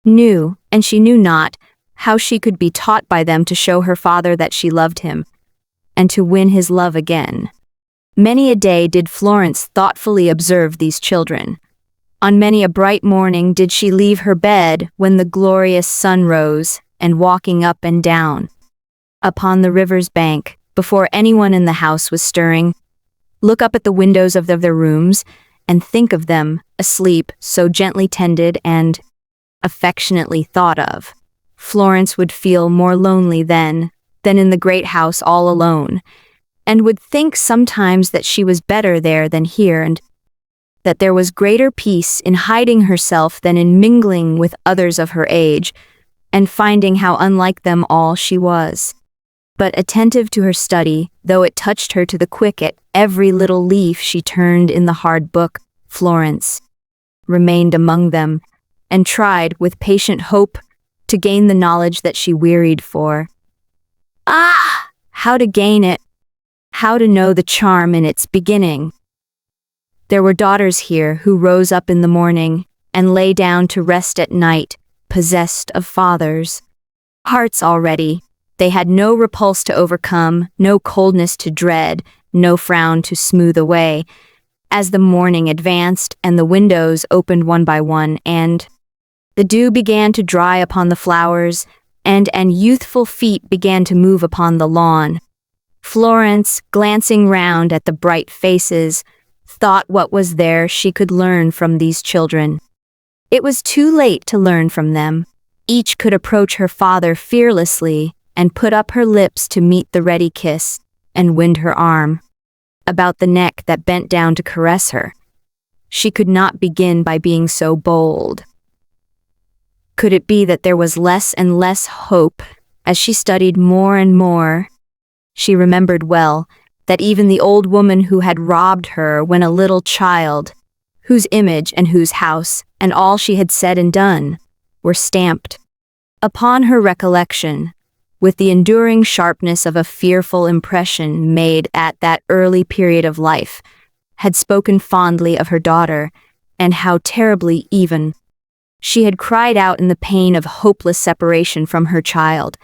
knew, and she knew not how she could be taught by them to show her father that she loved him, and to win his love again. Many a day did Florence thoughtfully observe these children. On many a bright morning did she leave her bed when the glorious sun rose, and walking up and down upon the river's bank, before anyone in the house was stirring, look up at the windows of their rooms, and think of them, asleep, so gently tended and affectionately thought of. Florence would feel more lonely then than in the great house all alone, and would think sometimes that she was better there than here, and that there was greater peace in hiding herself than in mingling with others of her age, and finding how unlike them all she was. But attentive to her study, though it touched her to the quick at every little leaf she turned in the hard book, Florence remained among them, and tried, with patient hope, to gain the knowledge that she wearied for. Ah! How to gain it! How to know the charm in its beginning! There were daughters here who rose up in the morning and lay down to rest at night, possessed of fathers' hearts already. They had no repulse to overcome, no coldness to dread, no frown to smooth away. As the morning advanced and the windows opened one by one, and the dew began to dry upon the flowers, and youthful feet began to move upon the lawn, Florence, glancing round at the bright faces, thought what was there she could learn from these children. It was too late to learn from them. Each could approach her father fearlessly and put up her lips to meet the ready kiss, and wind her arm about the neck that bent down to caress her. She could not begin by being so bold. Could it be that there was less and less hope as she studied more and more? She remembered well that even the old woman who had robbed her when a little child, whose image and whose house, and all she had said and done, were stamped upon her recollection with the enduring sharpness of a fearful impression made at that early period of life, had spoken fondly of her daughter, and how terribly even she had cried out in the pain of hopeless separation from her child.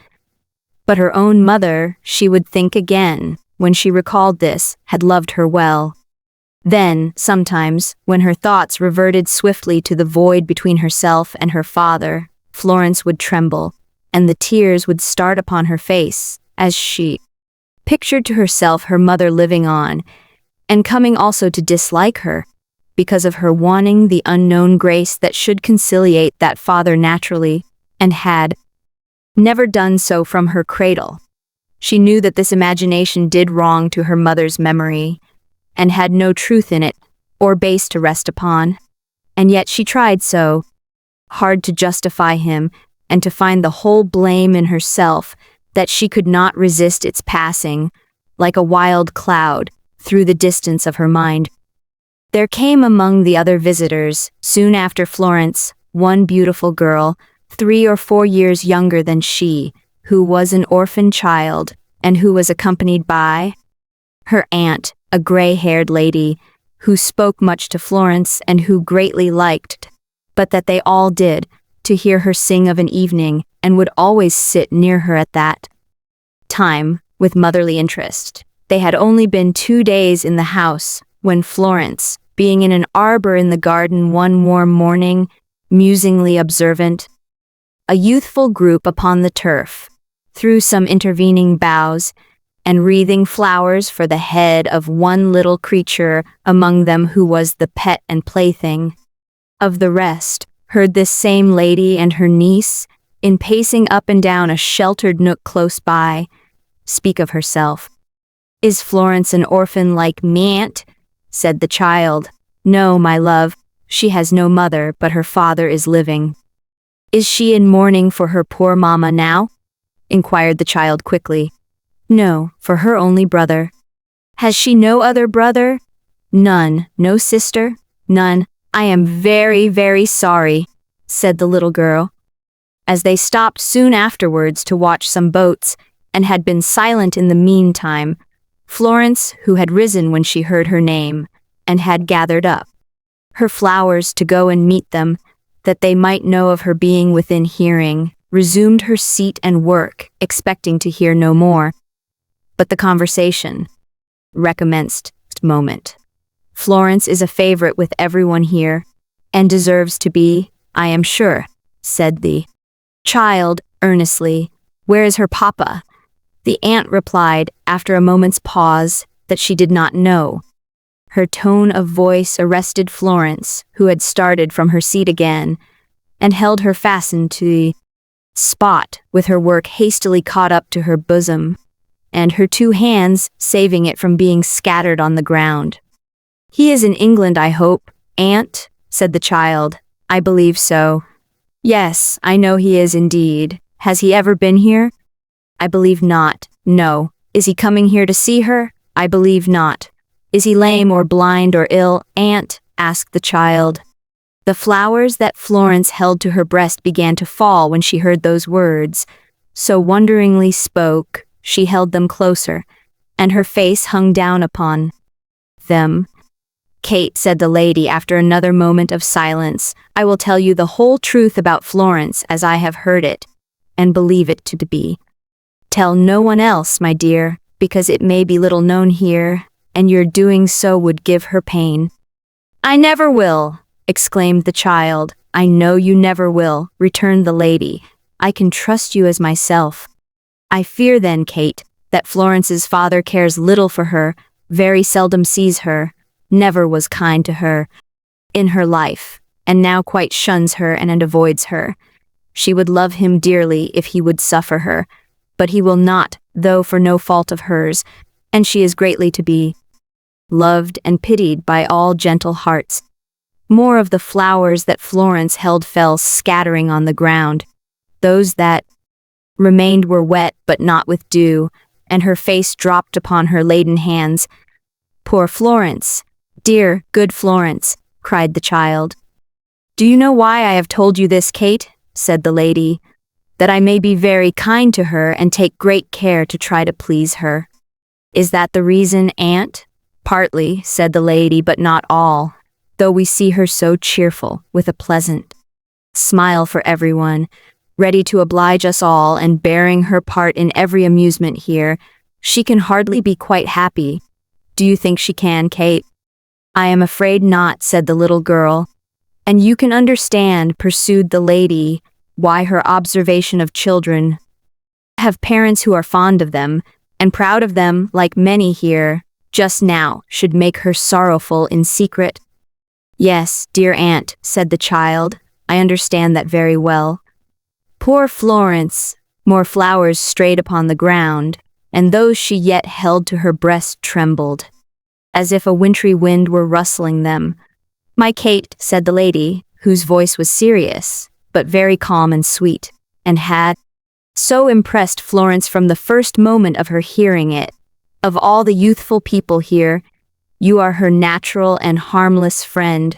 But her own mother, she would think again, when she recalled this, had loved her well. Then, sometimes, when her thoughts reverted swiftly to the void between herself and her father, Florence would tremble, and the tears would start upon her face, as she pictured to herself her mother living on, and coming also to dislike her, because of her wanting the unknown grace that should conciliate that father naturally, and had never done so from her cradle. She knew that this imagination did wrong to her mother's memory, and had no truth in it, or base to rest upon, and yet she tried so hard to justify him, and to find the whole blame in herself, that she could not resist its passing, like a wild cloud, through the distance of her mind. There came among the other visitors, soon after Florence, one beautiful girl, 3 or 4 years younger than she, who was an orphan child, and who was accompanied by her aunt, a gray-haired lady, who spoke much to Florence and who greatly liked, but that they all did, to hear her sing of an evening, and would always sit near her at that time, with motherly interest. They had only been 2 days in the house, when Florence, being in an arbor in the garden one warm morning, musingly observant, a youthful group upon the turf, through some intervening boughs, and wreathing flowers for the head of one little creature among them who was the pet and plaything of the rest, heard this same lady and her niece, in pacing up and down a sheltered nook close by, speak of herself. "Is Florence an orphan like me, aunt?" said the child. "No, my love, she has no mother, but her father is living." "Is she in mourning for her poor mamma now?" inquired the child quickly. "No, for her only brother." "Has she no other brother?" "None. No sister?" "None." "I am very, very sorry," said the little girl, as they stopped soon afterwards to watch some boats, and had been silent in the meantime. Florence, who had risen when she heard her name, and had gathered up her flowers to go and meet them, that they might know of her being within hearing, resumed her seat and work, expecting to hear no more. But the conversation recommenced moment. "Florence is a favorite with everyone here, and deserves to be, I am sure," said the child earnestly. "Where is her papa?" The aunt replied, after a moment's pause, that she did not know. Her tone of voice arrested Florence, who had started from her seat again, and held her fastened to the spot, with her work hastily caught up to her bosom, and her 2 hands saving it from being scattered on the ground. "He is in England, I hope, aunt?" said the child. "I believe so." "Yes, I know he is indeed. Has he ever been here?" "I believe not." "No." "Is he coming here to see her?" "I believe not." "Is he lame or blind or ill, aunt?" asked the child. The flowers that Florence held to her breast began to fall when she heard those words. So wonderingly spoke, she held them closer, and her face hung down upon them. "Kate," said the lady after another moment of silence, "I will tell you the whole truth about Florence as I have heard it, and believe it to be. Tell no one else, my dear, because it may be little known here, and your doing so would give her pain." "I never will," exclaimed the child. "I know you never will," returned the lady. "I can trust you as myself." "I fear then, Kate, that Florence's father cares little for her, very seldom sees her, never was kind to her in her life, and now quite shuns her and avoids her. She would love him dearly if he would suffer her, but he will not, though for no fault of hers, and she is greatly to be loved and pitied by all gentle hearts." More of the flowers that Florence held fell scattering on the ground. Those that remained were wet but not with dew, and her face dropped upon her laden hands. "Poor Florence! Dear, good Florence!" cried the child. "Do you know why I have told you this, Kate?" said the lady. "That I may be very kind to her and take great care to try to please her." "Is that the reason, aunt?" "Partly," said the lady, "but not all, though we see her so cheerful, with a pleasant smile for everyone, ready to oblige us all and bearing her part in every amusement here, she can hardly be quite happy. Do you think she can, Kate?" "I am afraid not," said the little girl. "And you can understand," pursued the lady, "why her observation of children have parents who are fond of them, and proud of them, like many here, just now, should make her sorrowful in secret." "Yes, dear aunt," said the child, "I understand that very well. Poor Florence!" More flowers strayed upon the ground, and those she yet held to her breast trembled, as if a wintry wind were rustling them. "My Kate," said the lady, whose voice was serious, but very calm and sweet, and had so impressed Florence from the first moment of her hearing it. "Of all the youthful people here, you are her natural and harmless friend.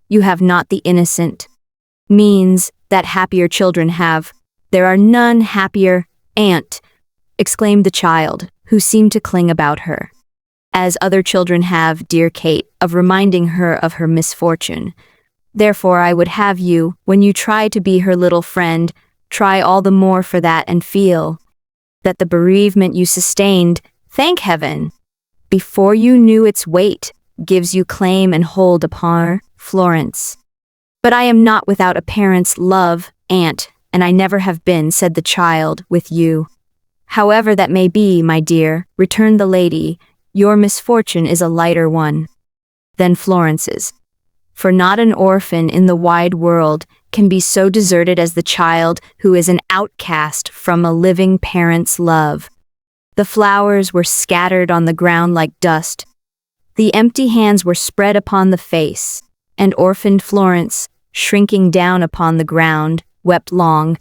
You have not the innocent means that happier children have. There are none happier, aunt," exclaimed the child, who seemed to cling about her, "as other children have, dear Kate, of reminding her of her misfortune. Therefore I would have you, when you try to be her little friend, try all the more for that and feel that the bereavement you sustained, thank heaven, before you knew its weight, gives you claim and hold upon her, Florence." "But I am not without a parent's love, aunt, and I never have been," said the child, "with you." "However that may be, my dear," returned the lady, "your misfortune is a lighter one than Florence's. For not an orphan in the wide world can be so deserted as the child who is an outcast from a living parent's love." The flowers were scattered on the ground like dust. The empty hands were spread upon the face, and orphaned Florence, shrinking down upon the ground, wept long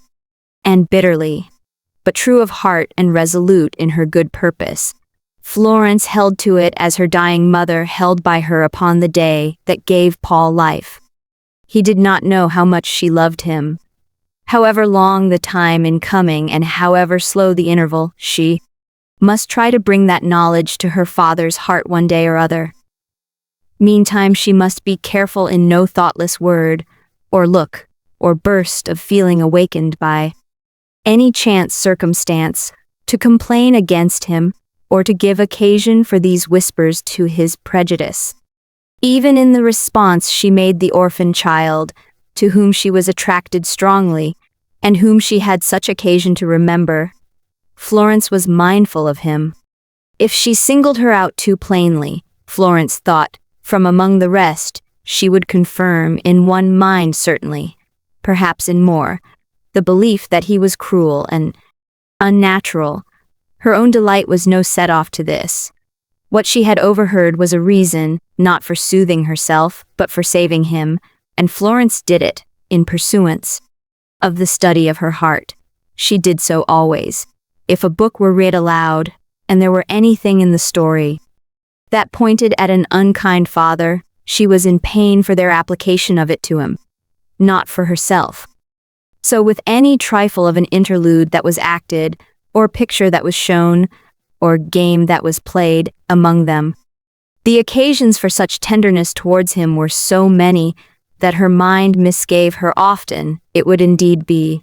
and bitterly. But true of heart and resolute in her good purpose, Florence held to it as her dying mother held by her upon the day that gave Paul life. He did not know how much she loved him. However long the time in coming and however slow the interval, she must try to bring that knowledge to her father's heart one day or other. Meantime she must be careful in no thoughtless word, or look, or burst of feeling awakened by any chance circumstance, to complain against him, or to give occasion for these whispers to his prejudice. Even in the response she made the orphan child, to whom she was attracted strongly, and whom she had such occasion to remember, Florence was mindful of him. If she singled her out too plainly, Florence thought, from among the rest, she would confirm in one mind certainly, perhaps in more, the belief that he was cruel and unnatural. Her own delight was no set-off to this. What she had overheard was a reason, not for soothing herself, but for saving him, and Florence did it, in pursuance of the study of her heart. She did so always. If a book were read aloud, and there were anything in the story that pointed at an unkind father, she was in pain for their application of it to him, not for herself. So with any trifle of an interlude that was acted, or picture that was shown, or game that was played among them, the occasions for such tenderness towards him were so many that her mind misgave her often. It would indeed be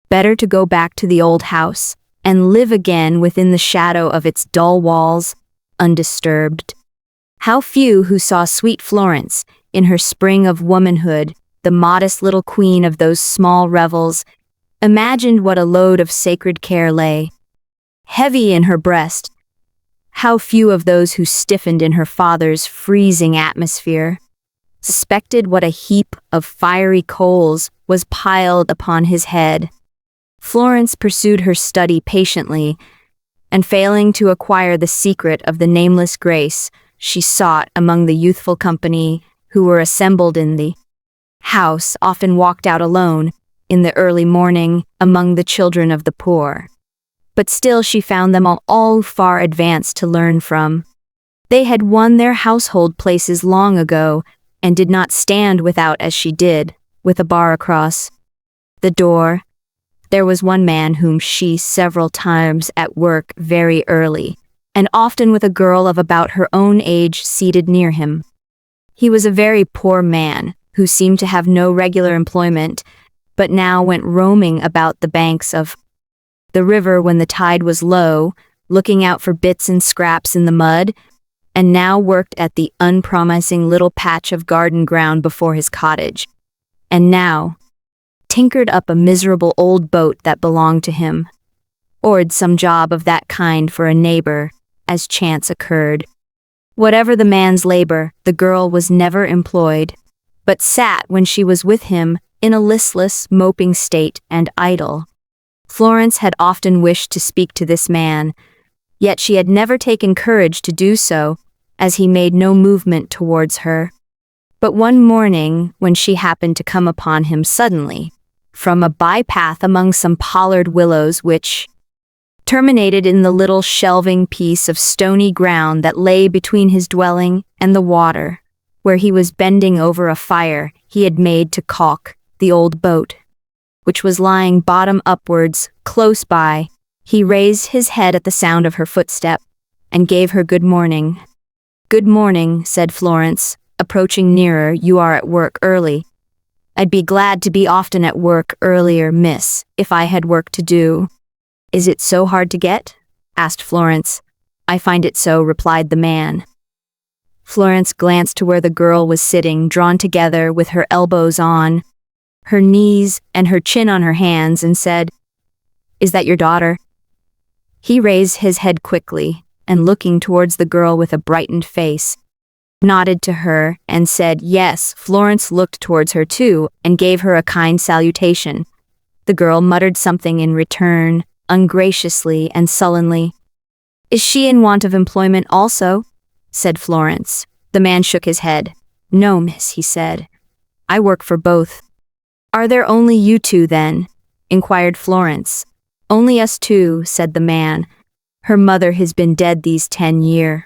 better to go back to the old house, and live again within the shadow of its dull walls, undisturbed. How few who saw sweet Florence, in her spring of womanhood, the modest little queen of those small revels, imagined what a load of sacred care lay heavy in her breast. How few of those who stiffened in her father's freezing atmosphere suspected what a heap of fiery coals was piled upon his head. Florence pursued her study patiently, and failing to acquire the secret of the nameless grace she sought among the youthful company who were assembled in the house, often walked out alone, in the early morning, among the children of the poor. but still she found them all far advanced to learn from. They had won their household places long ago, and did not stand without as she did, with a bar across the door. There was one man whom she several times at work very early, and often with a girl of about her own age seated near him. He was a very poor man, who seemed to have no regular employment, but now went roaming about the banks of the river when the tide was low, looking out for bits and scraps in the mud, and now worked at the unpromising little patch of garden ground before his cottage, and now tinkered up a miserable old boat that belonged to him, or'd some job of that kind for a neighbor, as chance occurred. Whatever the man's labor, the girl was never employed, but sat when she was with him in a listless, moping state and idle. Florence had often wished to speak to this man, yet she had never taken courage to do so, as he made no movement towards her. But one morning, when she happened to come upon him suddenly, from a bypath among some pollard willows which terminated in the little shelving piece of stony ground that lay between his dwelling and the water, where he was bending over a fire he had made to caulk the old boat, which was lying bottom upwards close by, he raised his head at the sound of her footstep, and gave her good morning. "Good morning," said Florence, approaching nearer. "You are at work early." "I'd be glad to be often at work earlier, miss, if I had work to do." "Is it so hard to get?" asked Florence. "I find it so," replied the man. Florence glanced to where the girl was sitting, drawn together with her elbows on her knees and her chin on her hands, and said, "Is that your daughter?" He raised his head quickly, and looking towards the girl with a brightened face, nodded to her and said yes. Florence looked towards her too, and gave her a kind salutation. The girl muttered something in return, ungraciously and sullenly. "Is she in want of employment also?" said Florence. The man shook his head. "No, miss," he said. "I work for both." "Are there only you two, then?" inquired Florence. "Only us two," said the man. "Her mother has been dead these 10 years.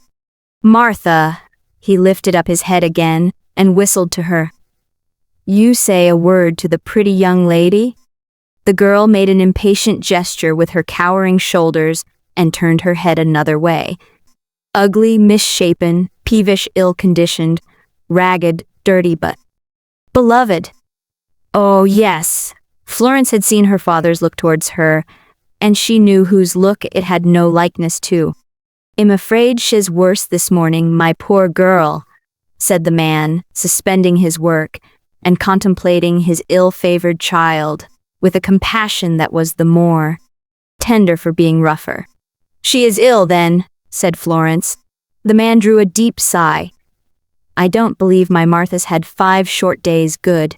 Martha," he lifted up his head again and whistled to her. "You say a word to the pretty young lady?" The girl made an impatient gesture with her cowering shoulders and turned her head another way. Ugly, misshapen, peevish, ill-conditioned, ragged, dirty, but beloved. Oh, yes. Florence had seen her father's look towards her, and she knew whose look it had no likeness to. "I'm afraid she's worse this morning, my poor girl," said the man, suspending his work and contemplating his ill-favored child, with a compassion that was the more tender for being rougher. "She is ill, then," said Florence. The man drew a deep sigh. "I don't believe my Martha's had 5 short days good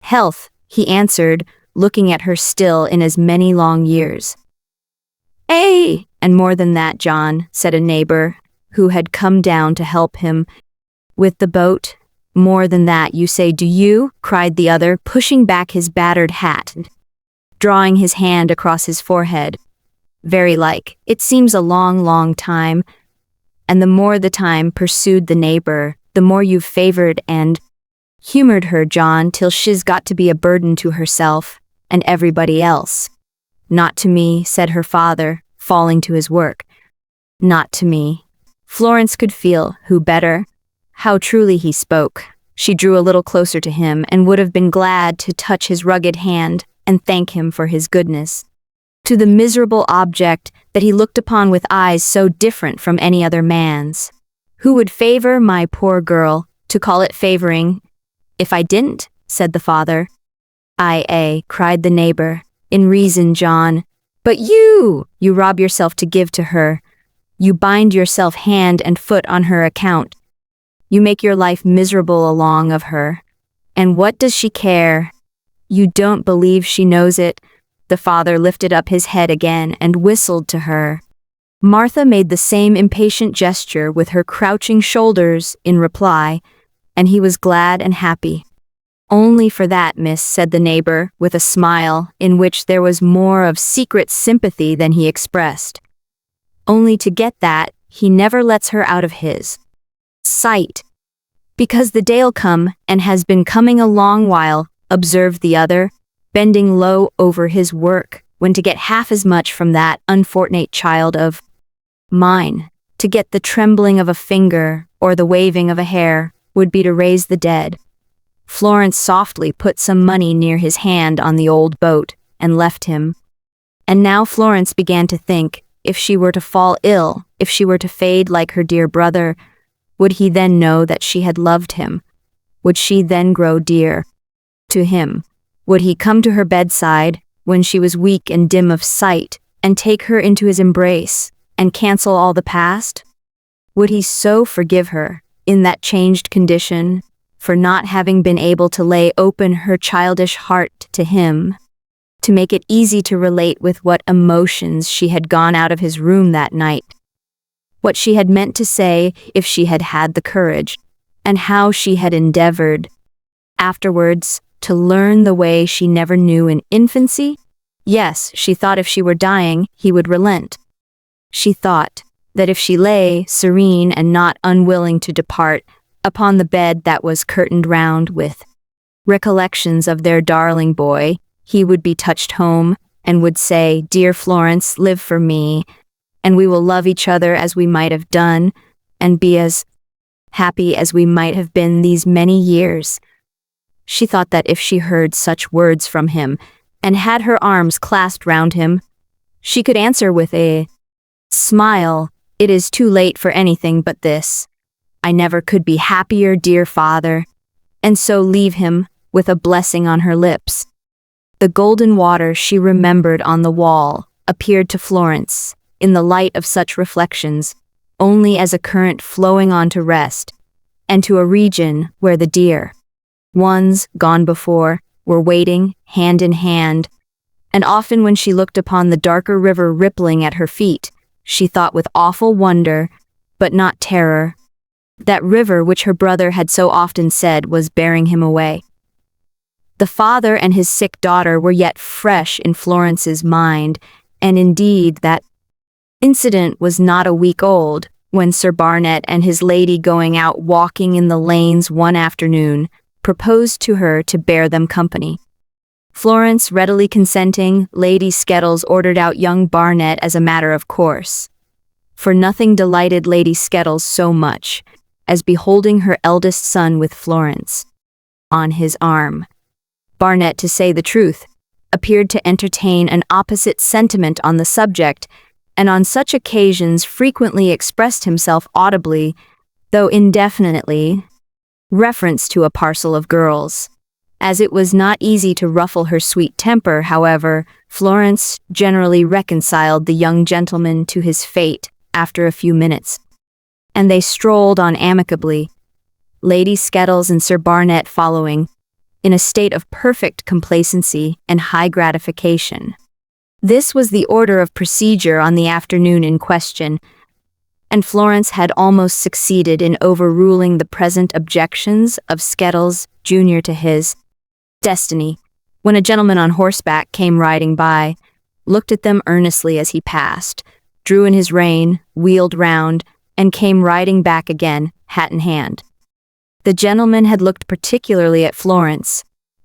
health," he answered, looking at her still in as many long years. "Eh, and more than that, John," said a neighbor, who had come down to help him with the boat. "More than that, you say, do you?" cried the other, pushing back his battered hat, drawing his hand across his forehead. "Very like. It seems a long, long time. And the more the time," pursued the neighbor, "the more you've favored and humored her, John, till she's got to be a burden to herself and everybody else." "Not to me," said her father, falling to his work. "Not to me." Florence could feel, who better, how truly he spoke. She drew a little closer to him and would have been glad to touch his rugged hand and thank him for his goodness to the miserable object that he looked upon with eyes so different from any other man's. "Who would favor my poor girl, to call it favoring, if I didn't?" said the father. "Aye, cried the neighbor. "In reason, John. But you rob yourself to give to her. You bind yourself hand and foot on her account. You make your life miserable along of her. And what does she care? You don't believe she knows it." The father lifted up his head again and whistled to her. Martha made the same impatient gesture with her crouching shoulders in reply, and he was glad and happy. Only for that, miss, said the neighbor, with a smile, in which there was more of secret sympathy than he expressed. Only to get that, he never lets her out of his sight. Because the day'll come, and has been coming a long while, observed the other, bending low over his work, when to get half as much from that unfortunate child of mine, to get the trembling of a finger, or the waving of a hair, would be to raise the dead. Florence softly put some money near his hand on the old boat, and left him. And now Florence began to think, if she were to fall ill, if she were to fade like her dear brother, would he then know that she had loved him? Would she then grow dear to him? Would he come to her bedside, when she was weak and dim of sight, and take her into his embrace, and cancel all the past? Would he so forgive her, in that changed condition, for not having been able to lay open her childish heart to him, to make it easy to relate with what emotions she had gone out of his room that night, what she had meant to say if she had had the courage, and how she had endeavored, afterwards, to learn the way she never knew in infancy? Yes, she thought if she were dying, he would relent. She thought that if she lay, serene and not unwilling to depart, upon the bed that was curtained round with recollections of their darling boy, he would be touched home, and would say, "Dear Florence, live for me, and we will love each other as we might have done, and be as happy as we might have been these many years." She thought that if she heard such words from him, and had her arms clasped round him, she could answer with a smile, "It is too late for anything but this. I never could be happier, dear father," and so leave him, with a blessing on her lips. The golden water she remembered on the wall appeared to Florence, in the light of such reflections, only as a current flowing on to rest, and to a region where the dear ones, gone before, were waiting, hand in hand, and often when she looked upon the darker river rippling at her feet, she thought with awful wonder, but not terror, that river which her brother had so often said was bearing him away. The father and his sick daughter were yet fresh in Florence's mind, and indeed that incident was not a week old, when Sir Barnet and his lady, going out walking in the lanes one afternoon, proposed to her to bear them company. Florence readily consenting, Lady Skettles ordered out young Barnet as a matter of course. For nothing delighted Lady Skettles so much as beholding her eldest son with Florence on his arm. Barnet, to say the truth, appeared to entertain an opposite sentiment on the subject, and on such occasions frequently expressed himself audibly, though indefinitely, reference to a parcel of girls. As it was not easy to ruffle her sweet temper, however, Florence generally reconciled the young gentleman to his fate after a few minutes, and they strolled on amicably, Lady Skettles and Sir Barnet following, in a state of perfect complacency and high gratification. This was the order of procedure on the afternoon in question, and Florence had almost succeeded in overruling the present objections of Skettles, junior to his destiny, when a gentleman on horseback came riding by, looked at them earnestly as he passed, drew in his rein, wheeled round, and came riding back again, hat in hand. The gentleman had looked particularly at Florence,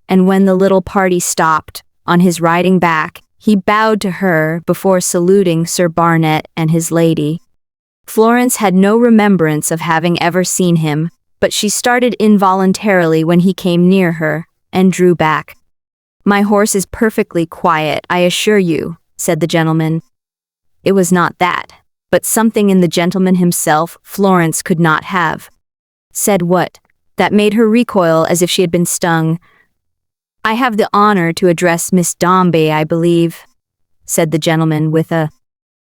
and when the little party stopped, on his riding back, he bowed to her before saluting Sir Barnet and his lady. Florence had no remembrance of having ever seen him, but she started involuntarily when he came near her, and drew back. "My horse is perfectly quiet, I assure you," said the gentleman. It was not that, but something in the gentleman himself Florence could not have said what, that made her recoil as if she had been stung. "I have the honor to address Miss Dombey, I believe," said the gentleman with a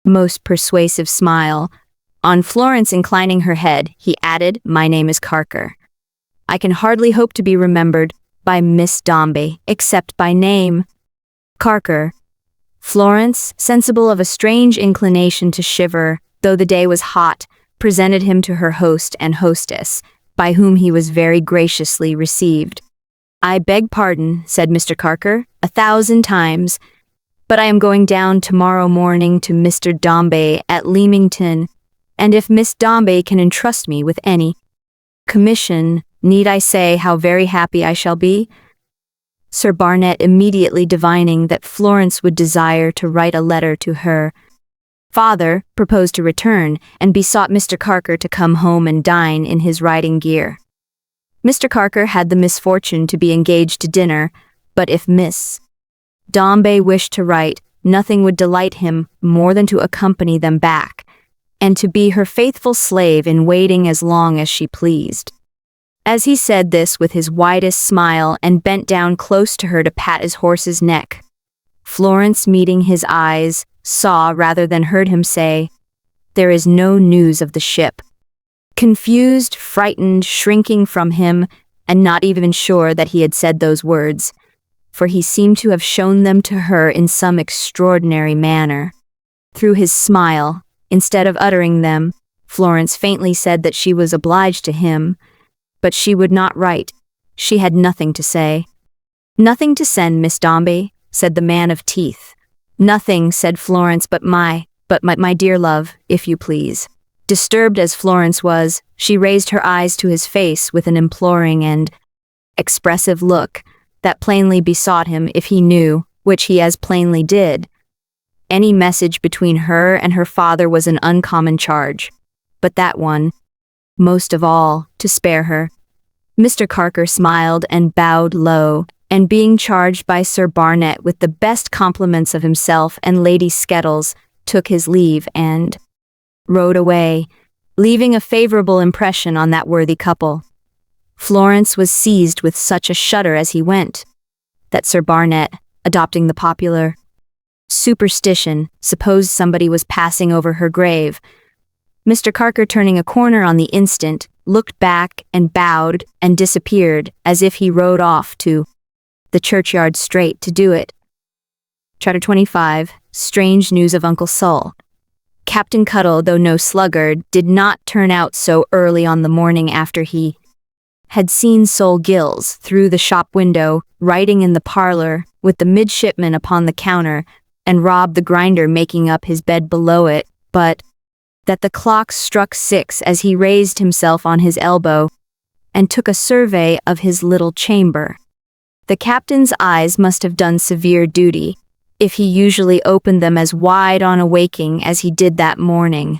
most persuasive smile. On Florence inclining her head, he added, "My name is Carker. I can hardly hope to be remembered by Miss Dombey, except by name." Carker. Florence, sensible of a strange inclination to shiver, though the day was hot, presented him to her host and hostess, by whom he was very graciously received. "I beg pardon," said Mr. Carker, "1,000 times. But I am going down tomorrow morning to Mr. Dombey at Leamington, and if Miss Dombey can entrust me with any commission, need I say how very happy I shall be?" Sir Barnet, immediately divining that Florence would desire to write a letter to her father, proposed to return, and besought Mr. Carker to come home and dine in his riding gear. Mr. Carker had the misfortune to be engaged to dinner, but if Miss Dombey wished to write, nothing would delight him more than to accompany them back, and to be her faithful slave in waiting as long as she pleased. As he said this with his widest smile and bent down close to her to pat his horse's neck, Florence, meeting his eyes, saw rather than heard him say, "There is no news of the ship." Confused, frightened, shrinking from him, and not even sure that he had said those words, for he seemed to have shown them to her in some extraordinary manner. Through his smile, instead of uttering them, Florence faintly said that she was obliged to him, but she would not write. She had nothing to say. "Nothing to send, Miss Dombey," said the man of teeth. "Nothing," said Florence, but my dear love, if you please." Disturbed as Florence was, she raised her eyes to his face with an imploring and expressive look that plainly besought him, if he knew, which he as plainly did, any message between her and her father was an uncommon charge, but that one, most of all, to spare her. Mr. Carker smiled and bowed low, and being charged by Sir Barnet with the best compliments of himself and Lady Skettles, took his leave and rode away, leaving a favorable impression on that worthy couple. Florence was seized with such a shudder as he went, that Sir Barnet, adopting the popular superstition, supposed somebody was passing over her grave. Mr. Carker, turning a corner on the instant, looked back and bowed and disappeared as if he rode off to the churchyard straight to do it. Chapter 25. Strange News of Uncle Sol. Captain Cuttle, though no sluggard, did not turn out so early on the morning after he had seen Sol Gills through the shop window, writing in the parlor, with the midshipman upon the counter, and Rob the grinder making up his bed below it, but that the clock struck 6 as he raised himself on his elbow and took a survey of his little chamber. The captain's eyes must have done severe duty, if he usually opened them as wide on awaking as he did that morning,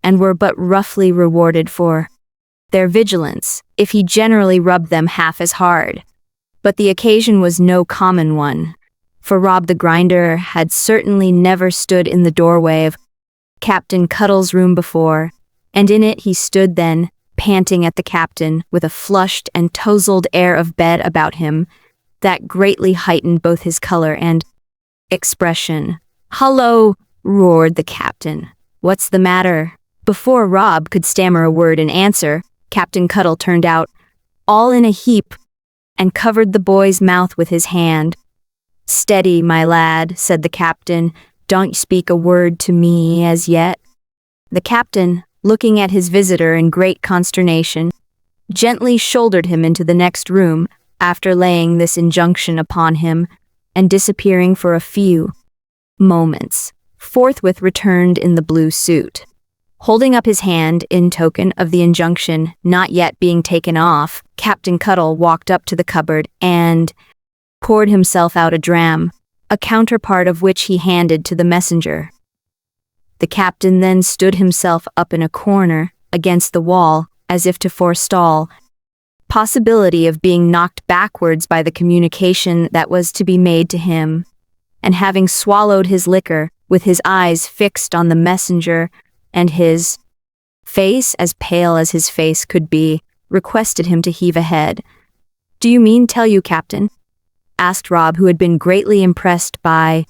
and were but roughly rewarded for their vigilance, if he generally rubbed them half as hard. But the occasion was no common one, for Rob the grinder had certainly never stood in the doorway of Captain Cuttle's room before, and in it he stood then, panting at the captain, with a flushed and touzled air of bed about him, that greatly heightened both his color and expression. "Hullo!" roared the captain. "What's the matter?" Before Rob could stammer a word in answer, Captain Cuttle turned out, all in a heap, and covered the boy's mouth with his hand. "Steady, my lad," said the captain. "Don't speak a word to me as yet." The captain, looking at his visitor in great consternation, gently shouldered him into the next room, after laying this injunction upon him, and disappearing for a few moments, forthwith returned in the blue suit. Holding up his hand in token of the injunction not yet being taken off, Captain Cuttle walked up to the cupboard and poured himself out a dram, a counterpart of which he handed to the messenger. The captain then stood himself up in a corner, against the wall, as if to forestall possibility of being knocked backwards by the communication that was to be made to him, and having swallowed his liquor, with his eyes fixed on the messenger, and his face as pale as his face could be, requested him to heave ahead. "Do you mean tell you, Captain?" asked Rob, who had been greatly impressed by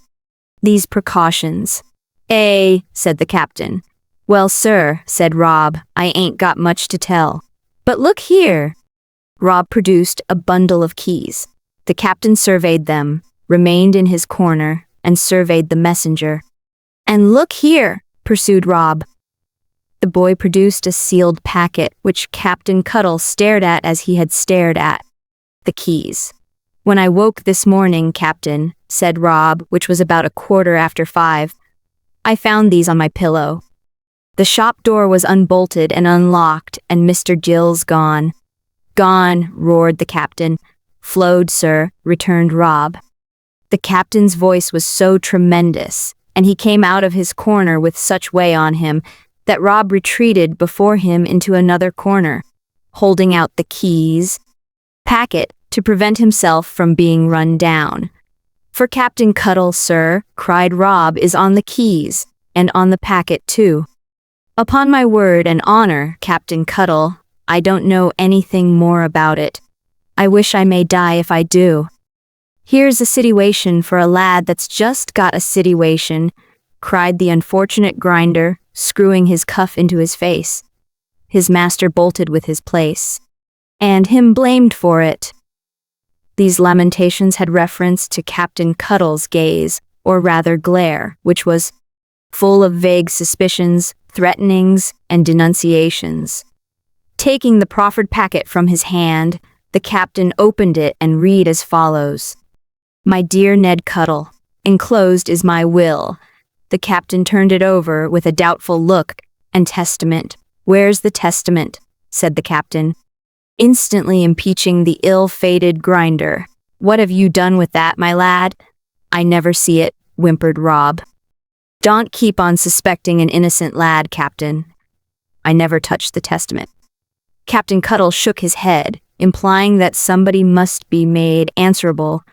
these precautions. Said the captain. "Well, sir," said Rob, "I ain't got much to tell. But look here." Rob produced a bundle of keys. The captain surveyed them, remained in his corner, and surveyed the messenger. "And look here," pursued Rob. The boy produced a sealed packet, which Captain Cuttle stared at as he had stared at the keys. "When I woke this morning, Captain," said Rob, which was about 5:15, "I found these on my pillow. The shop door was unbolted and unlocked, and Mr. Gill's gone." "Gone," roared the captain. "Flowed, sir," returned Rob. The captain's voice was so tremendous, and he came out of his corner with such way on him, that Rob retreated before him into another corner, holding out the keys packet to prevent himself from being run down. "For Captain Cuttle, sir," cried Rob, "is on the keys, and on the packet too." "Upon my word and honor, Captain Cuttle, I don't know anything more about it. I wish I may die if I do." "Here's a situation for a lad that's just got a situation," cried the unfortunate grinder, screwing his cuff into his face. His master bolted with his place, and him blamed for it. These lamentations had reference to Captain Cuttle's gaze, or rather glare, which was full of vague suspicions, threatenings, and denunciations. Taking the proffered packet from his hand, the captain opened it and read as follows: "My dear Ned Cuttle, enclosed is my will." The captain turned it over with a doubtful look. "And testament. Where's the testament?" said the captain, instantly impeaching the ill-fated grinder. "What have you done with that, my lad?" "I never see it," whimpered Rob. "Don't keep on suspecting an innocent lad, Captain. I never touched the testament." Captain Cuttle shook his head, implying that somebody must be made answerable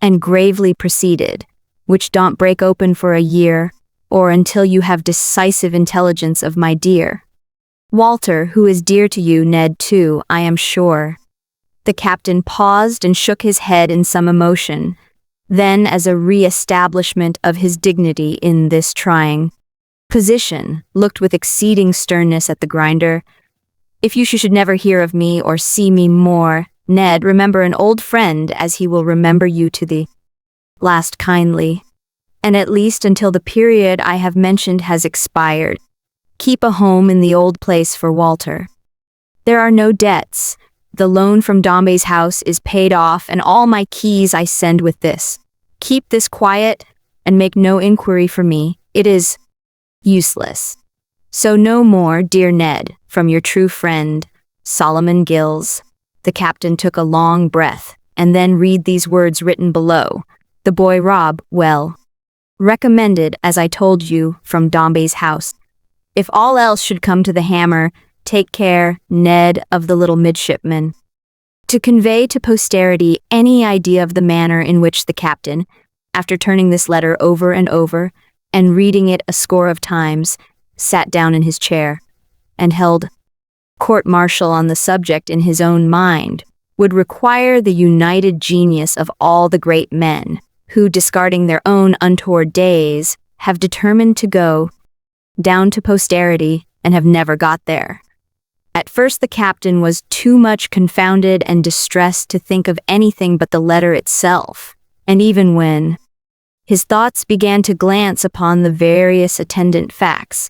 and gravely proceeded, "Which don't break open for a year, or until you have decisive intelligence of my dear Walter, who is dear to you, Ned, too, I am sure." The captain paused and shook his head in some emotion. Then, as a re-establishment of his dignity in this trying position, looked with exceeding sternness at the grinder. "If you should never hear of me or see me more, Ned, remember an old friend as he will remember you to the last kindly, and at least until the period I have mentioned has expired. Keep a home in the old place for Walter. There are no debts. The loan from Dombey's house is paid off, and all my keys I send with this. Keep this quiet, and make no inquiry for me. It is useless. So no more, dear Ned, from your true friend, Solomon Gills." The captain took a long breath, and then read these words written below: "The boy Rob, well recommended, as I told you, from Dombey's house. If all else should come to the hammer, take care, Ned, of the little midshipman." To convey to posterity any idea of the manner in which the captain, after turning this letter over and over, and reading it a score of times, sat down in his chair, and held court-martial on the subject in his own mind, would require the united genius of all the great men, who, discarding their own untoward days, have determined to go down to posterity, and have never got there. At first the captain was too much confounded and distressed to think of anything but the letter itself, and even when his thoughts began to glance upon the various attendant facts,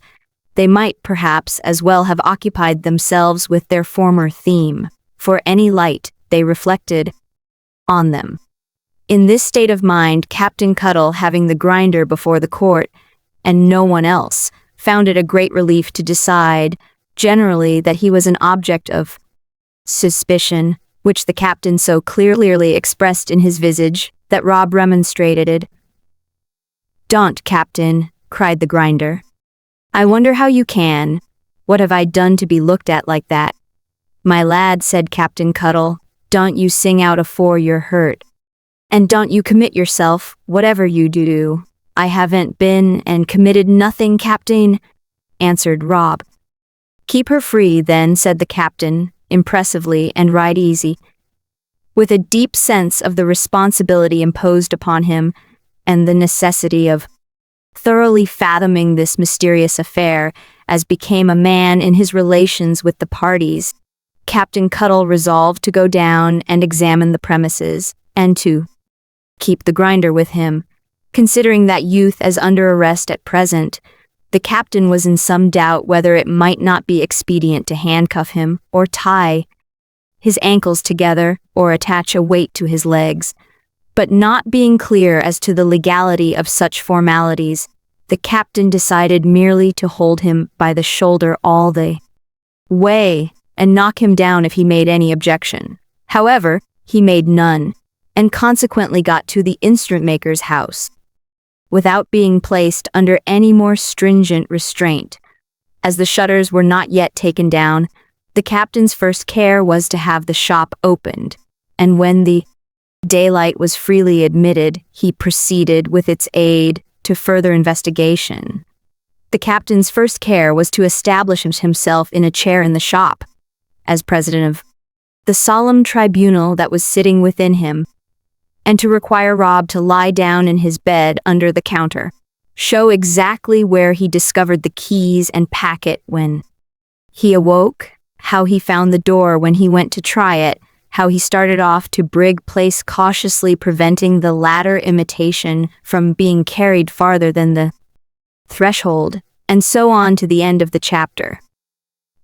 they might perhaps as well have occupied themselves with their former theme, for any light they reflected on them. In this state of mind, Captain Cuttle, having the grinder before the court, and no one else, found it a great relief to decide, generally, that he was an object of suspicion, which the captain so clearly expressed in his visage, that Rob remonstrated. "Don't, Captain," cried the grinder. "I wonder how you can. What have I done to be looked at like that?" "My lad," said Captain Cuttle, "don't you sing out afore you're hurt. And don't you commit yourself, whatever you do." "I haven't been and committed nothing, Captain," answered Rob. "Keep her free, then," said the captain, impressively, "and ride easy." With a deep sense of the responsibility imposed upon him, and the necessity of thoroughly fathoming this mysterious affair, as became a man in his relations with the parties, Captain Cuttle resolved to go down and examine the premises, and to keep the grinder with him. Considering that youth as under arrest at present, the captain was in some doubt whether it might not be expedient to handcuff him or tie his ankles together or attach a weight to his legs. But not being clear as to the legality of such formalities, the captain decided merely to hold him by the shoulder all the way and knock him down if he made any objection. However, he made none, and consequently got to the instrument maker's house, without being placed under any more stringent restraint. As the shutters were not yet taken down, the captain's first care was to have the shop opened, and when the daylight was freely admitted, he proceeded with its aid to further investigation. The captain's first care was to establish himself in a chair in the shop, as president of the solemn tribunal that was sitting within him, and to require Rob to lie down in his bed under the counter, show exactly where he discovered the keys and packet when he awoke, how he found the door when he went to try it, how he started off to Brig Place, cautiously preventing the latter imitation from being carried farther than the threshold, and so on to the end of the chapter.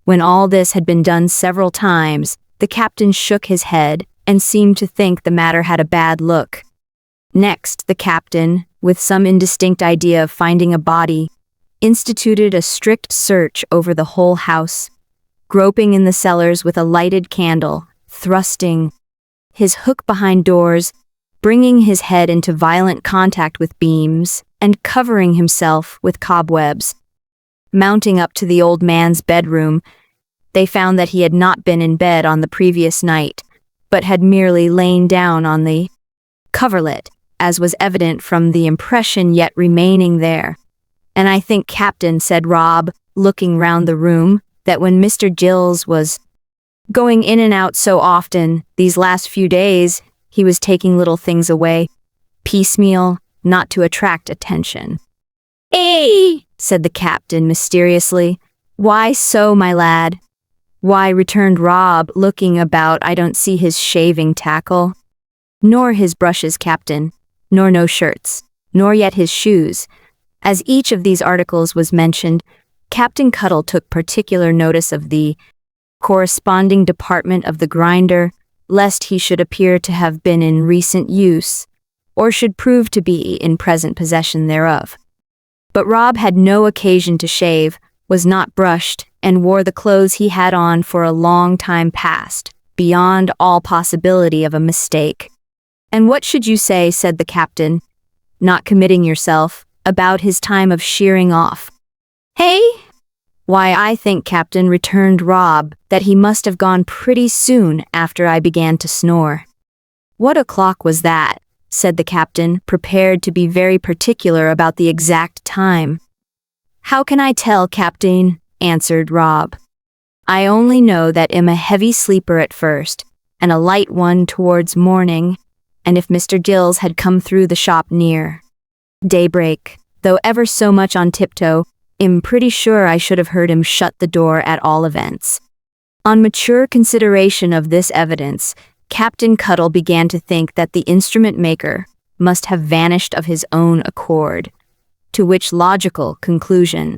When all this had been done several times, the captain shook his head and seemed to think the matter had a bad look. Next, the captain, with some indistinct idea of finding a body, instituted a strict search over the whole house, groping in the cellars with a lighted candle, thrusting his hook behind doors, bringing his head into violent contact with beams, and covering himself with cobwebs. Mounting up to the old man's bedroom, they found that he had not been in bed on the previous night, but had merely lain down on the coverlet, as was evident from the impression yet remaining there. "And I think, Captain," said Rob, looking round the room, "that when Mr. Gills was going in and out so often these last few days, he was taking little things away, piecemeal, not to attract attention." "Eh?" said the captain mysteriously. "Why so, my lad?" "Why," returned Rob, looking about, "I don't see his shaving tackle, nor his brushes, Captain, nor no shirts, nor yet his shoes." As each of these articles was mentioned, Captain Cuttle took particular notice of the corresponding department of the grinder, lest he should appear to have been in recent use, or should prove to be in present possession thereof. But Rob had no occasion to shave, was not brushed, and wore the clothes he had on for a long time past, beyond all possibility of a mistake. "And what should you say," said the captain, not committing yourself, "about his time of shearing off?" "Hey?" "Why, I think, Captain," returned Rob, "that he must have gone pretty soon after I began to snore." "What o'clock was that?" said the captain, prepared to be very particular about the exact time. "How can I tell, Captain?" answered Rob. "I only know that I'm a heavy sleeper at first, and a light one towards morning, and if Mr. Gills had come through the shop near daybreak, though ever so much on tiptoe, I'm pretty sure I should have heard him shut the door at all events." On mature consideration of this evidence, Captain Cuttle began to think that the instrument maker must have vanished of his own accord, to which logical conclusion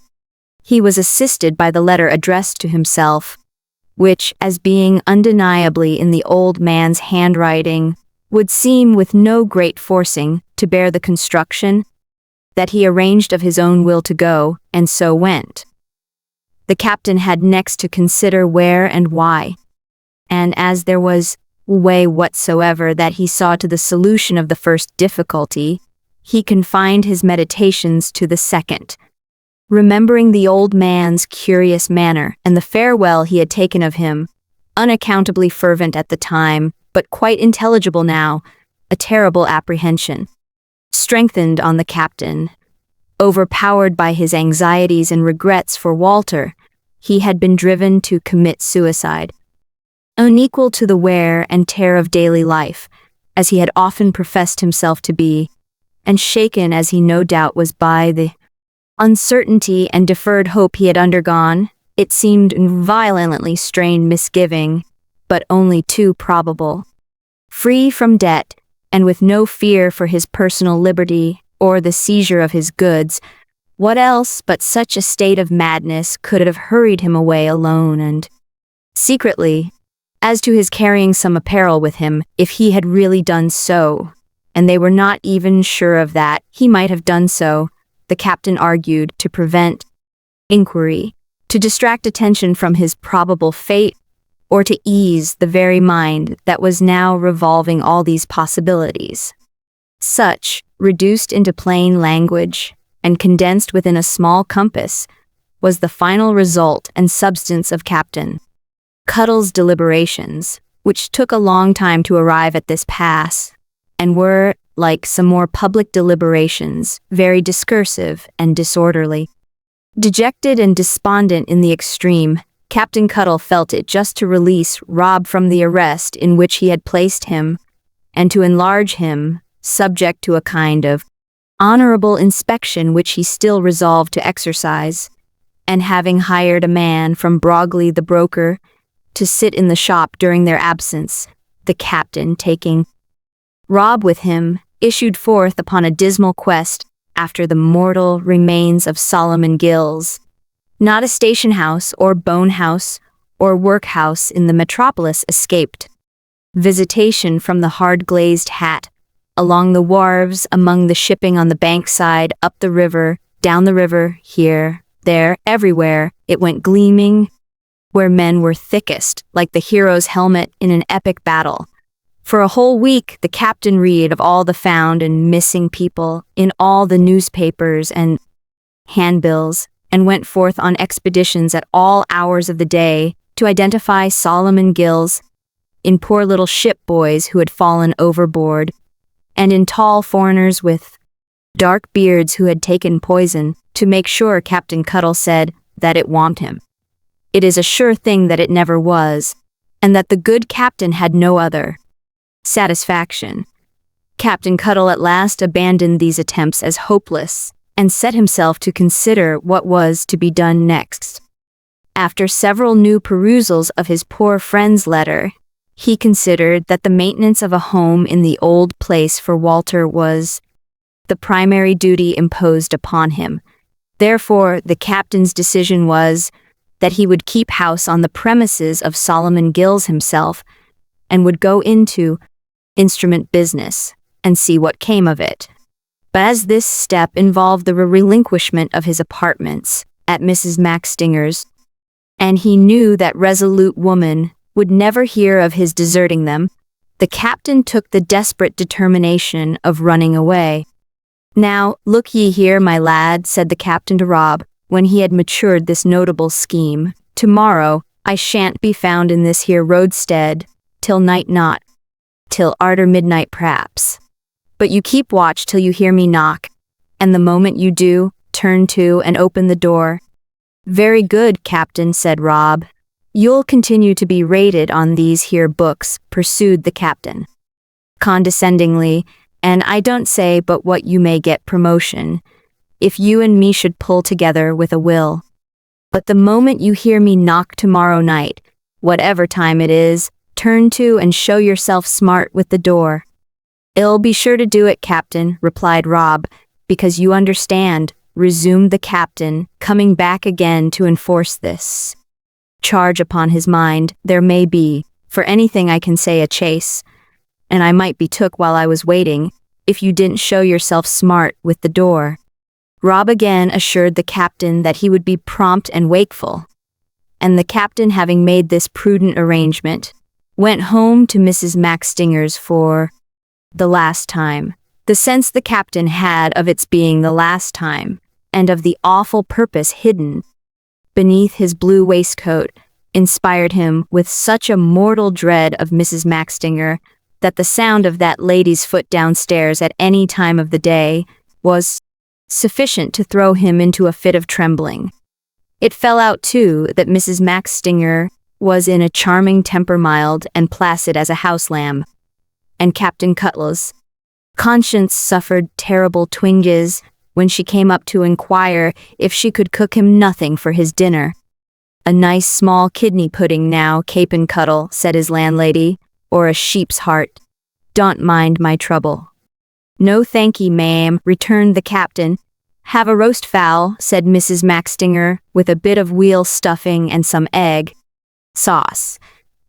he was assisted by the letter addressed to himself, which, as being undeniably in the old man's handwriting, would seem with no great forcing to bear the construction that he arranged of his own will to go, and so went. The captain had next to consider where and why, and as there was way whatsoever that he saw to the solution of the first difficulty, he confined his meditations to the second, remembering the old man's curious manner and the farewell he had taken of him, unaccountably fervent at the time, but quite intelligible now. A terrible apprehension strengthened on the captain. Overpowered by his anxieties and regrets for Walter, he had been driven to commit suicide. Unequal to the wear and tear of daily life, as he had often professed himself to be, and shaken as he no doubt was by the uncertainty and deferred hope he had undergone, it seemed violently strained misgiving, but only too probable. Free from debt, and with no fear for his personal liberty or the seizure of his goods, what else but such a state of madness could have hurried him away alone and secretly As to his carrying some apparel with him, if he had really done so, and they were not even sure of that, he might have done so, the captain argued, to prevent inquiry, to distract attention from his probable fate, or to ease the very mind that was now revolving all these possibilities. Such, reduced into plain language, and condensed within a small compass, was the final result and substance of Captain Cuttle's deliberations, which took a long time to arrive at this pass, and were, like some more public deliberations, very discursive and disorderly. Dejected and despondent in the extreme, Captain Cuttle felt it just to release Rob from the arrest in which he had placed him, and to enlarge him, subject to a kind of honorable inspection which he still resolved to exercise, and having hired a man from Brogley the broker to sit in the shop during their absence, the captain, taking Rob with him, issued forth upon a dismal quest after the mortal remains of Solomon Gills. Not a station house or bone house or workhouse in the metropolis escaped visitation from the hard-glazed hat, along the wharves, among the shipping on the bankside, up the river, down the river, here, there, everywhere, it went gleaming, where men were thickest, like the hero's helmet in an epic battle. For a whole week, the captain read of all the found and missing people in all the newspapers and handbills, and went forth on expeditions at all hours of the day to identify Solomon Gills in poor little ship boys who had fallen overboard, and in tall foreigners with dark beards who had taken poison, to make sure Captain Cuttle said that it whomped him. It is a sure thing that it never was, and that the good captain had no other satisfaction. Captain Cuttle at last abandoned these attempts as hopeless, and set himself to consider what was to be done next. After several new perusals of his poor friend's letter, he considered that the maintenance of a home in the old place for Walter was the primary duty imposed upon him. Therefore, the captain's decision was that he would keep house on the premises of Solomon Gills himself, and would go into instrument business and see what came of it. But as this step involved the relinquishment of his apartments at Mrs. Maxtinger's, and he knew that resolute woman would never hear of his deserting them, the captain took the desperate determination of running away. "Now, look ye here, my lad," said the captain to Rob, when he had matured this notable scheme. "Tomorrow I shan't be found in this here roadstead till night, not till arter midnight p'raps. But you keep watch till you hear me knock, and the moment you do, turn to and open the door." "Very good, Captain," said Rob. "You'll continue to be rated on these here books," pursued the captain condescendingly, "and I don't say but what you may get promotion, if you and me should pull together with a will. But the moment you hear me knock tomorrow night, whatever time it is, turn to and show yourself smart with the door." "I'll be sure to do it, Captain," replied Rob. "Because you understand," resumed the captain, coming back again to enforce this charge upon his mind, "there may be, for anything I can say, a chase, and I might be took while I was waiting, if you didn't show yourself smart with the door." Rob again assured the captain that he would be prompt and wakeful, and the captain, having made this prudent arrangement, went home to Mrs. Maxtinger's for the last time. The sense the captain had of its being the last time, and of the awful purpose hidden beneath his blue waistcoat, inspired him with such a mortal dread of Mrs. Maxtinger that the sound of that lady's foot downstairs at any time of the day was sufficient to throw him into a fit of trembling. It fell out, too, that Mrs. Maxtinger was in a charming temper, mild and placid as a house lamb, and Captain Cuttle's conscience suffered terrible twinges when she came up to inquire if she could cook him nothing for his dinner. "A nice small kidney pudding now, Cap'n Cuttle," said his landlady, "or a sheep's heart. Don't mind my trouble." "No thankee, ma'am," returned the captain. "Have a roast fowl," said Mrs. Maxtinger, "with a bit of veal stuffing and some egg sauce.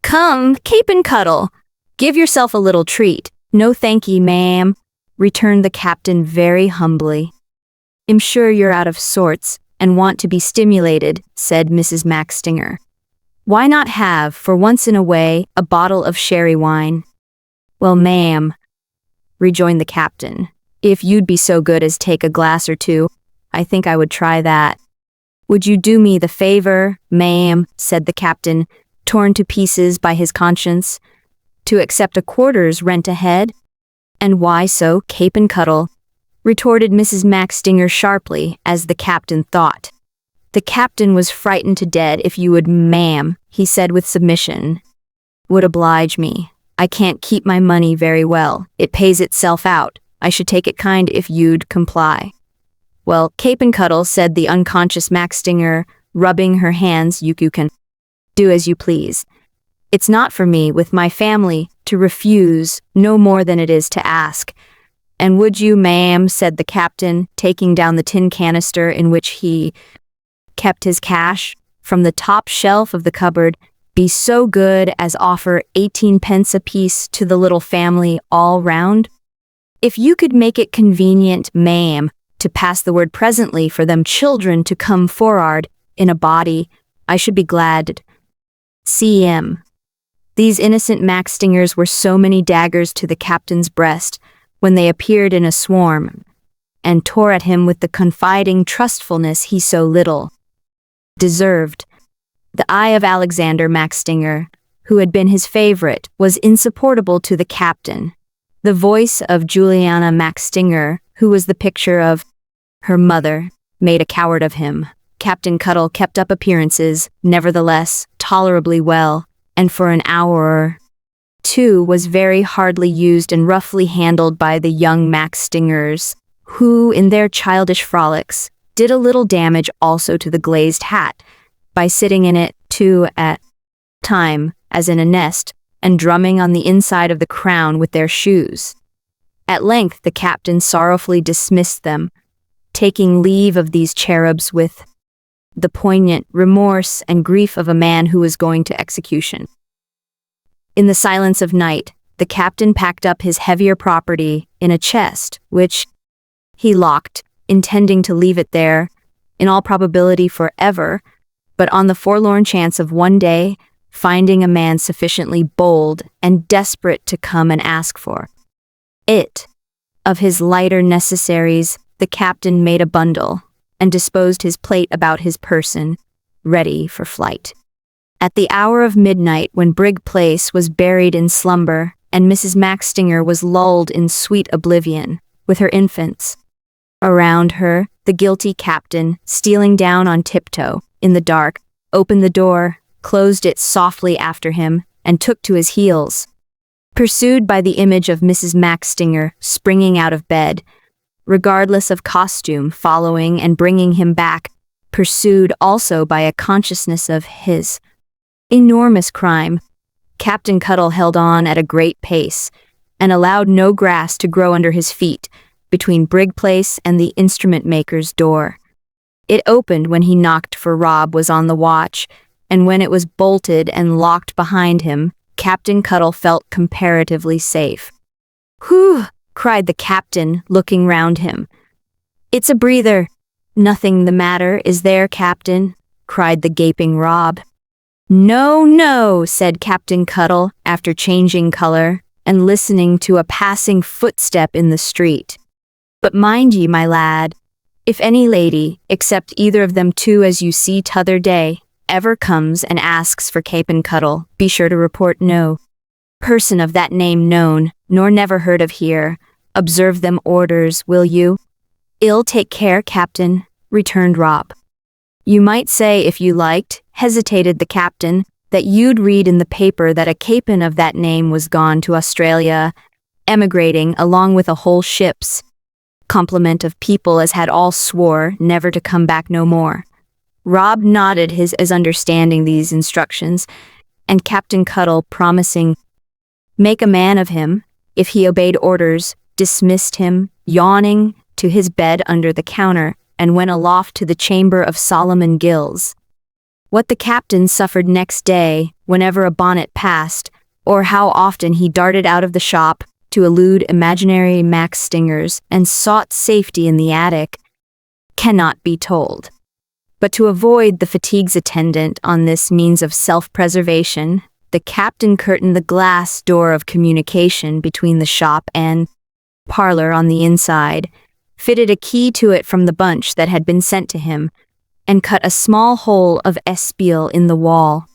Come, Cape and Cuddle. Give yourself a little treat. No thank ye, ma'am, returned the captain very humbly. I'm sure you're out of sorts and want to be stimulated, said Mrs. Maxtinger. Why not have, for once in a way, a bottle of sherry wine? Well, ma'am, rejoined the captain, if you'd be so good as take a glass or two, I think I would try that. Would you do me the favor, ma'am, said the captain, torn to pieces by his conscience, to accept a quarter's rent ahead? And why so, Cape and Cuddle? Retorted Mrs. Maxtinger sharply, as the captain thought. The captain was frightened to death. If you would, ma'am, he said with submission. Would oblige me. I can't keep my money very well. It pays itself out. I should take it kind if you'd comply. Well, Cape and Cuddle, said the unconscious Maxtinger, rubbing her hands, you can do as you please. It's not for me, with my family, to refuse no more than it is to ask. And would you, ma'am, said the captain, taking down the tin canister in which he kept his cash from the top shelf of the cupboard, be so good as offer 18 pence apiece to the little family all round? If you could make it convenient, ma'am, to pass the word presently for them children to come for'ard in a body, I should be glad. C.M. These innocent Maxtingers were so many daggers to the captain's breast when they appeared in a swarm, and tore at him with the confiding trustfulness he so little deserved. The eye of Alexander Maxtinger, who had been his favorite, was insupportable to the captain. The voice of Juliana Maxtinger, who was the picture of her mother, made a coward of him. Captain Cuddle kept up appearances, nevertheless, tolerably well, and for an hour or two was very hardly used and roughly handled by the young Maxtingers, who, in their childish frolics, did a little damage also to the glazed hat, by sitting in it, too, at time, as in a nest, and drumming on the inside of the crown with their shoes. At length the captain sorrowfully dismissed them, taking leave of these cherubs with the poignant remorse and grief of a man who was going to execution. In the silence of night, the captain packed up his heavier property in a chest, which he locked, intending to leave it there, in all probability forever, but on the forlorn chance of one day finding a man sufficiently bold and desperate to come and ask for it. Of his lighter necessaries, the captain made a bundle, and disposed his plate about his person, ready for flight. At the hour of midnight, when Brig Place was buried in slumber, and Mrs. Maxtinger was lulled in sweet oblivion, with her infants around her, the guilty captain, stealing down on tiptoe, in the dark, opened the door, closed it softly after him, and took to his heels, pursued by the image of Mrs. Maxtinger springing out of bed, regardless of costume, following and bringing him back, pursued also by a consciousness of his enormous crime. Captain Cuddle held on at a great pace, and allowed no grass to grow under his feet, between Brig Place and the instrument-maker's door. It opened when he knocked, for Rob was on the watch, and when it was bolted and locked behind him, Captain Cuddle felt comparatively safe. "Whew!" cried the captain, looking round him. "It's a breather." "Nothing the matter, is there, Captain?" cried the gaping Rob. "No, no," said Captain Cuddle, after changing color, and listening to a passing footstep in the street. "But mind ye, my lad, if any lady, except either of them two as you see t'other day, ever comes and asks for Cape and Cuddle, be sure to report no person of that name known, nor never heard of here. Observe them orders, will you?" "I'll take care, Captain," returned Rob. "You might say, if you liked," hesitated the captain, "that you'd read in the paper that a captain of that name was gone to Australia, emigrating along with a whole ship's complement of people as had all swore never to come back no more." Rob nodded his as understanding these instructions, and Captain Cuddle, promising make a man of him if he obeyed orders, dismissed him, yawning, to his bed under the counter, and went aloft to the chamber of Solomon Gills, What the captain suffered next day, whenever a bonnet passed, or how often he darted out of the shop to elude imaginary max stingers and sought safety in the attic, cannot be told. But to avoid the fatigues attendant on this means of self-preservation, the captain curtained the glass door of communication between the shop and parlor on the inside, fitted a key to it from the bunch that had been sent to him, and cut a small hole of espial in the wall.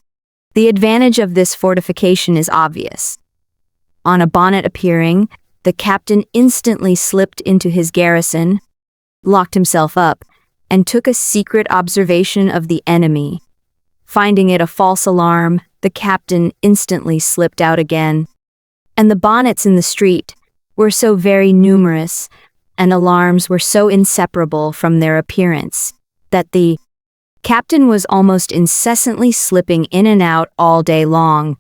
The advantage of this fortification is obvious. On a bonnet appearing, the captain instantly slipped into his garrison, locked himself up, and took a secret observation of the enemy. Finding it a false alarm, the captain instantly slipped out again. And the bonnets in the street were so very numerous, and alarms were so inseparable from their appearance, that the captain was almost incessantly slipping in and out all day long.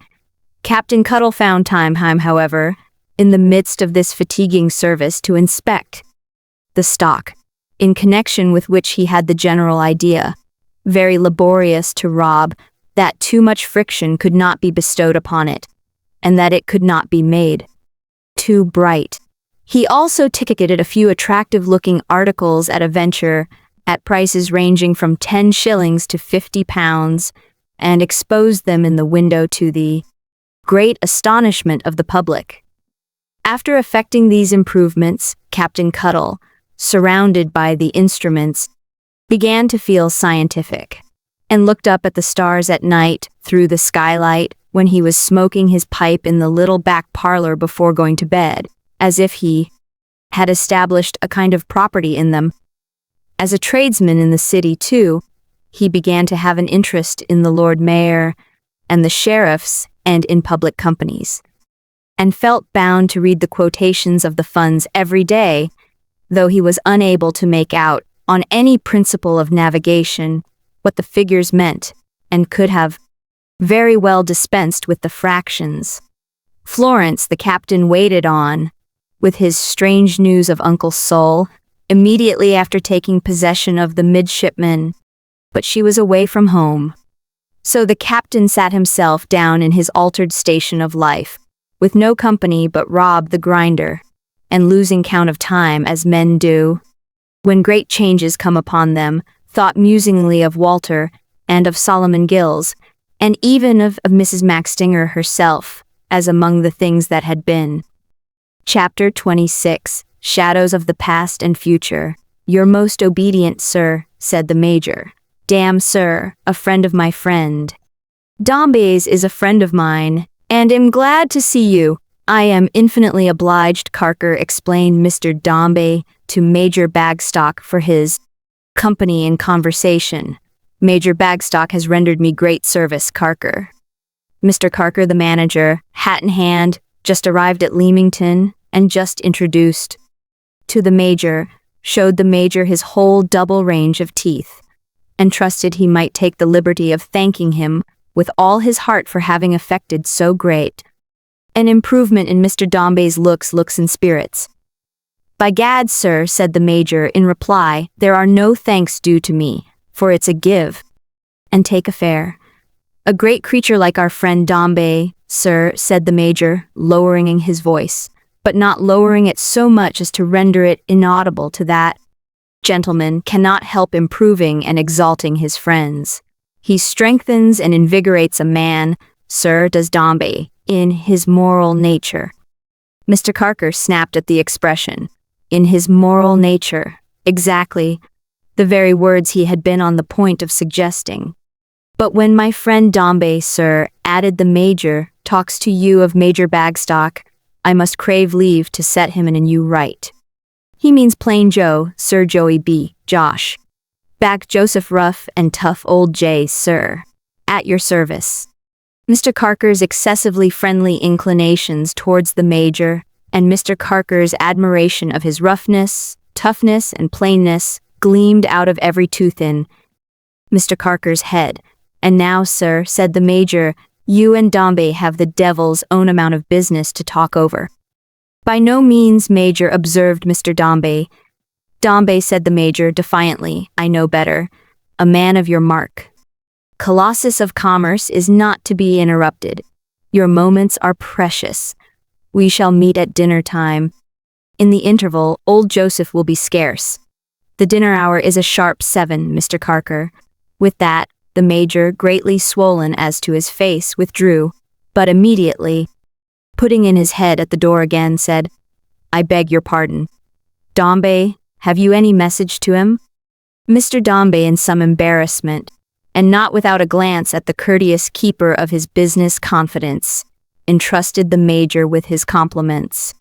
Captain Cuttle found time, however, in the midst of this fatiguing service to inspect the stock, in connection with which he had the general idea, very laborious to rob, that too much friction could not be bestowed upon it, and that it could not be made too bright. He also ticketed a few attractive-looking articles at a venture, at prices ranging from 10 shillings to £50, and exposed them in the window to the great astonishment of the public. After effecting these improvements, Captain Cuttle, surrounded by the instruments, began to feel scientific, and looked up at the stars at night through the skylight when he was smoking his pipe in the little back parlor before going to bed, as if he had established a kind of property in them. As a tradesman in the city, too, he began to have an interest in the Lord Mayor and the sheriffs and in public companies, and felt bound to read the quotations of the funds every day, though he was unable to make out, on any principle of navigation, what the figures meant, and could have very well dispensed with the fractions. Florence, the captain, waited on, with his strange news of Uncle Sol, immediately after taking possession of the midshipman, but she was away from home. So the captain sat himself down in his altered station of life, with no company but Rob the grinder, and losing count of time as men do, when great changes come upon them, thought musingly of Walter and of Solomon Gills, and even of Mrs. Maxtinger herself, as among the things that had been. Chapter 26. Shadows of the Past and Future. Your most obedient, sir, said the major. Damn, sir, a friend of my friend. Dombey's is a friend of mine, and am glad to see you. I am infinitely obliged, Carker explained Mr. Dombey to Major Bagstock for his company in conversation. Major Bagstock has rendered me great service, Carker. Mr. Carker, the manager, hat in hand, just arrived at Leamington, and just introduced to the major, showed the major his whole double range of teeth, and trusted he might take the liberty of thanking him with all his heart for having effected so great an improvement in Mr. Dombey's looks and spirits. By gad, sir, said the major in reply, there are no thanks due to me, for it's a give and take affair. A great creature like our friend Dombey, sir, said the major, lowering his voice, but not lowering it so much as to render it inaudible to that gentleman, cannot help improving and exalting his friends. He strengthens and invigorates a man, sir, does Dombey, in his moral nature. Mr. Carker snapped at the expression. In his moral nature, exactly, the very words he had been on the point of suggesting. But when my friend Dombey, sir, added the major, talks to you of Major Bagstock, I must crave leave to set him in a new right. He means plain Joe, Sir Joey B. Josh. Back Joseph Rough and tough old J, sir. At your service. Mr. Carker's excessively friendly inclinations towards the major, and Mr. Carker's admiration of his roughness, toughness, and plainness gleamed out of every tooth in Mr. Carker's head. And now, sir, said the major, you and Dombey have the devil's own amount of business to talk over. By no means, Major, observed Mr. Dombey. Dombey, said the major defiantly, I know better. A man of your mark. Colossus of Commerce is not to be interrupted. Your moments are precious. We shall meet at dinner time. In the interval, old Joseph will be scarce. The dinner hour is a sharp 7, Mr. Carker. With that, the major, greatly swollen as to his face, withdrew, but immediately, putting in his head at the door again, said, I beg your pardon. Dombey, have you any message to him? Mr. Dombey, in some embarrassment, and not without a glance at the courteous keeper of his business confidence, entrusted the major with his compliments.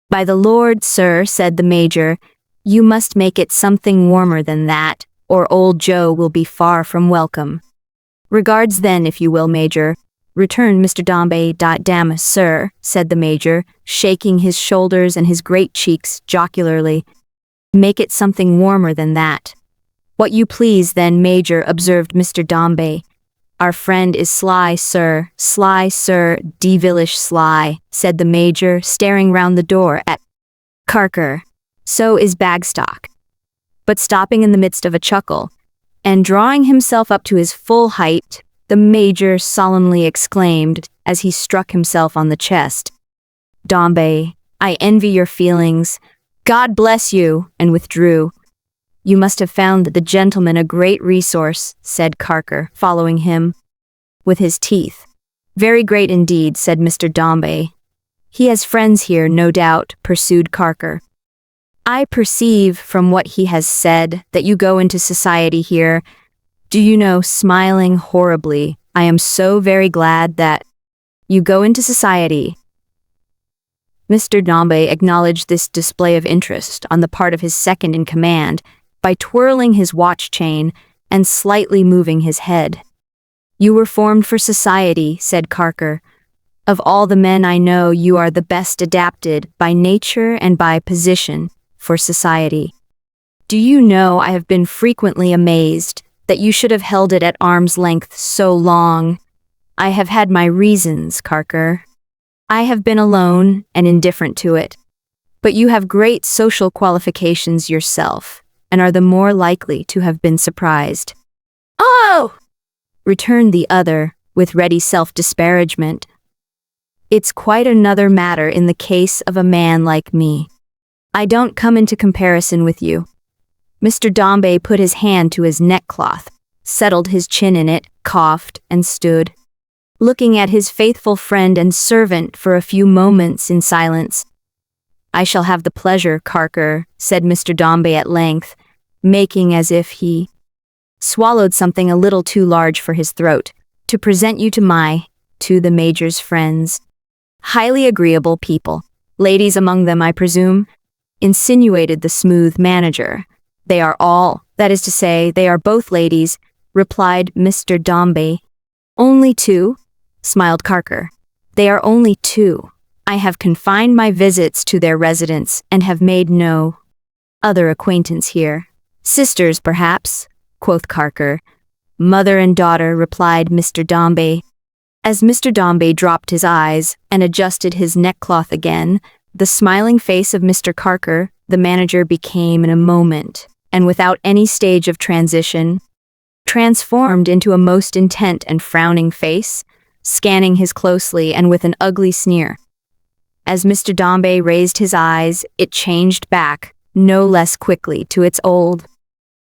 By the Lord, sir, said the major, you must make it something warmer than that, or old Joe will be far from welcome. Regards then, if you will, major, returned Mr. Dombey. Damn, sir, said the major, shaking his shoulders and his great cheeks jocularly. Make it something warmer than that. What you please then, major, observed Mr. Dombey. Our friend is sly, sir, devilish sly, said the major, staring round the door at Carker. So is Bagstock. But stopping in the midst of a chuckle, and drawing himself up to his full height, the major solemnly exclaimed, as he struck himself on the chest, Dombey, I envy your feelings. God bless you, and withdrew. You must have found the gentleman a great resource, said Carker, following him with his teeth. Very great indeed, said Mr. Dombey. He has friends here, no doubt, pursued Carker. I perceive from what he has said that you go into society here. Do you know, smiling horribly, I am so very glad that you go into society. Mr. Dombey acknowledged this display of interest on the part of his second in command by twirling his watch chain and slightly moving his head. You were formed for society, said Carker. Of all the men I know, you are the best adapted, by nature and by position, for society. Do you know, I have been frequently amazed that you should have held it at arm's length so long. I have had my reasons, Carker. I have been alone and indifferent to it. But you have great social qualifications yourself, and are the more likely to have been surprised. Oh! Returned the other, with ready self-disparagement. It's quite another matter in the case of a man like me. I don't come into comparison with you. Mr. Dombey put his hand to his neckcloth, settled his chin in it, coughed, and stood, looking at his faithful friend and servant for a few moments in silence. I shall have the pleasure, Carker, said Mr. Dombey at length, making as if he swallowed something a little too large for his throat, to present you to the major's friends. Highly agreeable people. Ladies among them, I presume? Insinuated the smooth manager. They are all, that is to say, they are both ladies, replied Mr. Dombey. Only 2? Smiled Carker. They are only 2. I have confined my visits to their residence and have made no other acquaintance here. Sisters, perhaps, quoth Carker. Mother and daughter, replied Mr. Dombey. As Mr. Dombey dropped his eyes and adjusted his neckcloth again, the smiling face of Mr. Carker, the manager, became in a moment, and without any stage of transition, transformed into a most intent and frowning face, scanning his closely and with an ugly sneer. As Mr. Dombey raised his eyes, it changed back, no less quickly, to its old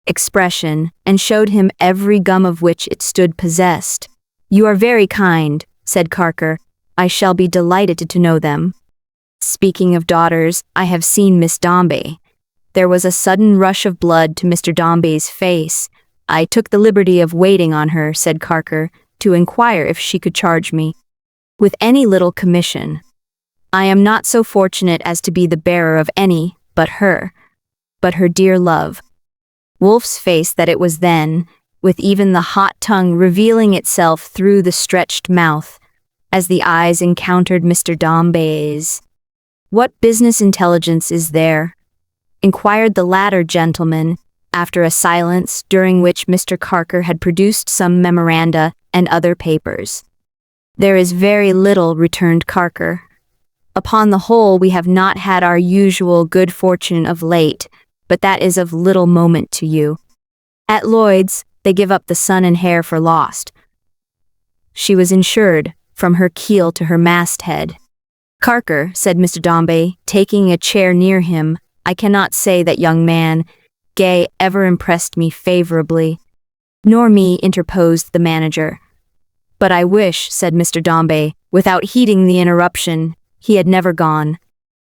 expression, and showed him every gum of which it stood possessed. You are very kind, said Carker. I shall be delighted to know them. Speaking of daughters, I have seen Miss Dombey. There was a sudden rush of blood to Mr. Dombey's face. I took the liberty of waiting on her, said Carker, to inquire if she could charge me with any little commission. I am not so fortunate as to be the bearer of any but her dear love. Wolf's face that it was then, with even the hot tongue revealing itself through the stretched mouth, as the eyes encountered Mr. Dombey's. What business intelligence is there? Inquired the latter gentleman, after a silence during which Mr. Carker had produced some memoranda and other papers. There is very little, returned Carker. Upon the whole, we have not had our usual good fortune of late, but that is of little moment to you. At Lloyd's, they give up the son and heir for lost, She was insured, from her keel to her masthead. "Carker," said Mr. Dombey, taking a chair near him, "I cannot say that young man, Gay, ever impressed me favorably." "Nor me," interposed the manager. "But I wish," said Mr. Dombey, without heeding the interruption, "he had never gone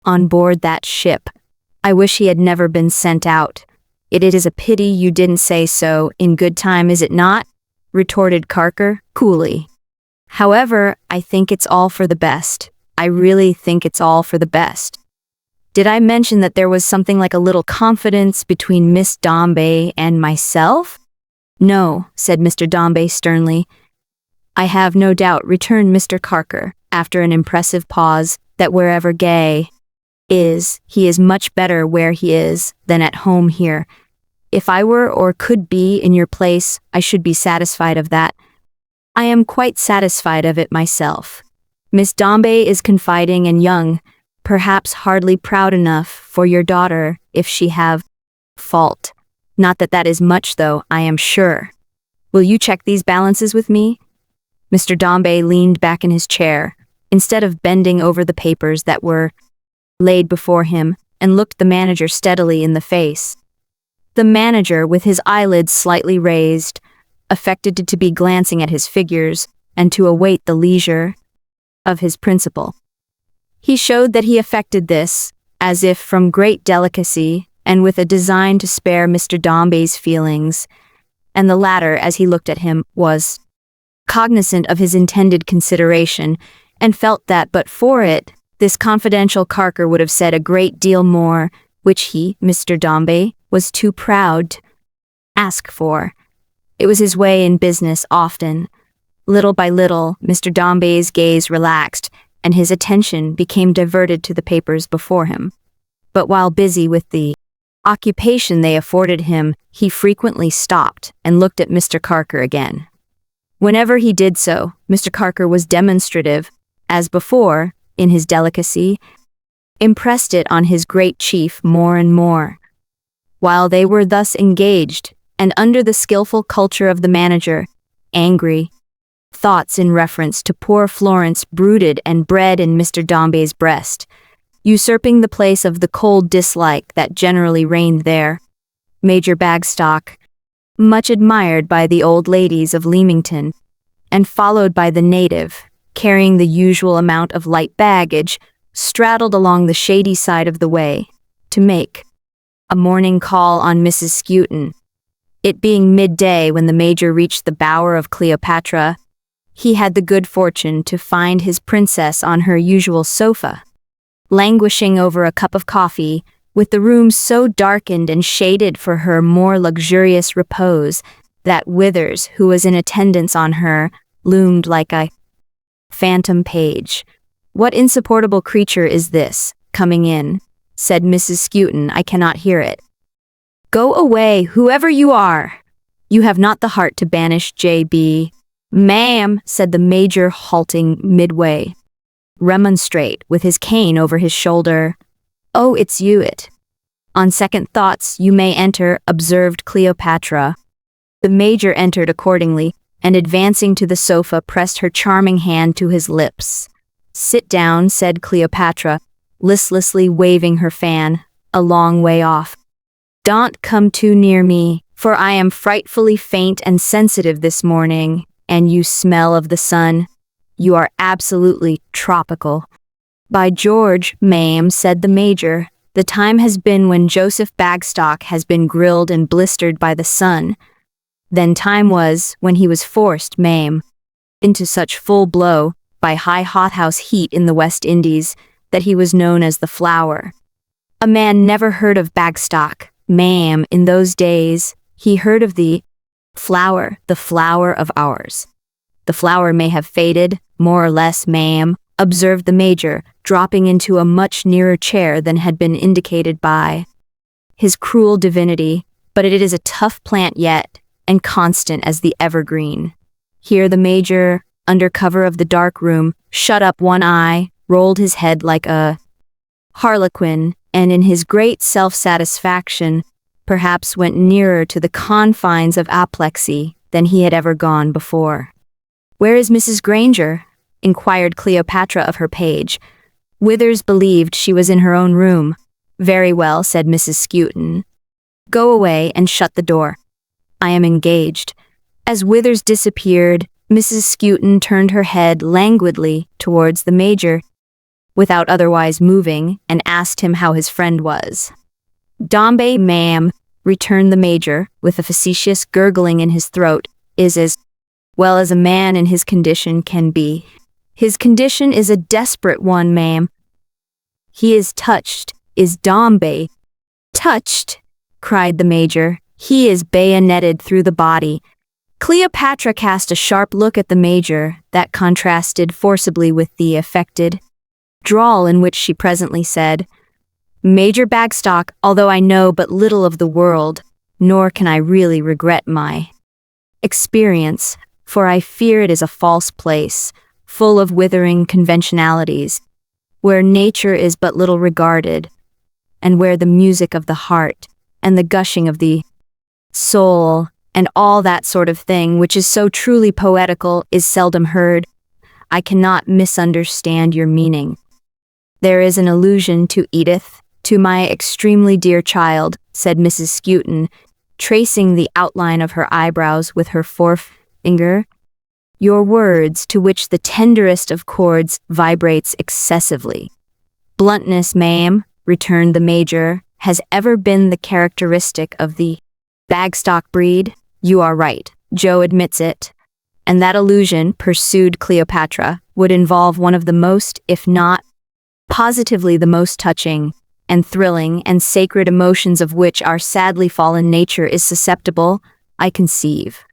on board that ship. I wish he had never been sent out." It is a pity you didn't say so in good time, is it not?" retorted Carker, coolly. "However, I think it's all for the best. I really think it's all for the best." "Did I mention that there was something like a little confidence between Miss Dombey and myself?" "No," said Mr. Dombey sternly. "I have no doubt," returned Mr. Carker, after an impressive pause, "that wherever Gay is, he is much better where he is than at home here. If I were or could be in your place, I should be satisfied of that. I am quite satisfied of it myself. Miss Dombey is confiding and young, perhaps hardly proud enough for your daughter if she have fault. Not that that is much, though, I am sure. Will you check these balances with me?" Mr. Dombey leaned back in his chair, instead of bending over the papers that were laid before him, and looked the manager steadily in the face. The manager, with his eyelids slightly raised, affected to be glancing at his figures and to await the leisure of his principal. He showed that he affected this, as if from great delicacy and with a design to spare Mr. Dombey's feelings, and the latter, as he looked at him, was cognizant of his intended consideration, and felt that but for it, this confidential Carker would have said a great deal more, which he, Mr. Dombey, was too proud to ask for. It was his way in business often. Little by little, Mr. Dombey's gaze relaxed, and his attention became diverted to the papers before him. But while busy with the occupation they afforded him, he frequently stopped and looked at Mr. Carker again. Whenever he did so, Mr. Carker was demonstrative, as before, in his delicacy, impressed it on his great chief more and more. While they were thus engaged, and under the skillful culture of the manager, angry thoughts in reference to poor Florence brooded and bred in Mr. Dombey's breast, usurping the place of the cold dislike that generally reigned there. Major Bagstock, much admired by the old ladies of Leamington, and followed by the native, carrying the usual amount of light baggage, straddled along the shady side of the way, to make a morning call on Mrs. Skewton. It being midday when the major reached the bower of Cleopatra, he had the good fortune to find his princess on her usual sofa, languishing over a cup of coffee, with the room so darkened and shaded for her more luxurious repose that Withers, who was in attendance on her, loomed like a phantom page. "What insupportable creature is this, coming in?" said Mrs. Skewton. "I cannot hear it." "Go away, whoever you are. You have not the heart to banish J.B. "Ma'am," said the major, halting midway. Remonstrate, with his cane over his shoulder. "Oh, it's you it. On second thoughts, you may enter," observed Cleopatra. The major entered accordingly, and advancing to the sofa pressed her charming hand to his lips. "Sit down," said Cleopatra, listlessly waving her fan, a long way off. "Don't come too near me, for I am frightfully faint and sensitive this morning, and you smell of the sun. You are absolutely tropical." "By George, ma'am," said the major, "the time has been when Joseph Bagstock has been grilled and blistered by the sun. Then time was when he was forced, ma'am, into such full blow by high hothouse heat in the West Indies that he was known as the Flower. A man never heard of Bagstock, ma'am, in those days. He heard of the flower of ours. The flower may have faded, more or less, ma'am," observed the major, dropping into a much nearer chair than had been indicated by his cruel divinity, "but it is a tough plant yet, and constant as the evergreen." Here the major, under cover of the dark room, shut up one eye, rolled his head like a harlequin, and in his great self-satisfaction, perhaps went nearer to the confines of apoplexy than he had ever gone before. "Where is Mrs. Granger?" inquired Cleopatra of her page. Withers believed she was in her own room. "Very well," said Mrs. Skewton. "Go away and shut the door. I am engaged." As Withers disappeared, Mrs. Skewton turned her head languidly towards the Major, without otherwise moving, and asked him how his friend was. "Dombey, ma'am," returned the Major, with a facetious gurgling in his throat, "is as well as a man in his condition can be. His condition is a desperate one, ma'am. He is touched, is Dombey." "Touched?" cried the Major. "He is bayoneted through the body." Cleopatra cast a sharp look at the Major that contrasted forcibly with the affected drawl in which she presently said, "Major Bagstock, although I know but little of the world, nor can I really regret my experience, for I fear it is a false place, full of withering conventionalities, where nature is but little regarded, and where the music of the heart, and the gushing of the soul, and all that sort of thing which is so truly poetical is seldom heard. I cannot misunderstand your meaning. There is an allusion to Edith, to my extremely dear child," said Mrs. Skewton, tracing the outline of her eyebrows with her forefinger. "Your words, to which the tenderest of chords vibrates excessively." "Bluntness, ma'am," returned the Major, "has ever been the characteristic of the Bagstock breed." "You are right. Joe admits it. And that allusion," pursued Cleopatra, "would involve one of the most, if not positively the most touching and thrilling and sacred emotions of which our sadly fallen nature is susceptible, I conceive."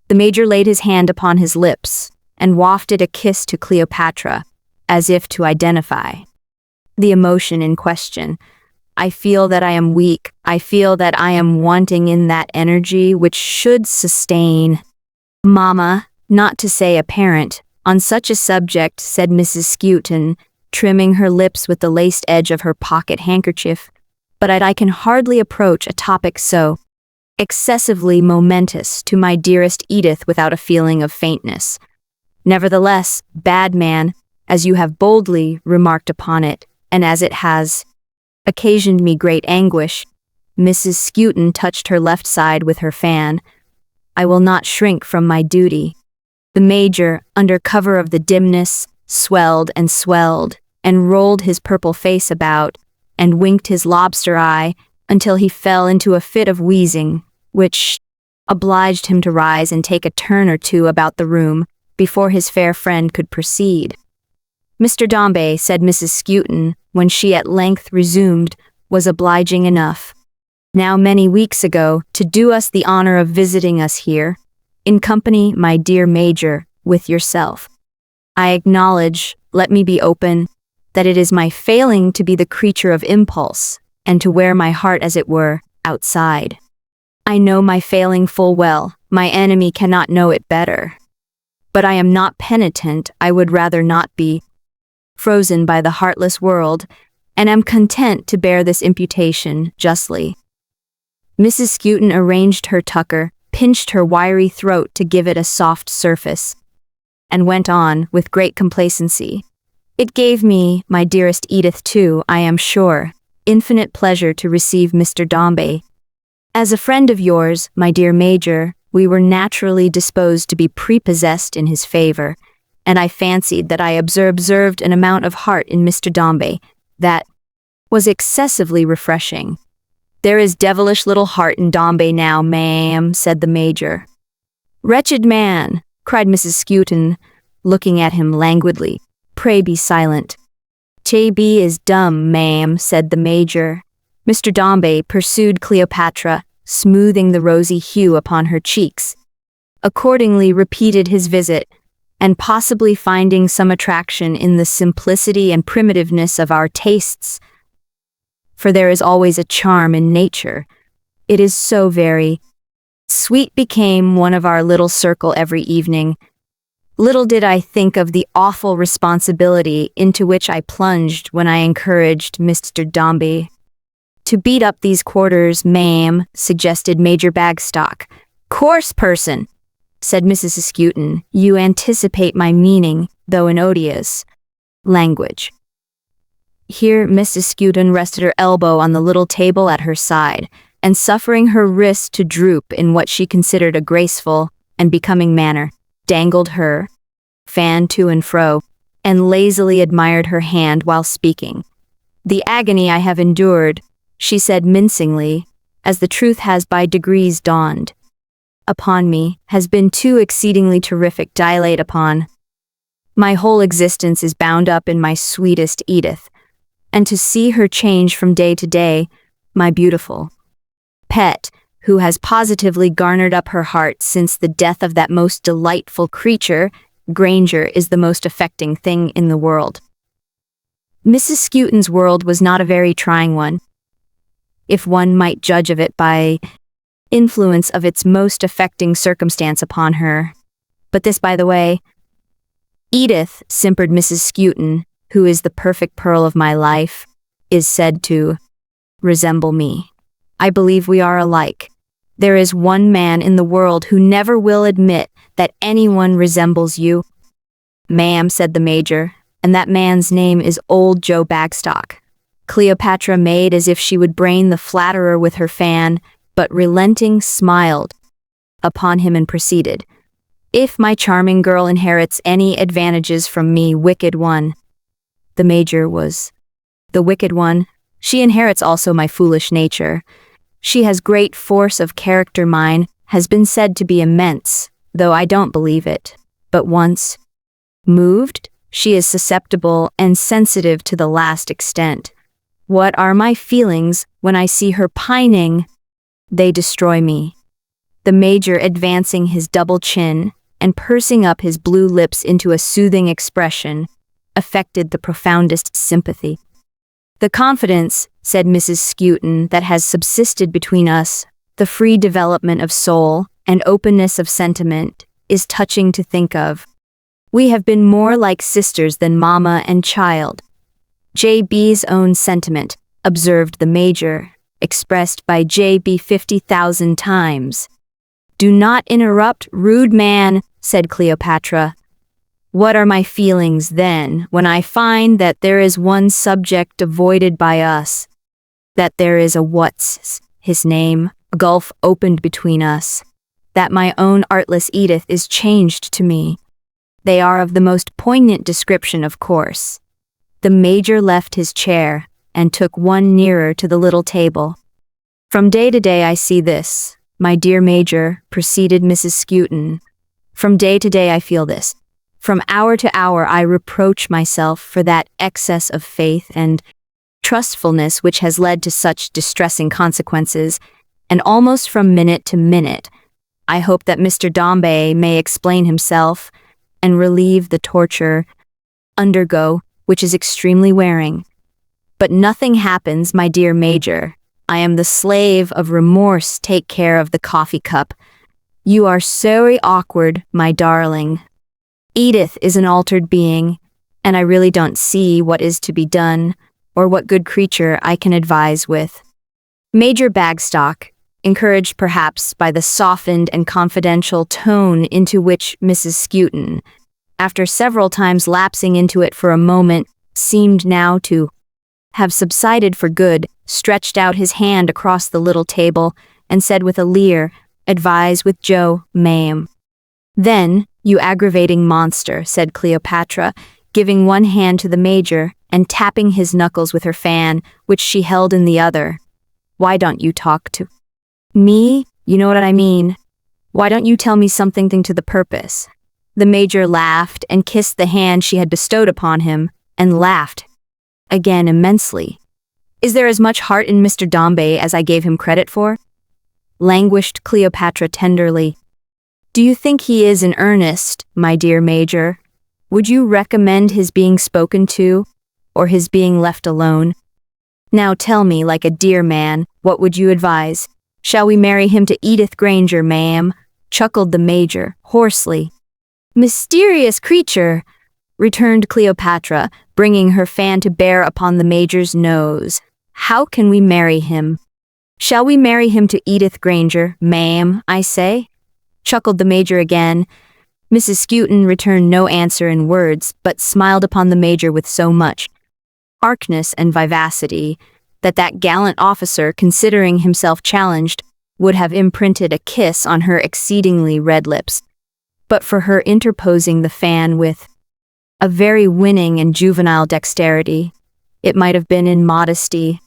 The Major laid his hand upon his lips and wafted a kiss to Cleopatra, as if to identify the emotion in question. "I feel that I am weak. I feel that I am wanting in that energy which should sustain Mamma, not to say a parent, on such a subject," said Mrs. Skewton, trimming her lips with the laced edge of her pocket handkerchief, "but I can hardly approach a topic so excessively momentous to my dearest Edith without a feeling of faintness. Nevertheless, bad man, as you have boldly remarked upon it, and as it has occasioned me great anguish," Mrs. Skewton touched her left side with her fan, "I will not shrink from my duty." The Major, under cover of the dimness, swelled and rolled his purple face about, and winked his lobster eye until he fell into a fit of wheezing, which obliged him to rise and take a turn or two about the room before his fair friend could proceed. "Mr. Dombey," said Mrs. Skewton, when she at length resumed, "was obliging enough, now many weeks ago, to do us the honor of visiting us here, in company, my dear Major, with yourself. I acknowledge, let me be open, that it is my failing to be the creature of impulse, and to wear my heart, as it were, outside. I know my failing full well, my enemy cannot know it better. But I am not penitent, I would rather not be frozen by the heartless world, and am content to bear this imputation justly." Mrs. Skewton arranged her tucker, pinched her wiry throat to give it a soft surface, and went on with great complacency. "It gave me, my dearest Edith, too, I am sure, infinite pleasure to receive Mr. Dombey. As a friend of yours, my dear Major, we were naturally disposed to be prepossessed in his favor, and I fancied that I observed an amount of heart in Mr. Dombey that was excessively refreshing." "There is devilish little heart in Dombey now, ma'am," said the Major. "Wretched man," cried Mrs. Skewton, looking at him languidly. "Pray be silent." "JB is dumb, ma'am," said the Major. Mr. Dombey, pursued Cleopatra, smoothing the rosy hue upon her cheeks, accordingly repeated his visit, and possibly finding some attraction in the simplicity and primitiveness of our tastes, for there is always a charm in nature, it is so very sweet, became one of our little circle every evening. Little did I think of the awful responsibility into which I plunged when I encouraged Mr. Dombey to beat up these quarters, ma'am," suggested Major Bagstock. "Coarse person! said Mrs. Skewton. You anticipate my meaning, though in odious language. Here Mrs. Skewton rested her elbow on the little table at her side, and suffering her wrist to droop in what she considered a graceful and becoming manner, dangled her fan to and fro, and lazily admired her hand while speaking. The agony I have endured, she said mincingly, as the truth has by degrees dawned upon me, has been too exceedingly terrific. Dilate upon. My whole existence is bound up in my sweetest Edith, and to see her change from day to day, my beautiful pet, who has positively garnered up her heart since the death of that most delightful creature, Granger, is the most affecting thing in the world. Mrs. Skewton's world was not a very trying one, if one might judge of it by influence of its most affecting circumstance upon her. But this by the way. Edith, simpered Mrs. Skewton, who is the perfect pearl of my life, is said to resemble me. I believe we are alike. There is one man in the world who never will admit that anyone resembles you. Ma'am, said the Major, and that man's name is old Joe Bagstock. Cleopatra made as if she would brain the flatterer with her fan, but relenting smiled upon him and proceeded. If my charming girl inherits any advantages from me, wicked one. The Major was the wicked one. She inherits also my foolish nature. She has great force of character. Mine has been said to be immense, though I don't believe it. But once moved, she is susceptible and sensitive to the last extent. What are my feelings when I see her pining? They destroy me. The Major, advancing his double chin and pursing up his blue lips into a soothing expression, affected the profoundest sympathy. The confidence, said Mrs. Skewton, that has subsisted between us, the free development of soul and openness of sentiment, is touching to think of. We have been more like sisters than mamma and child. J.B.'s own sentiment, observed the Major, expressed by J.B. 50,000 times. Do not interrupt, rude man, said Cleopatra. What are my feelings, then, when I find that there is one subject avoided by us, that there is a what's his name, a gulf opened between us, that my own artless Edith is changed to me? They are of the most poignant description, of course. The Major left his chair and took one nearer to the little table. From day to day I see this, my dear Major, proceeded Mrs. Skewton. From day to day I feel this. From hour to hour I reproach myself for that excess of faith and trustfulness which has led to such distressing consequences, and almost from minute to minute I hope that Mr. Dombey may explain himself and relieve the torture undergo, which is extremely wearing. But nothing happens, my dear Major. I am the slave of remorse. Take care of the coffee cup. You are so awkward, my darling. Edith is an altered being, and I really don't see what is to be done, or what good creature I can advise with. Major Bagstock, encouraged perhaps by the softened and confidential tone into which Mrs. Skewton, after several times lapsing into it for a moment, seemed now to have subsided for good, stretched out his hand across the little table, and said with a leer, advise with Joe, ma'am. Then, you aggravating monster, said Cleopatra, giving one hand to the Major and tapping his knuckles with her fan, which she held in the other. Why don't you talk to me? You know what I mean. Why don't you tell me something to the purpose? The Major laughed and kissed the hand she had bestowed upon him, and laughed again immensely. Is there as much heart in Mr. Dombey as I gave him credit for? Languished Cleopatra tenderly. Do you think he is in earnest, my dear Major? Would you recommend his being spoken to, or his being left alone? Now tell me, like a dear man, what would you advise? Shall we marry him to Edith Granger, ma'am? Chuckled the Major, hoarsely. Mysterious creature, returned Cleopatra, bringing her fan to bear upon the Major's nose. How can we marry him? Shall we marry him to Edith Granger, ma'am, I say? chuckled the major again. Mrs. Skewton returned no answer in words, but smiled upon the major with so much archness and vivacity that gallant officer, considering himself challenged, would have imprinted a kiss on her exceedingly red lips, but for her interposing the fan with a very winning and juvenile dexterity. It might have been in modesty.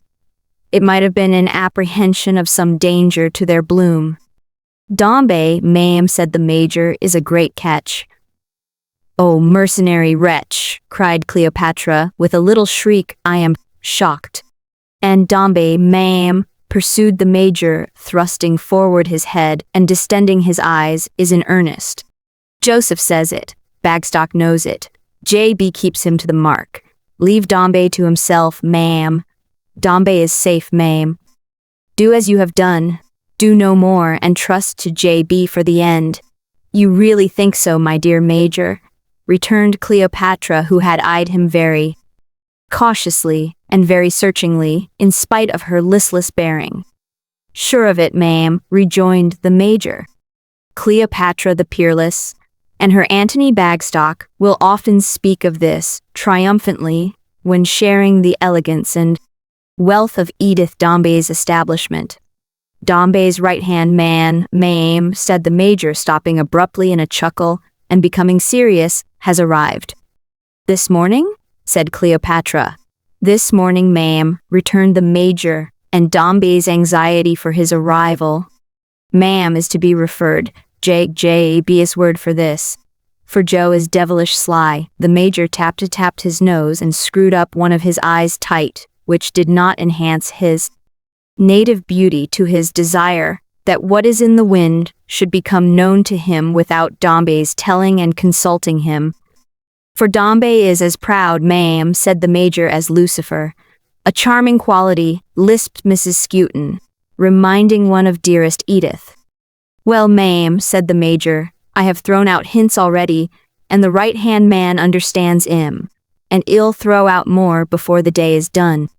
It might have been in apprehension of some danger to their bloom. "Dombey, ma'am," said the major, "is a great catch." "Oh, mercenary wretch," cried Cleopatra with a little shriek, "I am shocked." "And Dombey, ma'am," pursued the major, thrusting forward his head and distending his eyes, "is in earnest. Joseph says it. Bagstock knows it. J.B. keeps him to the mark. Leave Dombey to himself, ma'am. Dombey is safe, ma'am. Do as you have done. Do no more, and trust to J.B. for the end." "You really think so, my dear major?" returned Cleopatra, who had eyed him very cautiously and very searchingly, in spite of her listless bearing. "Sure of it, ma'am," rejoined the major. Cleopatra the peerless, and her Antony Bagstock, will often speak of this triumphantly when sharing the elegance and wealth of Edith Dombey's establishment. "Dombey's right-hand man, ma'am," said the major, stopping abruptly in a chuckle and becoming serious, "has arrived." "This morning?" said Cleopatra. "This morning, ma'am," returned the major, and Dombey's anxiety for his arrival, "ma'am," is to be referred, J.B.'s word for this. For Joe is devilish sly. The major tapped his nose and screwed up one of his eyes tight, which did not enhance his native beauty to his desire that what is in the wind should become known to him without Dombey's telling and consulting him. "For Dombey is as proud, ma'am," said the major, "as Lucifer." "A charming quality," lisped Mrs. Skewton, reminding one of dearest Edith. "Well, ma'am," said the major, "I have thrown out hints already, and the right-hand man understands 'im, and 'ill throw out more before the day is done.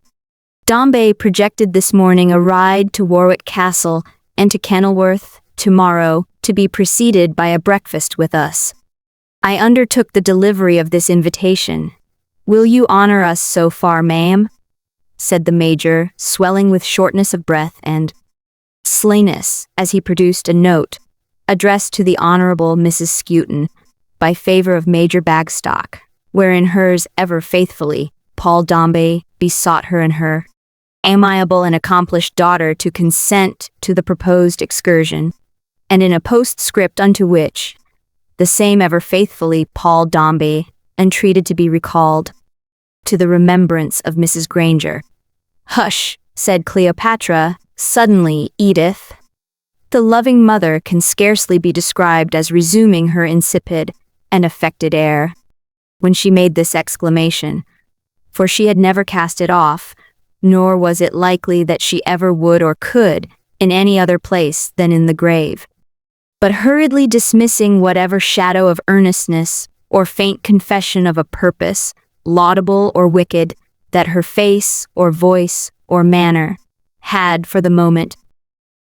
Dombey projected this morning a ride to Warwick Castle and to Kenilworth tomorrow, to be preceded by a breakfast with us. I undertook the delivery of this invitation. Will you honor us so far, ma'am?" said the major, swelling with shortness of breath and slayness, as he produced a note, addressed to the Honourable Mrs. Skewton, by favour of Major Bagstock, wherein hers ever faithfully, Paul Dombey, besought her and her amiable and accomplished daughter to consent to the proposed excursion, and in a postscript unto which the same ever faithfully Paul Dombey entreated to be recalled to the remembrance of Mrs. Granger. "Hush," said Cleopatra, suddenly, "Edith." The loving mother can scarcely be described as resuming her insipid and affected air when she made this exclamation, for she had never cast it off, nor was it likely that she ever would or could in any other place than in the grave. But hurriedly dismissing whatever shadow of earnestness or faint confession of a purpose, laudable or wicked, that her face or voice or manner had for the moment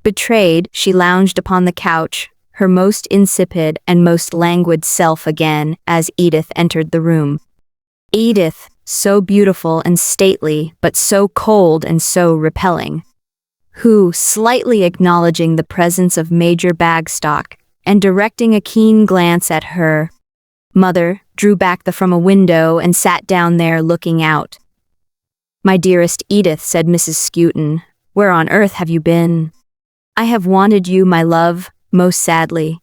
betrayed, she lounged upon the couch, her most insipid and most languid self again, as Edith entered the room. Edith, so beautiful and stately, but so cold and so repelling, who, slightly acknowledging the presence of Major Bagstock, and directing a keen glance at her mother, drew back from a window and sat down there looking out. "My dearest Edith," said Mrs. Skewton, "where on earth have you been?" "I have wanted you, my love, most sadly.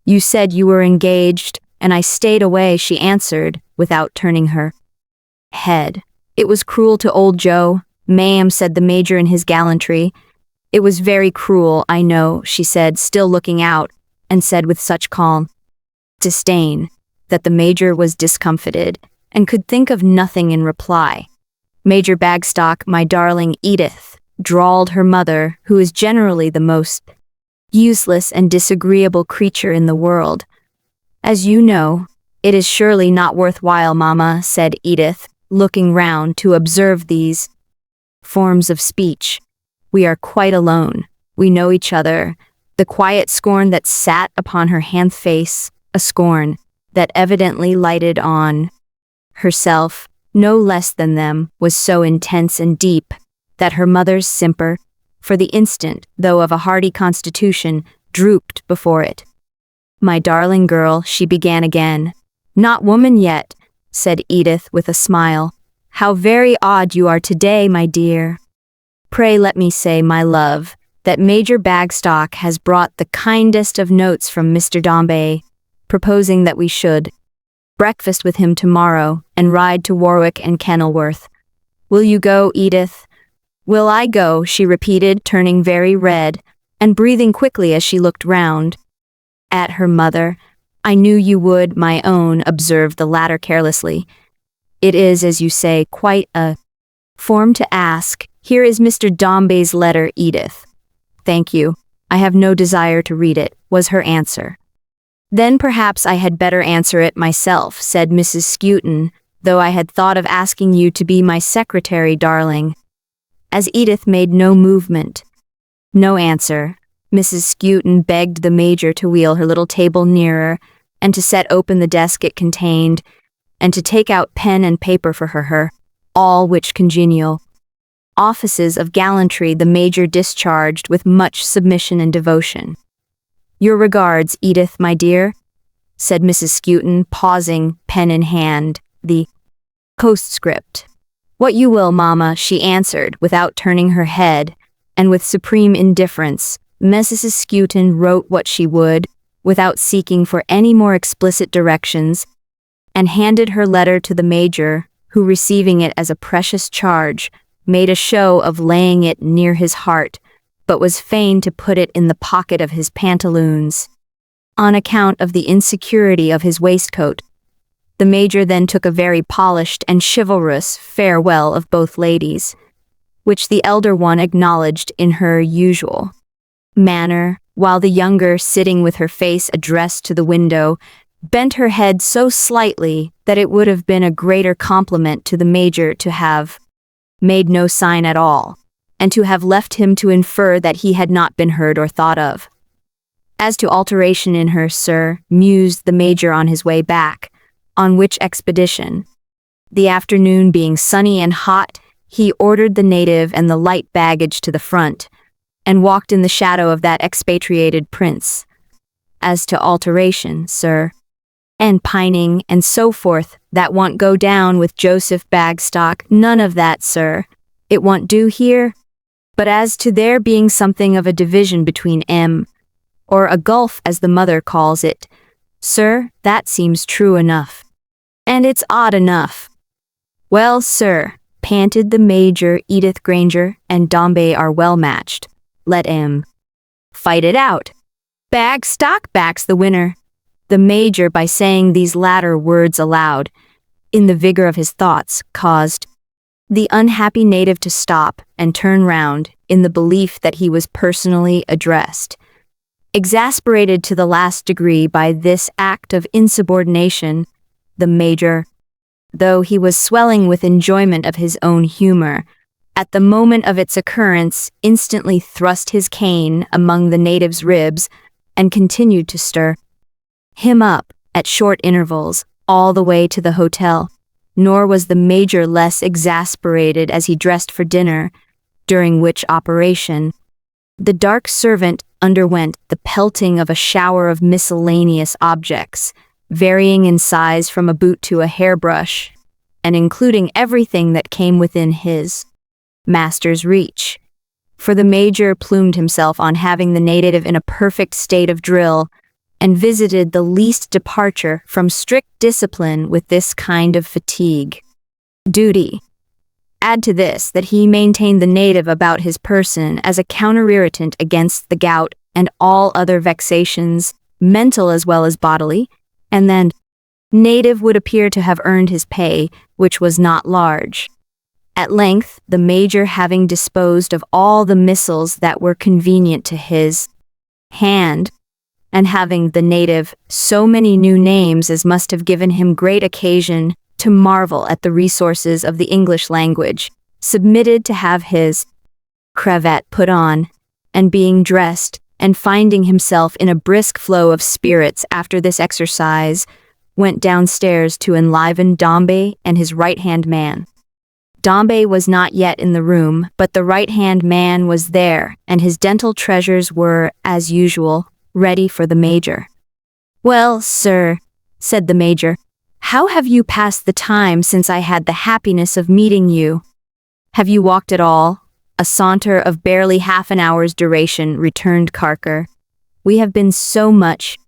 You said you were engaged, and I stayed away," she answered, without turning her head. "It was cruel to old Joe, ma'am," said the major in his gallantry. "It was very cruel, I know," she said, still looking out, and said with such calm disdain that the major was discomfited, and could think of nothing in reply. "Major Bagstock, my darling Edith," drawled her mother, who is generally the most useless and disagreeable creature in the world. "As you know, it is surely not worthwhile, mamma," said Edith, looking round to observe these forms of speech. "We are quite alone. We know each other. the quiet scorn that sat upon her hand face, a scorn that evidently lighted on herself no less than them, was so intense and deep that her mother's simper, for the instant, though of a hardy constitution, drooped before it. "My darling girl," she began again. "Not woman yet," said Edith with a smile. "How very odd you are today, my dear. Pray let me say, my love, that Major Bagstock has brought the kindest of notes from Mr. Dombey, proposing that we should breakfast with him tomorrow and ride to Warwick and Kenilworth. Will you go, Edith?" "Will I go?" she repeated, turning very red, and breathing quickly as she looked round at her mother. "I knew you would, my own," observed the latter carelessly. "It is, as you say, quite a form to ask. Here is Mr. Dombey's letter, Edith." "Thank you. I have no desire to read it," was her answer. "Then perhaps I had better answer it myself," said Mrs. Skewton, "though I had thought of asking you to be my secretary, darling." As Edith made no movement, no answer, Mrs. Skewton begged the Major to wheel her little table nearer, and to set open the desk it contained, and to take out pen and paper for her, all which congenial offices of gallantry the Major discharged with much submission and devotion. "Your regards, Edith, my dear," said Mrs. Skewton, pausing, pen in hand, the postscript. "What you will, mamma," she answered, without turning her head, and with supreme indifference. Mrs. Skewton wrote what she would, without seeking for any more explicit directions, and handed her letter to the Major, who, receiving it as a precious charge, made a show of laying it near his heart, but was fain to put it in the pocket of his pantaloons, on account of the insecurity of his waistcoat. The Major then took a very polished and chivalrous farewell of both ladies, which the elder one acknowledged in her usual manner, while the younger, sitting with her face addressed to the window, bent her head so slightly that it would have been a greater compliment to the Major to have made no sign at all, and to have left him to infer that he had not been heard or thought of. "As to alteration in her, sir," mused the Major on his way back, on which expedition, the afternoon being sunny and hot, he ordered the native and the light baggage to the front, and walked in the shadow of that expatriated prince. "As to alteration, sir, and pining, and so forth, that won't go down with Joseph Bagstock, none of that, sir. It won't do here. But as to there being something of a division between or a gulf as the mother calls it, sir, that seems true enough. And it's odd enough." "Well, sir," panted the Major, "Edith Granger and Dombey are well matched. Let fight it out. Bagstock backs the winner." The Major, by saying these latter words aloud, in the vigor of his thoughts, caused the unhappy native to stop and turn round, in the belief that he was personally addressed. Exasperated to the last degree by this act of insubordination, the Major, though he was swelling with enjoyment of his own humor, at the moment of its occurrence, instantly thrust his cane among the native's ribs and continued to stir him up, at short intervals, all the way to the hotel. Nor was the Major less exasperated as he dressed for dinner, during which operation the dark servant underwent the pelting of a shower of miscellaneous objects, varying in size from a boot to a hairbrush, and including everything that came within his master's reach. For the Major plumed himself on having the native in a perfect state of drill, and visited the least departure from strict discipline with this kind of fatigue. Duty. Add to this that he maintained the native about his person as a counter-irritant against the gout and all other vexations, mental as well as bodily, and then native would appear to have earned his pay, which was not large. At length, the Major, having disposed of all the missiles that were convenient to his hand, and having the native so many new names as must have given him great occasion to marvel at the resources of the English language, submitted to have his cravat put on, and being dressed, and finding himself in a brisk flow of spirits after this exercise, went downstairs to enliven Dombey and his right-hand man. Dombey was not yet in the room, but the right-hand man was there, and his dental treasures were, as usual, ready for the Major. "Well, sir," said the Major, "how have you passed the time since I had the happiness of meeting you? Have you walked at all?" "A saunter of barely half an hour's duration," returned Carker. "We have been so much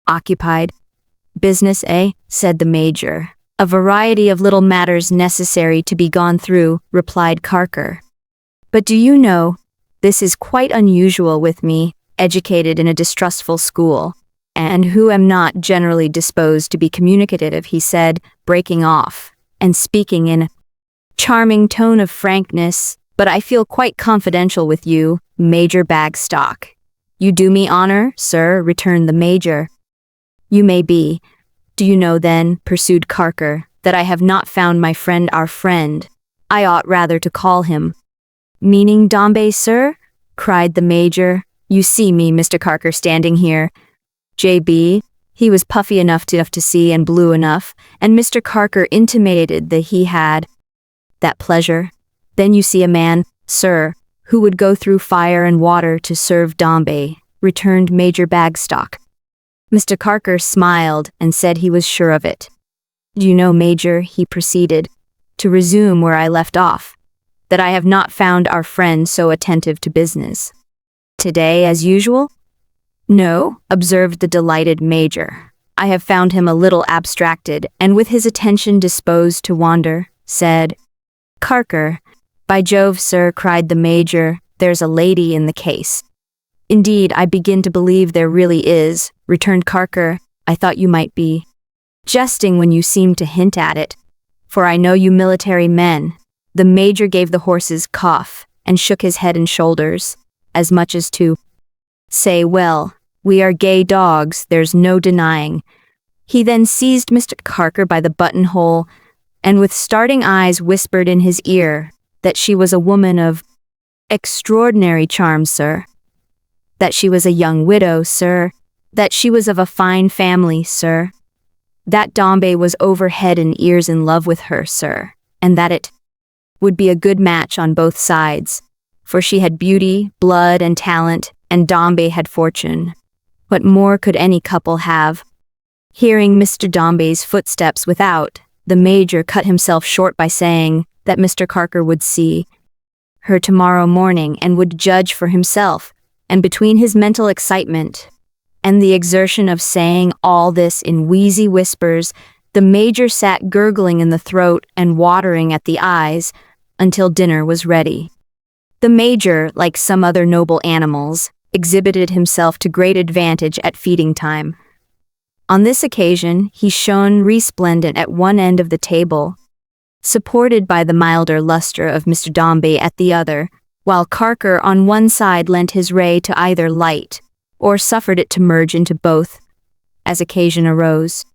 occupied." "Business, eh?" said the Major. "A variety of little matters necessary to be gone through," replied Carker. "But do you know, this is quite unusual with me, educated in a distrustful school, and who am not generally disposed to be communicative," he said, breaking off, and speaking in a charming tone of frankness, "but I feel quite confidential with you, Major Bagstock." "You do me honor, sir," returned the Major. "You may be. Do you know then," pursued Carker, "that I have not found my friend our friend. I ought rather to call him." "Meaning Dombey, sir?" cried the Major. "You see me, Mr. Carker, standing here. J.B., he was puffy enough to see and blue enough, and Mr. Carker intimated that he had that pleasure. Then you see a man, sir, who would go through fire and water to serve Dombey," returned Major Bagstock. Mr. Carker smiled and said he was sure of it. "Do you know, Major," he proceeded, to resume where I left off, "that I have not found our friend so attentive to business today as usual?" "No," observed the delighted Major. "I have found him a little abstracted, and with his attention disposed to wander," said Carker. "By Jove, sir," cried the Major, "there's a lady in the case." "Indeed, I begin to believe there really is," returned Carker. "I thought you might be jesting when you seemed to hint at it, for I know you military men." The Major gave the horse's cough and shook his head and shoulders, as much as to say, "Well, we are gay dogs, there's no denying." He then seized Mr. Carker by the buttonhole, and with starting eyes whispered in his ear that she was a woman of extraordinary charm, sir. That she was a young widow, sir. That she was of a fine family, sir. That Dombey was over head and ears in love with her, sir, and that it would be a good match on both sides, for she had beauty, blood, and talent, and Dombey had fortune. What more could any couple have? Hearing Mr. Dombey's footsteps without, the Major cut himself short by saying that Mr. Carker would see her tomorrow morning and would judge for himself, and between his mental excitement and the exertion of saying all this in wheezy whispers, the Major sat gurgling in the throat and watering at the eyes until dinner was ready. The Major, like some other noble animals, exhibited himself to great advantage at feeding time. On this occasion, he shone resplendent at one end of the table, supported by the milder luster of Mr. Dombey at the other, while Carker on one side lent his ray to either light, or suffered it to merge into both, as occasion arose.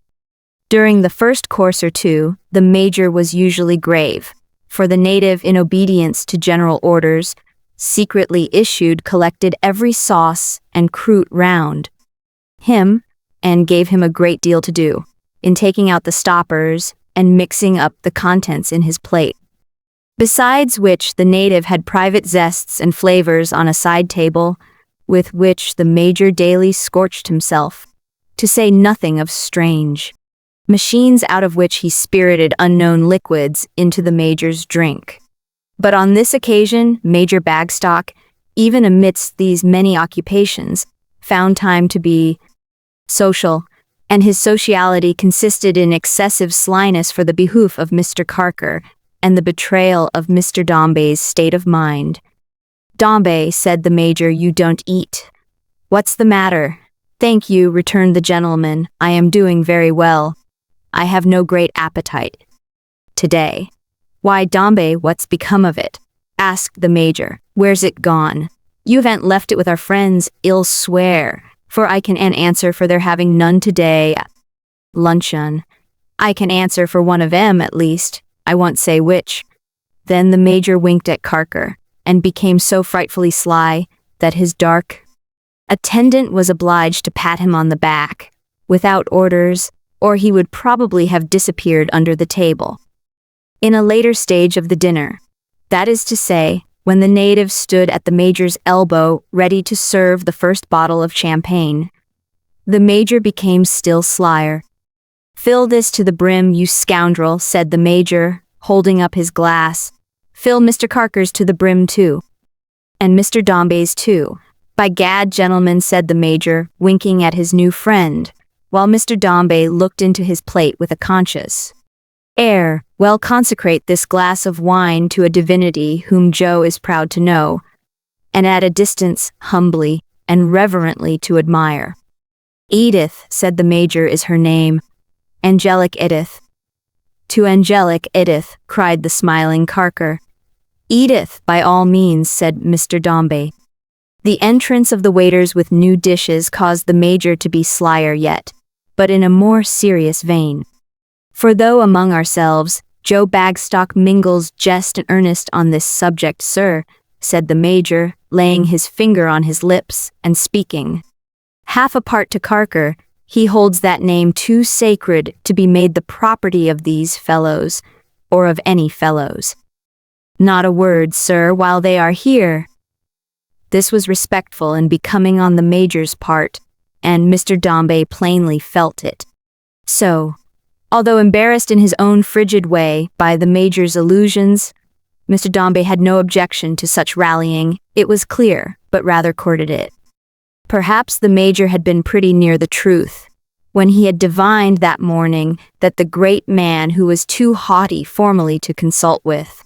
During the first course or two, the Major was usually grave, for the native, in obedience to general orders, secretly collected every sauce and croûte round him, and gave him a great deal to do, in taking out the stoppers and mixing up the contents in his plate. Besides which, the native had private zests and flavors on a side table, with which the Major daily scorched himself, to say nothing of strange machines out of which he spirited unknown liquids into the Major's drink. But on this occasion, Major Bagstock, even amidst these many occupations, found time to be social, and his sociality consisted in excessive slyness for the behoof of Mr. Carker, and the betrayal of Mr. Dombey's state of mind. "Dombey," said the Major, "you don't eat." "What's the matter?" "Thank you," returned the gentleman, "I am doing very well. I have no great appetite today." "Why, Dombey, what's become of it?" asked the Major. "Where's it gone?" "You haven't left it with our friends, I'll swear, for I can answer for their having none today at luncheon. I can answer for one of 'em at least, I won't say which." Then the Major winked at Carker, and became so frightfully sly that his dark Attendant was obliged to pat him on the back, without orders, or he would probably have disappeared under the table. In a later stage of the dinner, that is to say, when the native stood at the major's elbow ready to serve the first bottle of champagne, the major became still slyer. "Fill this to the brim, you scoundrel," said the major, holding up his glass. "Fill Mr. Carker's to the brim too. And Mr. Dombey's too. By gad, gentlemen," said the major, winking at his new friend, while Mr. Dombey looked into his plate with a conscious air. "Well, consecrate this glass of wine to a divinity whom Joe is proud to know, and at a distance, humbly and reverently to admire." "Edith," said the major, "is her name. Angelic Edith." "To angelic Edith," cried the smiling Carker. "Edith, by all means," said Mr. Dombey. The entrance of the waiters with new dishes caused the major to be slyer yet, but in a more serious vein. "For though among ourselves, Joe Bagstock mingles jest and earnest on this subject, sir," said the major, laying his finger on his lips and speaking half apart to Carker, "he holds that name too sacred to be made the property of these fellows, or of any fellows. Not a word, sir, while they are here." This was respectful and becoming on the major's part, and Mr. Dombey plainly felt it. So, although embarrassed in his own frigid way by the major's allusions, Mr. Dombey had no objection to such rallying, it was clear, but rather courted it. Perhaps the major had been pretty near the truth when he had divined that morning that the great man who was too haughty formally to consult with,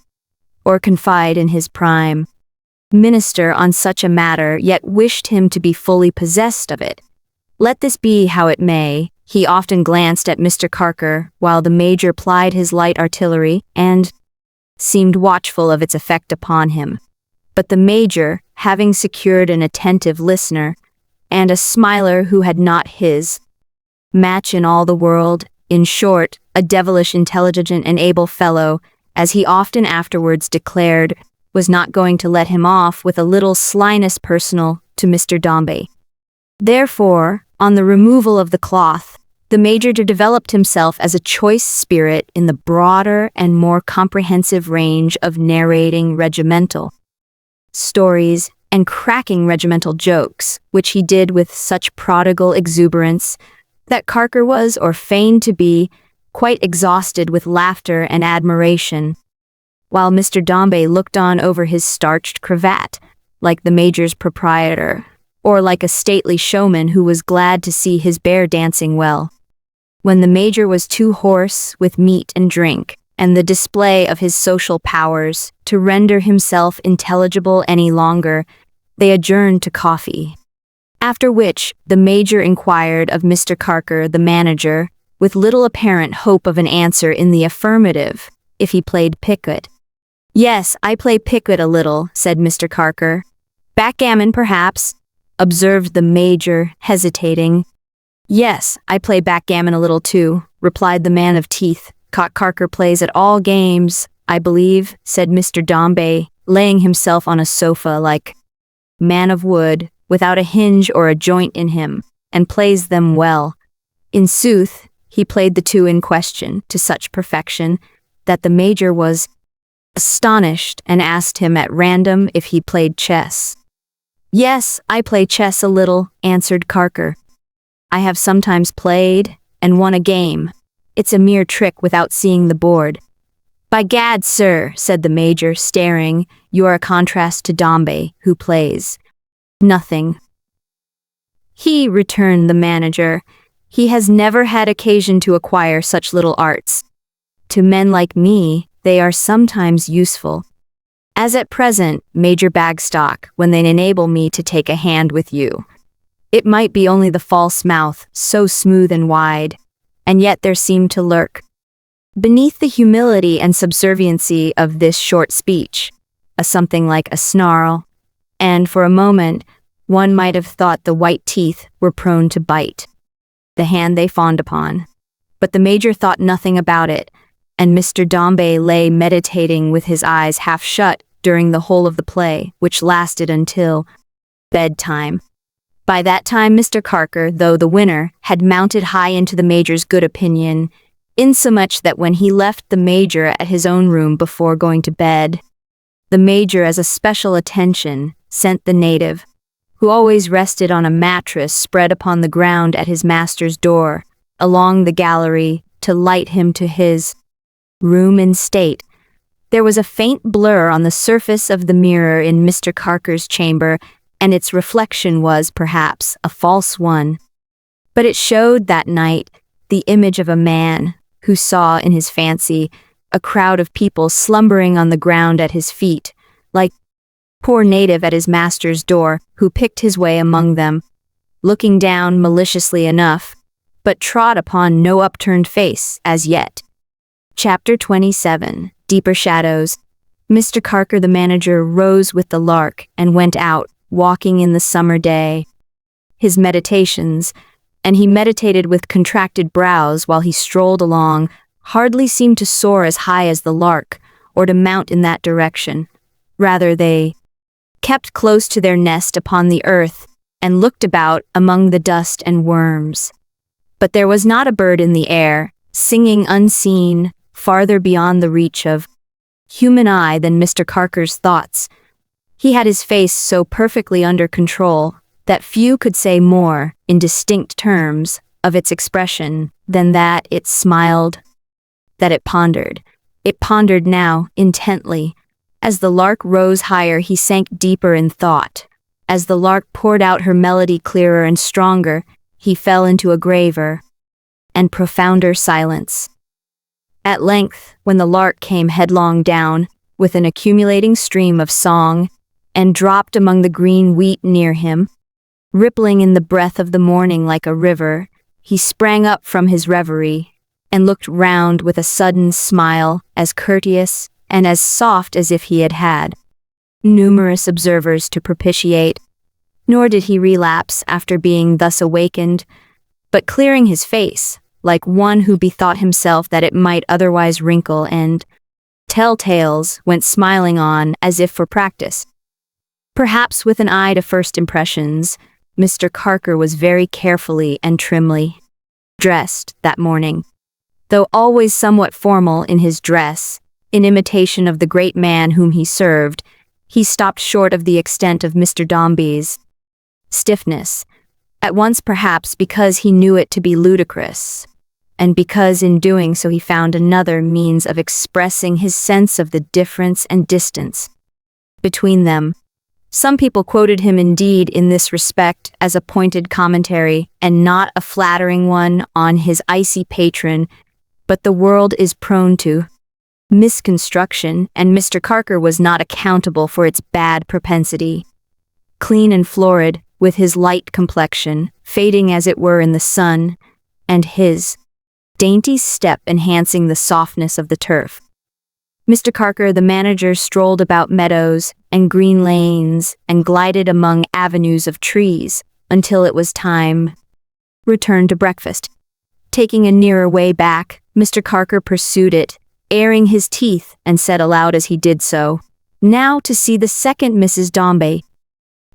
or confide in his prime minister on such a matter, yet wished him to be fully possessed of it. Let this be how it may, he often glanced at Mr. Carker while the major plied his light artillery and seemed watchful of its effect upon him. But the major, having secured an attentive listener, and a smiler who had not his match in all the world, in short, a devilish intelligent and able fellow, as he often afterwards declared, was not going to let him off with a little slyness personal to Mr. Dombey. Therefore, on the removal of the cloth, the major developed himself as a choice spirit in the broader and more comprehensive range of narrating regimental stories and cracking regimental jokes, which he did with such prodigal exuberance that Carker was, or feigned to be, quite exhausted with laughter and admiration, while Mr. Dombey looked on over his starched cravat, like the major's proprietor, or like a stately showman who was glad to see his bear dancing well. When the major was too hoarse with meat and drink, and the display of his social powers, to render himself intelligible any longer, they adjourned to coffee. After which, the major inquired of Mr. Carker, the manager, with little apparent hope of an answer in the affirmative, if he played piquet. "Yes, I play piquet a little," said Mr. Carker. "Backgammon, perhaps," observed the major, hesitating. "Yes, I play backgammon a little too," replied the man of teeth. "Carker plays at all games, I believe," said Mr. Dombey, laying himself on a sofa like man of wood, without a hinge or a joint in him, "and plays them well." In sooth, he played the two in question to such perfection that the major was astonished and asked him at random if he played chess. "Yes, I play chess a little," answered Carker. "I have sometimes played and won a game. It's a mere trick without seeing the board." "By gad, sir," said the major, staring, "you are a contrast to Dombey, who plays nothing." "He," returned the manager, "he has never had occasion to acquire such little arts. To men like me, they are sometimes useful. As at present, Major Bagstock, when they enable me to take a hand with you. It might be only the false mouth, so smooth and wide, and yet there seemed to lurk, beneath the humility and subserviency of this short speech, a something like a snarl, and for a moment, one might have thought the white teeth were prone to bite the hand they fawned upon. But the major thought nothing about it, and Mr. Dombey lay meditating with his eyes half shut during the whole of the play, which lasted until bedtime. By that time Mr. Carker, though the winner, had mounted high into the Major's good opinion, insomuch that when he left the Major at his own room before going to bed, the Major, as a special attention, sent the native, who always rested on a mattress spread upon the ground at his master's door, along the gallery, to light him to his room in state. There was a faint blur on the surface of the mirror in Mr. Carker's chamber, and its reflection was, perhaps, a false one. But it showed that night the image of a man who saw in his fancy a crowd of people slumbering on the ground at his feet, like poor native at his master's door, who picked his way among them, looking down maliciously enough, but trod upon no upturned face as yet. Chapter 27. Deeper Shadows. Mr. Carker the manager rose with the lark and went out, walking in the summer day. His meditations, and he meditated with contracted brows while he strolled along, hardly seemed to soar as high as the lark, or to mount in that direction. Rather, they kept close to their nest upon the earth, and looked about among the dust and worms. But there was not a bird in the air, singing unseen, farther beyond the reach of human eye than Mr. Carker's thoughts. He had his face so perfectly under control that few could say more, in distinct terms, of its expression than that it smiled, that it pondered. It pondered now, intently. As the lark rose higher, he sank deeper in thought. As the lark poured out her melody clearer and stronger, he fell into a graver and profounder silence. At length, when the lark came headlong down, with an accumulating stream of song, and dropped among the green wheat near him, rippling in the breath of the morning like a river, he sprang up from his reverie, and looked round with a sudden smile, as courteous and as soft as if he had had numerous observers to propitiate. Nor did he relapse after being thus awakened, but clearing his face, like one who bethought himself that it might otherwise wrinkle, and tell tales, went smiling on as if for practice. Perhaps with an eye to first impressions, Mr. Carker was very carefully and trimly dressed that morning. Though always somewhat formal in his dress, in imitation of the great man whom he served, he stopped short of the extent of Mr. Dombey's stiffness, at once perhaps because he knew it to be ludicrous, and because in doing so he found another means of expressing his sense of the difference and distance between them. Some people quoted him indeed in this respect as a pointed commentary, and not a flattering one, on his icy patron, but the world is prone to misconstruction, and Mr. Carker was not accountable for its bad propensity. Clean and florid, with his light complexion, fading as it were in the sun, and his dainty step enhancing the softness of the turf, Mr. Carker the manager strolled about meadows and green lanes and glided among avenues of trees until it was time returned to breakfast. Taking a nearer way back, Mr. Carker pursued it, airing his teeth, and said aloud as he did so, "Now to see the second Mrs. Dombey."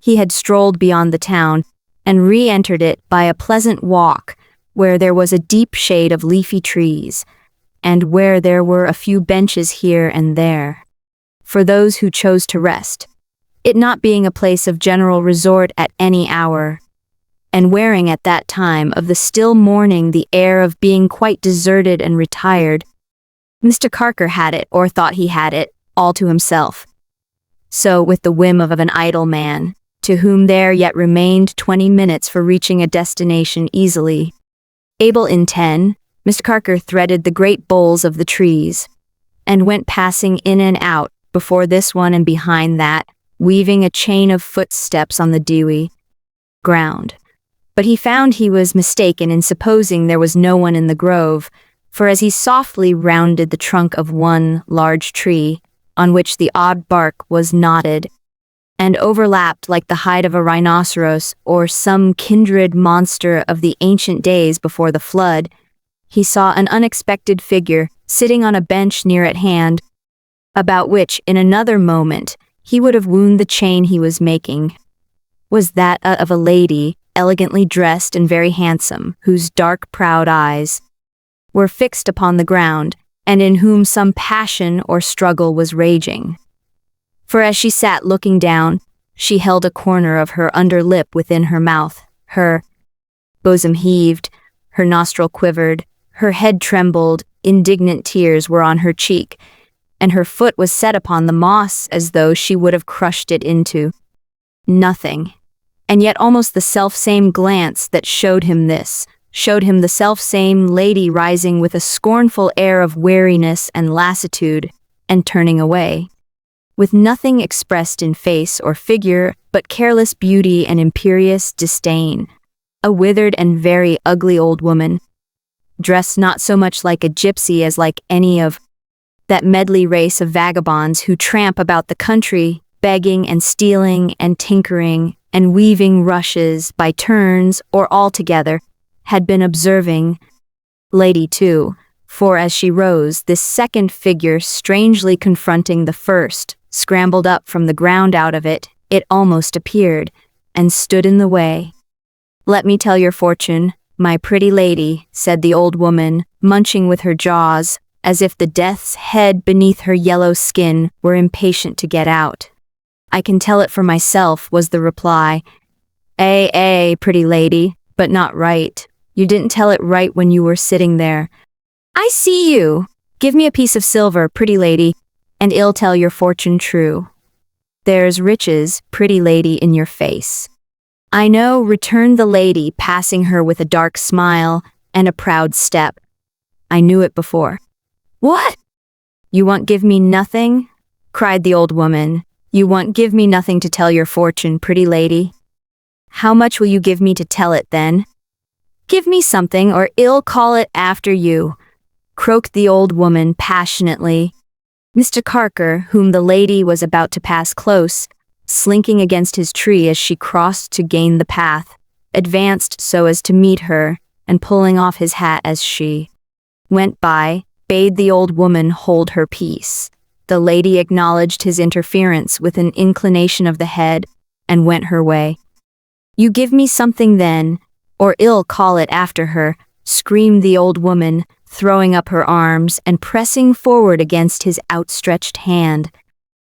He had strolled beyond the town, and re-entered it by a pleasant walk, where there was a deep shade of leafy trees, and where there were a few benches here and there, for those who chose to rest, it not being a place of general resort at any hour, and wearing at that time of the still morning the air of being quite deserted and retired. Mr. Carker had it, or thought he had it, all to himself. So with the whim of an idle man, to whom there yet remained 20 minutes for reaching a destination easily able in 10, Mr. Carker threaded the great boles of the trees, and went passing in and out, before this one and behind that, weaving a chain of footsteps on the dewy ground. But he found he was mistaken in supposing there was no one in the grove, for as he softly rounded the trunk of one large tree, on which the odd bark was knotted, and overlapped like the hide of a rhinoceros or some kindred monster of the ancient days before the flood, he saw an unexpected figure sitting on a bench near at hand, about which in another moment he would have wound the chain he was making. Was that of a lady, elegantly dressed and very handsome, whose dark, proud eyes were fixed upon the ground, and in whom some passion or struggle was raging. For as she sat looking down, she held a corner of her under lip within her mouth, her bosom heaved, her nostril quivered, her head trembled, indignant tears were on her cheek, and her foot was set upon the moss as though she would have crushed it into nothing. And yet almost the self-same glance that showed him the self-same lady rising with a scornful air of weariness and lassitude, and turning away, with nothing expressed in face or figure but careless beauty and imperious disdain, a withered and very ugly old woman, dressed not so much like a gypsy as like any of that medley race of vagabonds who tramp about the country, begging and stealing and tinkering and weaving rushes by turns or all together, had been observing Lady too, for as she rose, this second figure strangely confronting the first, scrambled up from the ground out of it, it almost appeared, and stood in the way. "Let me tell your fortune, my pretty lady," said the old woman, munching with her jaws, as if the death's head beneath her yellow skin were impatient to get out. "I can tell it for myself," was the reply. Pretty lady, but not right. You didn't tell it right when you were sitting there." "I see you. Give me a piece of silver, pretty lady, and I'll tell your fortune true." "There's riches, pretty lady, in your face." "I know," returned the lady, passing her with a dark smile and a proud step. "I knew it before." "What? You won't give me nothing?" cried the old woman. "You won't give me nothing to tell your fortune, pretty lady? How much will you give me to tell it, then?" "Give me something, or I'll call it after you," croaked the old woman passionately. Mr. Carker, whom the lady was about to pass close, slinking against his tree as she crossed to gain the path, advanced so as to meet her, and pulling off his hat as she went by, bade the old woman hold her peace. The lady acknowledged his interference with an inclination of the head, and went her way. "You give me something then, or I'll call it after her," screamed the old woman, throwing up her arms and pressing forward against his outstretched hand.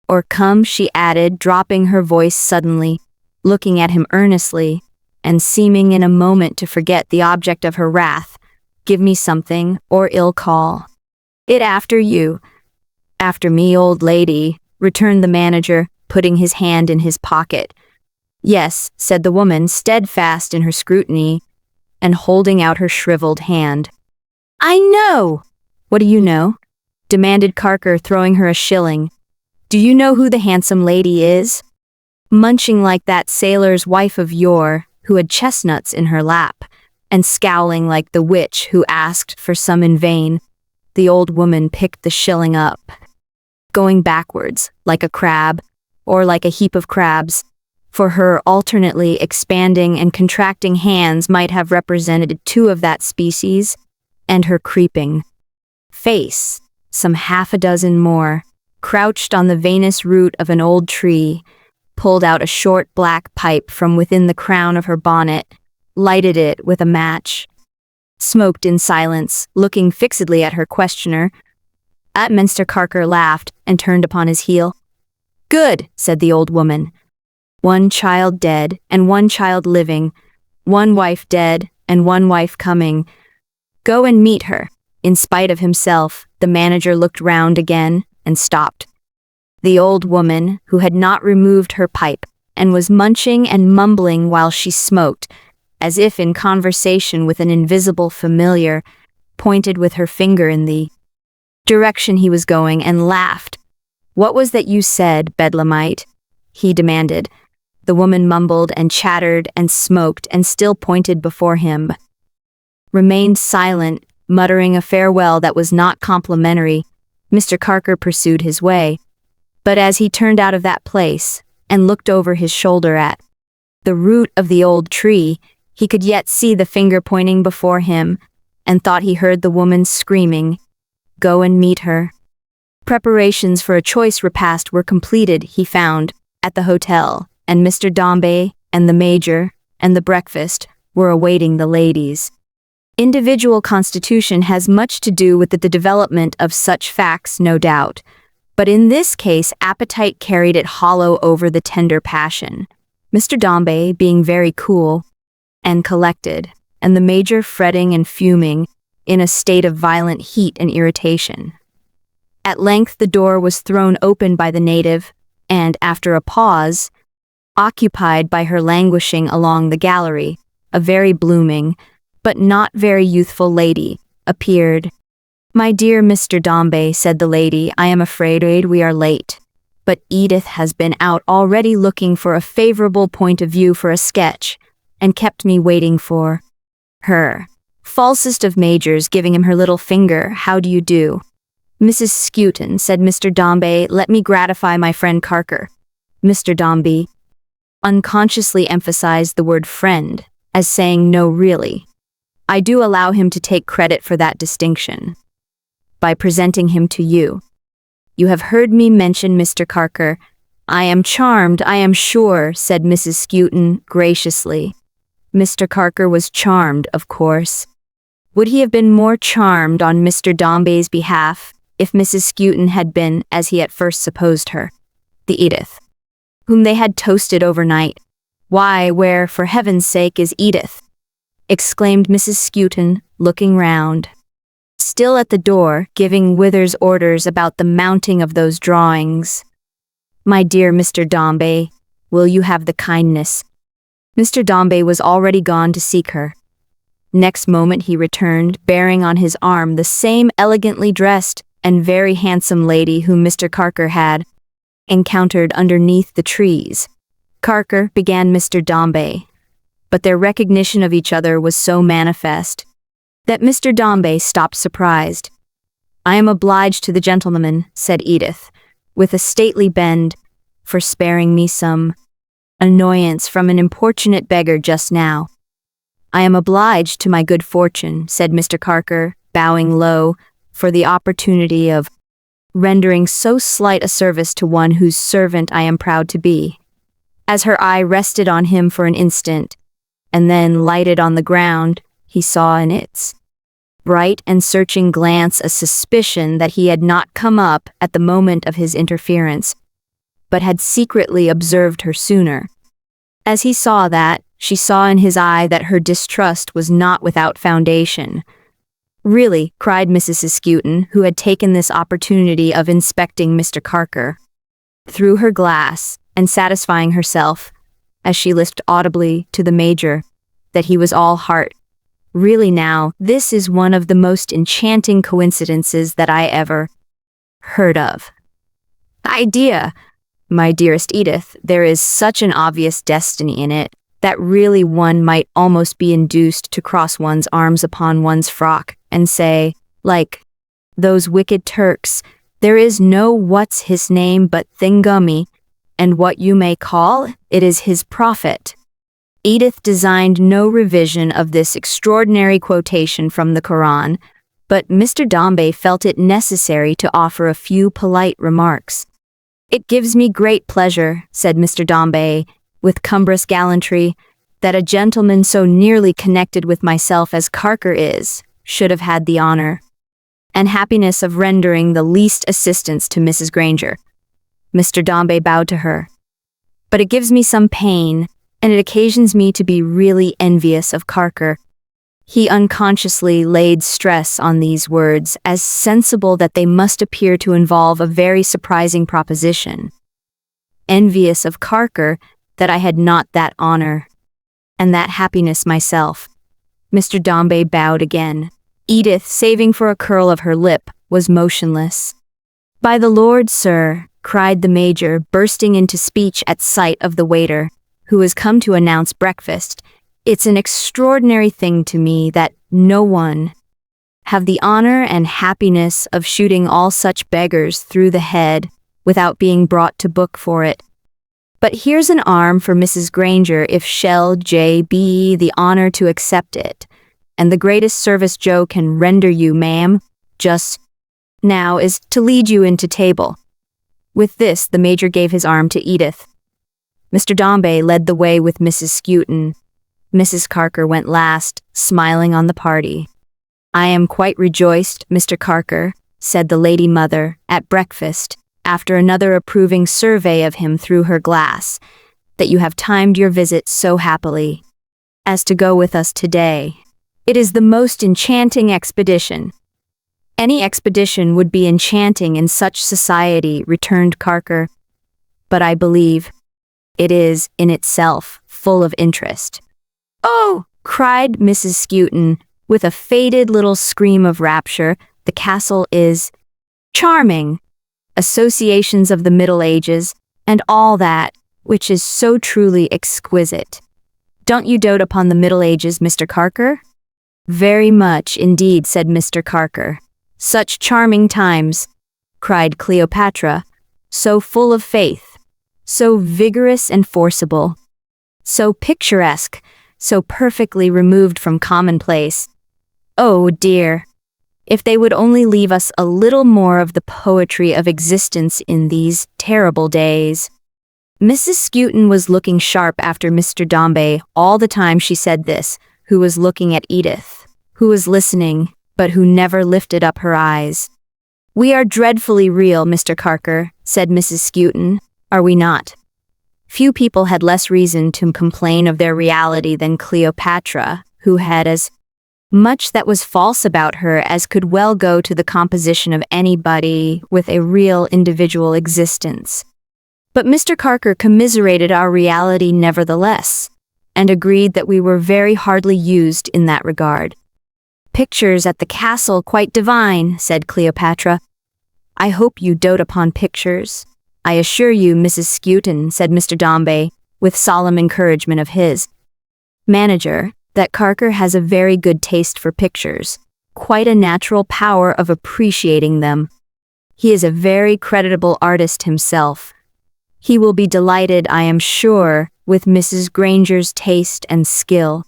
"Or come," she added, dropping her voice suddenly, looking at him earnestly, and seeming in a moment to forget the object of her wrath, "give me something, or I'll call it after you." "After me, old lady," returned the manager, putting his hand in his pocket. "Yes," said the woman, steadfast in her scrutiny, and holding out her shriveled hand. "I know!" "What do you know?" demanded Carker, throwing her a shilling. "Do you know who the handsome lady is? Munching like that sailor's wife of yore, who had chestnuts in her lap, and scowling like the witch who asked for some in vain." The old woman picked the shilling up, going backwards, like a crab, or like a heap of crabs, for her alternately expanding and contracting hands might have represented two of that species, and her creeping face, some half a dozen more, crouched on the veinous root of an old tree, pulled out a short black pipe from within the crown of her bonnet, lighted it with a match, smoked in silence, looking fixedly at her questioner. Mr. Carker laughed and turned upon his heel. "Good," said the old woman. "One child dead, and one child living, one wife dead, and one wife coming. Go and meet her." In spite of himself, the manager looked round again and stopped. The old woman, who had not removed her pipe, and was munching and mumbling while she smoked, as if in conversation with an invisible familiar, pointed with her finger in the direction he was going and laughed. "What was that you said, Bedlamite?" he demanded. The woman mumbled and chattered and smoked and still pointed before him, remained silent, muttering a farewell that was not complimentary. Mr. Carker pursued his way, but as he turned out of that place and looked over his shoulder at the root of the old tree, he could yet see the finger pointing before him, and thought he heard the woman screaming, "Go and meet her." Preparations for a choice repast were completed, he found, at the hotel, and Mr. Dombey and the Major, and the breakfast were awaiting the ladies. Individual constitution has much to do with the development of such facts, no doubt, but in this case appetite carried it hollow over the tender passion. Mr. Dombey being very cool and collected, and the Major fretting and fuming in a state of violent heat and irritation. At length the door was thrown open by the native, and after a pause, occupied by her languishing along the gallery, a very blooming, but not very youthful lady, appeared. "My dear Mr. Dombey," said the lady, "I am afraid we are late, but Edith has been out already looking for a favorable point of view for a sketch, and kept me waiting for her." Falsest of majors, giving him her little finger. "How do you do, Mrs. Skewton?" said Mr. Dombey. "Let me gratify my friend Carker." Mr. Dombey unconsciously emphasized the word friend, as saying, "No, really. I do allow him to take credit for that distinction by presenting him to you. You have heard me mention Mr. Carker. I am charmed, I am sure," said Mrs. Skewton graciously. Mr. Carker was charmed, of course. Would he have been more charmed on Mr. Dombey's behalf if Mrs. Skewton had been, as he at first supposed her, the Edith whom they had toasted overnight? "Why, where, for heaven's sake, is Edith?" exclaimed Mrs. Skewton, looking round. Still at the door, giving Withers orders about the mounting of those drawings. "My dear Mr. Dombey, will you have the kindness?" Mr. Dombey was already gone to seek her. Next moment he returned, bearing on his arm the same elegantly dressed and very handsome lady whom Mr. Carker had encountered underneath the trees. "Carker," began Mr. Dombey, but their recognition of each other was so manifest that Mr. Dombey stopped surprised. "I am obliged to the gentleman," said Edith, with a stately bend, "for sparing me some annoyance from an importunate beggar just now." "I am obliged to my good fortune," said Mr. Carker, bowing low, "for the opportunity of rendering so slight a service to one whose servant I am proud to be." As her eye rested on him for an instant, and then lighted on the ground, he saw in its bright and searching glance a suspicion that he had not come up at the moment of his interference, but had secretly observed her sooner. As he saw that, she saw in his eye that her distrust was not without foundation. "Really," cried Mrs. Skewton, who had taken this opportunity of inspecting Mr. Carker through her glass, and satisfying herself, as she lisped audibly to the Major, that he was all heart. "Really now, this is one of the most enchanting coincidences that I ever heard of. Idea! My dearest Edith, there is such an obvious destiny in it, that really one might almost be induced to cross one's arms upon one's frock, and say, like those wicked Turks, 'There is no what's his name but Thingummy, and what you may call, it is his prophet.'" Edith designed no revision of this extraordinary quotation from the Koran, but Mr. Dombey felt it necessary to offer a few polite remarks. "It gives me great pleasure," said Mr. Dombey, with cumbrous gallantry, "that a gentleman so nearly connected with myself as Carker is, should have had the honor and happiness of rendering the least assistance to Mrs. Granger." Mr. Dombey bowed to her. "But it gives me some pain, and it occasions me to be really envious of Carker." He unconsciously laid stress on these words, as sensible that they must appear to involve a very surprising proposition. "Envious of Carker, that I had not that honor and that happiness myself." Mr. Dombey bowed again. Edith, saving for a curl of her lip, was motionless. "By the Lord, sir," cried the Major, bursting into speech at sight of the waiter, who was come to announce breakfast, "it's an extraordinary thing to me that no one have the honor and happiness of shooting all such beggars through the head without being brought to book for it. But here's an arm for Mrs. Granger if shall J.B. the honor to accept it, and the greatest service Joe can render you, ma'am, just now is to lead you into table." With this, the Major gave his arm to Edith. Mr. Dombey led the way with Mrs. Skewton, Mrs. Carker went last, smiling on the party. "I am quite rejoiced, Mr. Carker," said the lady mother at breakfast, after another approving survey of him through her glass, "that you have timed your visit so happily as to go with us today. It is the most enchanting expedition." "Any expedition would be enchanting in such society," returned Carker, "but I believe it is, in itself, full of interest." "Oh!" cried Mrs. Skewton, with a faded little scream of rapture, "the castle is charming. Associations of the Middle Ages, and all that, which is so truly exquisite. Don't you dote upon the Middle Ages, Mr. Carker?" "Very much, indeed," said Mr. Carker. "Such charming times," cried Cleopatra, "so full of faith, so vigorous and forcible, so picturesque, so perfectly removed from commonplace. Oh dear, if they would only leave us a little more of the poetry of existence in these terrible days." Mrs. Skewton was looking sharp after Mr. Dombey all the time she said this, who was looking at Edith, who was listening, but who never lifted up her eyes. "We are dreadfully real, Mr. Carker," said Mrs. Skewton, "are we not?" Few people had less reason to complain of their reality than Cleopatra, who had as much that was false about her as could well go to the composition of anybody with a real individual existence. But Mr. Carker commiserated our reality nevertheless, and agreed that we were very hardly used in that regard. "Pictures at the castle quite divine," said Cleopatra. "I hope you dote upon pictures." "I assure you, Mrs. Skewton," said Mr. Dombey, with solemn encouragement of his manager, "that Carker has a very good taste for pictures, quite a natural power of appreciating them. He is a very creditable artist himself. He will be delighted, I am sure, with Mrs. Granger's taste and skill."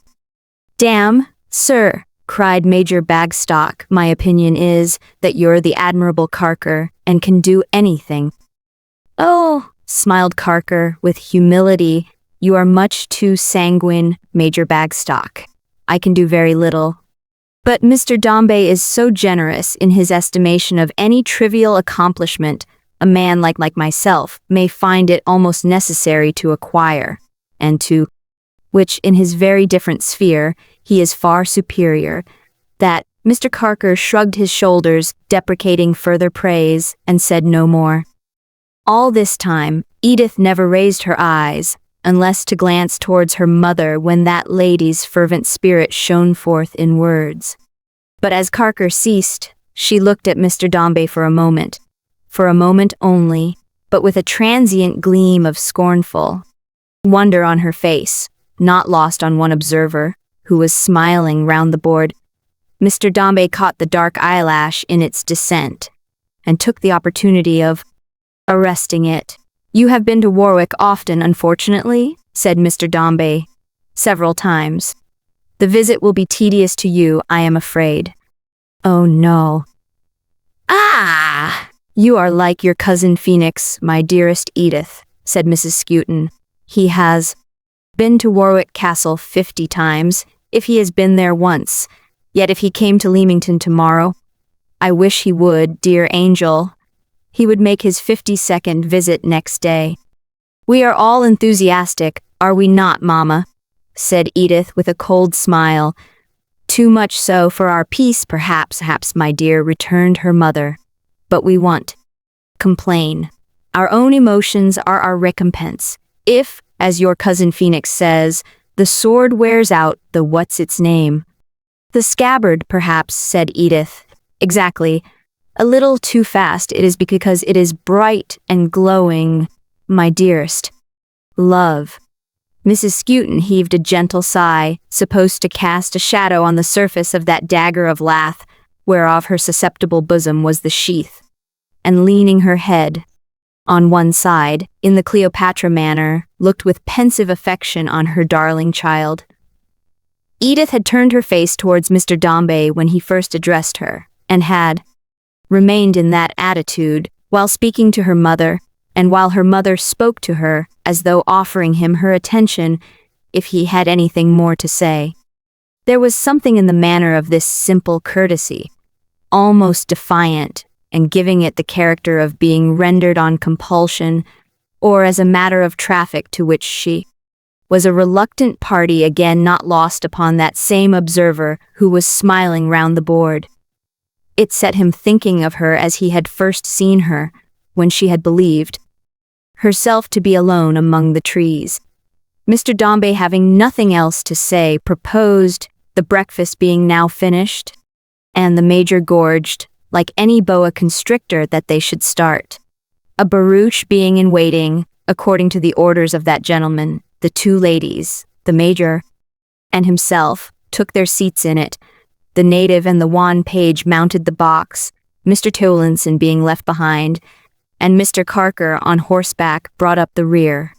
"Damn, sir," cried Major Bagstock, "my opinion is that you're the admirable Carker and can do anything." "Oh," smiled Carker with humility, "you are much too sanguine, Major Bagstock. I can do very little. But Mr. Dombey is so generous in his estimation of any trivial accomplishment a man like myself may find it almost necessary to acquire, and to which in his very different sphere he is far superior, that Mr. Carker shrugged his shoulders, deprecating further praise, and said no more. All this time, Edith never raised her eyes, unless to glance towards her mother when that lady's fervent spirit shone forth in words. But as Carker ceased, she looked at Mr. Dombey for a moment only, but with a transient gleam of scornful wonder on her face, not lost on one observer, who was smiling round the board. Mr. Dombey caught the dark eyelash in its descent, and took the opportunity of arresting it. "You have been to Warwick often, unfortunately," said Mr. Dombey, "several times. The visit will be tedious to you, I am afraid." "Oh no." "Ah! You are like your cousin Phoenix, my dearest Edith," said Mrs. Skewton. "He has been to Warwick Castle 50 times, if he has been there once. Yet if he came to Leamington tomorrow, I wish he would, dear angel, he would make his 52nd visit next day." "We are all enthusiastic, are we not, Mamma?" said Edith with a cold smile. "Too much so for our peace, perhaps, my dear," returned her mother. "But we won't complain. Our own emotions are our recompense. If, as your cousin Phoenix says, the sword wears out the what's-its-name." "The scabbard, perhaps," said Edith. "Exactly. A little too fast it is because it is bright and glowing, my dearest love." Mrs. Skewton heaved a gentle sigh, supposed to cast a shadow on the surface of that dagger of lath, whereof her susceptible bosom was the sheath, and leaning her head on one side, in the Cleopatra manner, looked with pensive affection on her darling child. Edith had turned her face towards Mr. Dombey when he first addressed her, and had remained in that attitude while speaking to her mother, and while her mother spoke to her, as though offering him her attention, if he had anything more to say. There was something in the manner of this simple courtesy, almost defiant, and giving it the character of being rendered on compulsion, or as a matter of traffic to which she was a reluctant party, again not lost upon that same observer who was smiling round the board. It set him thinking of her as he had first seen her, when she had believed herself to be alone among the trees. Mr. Dombey, having nothing else to say, proposed, the breakfast being now finished, and the Major gorged, like any boa constrictor, that they should start. A barouche being in waiting, according to the orders of that gentleman, the two ladies, the Major and himself, took their seats in it. The native and the wan page mounted the box, Mr. Towlinson being left behind, and Mr. Carker on horseback brought up the rear.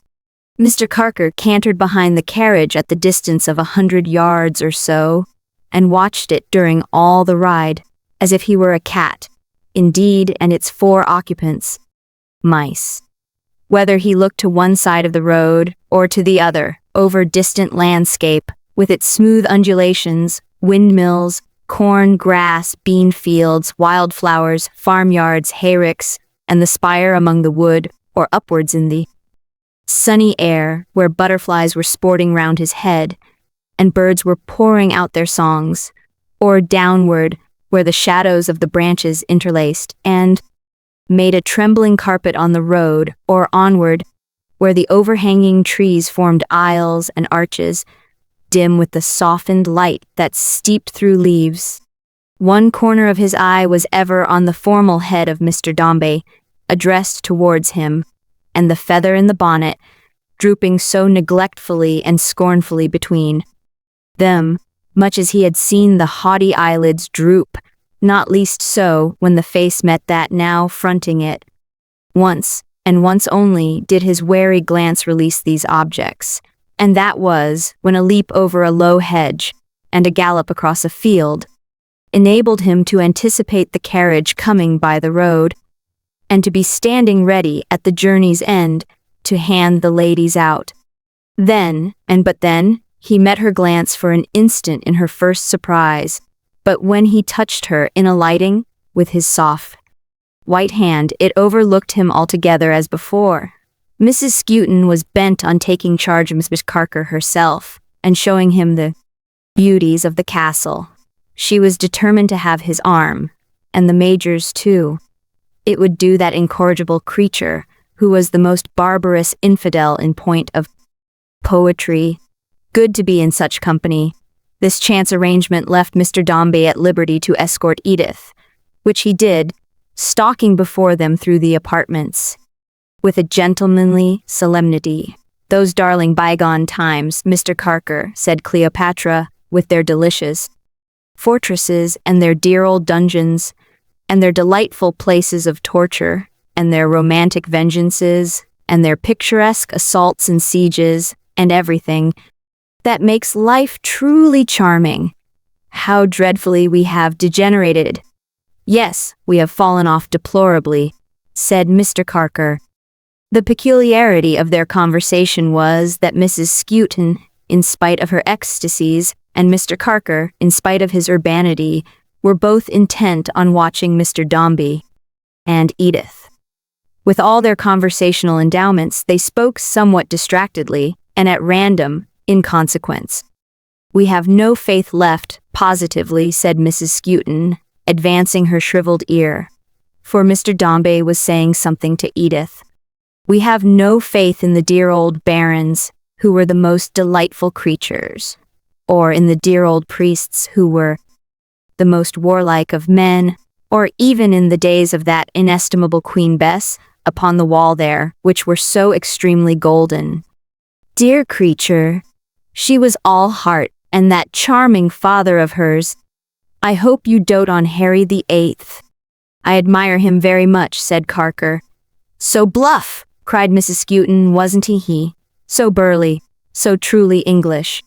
Mr. Carker cantered behind the carriage at the distance of 100 yards or so, and watched it during all the ride, as if he were a cat, indeed, and its 4 occupants, mice. Whether he looked to one side of the road or to the other, over distant landscape, with its smooth undulations, windmills, corn, grass, bean fields, wildflowers, farmyards, hayricks, and the spire among the wood, or upwards in the sunny air, where butterflies were sporting round his head, and birds were pouring out their songs, or downward, where the shadows of the branches interlaced, and made a trembling carpet on the road, or onward, where the overhanging trees formed aisles and arches, dim with the softened light that steeped through leaves. One corner of his eye was ever on the formal head of Mr. Dombey, addressed towards him, and the feather in the bonnet, drooping so neglectfully and scornfully between them, much as he had seen the haughty eyelids droop, not least so when the face met that now fronting it. Once, and once only, did his wary glance release these objects, and that was when a leap over a low hedge, and a gallop across a field, enabled him to anticipate the carriage coming by the road, and to be standing ready at the journey's end to hand the ladies out. Then, and but then, he met her glance for an instant in her first surprise, but when he touched her in alighting with his soft white hand, it overlooked him altogether as before. Mrs. Skewton was bent on taking charge of Miss Carker herself, and showing him the beauties of the castle. She was determined to have his arm, and the Major's too. It would do that incorrigible creature, who was the most barbarous infidel in point of poetry, good to be in such company. This chance arrangement left Mr. Dombey at liberty to escort Edith, which he did, stalking before them through the apartments, with a gentlemanly solemnity. "Those darling bygone times, Mr. Carker," said Cleopatra, "with their delicious fortresses, and their dear old dungeons, and their delightful places of torture, and their romantic vengeances, and their picturesque assaults and sieges, and everything that makes life truly charming. How dreadfully we have degenerated. Yes, we have fallen off deplorably," said Mr. Carker. The peculiarity of their conversation was that Mrs. Skewton, in spite of her ecstasies, and Mr. Carker, in spite of his urbanity, were both intent on watching Mr. Dombey and Edith. With all their conversational endowments, they spoke somewhat distractedly, and at random, in consequence. "We have no faith left, positively," said Mrs. Skewton, advancing her shriveled ear, for Mr. Dombey was saying something to Edith. "We have no faith in the dear old barons, who were the most delightful creatures, or in the dear old priests, who were the most warlike of men, or even in the days of that inestimable Queen Bess upon the wall there, which were so extremely golden. Dear creature, she was all heart, and that charming father of hers. I hope you dote on Harry the Eighth." "I admire him very much," said Carker. "So bluff," cried Mrs. Skewton, "wasn't he? So burly, so truly English.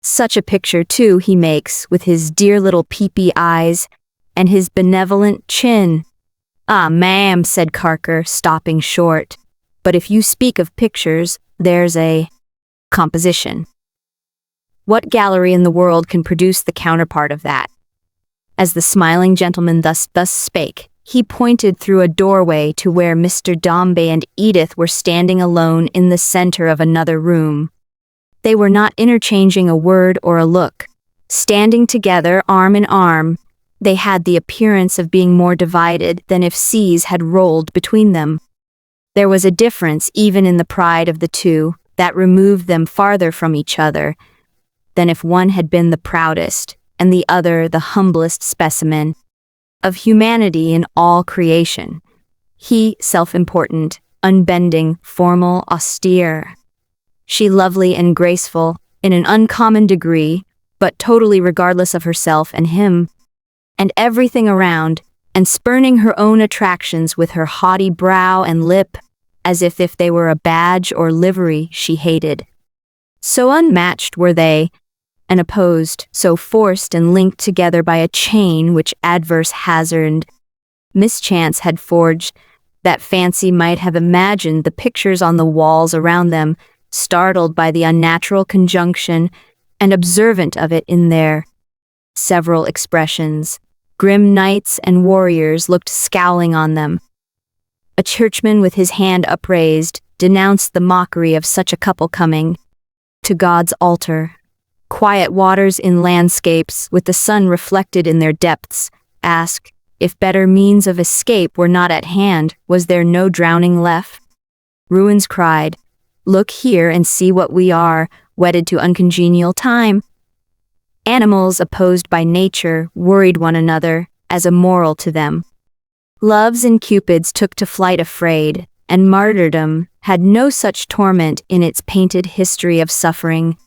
Such a picture, too, he makes, with his dear little peepy eyes, and his benevolent chin." "Ah, ma'am," said Carker, stopping short, "but if you speak of pictures, there's a composition. What gallery in the world can produce the counterpart of that? As the smiling gentleman thus spake, he pointed through a doorway to where Mr. Dombey and Edith were standing alone in the center of another room. They were not interchanging a word or a look. Standing together, arm in arm, they had the appearance of being more divided than if seas had rolled between them. There was a difference even in the pride of the two that removed them farther from each other than if one had been the proudest and the other the humblest specimen of humanity in all creation. He self-important, unbending, formal, austere. She lovely and graceful in an uncommon degree, but totally regardless of herself and him, and everything around, and spurning her own attractions with her haughty brow and lip, as if they were a badge or livery she hated. So unmatched were they, and opposed, so forced and linked together by a chain which adverse hazard, mischance had forged, that fancy might have imagined the pictures on the walls around them, startled by the unnatural conjunction, and observant of it in their several expressions. Grim knights and warriors looked scowling on them. A churchman with his hand upraised denounced the mockery of such a couple coming to God's altar. Quiet waters in landscapes, with the sun reflected in their depths, ask, if better means of escape were not at hand, was there no drowning left? Ruins cried, look here and see what we are, wedded to uncongenial time. Animals opposed by nature worried one another as a moral to them. Loves and cupids took to flight afraid, and martyrdom had no such torment in its painted history of suffering.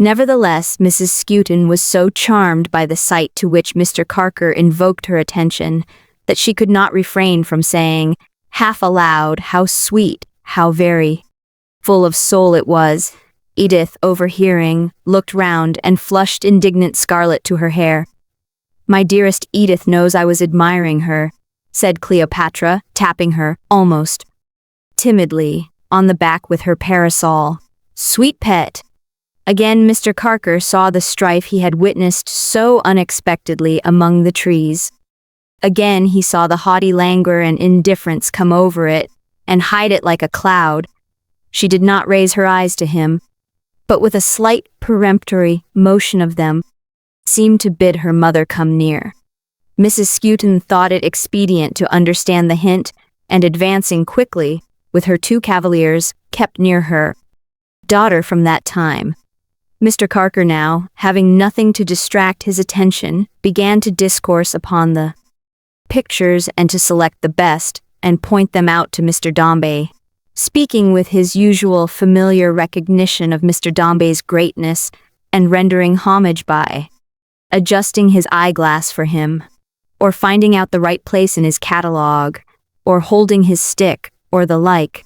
Nevertheless, Mrs. Skewton was so charmed by the sight to which Mr. Carker invoked her attention that she could not refrain from saying, half aloud, how sweet, how very full of soul it was. Edith, overhearing, looked round and flushed indignant scarlet to her hair. My dearest Edith knows I was admiring her, said Cleopatra, tapping her, almost timidly, on the back with her parasol. Sweet pet! Again Mr. Carker saw the strife he had witnessed so unexpectedly among the trees. Again he saw the haughty languor and indifference come over it, and hide it like a cloud. She did not raise her eyes to him, but with a slight peremptory motion of them, seemed to bid her mother come near. Mrs. Skewton thought it expedient to understand the hint, and advancing quickly, with her two cavaliers, kept near her daughter from that time. Mr. Carker now, having nothing to distract his attention, began to discourse upon the pictures and to select the best, and point them out to Mr. Dombey, speaking with his usual familiar recognition of Mr. Dombey's greatness, and rendering homage by adjusting his eyeglass for him, or finding out the right place in his catalogue, or holding his stick, or the like.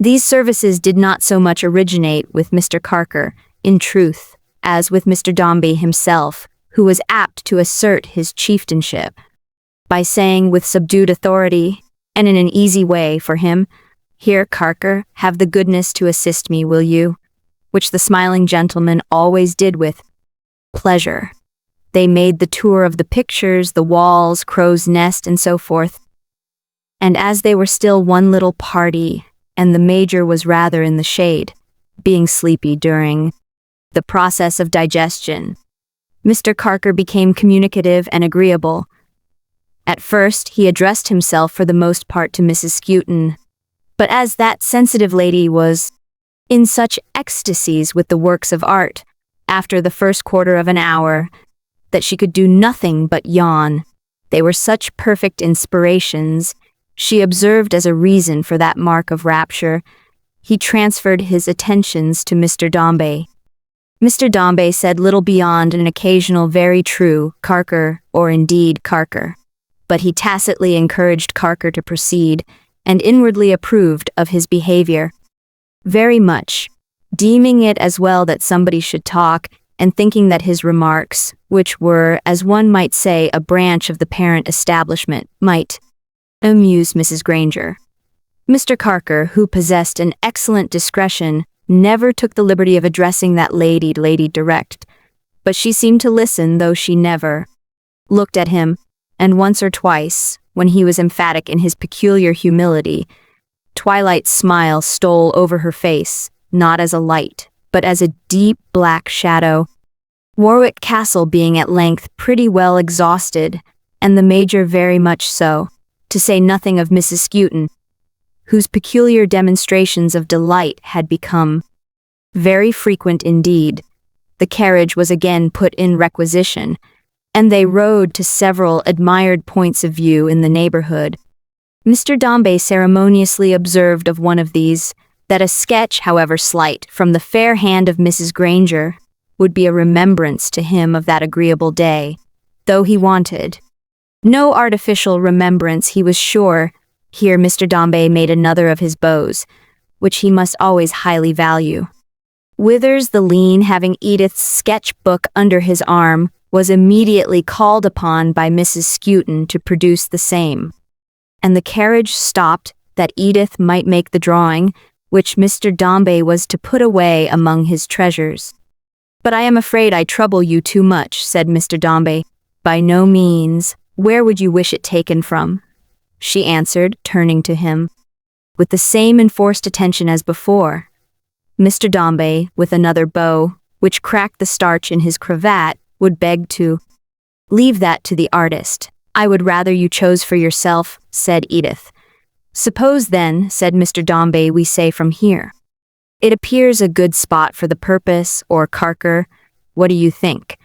These services did not so much originate with Mr. Carker, in truth, as with Mr. Dombey himself, who was apt to assert his chieftainship by saying with subdued authority, and in an easy way for him, here, Carker, have the goodness to assist me, will you? Which the smiling gentleman always did with pleasure. They made the tour of the pictures, the walls, crow's nest, and so forth. And as they were still one little party, and the major was rather in the shade, being sleepy during the process of digestion, Mr. Carker became communicative and agreeable. At first, he addressed himself for the most part to Mrs. Skewton, but as that sensitive lady was in such ecstasies with the works of art, after the first quarter of an hour, that she could do nothing but yawn, they were such perfect inspirations, she observed as a reason for that mark of rapture, he transferred his attentions to Mr. Dombey. Mr. Dombey said little beyond an occasional very true Carker, or indeed Carker, but he tacitly encouraged Carker to proceed, and inwardly approved of his behavior very much, deeming it as well that somebody should talk, and thinking that his remarks, which were, as one might say, a branch of the parent establishment, might amuse Mrs. Granger. Mr. Carker, who possessed an excellent discretion, never took the liberty of addressing that lady direct, but she seemed to listen, though she never looked at him, and once or twice, when he was emphatic in his peculiar humility, Twilight's smile stole over her face, not as a light, but as a deep black shadow. Warwick Castle being at length pretty well exhausted, and the Major very much so, to say nothing of Mrs. Skewton, whose peculiar demonstrations of delight had become very frequent indeed, the carriage was again put in requisition, and they rode to several admired points of view in the neighborhood. Mr. Dombey ceremoniously observed of one of these, that a sketch, however slight, from the fair hand of Mrs. Granger, would be a remembrance to him of that agreeable day, though he wanted no artificial remembrance. He was sure, here Mr. Dombey made another of his bows, which he must always highly value. Withers the Lean, having Edith's sketch-book under his arm, was immediately called upon by Mrs. Skewton to produce the same, and the carriage stopped that Edith might make the drawing, which Mr. Dombey was to put away among his treasures. "But I am afraid I trouble you too much," said Mr. Dombey. "By no means. Where would you wish it taken from?" she answered, turning to him, with the same enforced attention as before. Mr. Dombey, with another bow, which cracked the starch in his cravat, would beg to leave that to the artist. "I would rather you chose for yourself," said Edith. "Suppose then," said Mr. Dombey, "we say from here. It appears a good spot for the purpose, or Carker, what do you think?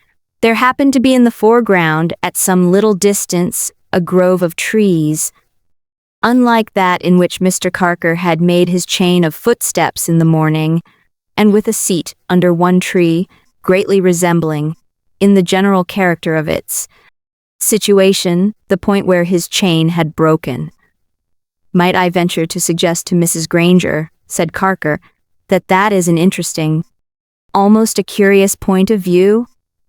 There happened to be in the foreground, at some little distance, a grove of trees, unlike that in which Mr. Carker had made his chain of footsteps in the morning, and with a seat under one tree, greatly resembling, in the general character of its situation, the point where his chain had broken. Might I venture to suggest to Mrs. Granger," said Carker, that is an interesting, almost a curious point of view?"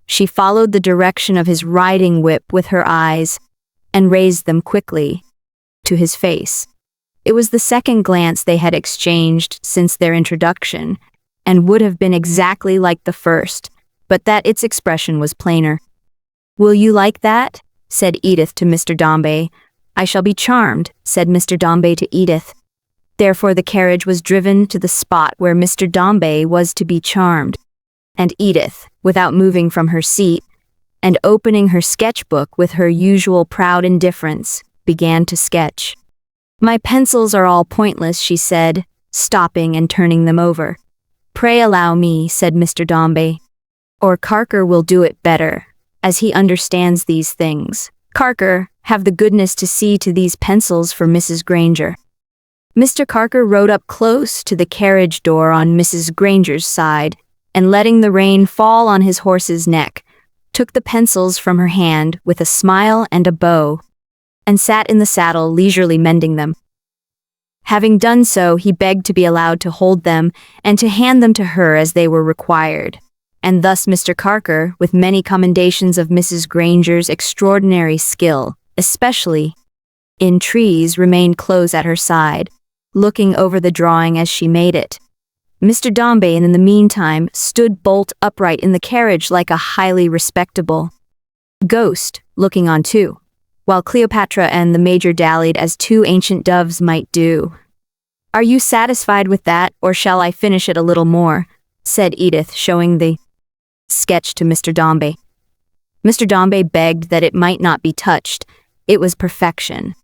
She followed the direction of his riding whip with her eyes, and raised them quickly to his face. It was the second glance they had exchanged since their introduction, and would have been exactly like the first, but that its expression was plainer. "Will you like that?" said Edith to Mr. Dombey. "I shall be charmed," said Mr. Dombey to Edith. Therefore the carriage was driven to the spot where Mr. Dombey was to be charmed, and Edith, without moving from her seat, and opening her sketchbook with her usual proud indifference, began to sketch. "My pencils are all pointless," she said, stopping and turning them over. "Pray allow me," said Mr. Dombey. "Or Carker will do it better, as he understands these things. Carker, have the goodness to see to these pencils for Mrs. Granger." Mr. Carker rode up close to the carriage door on Mrs. Granger's side, and letting the rein fall on his horse's neck, took the pencils from her hand with a smile and a bow, and sat in the saddle leisurely mending them. Having done so, he begged to be allowed to hold them and to hand them to her as they were required, and thus Mr. Carker, with many commendations of Mrs. Granger's extraordinary skill, especially in trees, remained close at her side, looking over the drawing as she made it. Mr. Dombey, in the meantime, stood bolt upright in the carriage like a highly respectable ghost, looking on too, while Cleopatra and the Major dallied as two ancient doves might do. "Are you satisfied with that, or shall I finish it a little more?" said Edith, showing the sketch to Mr. Dombey. Mr. Dombey begged that it might not be touched. It was perfection.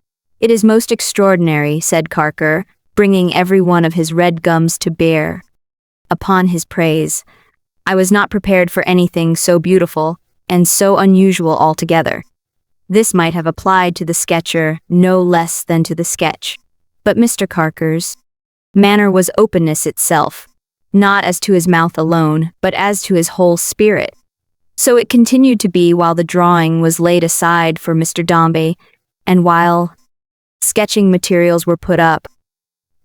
"It is most extraordinary," said Carker, bringing every one of his red gums to bear upon his praise. "I was not prepared for anything so beautiful, and so unusual altogether." This might have applied to the sketcher no less than to the sketch. But Mr. Carker's manner was openness itself, not as to his mouth alone, but as to his whole spirit. So it continued to be while the drawing was laid aside for Mr. Dombey, and while sketching materials were put up.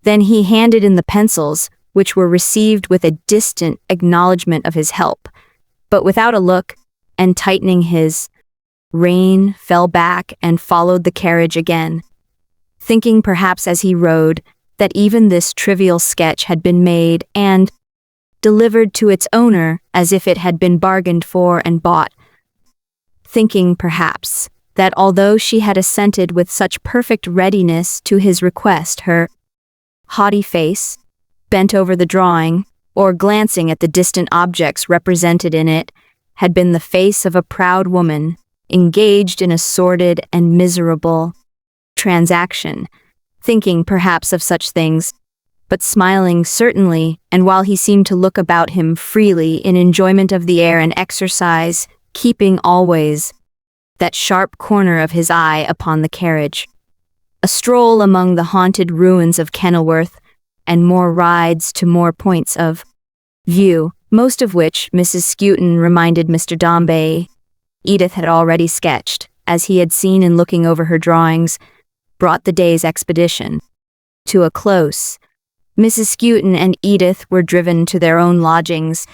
Then he handed in the pencils, which were received with a distant acknowledgement of his help, but without a look, and tightening his rein, fell back and followed the carriage again, thinking perhaps as he rode that even this trivial sketch had been made, and delivered to its owner as if it had been bargained for and bought, thinking, perhaps, that although she had assented with such perfect readiness to his request, her haughty face, bent over the drawing, or glancing at the distant objects represented in it, had been the face of a proud woman, engaged in a sordid and miserable transaction, thinking perhaps of such things, but smiling certainly, and while he seemed to look about him freely in enjoyment of the air and exercise, keeping always that sharp corner of his eye upon the carriage. A stroll among the haunted ruins of Kenilworth, and more rides to more points of view, most of which Mrs. Skewton reminded Mr. Dombey Edith had already sketched, as he had seen in looking over her drawings, brought the day's expedition to a close. Mrs. Skewton and Edith were driven to their own lodgings.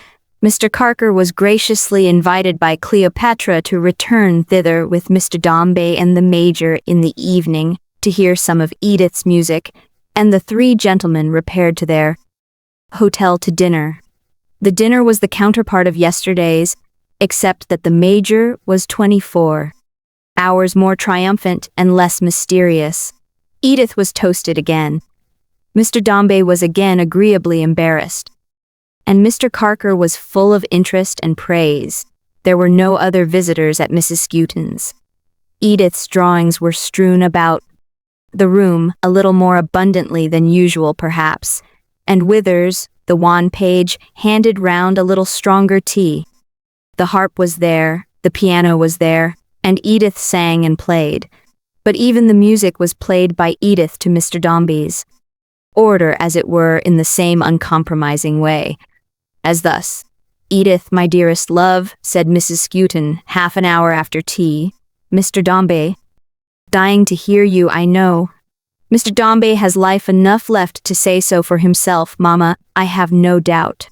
Mr. Carker was graciously invited by Cleopatra to return thither with Mr. Dombey and the Major in the evening to hear some of Edith's music, and the three gentlemen repaired to their hotel to dinner. The dinner was the counterpart of yesterday's, except that the Major was 24 hours more triumphant and less mysterious. Edith was toasted again. Mr. Dombey was again agreeably embarrassed, and Mr. Carker was full of interest and praise. There were no other visitors at Mrs. Skewton's. Edith's drawings were strewn about the room a little more abundantly than usual, perhaps, and Withers, the wan page, handed round a little stronger tea. The harp was there, the piano was there, and Edith sang and played, but even the music was played by Edith to Mr. Dombey's order, as it were, in the same uncompromising way. As thus, "Edith, my dearest love," said Mrs. Skewton, half an hour after tea. "Mr. Dombey, dying to hear you, I know. Mr. Dombey has life enough left to say so for himself, Mamma, I have no doubt."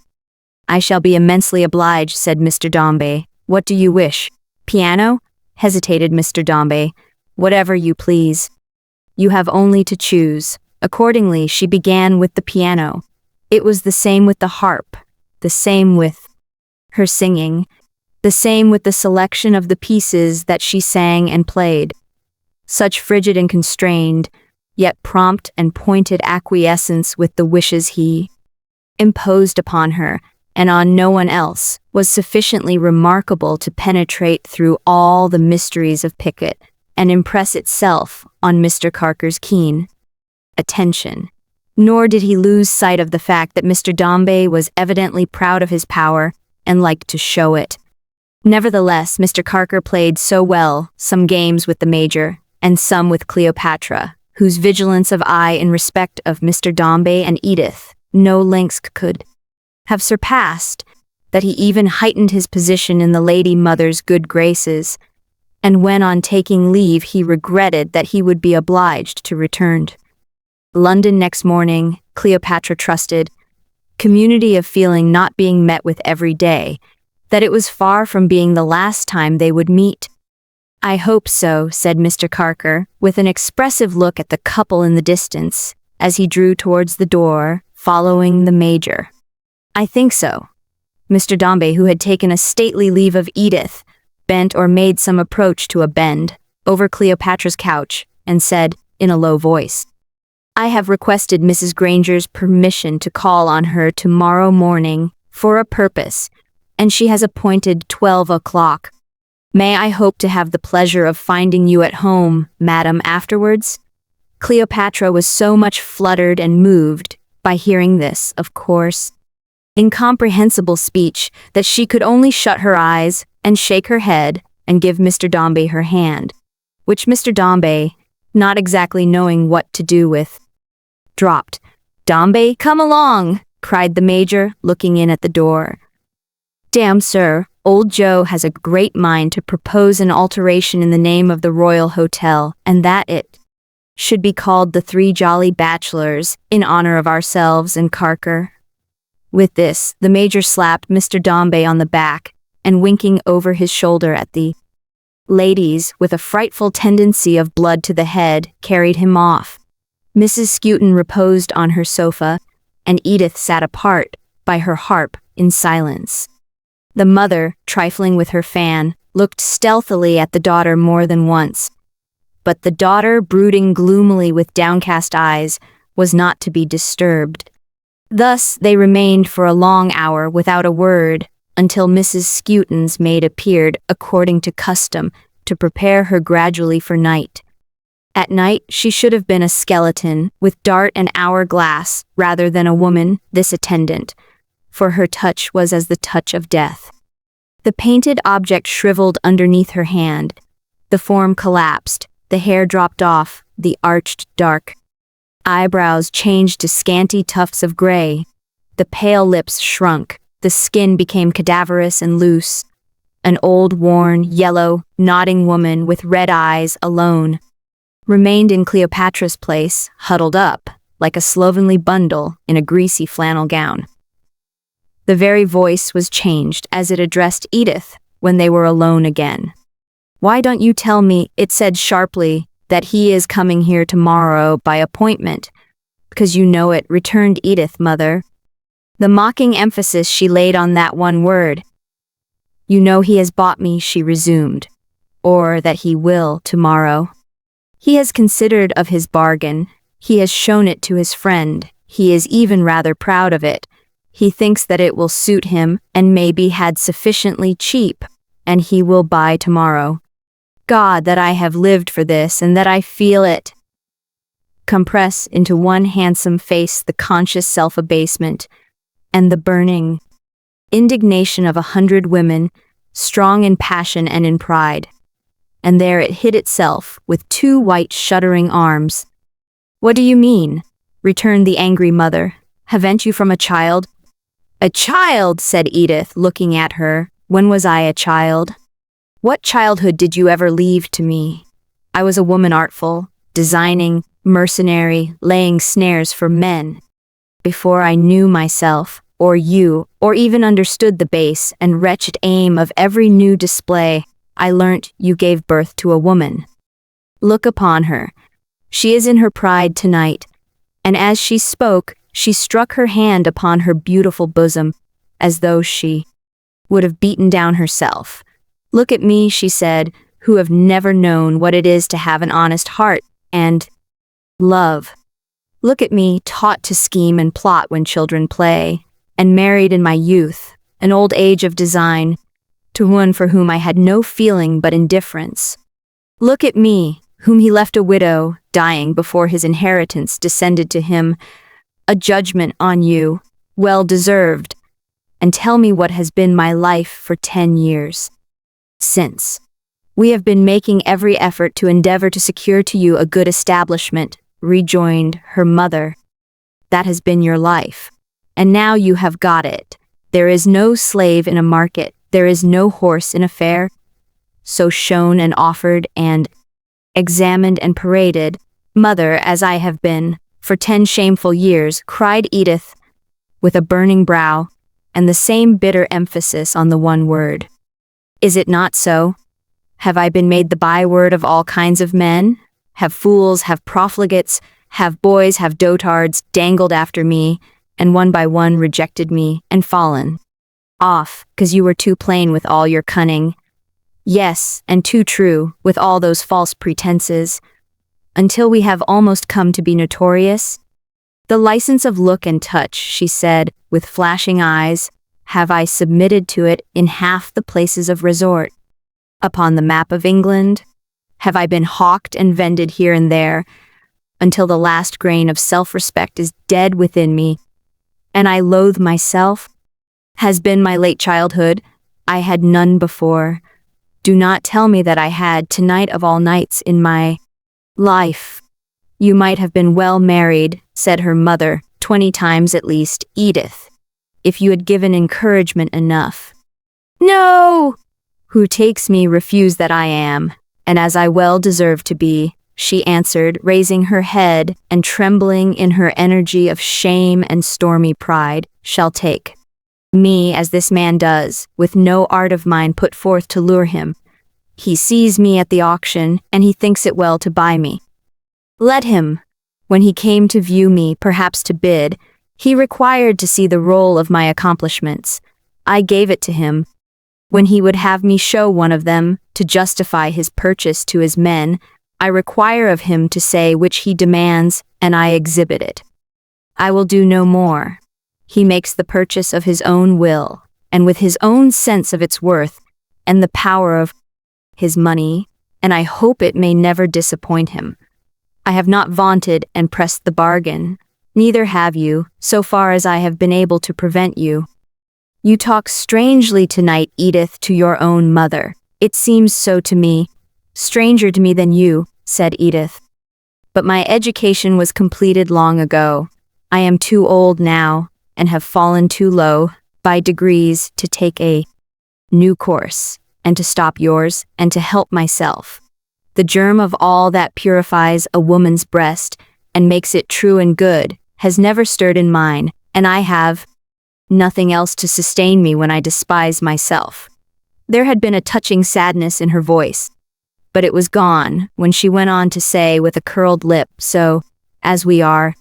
"I shall be immensely obliged," said Mr. Dombey. "What do you wish? Piano?" hesitated Mr. Dombey. "Whatever you please. You have only to choose." Accordingly, she began with the piano. It was the same with the harp, the same with her singing, the same with the selection of the pieces that she sang and played. Such frigid and constrained, yet prompt and pointed acquiescence with the wishes he imposed upon her, and on no one else, was sufficiently remarkable to penetrate through all the mysteries of Pickett, and impress itself on Mr. Carker's keen attention. Nor did he lose sight of the fact that Mr. Dombey was evidently proud of his power, and liked to show it. Nevertheless, Mr. Carker played so well some games with the Major, and some with Cleopatra, whose vigilance of eye in respect of Mr. Dombey and Edith no lengths could have surpassed, that he even heightened his position in the lady mother's good graces, and when on taking leave he regretted that he would be obliged to return to London next morning. Cleopatra trusted, community of feeling not being met with every day, that it was far from being the last time they would meet. "I hope so," said Mr. Carker, with an expressive look at the couple in the distance, as he drew towards the door, following the Major. "I think so." Mr. Dombey, who had taken a stately leave of Edith, bent or made some approach to a bend over Cleopatra's couch, and said, in a low voice, "I have requested Mrs. Granger's permission to call on her tomorrow morning for a purpose, and she has appointed 12 o'clock. May I hope to have the pleasure of finding you at home, madam, afterwards?" Cleopatra was so much fluttered and moved by hearing this, of course, incomprehensible speech, that she could only shut her eyes and shake her head and give Mr. Dombey her hand, which Mr. Dombey, not exactly knowing what to do with, dropped. "Dombey, come along!" cried the Major, looking in at the door. "Damn, sir, old Joe has a great mind to propose an alteration in the name of the Royal Hotel, and that it should be called the Three Jolly Bachelors, in honor of ourselves and Carker." With this, the Major slapped Mr. Dombey on the back, and winking over his shoulder at the ladies, with a frightful tendency of blood to the head, carried him off. Mrs. Skewton reposed on her sofa, and Edith sat apart, by her harp in silence. The mother, trifling with her fan, looked stealthily at the daughter more than once. But the daughter, brooding gloomily with downcast eyes, was not to be disturbed. Thus they remained for a long hour without a word, until Mrs. Skewton's maid appeared, according to custom, to prepare her gradually for night. At night she should have been a skeleton, with dart and hour-glass, rather than a woman, this attendant, for her touch was as the touch of death. The painted object shriveled underneath her hand. The form collapsed, the hair dropped off, the arched dark eyebrows changed to scanty tufts of gray. The pale lips shrunk, the skin became cadaverous and loose. An old, worn, yellow, nodding woman with red eyes alone remained in Cleopatra's place, huddled up, like a slovenly bundle in a greasy flannel gown. The very voice was changed as it addressed Edith when they were alone again. "Why don't you tell me," it said sharply, "that he is coming here tomorrow by appointment?" "Because you know it," returned Edith, mother. The mocking emphasis she laid on that one word. "You know he has bought me," she resumed, "or that he will tomorrow. He has considered of his bargain. He has shown it to his friend. He is even rather proud of it. He thinks that it will suit him and may be had sufficiently cheap, and he will buy tomorrow. God, that I have lived for this and that I feel it." Compress into one handsome face the conscious self-abasement and the burning indignation of 100 women, strong in passion and in pride. And there it hid itself with 2 white shuddering arms. "What do you mean?" returned the angry mother. "Haven't you from a child?" "A child," said Edith, looking at her. "When was I a child? What childhood did you ever leave to me? I was a woman artful, designing, mercenary, laying snares for men. Before I knew myself, or you, or even understood the base and wretched aim of every new display, I learnt you gave birth to a woman. Look upon her. She is in her pride tonight." And as she spoke, she struck her hand upon her beautiful bosom, as though she would have beaten down herself. "Look at me," she said, "who have never known what it is to have an honest heart and love. Look at me, taught to scheme and plot when children play, and married in my youth, an old age of design, to one for whom I had no feeling but indifference. Look at me, whom he left a widow, dying before his inheritance descended to him, a judgment on you, well deserved, and tell me what has been my life for 10 years. Since we have been making every effort to endeavor to secure to you a good establishment," rejoined her mother. "That has been your life. And now you have got it. There is no slave in a market, there is no horse in a fair. So shown and offered and examined and paraded, mother, as I have been, for 10 shameful years," cried Edith, with a burning brow, and the same bitter emphasis on the one word. "Is it not so? Have I been made the byword of all kinds of men? Have fools, have profligates, have boys, have dotards dangled after me, and one by one rejected me and fallen off, 'cause you were too plain with all your cunning? Yes, and too true, with all those false pretenses, until we have almost come to be notorious? The license of look and touch," she said, with flashing eyes, "have I submitted to it in half the places of resort? Upon the map of England? Have I been hawked and vended here and there, until the last grain of self-respect is dead within me, and I loathe myself? Has been my late childhood? I had none before. Do not tell me that I had, tonight of all nights in my life. You might have been well married," said her mother, 20 times at least, "Edith, if you had given encouragement enough." "No! Who takes me refuse that I am, and as I well deserve to be," she answered, raising her head and trembling in her energy of shame and stormy pride, "shall take me as this man does, with no art of mine put forth to lure him. He sees me at the auction, and he thinks it well to buy me. Let him. When he came to view me, perhaps to bid, He required to see the roll of my accomplishments. I gave it to him. When he would have me show one of them, to justify his purchase to his men, I require of him to say which he demands, and I exhibit it. I will do no more. He makes the purchase of his own will, and with his own sense of its worth, and the power of his money, and I hope it may never disappoint him. I have not vaunted and pressed the bargain, neither have you, so far as I have been able to prevent you. You talk strangely tonight, Edith, to your own mother. It seems so to me. Stranger to me than you, said Edith. But my education was completed long ago. I am too old now, and have fallen too low, by degrees, to take a new course, and to stop yours, and to help myself. The germ of all that purifies a woman's breast, and makes it true and good, has never stirred in mine, and I have nothing else to sustain me when I despise myself. There had been a touching sadness in her voice, but it was gone when she went on to say with a curled lip, so, as we are,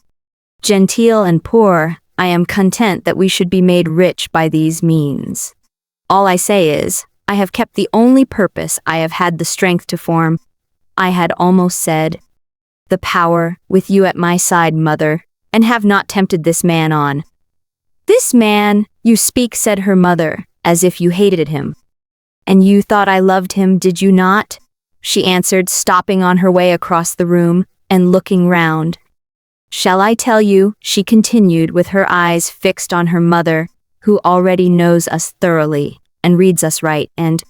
genteel and poor, I am content that we should be made rich by these means. All I say is, I have kept the only purpose I have had the strength to form. I had almost said, the power, with you at my side, mother, and have not tempted this man on. This man, you speak, said her mother, as if you hated him. And you thought I loved him, did you not? She answered, stopping on her way across the room, and looking round. Shall I tell you, she continued, with her eyes fixed on her mother, who already knows us thoroughly, and reads us right, and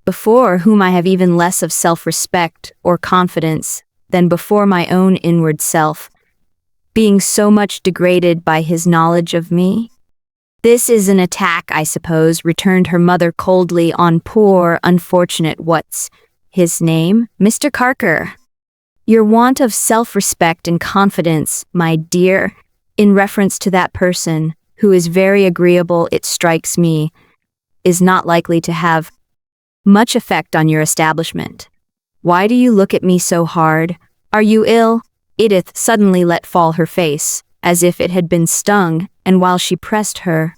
before whom I have even less of self-respect or confidence than before my own inward self, being so much degraded by his knowledge of me? This is an attack, I suppose, returned her mother coldly, on poor, unfortunate what's his name? Mr. Carker. Your want of self-respect and confidence, my dear, in reference to that person, who is very agreeable, it strikes me, is not likely to have much effect on your establishment. Why do you look at me so hard? Are you ill? Edith suddenly let fall her face, as if it had been stung, and while she pressed her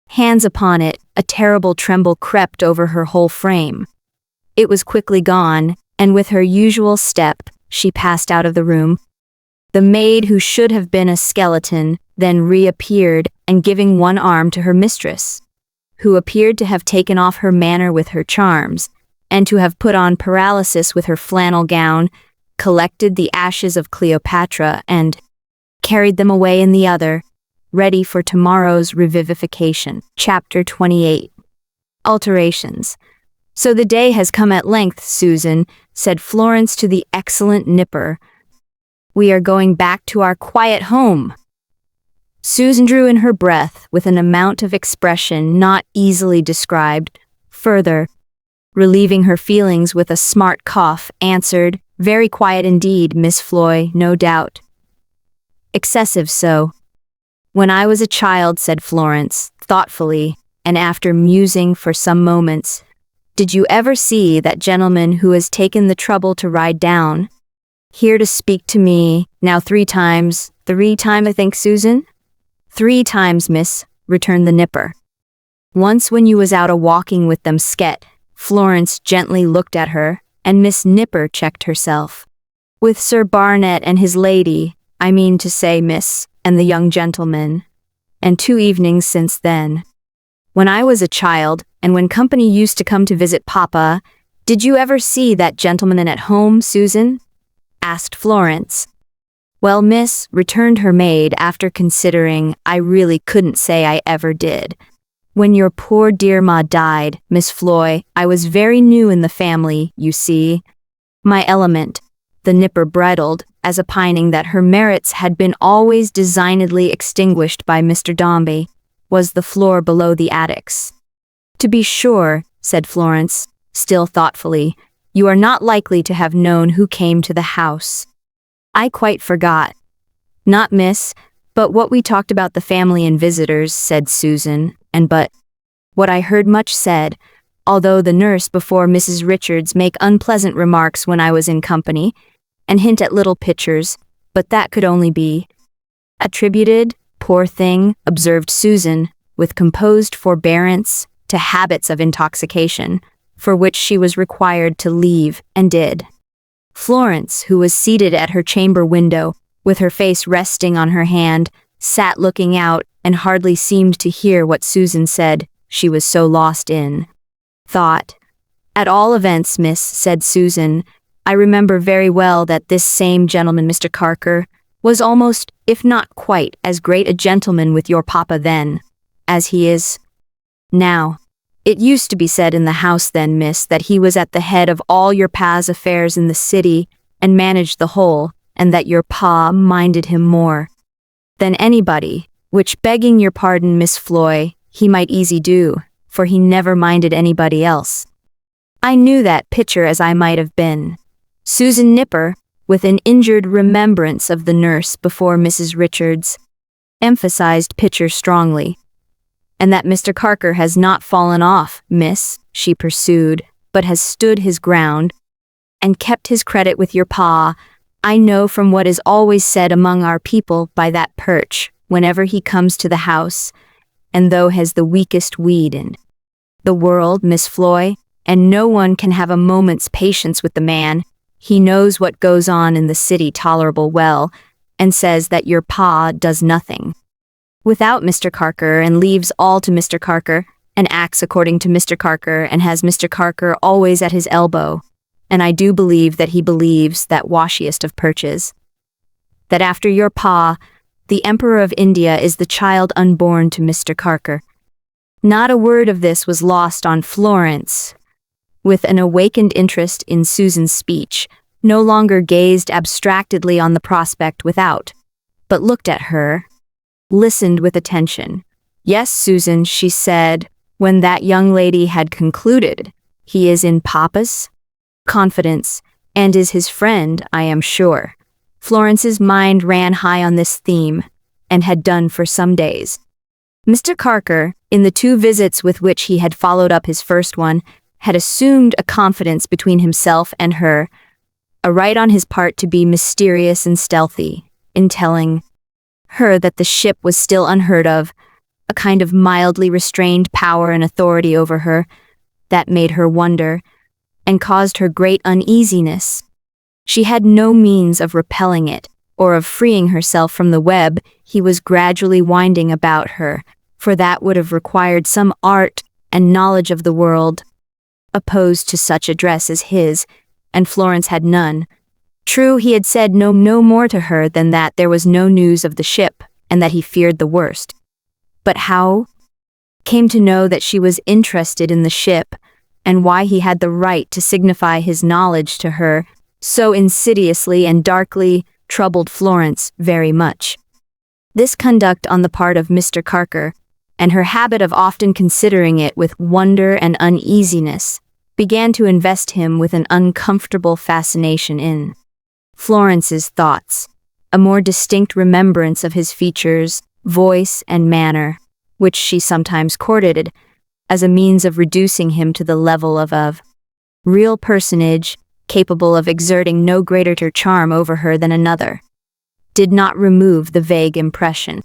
hands upon it, a terrible tremble crept over her whole frame. It was quickly gone, and with her usual step, she passed out of the room. The maid, who should have been a skeleton, then reappeared, and giving one arm to her mistress, who appeared to have taken off her manner with her charms, and to have put on paralysis with her flannel gown, collected the ashes of Cleopatra and carried them away in the other, ready for tomorrow's revivification. Chapter 28. Alterations. So the day has come at length, Susan, said Florence to the excellent Nipper. We are going back to our quiet home. Susan drew in her breath with an amount of expression not easily described. Further, relieving her feelings with a smart cough, answered, very quiet indeed, Miss Floy, no doubt. Excessive so. When I was a child, said Florence, thoughtfully, and after musing for some moments, did you ever see that gentleman who has taken the trouble to ride down here to speak to me, now 3 times, I think, Susan? 3 times, miss, returned the Nipper. Once when you was out a-walking with them sket, Florence gently looked at her, and Miss Nipper checked herself. With Sir Barnet and his lady, I mean to say, miss, and the young gentleman, and 2 evenings since then. When I was a child, and when company used to come to visit Papa, did you ever see that gentleman at home, Susan? Asked Florence. Well, miss, returned her maid, after considering, I really couldn't say I ever did. When your poor dear ma died, Miss Floy, I was very new in the family, you see. My element, the Nipper bridled, as opining that her merits had been always designedly extinguished by Mr. Dombey, was the floor below the attics. To be sure, said Florence, still thoughtfully, you are not likely to have known who came to the house. I quite forgot. Not, miss, but what we talked about the family and visitors, said Susan, and but what I heard much said, although the nurse before Mrs. Richards make unpleasant remarks when I was in company, and hint at little pictures, but that could only be attributed, Poor thing, observed Susan, with composed forbearance to habits of intoxication, for which she was required to leave, and did. Florence, who was seated at her chamber window, with her face resting on her hand, sat looking out and hardly seemed to hear what Susan said, she was so lost in thought. At all events, miss, said Susan, I remember very well that this same gentleman, Mr. Carker, was almost, if not quite, as great a gentleman with your papa then, as he is now. It used to be said in the house then, miss, that he was at the head of all your pa's affairs in the city, and managed the whole, and that your pa minded him more than anybody, which, begging your pardon, Miss Floy, he might easy do, for he never minded anybody else. I knew that picture as I might have been. Susan Nipper, with an injured remembrance of the nurse before Mrs. Richards, emphasized picture strongly. And that Mr. Carker has not fallen off, miss, she pursued, but has stood his ground, and kept his credit with your pa, I know from what is always said among our people by that perch, whenever he comes to the house, and though has the weakest weed in the world, Miss Floy, and no one can have a moment's patience with the man, he knows what goes on in the city tolerable well, and says that your pa does nothing without Mr. Carker, and leaves all to Mr. Carker, and acts according to Mr. Carker, and has Mr. Carker always at his elbow. And I do believe that he believes, that washiest of perches, that after your pa, the Emperor of India is the child unborn to Mr. Carker. Not a word of this was lost on Florence, with an awakened interest in Susan's speech, no longer gazed abstractedly on the prospect without, but looked at her, listened with attention. Yes, Susan, she said, when that young lady had concluded, he is in papa's confidence, and is his friend, I am sure. Florence's mind ran high on this theme, and had done for some days. Mr. Carker, in the 2 visits with which he had followed up his first one, had assumed a confidence between himself and her, a right on his part to be mysterious and stealthy, in telling her that the ship was still unheard of, a kind of mildly restrained power and authority over her, that made her wonder, and caused her great uneasiness. She had no means of repelling it, or of freeing herself from the web he was gradually winding about her, for that would have required some art and knowledge of the world, opposed to such address as his, and Florence had none. True, he had said no more to her than that there was no news of the ship, and that he feared the worst. But how came to know that she was interested in the ship, and why he had the right to signify his knowledge to her so insidiously and darkly, troubled Florence very much. This conduct on the part of Mr. Carker, and her habit of often considering it with wonder and uneasiness, began to invest him with an uncomfortable fascination in Florence's thoughts, a more distinct remembrance of his features, voice, and manner, which she sometimes courted as a means of reducing him to the level of a real personage capable of exerting no greater charm over her than another, did not remove the vague impression.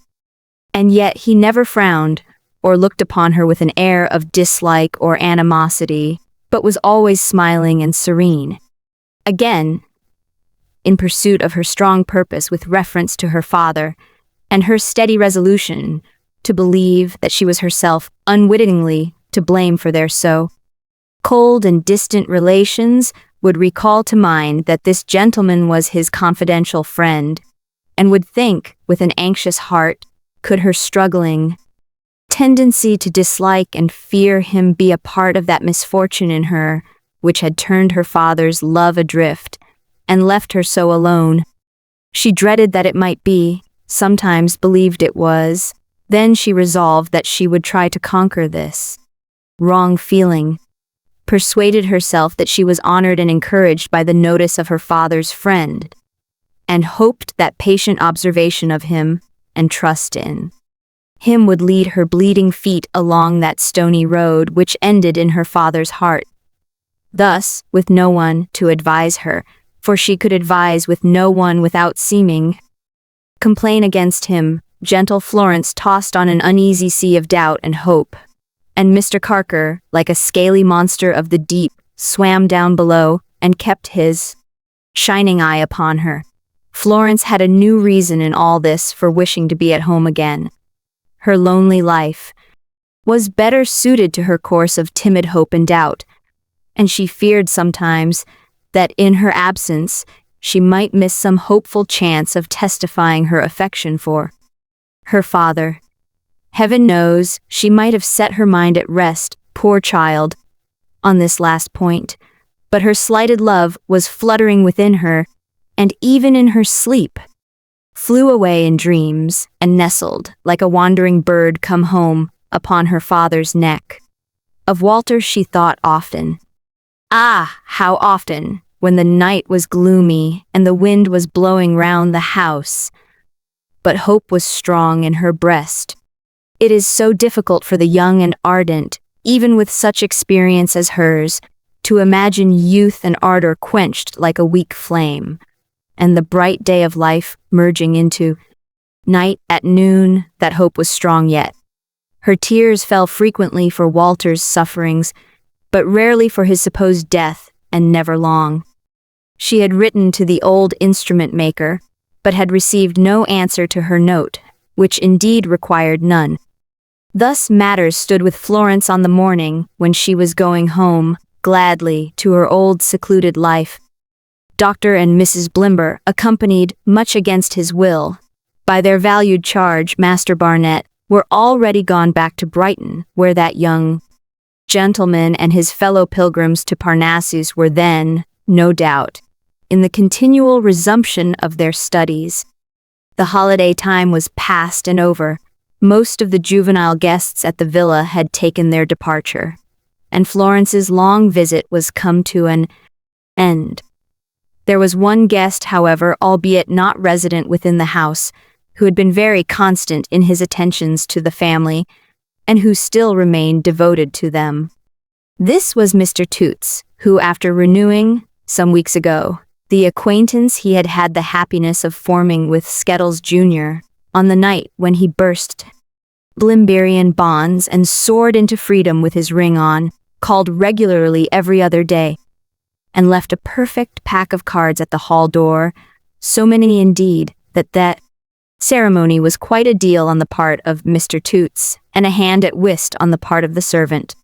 And yet he never frowned, or looked upon her with an air of dislike or animosity, but was always smiling and serene. Again, in pursuit of her strong purpose with reference to her father, and her steady resolution to believe that she was herself unwittingly to blame for their so cold and distant relations, would recall to mind that this gentleman was his confidential friend, and would think, with an anxious heart, could her struggling tendency to dislike and fear him be a part of that misfortune in her which had turned her father's love adrift and left her so alone. She dreaded that it might be, sometimes believed it was. Then she resolved that she would try to conquer this wrong feeling, persuaded herself that she was honored and encouraged by the notice of her father's friend, and hoped that patient observation of him and trust in him would lead her bleeding feet along that stony road which ended in her father's heart. Thus, with no one to advise her, for she could advise with no one without seeming complain against him, gentle Florence tossed on an uneasy sea of doubt and hope, and Mr. Carker, like a scaly monster of the deep, swam down below and kept his shining eye upon her. Florence had a new reason in all this for wishing to be at home again. Her lonely life was better suited to her course of timid hope and doubt, and she feared sometimes that in her absence she might miss some hopeful chance of testifying her affection for her father. Heaven knows she might have set her mind at rest, poor child, on this last point, but her slighted love was fluttering within her, and even in her sleep flew away in dreams and nestled like a wandering bird come home upon her father's neck. Of Walter she thought often. Ah, how often, when the night was gloomy and the wind was blowing round the house. But hope was strong in her breast. It is so difficult for the young and ardent, even with such experience as hers, to imagine youth and ardor quenched like a weak flame, and the bright day of life merging into night at noon. That hope was strong yet. Her tears fell frequently for Walter's sufferings, but rarely for his supposed death, and never long. She had written to the old instrument maker, but had received no answer to her note, which indeed required none. Thus matters stood with Florence on the morning when she was going home, gladly, to her old secluded life. Dr. and Mrs. Blimber, accompanied, much against his will, by their valued charge, Master Barnett, were already gone back to Brighton, where that young gentleman and his fellow pilgrims to Parnassus were then, no doubt, in the continual resumption of their studies. The holiday time was past and over. Most of the juvenile guests at the villa had taken their departure, and Florence's long visit was come to an end. There was one guest, however, albeit not resident within the house, who had been very constant in his attentions to the family, and who still remained devoted to them. This was Mr. Toots, who, after renewing, some weeks ago, the acquaintance he had had the happiness of forming with Skettles Jr. on the night when he burst Blimberian bonds and soared into freedom with his ring on, called regularly every other day, and left a perfect pack of cards at the hall door, so many indeed that ceremony was quite a deal on the part of Mr. Toots, and a hand at whist on the part of the servant.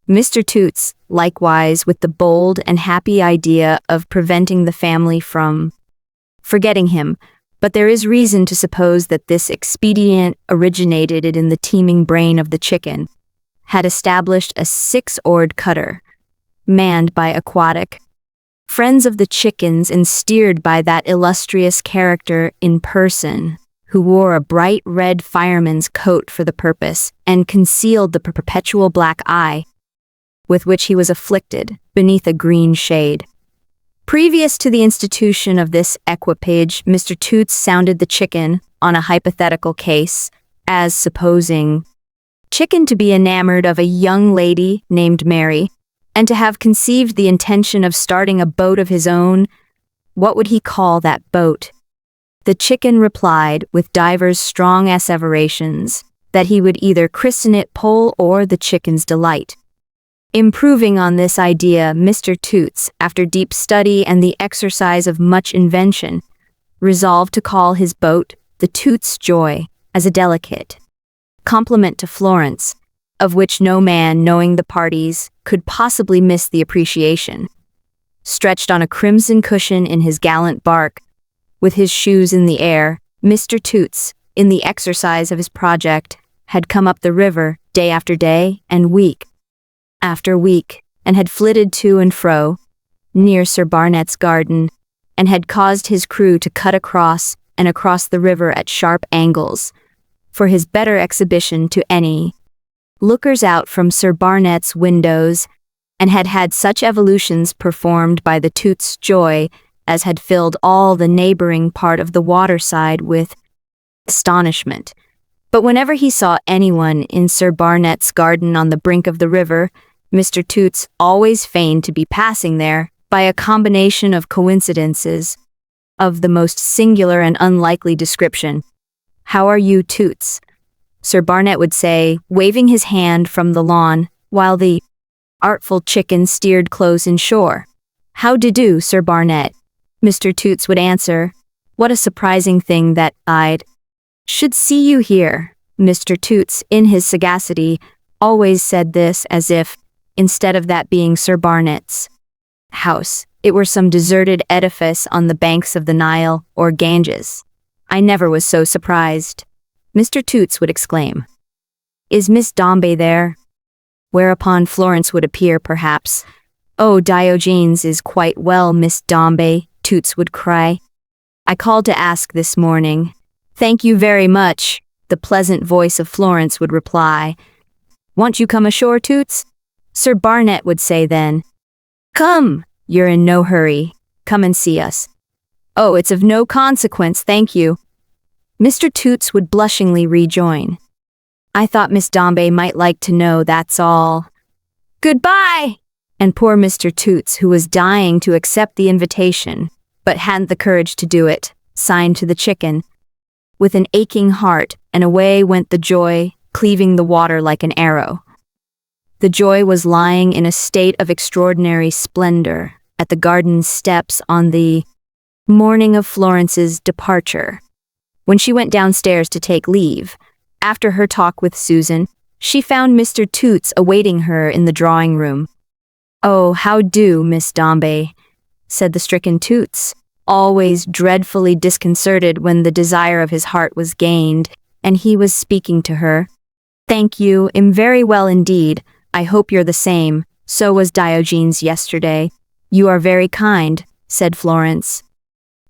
Mr. Toots, likewise, with the bold and happy idea of preventing the family from forgetting him, but there is reason to suppose that this expedient originated in the teeming brain of the chicken, had established a 6-oared cutter, manned by aquatic friends of the chickens and steered by that illustrious character in person, who wore a bright red fireman's coat for the purpose and concealed the perpetual black eye with which he was afflicted beneath a green shade. Previous to the institution of this equipage, Mr. Toots sounded the chicken on a hypothetical case, as supposing chicken to be enamored of a young lady named Mary, and to have conceived the intention of starting a boat of his own. What would he call that boat? The chicken replied, with divers strong asseverations, that he would either christen it Pole or the Chicken's Delight. Improving on this idea, Mr. Toots, after deep study and the exercise of much invention, resolved to call his boat the Toots' Joy, as a delicate compliment to Florence, of which no man knowing the parties could possibly miss the appreciation. Stretched on a crimson cushion in his gallant bark, with his shoes in the air, Mr. Toots, in the exercise of his project, had come up the river day after day and week after week, and had flitted to and fro near Sir Barnet's garden, and had caused his crew to cut across and across the river at sharp angles, for his better exhibition to any lookers out from Sir Barnet's windows, and had had such evolutions performed by the Toots' Joy as had filled all the neighboring part of the waterside with astonishment. But whenever he saw anyone in Sir Barnet's garden on the brink of the river, Mr. Toots always feigned to be passing there by a combination of coincidences of the most singular and unlikely description. "How are you, Toots?" Sir Barnet would say, waving his hand from the lawn, while the artful chicken steered close inshore. "How de do, Sir Barnet?" Mr. Toots would answer. "What a surprising thing that I should see you here." Mr. Toots, in his sagacity, always said this as if, instead of that being Sir Barnet's house, it were some deserted edifice on the banks of the Nile or Ganges. "I never was so surprised," Mr. Toots would exclaim. "Is Miss Dombey there?" Whereupon Florence would appear, perhaps. "Oh, Diogenes is quite well, Miss Dombey," Toots would cry. "I called to ask this morning." "Thank you very much," the pleasant voice of Florence would reply. "Won't you come ashore, Toots?" Sir Barnet would say then. "Come, you're in no hurry. Come and see us." "Oh, it's of no consequence, thank you," Mr. Toots would blushingly rejoin. "I thought Miss Dombey might like to know, that's all. Goodbye!" And poor Mr. Toots, who was dying to accept the invitation, but hadn't the courage to do it, signed to the chicken, with an aching heart, and away went the Joy, cleaving the water like an arrow. The Joy was lying in a state of extraordinary splendor at the garden steps on the morning of Florence's departure. When she went downstairs to take leave, after her talk with Susan, she found Mr. Toots awaiting her in the drawing-room. "Oh, how do, Miss Dombey?" said the stricken Toots, always dreadfully disconcerted when the desire of his heart was gained, and he was speaking to her. "Thank you, am very well indeed. I hope you're the same. So was Diogenes yesterday." "You are very kind," said Florence.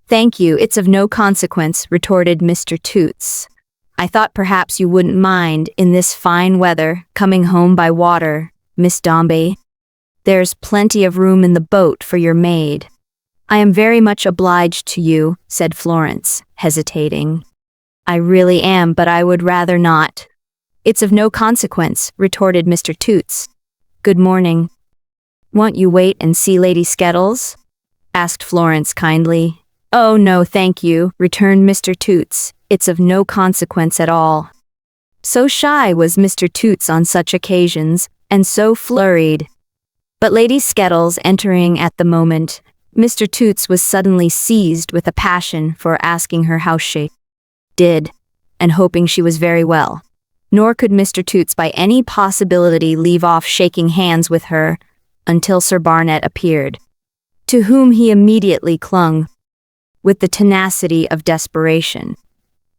"Thank you, it's of no consequence," retorted Mr. Toots. "I thought perhaps you wouldn't mind, in this fine weather, coming home by water, Miss Dombey. There's plenty of room in the boat for your maid." "I am very much obliged to you," said Florence, hesitating. "I really am, but I would rather not." "It's of no consequence," retorted Mr. Toots. "Good morning." "Won't you wait and see Lady Skettles?" asked Florence kindly. "Oh, no, thank you," returned Mr. Toots. "It's of no consequence at all." So shy was Mr. Toots on such occasions, and so flurried. But Lady Skettles entering at the moment, Mr. Toots was suddenly seized with a passion for asking her how she did, and hoping she was very well. Nor could Mr. Toots by any possibility leave off shaking hands with her until Sir Barnet appeared, to whom he immediately clung with the tenacity of desperation.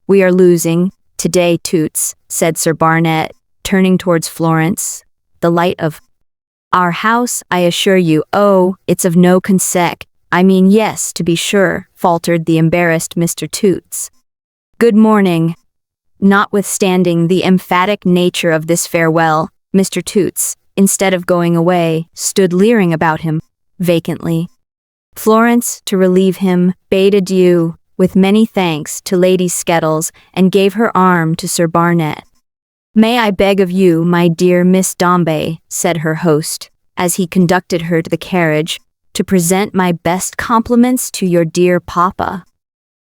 "We are losing today, Toots," said Sir Barnet, turning towards Florence. "The light of our house, I assure you." "Oh, it's of no I mean, yes, to be sure," faltered the embarrassed Mr. Toots. "Good morning." Notwithstanding the emphatic nature of this farewell, Mr. Toots, instead of going away, stood leering about him, vacantly. Florence, to relieve him, bade adieu, with many thanks, to Lady Skettles, and gave her arm to Sir Barnet. "May I beg of you, my dear Miss Dombey," said her host, as he conducted her to the carriage, "to present my best compliments to your dear papa."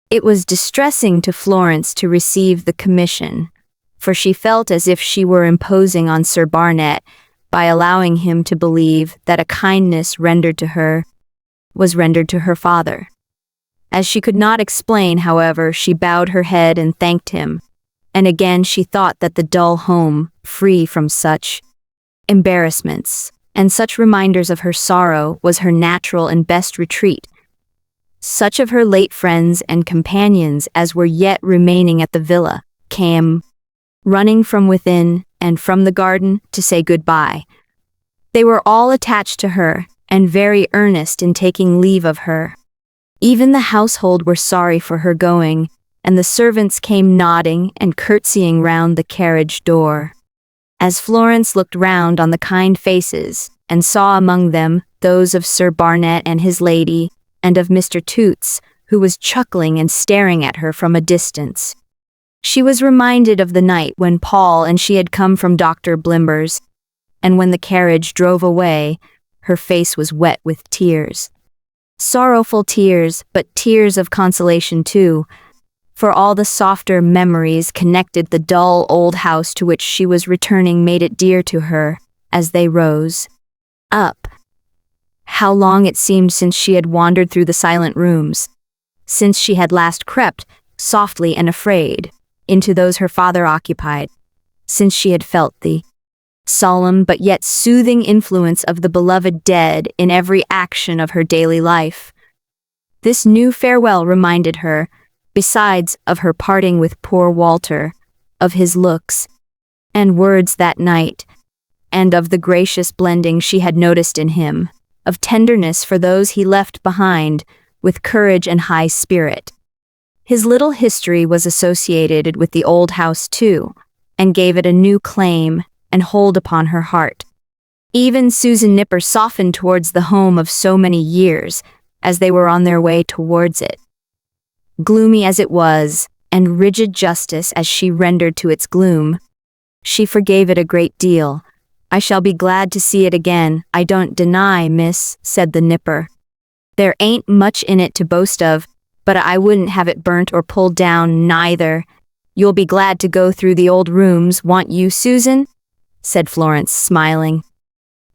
It was distressing to Florence to receive the commission, for she felt as if she were imposing on Sir Barnet by allowing him to believe that a kindness rendered to her was rendered to her father. As she could not explain, however, she bowed her head and thanked him, and again she thought that the dull home, free from such embarrassments and such reminders of her sorrow, was her natural and best retreat. Such of her late friends and companions as were yet remaining at the villa came running from within and from the garden to say good-bye. They were all attached to her and very earnest in taking leave of her. Even the household were sorry for her going, and the servants came nodding and curtsying round the carriage door. As Florence looked round on the kind faces, and saw among them those of Sir Barnet and his lady, and of Mr. Toots, who was chuckling and staring at her from a distance, she was reminded of the night when Paul and she had come from Dr. Blimber's, and when the carriage drove away, her face was wet with tears. Sorrowful tears, but tears of consolation too, for all the softer memories connected the dull old house to which she was returning made it dear to her as they rose up. How long it seemed since she had wandered through the silent rooms, since she had last crept, softly and afraid, into those her father occupied, since she had felt the solemn but yet soothing influence of the beloved dead in every action of her daily life. This new farewell reminded her, besides of her parting with poor Walter, of his looks and words that night, and of the gracious blending she had noticed in him, of tenderness for those he left behind, with courage and high spirit. His little history was associated with the old house too, and gave it a new claim and hold upon her heart. Even Susan Nipper softened towards the home of so many years as they were on their way towards it. Gloomy as it was, and rigid justice as she rendered to its gloom, she forgave it a great deal. "I shall be glad to see it again, I don't deny, miss," said the Nipper. "There ain't much in it to boast of, but I wouldn't have it burnt or pulled down neither. You'll be glad to go through the old rooms, want you, Susan?" said Florence, smiling.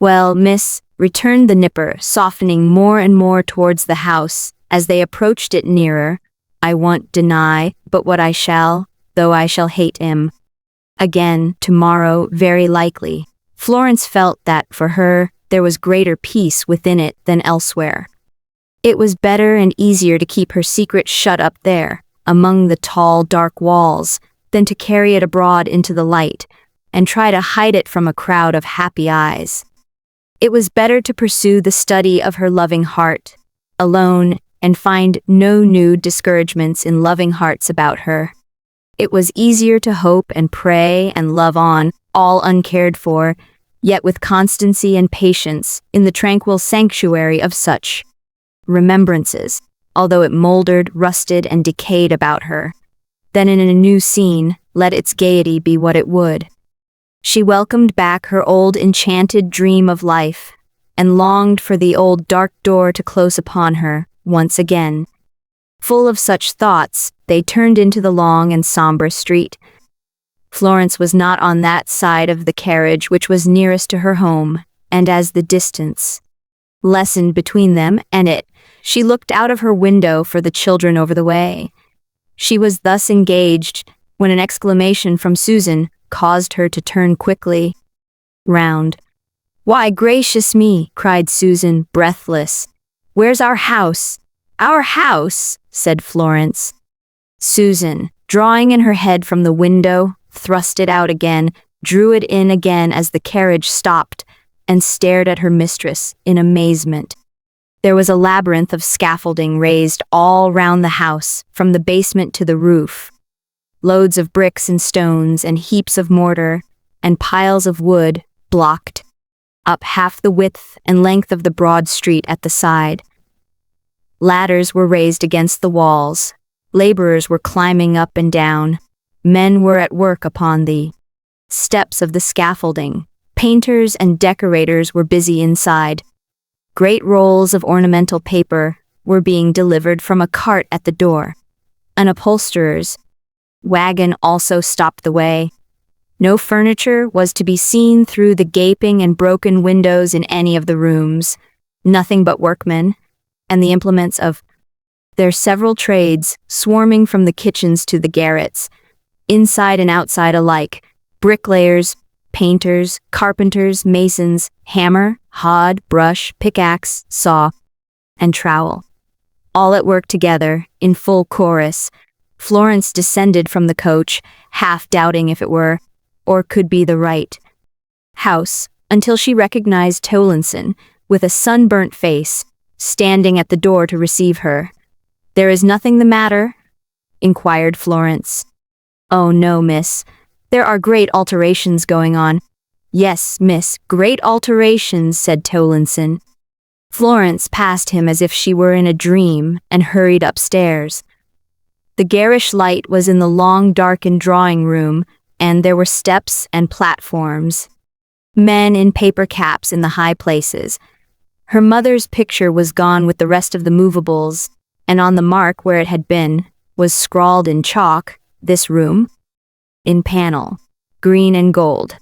"Well, miss," returned the Nipper, softening more and more towards the house as they approached it nearer, "I won't deny but what I shall, though I shall hate him again tomorrow very likely." Florence felt that, for her, there was greater peace within it than elsewhere. It was better and easier to keep her secret shut up there, among the tall, dark walls, than to carry it abroad into the light, and try to hide it from a crowd of happy eyes. It was better to pursue the study of her loving heart, alone, and find no new discouragements in loving hearts about her. It was easier to hope and pray and love on, all uncared for, yet with constancy and patience, in the tranquil sanctuary of such remembrances, although it mouldered, rusted, and decayed about her. Then in a new scene, let its gaiety be what it would. She welcomed back her old enchanted dream of life, and longed for the old dark door to close upon her, once again. Full of such thoughts, they turned into the long and sombre street. Florence was not on that side of the carriage which was nearest to her home, and as the distance lessened between them and it, she looked out of her window for the children over the way. She was thus engaged when an exclamation from Susan caused her to turn quickly round. "Why, gracious me!" cried Susan, breathless. "Where's our house?" "Our house?" said Florence. Susan, drawing in her head from the window, thrust it out again, drew it in again as the carriage stopped, and stared at her mistress in amazement. There was a labyrinth of scaffolding raised all round the house, from the basement to the roof. Loads of bricks and stones and heaps of mortar and piles of wood blocked up half the width and length of the broad street at the side. Ladders were raised against the walls. Laborers were climbing up and down. Men were at work upon the steps of the scaffolding. Painters and decorators were busy inside. Great rolls of ornamental paper were being delivered from a cart at the door. An upholsterer's wagon also stopped the way. No furniture was to be seen through the gaping and broken windows in any of the rooms. Nothing but workmen, and the implements of their several trades swarming from the kitchens to the garrets, inside and outside alike, bricklayers, painters, carpenters, masons, hammer, hod, brush, pickaxe, saw, and trowel. All at work together, in full chorus. Florence descended from the coach, half doubting if it were, or could be the right house, until she recognized Towlinson, with a sunburnt face, standing at the door to receive her. "There is nothing the matter?" inquired Florence. "Oh no, miss. There are great alterations going on." "Yes, miss, great alterations," said Towlinson. Florence passed him as if she were in a dream and hurried upstairs. The garish light was in the long darkened drawing room, and there were steps and platforms. Men in paper caps in the high places. Her mother's picture was gone with the rest of the movables, and on the mark where it had been, was scrawled in chalk, "This room," in panel, green and gold.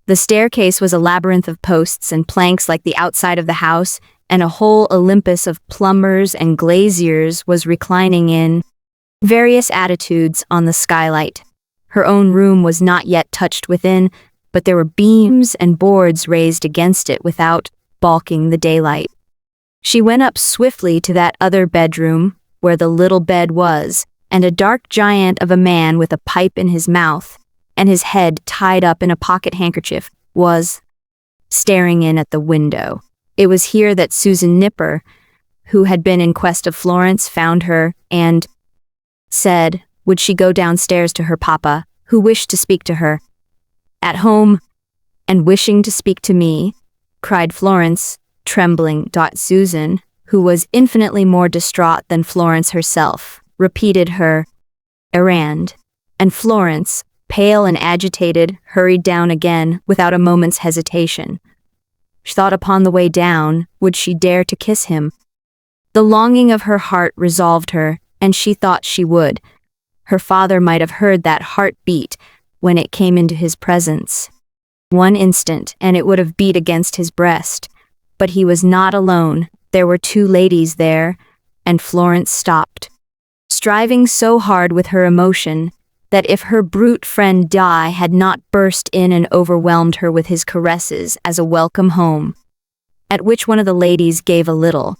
The staircase was a labyrinth of posts and planks like the outside of the house, and a whole Olympus of plumbers and glaziers was reclining in various attitudes on the skylight. Her own room was not yet touched within, but there were beams and boards raised against it without, balking the daylight. She went up swiftly to that other bedroom, where the little bed was, and a dark giant of a man with a pipe in his mouth, and his head tied up in a pocket handkerchief, was staring in at the window. It was here that Susan Nipper, who had been in quest of Florence, found her, and said, would she go downstairs to her papa, who wished to speak to her. "At home, and wishing to speak to me," cried Florence, trembling. Susan, who was infinitely more distraught than Florence herself, repeated her errand, and Florence, pale and agitated, hurried down again without a moment's hesitation. She thought upon the way down, would she dare to kiss him? The longing of her heart resolved her, and she thought she would. Her father might have heard that heart beat when it came into his presence. One instant, and it would have beat against his breast. But he was not alone. There were two ladies there, and Florence stopped, striving so hard with her emotion that if her brute friend Di had not burst in and overwhelmed her with his caresses as a welcome home, at which one of the ladies gave a little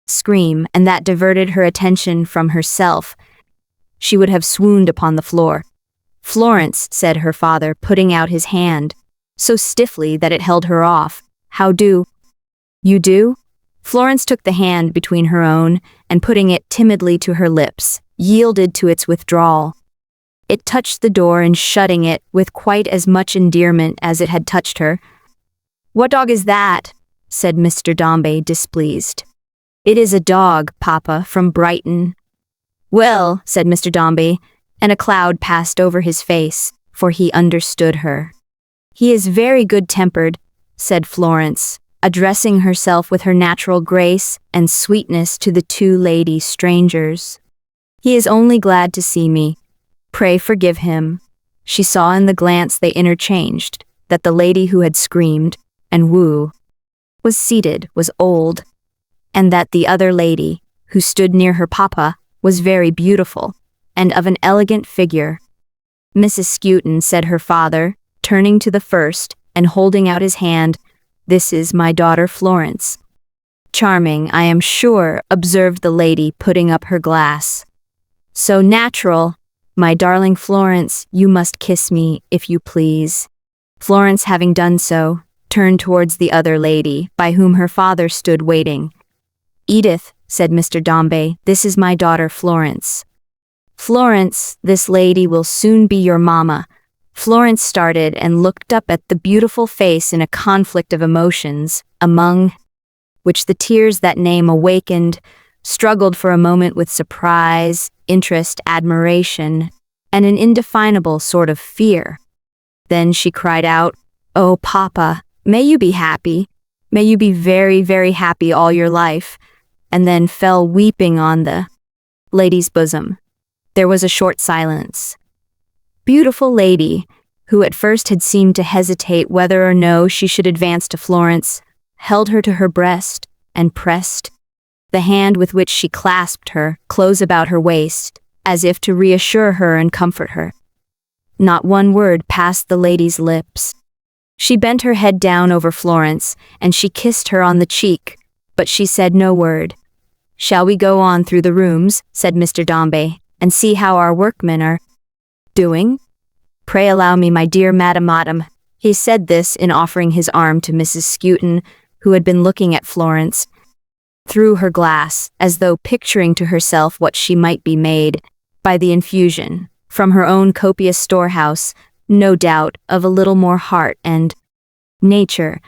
scream, and that diverted her attention from herself, she would have swooned upon the floor. "Florence," said her father, putting out his hand, so stiffly that it held her off, "how do you do?" Florence took the hand between her own, and putting it timidly to her lips, yielded to its withdrawal. It touched the door and shutting it with quite as much endearment as it had touched her. "What dog is that?" said Mr. Dombey, displeased. "It is a dog, Papa, from Brighton." "Well," said Mr. Dombey, and a cloud passed over his face, for he understood her. "He is very good-tempered," said Florence, addressing herself with her natural grace and sweetness to the two lady strangers. "He is only glad to see me. Pray forgive him." She saw in the glance they interchanged that the lady who had screamed and woo was seated, was old, and that the other lady, who stood near her papa, was very beautiful, and of an elegant figure. "Mrs. Skewton," said her father, turning to the first and holding out his hand, "this is my daughter Florence." "Charming, I am sure," observed the lady, putting up her glass. "So natural. My darling Florence, you must kiss me, if you please." Florence, having done so, turned towards the other lady, by whom her father stood waiting. "Edith," said Mr. Dombey, "this is my daughter Florence." "Florence, this lady will soon be your mamma." Florence started and looked up at the beautiful face in a conflict of emotions, among which the tears that name awakened struggled for a moment with surprise, interest, admiration, and an indefinable sort of fear. Then she cried out, "Oh, Papa, may you be happy. May you be very, very happy all your life," and then fell weeping on the lady's bosom. There was a short silence. Beautiful lady, who at first had seemed to hesitate whether or no she should advance to Florence, held her to her breast and pressed the hand with which she clasped her close about her waist, as if to reassure her and comfort her. Not one word passed the lady's lips. She bent her head down over Florence, and she kissed her on the cheek, but she said no word. "Shall we go on through the rooms," said Mr. Dombey, "and see how our workmen are doing? Pray allow me, my dear madam." He said this in offering his arm to Mrs. Skewton, who had been looking at Florence through her glass, as though picturing to herself what she might be made by the infusion, from her own copious storehouse, no doubt, of a little more heart and nature.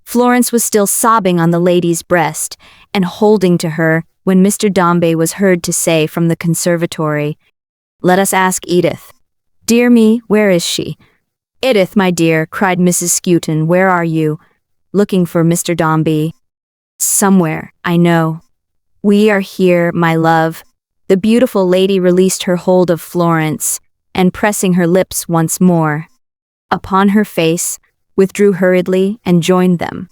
Florence was still sobbing on the lady's breast and holding to her when Mr. Dombey was heard to say from the conservatory, "Let us ask Edith." "Dear me, where is she?" "Edith, my dear," cried Mrs. Skewton, "where are you?" "Looking for Mr. Dombey." "Somewhere, I know." "We are here, my love." The beautiful lady released her hold of Florence, and pressing her lips once more upon her face, withdrew hurriedly and joined them.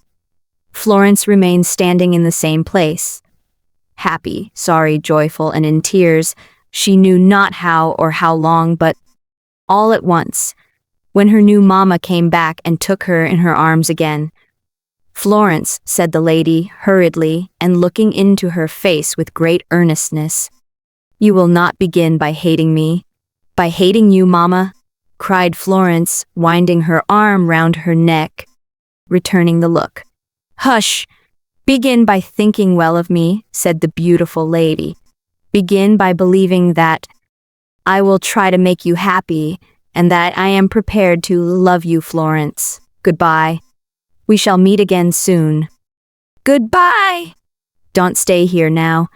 Florence remained standing in the same place. Happy, sorry, joyful, and in tears, she knew not how or how long, but all at once, when her new mamma came back and took her in her arms again. "Florence," said the lady, hurriedly, and looking into her face with great earnestness, "you will not begin by hating me." "By hating you, mamma?" cried Florence, winding her arm round her neck, returning the look. "Hush! Begin by thinking well of me," said the beautiful lady. "Begin by believing that I will try to make you happy, and that I am prepared to love you, Florence. Goodbye. We shall meet again soon." "Goodbye!" "Don't stay here now."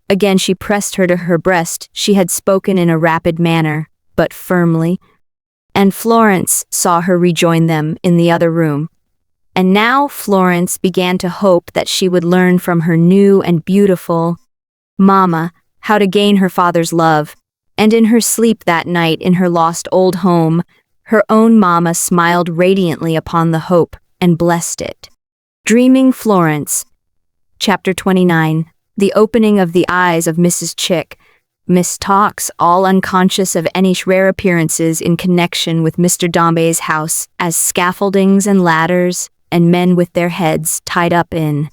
Again she pressed her to her breast. She had spoken in a rapid manner, but firmly, and Florence saw her rejoin them in the other room. And now Florence began to hope that she would learn from her new and beautiful mamma how to gain her father's love, and in her sleep that night in her lost old home, her own mamma smiled radiantly upon the hope and blessed it. Dreaming Florence. Chapter 29. The opening of the eyes of Mrs. Chick. Miss Talks, all unconscious of any rare appearances in connection with Mr. Dombey's house, as scaffoldings and ladders, and men with their heads tied up in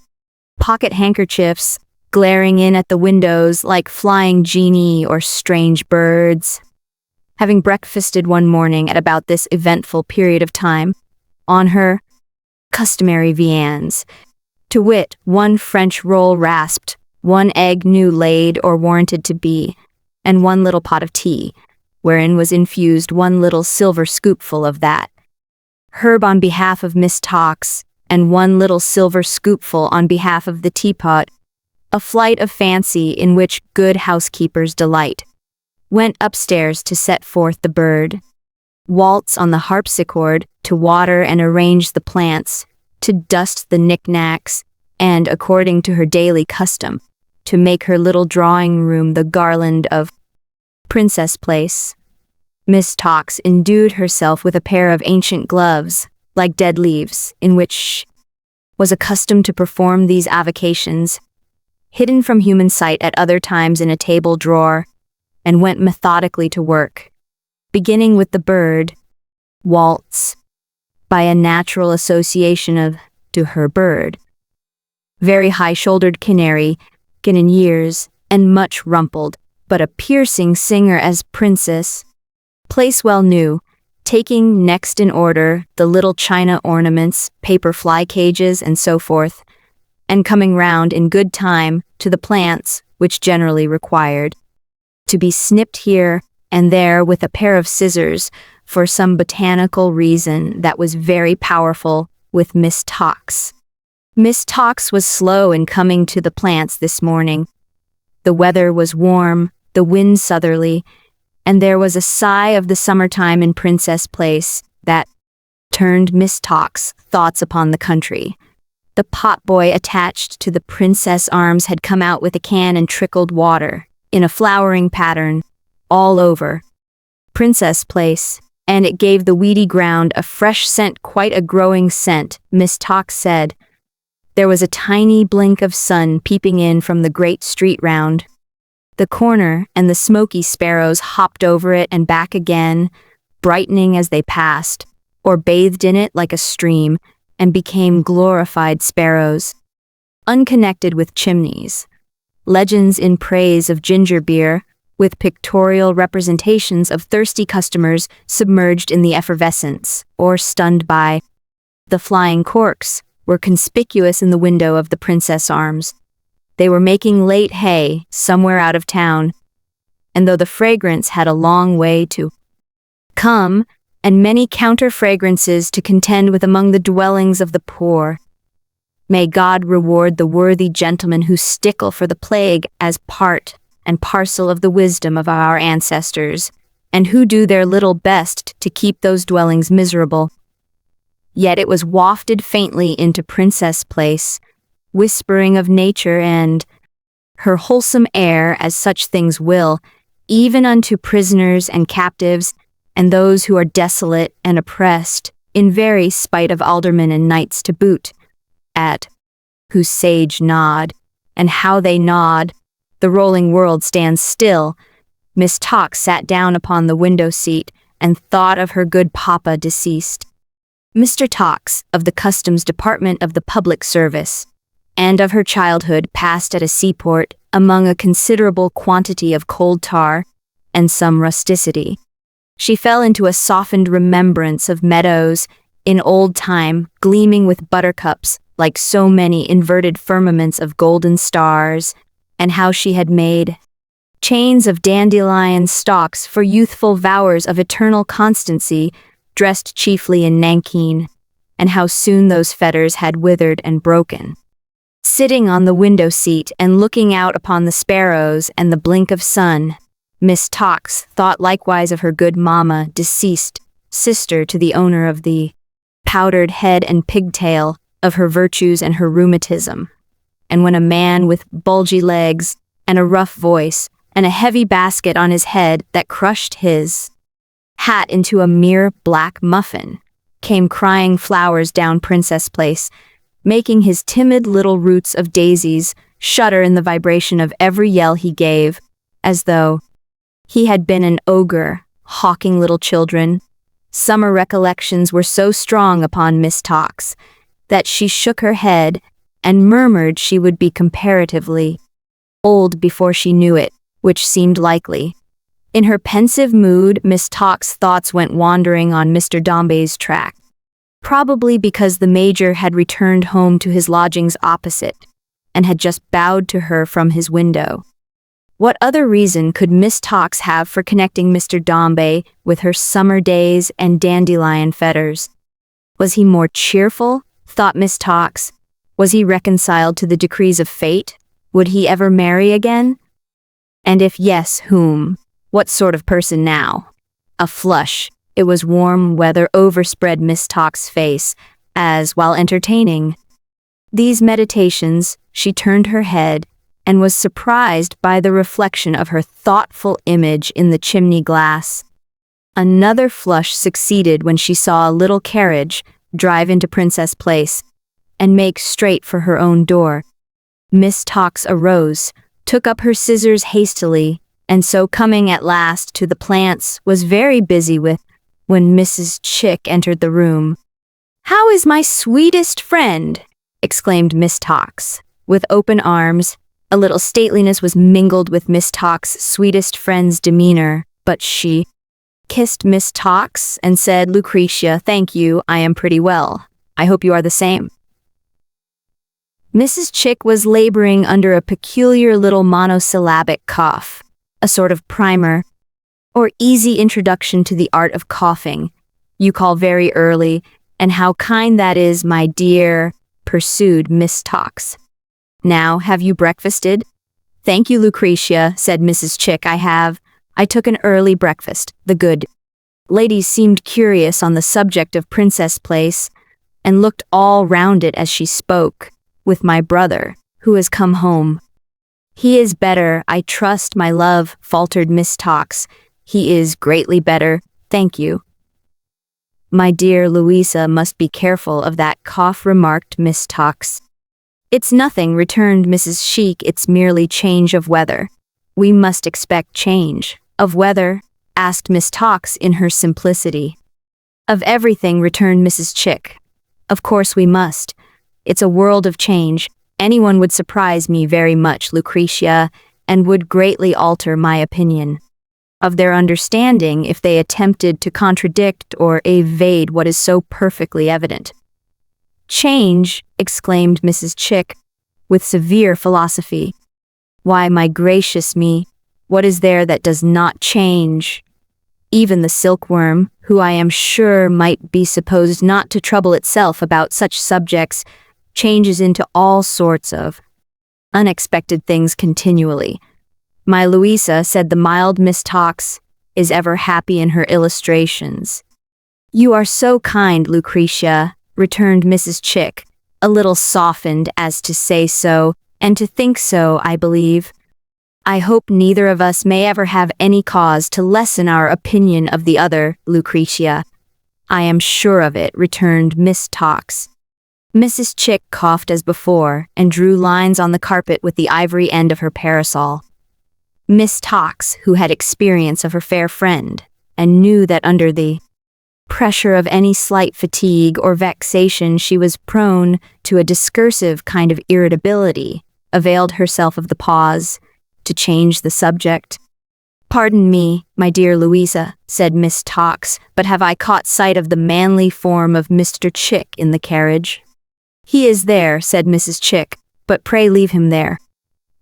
pocket handkerchiefs, glaring in at the windows like flying genii or strange birds. Having breakfasted one morning at about this eventful period of time, on her customary viands, to wit, one French roll rasped, one egg new laid or warranted to be, and one little pot of tea, wherein was infused one little silver scoopful of that herb on behalf of Miss Talks, and one little silver scoopful on behalf of the teapot, a flight of fancy in which good housekeepers delight, went upstairs to set forth the bird, waltz on the harpsichord, to water and arrange the plants, to dust the knickknacks, and, according to her daily custom, to make her little drawing-room the garland of Princess Place. Miss Talks endued herself with a pair of ancient gloves, like dead leaves, in which she was accustomed to perform these avocations, hidden from human sight at other times in a table drawer, and went methodically to work, beginning with the bird, waltz, by a natural association of to her bird, very high-shouldered canary, in years, and much rumpled, but a piercing singer as Princess Place well knew, taking next in order the little china ornaments, paper fly cages, and so forth, and coming round in good time to the plants which generally required to be snipped here and there with a pair of scissors for some botanical reason that was very powerful with Miss Talks. Miss Talks was slow in coming to the plants this morning. The weather was warm, the wind southerly, and there was a sigh of the summertime in Princess Place that turned Miss Talks' thoughts upon the country. The potboy attached to the princess arms had come out with a can and trickled water, in a flowering pattern, all over Princess Place, and it gave the weedy ground a fresh scent, quite a growing scent, Miss Talks said. There was a tiny blink of sun peeping in from the great street round the corner, and the smoky sparrows hopped over it and back again, brightening as they passed, or bathed in it like a stream, and became glorified sparrows, unconnected with chimneys. Legends in praise of ginger beer, with pictorial representations of thirsty customers submerged in the effervescence, or stunned by the flying corks, were conspicuous in the window of the Princess Arms. They were making late hay somewhere out of town, and though the fragrance had a long way to come, and many counter-fragrances to contend with among the dwellings of the poor, may God reward the worthy gentlemen who stickle for the plague as part and parcel of the wisdom of our ancestors, and who do their little best to keep those dwellings miserable. Yet it was wafted faintly into Princess Place, whispering of nature and her wholesome air, as such things will, even unto prisoners and captives, and those who are desolate and oppressed, in very spite of aldermen and knights to boot, at whose sage nod, and how they nod, the rolling world stands still. Miss Tox sat down upon the window seat and thought of her good papa deceased, Mr. Tox, of the Customs Department of the Public Service, and of her childhood passed at a seaport among a considerable quantity of cold tar and some rusticity. She fell into a softened remembrance of meadows in old time, gleaming with buttercups like so many inverted firmaments of golden stars, and how she had made chains of dandelion stalks for youthful vowers of eternal constancy, dressed chiefly in nankeen, and how soon those fetters had withered and broken. Sitting on the window seat and looking out upon the sparrows and the blink of sun, Miss Tox thought likewise of her good mamma, deceased, sister to the owner of the powdered head and pigtail, of her virtues and her rheumatism. And when a man with bulgy legs and a rough voice and a heavy basket on his head that crushed his hat into a mere black muffin came crying flowers down Princess Place, making his timid little roots of daisies shudder in the vibration of every yell he gave, as though he had been an ogre, hawking little children. Summer recollections were so strong upon Miss Tox that she shook her head and murmured she would be comparatively old before she knew it, which seemed likely. In her pensive mood, Miss Tox's thoughts went wandering on Mr. Dombey's track, probably because the Major had returned home to his lodgings opposite, and had just bowed to her from his window. What other reason could Miss Tox have for connecting Mr. Dombey with her summer days and dandelion fetters? Was he more cheerful, thought Miss Tox? Was he reconciled to the decrees of fate? Would he ever marry again? And if yes, whom? What sort of person now? A flush, it was warm weather, overspread Miss Tox's face, as, while entertaining these meditations, she turned her head and was surprised by the reflection of her thoughtful image in the chimney glass. Another flush succeeded when she saw a little carriage drive into Princess Place and make straight for her own door. Miss Tox arose, took up her scissors hastily, and so coming at last to the plants was very busy with when Mrs. Chick entered the room. "How is my sweetest friend?" exclaimed Miss Tox, with open arms. A little stateliness was mingled with Miss Tox's sweetest friend's demeanor, but she kissed Miss Tox and said, "Lucretia, thank you, I am pretty well. I hope you are the same." Mrs. Chick was laboring under a peculiar little monosyllabic cough, a sort of primer, or easy introduction to the art of coughing. "You call very early, and how kind that is, my dear," pursued Miss Tox. "Now, have you breakfasted?" "Thank you, Lucretia," said Mrs. Chick, "I have. I took an early breakfast." The good lady seemed curious on the subject of Princess Place, and looked all round it as she spoke. "With my brother, who has come home." "He is better, I trust, my love," faltered Miss Tox. "He is greatly better, thank you." "My dear Louisa must be careful of that cough," remarked Miss Tox. "It's nothing," returned Mrs. Chick, "it's merely change of weather." "We must expect change of weather?" asked Miss Tox in her simplicity. "Of everything," returned Mrs. Chick. "Of course we must. It's a world of change. Anyone would surprise me very much, Lucretia, and would greatly alter my opinion of their understanding if they attempted to contradict or evade what is so perfectly evident." "Change," exclaimed Mrs. Chick, with severe philosophy. "Why, my gracious me, what is there that does not change? Even the silkworm, who I am sure might be supposed not to trouble itself about such subjects, changes into all sorts of unexpected things continually." "My Louisa," said the mild Miss Tox, "is ever happy in her illustrations." "You are so kind, Lucretia," returned Mrs. Chick, a little softened as to say so, And to think so, I believe. I hope neither of us may ever have any cause to lessen our opinion of the other, Lucretia. I am sure of it, returned Miss Tox. Mrs. Chick coughed as before, and drew lines on the carpet with the ivory end of her parasol. Miss Tox, who had experience of her fair friend, and knew that under the pressure of any slight fatigue or vexation she was prone to a discursive kind of irritability, availed herself of the pause to change the subject. "Pardon me, my dear Louisa," said Miss Tox, "but have I caught sight of the manly form of Mr. Chick in the carriage?" "He is there," said Mrs. Chick, "but pray leave him there.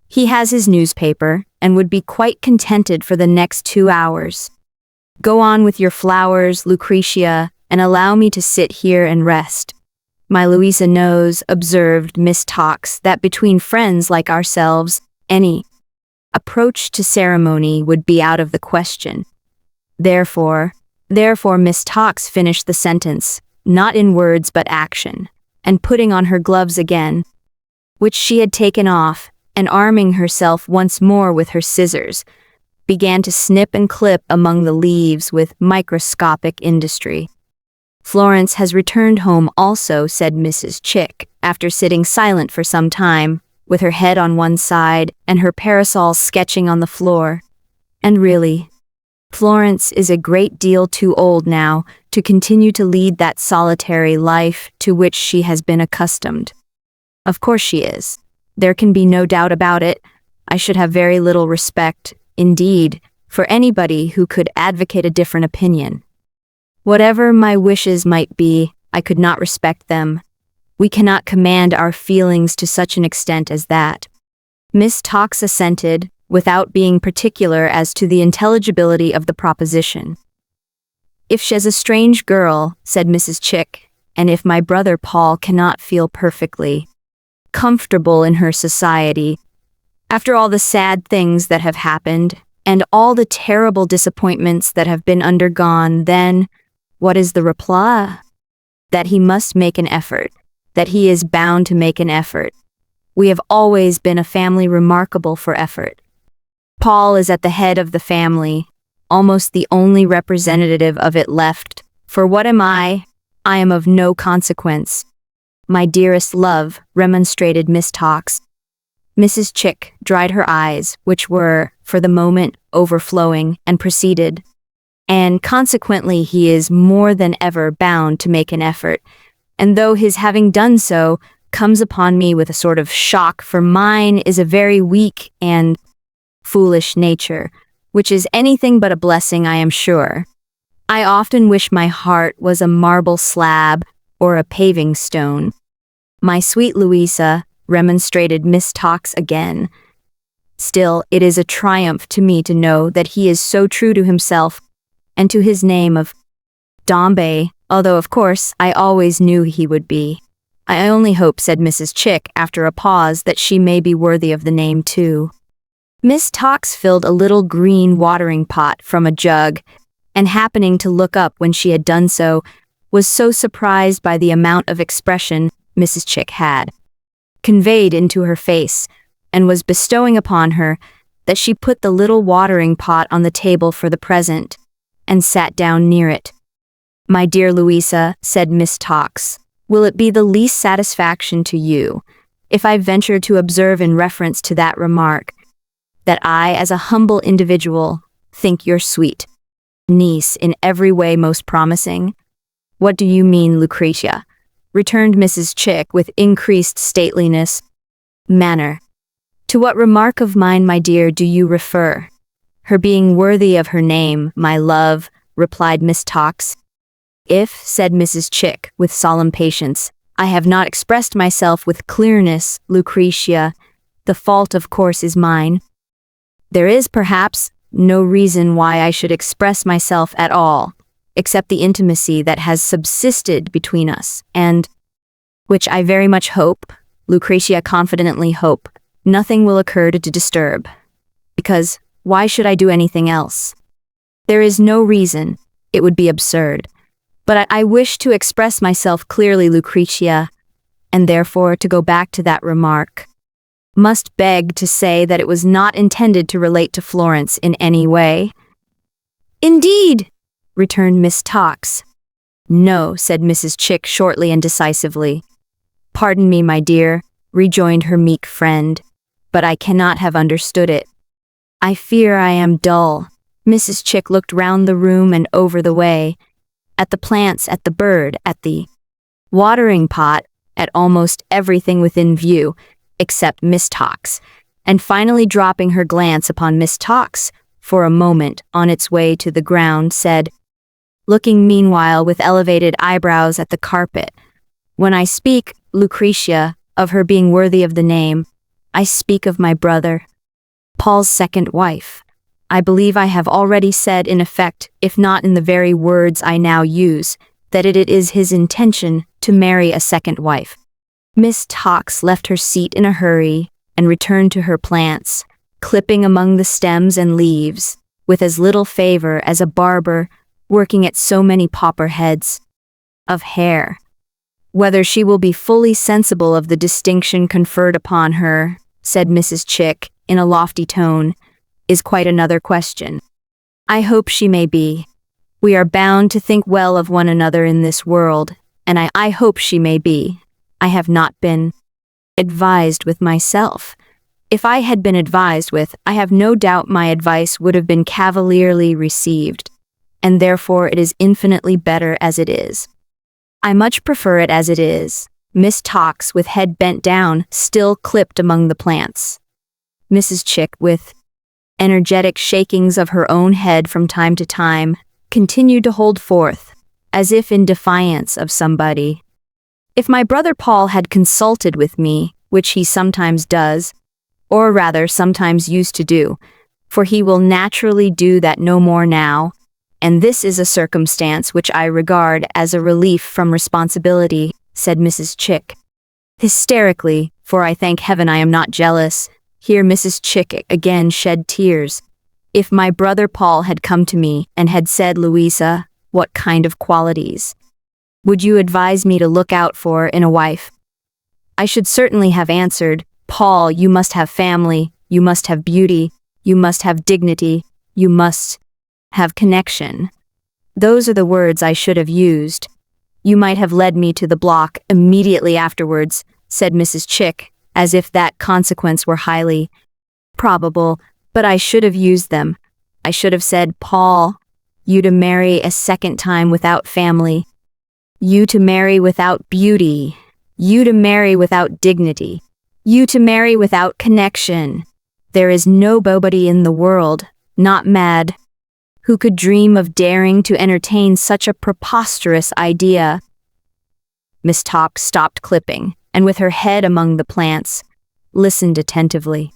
He has his newspaper, and would be quite contented for the next 2 hours. Go on with your flowers, Lucretia, and allow me to sit here and rest. My Louisa knows," observed Miss Tox, "that between friends like ourselves, any approach to ceremony would be out of the question. Therefore, Miss Tox finished the sentence, not in words but action, and putting on her gloves again, which she had taken off, and arming herself once more with her scissors, began to snip and clip among the leaves with microscopic industry. "Florence has returned home also," said Mrs. Chick, after sitting silent for some time, with her head on one side and her parasol sketching on the floor. "And really, Florence is a great deal too old now to continue to lead that solitary life to which she has been accustomed." "Of course she is. There can be no doubt about it. I should have very little respect, indeed, for anybody who could advocate a different opinion. Whatever my wishes might be, I could not respect them. We cannot command our feelings to such an extent as that." Miss Tox assented, without being particular as to the intelligibility of the proposition. "If she's a strange girl," said Mrs. Chick, "and if my brother Paul cannot feel perfectly comfortable in her society, after all the sad things that have happened, and all the terrible disappointments that have been undergone, then what is the reply? That he must make an effort, that he is bound to make an effort. We have always been a family remarkable for effort. Paul is at the head of the family, almost the only representative of it left. For what am I? I am of no consequence." "My dearest love," remonstrated Miss Tox. Mrs. Chick dried her eyes, which were, for the moment, overflowing, and proceeded. "And consequently he is more than ever bound to make an effort, and though his having done so comes upon me with a sort of shock, for mine is a very weak and foolish nature, which is anything but a blessing, I am sure. I often wish my heart was a marble slab or a paving stone." "My sweet Louisa," remonstrated Miss Tox again, "still it is a triumph to me to know that he is so true to himself and to his name of Dombey, although of course I always knew he would be. I only hope," said Mrs. Chick after a pause, "that she may be worthy of the name too." Miss Tox filled a little green watering pot from a jug, and happening to look up when she had done so, was so surprised by the amount of expression Mrs. Chick had conveyed into her face, and was bestowing upon her, that she put the little watering pot on the table for the present, and sat down near it. "My dear Louisa," said Miss Tox, "will it be the least satisfaction to you, if I venture to observe in reference to that remark, that I, as a humble individual, think your sweet niece in every way most promising?" "What do you mean, Lucretia?" returned Mrs. Chick with increased stateliness manner. "To what remark of mine, my dear, do you refer?" "Her being worthy of her name, my love," replied Miss Tox. "If," said Mrs. Chick with solemn patience, "I have not expressed myself with clearness, Lucretia, the fault of course is mine. There is, perhaps, no reason why I should express myself at all, except the intimacy that has subsisted between us, and which I very much hope, Lucretia confidently hope, nothing will occur to disturb. Because, why should I do anything else? There is no reason, it would be absurd. But I wish to express myself clearly, Lucretia, and therefore to go back to that remark. must beg to say that it was not intended to relate to Florence in any way. "Indeed," returned Miss Tox. "No," said Mrs. Chick shortly and decisively. "Pardon me, my dear," rejoined her meek friend, "but I cannot have understood it. I fear I am dull." Mrs. Chick looked round the room and over the way, at the plants, at the bird, at the watering pot, at almost everything within view, except Miss Tox, and finally dropping her glance upon Miss Tox for a moment on its way to the ground, said, looking meanwhile with elevated eyebrows at the carpet, "When I speak, Lucretia, of her being worthy of the name, I speak of my brother, Paul's second wife. I believe I have already said in effect, if not in the very words I now use, that it is his intention to marry a second wife." Miss Tox left her seat in a hurry and returned to her plants, clipping among the stems and leaves, with as little favor as a barber working at so many pauper heads of hair. "Whether she will be fully sensible of the distinction conferred upon her," said Mrs. Chick in a lofty tone, "is quite another question. I hope she may be. We are bound to think well of one another in this world, and I hope she may be. I have not been advised with myself. If I had been advised with, I have no doubt my advice would have been cavalierly received, and therefore it is infinitely better as it is. I much prefer it as it is." Miss Tox, with head bent down, still clipped among the plants. Mrs. Chick, with energetic shakings of her own head from time to time, continued to hold forth, as if in defiance of somebody. "If my brother Paul had consulted with me, which he sometimes does, or rather sometimes used to do, for he will naturally do that no more now, and this is a circumstance which I regard as a relief from responsibility," said Mrs. Chick, hysterically, for I thank heaven I am not jealous. Here Mrs. Chick again shed tears. "If my brother Paul had come to me and had said, 'Louisa, what kind of qualities would you advise me to look out for in a wife?' I should certainly have answered, 'Paul, you must have family, you must have beauty, you must have dignity, you must have connection.' Those are the words I should have used. You might have led me to the block immediately afterwards," said Mrs. Chick, as if that consequence were highly probable, "but I should have used them. I should have said, 'Paul, you to marry a second time without family, you to marry without beauty, you to marry without dignity, you to marry without connection. There is nobody in the world, not mad, who could dream of daring to entertain such a preposterous idea." Miss Tox stopped clipping, and with her head among the plants, listened attentively.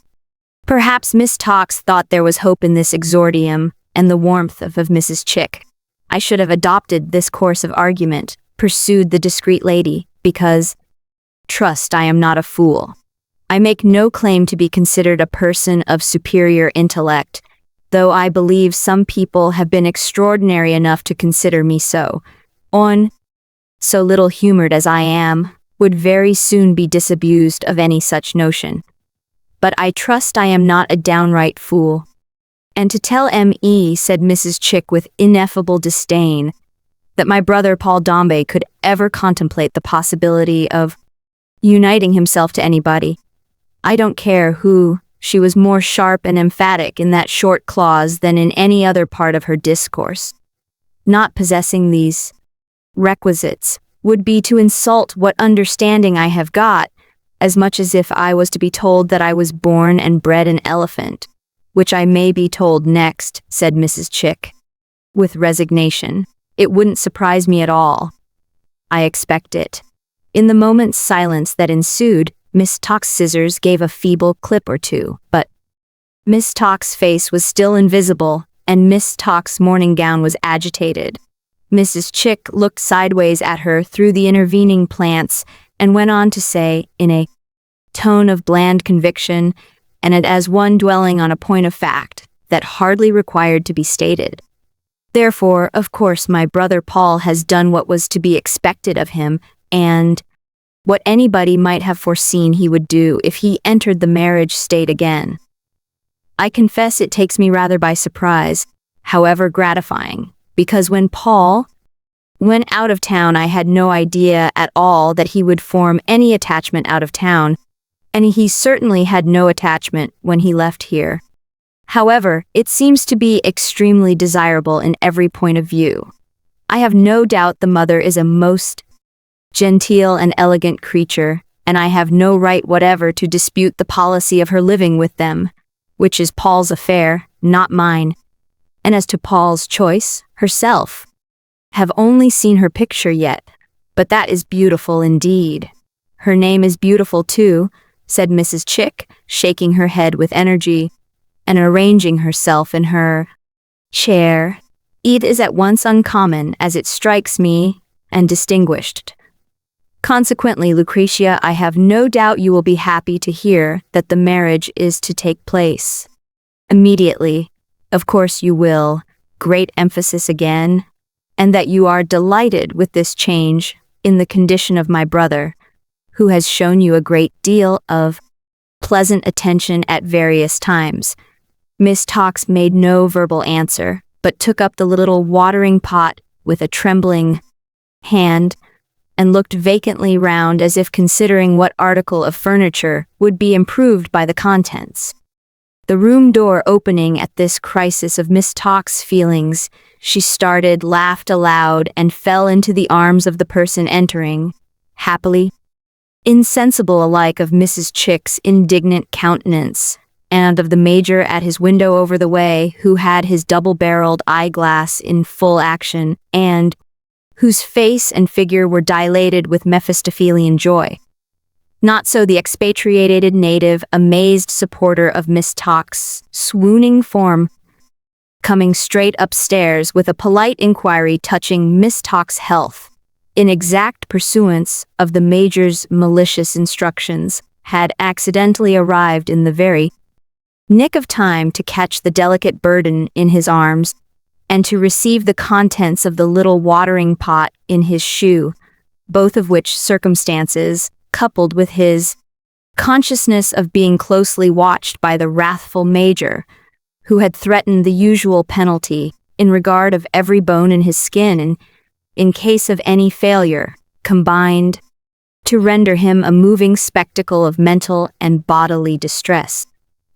Perhaps Miss Tox thought there was hope in this exordium and the warmth of Mrs. Chick. "I should have adopted this course of argument," pursued the discreet lady, "because, trust, I am not a fool. I make no claim to be considered a person of superior intellect, though I believe some people have been extraordinary enough to consider me so. So little humored as I am, would very soon be disabused of any such notion. But I trust I am not a downright fool. And to tell M.E., said Mrs. Chick with ineffable disdain, that my brother Paul Dombey could ever contemplate the possibility of uniting himself to anybody. I don't care who." She was more sharp and emphatic in that short clause than in any other part of her discourse. "Not possessing these requisites would be to insult what understanding I have got, as much as if I was to be told that I was born and bred an elephant, which I may be told next," said Mrs. Chick, with resignation. "It wouldn't surprise me at all. I expect it." In the moment's silence that ensued, Miss Tox's scissors gave a feeble clip or two, but Miss Tox's face was still invisible, and Miss Tox's morning gown was agitated. Mrs. Chick looked sideways at her through the intervening plants and went on to say, in a tone of bland conviction, and as one dwelling on a point of fact that hardly required to be stated, "Therefore, of course, my brother Paul has done what was to be expected of him, and what anybody might have foreseen he would do if he entered the marriage state again. I confess it takes me rather by surprise, however gratifying, because when Paul went out of town I had no idea at all that he would form any attachment out of town, and he certainly had no attachment when he left here. However, it seems to be extremely desirable in every point of view. I have no doubt the mother is a most genteel and elegant creature, and I have no right whatever to dispute the policy of her living with them, which is Paul's affair, not mine. And as to Paul's choice, herself, have only seen her picture yet, but that is beautiful indeed. Her name is beautiful too, said Mrs. Chick, shaking her head with energy, and arranging herself in her chair. It is at once uncommon, as it strikes me, and distinguished. Consequently, Lucretia, I have no doubt you will be happy to hear that the marriage is to take place immediately. Of course you will, great emphasis again, and that you are delighted with this change in the condition of my brother, who has shown you a great deal of pleasant attention at various times. Miss Tox made no verbal answer, but took up the little watering pot with a trembling hand, and looked vacantly round as if considering what article of furniture would be improved by the contents. The room door opening at this crisis of Miss Tox's feelings, she started, laughed aloud, and fell into the arms of the person entering, happily insensible alike of Mrs. Chick's indignant countenance, and of the Major at his window over the way, who had his double-barreled eyeglass in full action, and whose face and figure were dilated with Mephistophelian joy. Not so the expatriated native, amazed supporter of Miss Tox's swooning form, coming straight upstairs with a polite inquiry touching Miss Tox's health, in exact pursuance of the Major's malicious instructions, had accidentally arrived in the very nick of time to catch the delicate burden in his arms, and to receive the contents of the little watering pot in his shoe, both of which circumstances, coupled with his consciousness of being closely watched by the wrathful Major, who had threatened the usual penalty in regard of every bone in his skin and in case of any failure, combined to render him a moving spectacle of mental and bodily distress.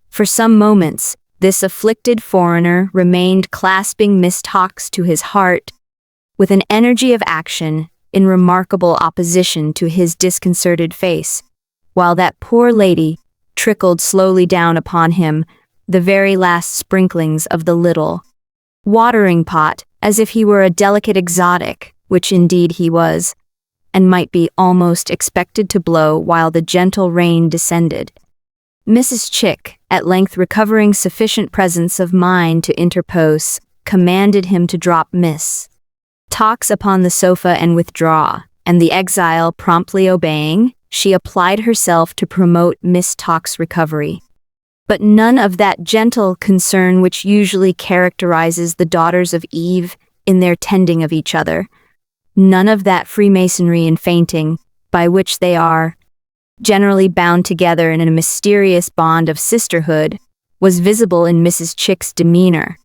For some moments, this afflicted foreigner remained clasping Miss Tox to his heart with an energy of action in remarkable opposition to his disconcerted face, while that poor lady trickled slowly down upon him the very last sprinklings of the little watering pot, as if he were a delicate exotic, which indeed he was, and might be almost expected to blow while the gentle rain descended. Mrs. Chick, at length recovering sufficient presence of mind to interpose, commanded him to drop Miss Tox upon the sofa and withdraw, and the exile promptly obeying, she applied herself to promote Miss Tox's recovery. But none of that gentle concern which usually characterizes the daughters of Eve in their tending of each other, none of that freemasonry in fainting, by which they are generally bound together in a mysterious bond of sisterhood, was visible in Mrs. Chick's demeanor.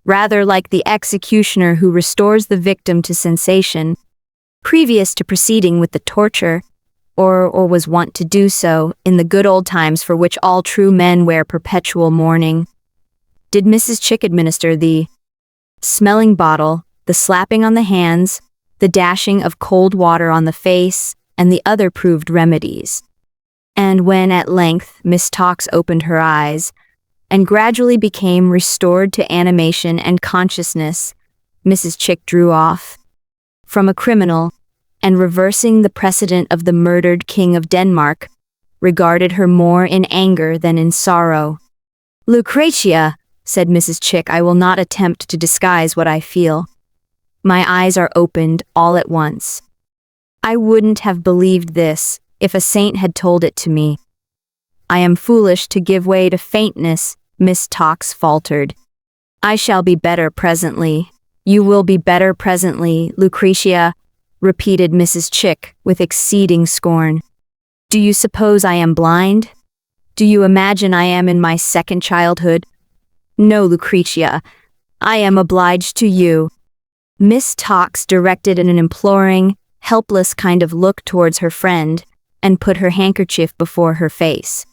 Rather like the executioner who restores the victim to sensation, previous to proceeding with the torture, or was wont to do so in the good old times for which all true men wear perpetual mourning, did Mrs. Chick administer the smelling bottle, the slapping on the hands, the dashing of cold water on the face, and the other proved remedies. And when at length Miss Tox opened her eyes, and gradually became restored to animation and consciousness, Mrs. Chick drew off from a criminal, and reversing the precedent of the murdered King of Denmark, regarded her more in anger than in sorrow. "Lucretia," said Mrs. Chick, "I will not attempt to disguise what I feel. My eyes are opened all at once. I wouldn't have believed this if a saint had told it to me. I am foolish to give way to faintness," Miss Tox faltered. "I shall be better presently. You will be better presently, Lucretia. repeated Mrs. Chick with exceeding scorn. Do you suppose I am blind? Do you imagine I am in my second childhood? No, Lucretia, I am obliged to you. Miss Tox directed an imploring, helpless kind of look towards her friend, and put her handkerchief before her face.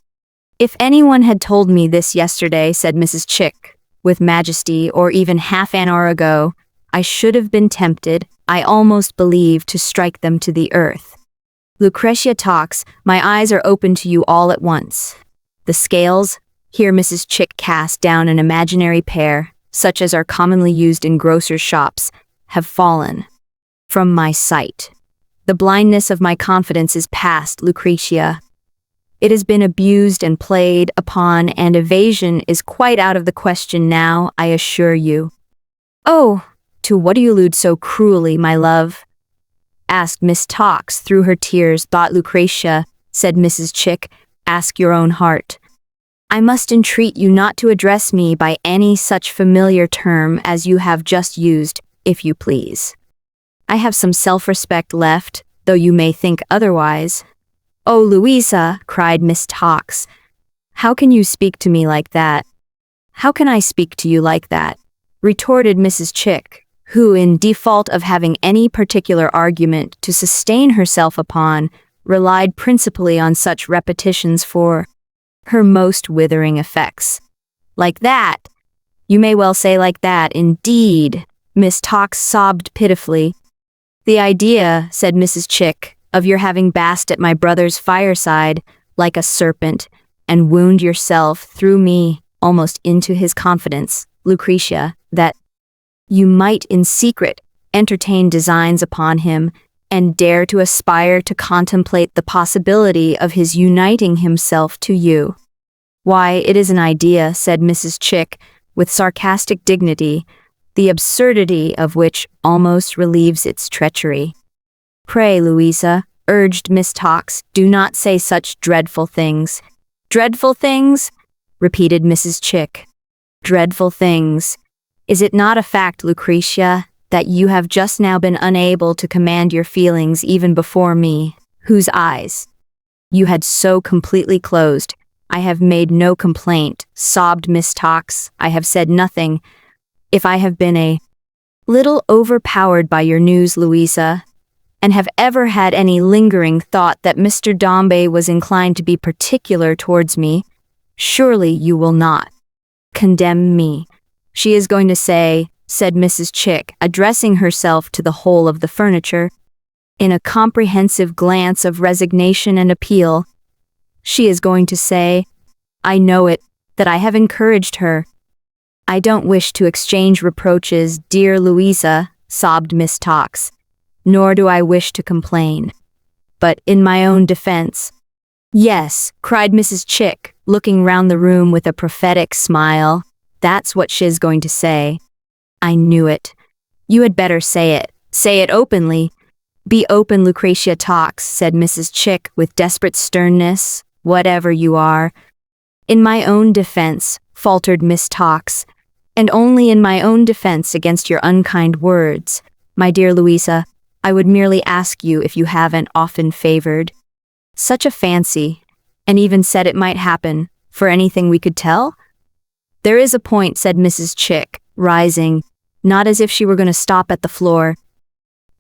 If anyone had told me this yesterday, said Mrs. Chick, with majesty, or even half an hour ago, I should have been tempted, I almost believe, to strike them to the earth. Lucretia Tox, my eyes are open to you all at once. The scales, here Mrs. Chick cast down an imaginary pair, such as are commonly used in grocers' shops, have fallen from my sight. The blindness of my confidence is past, Lucretia. It has been abused and played upon, and evasion is quite out of the question now, I assure you. Oh, to what do you allude so cruelly, my love? Asked Miss Tox through her tears. Thought Lucretia, said Mrs. Chick, ask your own heart. I must entreat you not to address me by any such familiar term as you have just used, if you please. I have some self-respect left, though you may think otherwise. Oh, Louisa, cried Miss Tox, how can you speak to me like that? How can I speak to you like that? Retorted Mrs. Chick, who, in default of having any particular argument to sustain herself upon, relied principally on such repetitions for her most withering effects. Like that? You may well say like that, indeed. Miss Tox sobbed pitifully. The idea, said Mrs. Chick, of your having basked at my brother's fireside like a serpent and wound yourself through me almost into his confidence, Lucretia, that you might in secret entertain designs upon him and dare to aspire to contemplate the possibility of his uniting himself to you. Why, it is an idea, said Mrs. Chick, with sarcastic dignity, the absurdity of which almost relieves its treachery. Pray, Louisa, urged Miss Tox, do not say such dreadful things. Dreadful things? Repeated Mrs. Chick. Dreadful things. Is it not a fact, Lucretia, that you have just now been unable to command your feelings even before me, whose eyes you had so completely closed? I have made no complaint, sobbed Miss Tox. I have said nothing. If I have been a little overpowered by your news, Louisa, and have ever had any lingering thought that Mr. Dombey was inclined to be particular towards me, surely you will not condemn me. She is going to say, said Mrs. Chick, addressing herself to the whole of the furniture, in a comprehensive glance of resignation and appeal, she is going to say, I know it, that I have encouraged her. I don't wish to exchange reproaches, dear Louisa, sobbed Miss Tox, nor do I wish to complain. But in my own defense— Yes, cried Mrs. Chick, looking round the room with a prophetic smile, that's what she's going to say. I knew it. You had better say it. Say it openly. Be open, Lucretia Tox, said Mrs. Chick with desperate sternness, whatever you are. In my own defense, faltered Miss Tox, and only in my own defense against your unkind words. My dear Louisa, I would merely ask you if you haven't often favored such a fancy, and even said it might happen, for anything we could tell? There is a point, said Mrs. Chick, rising, not as if she were going to stop at the floor,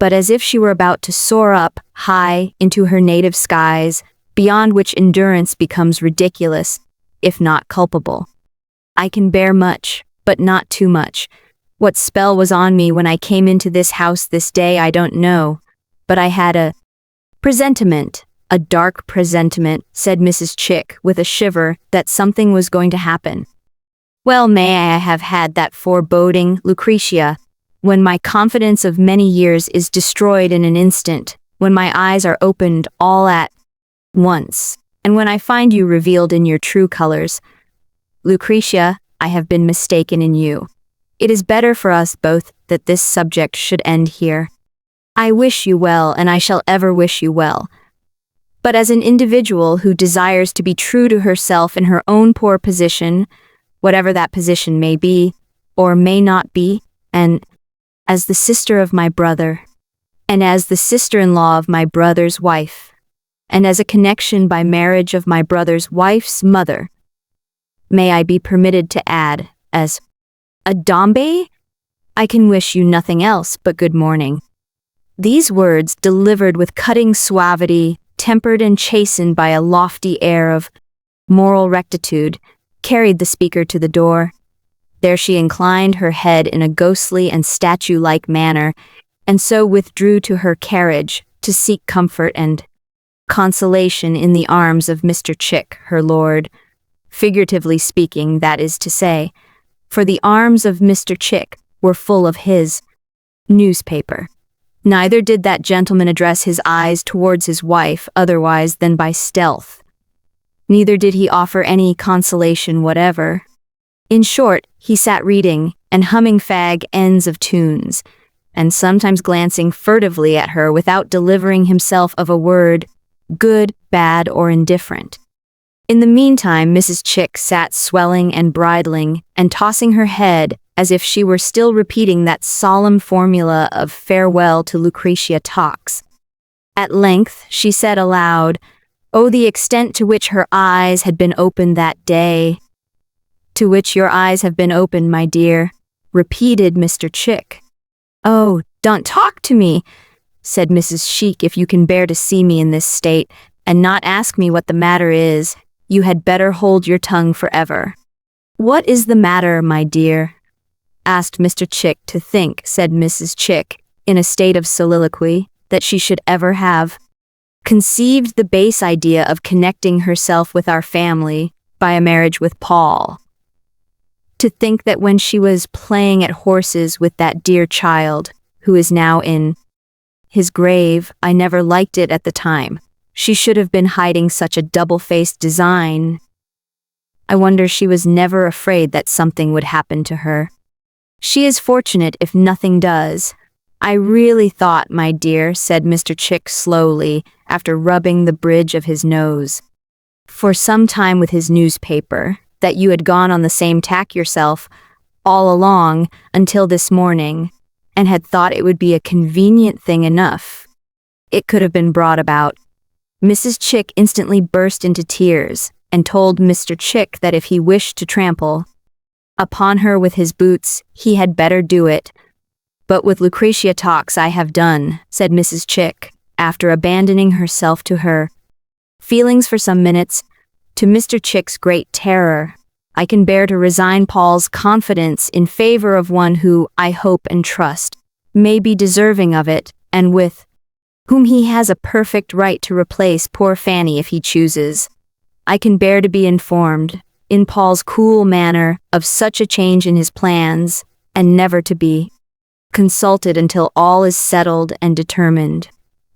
but as if she were about to soar up high into her native skies, beyond which endurance becomes ridiculous, if not culpable. I can bear much, but not too much. What spell was on me when I came into this house this day I don't know, but I had a presentiment, a dark presentiment, said Mrs. Chick with a shiver, that something was going to happen. Well may I have had that foreboding, Lucretia, when my confidence of many years is destroyed in an instant, when my eyes are opened all at once, and when I find you revealed in your true colors. Lucretia, I have been mistaken in you. It is better for us both that this subject should end here. I wish you well, and I shall ever wish you well. But as an individual who desires to be true to herself in her own poor position, whatever that position may be, or may not be, and as the sister of my brother, and as the sister-in-law of my brother's wife, and as a connection by marriage of my brother's wife's mother, may I be permitted to add, as a Dombey, I can wish you nothing else but good morning." These words, delivered with cutting suavity, tempered and chastened by a lofty air of moral rectitude, carried the speaker to the door. There she inclined her head in a ghostly and statue-like manner, and so withdrew to her carriage to seek comfort and consolation in the arms of Mr. Chick, her lord, figuratively speaking, that is to say, for the arms of Mr. Chick were full of his newspaper. Neither did that gentleman address his eyes towards his wife otherwise than by stealth. Neither did he offer any consolation whatever. In short, he sat reading and humming fag ends of tunes, and sometimes glancing furtively at her without delivering himself of a word, good, bad, or indifferent. In the meantime, Mrs. Chick sat swelling and bridling and tossing her head as if she were still repeating that solemn formula of farewell to Lucretia Talks. At length she said aloud, "Oh, the extent to which her eyes had been opened that day." "To which your eyes have been opened, my dear," repeated Mr. Chick. "Oh, don't talk to me," said Mrs. Sheik. "If you can bear to see me in this state, and not ask me what the matter is, you had better hold your tongue forever." "What is the matter, my dear?" asked Mr. Chick. "To think," said Mrs. Chick, in a state of soliloquy, "that she should ever have conceived the base idea of connecting herself with our family by a marriage with Paul. To think that when she was playing at horses with that dear child, who is now in his grave, I never liked it at the time. She should have been hiding such a double-faced design. I wonder she was never afraid that something would happen to her. She is fortunate if nothing does. I really thought, my dear," said Mr. Chick slowly, after rubbing the bridge of his nose, for some time with his newspaper, "that you had gone on the same tack yourself, all along, until this morning, and had thought it would be a convenient thing enough. It could have been brought about." Mrs. Chick instantly burst into tears, and told Mr. Chick that if he wished to trample upon her with his boots, he had better do it. "But with Lucretia Talks I have done," said Mrs. Chick, after abandoning herself to her feelings for some minutes. To Mr. Chick's great terror, "I can bear to resign Paul's confidence in favor of one who, I hope and trust, may be deserving of it, and with whom he has a perfect right to replace poor Fanny if he chooses. I can bear to be informed, in Paul's cool manner, of such a change in his plans, and never to be consulted until all is settled and determined.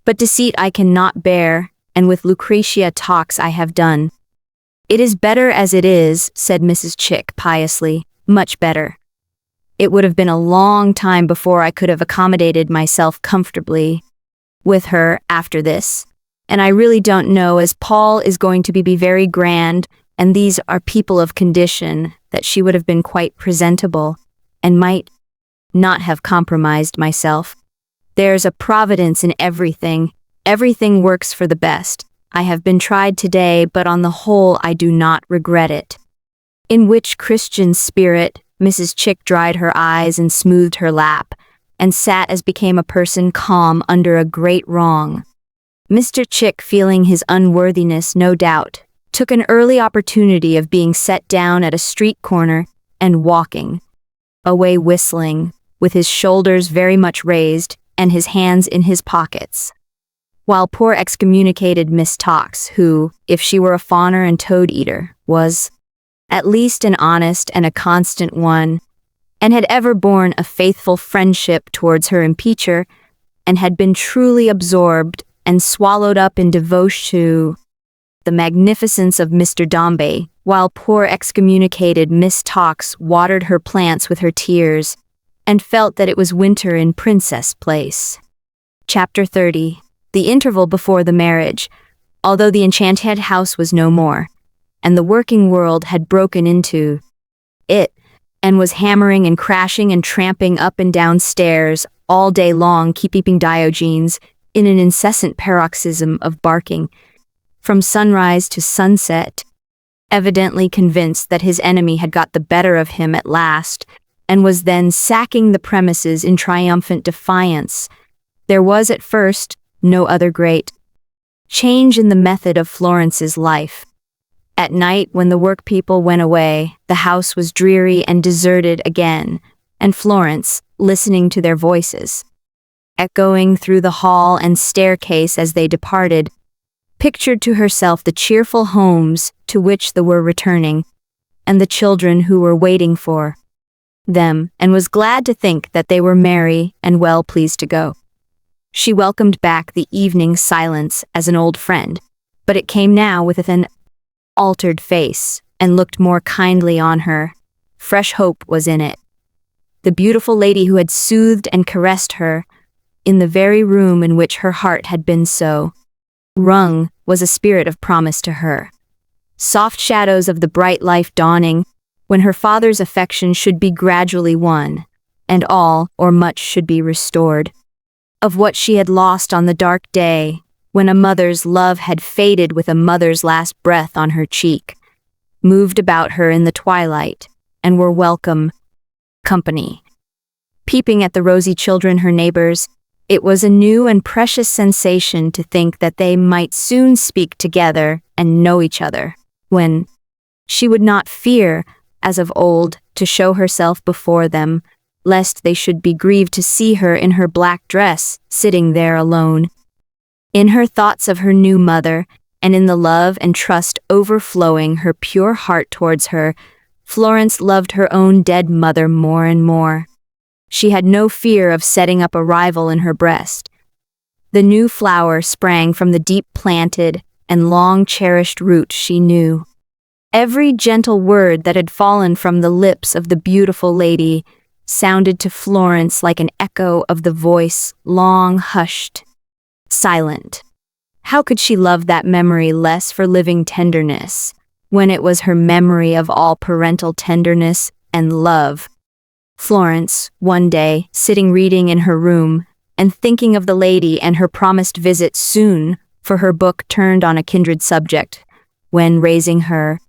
But deceit I cannot bear, and with Lucretia Talks I have done." "It is better as it is," said Mrs. Chick piously, "much better. It would have been a long time before I could have accommodated myself comfortably with her after this, and I really don't know, as Paul is going to be very grand, and these are people of condition, that she would have been quite presentable, and might not have compromised myself. There's a providence in everything. Everything works for the best. I have been tried today, but on the whole I do not regret it." In which Christian spirit, Mrs. Chick dried her eyes and smoothed her lap, and sat as became a person calm under a great wrong. Mr. Chick, feeling his unworthiness, no doubt, took an early opportunity of being set down at a street corner and walking away whistling, with his shoulders very much raised and his hands in his pockets, while poor excommunicated Miss Talks, who, if she were a fawner and toad-eater, was at least an honest and a constant one, and had ever borne a faithful friendship towards her impeacher, and had been truly absorbed and swallowed up in devotion to the magnificence of Mr. Dombey, while poor excommunicated Miss Talks watered her plants with her tears, and felt that it was winter in Princess Place. Chapter 30. The interval before the marriage. Although the enchanted house was no more, and the working world had broken into it, and was hammering and crashing and tramping up and down stairs, all day long, keeping Diogenes in an incessant paroxysm of barking, from sunrise to sunset, evidently convinced that his enemy had got the better of him at last, and was then sacking the premises in triumphant defiance. There was at first no other great change in the method of Florence's life. At night, when the workpeople went away, the house was dreary and deserted again, and Florence, listening to their voices, echoing through the hall and staircase as they departed, pictured to herself the cheerful homes to which they were returning, and the children who were waiting for them, and was glad to think that they were merry and well pleased to go. She welcomed back the evening silence as an old friend, but it came now with an altered face, and looked more kindly on her. Fresh hope was in it. The beautiful lady who had soothed and caressed her, in the very room in which her heart had been so wrung, was a spirit of promise to her. Soft shadows of the bright life dawning, when her father's affection should be gradually won, and all or much should be restored. Of what she had lost on the dark day, when a mother's love had faded with a mother's last breath on her cheek, moved about her in the twilight, and were welcome company. Peeping at the rosy children, her neighbors, it was a new and precious sensation to think that they might soon speak together and know each other, when she would not fear, as of old, to show herself before them, lest they should be grieved to see her in her black dress, sitting there alone. In her thoughts of her new mother, and in the love and trust overflowing her pure heart towards her, Florence loved her own dead mother more and more. She had no fear of setting up a rival in her breast. The new flower sprang from the deep-planted and long-cherished root she knew. Every gentle word that had fallen from the lips of the beautiful lady sounded to Florence like an echo of the voice long hushed, silent. How could she love that memory less for living tenderness, when it was her memory of all parental tenderness and love? Florence, one day, sitting reading in her room, and thinking of the lady and her promised visit soon, for her book turned on a kindred subject, when, raising her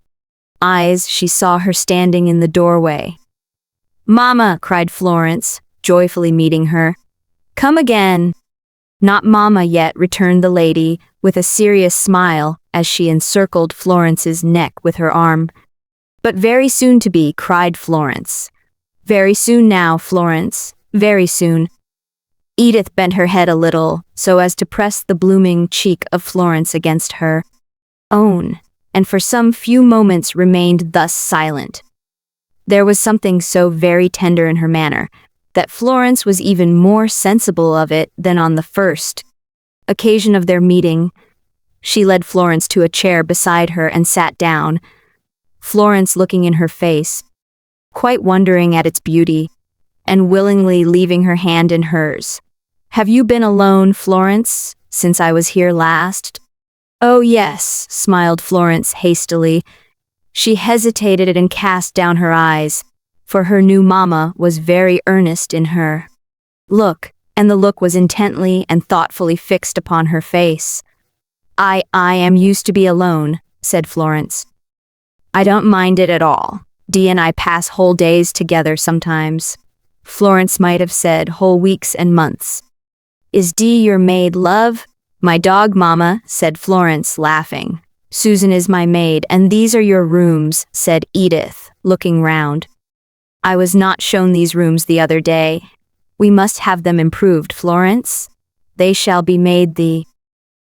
eyes, she saw her standing in the doorway. "Mama!" cried Florence, joyfully meeting her. "Come again." "Not Mama yet," returned the lady, with a serious smile, as she encircled Florence's neck with her arm. "But very soon to be," cried Florence. "Very soon now, Florence, very soon." Edith bent her head a little, so as to press the blooming cheek of Florence against her own, and for some few moments remained thus silent. There was something so very tender in her manner, that Florence was even more sensible of it than on the first occasion of their meeting. She led Florence to a chair beside her and sat down, Florence looking in her face, quite wondering at its beauty, and willingly leaving her hand in hers. "Have you been alone, Florence, since I was here last?" "Oh yes," smiled Florence hastily. She hesitated and cast down her eyes, for her new mamma was very earnest in her look, and the look was intently and thoughtfully fixed upon her face. I am used to be alone," said Florence. "I don't mind it at all. Dee and I pass whole days together sometimes." Florence might have said whole weeks and months. "Is Dee your maid, love?" "My dog, Mama," said Florence, laughing. "Susan is my maid, and these are your rooms," said Edith, looking round. "I was not shown these rooms the other day. We must have them improved, Florence. They shall be made the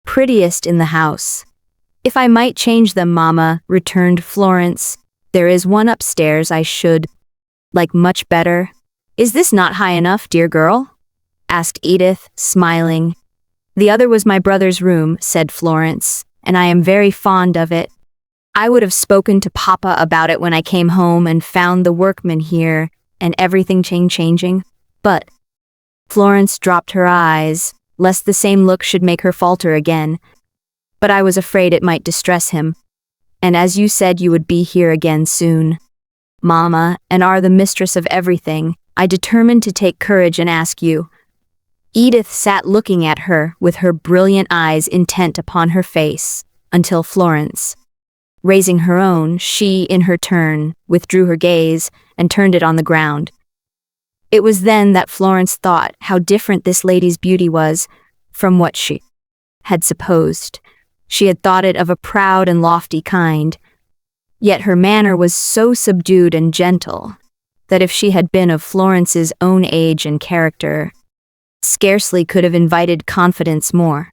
prettiest in the house." "If I might change them, Mama," returned Florence, "there is one upstairs I should like much better." "Is this not high enough, dear girl?" asked Edith, smiling. "The other was my brother's room," said Florence, "and I am very fond of it. I would have spoken to Papa about it when I came home and found the workmen here and everything changing, but—" Florence dropped her eyes, lest the same look should make her falter again. "But I was afraid it might distress him. And as you said you would be here again soon, Mama, and are the mistress of everything, I determined to take courage and ask you, Edith sat looking at her with her brilliant eyes intent upon her face, until Florence, raising her own, she, in her turn, withdrew her gaze and turned it on the ground. It was then that Florence thought how different this lady's beauty was from what she had supposed. She had thought it of a proud and lofty kind, yet her manner was so subdued and gentle that if she had been of Florence's own age and character, scarcely could have invited confidence more,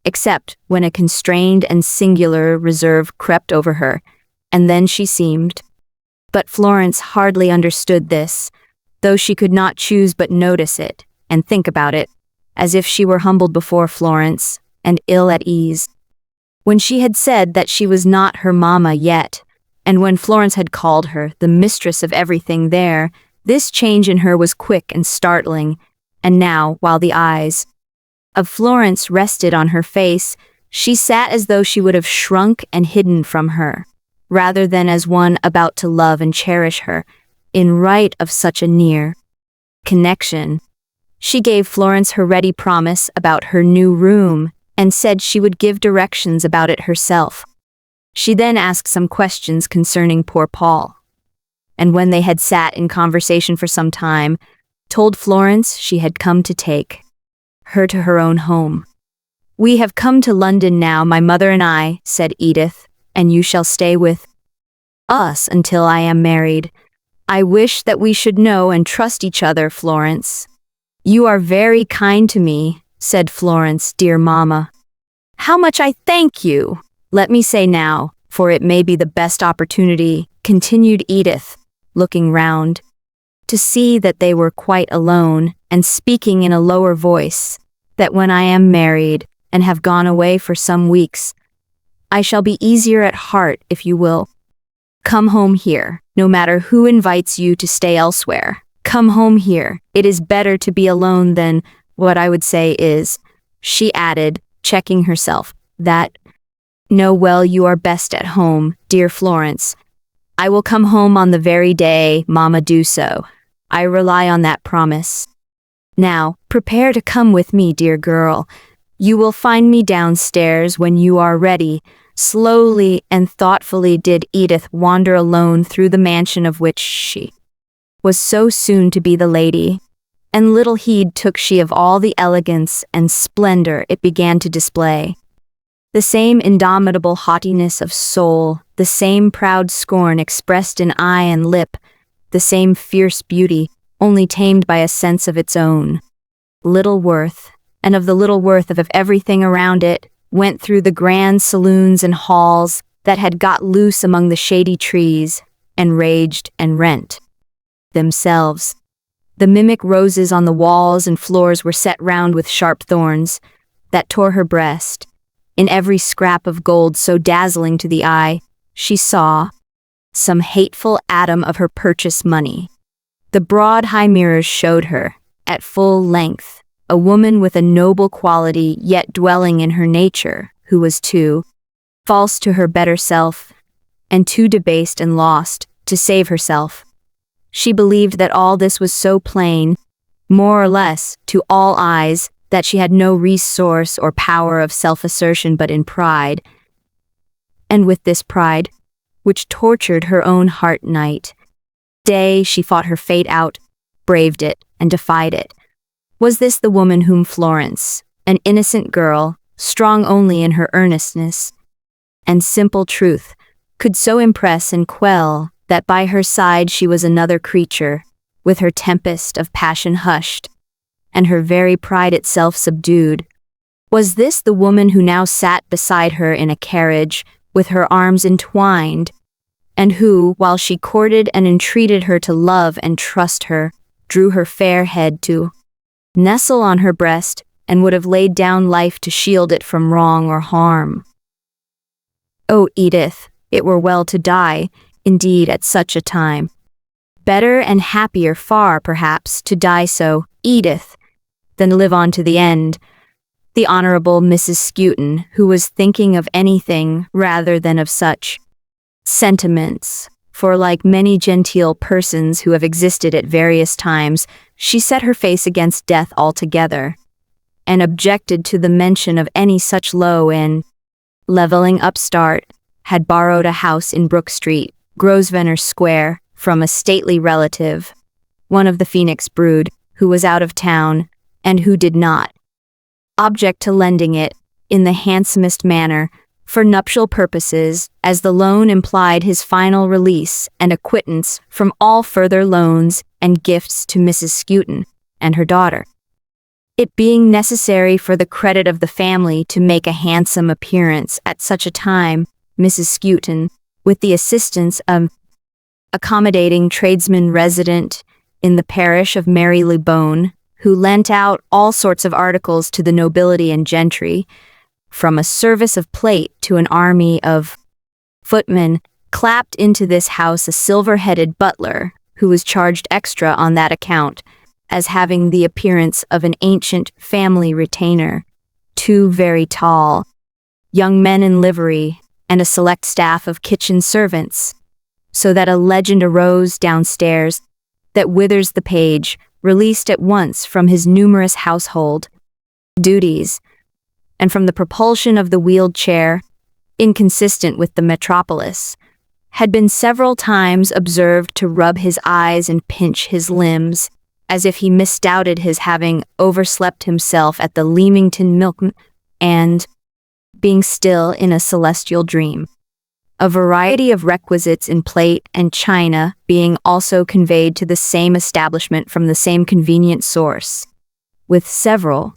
except when a constrained and singular reserve crept over her, and then she seemed. But Florence hardly understood this, though she could not choose but notice it and think about it, as if she were humbled before Florence and ill at ease. When she had said that she was not her mamma yet, and when Florence had called her the mistress of everything there, this change in her was quick and startling, and now, while the eyes of Florence rested on her face, she sat as though she would have shrunk and hidden from her, rather than as one about to love and cherish her, in right of such a near connection. She gave Florence her ready promise about her new room, and said she would give directions about it herself. She then asked some questions concerning poor Paul, and when they had sat in conversation for some time, told Florence she had come to take her to her own home. "We have come to London now, my mother and I," said Edith, "and you shall stay with us until I am married. I wish that we should know and trust each other, Florence." "You are very kind to me," said Florence, "dear mamma." "How much I thank you! Let me say now, for it may be the best opportunity," continued Edith, looking round, to see that they were quite alone, and speaking in a lower voice, "that when I am married, and have gone away for some weeks, I shall be easier at heart if you will come home here, no matter who invites you to stay elsewhere. Come home here. It is better to be alone than what I would say is," she added, checking herself, "that know well you are best at home, dear Florence. I will come home on the very day mamma do so. I rely on that promise. Now, prepare to come with me, dear girl. You will find me downstairs when you are ready." Slowly and thoughtfully did Edith wander alone through the mansion of which she was so soon to be the lady, and little heed took she of all the elegance and splendor it began to display. The same indomitable haughtiness of soul, the same proud scorn expressed in eye and lip, the same fierce beauty, only tamed by a sense of its own little worth, and of the little worth of everything around it, went through the grand saloons and halls that had got loose among the shady trees, and raged and rent themselves. The mimic roses on the walls and floors were set round with sharp thorns, that tore her breast. In every scrap of gold so dazzling to the eye, she saw some hateful atom of her purchase money. The broad high mirrors showed her, at full length, a woman with a noble quality yet dwelling in her nature, who was too false to her better self, and too debased and lost to save herself. She believed that all this was so plain, more or less, to all eyes, that she had no resource or power of self-assertion but in pride. And with this pride, which tortured her own heart night, day, she fought her fate out, braved it, and defied it. Was this the woman whom Florence, an innocent girl, strong only in her earnestness and simple truth, could so impress and quell, that by her side she was another creature, with her tempest of passion hushed, and her very pride itself subdued? Was this the woman who now sat beside her in a carriage, with her arms entwined, and who, while she courted and entreated her to love and trust her, drew her fair head to nestle on her breast, and would have laid down life to shield it from wrong or harm? Oh, Edith, it were well to die, indeed, at such a time. Better and happier far, perhaps, to die so, Edith, than live on to the end. The Honorable Mrs. Skewton, who was thinking of anything rather than of such sentiments, for like many genteel persons who have existed at various times, she set her face against death altogether, and objected to the mention of any such low and leveling upstart, had borrowed a house in Brook Street, Grosvenor Square, from a stately relative, one of the Phoenix brood, who was out of town, and who did not object to lending it, in the handsomest manner, for nuptial purposes, as the loan implied his final release and acquittance from all further loans and gifts to Mrs. Skewton and her daughter. It being necessary for the credit of the family to make a handsome appearance at such a time, Mrs. Skewton, with the assistance of accommodating tradesmen resident in the parish of Marylebone, who lent out all sorts of articles to the nobility and gentry, from a service of plate to an army of footmen, clapped into this house a silver-headed butler, who was charged extra on that account, as having the appearance of an ancient family retainer, two very tall young men in livery, and a select staff of kitchen servants, so that a legend arose downstairs that Withers the page, released at once from his numerous household duties, and from the propulsion of the wheeled chair, inconsistent with the metropolis, had been several times observed to rub his eyes and pinch his limbs, as if he misdoubted his having overslept himself at the Leamington Milk and being still in a celestial dream. A variety of requisites in plate and china being also conveyed to the same establishment from the same convenient source, with several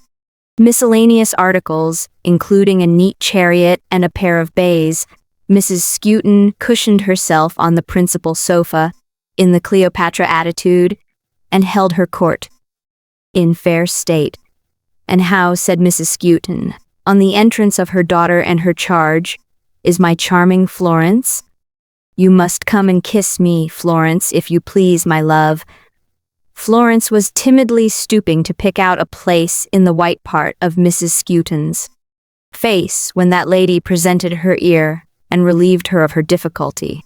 miscellaneous articles, including a neat chariot and a pair of bays, Mrs. Skewton cushioned herself on the principal sofa, in the Cleopatra attitude, and held her court in fair state. And how, said Mrs. Skewton, on the entrance of her daughter and her charge, is my charming Florence? You must come and kiss me, Florence, if you please, my love. Florence was timidly stooping to pick out a place in the white part of Mrs. Skewton's face when that lady presented her ear and relieved her of her difficulty.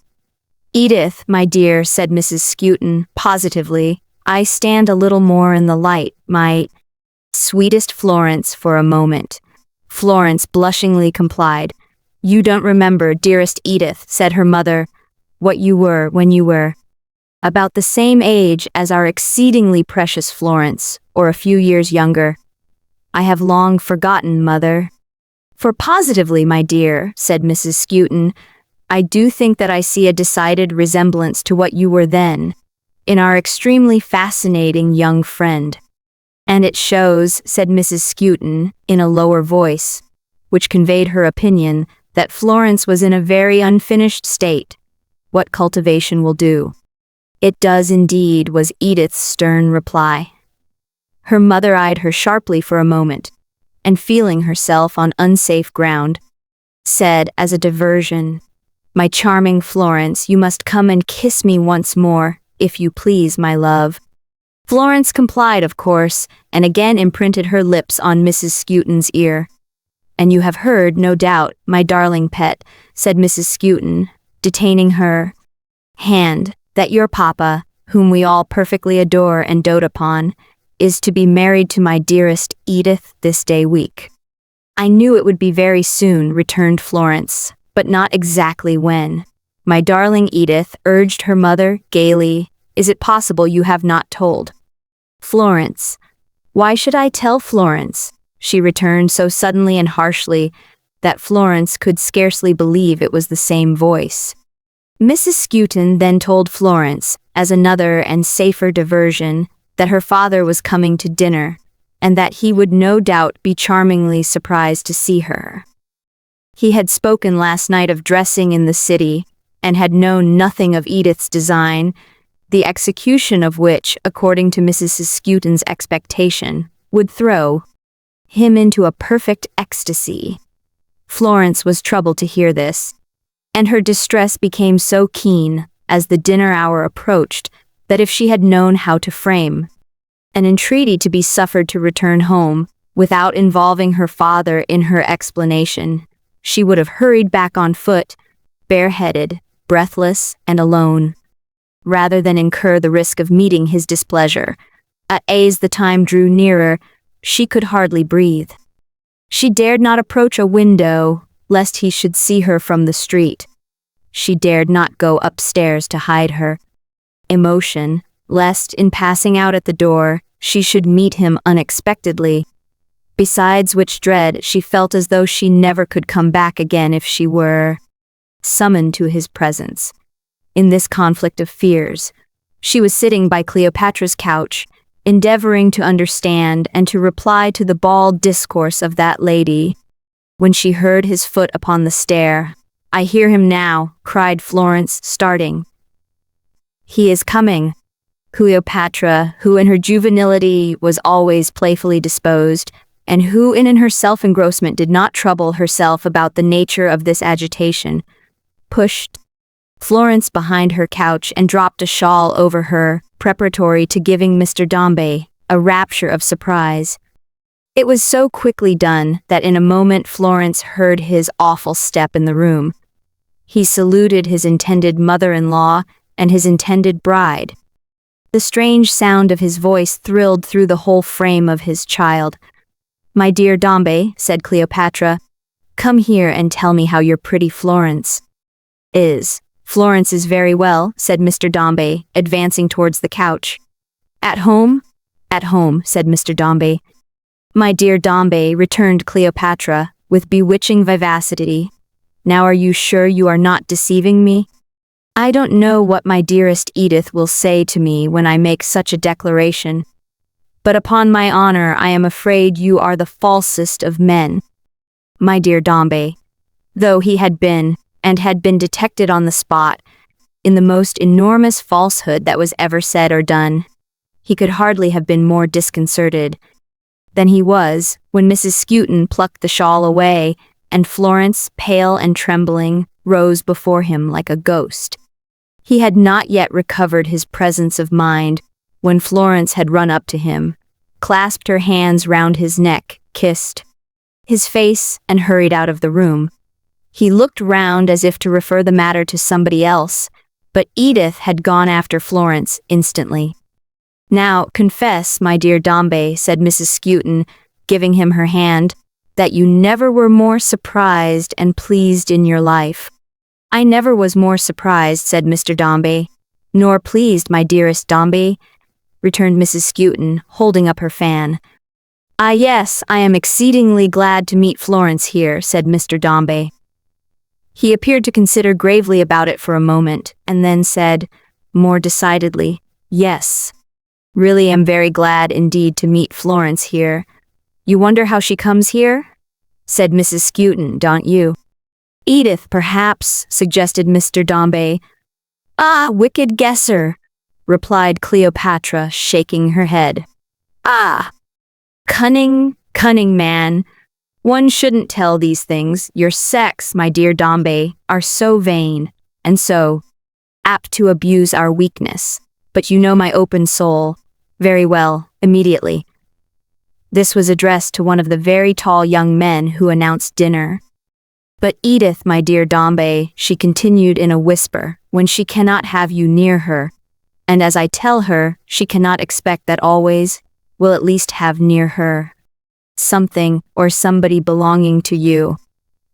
Edith, my dear, said Mrs. Skewton positively, I stand a little more in the light, my sweetest Florence, for a moment. Florence blushingly complied. You don't remember, dearest Edith, said her mother, what you were when you were about the same age as our exceedingly precious Florence, or a few years younger. I have long forgotten, mother. For positively, my dear, said Mrs. Skewton, I do think that I see a decided resemblance to what you were then, in our extremely fascinating young friend. And it shows, said Mrs. Skewton, in a lower voice, which conveyed her opinion that Florence was in a very unfinished state. What cultivation will do. It does indeed, was Edith's stern reply. Her mother eyed her sharply for a moment, and feeling herself on unsafe ground, said as a diversion, My charming Florence, you must come and kiss me once more, if you please, my love. Florence complied, of course, and again imprinted her lips on Mrs. Skewton's ear. And you have heard, no doubt, my darling pet, said Mrs. Skewton, detaining her hand, that your papa, whom we all perfectly adore and dote upon, is to be married to my dearest Edith this day week. I knew it would be very soon, returned Florence, but not exactly when. My darling Edith, urged her mother gaily, is it possible you have not told Florence? Why should I tell Florence? She returned so suddenly and harshly that Florence could scarcely believe it was the same voice. Mrs. Skewton then told Florence, as another and safer diversion, that her father was coming to dinner, and that he would no doubt be charmingly surprised to see her. He had spoken last night of dressing in the city, and had known nothing of Edith's design, the execution of which, according to Mrs. Skewton's expectation, would throw him into a perfect ecstasy. Florence was troubled to hear this, and her distress became so keen, as the dinner hour approached, that if she had known how to frame an entreaty to be suffered to return home, without involving her father in her explanation, she would have hurried back on foot, bareheaded, breathless, and alone, rather than incur the risk of meeting his displeasure. As the time drew nearer, she could hardly breathe. She dared not approach a window, lest he should see her from the street. She dared not go upstairs to hide her emotion, lest, in passing out at the door, she should meet him unexpectedly. Besides which dread, she felt as though she never could come back again if she were summoned to his presence. In this conflict of fears, she was sitting by Cleopatra's couch, endeavoring to understand and to reply to the bald discourse of that lady, when she heard his foot upon the stair. "I hear him now," cried Florence, starting. "He is coming." Cleopatra, who in her juvenility was always playfully disposed, and who in her self-engrossment did not trouble herself about the nature of this agitation, pushed Florence behind her couch and dropped a shawl over her, preparatory to giving Mr. Dombey a rapture of surprise. It was so quickly done that in a moment Florence heard his awful step in the room. He saluted his intended mother-in-law and his intended bride. The strange sound of his voice thrilled through the whole frame of his child. "My dear Dombey," said Cleopatra, "come here and tell me how your pretty Florence is." "Florence is very well," said Mr. Dombey, advancing towards the couch. "At home?" "At home," said Mr. Dombey. "My dear Dombey," returned Cleopatra, with bewitching vivacity, "now are you sure you are not deceiving me? I don't know what my dearest Edith will say to me when I make such a declaration, but upon my honor I am afraid you are the falsest of men." My dear Dombey, though he had been, and had been detected on the spot, in the most enormous falsehood that was ever said or done, he could hardly have been more disconcerted than he was when Mrs. Skewton plucked the shawl away, and Florence, pale and trembling, rose before him like a ghost. He had not yet recovered his presence of mind when Florence had run up to him, clasped her hands round his neck, kissed his face, and hurried out of the room. He looked round as if to refer the matter to somebody else, but Edith had gone after Florence instantly. "Now, confess, my dear Dombey," said Mrs. Skewton, giving him her hand, "that you never were more surprised and pleased in your life." "I never was more surprised," said Mr. Dombey. "Nor pleased, my dearest Dombey," returned Mrs. Skewton, holding up her fan. "Ah, yes, I am exceedingly glad to meet Florence here," said Mr. Dombey. He appeared to consider gravely about it for a moment, and then said, more decidedly, "Yes, really am very glad indeed to meet Florence here." "You wonder how she comes here?" said Mrs. Skewton, "don't you?" "Edith, perhaps," suggested Mr. Dombey. "Ah, wicked guesser," replied Cleopatra, shaking her head. "Ah, cunning, cunning man. One shouldn't tell these things. Your sex, my dear Dombey, are so vain, and so apt to abuse our weakness. But you know my open soul. Very well, immediately." This was addressed to one of the very tall young men who announced dinner. "But Edith, my dear Dombey," she continued in a whisper, "when she cannot have you near her, and as I tell her, she cannot expect that always, will at least have near her something or somebody belonging to you.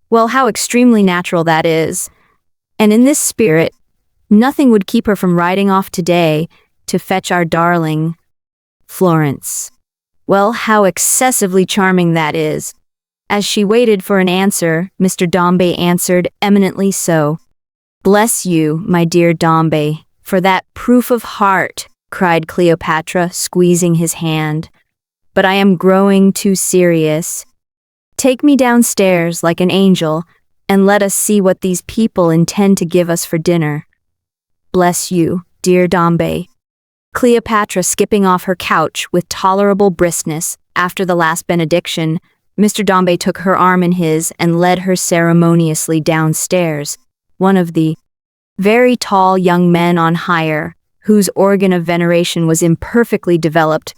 Well, how extremely natural that is. And in this spirit, nothing would keep her from riding off today to fetch our darling Florence. Well, how excessively charming that is." As she waited for an answer, Mr. Dombey answered, "Eminently so." "Bless you, my dear Dombey, for that proof of heart," cried Cleopatra, squeezing his hand. "But I am growing too serious. Take me downstairs like an angel, and let us see what these people intend to give us for dinner." "Bless you, dear Dombey." Cleopatra skipping off her couch with tolerable briskness after the last benediction, Mr. Dombey took her arm in his and led her ceremoniously downstairs. One of the very tall young men on hire, whose organ of veneration was imperfectly developed,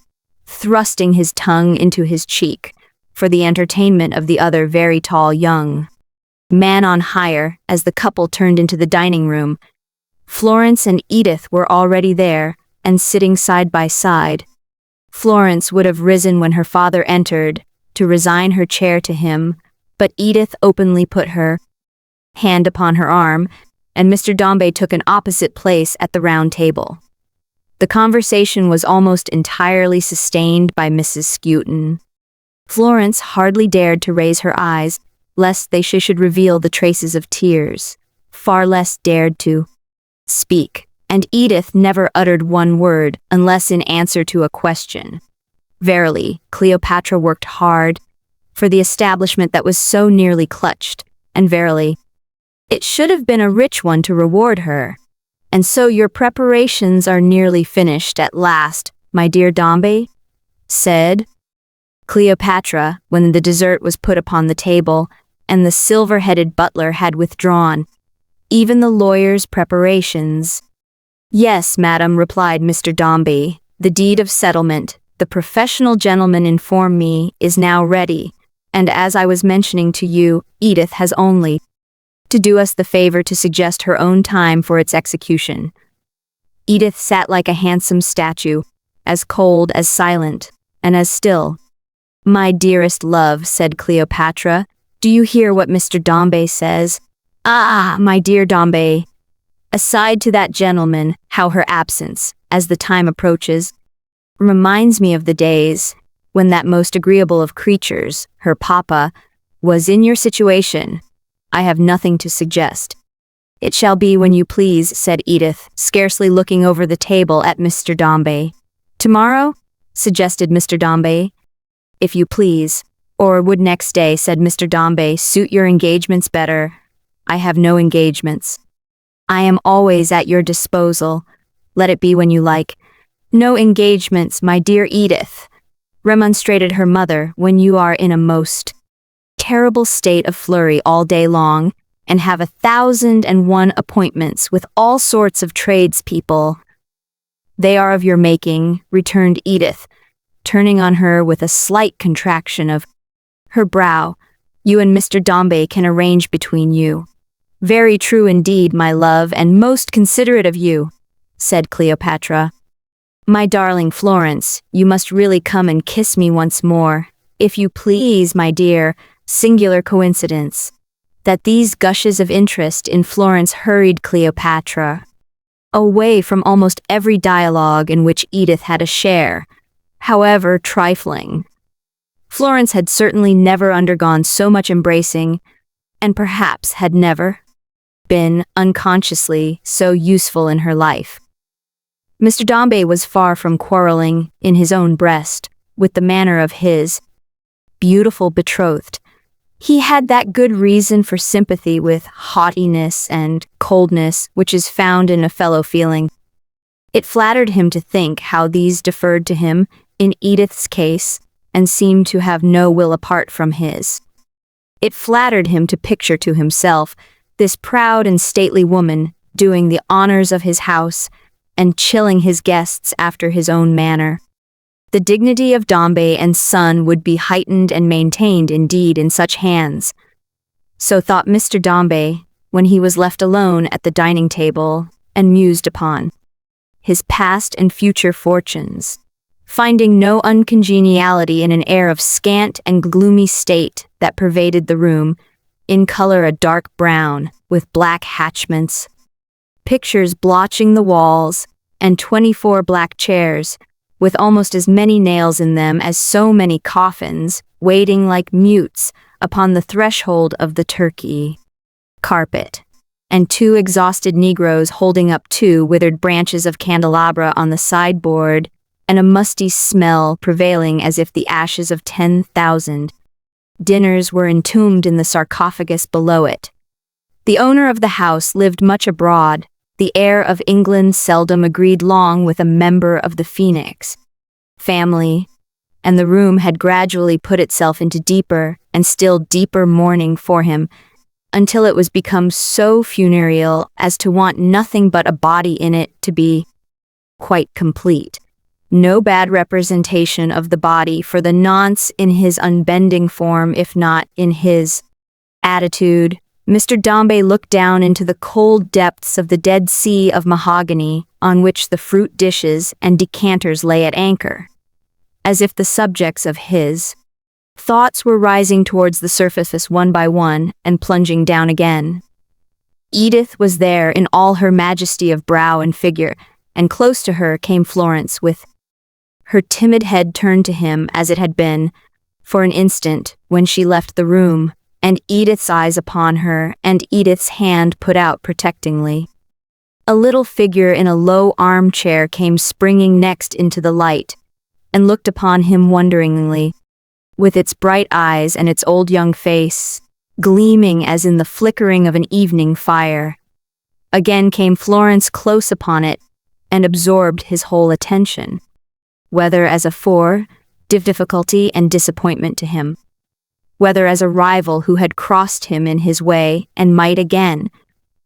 thrusting his tongue into his cheek, for the entertainment of the other very tall young man on hire, as the couple turned into the dining room. Florence and Edith were already there, and sitting side by side. Florence would have risen when her father entered, to resign her chair to him, but Edith openly put her hand upon her arm, and Mr. Dombey took an opposite place at the round table. The conversation was almost entirely sustained by Mrs. Skewton. Florence hardly dared to raise her eyes, lest they should reveal the traces of tears, far less dared to speak, and Edith never uttered one word unless in answer to a question. Verily, Cleopatra worked hard for the establishment that was so nearly clutched, and verily, it should have been a rich one to reward her. And so your preparations are nearly finished at last, my dear Dombey? Said Cleopatra, when the dessert was put upon the table, and the silver-headed butler had withdrawn. Even the lawyer's preparations. Yes, madam, replied Mr. Dombey. The deed of settlement, the professional gentleman informed me, is now ready, and as I was mentioning to you, Edith has only to do us the favor to suggest her own time for its execution. Edith sat like a handsome statue, as cold, as silent, and as still. My dearest love, said Cleopatra, do you hear what Mr. Dombey says? Ah, my dear Dombey. Aside to that gentleman, how her absence, as the time approaches, reminds me of the days when that most agreeable of creatures, her papa, was in your situation. I have nothing to suggest. It shall be when you please, said Edith, scarcely looking over the table at Mr. Dombey. Tomorrow? Suggested Mr. Dombey. If you please. Or would next day, said Mr. Dombey, suit your engagements better? I have no engagements. I am always at your disposal. Let it be when you like. No engagements, my dear Edith, remonstrated her mother, when you are in a most terrible state of flurry all day long, and have 1,001 appointments with all sorts of tradespeople. They are of your making, returned Edith, turning on her with a slight contraction of her brow. You and Mr. Dombey can arrange between you. Very true indeed, my love, and most considerate of you, said Cleopatra. My darling Florence, you must really come and kiss me once more, if you please, my dear. Singular coincidence that these gushes of interest in Florence hurried Cleopatra away from almost every dialogue in which Edith had a share, however trifling. Florence had certainly never undergone so much embracing, and perhaps had never been, unconsciously, so useful in her life. Mr. Dombey was far from quarreling, in his own breast, with the manner of his beautiful betrothed. He had that good reason for sympathy with haughtiness and coldness which is found in a fellow feeling. It flattered him to think how these deferred to him in Edith's case, and seemed to have no will apart from his. It flattered him to picture to himself this proud and stately woman doing the honors of his house and chilling his guests after his own manner. The dignity of Dombey and Son would be heightened and maintained indeed in such hands. So thought Mr. Dombey when he was left alone at the dining table and mused upon his past and future fortunes, finding no uncongeniality in an air of scant and gloomy state that pervaded the room, in color a dark brown, with black hatchments, pictures blotching the walls, and 24 black chairs, with almost as many nails in them as so many coffins, waiting like mutes upon the threshold of the Turkey carpet, and 2 exhausted Negroes holding up 2 withered branches of candelabra on the sideboard, and a musty smell prevailing as if the ashes of 10,000 dinners were entombed in the sarcophagus below it. The owner of the house lived much abroad. The heir of England seldom agreed long with a member of the Phoenix family, and the room had gradually put itself into deeper and still deeper mourning for him, until it was become so funereal as to want nothing but a body in it to be quite complete. No bad representation of the body for the nonce in his unbending form, if not in his attitude. Mr. Dombey looked down into the cold depths of the Dead Sea of mahogany on which the fruit dishes and decanters lay at anchor. as if the subjects of his thoughts were rising towards the surface one by one and plunging down again. Edith was there in all her majesty of brow and figure, and close to her came Florence with her timid head turned to him as it had been for an instant when she left the room, and Edith's eyes upon her and Edith's hand put out protectingly. A little figure in a low armchair came springing next into the light and looked upon him wonderingly, with its bright eyes and its old young face gleaming as in the flickering of an evening fire. Again came Florence close upon it and absorbed his whole attention, whether as a difficulty and disappointment to him, whether as a rival who had crossed him in his way and might again,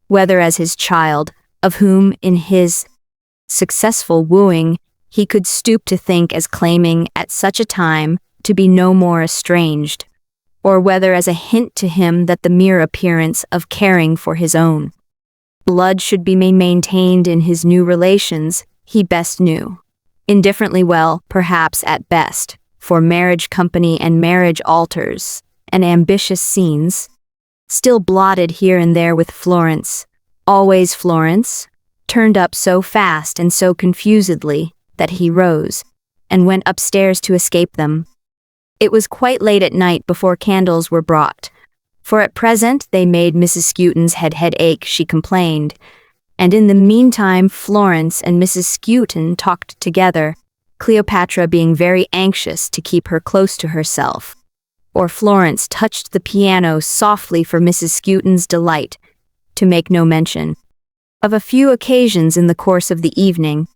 whether as his child, of whom in his successful wooing he could stoop to think as claiming at such a time to be no more estranged, or whether as a hint to him that the mere appearance of caring for his own blood should be maintained in his new relations, he best knew. Indifferently well, perhaps at best, for marriage company and marriage altars, and ambitious scenes, still blotted here and there with Florence, always Florence, turned up so fast and so confusedly that he rose and went upstairs to escape them. It was quite late at night before candles were brought, for at present they made Mrs. Skewton's head ache, she complained, and in the meantime Florence and Mrs. Skewton talked together, Cleopatra being very anxious to keep her close to herself, or Florence touched the piano softly for Mrs. Skewton's delight, to make no mention of a few occasions in the course of the evening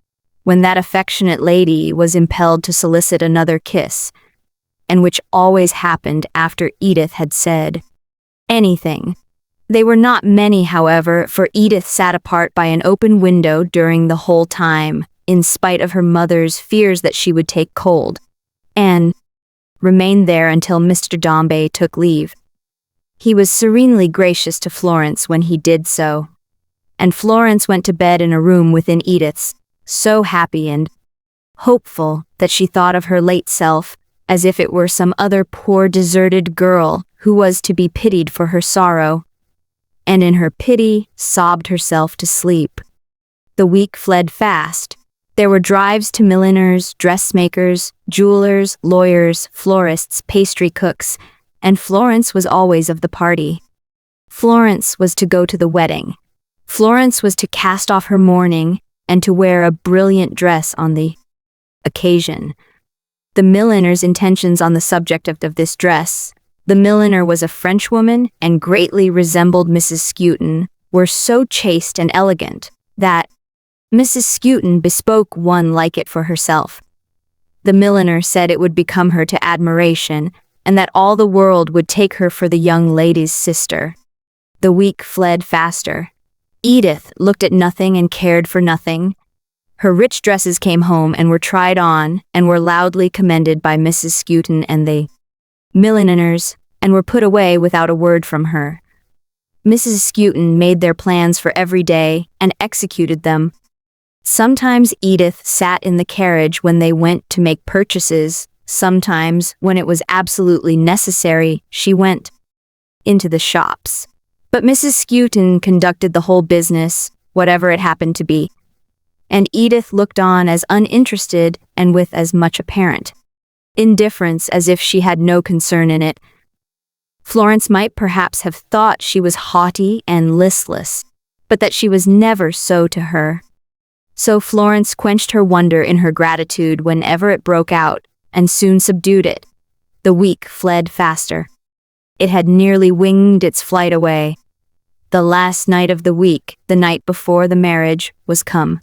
when that affectionate lady was impelled to solicit another kiss, and which always happened after Edith had said anything. They were not many, however, for Edith sat apart by an open window during the whole time, in spite of her mother's fears that she would take cold, and remained there until Mr. Dombey took leave. He was serenely gracious to Florence when he did so, and Florence went to bed in a room within Edith's, so happy and hopeful that she thought of her late self as if it were some other poor deserted girl who was to be pitied for her sorrow, and in her pity sobbed herself to sleep. The week fled fast. There were drives to milliners, dressmakers, jewelers, lawyers, florists, pastry cooks, and Florence was always of the party. Florence was to go to the wedding. Florence was to cast off her mourning and to wear a brilliant dress on the occasion. The milliner's intentions on the subject of this dress, the milliner was a Frenchwoman and greatly resembled Mrs. Skewton, were so chaste and elegant that Mrs. Skewton bespoke one like it for herself. The milliner said it would become her to admiration, and that all the world would take her for the young lady's sister. The week fled faster. Edith looked at nothing and cared for nothing. Her rich dresses came home and were tried on and were loudly commended by Mrs. Skewton and the milliners, and were put away without a word from her. Mrs. Skewton made their plans for every day and executed them. Sometimes Edith sat in the carriage when they went to make purchases. Sometimes, when it was absolutely necessary, she went into the shops. But Mrs. Skewton conducted the whole business, whatever it happened to be, and Edith looked on as uninterested and with as much apparent indifference as if she had no concern in it. Florence might perhaps have thought she was haughty and listless, but that she was never so to her. So Florence quenched her wonder in her gratitude whenever it broke out, and soon subdued it. The week fled faster. It had nearly winged its flight away. The last night of the week, the night before the marriage, was come.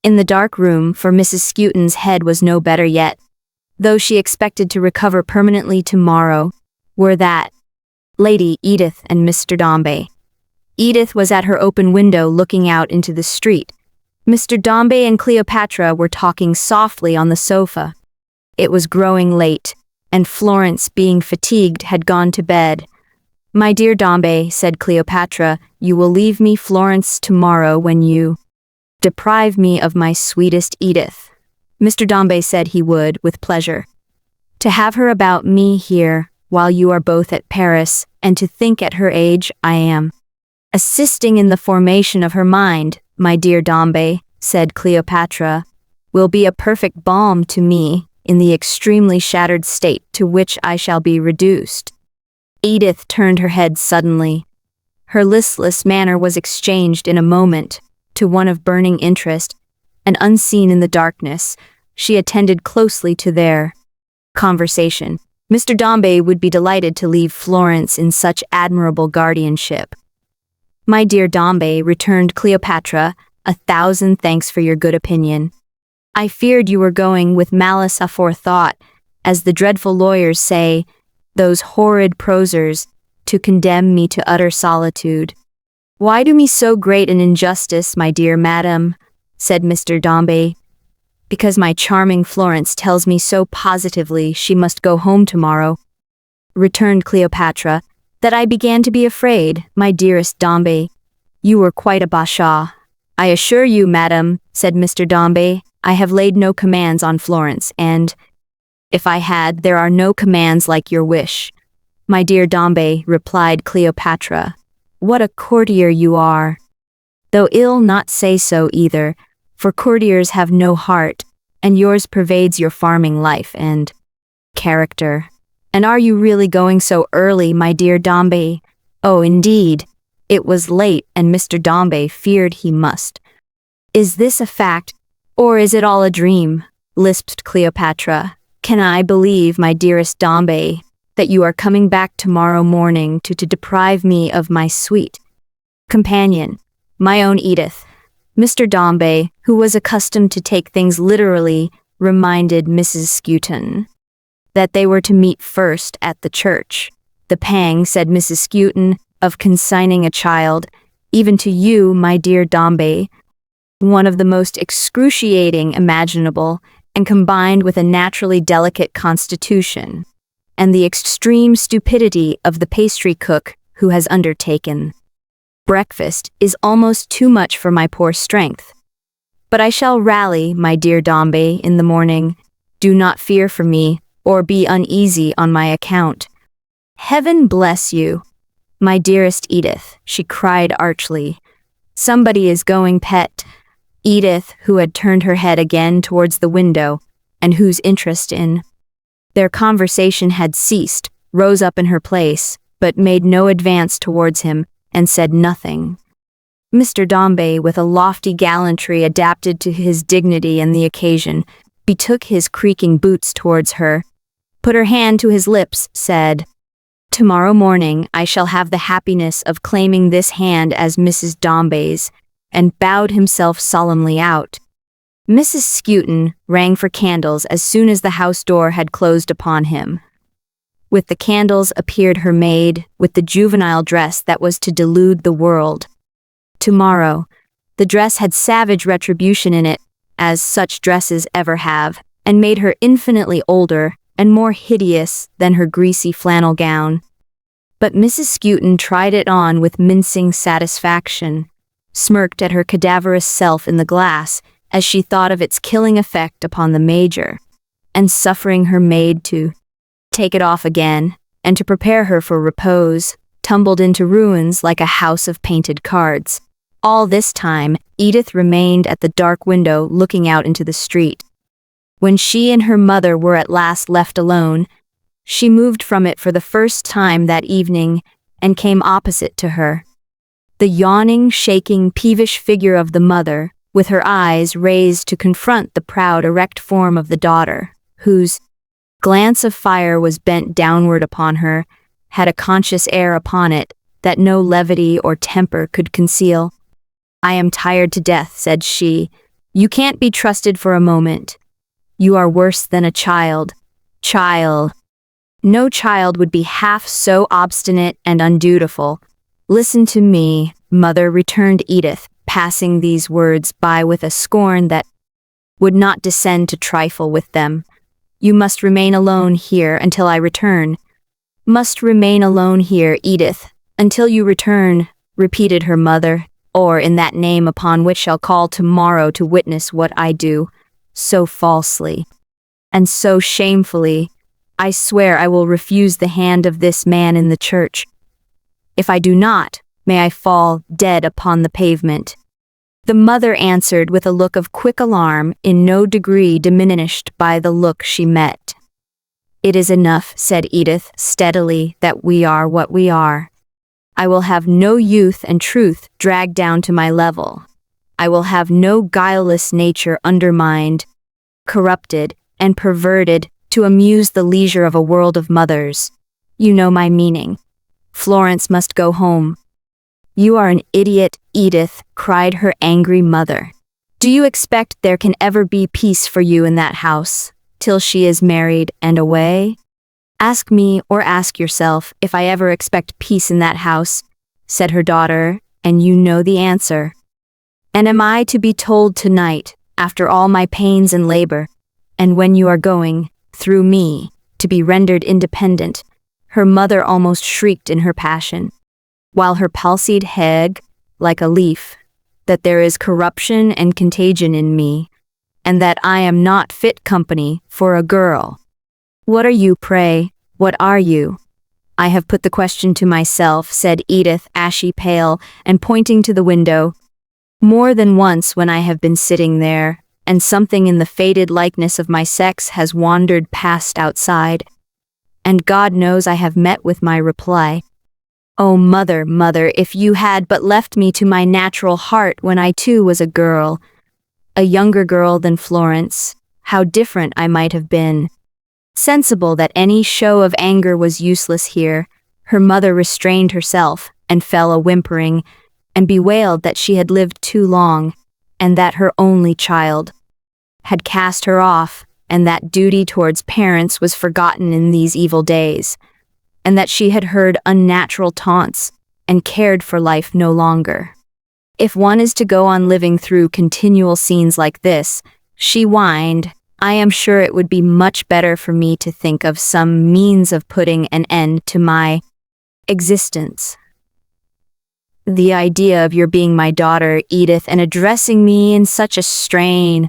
In the dark room, for Mrs. Skewton's head was no better yet, though she expected to recover permanently tomorrow, were that Lady Edith and Mr. Dombey. Edith was at her open window looking out into the street. Mr. Dombey and Cleopatra were talking softly on the sofa. It was growing late, and Florence, being fatigued, had gone to bed. "My dear Dombey," said Cleopatra, "you will leave me, Florence, tomorrow when you deprive me of my sweetest Edith." Mr. Dombey said he would, with pleasure. To have her about me here, while you are both at Paris, and to think at her age I am assisting in the formation of her mind, my dear Dombey, said Cleopatra, will be a perfect balm to me in the extremely shattered state to which I shall be reduced. Edith turned her head suddenly. Her listless manner was exchanged in a moment to one of burning interest, and unseen in the darkness, she attended closely to their conversation. Mr. Dombey would be delighted to leave Florence in such admirable guardianship. My dear Dombey, returned Cleopatra, 1,000 thanks for your good opinion. I feared you were going with malice aforethought, as the dreadful lawyers say, those horrid prosers, to condemn me to utter solitude. Why do me so great an injustice, my dear madam? Said Mr. Dombey. Because my charming Florence tells me so positively she must go home tomorrow, returned Cleopatra, that I began to be afraid, my dearest Dombey. You were quite a bashaw. I assure you, madam, said Mr. Dombey, I have laid no commands on Florence, and, if I had, there are no commands like your wish. My dear Dombey, replied Cleopatra, what a courtier you are. Though ill not say so either, for courtiers have no heart, and yours pervades your farming life and character. And are you really going so early, my dear Dombey? Oh, indeed. It was late, and Mr. Dombey feared he must. Is this a fact, or is it all a dream? Lisped Cleopatra. Can I believe, my dearest Dombey, that you are coming back tomorrow morning to deprive me of my sweet companion, my own Edith? Mr. Dombey, who was accustomed to take things literally, reminded Mrs. Skewton that they were to meet first at the church. The pang, said Mrs. Skewton, of consigning a child, even to you, my dear Dombey, one of the most excruciating imaginable, and combined with a naturally delicate constitution, and the extreme stupidity of the pastry cook who has undertaken breakfast, is almost too much for my poor strength. But I shall rally, my dear Dombey, in the morning. Do not fear for me, or be uneasy on my account. Heaven bless you, my dearest Edith, she cried archly. Somebody is going, pet. Edith, who had turned her head again towards the window, and whose interest in their conversation had ceased, rose up in her place, but made no advance towards him, and said nothing. Mr. Dombey, with a lofty gallantry adapted to his dignity and the occasion, betook his creaking boots towards her, put her hand to his lips, said, Tomorrow morning I shall have the happiness of claiming this hand as Mrs. Dombey's, and bowed himself solemnly out. Mrs. Skewton rang for candles as soon as the house door had closed upon him. With the candles appeared her maid, with the juvenile dress that was to delude the world. Tomorrow, the dress had savage retribution in it, as such dresses ever have, and made her infinitely older and more hideous than her greasy flannel gown. But Mrs. Skewton tried it on with mincing satisfaction, smirked at her cadaverous self in the glass as she thought of its killing effect upon the major, and suffering her maid to take it off again, and to prepare her for repose, tumbled into ruins like a house of painted cards. All this time, Edith remained at the dark window looking out into the street. When she and her mother were at last left alone, she moved from it for the first time that evening and came opposite to her. The yawning, shaking, peevish figure of the mother, with her eyes raised to confront the proud, erect form of the daughter, whose glance of fire was bent downward upon her, had a conscious air upon it that no levity or temper could conceal. I am tired to death, said she. You can't be trusted for a moment. You are worse than a child. Child. No child would be half so obstinate and undutiful. Listen to me, mother, returned Edith, passing these words by with a scorn that would not descend to trifle with them. You must remain alone here until I return. Must remain alone here, Edith, until you return, repeated her mother, or in that name upon which I'll call tomorrow to witness what I do. so falsely, and so shamefully. I swear I will refuse the hand of this man in the church. If I do not, may I fall dead upon the pavement." The mother answered with a look of quick alarm, in no degree diminished by the look she met. "It is enough," said Edith steadily, "that we are what we are. I will have no youth and truth dragged down to my level. I will have no guileless nature undermined, corrupted, and perverted to amuse the leisure of a world of mothers. You know my meaning. Florence must go home." "You are an idiot, Edith," cried her angry mother. "Do you expect there can ever be peace for you in that house, till she is married and away? Ask me, or ask yourself, if I ever expect peace in that house," said her daughter, "and you know the answer. And am I to be told tonight, after all my pains and labor, and when you are going, through me, to be rendered independent?" Her mother almost shrieked in her passion, while her palsied head, like a leaf, "that there is corruption and contagion in me, and that I am not fit company for a girl. What are you, pray? What are you?" "I have put the question to myself," said Edith, ashy pale, and pointing to the window, "more than once when I have been sitting there, and something in the faded likeness of my sex has wandered past outside, and God knows I have met with my reply. Oh, mother, mother, if you had but left me to my natural heart when I too was a girl, a younger girl than Florence, how different I might have been." Sensible that any show of anger was useless here, her mother restrained herself, and fell a-whimpering, and bewailed that she had lived too long, and that her only child had cast her off, and that duty towards parents was forgotten in these evil days, and that she had heard unnatural taunts, and cared for life no longer. "If one is to go on living through continual scenes like this," she whined, "I am sure it would be much better for me to think of some means of putting an end to my existence. The idea of your being my daughter, Edith, and addressing me in such a strain."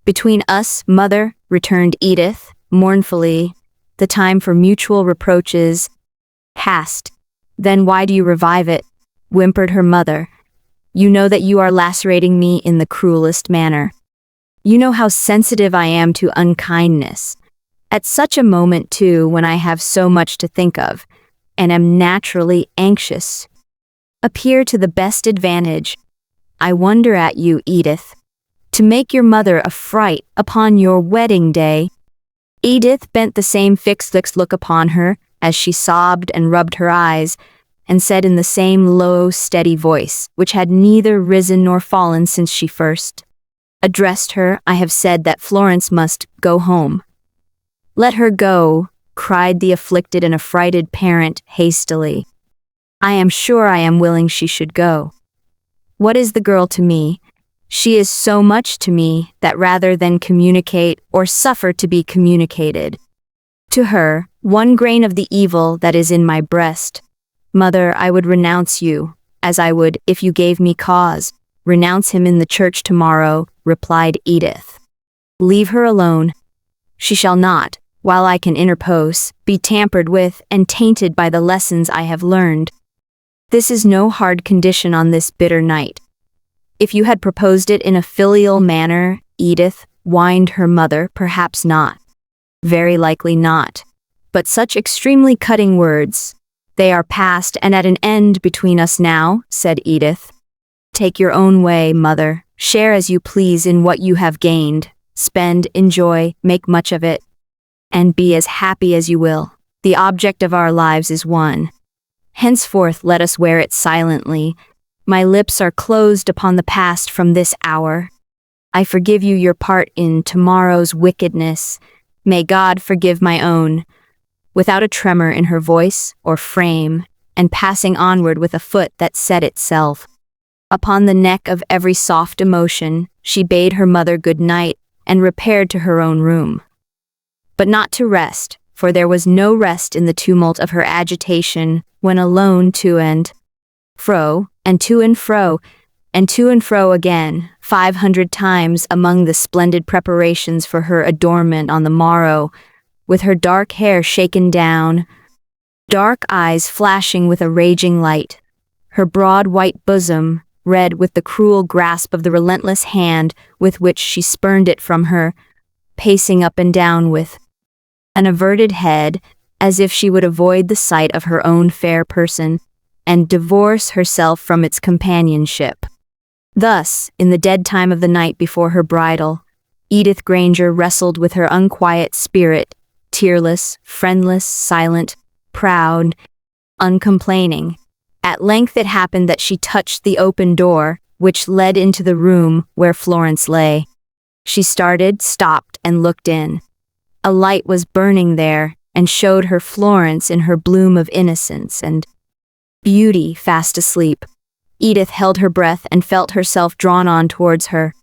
"Between us, mother," returned Edith, mournfully, "the time for mutual reproaches past." "Then why do you revive it?" whimpered her mother. "You know that you are lacerating me in the cruelest manner. You know how sensitive I am to unkindness. At such a moment, too, when I have so much to think of, and am naturally anxious. Appear to the best advantage. I wonder at you, Edith. To make your mother a fright upon your wedding day." Edith bent the same fixed look upon her, as she sobbed and rubbed her eyes, and said in the same low, steady voice, which had neither risen nor fallen since she first addressed her, "I have said that Florence must go home." "Let her go," cried the afflicted and affrighted parent hastily. "I am sure I am willing she should go. What is the girl to me? She is so much to me that rather than communicate or suffer to be communicated to her one grain of the evil that is in my breast, mother, I would renounce you, as I would, if you gave me cause, renounce him in the church tomorrow," replied Edith. "Leave her alone. She shall not, while I can interpose, be tampered with and tainted by the lessons I have learned. This is no hard condition on this bitter night." "If you had proposed it in a filial manner," Edith whined her mother, "perhaps not. Very likely not. But such extremely cutting words. They are past and at an end between us now," said Edith. "Take your own way, mother. Share as you please in what you have gained. Spend, enjoy, make much of it, and be as happy as you will. The object of our lives is one. Henceforth let us wear it silently. My lips are closed upon the past from this hour. I forgive you your part in tomorrow's wickedness. May God forgive my own." Without a tremor in her voice or frame, and passing onward with a foot that set itself upon the neck of every soft emotion, she bade her mother good night and repaired to her own room. But not to rest, for there was no rest in the tumult of her agitation when alone to and fro, and to and fro, and to and fro again, 500 times among the splendid preparations for her adornment on the morrow, with her dark hair shaken down, dark eyes flashing with a raging light, her broad white bosom red with the cruel grasp of the relentless hand with which she spurned it from her, pacing up and down with an averted head, as if she would avoid the sight of her own fair person and divorce herself from its companionship. Thus, in the dead time of the night before her bridal, Edith Granger wrestled with her unquiet spirit, tearless, friendless, silent, proud, uncomplaining. At length it happened that she touched the open door, which led into the room where Florence lay. She started, stopped, and looked in. A light was burning there, and showed her Florence in her bloom of innocence and beauty fast asleep. Edith held her breath and felt herself drawn on towards her.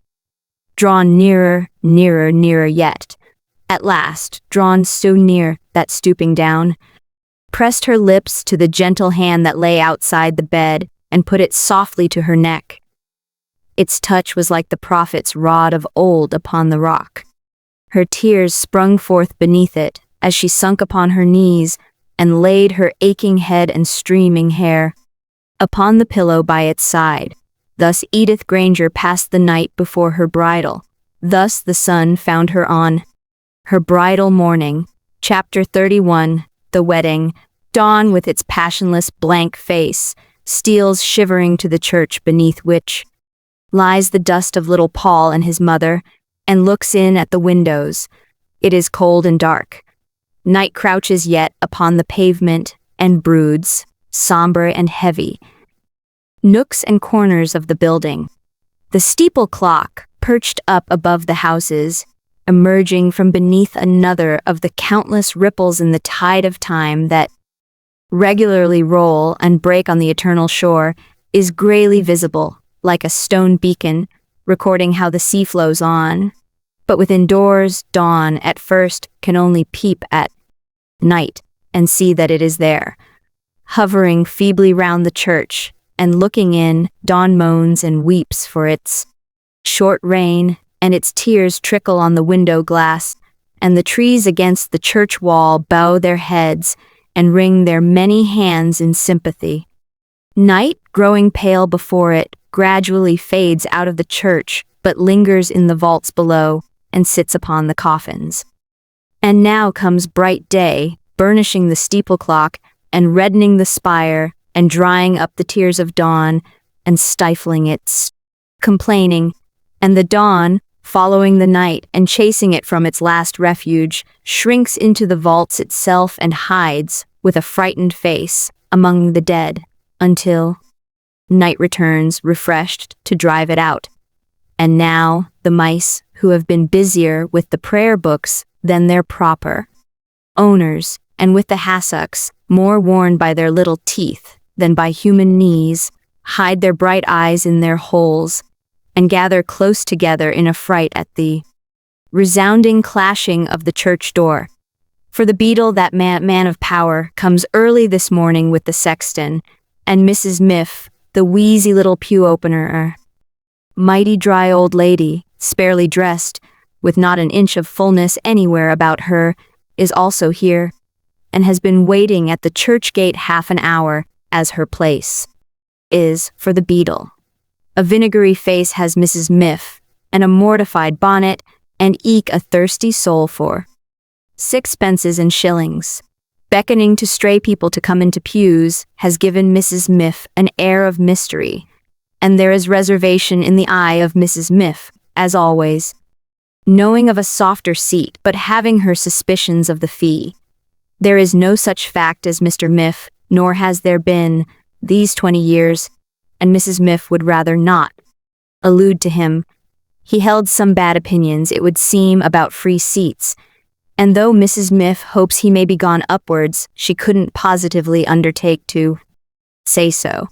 Drawn nearer, nearer, nearer yet. At last, drawn so near that stooping down, pressed her lips to the gentle hand that lay outside the bed and put it softly to her neck. Its touch was like the prophet's rod of old upon the rock. Her tears sprung forth beneath it as she sunk upon her knees and laid her aching head and streaming hair upon the pillow by its side. Thus Edith Granger passed the night before her bridal. Thus the sun found her on her bridal morning. Chapter 31. The wedding. Dawn with its passionless blank face steals shivering to the church beneath which lies the dust of little Paul and his mother, and looks in at the windows. It is cold and dark. Night crouches yet upon the pavement and broods, somber and heavy, nooks and corners of the building. The steeple clock, perched up above the houses, emerging from beneath another of the countless ripples in the tide of time that regularly roll and break on the eternal shore, is grayly visible, like a stone beacon, recording how the sea flows on. But within doors, dawn, at first, can only peep at night and see that it is there. Hovering feebly round the church, and looking in, dawn moans and weeps for its short reign, and its tears trickle on the window glass, and the trees against the church wall bow their heads and wring their many hands in sympathy. Night, growing pale before it, gradually fades out of the church, but lingers in the vaults below, and sits upon the coffins. And now comes bright day, burnishing the steeple clock, and reddening the spire, and drying up the tears of dawn, and stifling its complaining. And the dawn, following the night and chasing it from its last refuge, shrinks into the vaults itself and hides, with a frightened face, among the dead, until night returns, refreshed, to drive it out. And now the mice, who have been busier with the prayer books than their proper owners, and with the hassocks, more worn by their little teeth than by human knees, hide their bright eyes in their holes, and gather close together in affright at the resounding clashing of the church door. For the beadle, that man of power, comes early this morning with the sexton, and Mrs. Miff, the wheezy little pew-opener, mighty dry old lady, sparely dressed, with not an inch of fullness anywhere about her, is also here, and has been waiting at the church gate half an hour, as her place is for the beadle. A vinegary face has Mrs. Miff, and a mortified bonnet, and eke a thirsty soul for sixpences and shillings. Beckoning to stray people to come into pews has given Mrs. Miff an air of mystery, and there is reservation in the eye of Mrs. Miff, as always, knowing of a softer seat, but having her suspicions of the fee. There is no such fact as Mr. Miff, nor has there been, these 20 years, and Mrs. Miff would rather not allude to him. He held some bad opinions, it would seem, about free seats, and though Mrs. Miff hopes he may be gone upwards, she couldn't positively undertake to say so.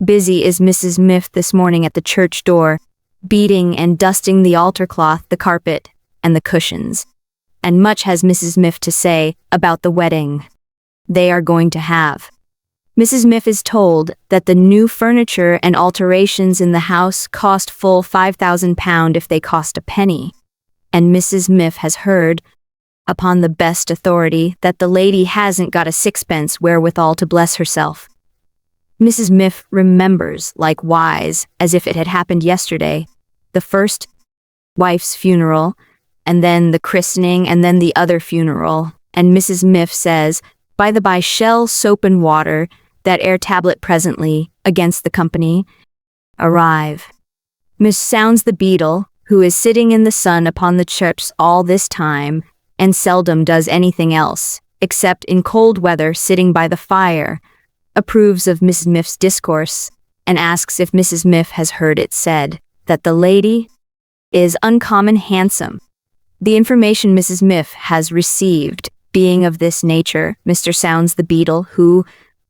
Busy is Mrs. Miff this morning at the church door, beating and dusting the altar cloth, the carpet, and the cushions. And much has Mrs. Miff to say about the wedding they are going to have. Mrs. Miff is told that the new furniture and alterations in the house cost full £5,000 if they cost a penny, and Mrs. Miff has heard, upon the best authority, that the lady hasn't got a sixpence wherewithal to bless herself. Mrs. Miff remembers, likewise, as if it had happened yesterday, the first wife's funeral, and then the christening, and then the other funeral, and Mrs. Miff says, by the by, shell, soap and water, that air tablet presently, against the company, arrive. Miss Sounds the beadle, who is sitting in the sun upon the chips all this time, and seldom does anything else, except in cold weather sitting by the fire, approves of Mrs. Miff's discourse, and asks if Mrs. Miff has heard it said that the lady is uncommon handsome. The information Mrs. Miff has received being of this nature, Mr. Sounds the beadle, who,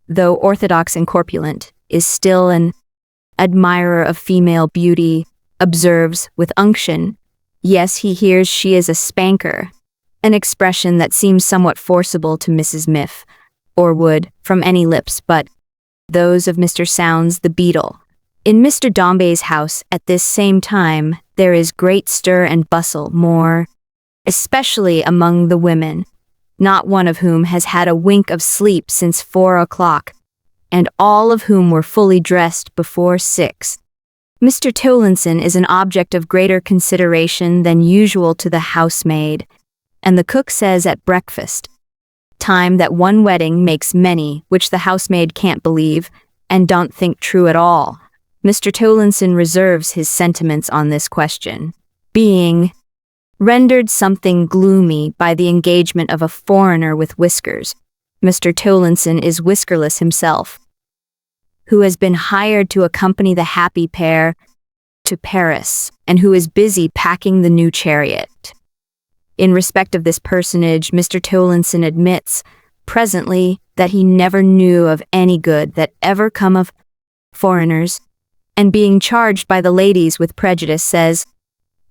though orthodox and corpulent, is still an admirer of female beauty, observes with unction, yes, he hears she is a spanker, an expression that seems somewhat forcible to Mrs. Miff, or would, from any lips but those of Mr. Sounds the beadle. In Mr. Dombey's house at this same time there is great stir and bustle, more especially among the women, not one of whom has had a wink of sleep since 4 o'clock, and all of whom were fully dressed before 6. Mr. Towlinson is an object of greater consideration than usual to the housemaid, and the cook says at breakfast time that one wedding makes many, which the housemaid can't believe, and don't think true at all. Mr. Towlinson reserves his sentiments on this question, being rendered something gloomy by the engagement of a foreigner with whiskers. Mr. Towlinson is whiskerless himself, who has been hired to accompany the happy pair to Paris, and who is busy packing the new chariot. In respect of this personage, Mr. Towlinson admits, presently, that he never knew of any good that ever come of foreigners, and being charged by the ladies with prejudice, says,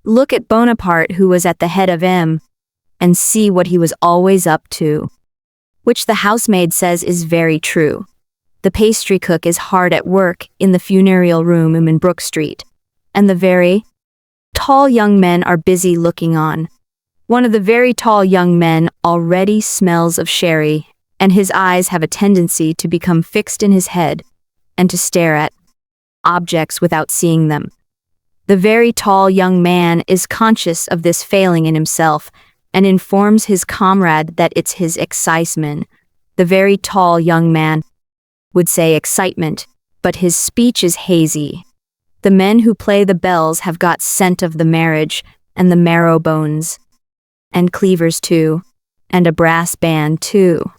look at Bonaparte, who was at the head of M, and see what he was always up to. Which the housemaid says is very true. The pastry cook is hard at work in the funereal room in Brook Street, and the very tall young men are busy looking on. One of the very tall young men already smells of sherry, and his eyes have a tendency to become fixed in his head, and to stare at objects without seeing them. The very tall young man is conscious of this failing in himself, and informs his comrade that it's his excitement. The very tall young man would say excitement, but his speech is hazy. The men who play the bells have got scent of the marriage, and the marrow bones, and cleavers too, and a brass band too.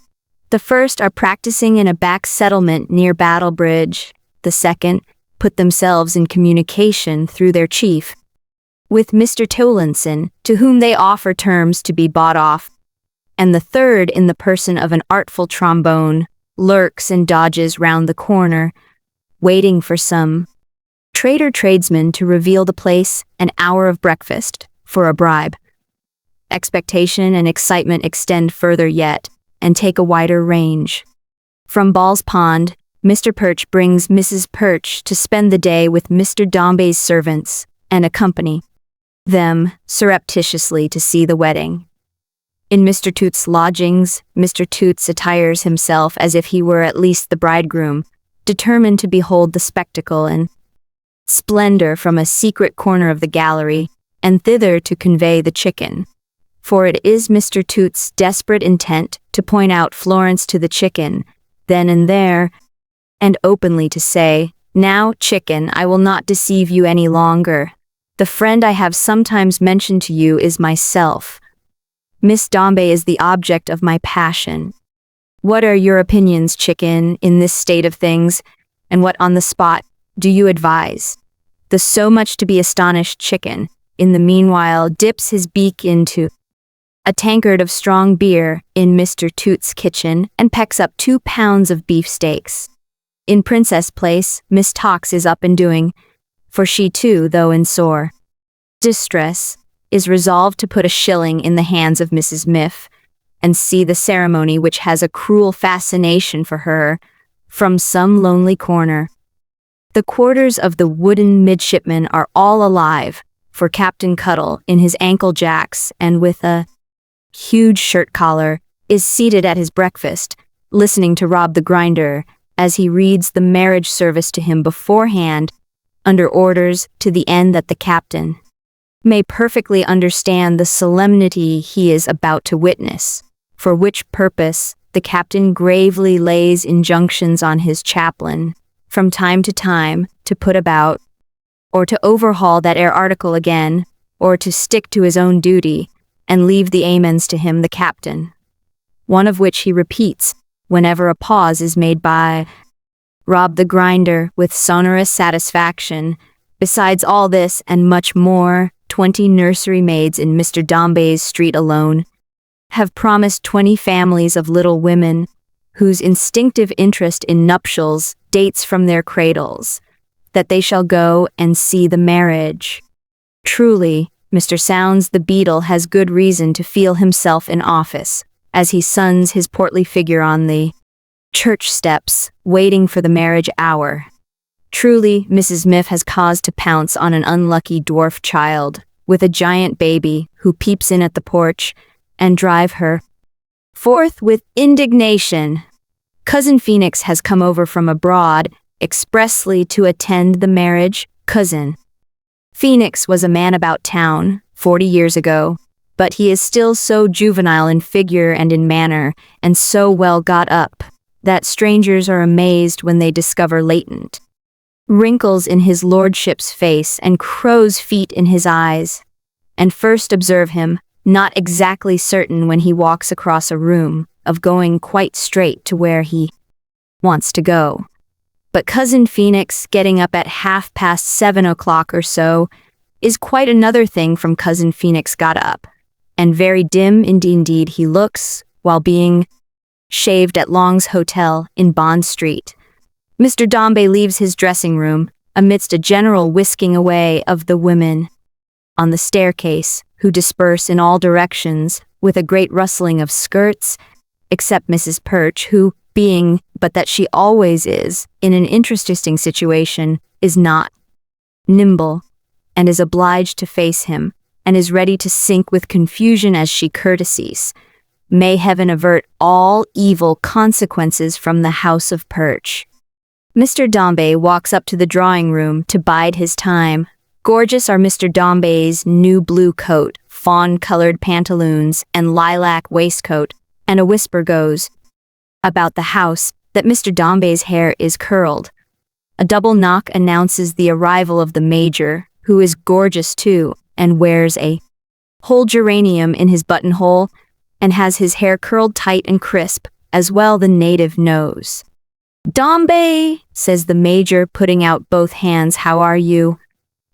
The first are practicing in a back settlement near Battle Bridge. The second put themselves in communication through their chief with Mr. Towlinson, to whom they offer terms to be bought off, and the third, in the person of an artful trombone, lurks and dodges round the corner, waiting for some traitor tradesman to reveal the place, an hour of breakfast, for a bribe. Expectation and excitement extend further yet, and take a wider range. From Ball's Pond, Mr. Perch brings Mrs. Perch to spend the day with Mr. Dombey's servants, and accompany them surreptitiously to see the wedding. In Mr. Toots' lodgings, Mr. Toots attires himself as if he were at least the bridegroom, determined to behold the spectacle and splendor from a secret corner of the gallery, and thither to convey the chicken. For it is Mr. Toots' desperate intent to point out Florence to the chicken, then and there, and openly to say, now, chicken, I will not deceive you any longer. The friend I have sometimes mentioned to you is myself. Miss Dombey is the object of my passion. What are your opinions, chicken, in this state of things, and what on the spot do you advise? The so much to be astonished chicken, in the meanwhile, dips his beak into a tankard of strong beer in Mr. Toots' kitchen and pecks up 2 pounds of beefsteaks. In Princess Place, Miss Tox is up and doing, for she too, though in sore distress, is resolved to put a shilling in the hands of Mrs. Miff, and see the ceremony, which has a cruel fascination for her, from some lonely corner. The quarters of the wooden midshipman are all alive, for Captain Cuttle, in his ankle jacks and with a huge shirt collar, is seated at his breakfast, listening to Rob the Grinder as he reads the marriage service to him beforehand, under orders to the end that the captain may perfectly understand the solemnity he is about to witness, for which purpose the captain gravely lays injunctions on his chaplain from time to put about, or to overhaul that article again, or to stick to his own duty, and leave the amens to him, the captain, one of which he repeats whenever a pause is made by Rob the Grinder with sonorous satisfaction. Besides all this and much more, 20 nursery maids in Mr. Dombey's street alone have promised 20 families of little women whose instinctive interest in nuptials dates from their cradles, that they shall go and see the marriage. Truly, Mr. Sounds the Beadle has good reason to feel himself in office, as he suns his portly figure on the church steps, waiting for the marriage hour. Truly, Mrs. Miff has cause to pounce on an unlucky dwarf child, with a giant baby, who peeps in at the porch, and drive her forth with indignation. Cousin Phoenix has come over from abroad, expressly to attend the marriage. Cousin Phoenix was a man about town 40 years ago, but he is still so juvenile in figure and in manner, and so well got up, that strangers are amazed when they discover latent wrinkles in his lordship's face and crow's feet in his eyes, and first observe him, not exactly certain when he walks across a room, of going quite straight to where he wants to go. But Cousin Phoenix, getting up at 7:30 or so, is quite another thing from Cousin Phoenix got up, and very dim indeed he looks, while being shaved at Long's Hotel in Bond Street. Mr. Dombey leaves his dressing room, amidst a general whisking away of the women on the staircase, who disperse in all directions, with a great rustling of skirts, except Mrs. Perch, who, being, but that she always is, in an interesting situation, is not nimble, and is obliged to face him, and is ready to sink with confusion as she courtesies. May heaven avert all evil consequences from the house of Perch. Mr. Dombey walks up to the drawing-room to bide his time. Gorgeous are Mr. Dombey's new blue coat, fawn-colored pantaloons, and lilac waistcoat, and a whisper goes about the house that Mr. Dombey's hair is curled. A double knock announces the arrival of the Major, who is gorgeous too, and wears a whole geranium in his buttonhole, and has his hair curled tight and crisp, as well the native nose. "Dombey," says the Major, putting out both hands, "how are you?"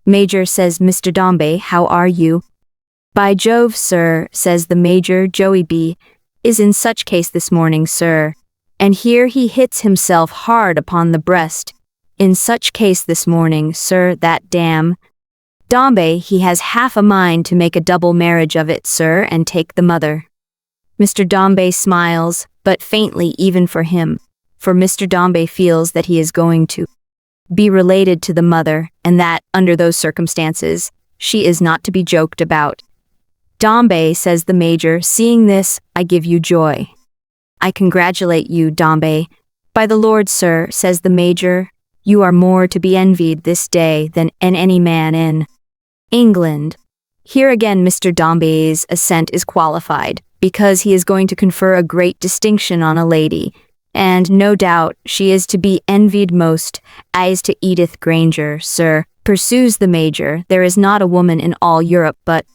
Major, says Mr. Dombey, "how are you?" "By Jove, sir," says the Major, "Joey B. is in such case this morning, sir." And here he hits himself hard upon the breast. "In such case this morning, sir, that damn Dombey, he has half a mind to make a double marriage of it, sir, and take the mother." Mr. Dombey smiles, but faintly even for him, for Mr. Dombey feels that he is going to be related to the mother, and that, under those circumstances, she is not to be joked about. "Dombey," says the Major, "seeing this, I give you joy." "I congratulate you, Dombey." "By the Lord, sir," says the Major, "you are more to be envied this day than any man in England." Here again Mr. Dombey's assent is qualified, because he is going to confer a great distinction on a lady, and no doubt she is to be envied most. "As to Edith Granger, sir," pursues the Major, "there is not a woman in all Europe but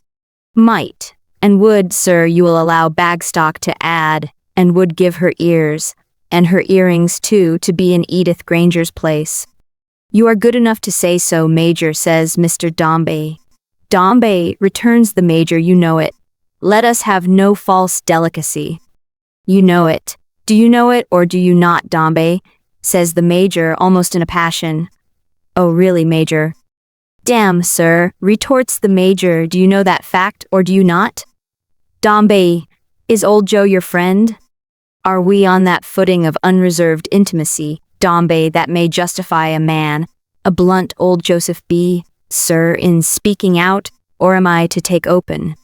might, and would, sir, you will allow Bagstock to add, and would give her ears, and her earrings too, to be in Edith Granger's place." "You are good enough to say so, Major," says Mr. Dombey. "Dombey," returns the Major, "you know it. Let us have no false delicacy." "You know it. Do you know it, or do you not, Dombey?" says the Major, almost in a passion. "Oh, really, Major?" "Damn, sir," retorts the Major, "do you know that fact, or do you not?" "Dombey, is old Joe your friend? Are we on that footing of unreserved intimacy Dombey that may justify a man, a blunt old Joseph B., sir, in speaking out, or am I to take open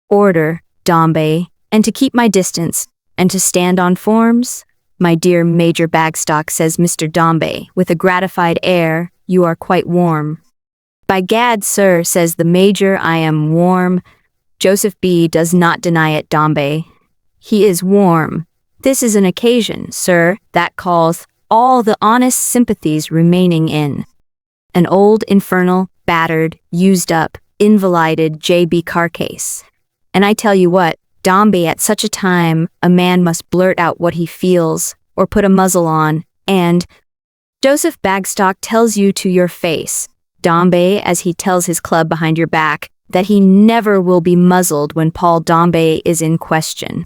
order, Dombey, and to keep my distance, and to stand on forms? My dear Major Bagstock, says Mr. Dombey, with a gratified air, you are quite warm. By gad, sir, says the Major, I am warm. Joseph B. does not deny it, Dombey. He is warm. This is an occasion, sir, that calls all the honest sympathies remaining in. An old, infernal, battered, used up, invalided J.B. Carcase. And I tell you what, Dombey, at such a time, a man must blurt out what he feels, or put a muzzle on, and Joseph Bagstock tells you to your face, Dombey, as he tells his club behind your back, that he never will be muzzled when Paul Dombey is in question.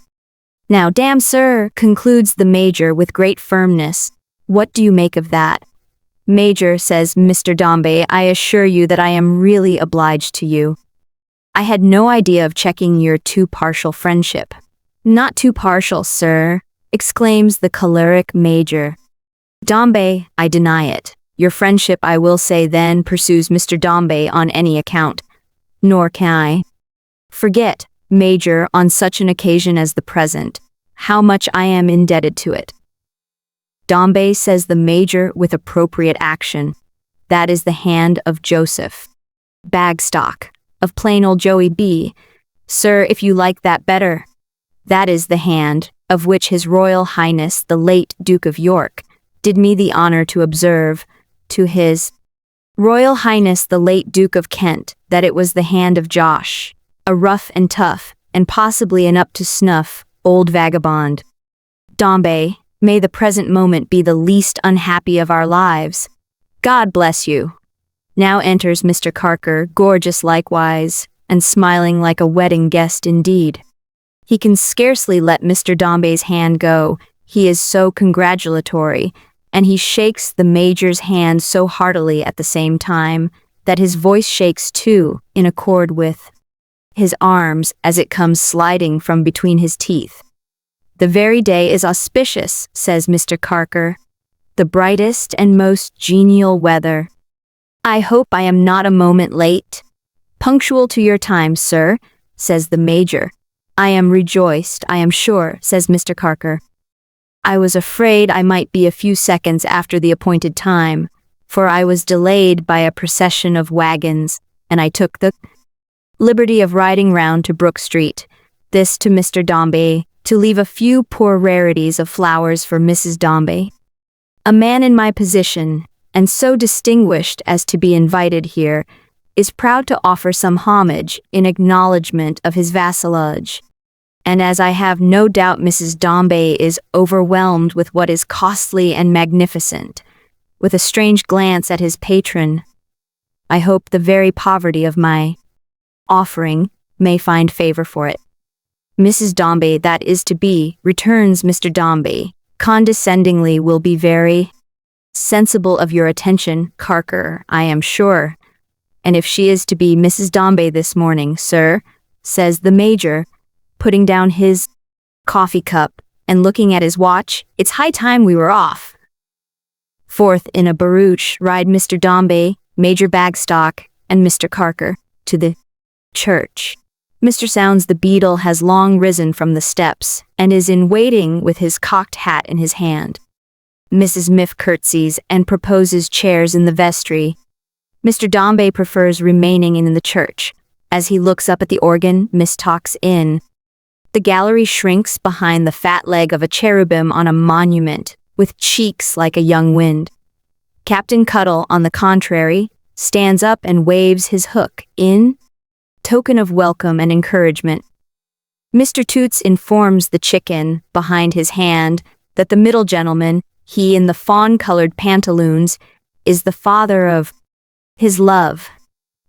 Now, damn, sir, concludes the Major with great firmness, what do you make of that? Major, says Mr. Dombey, I assure you that I am really obliged to you. I had no idea of checking your too partial friendship. Not too partial, sir, exclaims the choleric Major. Dombey, I deny it. Your friendship, I will say then, pursues Mr. Dombey, on any account. Nor can I forget, Major, on such an occasion as the present, how much I am indebted to it. Dombey, says the Major with appropriate action, that is the hand of Joseph Bagstock, of plain old Joey B. Sir, if you like that better. That is the hand of which His Royal Highness the late Duke of York did me the honor to observe to His Royal Highness the late Duke of Kent that it was the hand of Josh, a rough and tough, and possibly an up-to-snuff, old vagabond. Dombey, may the present moment be the least unhappy of our lives. God bless you. Now enters Mr. Carker, gorgeous likewise, and smiling like a wedding guest indeed. He can scarcely let Mr. Dombey's hand go, he is so congratulatory, and he shakes the Major's hand so heartily at the same time, that his voice shakes too, in accord with his arms as it comes sliding from between his teeth. The very day is auspicious, says Mr. Carker. The brightest and most genial weather. I hope I am not a moment late. Punctual to your time, sir, says the Major. I am rejoiced, I am sure, says Mr. Carker. I was afraid I might be a few seconds after the appointed time, for I was delayed by a procession of wagons, and I took the liberty of riding round to Brook Street, this to Mr. Dombey, to leave a few poor rarities of flowers for Mrs. Dombey. A man in my position, and so distinguished as to be invited here, is proud to offer some homage in acknowledgment of his vassalage. And as I have no doubt Mrs. Dombey is overwhelmed with what is costly and magnificent, with a strange glance at his patron, I hope the very poverty of my offering may find favor for it. Mrs. Dombey, that is to be, returns Mr. Dombey, condescendingly, will be very sensible of your attention, Carker, I am sure. And if she is to be Mrs. Dombey this morning, sir, says the Major, putting down his coffee cup and looking at his watch, it's high time we were off. Forth in a barouche ride Mr. Dombey, Major Bagstock, and Mr. Carker to the church. Mr. Sounds the beadle has long risen from the steps and is in waiting with his cocked hat in his hand. Mrs. Miff curtsies and proposes chairs in the vestry. Mr. Dombey prefers remaining in the church. As he looks up at the organ, Miss talks in. The gallery shrinks behind the fat leg of a cherubim on a monument, with cheeks like a young wind. Captain Cuttle, on the contrary, stands up and waves his hook in token of welcome and encouragement. Mr. Toots informs the chicken, behind his hand, that the middle gentleman, he in the fawn-colored pantaloons, is the father of his love.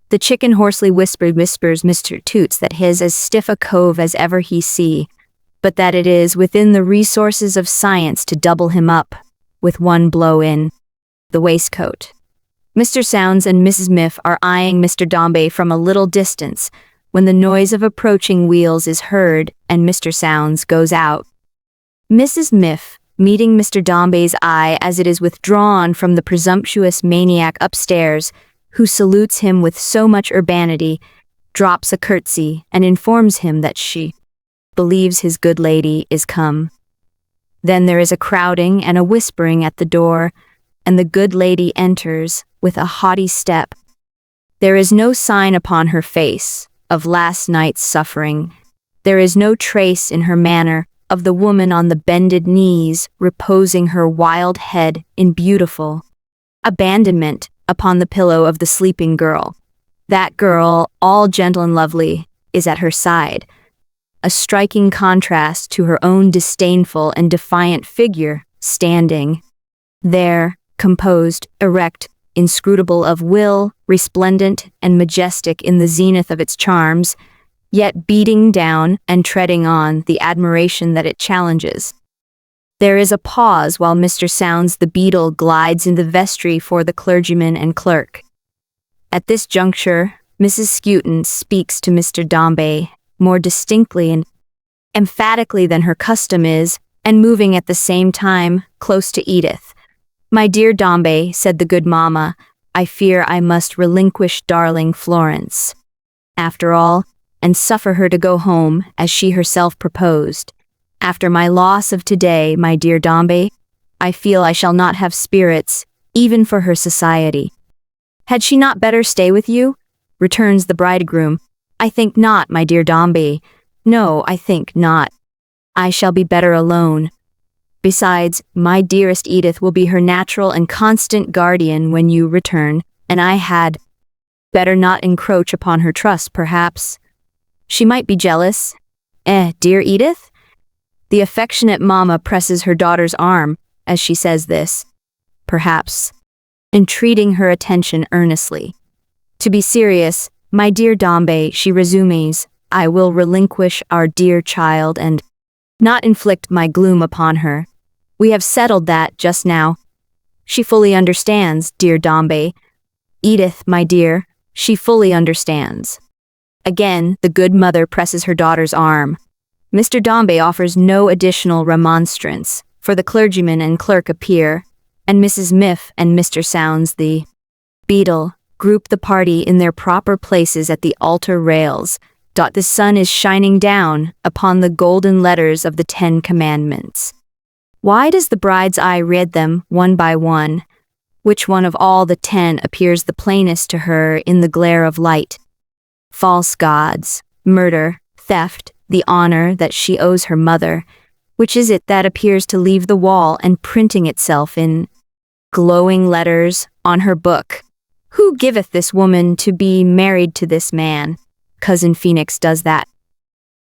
The chicken hoarsely whispers Mr. Toots that his as stiff a cove as ever he see, but that it is within the resources of science to double him up, with one blow in the waistcoat. Mr. Sounds and Mrs. Miff are eyeing Mr. Dombey from a little distance, when the noise of approaching wheels is heard and Mr. Sounds goes out. Mrs. Miff, meeting Mr. Dombey's eye as it is withdrawn from the presumptuous maniac upstairs, who salutes him with so much urbanity, drops a curtsy, and informs him that she believes his good lady is come. Then there is a crowding and a whispering at the door, and the good lady enters with a haughty step. There is no sign upon her face of last night's suffering. There is no trace in her manner of the woman on the bended knees reposing her wild head in beautiful abandonment upon the pillow of the sleeping girl. That girl, all gentle and lovely, is at her side, a striking contrast to her own disdainful and defiant figure, standing there, composed, erect, inscrutable of will, resplendent and majestic in the zenith of its charms, yet beating down and treading on the admiration that it challenges. There is a pause while Mr. Sounds the Beadle glides in the vestry for the clergyman and clerk. At this juncture, Mrs. Skewton speaks to Mr. Dombey more distinctly and emphatically than her custom is, and moving at the same time close to Edith. "My dear Dombey," said the good mamma, "I fear I must relinquish darling Florence, after all, and suffer her to go home as she herself proposed. After my loss of today, my dear Dombey, I feel I shall not have spirits, even for her society." "Had she not better stay with you?" returns the bridegroom. "I think not, my dear Dombey. No, I think not. I shall be better alone. Besides, my dearest Edith will be her natural and constant guardian when you return, and I had better not encroach upon her trust, perhaps. She might be jealous. Dear Edith?" The affectionate mamma presses her daughter's arm as she says this, perhaps entreating her attention earnestly. "To be serious, my dear Dombey," she resumes, "I will relinquish our dear child and not inflict my gloom upon her. We have settled that just now. She fully understands, dear Dombey. Edith, my dear, she fully understands." Again, the good mother presses her daughter's arm. Mr. Dombey offers no additional remonstrance, for the clergyman and clerk appear, and Mrs. Miff and Mr. Sounds the Beadle group the party in their proper places at the altar rails. The sun is shining down upon the golden letters of the 10 Commandments. Why does the bride's eye read them one by one? Which one of all the 10 appears the plainest to her in the glare of light? False gods, murder, theft, the honor that she owes her mother. Which is it that appears to leave the wall and printing itself in glowing letters on her book? Who giveth this woman to be married to this man? Cousin Phoenix does that.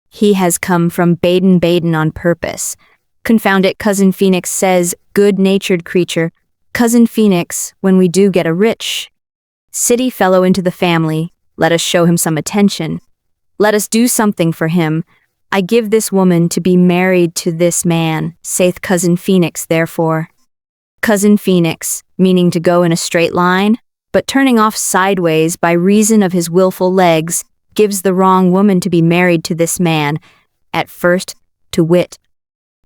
He has come from Baden-Baden on purpose. Confound it, Cousin Phoenix says, good-natured creature. Cousin Phoenix, when we do get a rich city fellow into the family, let us show him some attention. Let us do something for him. I give this woman to be married to this man, saith Cousin Phoenix, therefore. Cousin Phoenix, meaning to go in a straight line, but turning off sideways by reason of his willful legs, gives the wrong woman to be married to this man, at first, to wit,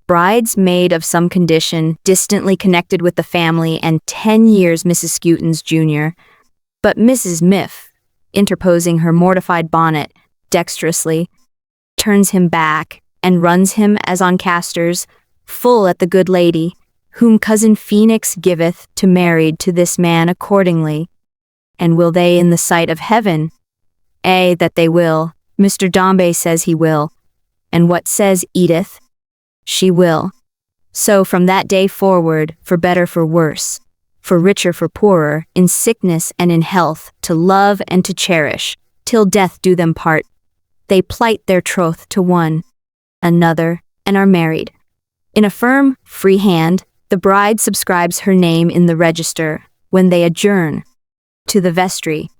brides made of some condition, distantly connected with the family, and 10 years Mrs. Skewton's junior. But Mrs. Miff, interposing her mortified bonnet, dexterously turns him back, and runs him as on castors, full at the good lady, whom Cousin Phoenix giveth to married to this man accordingly. And will they in the sight of heaven? That they will. Mr. Dombey says he will. And what says Edith? She will. So from that day forward, for better for worse, for richer for poorer, in sickness and in health, to love and to cherish, till death do them part, they plight their troth to one another, and are married. In a firm, free hand, the bride subscribes her name in the register. When they adjourn to the vestry,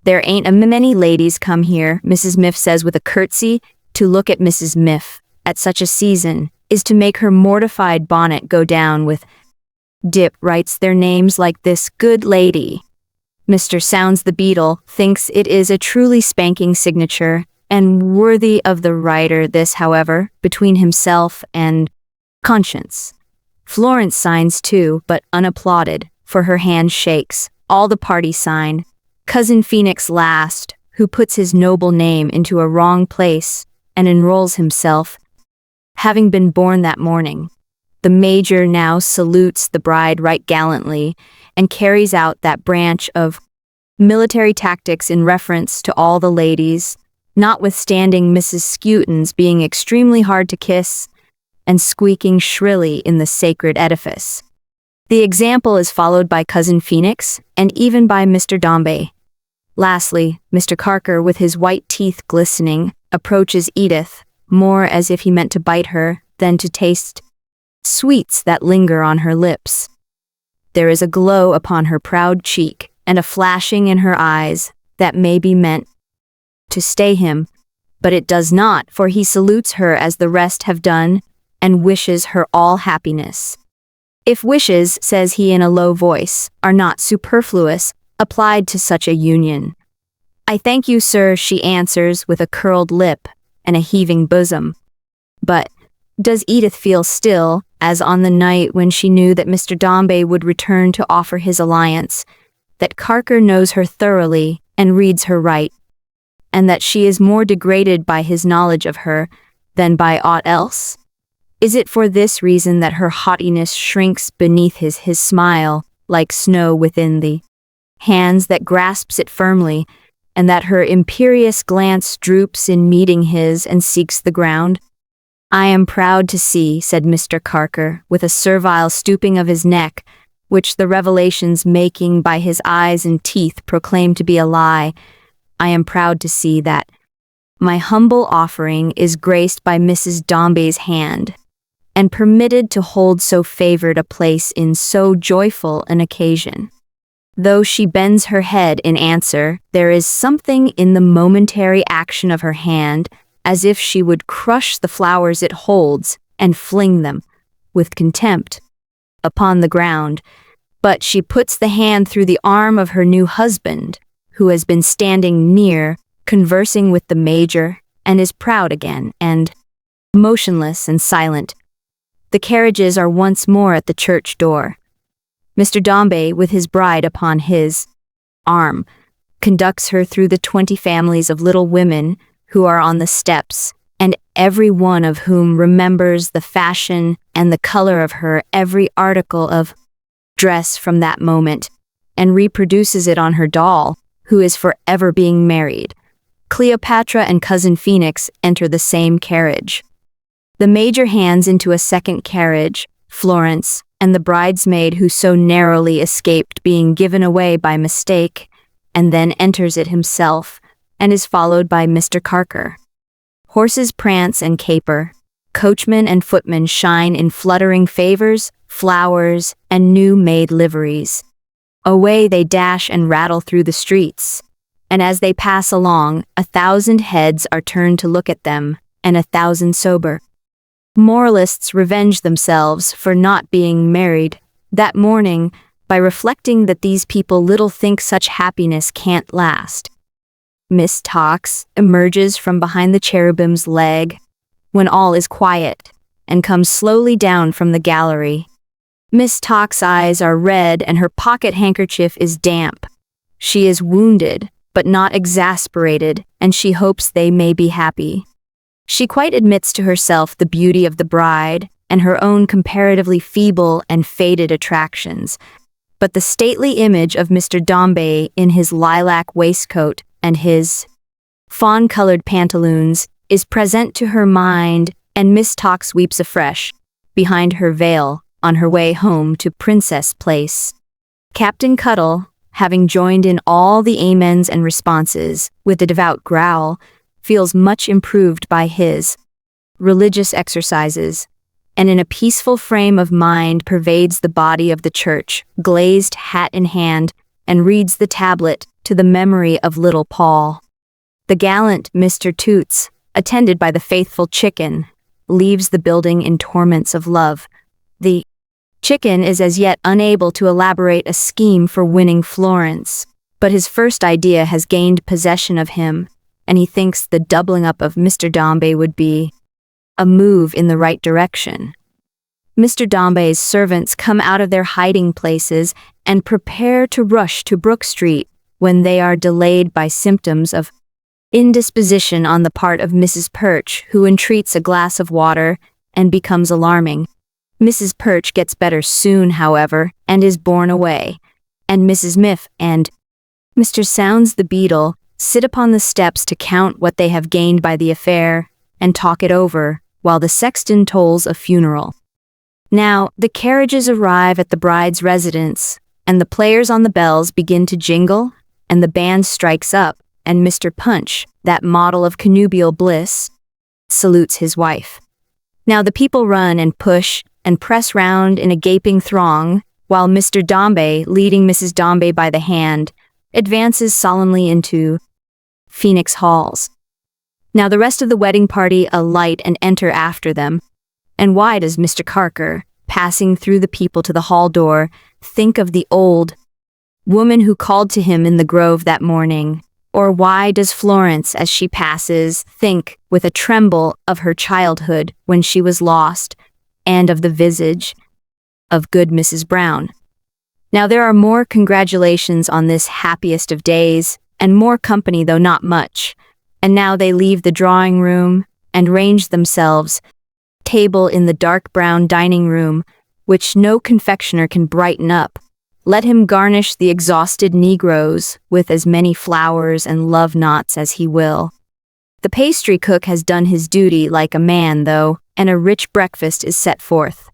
there ain't a many ladies come here, Mrs. Miff says with a curtsy. To look at Mrs. Miff at such a season is to make her mortified bonnet go down with dip. Writes their names like this good lady. Mr. Sounds the Beadle thinks it is a truly spanking signature, and worthy of the writer. This, however, between himself and conscience. Florence signs too, but unapplauded, for her hand shakes. All the party sign. Cousin Phoenix last, who puts his noble name into a wrong place and enrolls himself, having been born that morning. The major now salutes the bride right gallantly and carries out that branch of military tactics in reference to all the ladies, notwithstanding Mrs. Skewton's being extremely hard to kiss and squeaking shrilly in the sacred edifice. The example is followed by Cousin Phoenix and even by Mr. Dombey. Lastly, Mr. Carker, with his white teeth glistening, approaches Edith, more as if he meant to bite her than to taste sweets that linger on her lips. There is a glow upon her proud cheek and a flashing in her eyes that may be meant to stay him, but it does not, for he salutes her as the rest have done and wishes her all happiness. If wishes, says he in a low voice, are not superfluous, applied to such a union. I thank you, sir, she answers with a curled lip and a heaving bosom. But does Edith feel still, as on the night when she knew that Mr. Dombey would return to offer his alliance, that Carker knows her thoroughly and reads her right, and that she is more degraded by his knowledge of her than by aught else? Is it for this reason that her haughtiness shrinks beneath his smile, like snow within the hands that grasps it firmly, and that her imperious glance droops in meeting his and seeks the ground? I am proud to see, said Mr. Carker, with a servile stooping of his neck, which the revelations making by his eyes and teeth proclaim to be a lie, I am proud to see that my humble offering is graced by Mrs. Dombey's hand, and permitted to hold so favored a place in so joyful an occasion. Though she bends her head in answer, there is something in the momentary action of her hand, as if she would crush the flowers it holds and fling them, with contempt, upon the ground. But she puts the hand through the arm of her new husband, who has been standing near, conversing with the major, and is proud again, and motionless and silent. The carriages are once more at the church door. Mr. Dombey, with his bride upon his arm, conducts her through the 20 families of little women who are on the steps, and every one of whom remembers the fashion and the color of her every article of dress from that moment, and reproduces it on her doll, who is forever being married. Cleopatra and Cousin Phoenix enter the same carriage. The major hands into a second carriage, Florence, and the bridesmaid who so narrowly escaped being given away by mistake, and then enters it himself, and is followed by Mr. Carker. Horses prance and caper. Coachman and footmen shine in fluttering favors, flowers, and new-made liveries. Away they dash and rattle through the streets, and as they pass along, 1,000 heads are turned to look at them, and 1,000 sober. Moralists revenge themselves for not being married that morning by reflecting that these people little think such happiness can't last. Miss Tox emerges from behind the cherubim's leg when all is quiet and comes slowly down from the gallery. Miss Tox's eyes are red and her pocket handkerchief is damp. She is wounded, but not exasperated, and she hopes they may be happy. She quite admits to herself the beauty of the bride and her own comparatively feeble and faded attractions, but the stately image of Mr. Dombey in his lilac waistcoat and his fawn-colored pantaloons is present to her mind, and Miss Tox weeps afresh, behind her veil, on her way home to Princess Place. Captain Cuttle, having joined in all the amens and responses with a devout growl, feels much improved by his religious exercises, and in a peaceful frame of mind pervades the body of the church, glazed hat in hand, and reads the tablet to the memory of little Paul. The gallant Mr. Toots, attended by the faithful Chicken, leaves the building in torments of love. The Chicken is as yet unable to elaborate a scheme for winning Florence, but his first idea has gained possession of him, and he thinks the doubling up of Mr. Dombey would be a move in the right direction. Mr. Dombey's servants come out of their hiding places and prepare to rush to Brook Street when they are delayed by symptoms of indisposition on the part of Mrs. Perch, who entreats a glass of water and becomes alarming. Mrs. Perch gets better soon, however, and is borne away, and Mrs. Miff and Mr. Sounds the Beadle sit upon the steps to count what they have gained by the affair and talk it over, while the sexton tolls a funeral. Now, the carriages arrive at the bride's residence, and the players on the bells begin to jingle, and the band strikes up, and Mr. Punch, that model of connubial bliss, salutes his wife. Now the people run and push and press round in a gaping throng, while Mr. Dombey, leading Mrs. Dombey by the hand, advances solemnly into Phoenix Halls. Now the rest of the wedding party alight and enter after them. And why does Mr. Carker, passing through the people to the hall door, think of the old woman who called to him in the grove that morning? Or why does Florence, as she passes, think with a tremble of her childhood when she was lost, and of the visage of good Mrs. Brown? Now there are more congratulations on this happiest of days, and more company, though not much. And now they leave the drawing room and range themselves table in the dark brown dining room, which no confectioner can brighten up. Let him garnish the exhausted Negroes with as many flowers and love knots as he will. The pastry cook has done his duty like a man, though, and a rich breakfast is set forth.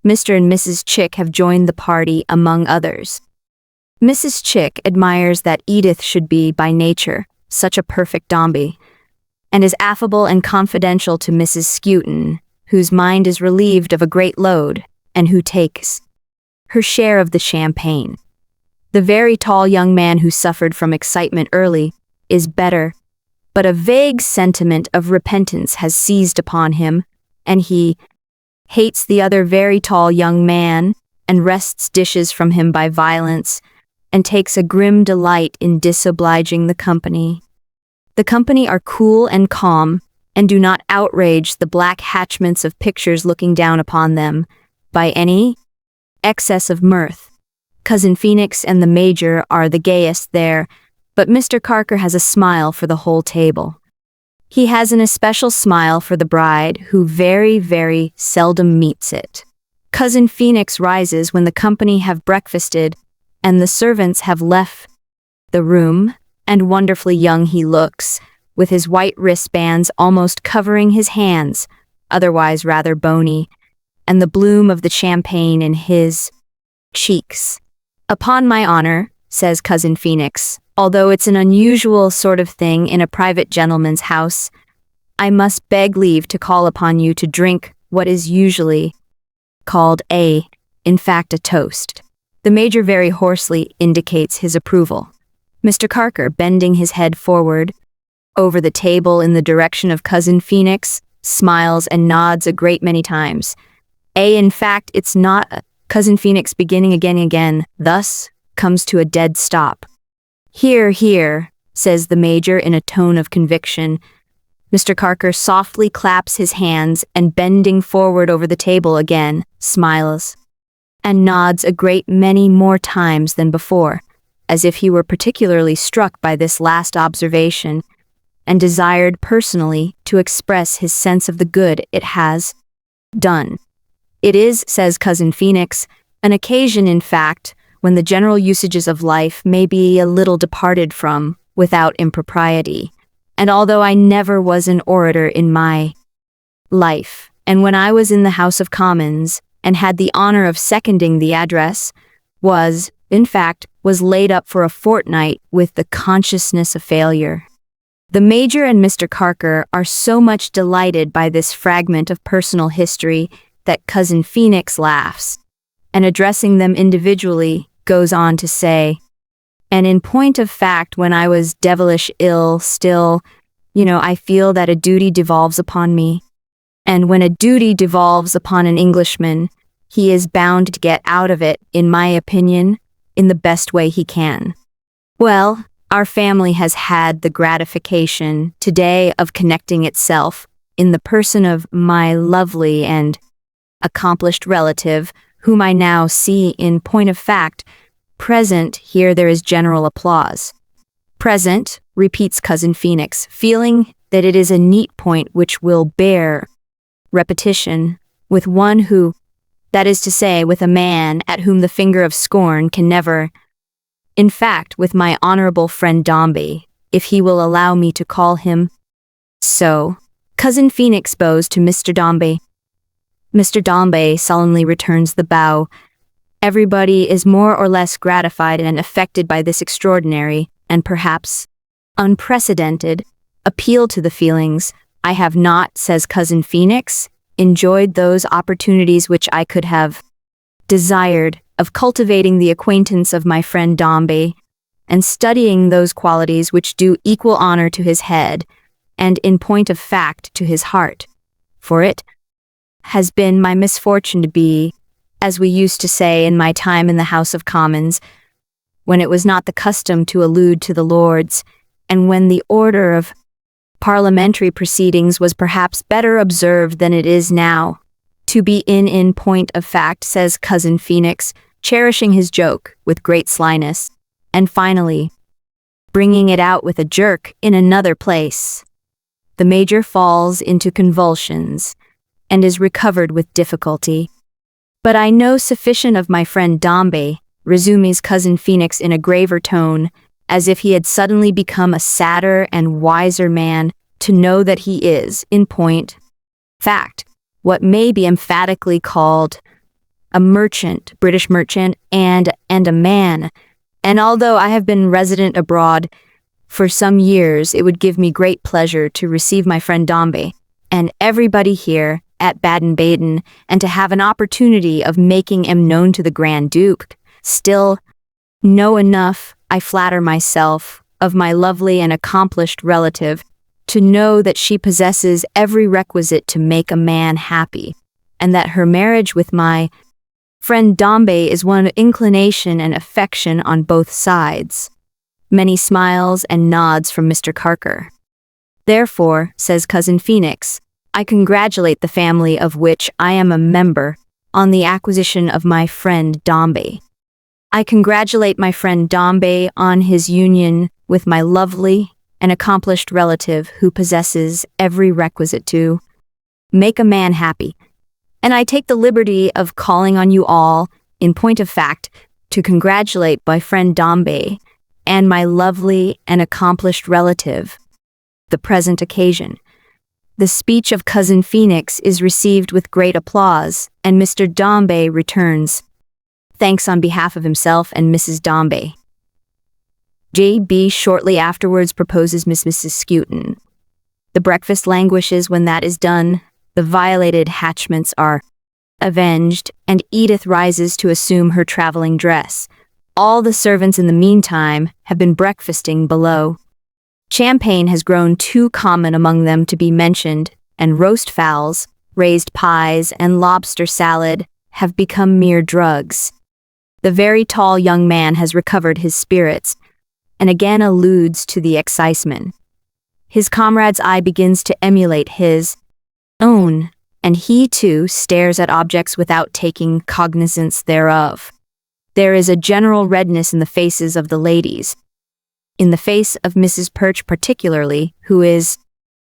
Mr. and Mrs. Chick have joined the party, among others. Mrs. Chick admires that Edith should be, by nature, such a perfect Dombey, and is affable and confidential to Mrs. Skewton, whose mind is relieved of a great load, and who takes her share of the champagne. The very tall young man who suffered from excitement early is better, but a vague sentiment of repentance has seized upon him, and he hates the other very tall young man, and wrests dishes from him by violence, and takes a grim delight in disobliging the company. The company are cool and calm, and do not outrage the black hatchments of pictures looking down upon them by any excess of mirth. Cousin Phoenix and the Major are the gayest there, but Mr. Carker has a smile for the whole table. He has an especial smile for the bride, who very, very seldom meets it. Cousin Phoenix rises when the company have breakfasted, and the servants have left the room, and wonderfully young he looks, with his white wristbands almost covering his hands, otherwise rather bony, and the bloom of the champagne in his cheeks. "Upon my honor," says Cousin Phoenix, "although it's an unusual sort of thing in a private gentleman's house, I must beg leave to call upon you to drink what is usually called in fact, a toast." The Major very hoarsely indicates his approval. Mr. Carker, bending his head forward over the table in the direction of Cousin Phoenix, smiles and nods a great many times. In fact, it's not. Cousin Phoenix, beginning again, thus comes to a dead stop. "Here, here," says the Major in a tone of conviction. Mr. Carker softly claps his hands and, bending forward over the table again, smiles and nods a great many more times than before, as if he were particularly struck by this last observation, and desired personally to express his sense of the good it has done. "It is," says Cousin Phoenix, "an occasion, in fact, when the general usages of life may be a little departed from, without impropriety. And although I never was an orator in my life, and when I was in the House of Commons, and had the honor of seconding the address, was laid up for a fortnight with the consciousness of failure." The Major and Mr. Carker are so much delighted by this fragment of personal history that Cousin Phoenix laughs, and addressing them individually, goes on to say, "And in point of fact, when I was devilish ill, still, I feel that a duty devolves upon me. And when a duty devolves upon an Englishman, he is bound to get out of it, in my opinion, in the best way he can. Well, our family has had the gratification today of connecting itself, in the person of my lovely and accomplished relative, whom I now see in point of fact, present. Here there is general applause. Present, repeats Cousin Phoenix, feeling that it is a neat point which will bear repetition with one who, that is to say, with a man at whom the finger of scorn can never, in fact, with my honorable friend Dombey, if he will allow me to call him so. Cousin Phoenix bows to Mr. Dombey. Mr. Dombey solemnly returns the bow. Everybody is more or less gratified and affected by this extraordinary, and perhaps unprecedented, appeal to the feelings. I have not, says Cousin Phoenix, enjoyed those opportunities which I could have desired of cultivating the acquaintance of my friend Dombey, and studying those qualities which do equal honor to his head, and in point of fact to his heart. For it has been my misfortune to be, as we used to say in my time in the House of Commons, when it was not the custom to allude to the Lords, and when the order of parliamentary proceedings was perhaps better observed than it is now, to be in point of fact, says Cousin Phoenix, cherishing his joke with great slyness, and finally bringing it out with a jerk in another place. The Major falls into convulsions, and is recovered with difficulty. But I know sufficient of my friend Dombey, resumes Cousin Phoenix in a graver tone, as if he had suddenly become a sadder and wiser man, to know that he is, in point fact, what may be emphatically called a merchant, British merchant, and a man. And although I have been resident abroad for some years, it would give me great pleasure to receive my friend Dombey, and everybody here at Baden-Baden, and to have an opportunity of making him known to the Grand Duke. Still, know enough, I flatter myself, of my lovely and accomplished relative, to know that she possesses every requisite to make a man happy, and that her marriage with my friend Dombey is one of inclination and affection on both sides. Many smiles and nods from Mr. Carker. Therefore, says Cousin Phoenix, I congratulate the family of which I am a member on the acquisition of my friend Dombey. I congratulate my friend Dombey on his union with my lovely and accomplished relative who possesses every requisite to make a man happy. And I take the liberty of calling on you all, in point of fact, to congratulate my friend Dombey and my lovely and accomplished relative, the present occasion. The speech of Cousin Phoenix is received with great applause, and Mr. Dombey returns thanks on behalf of himself and Mrs. Dombey. J.B. shortly afterwards proposes Mrs. Skewton. The breakfast languishes when that is done, the violated hatchments are avenged, and Edith rises to assume her traveling dress. All the servants in the meantime have been breakfasting below. Champagne has grown too common among them to be mentioned, and roast fowls, raised pies, and lobster salad have become mere drugs. The very tall young man has recovered his spirits, and again alludes to the exciseman. His comrade's eye begins to emulate his own, and he too stares at objects without taking cognizance thereof. There is a general redness in the faces of the ladies, in the face of Mrs. Perch particularly, who is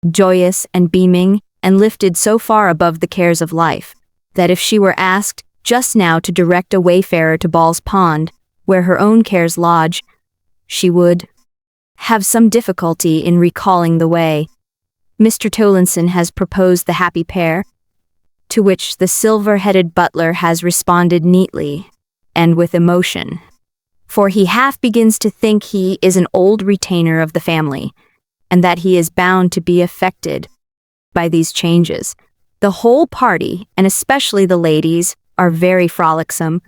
joyous and beaming, and lifted so far above the cares of life, that if she were asked just now to direct a wayfarer to Ball's Pond, where her own cares lodge, she would have some difficulty in recalling the way. Mr. Towlinson has proposed the happy pair, to which the silver-headed butler has responded neatly, and with emotion. For he half begins to think he is an old retainer of the family, and that he is bound to be affected by these changes. The whole party, and especially the ladies, are very frolicsome.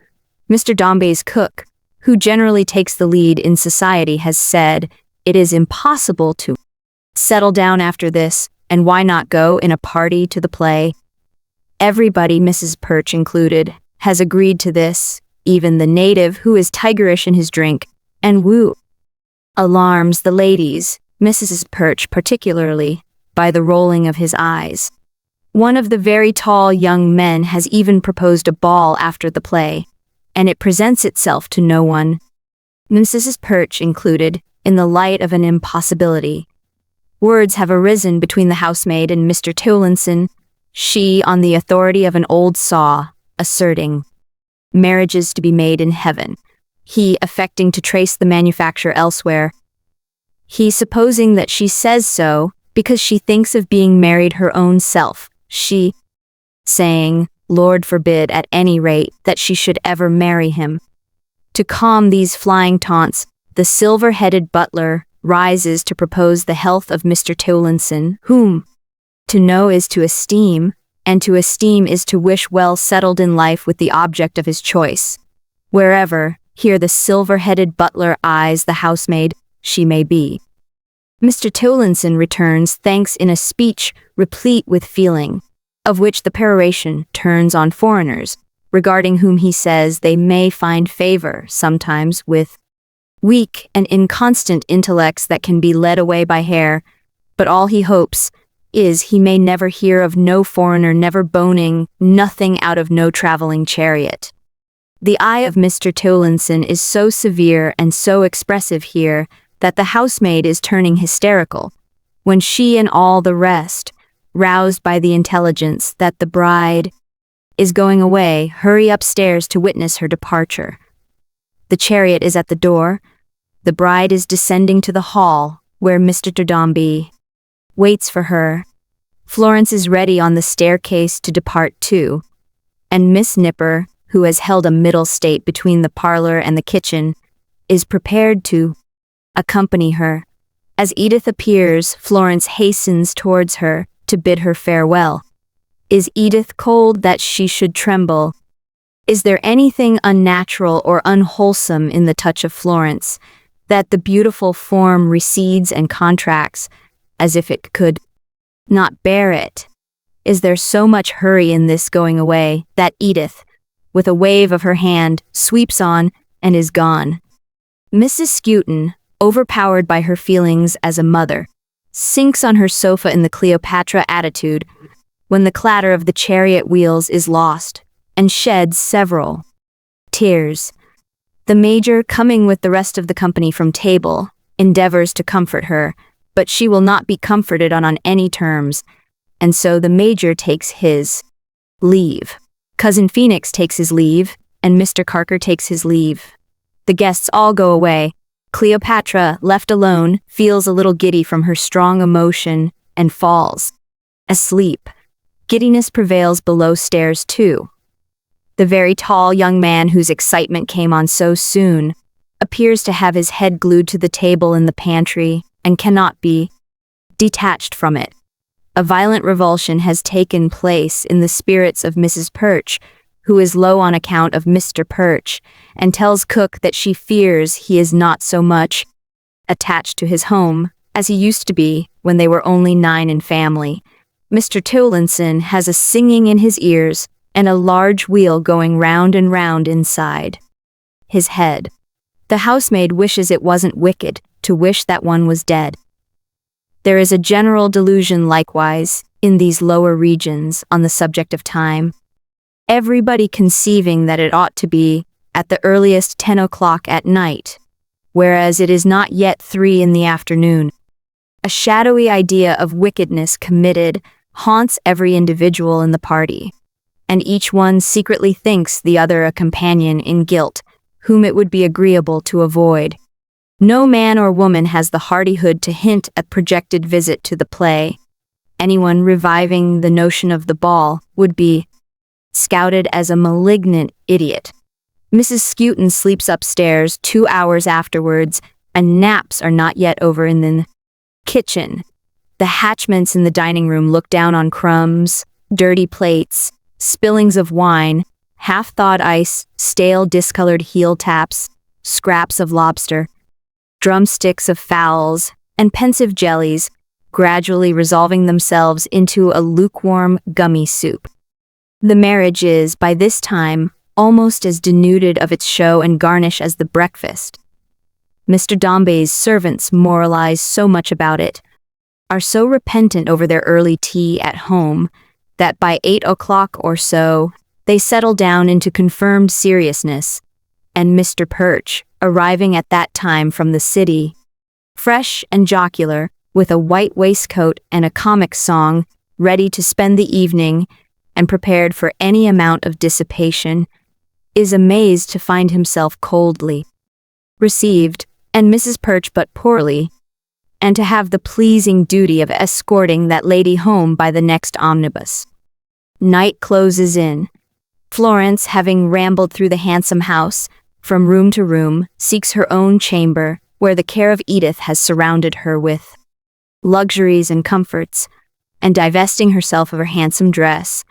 Mr. Dombey's cook, who generally takes the lead in society, has said, it is impossible to settle down after this, and why not go in a party to the play? Everybody, Mrs. Perch included, has agreed to this, even the native who is tigerish in his drink, and alarms the ladies, Mrs. Perch particularly, by the rolling of his eyes. One of the very tall young men has even proposed a ball after the play, and it presents itself to no one, Mrs. Perch included, in the light of an impossibility. Words have arisen between the housemaid and Mr. Towlinson, she on the authority of an old saw, asserting marriages to be made in heaven, he affecting to trace the manufacture elsewhere, he supposing that she says so because she thinks of being married her own self, she saying, Lord forbid at any rate that she should ever marry him. To calm these flying taunts, the silver-headed butler rises to propose the health of Mr. Towlinson, whom to know is to esteem, and to esteem is to wish well settled in life with the object of his choice. Wherever, here the silver-headed butler eyes the housemaid, she may be. Mr. Towlinson returns thanks in a speech replete with feeling, of which the peroration turns on foreigners, regarding whom he says they may find favor sometimes with weak and inconstant intellects that can be led away by hair, but all he hopes is he may never hear of no foreigner never boning nothing out of no traveling chariot. The eye of Mr. Towlinson is so severe and so expressive here that the housemaid is turning hysterical, when she and all the rest, roused by the intelligence that the bride is going away, hurry upstairs to witness her departure. The chariot is at the door. The bride is descending to the hall, where Mr. Dombey waits for her. Florence is ready on the staircase to depart too, and Miss Nipper, who has held a middle state between the parlor and the kitchen, is prepared to accompany her. As Edith appears, Florence hastens towards her to bid her farewell. Is Edith cold that she should tremble? Is there anything unnatural or unwholesome in the touch of Florence, that the beautiful form recedes and contracts, as if it could not bear it? Is there so much hurry in this going away, that Edith, with a wave of her hand, sweeps on and is gone? Mrs. Skewton, overpowered by her feelings as a mother, sinks on her sofa in the Cleopatra attitude when the clatter of the chariot wheels is lost, and sheds several tears. The major, coming with the rest of the company from table, endeavors to comfort her, but she will not be comforted on any terms, and so the major takes his leave. Cousin Phoenix takes his leave, and Mr. Carker takes his leave. The guests all go away. Cleopatra, left alone, feels a little giddy from her strong emotion and falls asleep. Giddiness prevails below stairs too. The very tall young man whose excitement came on so soon appears to have his head glued to the table in the pantry and cannot be detached from it. A violent revulsion has taken place in the spirits of Mrs. Perch, who is low on account of Mr. Perch, and tells cook that she fears he is not so much attached to his home as he used to be when they were only 9 in family. Mr. Towlinson has a singing in his ears and a large wheel going round and round inside his head. The housemaid wishes it wasn't wicked to wish that one was dead. There is a general delusion likewise in these lower regions on the subject of time, everybody conceiving that it ought to be at the earliest 10 o'clock at night, whereas it is not yet 3 in the afternoon. A shadowy idea of wickedness committed haunts every individual in the party, and each one secretly thinks the other a companion in guilt, whom it would be agreeable to avoid. No man or woman has the hardihood to hint at projected visit to the play. Anyone reviving the notion of the ball would be scouted as a malignant idiot. Mrs. Skewton sleeps upstairs 2 hours afterwards, and naps are not yet over in the kitchen. The hatchments in the dining room look down on crumbs, dirty plates, spillings of wine, half-thawed ice, stale discolored heel taps, scraps of lobster, drumsticks of fowls, and pensive jellies, gradually resolving themselves into a lukewarm gummy soup. The marriage is, by this time, almost as denuded of its show and garnish as the breakfast. Mr. Dombey's servants moralize so much about it, are so repentant over their early tea at home, that by 8 o'clock or so, they settle down into confirmed seriousness, and Mr. Perch, arriving at that time from the city, fresh and jocular, with a white waistcoat and a comic song, ready to spend the evening, and prepared for any amount of dissipation, is amazed to find himself coldly received, and Mrs. Perch but poorly, and to have the pleasing duty of escorting that lady home by the next omnibus. Night closes in. Florence, having rambled through the handsome house, from room to room, seeks her own chamber, where the care of Edith has surrounded her with luxuries and comforts, and divesting herself of her handsome dress,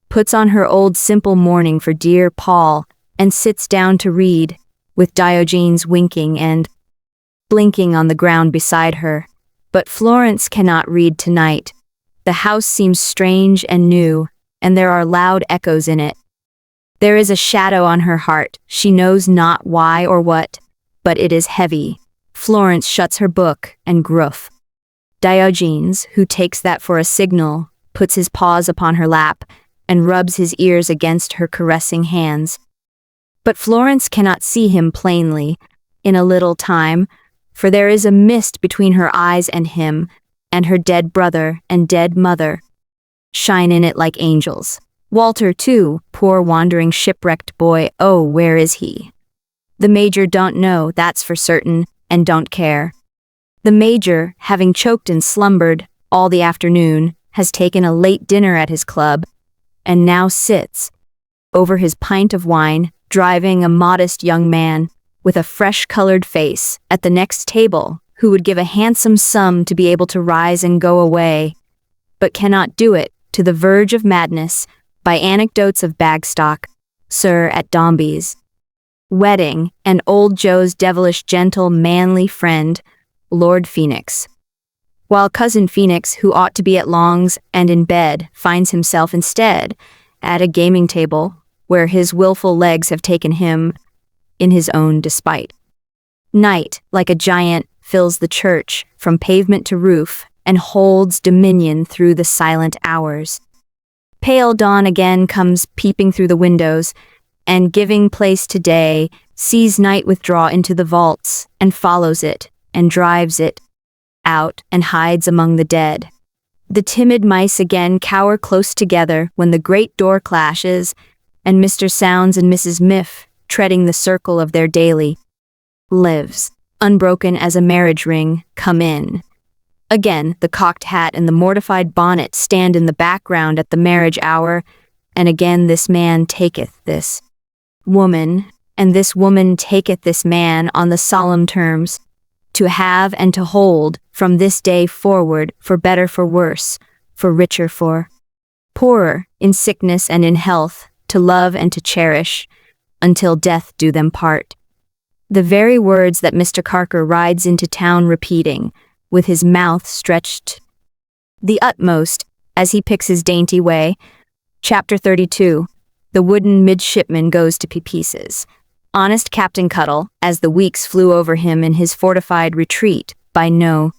puts on her old simple mourning for dear Paul, and sits down to read, with Diogenes winking and blinking on the ground beside her. But Florence cannot read tonight. The house seems strange and new, and there are loud echoes in it. There is a shadow on her heart, she knows not why or what, but it is heavy. Florence shuts her book, and gruff. Diogenes, who takes that for a signal, puts his paws upon her lap, and rubs his ears against her caressing hands. But Florence cannot see him plainly, in a little time, for there is a mist between her eyes and him, and her dead brother and dead mother shine in it like angels. Walter, too, poor wandering shipwrecked boy, oh, where is he? The Major don't know, that's for certain, and don't care. The Major, having choked and slumbered all the afternoon, has taken a late dinner at his club, and now sits, over his pint of wine, driving a modest young man, with a fresh-colored face, at the next table, who would give a handsome sum to be able to rise and go away, but cannot do it, to the verge of madness, by anecdotes of Bagstock, Sir, at Dombey's wedding, and old Joe's devilish gentle manly friend, Lord Phoenix. While Cousin Phoenix, who ought to be at Long's and in bed, finds himself instead at a gaming table, where his wilful legs have taken him, in his own despite. Night, like a giant, fills the church, from pavement to roof, and holds dominion through the silent hours. Pale dawn again comes peeping through the windows, and giving place to day, sees night withdraw into the vaults, and follows it, and drives it out, and hides among the dead. The timid mice again cower close together when the great door clashes, and Mr. Sounds and Mrs. Miff, treading the circle of their daily lives, unbroken as a marriage ring, come in. Again, the cocked hat and the mortified bonnet stand in the background at the marriage hour, and again this man taketh this woman, and this woman taketh this man on the solemn terms, to have and to hold, from this day forward, for better for worse, for richer for poorer, in sickness and in health, to love and to cherish, until death do them part. The very words that Mr. Carker rides into town repeating, with his mouth stretched the utmost, as he picks his dainty way. Chapter 32. The wooden midshipman goes to pieces. Honest Captain Cuttle, as the weeks flew over him in his fortified retreat, by no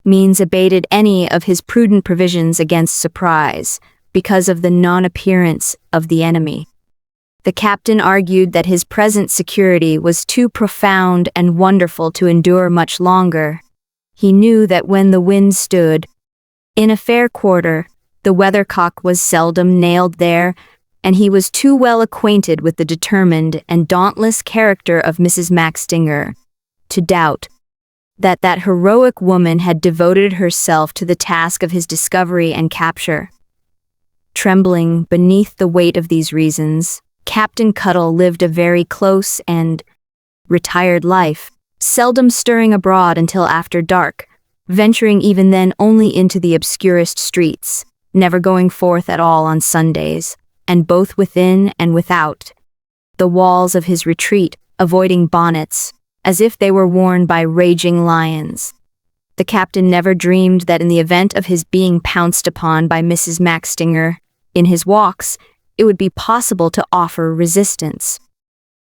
means abated any of his prudent provisions against surprise, because of the non-appearance of the enemy. The captain argued that his present security was too profound and wonderful to endure much longer. He knew that when the wind stood in a fair quarter, the weathercock was seldom nailed there, and he was too well acquainted with the determined and dauntless character of Mrs. Maxtinger to doubt that that heroic woman had devoted herself to the task of his discovery and capture. Trembling beneath the weight of these reasons, Captain Cuttle lived a very close and retired life, seldom stirring abroad until after dark, venturing even then only into the obscurest streets, never going forth at all on Sundays, and both within and without the walls of his retreat, avoiding bonnets, as if they were worn by raging lions. The captain never dreamed that in the event of his being pounced upon by Mrs. Maxtinger in his walks, it would be possible to offer resistance.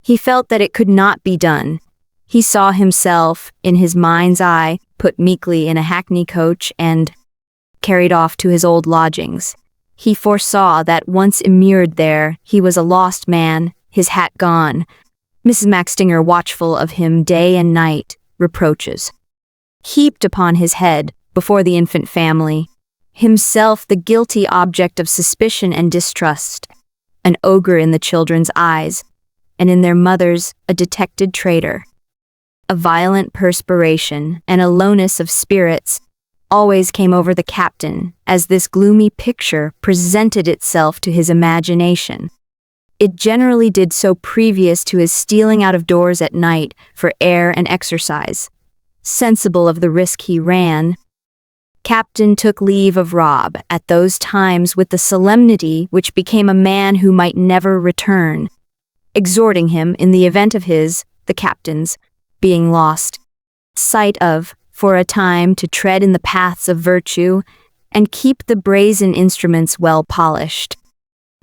He felt that it could not be done. He saw himself, in his mind's eye, put meekly in a hackney coach and carried off to his old lodgings. He foresaw that once immured there, he was a lost man, his hat gone. Mrs. Maxtinger watchful of him day and night, reproaches heaped upon his head before the infant family, himself the guilty object of suspicion and distrust, an ogre in the children's eyes, and in their mother's a detected traitor. A violent perspiration and a lowness of spirits always came over the captain as this gloomy picture presented itself to his imagination. It generally did so previous to his stealing out of doors at night for air and exercise. Sensible of the risk he ran, Captain took leave of Rob at those times with the solemnity which became a man who might never return, exhorting him in the event of his, the captain's, being lost sight of, for a time to tread in the paths of virtue and keep the brazen instruments well polished,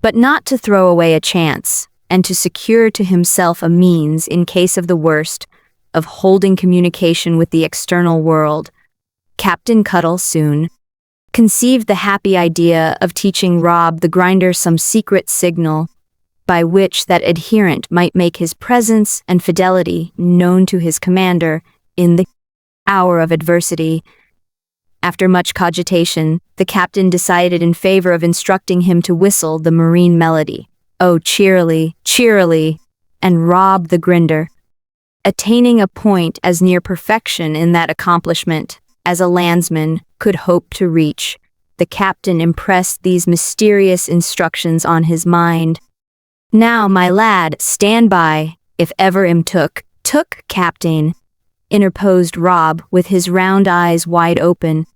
but not to throw away a chance, and to secure to himself a means, in case of the worst, of holding communication with the external world. Captain Cuttle soon conceived the happy idea of teaching Rob the grinder some secret signal by which that adherent might make his presence and fidelity known to his commander in the hour of adversity. After much cogitation, the captain decided in favor of instructing him to whistle the marine melody, "Oh, cheerily, cheerily," and Rob the grinder, attaining a point as near perfection in that accomplishment as a landsman could hope to reach, the captain impressed these mysterious instructions on his mind. "Now, my lad, stand by, if ever took, captain," interposed Rob with his round eyes wide open.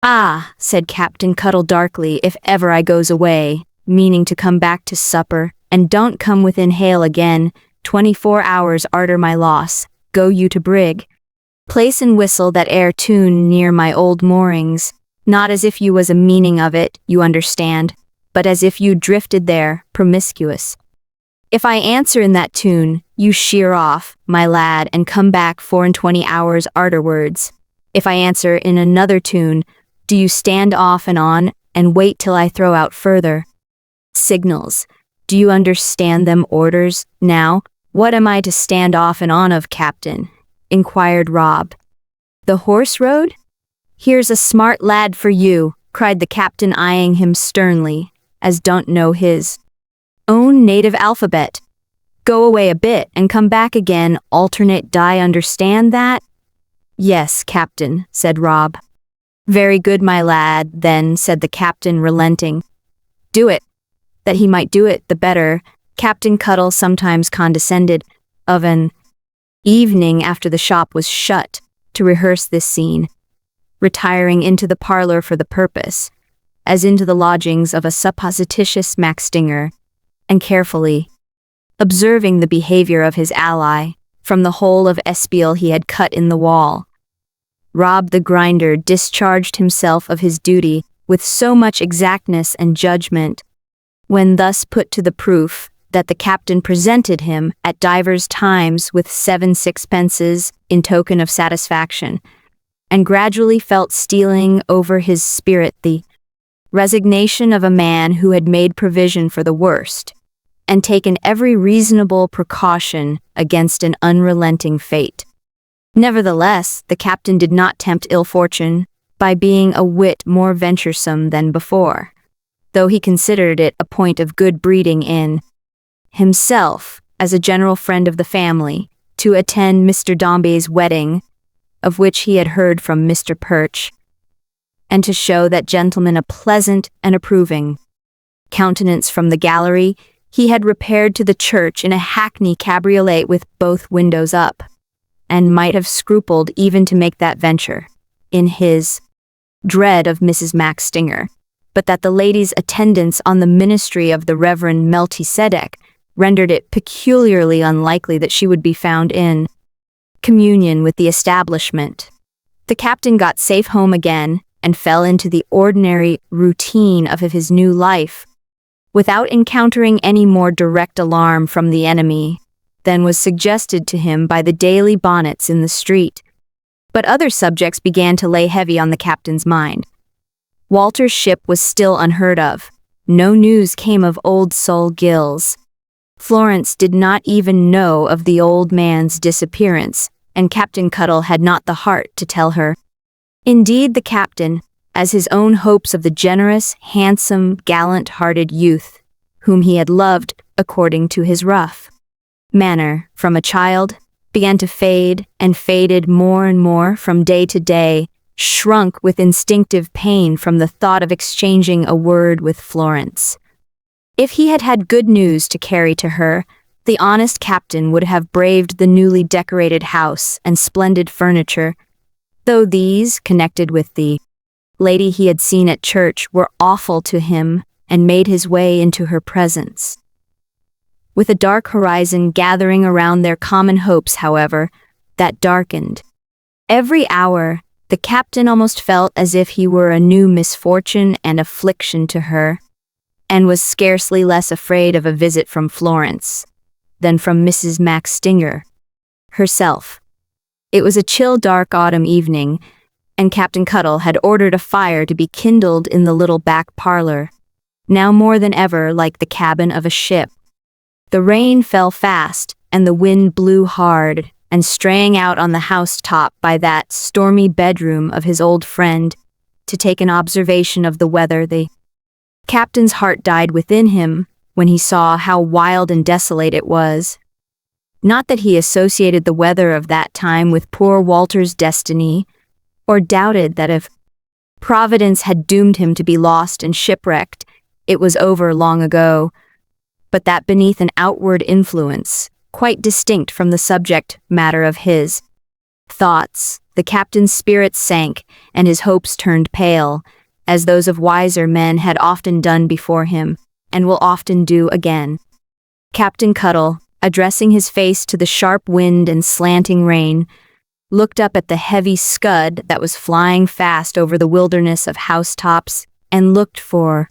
"Ah," said Captain Cuttle darkly, "if ever I goes away, meaning to come back to supper, and don't come within hail again, 24 hours arter my loss, go you to brig. Place and whistle that air tune near my old moorings, not as if you was a meaning of it, you understand, but as if you drifted there, promiscuous. If I answer in that tune, you sheer off, my lad, and come back 24 hours arterwards. If I answer in another tune, do you stand off and on, and wait till I throw out further. Signals. Do you understand them orders, now? What am I to stand off and on of, captain?" inquired Rob. "The horse road? Here's a smart lad for you," cried the captain, eyeing him sternly, as don't know his own native alphabet. "Go away a bit and come back again, alternate. Die understand that?" "Yes, captain," said Rob. "Very good, my lad, then," said the captain, relenting. "Do it." That he might do it the better, Captain Cuttle sometimes condescended, of an evening after the shop was shut, to rehearse this scene, retiring into the parlor for the purpose, as into the lodgings of a supposititious Maxtinger, and carefully observing the behavior of his ally from the hole of espial he had cut in the wall. Rob the grinder discharged himself of his duty with so much exactness and judgment, when thus put to the proof, that the captain presented him at divers times with 7 sixpences in token of satisfaction, and gradually felt stealing over his spirit the resignation of a man who had made provision for the worst, and taken every reasonable precaution against an unrelenting fate. Nevertheless, the captain did not tempt ill fortune by being a whit more venturesome than before, though he considered it a point of good breeding in himself, as a general friend of the family, to attend Mr. Dombey's wedding, of which he had heard from Mr. Perch, and to show that gentleman a pleasant and approving countenance from the gallery, he had repaired to the church in a hackney cabriolet with both windows up, and might have scrupled even to make that venture, in his dread of Mrs. Maxtinger, but that the lady's attendance on the ministry of the Reverend Melchizedek rendered it peculiarly unlikely that she would be found in communion with the establishment. The captain got safe home again, and fell into the ordinary routine of his new life, without encountering any more direct alarm from the enemy than was suggested to him by the daily bonnets in the street. But other subjects began to lay heavy on the captain's mind. Walter's ship was still unheard of, no news came of old Sol Gills. Florence did not even know of the old man's disappearance, and Captain Cuttle had not the heart to tell her. Indeed, the captain, as his own hopes of the generous, handsome, gallant-hearted youth, whom he had loved according to his rough manner from a child, began to fade and faded more and more from day to day, shrunk with instinctive pain from the thought of exchanging a word with Florence. If he had had good news to carry to her, the honest captain would have braved the newly decorated house and splendid furniture, though these, connected with the lady he had seen at church, were awful to him, and made his way into her presence. With a dark horizon gathering around their common hopes, however, that darkened. Every hour, the captain almost felt as if he were a new misfortune and affliction to her, and was scarcely less afraid of a visit from Florence than from Mrs. Max Stinger herself. It was a chill, dark autumn evening, and Captain Cuttle had ordered a fire to be kindled in the little back parlor, now more than ever like the cabin of a ship. The rain fell fast, and the wind blew hard, and straying out on the housetop by that stormy bedroom of his old friend to take an observation of the weather, the captain's heart died within him when he saw how wild and desolate it was. Not that he associated the weather of that time with poor Walter's destiny, or doubted that if Providence had doomed him to be lost and shipwrecked, it was over long ago, but that beneath an outward influence, quite distinct from the subject matter of his thoughts, the captain's spirits sank and his hopes turned pale, as those of wiser men had often done before him, and will often do again. Captain Cuttle, addressing his face to the sharp wind and slanting rain, looked up at the heavy scud that was flying fast over the wilderness of housetops, and looked for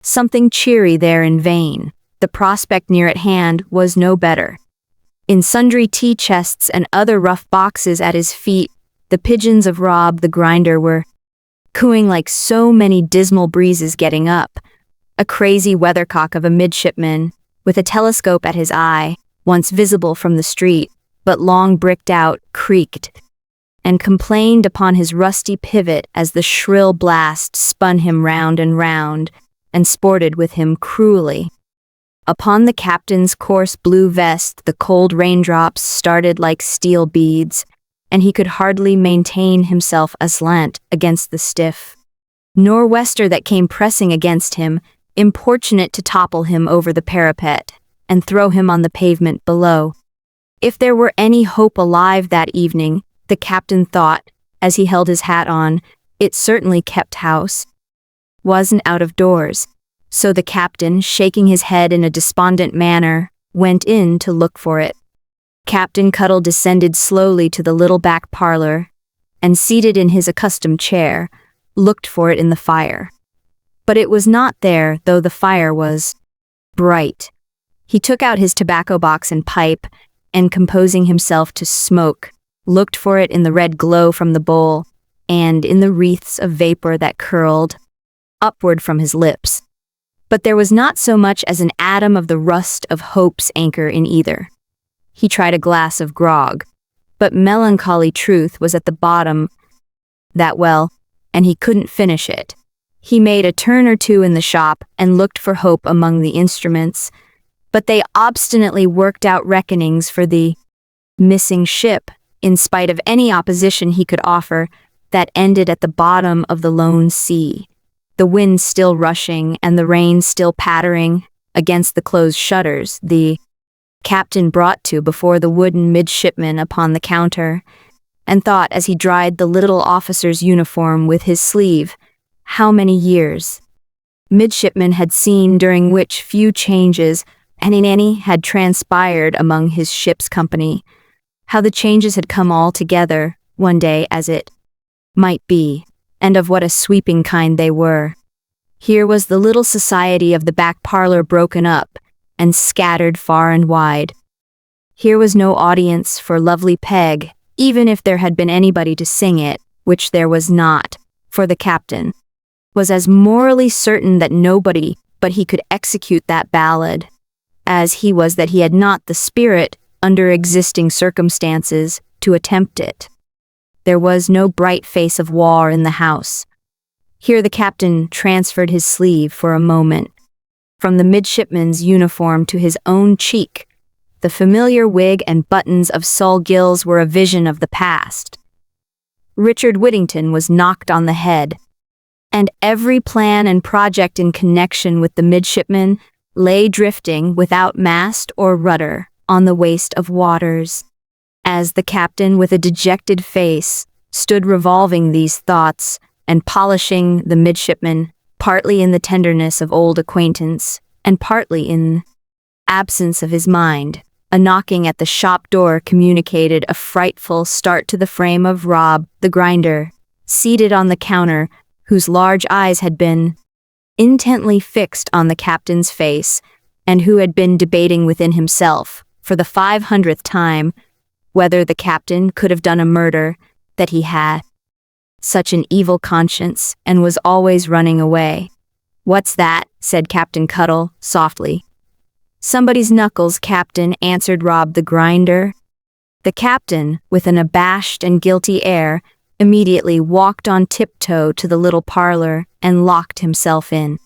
something cheery there in vain. The prospect near at hand was no better. In sundry tea chests and other rough boxes at his feet, the pigeons of Rob the grinder were cooing like so many dismal breezes getting up. A crazy weathercock of a midshipman, with a telescope at his eye, once visible from the street, but long bricked out, creaked, and complained upon his rusty pivot as the shrill blast spun him round and sported with him cruelly. Upon the captain's coarse blue vest the cold raindrops started like steel beads, and he could hardly maintain himself aslant against the stiff nor'wester that came pressing against him, importunate to topple him over the parapet and throw him on the pavement below. If there were any hope alive that evening, the captain thought, as he held his hat on, it certainly kept house. Wasn't out of doors. So the captain, shaking his head in a despondent manner, went in to look for it. Captain Cuttle descended slowly to the little back parlor, and seated in his accustomed chair, looked for it in the fire. But it was not there, though the fire was bright. He took out his tobacco box and pipe, and composing himself to smoke, looked for it in the red glow from the bowl, and in the wreaths of vapor that curled upward from his lips. But there was not so much as an atom of the rust of hope's anchor in either. He tried a glass of grog, but melancholy truth was at the bottom that well, and he couldn't finish it. He made a turn or two in the shop and looked for hope among the instruments, but they obstinately worked out reckonings for the missing ship, in spite of any opposition he could offer, that ended at the bottom of the lone sea. The wind still rushing and the rain still pattering against the closed shutters, the captain brought to before the wooden midshipman upon the counter, and thought as he dried the little officer's uniform with his sleeve, how many years midshipman had seen, during which few changes, and in any, had transpired among his ship's company, how the changes had come all together, one day as it might be, and of what a sweeping kind they were. Here was the little society of the back parlor broken up and scattered far and wide. Here was no audience for lovely Peg, even if there had been anybody to sing it, which there was not, for the captain was as morally certain that nobody but he could execute that ballad, as he was that he had not the spirit, under existing circumstances, to attempt it. There was no bright face of war in the house. Here the captain transferred his sleeve for a moment. From the midshipman's uniform to his own cheek, the familiar wig and buttons of Sol Gills were a vision of the past. Richard Whittington was knocked on the head, and every plan and project in connection with the midshipman lay drifting without mast or rudder on the waste of waters. As the captain, with a dejected face, stood revolving these thoughts and polishing the midshipman, partly in the tenderness of old acquaintance, and partly in absence of his mind, a knocking at the shop door communicated a frightful start to the frame of Rob, the grinder, seated on the counter, whose large eyes had been intently fixed on the captain's face, and who had been debating within himself, for the 500th time, whether the captain could have done a murder, that he had such an evil conscience, and was always running away. "What's that?" said Captain Cuttle, softly. "Somebody's knuckles, Captain," answered Rob the grinder. The captain, with an abashed and guilty air, immediately walked on tiptoe to the little parlor and locked himself in.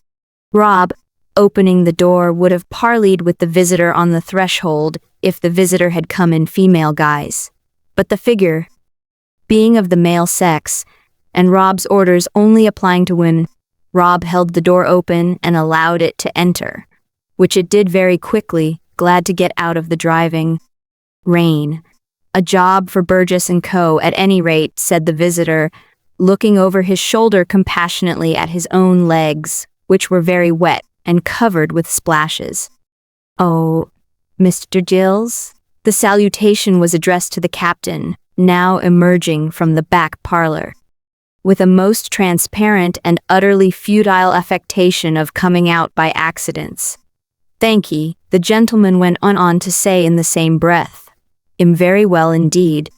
Rob, opening the door, would have parleyed with the visitor on the threshold if the visitor had come in female guise. But the figure, being of the male sex, and Rob's orders only applying to women, Rob held the door open and allowed it to enter, which it did very quickly, glad to get out of the driving rain. "A job for Burgess & Co. at any rate," said the visitor, looking over his shoulder compassionately at his own legs, which were very wet and covered with splashes. "Oh, Mr. Gills?" The salutation was addressed to the captain, now emerging from the back parlor, with a most transparent and utterly futile affectation of coming out by accidents. "Thank ye," the gentleman went on to say in the same breath. "Am very well indeed.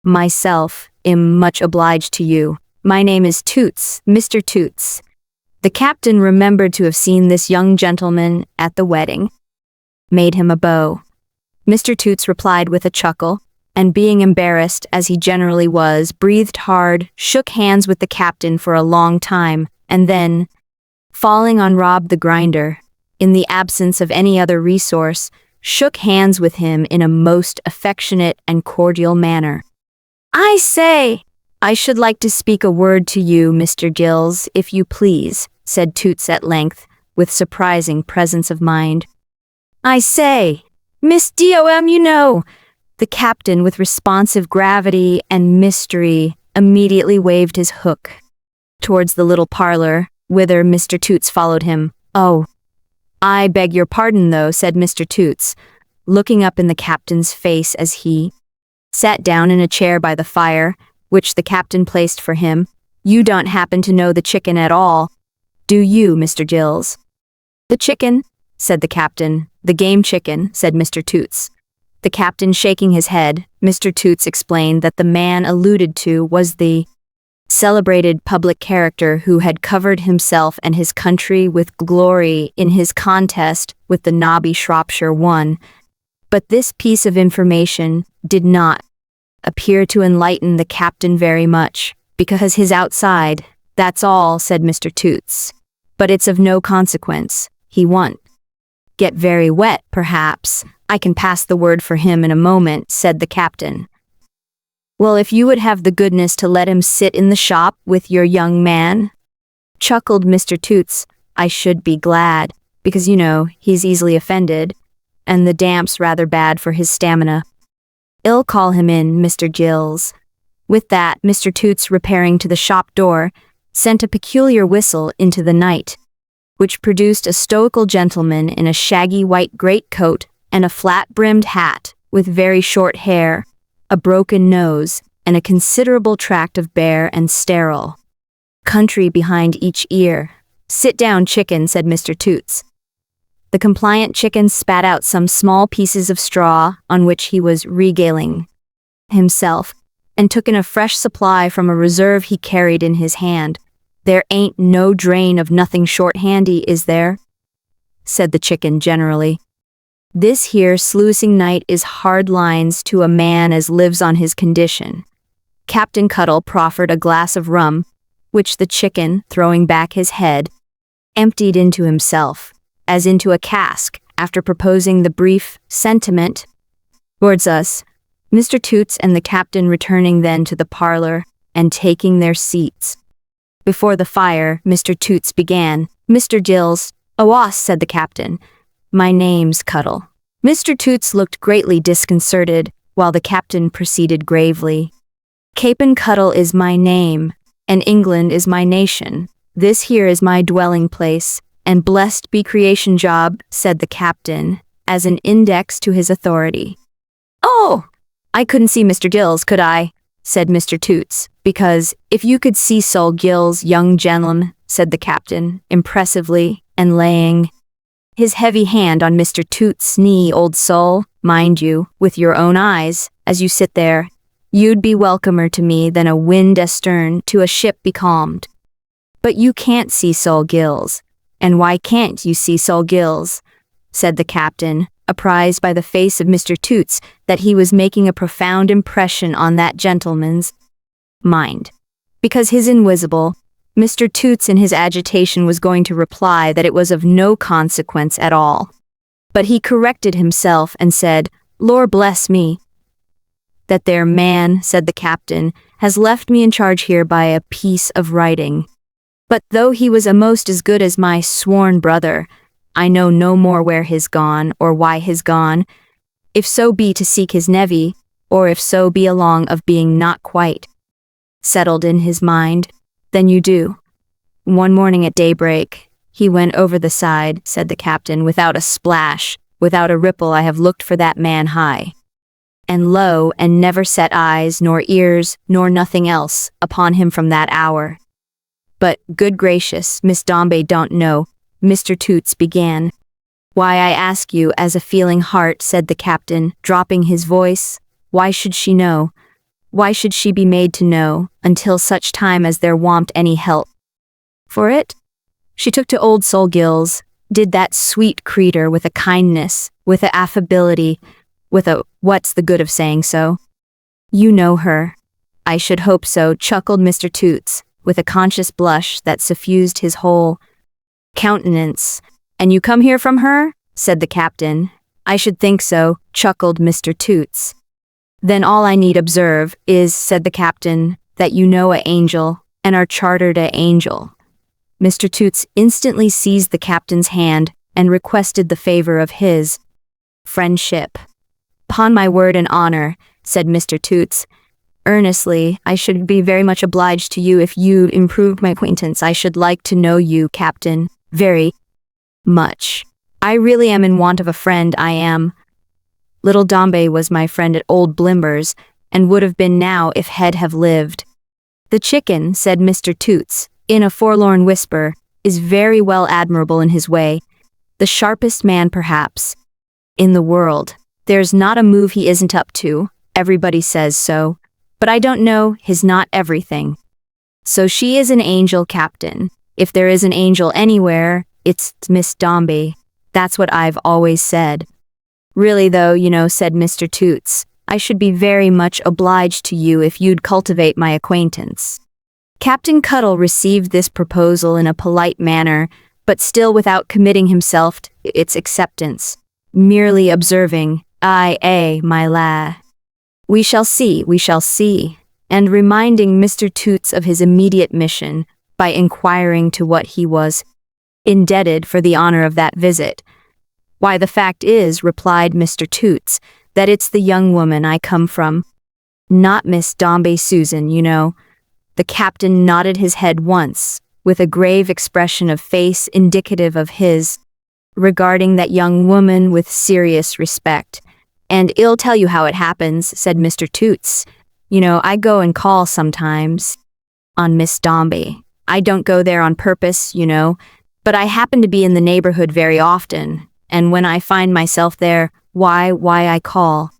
Myself, am much obliged to you. My name is Toots, Mr. Toots." The captain remembered to have seen this young gentleman at the wedding. Made him a bow. Mr. Toots replied with a chuckle, and being embarrassed, as he generally was, breathed hard, shook hands with the captain for a long time, and then, falling on Rob the grinder, in the absence of any other resource, shook hands with him in a most affectionate and cordial manner. "I say, I should like to speak a word to you, Mr. Gills, if you please," said Toots at length, with surprising presence of mind. "I say, Miss D.O.M., you know." The captain, with responsive gravity and mystery, immediately waved his hook towards the little parlor, whither Mr. Toots followed him. "Oh, I beg your pardon, though," said Mr. Toots, looking up in the captain's face as he sat down in a chair by the fire, which the captain placed for him. "You don't happen to know the chicken at all, do you, Mr. Gills?" "The chicken?" said the captain. "The game chicken," said Mr. Toots. The captain shaking his head, Mr. Toots explained that the man alluded to was the celebrated public character who had covered himself and his country with glory in his contest with the Nobby Shropshire one. But this piece of information did not appear to enlighten the captain very much, because his outside, "That's all," said Mr. Toots. "But it's of no consequence. He won't get very wet, perhaps. I can pass the word for him in a moment," said the captain. "Well, if you would have the goodness to let him sit in the shop with your young man," chuckled Mr. Toots, "I should be glad, because, you know, he's easily offended, and the damp's rather bad for his stamina. I'll call him in, Mr. Gills." With that, Mr. Toots, repairing to the shop door, sent a peculiar whistle into the night, which produced a stoical gentleman in a shaggy white greatcoat and a flat-brimmed hat, with very short hair, a broken nose, and a considerable tract of bare and sterile country behind each ear. "Sit down, chicken," said Mr. Toots. The compliant chicken spat out some small pieces of straw on which he was regaling himself, and took in a fresh supply from a reserve he carried in his hand. "There ain't no drain of nothing short handy, is there?" said the chicken generally. This here sluicing night is hard lines to a man as lives on his condition. Captain Cuttle proffered a glass of rum, which the chicken, throwing back his head, emptied into himself, as into a cask, after proposing the brief sentiment towards us, Mr. Toots and the captain returning then to the parlor and taking their seats. Before the fire, Mr. Toots began. "Mr. Gills." "Awas," said the captain. "My name's Cuttle." Mr. Toots looked greatly disconcerted, while the captain proceeded gravely. "Cap'n Cuttle is my name, and England is my nation. This here is my dwelling place, and blessed be creation job," said the captain, as an index to his authority. "Oh, I couldn't see Mr. Gills, could I?" said Mr. Toots. "Because, if you could see Sol Gills, young gentleman," said the captain, impressively, and laying his heavy hand on Mr. Toots' knee, "old Sol, mind you, with your own eyes, as you sit there, you'd be welcomer to me than a wind astern to a ship becalmed. But you can't see Sol Gills. And why can't you see Sol Gills?" said the captain, apprised by the face of Mr. Toots that he was making a profound impression on that gentleman's mind. Because his invisible, Mr. Toots in his agitation was going to reply that it was of no consequence at all. But he corrected himself and said, "Lor bless me. That there man," said the captain, "has left me in charge here by a piece of writing. But though he was a'most as good as my sworn brother, I know no more where he's gone, or why he's gone, if so be to seek his nevy, or if so be along of being not quite settled in his mind, than you do. One morning at daybreak, he went over the side," said the captain, "without a splash, without a ripple. I have looked for that man high and low, and never set eyes, nor ears, nor nothing else, upon him from that hour. But, good gracious, Miss Dombey don't know," Mr. Toots began. "Why, I ask you, as a feeling heart," said the captain, dropping his voice, "why should she know? Why should she be made to know, until such time as there wam't any help for it? She took to old Sol Gills, did that sweet creetur, with a kindness, with a affability, with a what's the good of saying so? You know her." "I should hope so," chuckled Mr. Toots, with a conscious blush that suffused his whole countenance. "And you come here from her?" said the captain. "I should think so," chuckled Mr. Toots. "Then all I need observe is," said the captain, "that you know a angel, and are chartered a angel." Mr. Toots instantly seized the captain's hand and requested the favor of his friendship. "'Pon my word and honor," said Mr. Toots, earnestly, "I should be very much obliged to you if you'd improve my acquaintance. I should like to know you, captain, very much. I really am in want of a friend, I am. Little Dombey was my friend at old Blimber's, and would have been now if he'd have lived." "The chicken," said Mr. Toots, in a forlorn whisper, "is very well admirable in his way. The sharpest man, perhaps, in the world. There's not a move he isn't up to. Everybody says so. But I don't know, he's not everything. So she is an angel, captain. If there is an angel anywhere, it's Miss Dombey. That's what I've always said." "Really though, you know," said Mr. Toots, "I should be very much obliged to you if you'd cultivate my acquaintance." Captain Cuttle received this proposal in a polite manner, but still without committing himself to its acceptance, merely observing, "Aye, my lad. We shall see," and reminding Mr. Toots of his immediate mission by inquiring to what he was indebted for the honor of that visit. "Why, the fact is," replied Mr. Toots, "that it's the young woman I come from. Not Miss Dombey Susan, you know." The captain nodded his head once, with a grave expression of face indicative of his regarding that young woman with serious respect. "And I'll tell you how it happens," said Mr. Toots. "You know, I go and call sometimes on Miss Dombey. I don't go there on purpose, you know, but I happen to be in the neighborhood very often, and when I find myself there, why I call."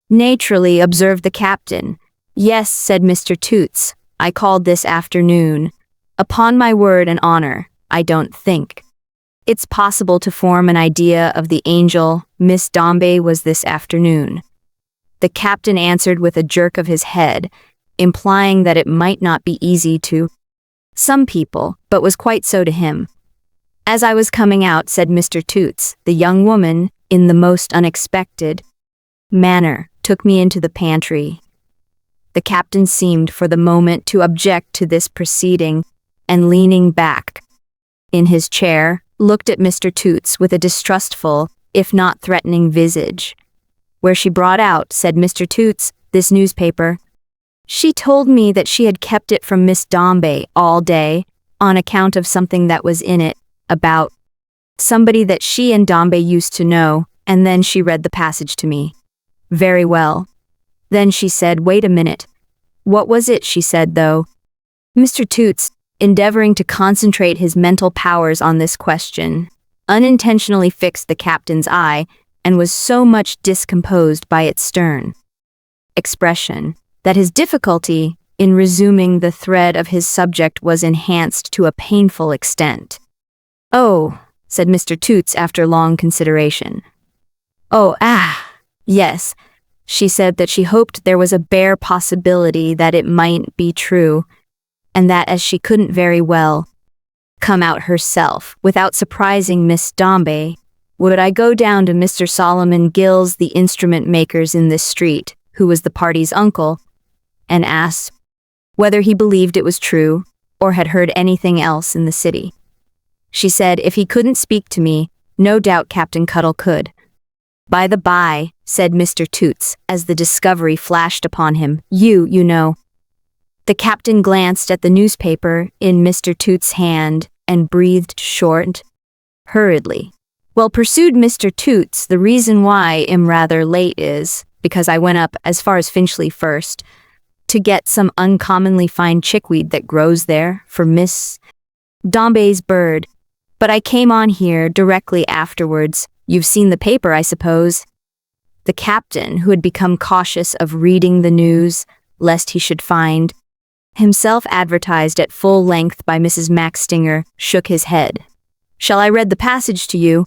"Naturally," observed the captain. "Yes," said Mr. Toots, "I called this afternoon. Upon my word and honor, I don't think It's possible to form an idea of the angel Miss Dombey was this afternoon. The captain answered with a jerk of his head, implying that it might not be easy to some people, but was quite so to him. As I was coming out, said Mr. Toots, the young woman, in the most unexpected manner, took me into the pantry. The captain seemed for the moment to object to this proceeding, and leaning back in his chair, looked at Mr. Toots with a distrustful, if not threatening visage. Where she brought out, said Mr. Toots, this newspaper. She told me that she had kept it from Miss Dombey all day, on account of something that was in it, about somebody that she and Dombey used to know, and then she read the passage to me. Very well. Then she said, wait a minute. What was it, she said, though? Mr. Toots, endeavoring to concentrate his mental powers on this question, unintentionally fixed the captain's eye, and was so much discomposed by its stern expression, that his difficulty in resuming the thread of his subject was enhanced to a painful extent. Oh, said Mr. Toots after long consideration. Oh, yes. She said that she hoped there was a bare possibility that it might be true, and that as she couldn't very well come out herself without surprising Miss Dombey, would I go down to Mr. Solomon Gill's, the instrument maker's in this street, who was the party's uncle, and asked whether he believed it was true or had heard anything else in the city. She said if he couldn't speak to me, no doubt Captain Cuttle could. By the by, said Mr. Toots, as the discovery flashed upon him, you know. The captain glanced at the newspaper in Mr. Toots' hand and breathed short, hurriedly. Well, pursued Mr. Toots, the reason why I'm rather late is because I went up as far as Finchley first to get some uncommonly fine chickweed that grows there for Miss Dombey's bird. But I came on here directly afterwards. You've seen the paper, I suppose? The captain, who had become cautious of reading the news, lest he should find himself advertised at full length by Mrs. Maxtinger, shook his head. Shall I read the passage to you?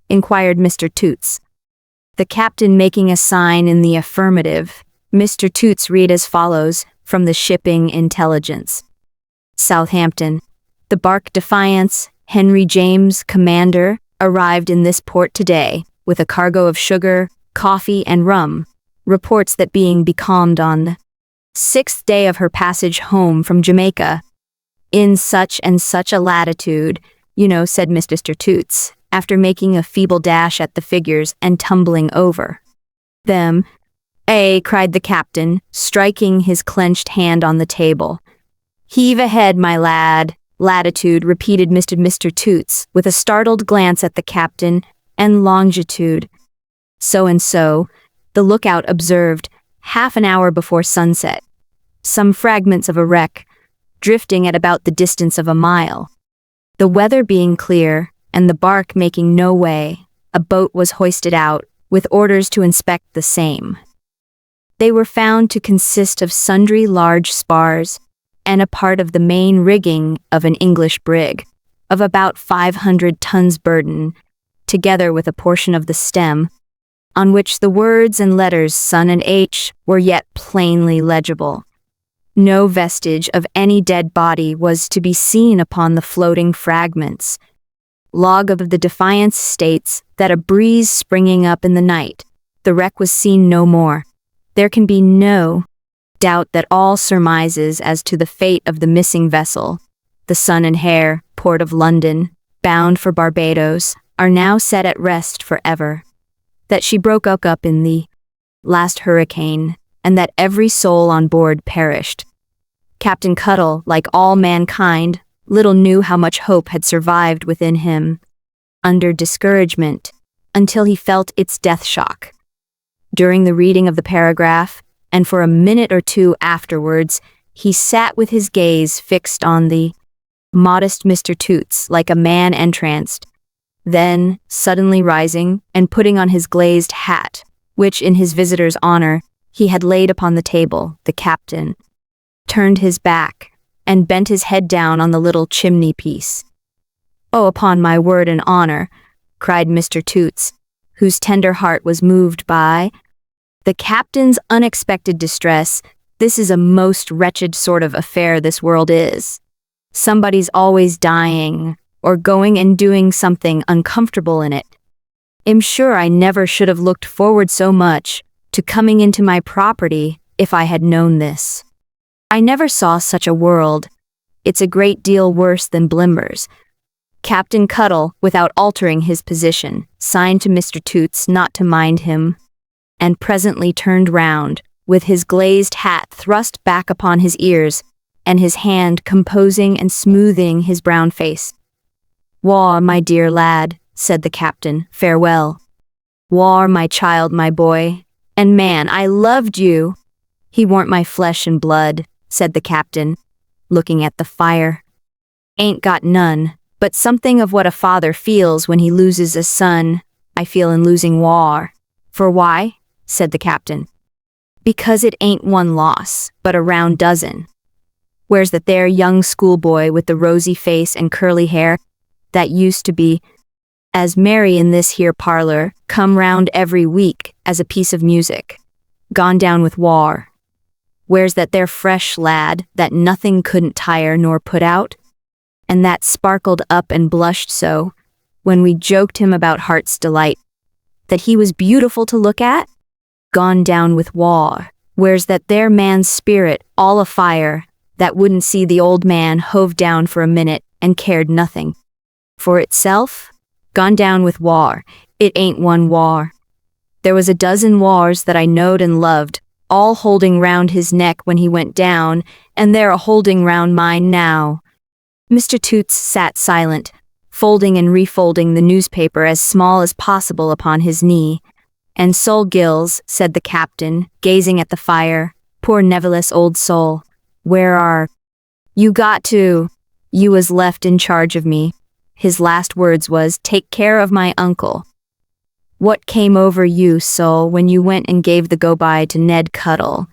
Inquired Mr. Toots. The captain making a sign in the affirmative, Mr. Toots read as follows from the Shipping Intelligence. Southampton. The bark Defiance, Henry James, commander, arrived in this port today with a cargo of sugar, coffee, and rum. Reports that being becalmed on the 6th day of her passage home from Jamaica, in such and such a latitude, said Mr. Toots, after making a feeble dash at the figures and tumbling over them. Cried the captain, striking his clenched hand on the table. Heave ahead, my lad. Latitude, repeated Mr. Toots, with a startled glance at the captain, and longitude. So and so, the lookout observed, half an hour before sunset. Some fragments of a wreck, drifting at about the distance of a mile. The weather being clear, and the bark making no way, a boat was hoisted out, with orders to inspect the same. They were found to consist of sundry large spars, and a part of the main rigging of an English brig, of about 500 tons burden, together with a portion of the stem, on which the words and letters Son and H were yet plainly legible. No vestige of any dead body was to be seen upon the floating fragments. Log of the Defiance states that a breeze springing up in the night, the wreck was seen no more. There can be no doubt that all surmises as to the fate of the missing vessel, the Son and Hare, port of London, bound for Barbados, are now set at rest forever. That she broke up in the last hurricane, and that every soul on board perished. Captain Cuttle, like all mankind, little knew how much hope had survived within him, under discouragement, until he felt its death shock. During the reading of the paragraph, and for a minute or two afterwards, he sat with his gaze fixed on the modest Mr. Toots like a man entranced. Then, suddenly rising and putting on his glazed hat, which in his visitor's honor he had laid upon the table, the captain turned his back and bent his head down on the little chimney piece. "Oh, upon my word and honor," cried Mr. Toots, whose tender heart was moved by the captain's unexpected distress. "This is a most wretched sort of affair, this world is. Somebody's always dying, or going and doing something uncomfortable in it. I'm sure I never should have looked forward so much to coming into my property if I had known this. I never saw such a world. It's a great deal worse than Blimbers." Captain Cuttle, without altering his position, signed to Mr. Toots not to mind him, and presently turned round, with his glazed hat thrust back upon his ears, and his hand composing and smoothing his brown face. "Waw, my dear lad," said the captain, "farewell. Waw, my child, my boy, and man, I loved you." "He warn't my flesh and blood," said the captain, looking at the fire. "Ain't got none, but something of what a father feels when he loses a son, I feel in losing Waw." "For why?" said the captain. "Because it ain't one loss, but a round dozen. Where's that there young schoolboy with the rosy face and curly hair, that used to be as merry in this here parlor, come round every week as a piece of music, gone down with war? Where's that there fresh lad that nothing couldn't tire nor put out, and that sparkled up and blushed so, when we joked him about Heart's Delight, that he was beautiful to look at? Gone down with war. Where's that there man's spirit, all afire, that wouldn't see the old man hove down for a minute and cared nothing for itself? Gone down with war. It ain't one war. There was a dozen wars that I knowed and loved, all holding round his neck when he went down, and they're a holding round mine now." Mr. Toots sat silent, folding and refolding the newspaper as small as possible upon his knee. "And Sol Gills," said the captain, gazing at the fire, "poor nevillous old soul, where are you got to? You was left in charge of me. His last words was, 'Take care of my uncle.' What came over you, Sol, when you went and gave the go-by to Ned Cuttle?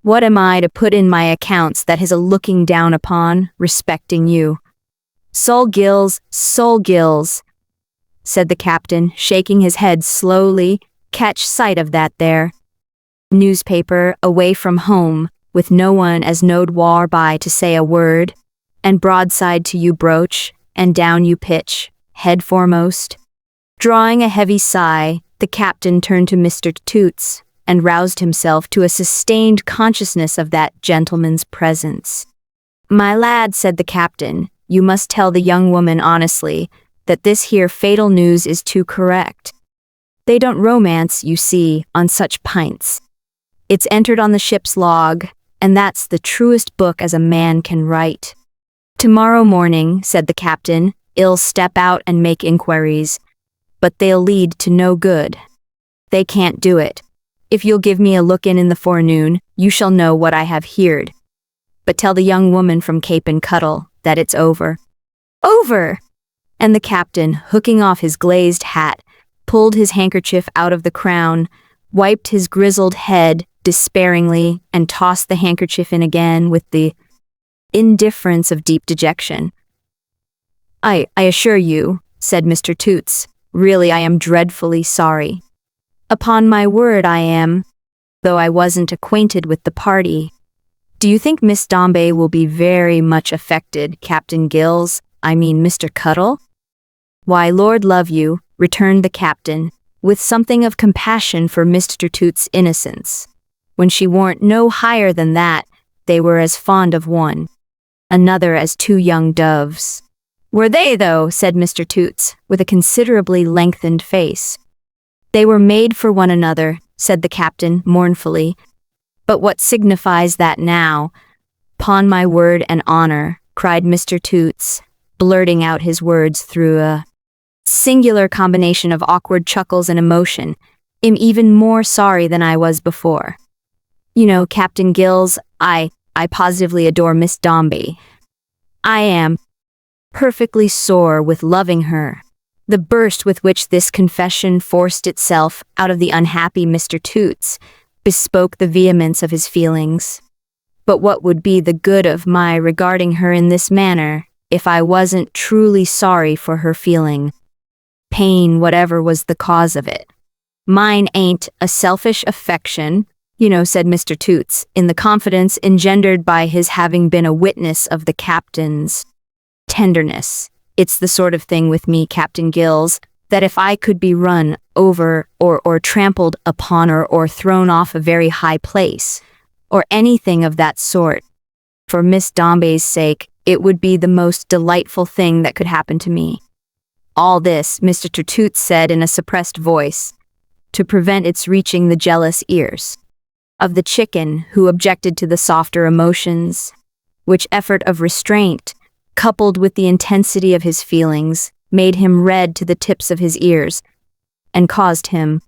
What am I to put in my accounts that is a looking down upon, respecting you?" Sol Gills, said the captain, shaking his head slowly, "catch sight of that there newspaper, away from home, with no one as knowed war by to say a word, and broadside to you broach, and down you pitch, head foremost." Drawing a heavy sigh, the captain turned to Mr. Toots, and roused himself to a sustained consciousness of that gentleman's presence. "My lad," said the captain, "you must tell the young woman honestly that this here fatal news is too correct. They don't romance, you see, on such pints. It's entered on the ship's log, and that's the truest book as a man can write. Tomorrow morning," said the captain, "'ill step out and make inquiries, but they'll lead to no good. They can't do it. If you'll give me a look in the forenoon, you shall know what I have heard. But tell the young woman from Cape and Cuttle that it's over." "Over!" And the captain, hooking off his glazed hat, pulled his handkerchief out of the crown, wiped his grizzled head despairingly, and tossed the handkerchief in again with the indifference of deep dejection. I assure you," said Mr. Toots, "really I am dreadfully sorry. Upon my word I am, though I wasn't acquainted with the party. Do you think Miss Dombey will be very much affected, Captain Gills, I mean Mr. Cuttle?" "Why, Lord love you," returned the captain, with something of compassion for Mr. Toots' innocence. "When she warn't no higher than that, they were as fond of one another as two young doves." "Were they, though?" said Mr. Toots, with a considerably lengthened face. "They were made for one another," said the captain mournfully. "But what signifies that now? 'Pon my word and honor," cried Mr. Toots, blurting out his words through a singular combination of awkward chuckles and emotion, "I'm even more sorry than I was before. You know, Captain Gills, I positively adore Miss Dombey. I am perfectly sore with loving her." The burst with which this confession forced itself out of the unhappy Mr. Toots bespoke the vehemence of his feelings. "But what would be the good of my regarding her in this manner, if I wasn't truly sorry for her feeling pain, whatever was the cause of it. Mine ain't a selfish affection, said Mr. Toots, in the confidence engendered by his having been a witness of the captain's tenderness. It's the sort of thing with me, Captain Gills, that if I could be run over or trampled upon or thrown off a very high place, or anything of that sort, for Miss Dombey's sake, it would be the most delightful thing that could happen to me. All this, Mr. Toots said in a suppressed voice, to prevent its reaching the jealous ears of the chicken, who objected to the softer emotions, which effort of restraint, coupled with the intensity of his feelings, made him red to the tips of his ears, and caused him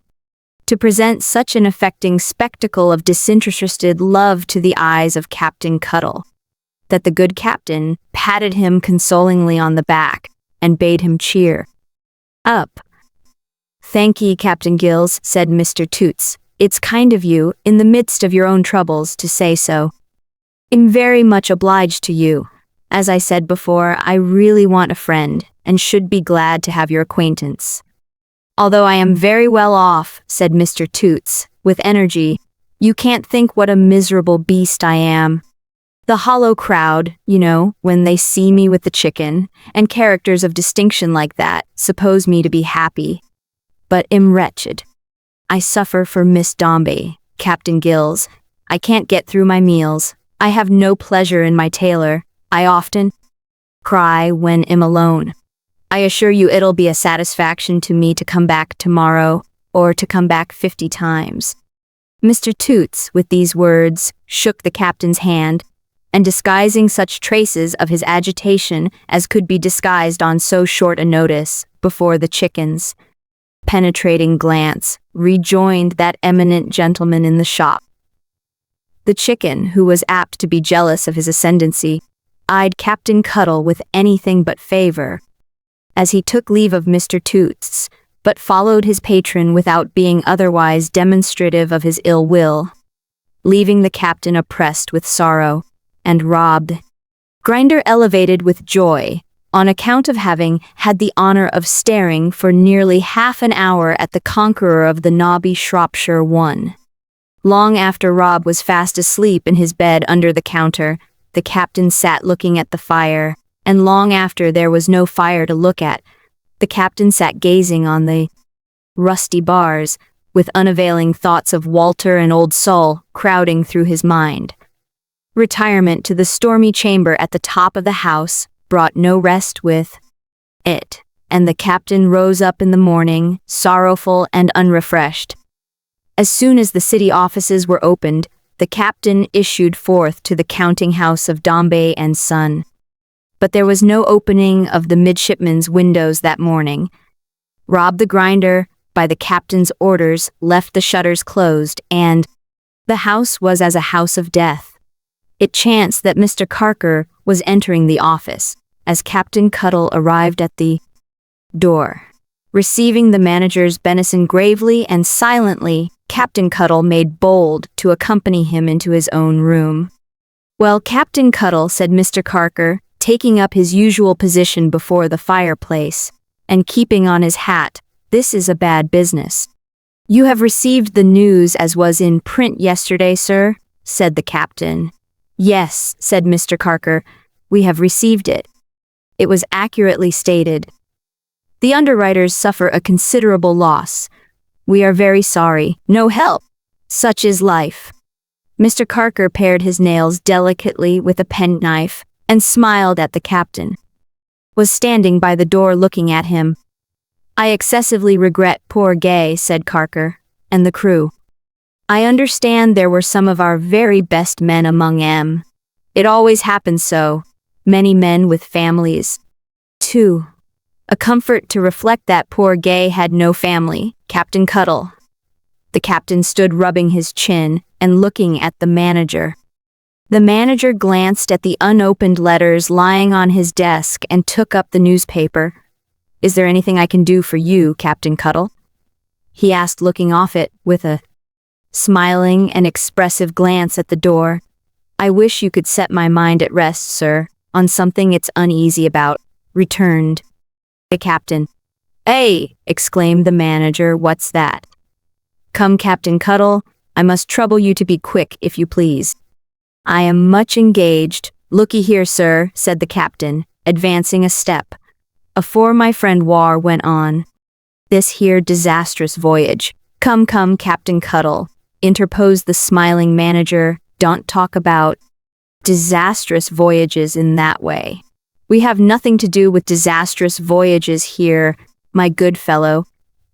to present such an affecting spectacle of disinterested love to the eyes of Captain Cuttle, that the good captain patted him consolingly on the back and bade him cheer up. "Thank ye, Captain Gills," said Mr. Toots. "It's kind of you, in the midst of your own troubles, to say so. I'm very much obliged to you. As I said before, I really want a friend, and should be glad to have your acquaintance. Although I am very well off," said Mr. Toots, with energy, "you can't think what a miserable beast I am. The hollow crowd, when they see me with the chicken, and characters of distinction like that, suppose me to be happy, but am wretched. I suffer for Miss Dombey, Captain Gills. I can't get through my meals. I have no pleasure in my tailor. I often cry when I'm alone. I assure you it'll be a satisfaction to me to come back tomorrow, or to come back 50 times. Mr. Toots, with these words, shook the captain's hand, and disguising such traces of his agitation as could be disguised on so short a notice, before the chicken's penetrating glance, rejoined that eminent gentleman in the shop. The chicken, who was apt to be jealous of his ascendancy, eyed Captain Cuttle with anything but favor, as he took leave of Mr. Toots, but followed his patron without being otherwise demonstrative of his ill will, leaving the captain oppressed with sorrow, and Rob the Grinder elevated with joy, on account of having had the honor of staring for nearly half an hour at the conqueror of the Nobby Shropshire one. Long after Rob was fast asleep in his bed under the counter, the captain sat looking at the fire, and long after there was no fire to look at, the captain sat gazing on the rusty bars, with unavailing thoughts of Walter and Old Sol crowding through his mind. Retirement to the stormy chamber at the top of the house brought no rest with it, and the captain rose up in the morning, sorrowful and unrefreshed. As soon as the city offices were opened, the captain issued forth to the counting-house of Dombey and Son. But there was no opening of the midshipmen's windows that morning. Rob the Grinder, by the captain's orders, left the shutters closed, and the house was as a house of death. It chanced that Mr. Carker was entering the office, as Captain Cuttle arrived at the door. Receiving the manager's benison gravely and silently, Captain Cuttle made bold to accompany him into his own room. "Well, Captain Cuttle," said Mr. Carker, taking up his usual position before the fireplace, and keeping on his hat, "this is a bad business." "You have received the news as was in print yesterday, sir?" said the captain. "Yes," said Mr. Carker, "we have received it. It was accurately stated. The underwriters suffer a considerable loss. We are very sorry. No help. Such is life." Mr. Carker pared his nails delicately with a penknife and smiled at the captain, was standing by the door looking at him. "I excessively regret poor Gay," said Carker, "and the crew. I understand there were some of our very best men among 'em. It always happens so. Many men with families, too. A comfort to reflect that poor Gay had no family, Captain Cuttle." The captain stood rubbing his chin and looking at the manager. The manager glanced at the unopened letters lying on his desk and took up the newspaper. "Is there anything I can do for you, Captain Cuttle?" he asked, looking off it with a smiling and expressive glance at the door. "I wish you could set my mind at rest, sir, on something it's uneasy about, returned the captain. "Hey!" exclaimed the manager, "what's that?" "Come, Captain Cuttle, I must trouble you to be quick, if you please." "I am much engaged. Looky here, sir," said the captain, advancing a step. Afore my friend War went on. "This here disastrous voyage." Come, Captain Cuttle," interposed the smiling manager, "don't talk about disastrous voyages in that way. We have nothing to do with disastrous voyages here, my good fellow.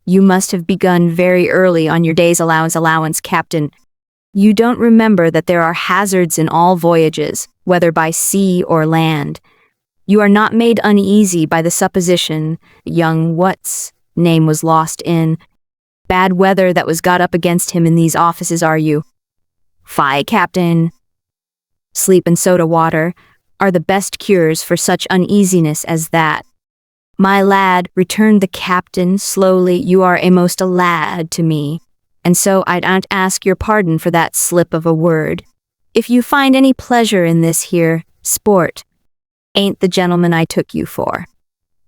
You must have begun very early on your day's allowance, Captain. You don't remember that there are hazards in all voyages, whether by sea or land. You are not made uneasy by the supposition young what's name was lost in bad weather that was got up against him in these offices, are you? Fie, Captain. Sleep and soda water are the best cures for such uneasiness as that." "My lad," returned the captain slowly, "you are a lad to me, and so I'd ask your pardon for that slip of a word. If you find any pleasure in this here sport, ain't the gentleman I took you for.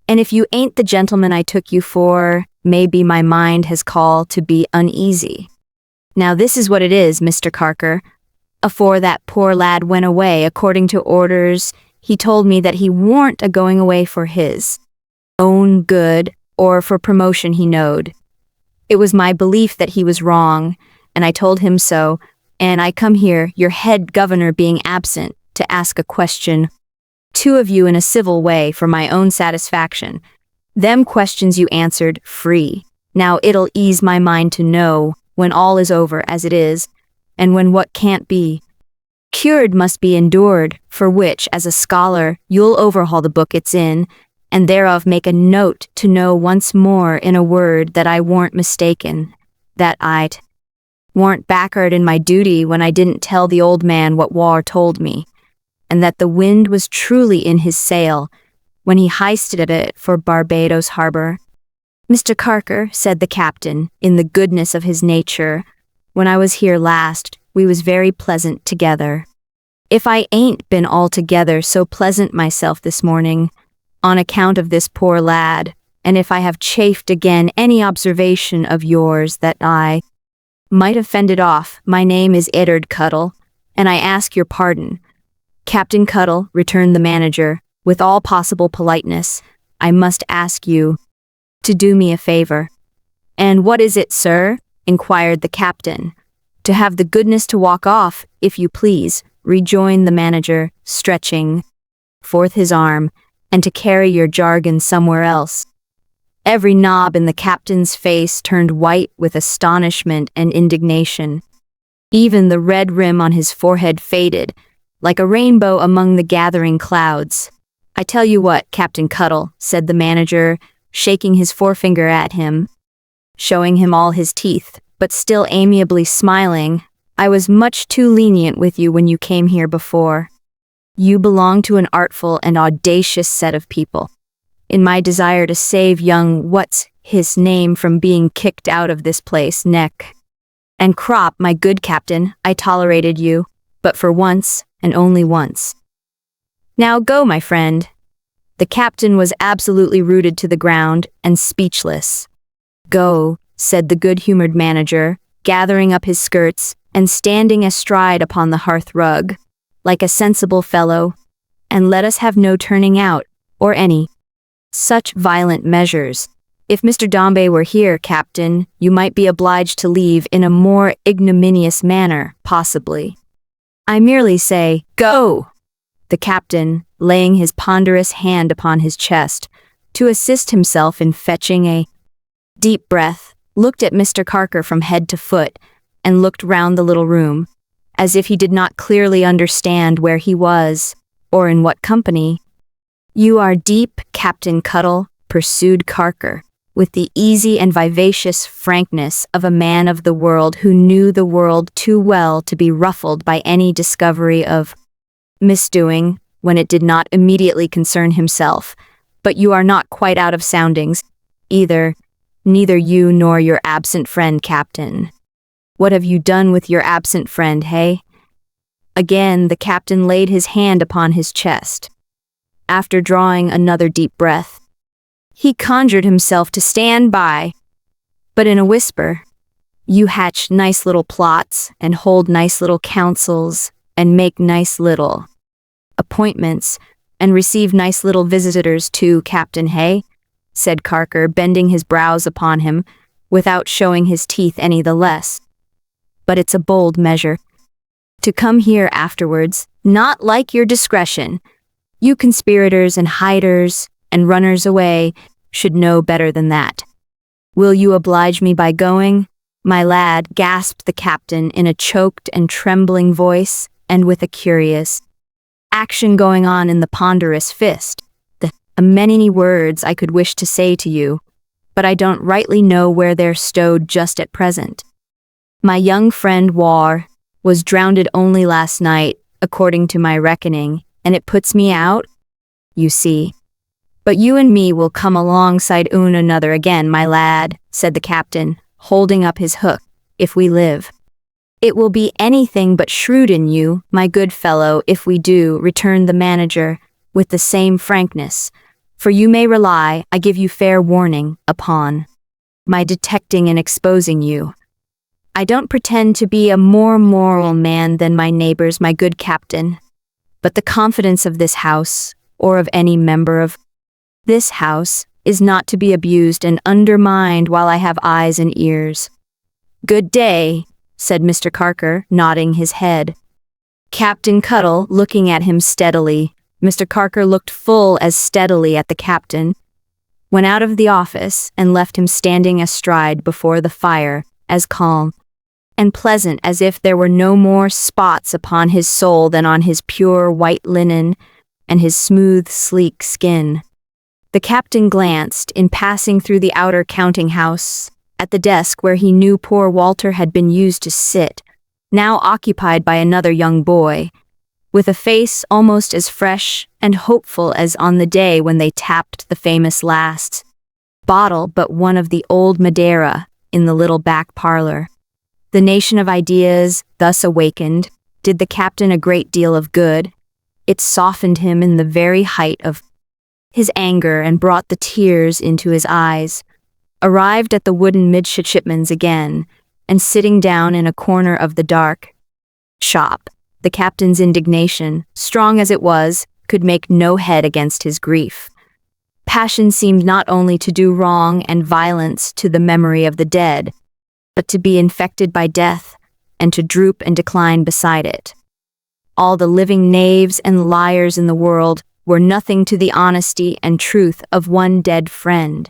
And if you ain't the gentleman I took you for, maybe my mind has call to be uneasy. Now this is what it is, Mr. Carker. Afore that poor lad went away according to orders, he told me that he warn't a-going away for his own good or for promotion he knowed. It was my belief that he was wrong, and I told him so, and I come here, your head governor being absent, to ask a question, two of you in a civil way for my own satisfaction. Them questions you answered free. Now it'll ease my mind to know, when all is over as it is, and when what can't be cured must be endured, for which, as a scholar, you'll overhaul the book it's in, and thereof make a note to know once more in a word that I warn't mistaken, that I'd warn't back'ard in my duty when I didn't tell the old man what War told me, and that the wind was truly in his sail when he heisted it for Barbados Harbor. Mr. Carker, said the captain, in the goodness of his nature, when I was here last, we was very pleasant together. If I ain't been altogether so pleasant myself this morning, on account of this poor lad, and if I have chafed again any observation of yours that I might have fended off, my name is Edward Cuttle, and I ask your pardon. Captain Cuttle, returned the manager, with all possible politeness, I must ask you to do me a favor. And what is it, sir? Inquired the captain. To have the goodness to walk off, if you please, rejoined the manager, stretching forth his arm, and to carry your jargon somewhere else. Every knob in the captain's face turned white with astonishment and indignation. Even the red rim on his forehead faded, like a rainbow among the gathering clouds. I tell you what, Captain Cuttle, said the manager, shaking his forefinger at him, showing him all his teeth, but still amiably smiling, I was much too lenient with you when you came here before. You belong to an artful and audacious set of people. In my desire to save young what's his name from being kicked out of this place, neck and crop, my good captain, I tolerated you, but for once, and only once. Now go, my friend. The captain was absolutely rooted to the ground and speechless. Go, said the good-humored manager, gathering up his skirts and standing astride upon the hearth rug, like a sensible fellow, and let us have no turning out, or any such violent measures. If Mr. Dombey were here, Captain, you might be obliged to leave in a more ignominious manner, possibly. I merely say, go! The captain, laying his ponderous hand upon his chest, to assist himself in fetching a deep breath, looked at Mr. Carker from head to foot, and looked round the little room, as if he did not clearly understand where he was, or in what company. You are deep, Captain Cuttle, pursued Carker, with the easy and vivacious frankness of a man of the world who knew the world too well to be ruffled by any discovery of misdoing when it did not immediately concern himself. But you are not quite out of soundings, either, neither you nor your absent friend, Captain. What have you done with your absent friend, hey? Again the captain laid his hand upon his chest. after drawing another deep breath. He conjured himself to stand by, but in a whisper, "You hatch nice little plots and hold nice little councils and make nice little appointments and receive nice little visitors too, Captain Hay," said Carker, bending his brows upon him without showing his teeth any the less. "But it's a bold measure. To come here afterwards, not like your discretion. You conspirators and hiders and runners away should know better than that. Will you oblige me by going, my lad?" gasped the captain in a choked and trembling voice and with a curious action going on in the ponderous fist. Many words I could wish to say to you, but I don't rightly know where they're stowed just at present. My young friend War was drowned only last night, according to my reckoning, and it puts me out, you see. But you and me will come alongside another again, my lad, said the captain, holding up his hook, if we live. It will be anything but shrewd in you, my good fellow, if we do, returned the manager, with the same frankness. For you may rely, I give you fair warning, upon my detecting and exposing you. I don't pretend to be a more moral man than my neighbors, my good captain, but the confidence of this house, or of any member of this house, is not to be abused and undermined while I have eyes and ears. Good day, said Mr. Carker, nodding his head. Captain Cuttle, looking at him steadily, Mr. Carker looked full as steadily at the captain, went out of the office and left him standing astride before the fire, as calm and pleasant as if there were no more spots upon his soul than on his pure white linen and his smooth, sleek skin. The captain glanced, in passing through the outer counting-house, at the desk where he knew poor Walter had been used to sit, now occupied by another young boy, with a face almost as fresh and hopeful as on the day when they tapped the famous last bottle but one of the old Madeira in the little back parlor. The nation of ideas, thus awakened, did the captain a great deal of good. It softened him in the very height of his anger and brought the tears into his eyes. Arrived at the wooden midshipman's again, and sitting down in a corner of the dark shop, the captain's indignation, strong as it was, could make no head against his grief. Passion seemed not only to do wrong and violence to the memory of the dead, but to be infected by death, and to droop and decline beside it. All the living knaves and liars in the world were nothing to the honesty and truth of one dead friend.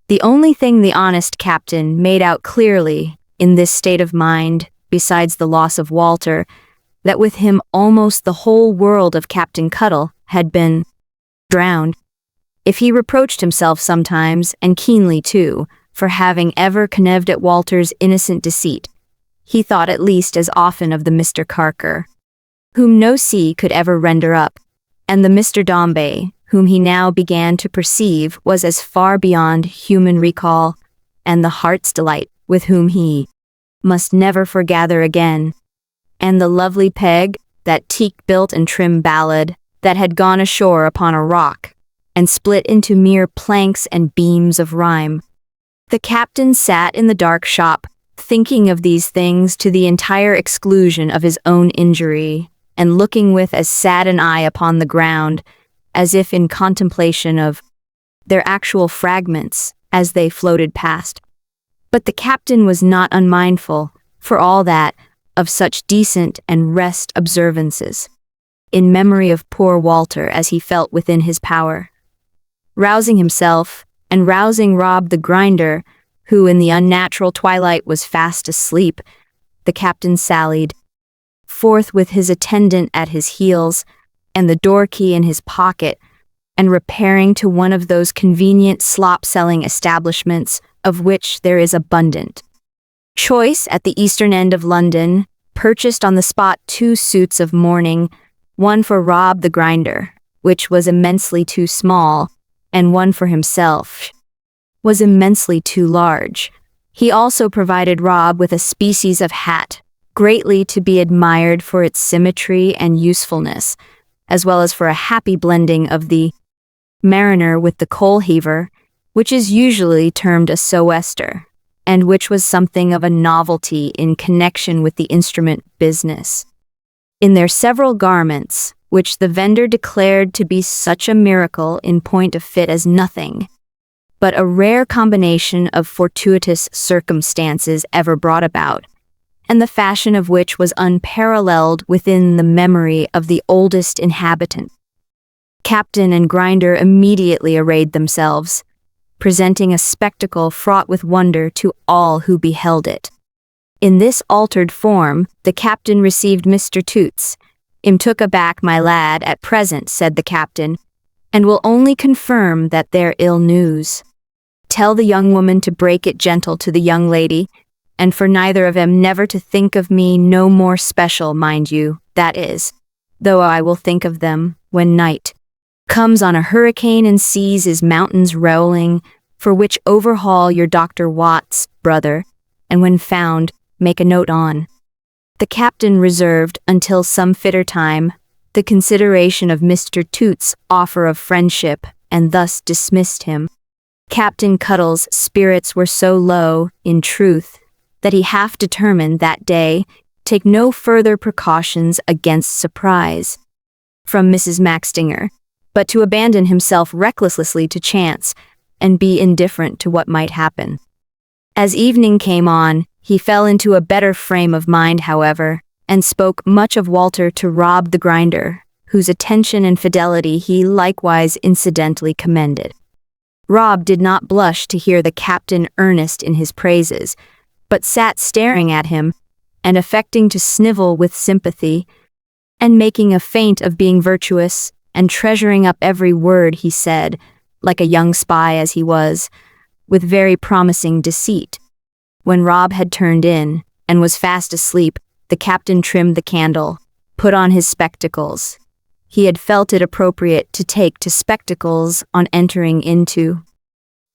The only thing the honest captain made out clearly in this state of mind, besides the loss of Walter, that with him almost the whole world of Captain Cuttle had been drowned. If he reproached himself sometimes, and keenly too, for having ever connived at Walter's innocent deceit, he thought at least as often of the Mr. Carker, whom no sea could ever render up, and the Mr. Dombey, whom he now began to perceive was as far beyond human recall, and the heart's delight with whom he must never foregather again, and the lovely Peg, that teak-built and trim ballad, that had gone ashore upon a rock, and split into mere planks and beams of rhyme. The captain sat in the dark shop, thinking of these things to the entire exclusion of his own injury, and looking with as sad an eye upon the ground, as if in contemplation of their actual fragments as they floated past. But the captain was not unmindful, for all that, of such decent and rest observances, in memory of poor Walter as he felt within his power. Rousing himself, and rousing Rob the grinder, who in the unnatural twilight was fast asleep, the captain sallied forth with his attendant at his heels, and the door key in his pocket, and repairing to one of those convenient slop-selling establishments of which there is abundant choice at the eastern end of London, purchased on the spot 2 suits of mourning, one for Rob the grinder, which was immensely too small, and one for himself, was immensely too large. He also provided Rob with a species of hat, greatly to be admired for its symmetry and usefulness, as well as for a happy blending of the mariner with the coal heaver, which is usually termed a sou'wester, and which was something of a novelty in connection with the instrument business. In their several garments, which the vendor declared to be such a miracle in point of fit as nothing, but a rare combination of fortuitous circumstances ever brought about, and the fashion of which was unparalleled within the memory of the oldest inhabitant. Captain and grinder immediately arrayed themselves, presenting a spectacle fraught with wonder to all who beheld it. In this altered form, the captain received Mr. Toots. "Im took aback, my lad, at present," said the captain, "and will only confirm that they're ill news. Tell the young woman to break it gentle to the young lady, and for neither of 'em never to think of me no more special, mind you, that is, though I will think of them when night comes on a hurricane and seas is mountains rolling, for which overhaul your Dr. Watts, brother, and when found, make a note on." The captain reserved, until some fitter time, the consideration of Mr. Toots' offer of friendship, and thus dismissed him. Captain Cuttle's spirits were so low, in truth, that he half determined that day take no further precautions against surprise from Mrs. Maxtinger, but to abandon himself recklessly to chance, and be indifferent to what might happen. As evening came on, he fell into a better frame of mind, however, and spoke much of Walter to Rob the grinder, whose attention and fidelity he likewise incidentally commended. Rob did not blush to hear the captain earnest in his praises, but sat staring at him, and affecting to snivel with sympathy, and making a feint of being virtuous, and treasuring up every word he said, like a young spy as he was, with very promising deceit. When Rob had turned in, and was fast asleep, the captain trimmed the candle, put on his spectacles. He had felt it appropriate to take to spectacles on entering into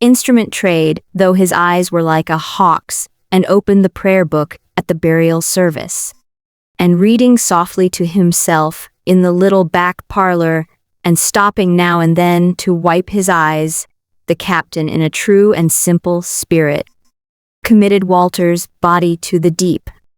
instrument trade, though his eyes were like a hawk's, and opened the prayer book at the burial service. And reading softly to himself in the little back parlor, and stopping now and then to wipe his eyes, the captain, in a true and simple spirit, committed Walter's body to the deep.